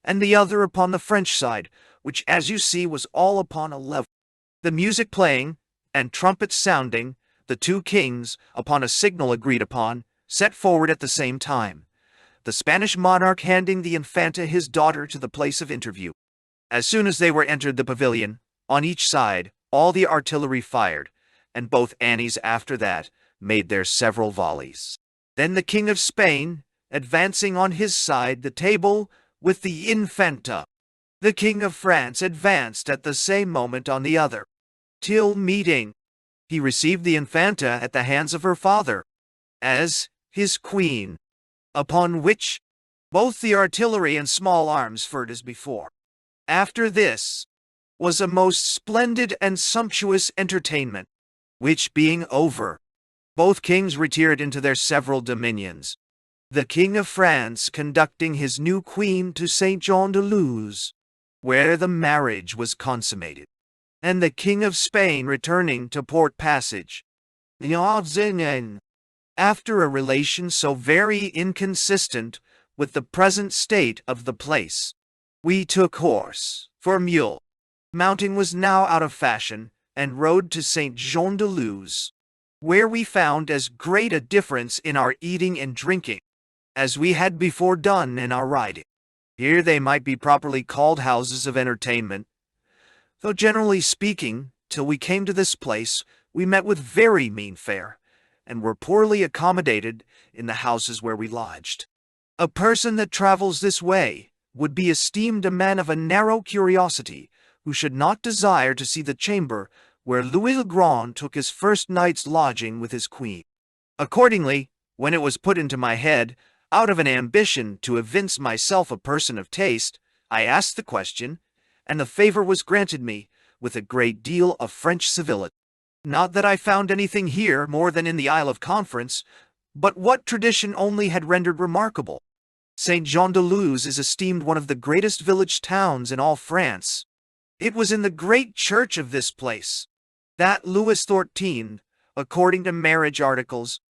and the other upon the French side, which, as you see, was all upon a level. The music playing, and trumpets sounding, the two kings, upon a signal agreed upon, set forward at the same time, the Spanish monarch handing the Infanta his daughter to the place of interview. As soon as they were entered the pavilion, on each side, all the artillery fired, and both Annies after that made their several volleys. Then the King of Spain, advancing on his side the table with the Infanta, the King of France advanced at the same moment on the other, till meeting, he received the Infanta at the hands of her father, as his queen, upon which both the artillery and small arms fired as before. After this was a most splendid and sumptuous entertainment, which being over, both kings retired into their several dominions, the King of France conducting his new queen to St. Jean de Luz, where the marriage was consummated, and the King of Spain returning to Port Passage, after a relation so very inconsistent with the present state of the place. We took horse for mule. Mounting was now out of fashion, and rode to St. Jean de Luz, where we found as great a difference in our eating and drinking as we had before done in our riding. Here they might be properly called houses of entertainment, though generally speaking, till we came to this place, we met with very mean fare, and were poorly accommodated in the houses where we lodged. A person that travels this way would be esteemed a man of a narrow curiosity, who should not desire to see the chamber where Louis le Grand took his first night's lodging with his queen. Accordingly, when it was put into my head, out of an ambition to evince myself a person of taste, I asked the question, and the favor was granted me with a great deal of French civility. Not that I found anything here more than in the Isle of Conference, but what tradition only had rendered remarkable. St. Jean de Luz is esteemed one of the greatest village towns in all France. It was in the great church of this place that Louis XIV, according to marriage articles,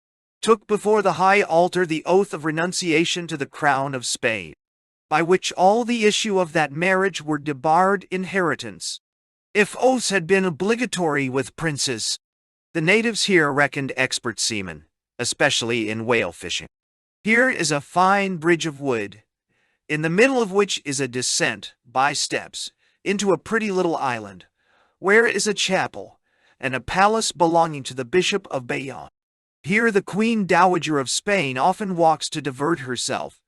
took before the high altar the oath of renunciation to the crown of Spain, by which all the issue of that marriage were debarred inheritance. If oaths had been obligatory with princes, the natives here reckoned expert seamen, especially in whale fishing. Here is a fine bridge of wood, in the middle of which is a descent, by steps, into a pretty little island, where is a chapel, and a palace belonging to the Bishop of Bayonne. Here the Queen Dowager of Spain often walks to divert herself,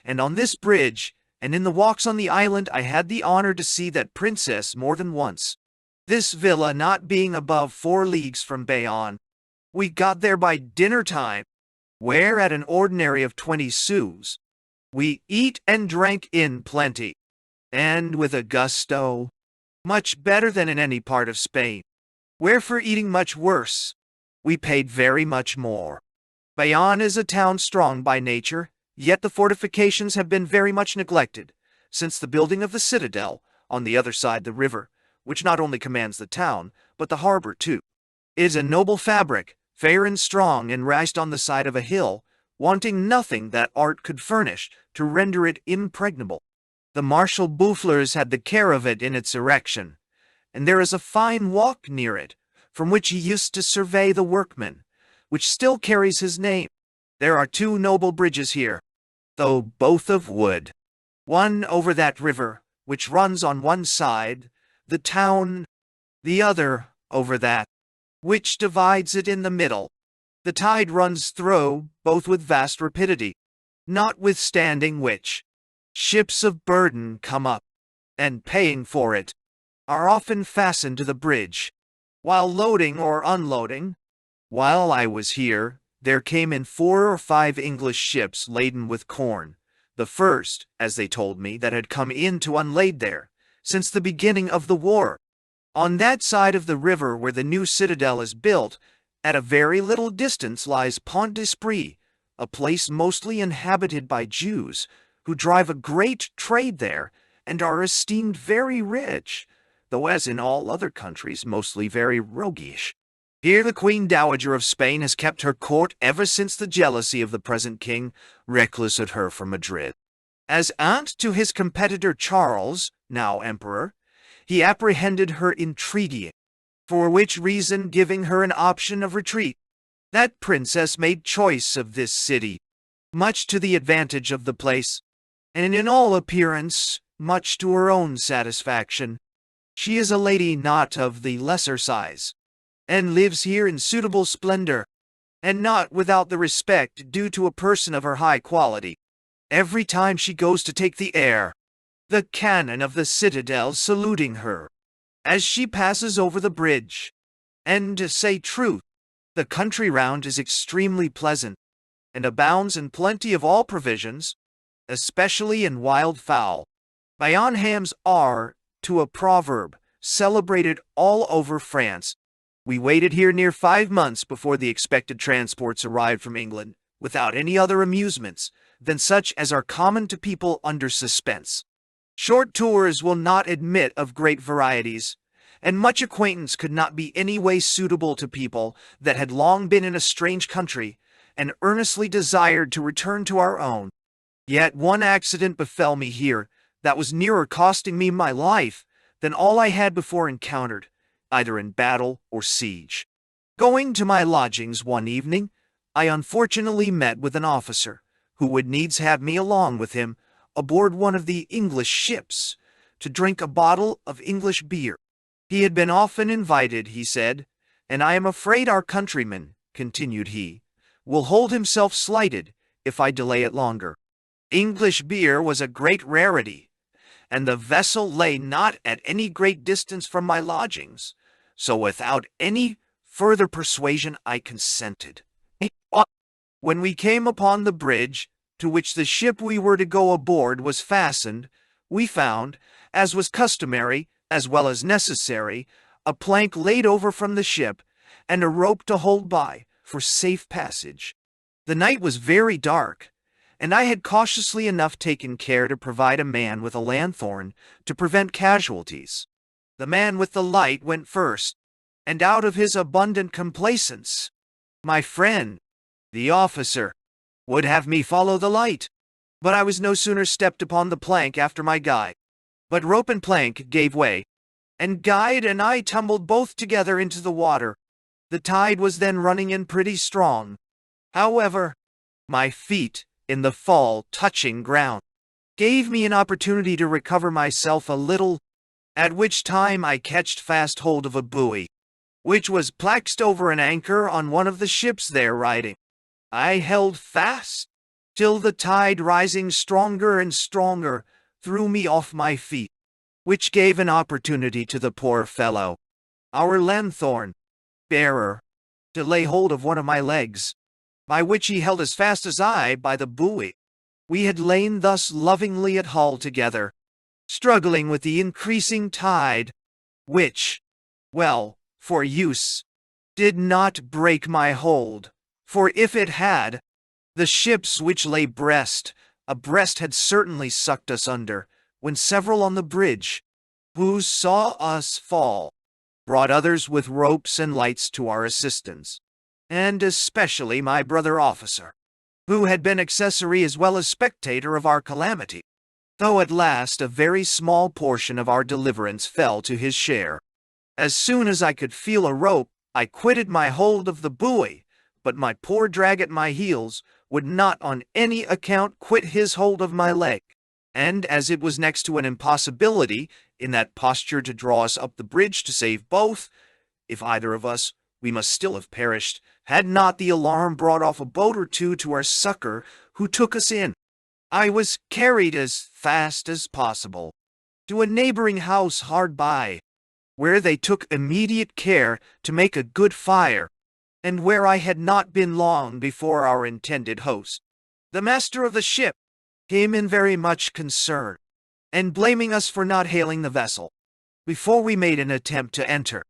and on this bridge, and in the walks on the island, I had the honor to see that princess more than once. This villa not being above 4 leagues from Bayonne, we got there by dinner time, where at an ordinary of 20 sous, we eat and drank in plenty, and with a gusto, much better than in any part of Spain, where for eating much worse, we paid very much more. Bayonne is a town strong by nature, yet the fortifications have been very much neglected, since the building of the citadel, on the other side the river, which not only commands the town, but the harbor too. It is a noble fabric, fair and strong, and raised on the side of a hill, wanting nothing that art could furnish to render it impregnable. The Marshal Boufflers had the care of it in its erection, and there is a fine walk near it, from which he used to survey the workmen, which still carries his name. There are 2 noble bridges here, though both of wood. One over that river, which runs on one side, the town, the other over that, which divides it in the middle. The tide runs through both with vast rapidity, notwithstanding which, ships of burden come up, and paying for it, are often fastened to the bridge, while loading or unloading. While I was here, there came in 4 or 5 English ships laden with corn, the first, as they told me, that had come in to unlade there, since the beginning of the war. On that side of the river where the new citadel is built, at a very little distance lies Pont d'Esprit, a place mostly inhabited by Jews, who drive a great trade there, and are esteemed very rich, though as in all other countries mostly very roguish. Here the Queen Dowager of Spain has kept her court ever since the jealousy of the present king reclused her from Madrid. As aunt to his competitor Charles, now emperor, he apprehended her intriguing, for which reason giving her an option of retreat. That princess made choice of this city, much to the advantage of the place, and in all appearance much to her own satisfaction. She is a lady not of the lesser size, and lives here in suitable splendor, and not without the respect due to a person of her high quality. Every time she goes to take the air, the cannon of the citadel saluting her, as she passes over the bridge. And to say truth, the country round is extremely pleasant, and abounds in plenty of all provisions, especially in wild fowl. Bayonne hams are, to a proverb, celebrated all over France. We waited here near 5 months before the expected transports arrived from England, without any other amusements than such as are common to people under suspense. Short tours will not admit of great varieties, and much acquaintance could not be any way suitable to people that had long been in a strange country, and earnestly desired to return to our own. Yet one accident befell me here that was nearer costing me my life than all I had before encountered, either in battle or siege. Going to my lodgings one evening, I unfortunately met with an officer, who would needs have me along with him aboard one of the English ships, to drink a bottle of English beer. He had been often invited, he said, and I am afraid our countryman, continued he, will hold himself slighted if I delay it longer. English beer was a great rarity, and the vessel lay not at any great distance from my lodgings, so without any further persuasion I consented. When we came upon the bridge, to which the ship we were to go aboard was fastened, we found, as was customary, as well as necessary, a plank laid over from the ship, and a rope to hold by, for safe passage. The night was very dark, and I had cautiously enough taken care to provide a man with a lanthorn to prevent casualties. The man with the light went first, and out of his abundant complaisance, my friend, the officer, would have me follow the light. But I was no sooner stepped upon the plank after my guide, but rope and plank gave way, and guide and I tumbled both together into the water. The tide was then running in pretty strong. However, my feet, in the fall touching ground, gave me an opportunity to recover myself a little, at which time I catched fast hold of a buoy, which was plaxed over an anchor on one of the ships there riding. I held fast, till the tide rising stronger and stronger threw me off my feet, which gave an opportunity to the poor fellow, our lanthorn bearer, to lay hold of one of my legs, by which he held as fast as I by the buoy. We had lain thus lovingly at Hull together, struggling with the increasing tide, which, well, for use, did not break my hold, for if it had, the ships which lay abreast had certainly sucked us under, when several on the bridge, who saw us fall, brought others with ropes and lights to our assistance, and especially my brother officer, who had been accessory as well as spectator of our calamity, though at last a very small portion of our deliverance fell to his share. As soon as I could feel a rope, I quitted my hold of the buoy, but my poor drag at my heels would not on any account quit his hold of my leg, and as it was next to an impossibility in that posture to draw us up the bridge to save both, if either of us, we must still have perished, had not the alarm brought off a boat or two to our succor, who took us in. I was carried as fast as possible to a neighboring house hard by, where they took immediate care to make a good fire, and where I had not been long before our intended host, the master of the ship, came in very much concerned, and blaming us for not hailing the vessel before we made an attempt to enter.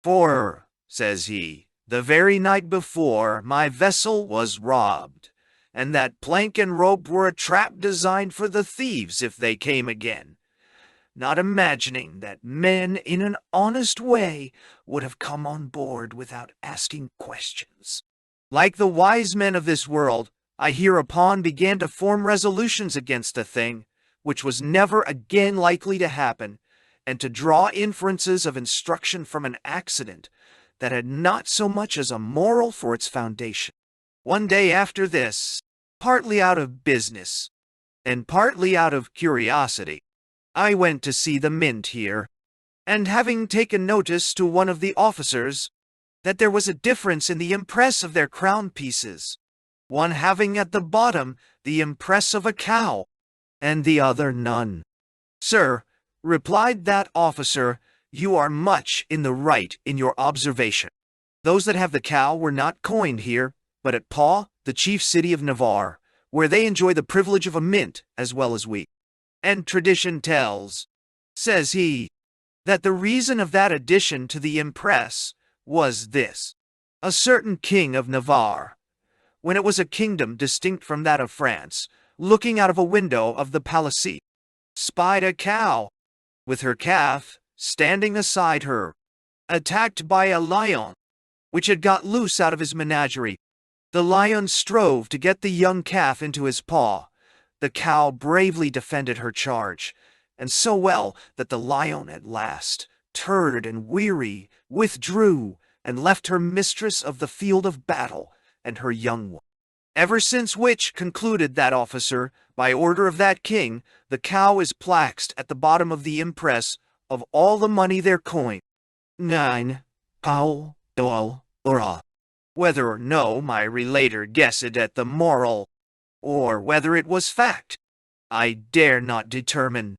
For, says he, the very night before, my vessel was robbed, and that plank and rope were a trap designed for the thieves if they came again, not imagining that men in an honest way would have come on board without asking questions. Like the wise men of this world, I hereupon began to form resolutions against a thing which was never again likely to happen, and to draw inferences of instruction from an accident that had not so much as a moral for its foundation. One day after this, partly out of business, and partly out of curiosity, I went to see the mint here, and having taken notice to one of the officers that there was a difference in the impress of their crown pieces, one having at the bottom the impress of a cow, and the other none. Sir, replied that officer, you are much in the right in your observation. Those that have the cow were not coined here, but at Pau, the chief city of Navarre, where they enjoy the privilege of a mint as well as we. And tradition tells, says he, that the reason of that addition to the impress was this. A certain king of Navarre, when it was a kingdom distinct from that of France, looking out of a window of the palace, spied a cow, with her calf standing aside her, attacked by a lion, which had got loose out of his menagerie. The lion strove to get the young calf into his paw. The cow bravely defended her charge, and so well that the lion at last, tired and weary, withdrew, and left her mistress of the field of battle and her young one. Ever since which, concluded that officer, by order of that king, the cow is plaxed at the bottom of the impress of all the money there coined. 9. Paul, Doll, Ora. Whether or no my relator guessed at the moral, or whether it was fact, I dare not determine.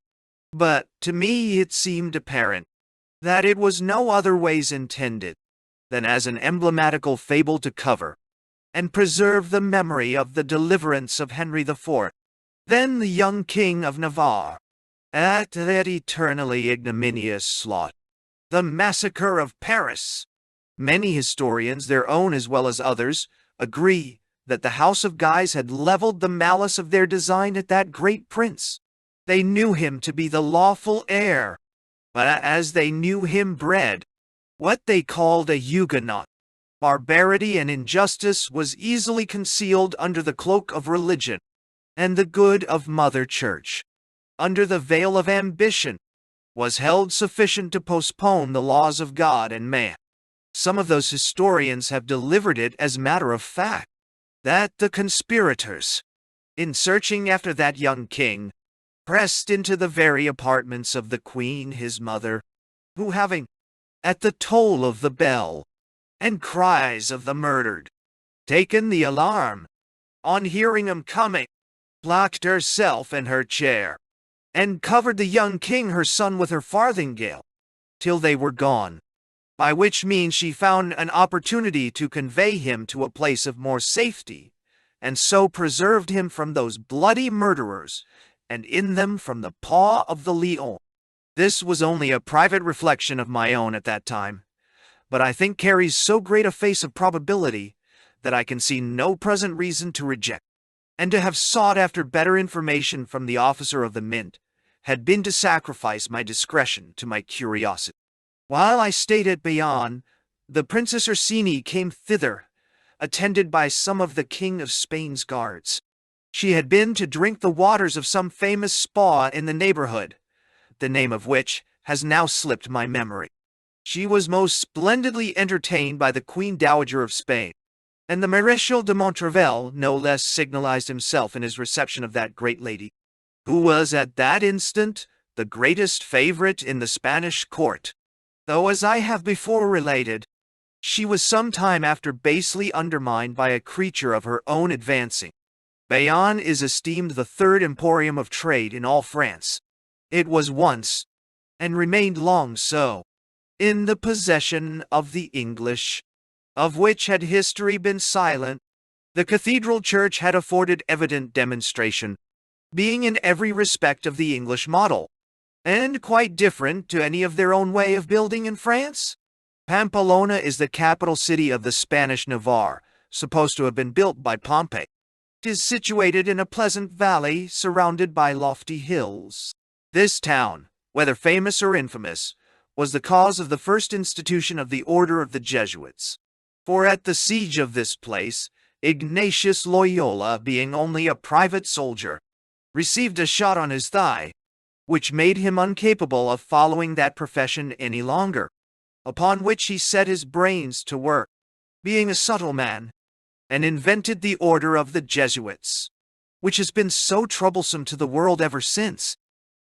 But to me it seemed apparent that it was no other ways intended than as an emblematical fable to cover and preserve the memory of the deliverance of Henry IV, then the young king of Navarre, at that eternally ignominious slaughter, the massacre of Paris. Many historians, their own as well as others, agree that the House of Guise had leveled the malice of their design at that great prince. They knew him to be the lawful heir, but as they knew him bred, what they called a Huguenot, barbarity and injustice was easily concealed under the cloak of religion, and the good of Mother Church, under the veil of ambition, was held sufficient to postpone the laws of God and man. Some of those historians have delivered it as matter of fact that the conspirators, in searching after that young king, pressed into the very apartments of the queen his mother, who having, at the toll of the bell, and cries of the murdered, taken the alarm, on hearing him coming, locked herself in her chair, and covered the young king her son with her farthingale, till they were gone, by which means she found an opportunity to convey him to a place of more safety, and so preserved him from those bloody murderers, and in them from the paw of the lion. This was only a private reflection of my own at that time, but I think carries so great a face of probability that I can see no present reason to reject, and to have sought after better information from the officer of the mint had been to sacrifice my discretion to my curiosity. While I stayed at Bayonne, the Princess Ursini came thither, attended by some of the King of Spain's guards. She had been to drink the waters of some famous spa in the neighborhood, the name of which has now slipped my memory. She was most splendidly entertained by the Queen Dowager of Spain, and the Maréchal de Montrevel no less signalized himself in his reception of that great lady, who was at that instant the greatest favorite in the Spanish court, though, as I have before related, she was some time after basely undermined by a creature of her own advancing. Bayonne is esteemed the third emporium of trade in all France. It was once, and remained long so, in the possession of the English, of which had history been silent. The cathedral church had afforded evident demonstration, being in every respect of the English model, and quite different to any of their own way of building in France. Pamplona is the capital city of the Spanish Navarre, supposed to have been built by Pompey. It is situated in a pleasant valley surrounded by lofty hills. This town, whether famous or infamous, was the cause of the first institution of the Order of the Jesuits. For at the siege of this place, Ignatius Loyola, being only a private soldier, received a shot on his thigh, which made him incapable of following that profession any longer, upon which he set his brains to work, being a subtle man, and invented the Order of the Jesuits, which has been so troublesome to the world ever since.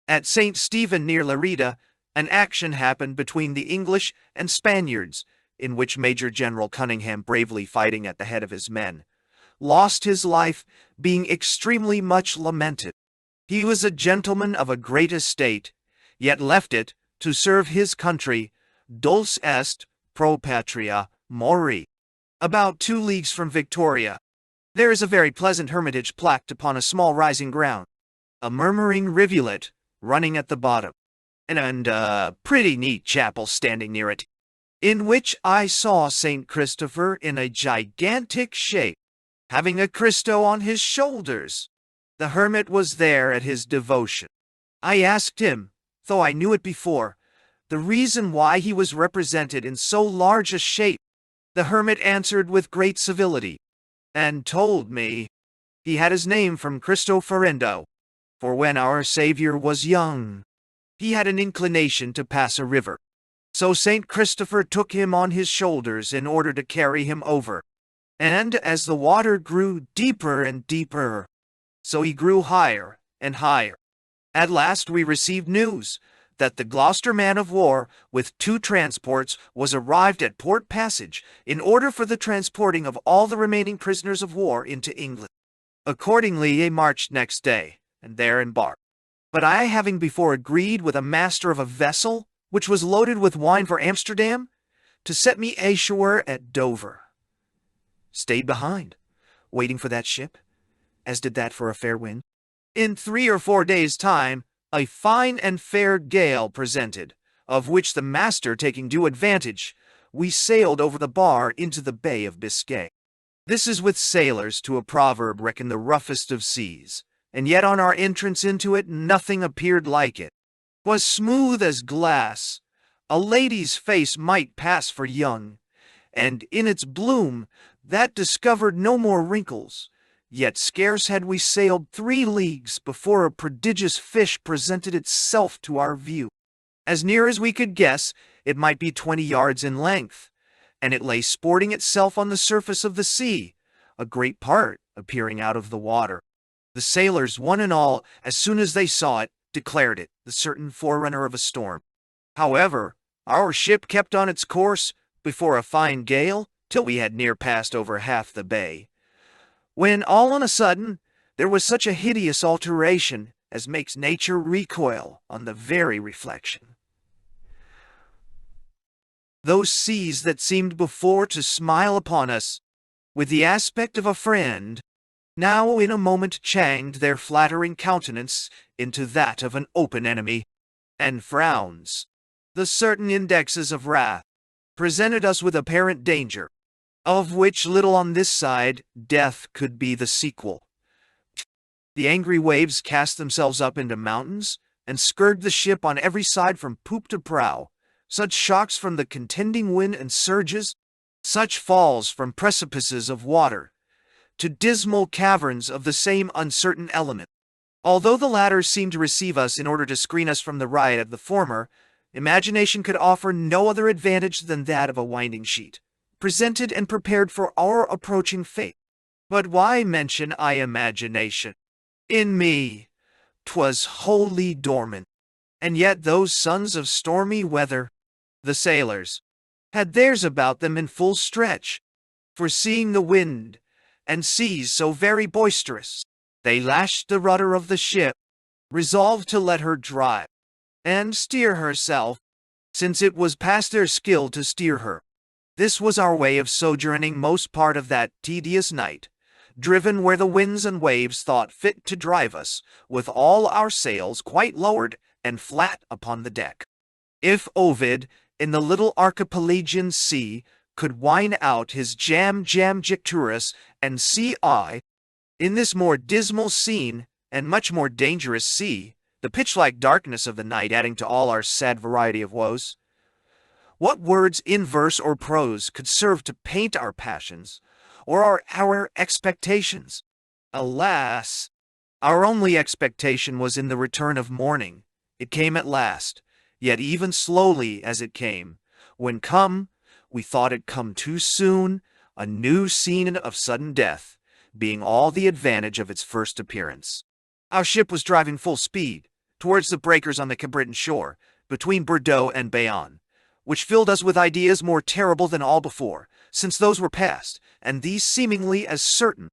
At St. Stephen near Lerida, an action happened between the English and Spaniards, in which Major General Cunningham, bravely fighting at the head of his men, lost his life, being extremely much lamented. He was a gentleman of a great estate, yet left it to serve his country, dulce est pro patria mori. About 2 leagues from Victoria, there is a very pleasant hermitage plaqued upon a small rising ground, a murmuring rivulet running at the bottom, and a pretty neat chapel standing near it, in which I saw St. Christopher in a gigantic shape, having a Christo on his shoulders. The hermit was there at his devotion. I asked him, though I knew it before, the reason why he was represented in so large a shape. The hermit answered with great civility, and told me he had his name from Cristoforendo, for when our Savior was young, he had an inclination to pass a river. So St. Christopher took him on his shoulders in order to carry him over, and as the water grew deeper and deeper, so he grew higher and higher. At last we received news that the Gloucester man-of-war, with 2 transports, was arrived at Port Passage in order for the transporting of all the remaining prisoners of war into England. Accordingly they marched next day, and there embarked. But I, having before agreed with a master of a vessel, which was loaded with wine for Amsterdam, to set me ashore at Dover, stayed behind, waiting for that ship, as did that for a fair wind. In 3 or 4 days' time, a fine and fair gale presented, of which the master taking due advantage, we sailed over the bar into the Bay of Biscay. This is with sailors to a proverb reckoned the roughest of seas, and yet on our entrance into it nothing appeared like it. 'Twas smooth as glass, a lady's face might pass for young, and in its bloom that discovered no more wrinkles. Yet scarce had we sailed 3 leagues before a prodigious fish presented itself to our view. As near as we could guess, it might be 20 yards in length, and it lay sporting itself on the surface of the sea, a great part appearing out of the water. The sailors, one and all, as soon as they saw it, declared it the certain forerunner of a storm. However, our ship kept on its course before a fine gale till we had near passed over half the bay, when all on a sudden there was such a hideous alteration as makes nature recoil on the very reflection. Those seas that seemed before to smile upon us with the aspect of a friend, now in a moment changed their flattering countenance into that of an open enemy, and frowns, the certain indexes of wrath, presented us with apparent danger, of which little on this side, death could be the sequel. The angry waves cast themselves up into mountains, and scourged the ship on every side from poop to prow. Such shocks from the contending wind and surges, such falls from precipices of water, to dismal caverns of the same uncertain element. Although the latter seemed to receive us in order to screen us from the riot of the former, imagination could offer no other advantage than that of a winding sheet, presented and prepared for our approaching fate. But why mention I imagination? In me 'twas wholly dormant, and yet those sons of stormy weather, the sailors, had theirs about them in full stretch, foreseeing the wind and seas so very boisterous. They lashed the rudder of the ship, resolved to let her drive, and steer herself, since it was past their skill to steer her. This was our way of sojourning most part of that tedious night, driven where the winds and waves thought fit to drive us, with all our sails quite lowered and flat upon the deck. If Ovid, in the little archipelagian sea, could whine out his jam jicturus, and see I, in this more dismal scene, and much more dangerous sea, the pitch-like darkness of the night adding to all our sad variety of woes, what words in verse or prose could serve to paint our passions, or our expectations? Alas! Our only expectation was in the return of morning. It came at last, yet even slowly as it came. When come, we thought it come too soon, a new scene of sudden death, being all the advantage of its first appearance. Our ship was driving full speed, towards the breakers on the Cabreton shore, between Bordeaux and Bayonne, which filled us with ideas more terrible than all before, since those were past, and these seemingly as certain.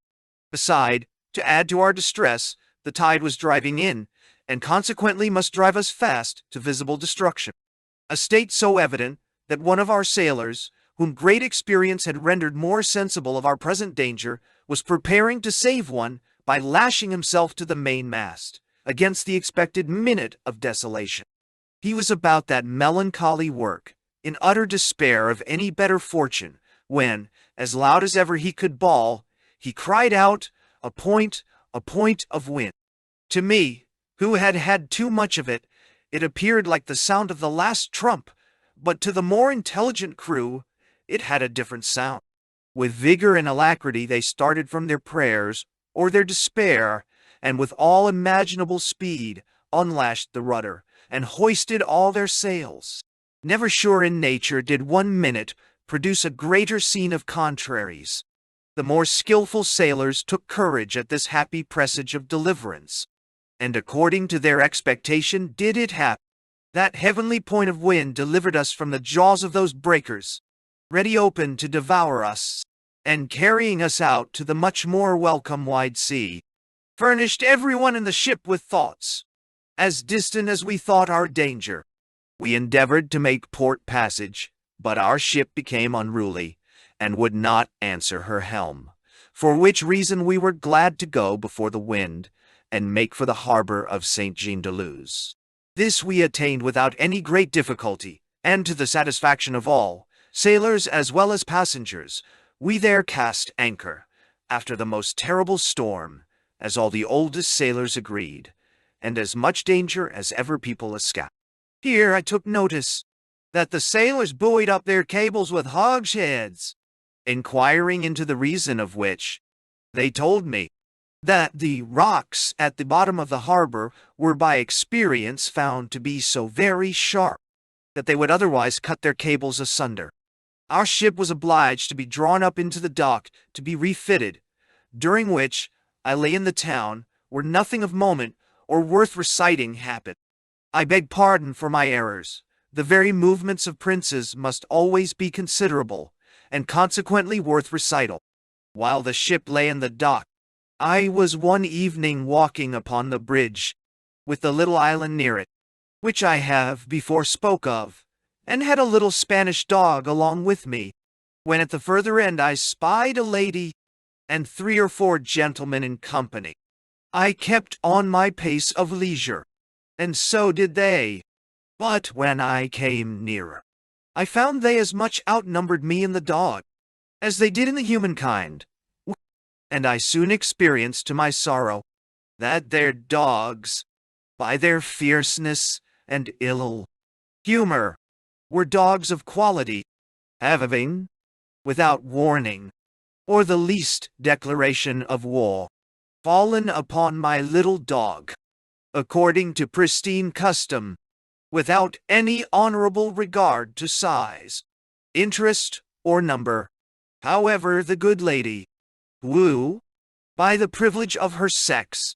Beside, to add to our distress, the tide was driving in, and consequently must drive us fast to visible destruction. A state so evident that one of our sailors, whom great experience had rendered more sensible of our present danger, was preparing to save one by lashing himself to the mainmast, against the expected minute of desolation. He was about that melancholy work, in utter despair of any better fortune, when, as loud as ever he could bawl, he cried out, a point of wind. To me, who had had too much of it, it appeared like the sound of the last trump, but to the more intelligent crew, it had a different sound. With vigor and alacrity they started from their prayers, or their despair, and with all imaginable speed unlashed the rudder, and hoisted all their sails. Never sure in nature did 1 minute produce a greater scene of contraries. The more skilful sailors took courage at this happy presage of deliverance, and according to their expectation did it happen. That heavenly point of wind delivered us from the jaws of those breakers, ready open to devour us, and carrying us out to the much more welcome wide sea, furnished everyone in the ship with thoughts, as distant as we thought our danger. We endeavored to make port passage, but our ship became unruly, and would not answer her helm, for which reason we were glad to go before the wind, and make for the harbor of St. Jean-de-Luz. This we attained without any great difficulty, and to the satisfaction of all, sailors as well as passengers. We there cast anchor, after the most terrible storm, as all the oldest sailors agreed, and as much danger as ever people escaped. Here I took notice that the sailors buoyed up their cables with hogsheads. Inquiring into the reason of which, they told me that the rocks at the bottom of the harbor were by experience found to be so very sharp that they would otherwise cut their cables asunder. Our ship was obliged to be drawn up into the dock to be refitted, during which I lay in the town, where nothing of moment or worth reciting happened. I beg pardon for my errors. The very movements of princes must always be considerable, and consequently worth recital. While the ship lay in the dock, I was one evening walking upon the bridge, with the little island near it, which I have before spoke of, and had a little Spanish dog along with me, when at the further end I spied a lady and 3 or 4 gentlemen in company. I kept on my pace of leisure, and so did they. But when I came nearer, I found they as much outnumbered me in the dog as they did in the humankind, and I soon experienced to my sorrow that their dogs, by their fierceness and ill humor, were dogs of quality, having, without warning, or the least declaration of war, fallen upon my little dog, according to pristine custom, without any honorable regard to size, interest, or number. However, the good lady, who, by the privilege of her sex,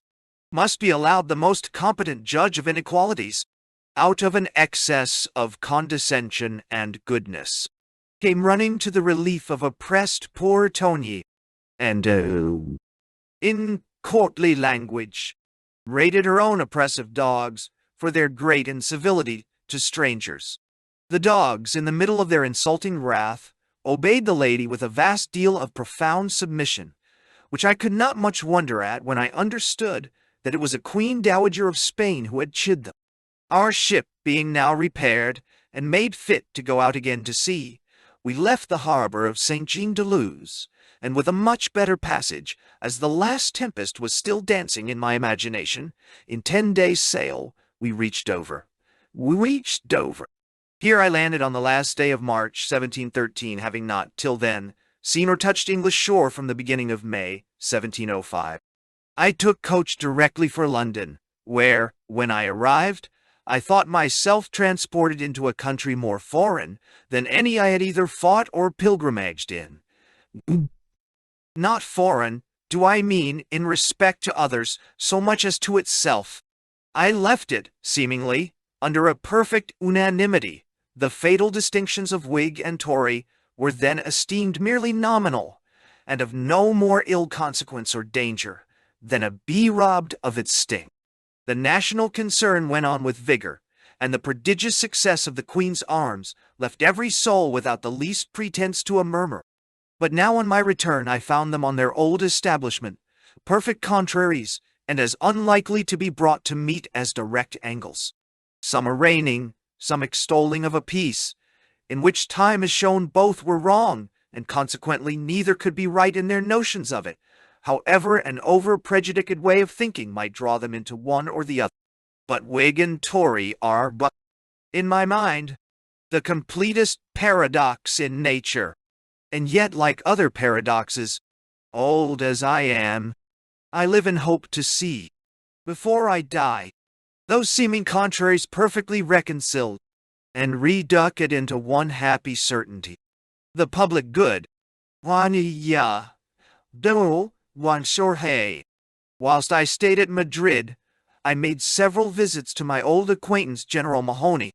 must be allowed the most competent judge of inequalities, out of an excess of condescension and goodness, came running to the relief of oppressed poor Tony, and, in courtly language, rated her own oppressive dogs for their great incivility to strangers. The dogs, in the middle of their insulting wrath, obeyed the lady with a vast deal of profound submission, which I could not much wonder at when I understood that it was a Queen Dowager of Spain who had chid them. Our ship being now repaired and made fit to go out again to sea, we left the harbor of St. Jean-de-Luz, and with a much better passage, as the last tempest was still dancing in my imagination, in 10 days' sail, we reached Dover. Here I landed on the last day of March, 1713, having not, till then, seen or touched English shore from the beginning of May, 1705. I took coach directly for London, where, when I arrived, I thought myself transported into a country more foreign than any I had either fought or pilgrimaged in. Not foreign, do I mean, in respect to others, so much as to itself. I left it, seemingly, under a perfect unanimity. The fatal distinctions of Whig and Tory were then esteemed merely nominal, and of no more ill consequence or danger than a bee robbed of its sting. The national concern went on with vigor, and the prodigious success of the Queen's arms left every soul without the least pretence to a murmur. But now on my return I found them on their old establishment, perfect contraries, and as unlikely to be brought to meet as direct angles. Some arraigning, some extolling of a peace, in which time has shown both were wrong, and consequently neither could be right in their notions of it, however an over-prejudiced way of thinking might draw them into one or the other. But Whig and Tory are but, in my mind, the completest paradox in nature. And yet, like other paradoxes, old as I am, I live in hope to see, before I die, those seeming contraries perfectly reconciled, and reduce it into one happy certainty. The public good. Whilst I stayed at Madrid, I made several visits to my old acquaintance General Mahony.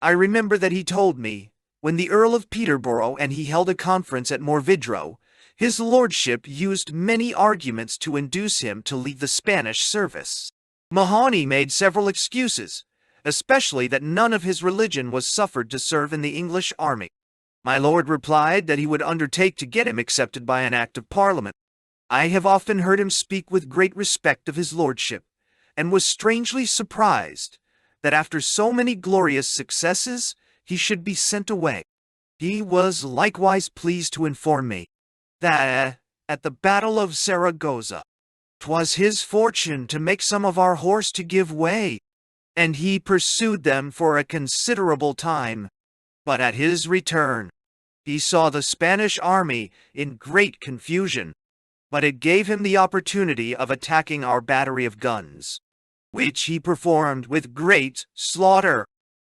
I remember that he told me, when the Earl of Peterborough and he held a conference at Morvidro, his lordship used many arguments to induce him to leave the Spanish service. Mahony made several excuses, especially that none of his religion was suffered to serve in the English army. My lord replied that he would undertake to get him accepted by an act of Parliament. I have often heard him speak with great respect of his lordship, and was strangely surprised that after so many glorious successes he should be sent away. He was likewise pleased to inform me that, at the Battle of Saragossa, 'twas his fortune to make some of our horse to give way, and he pursued them for a considerable time. But at his return, he saw the Spanish army in great confusion, but it gave him the opportunity of attacking our battery of guns, which he performed with great slaughter,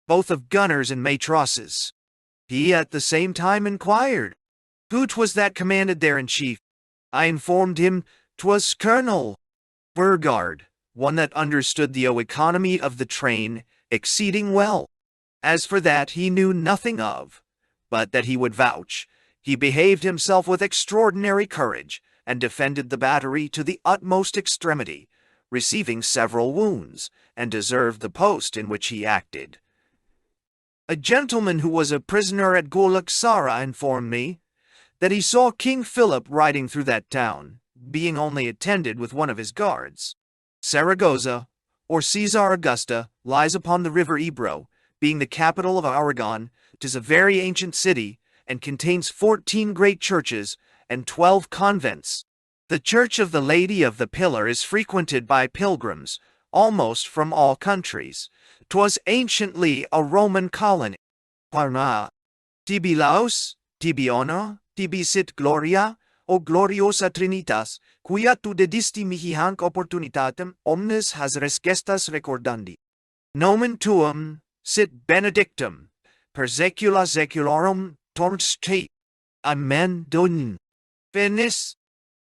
both of gunners and matrosses. He at the same time inquired, who 'twas that commanded there in chief. I informed him 'twas Colonel Burgard, one that understood the economy of the train exceeding well. As for that he knew nothing of, but that he would vouch. He behaved himself with extraordinary courage, and defended the battery to the utmost extremity, receiving several wounds, and deserved the post in which he acted. A gentleman who was a prisoner at Gulaxara informed me that he saw King Philip riding through that town, being only attended with one of his guards. Saragossa, or Caesar Augusta, lies upon the river Ebro, being the capital of Aragon. 'Tis a very ancient city, and contains 14 great churches and 12 convents. The Church of the Lady of the Pillar is frequented by pilgrims, almost from all countries. 'Twas anciently a Roman colony. Parna, tibi laus, tibi honor, tibi sit gloria, o gloriosa trinitas, quia tu dedisti mihi hanc opportunitatem omnes has gestas recordandi. Nomen tuum sit benedictum, per saecula saeculorum torns te. Amen. Finis.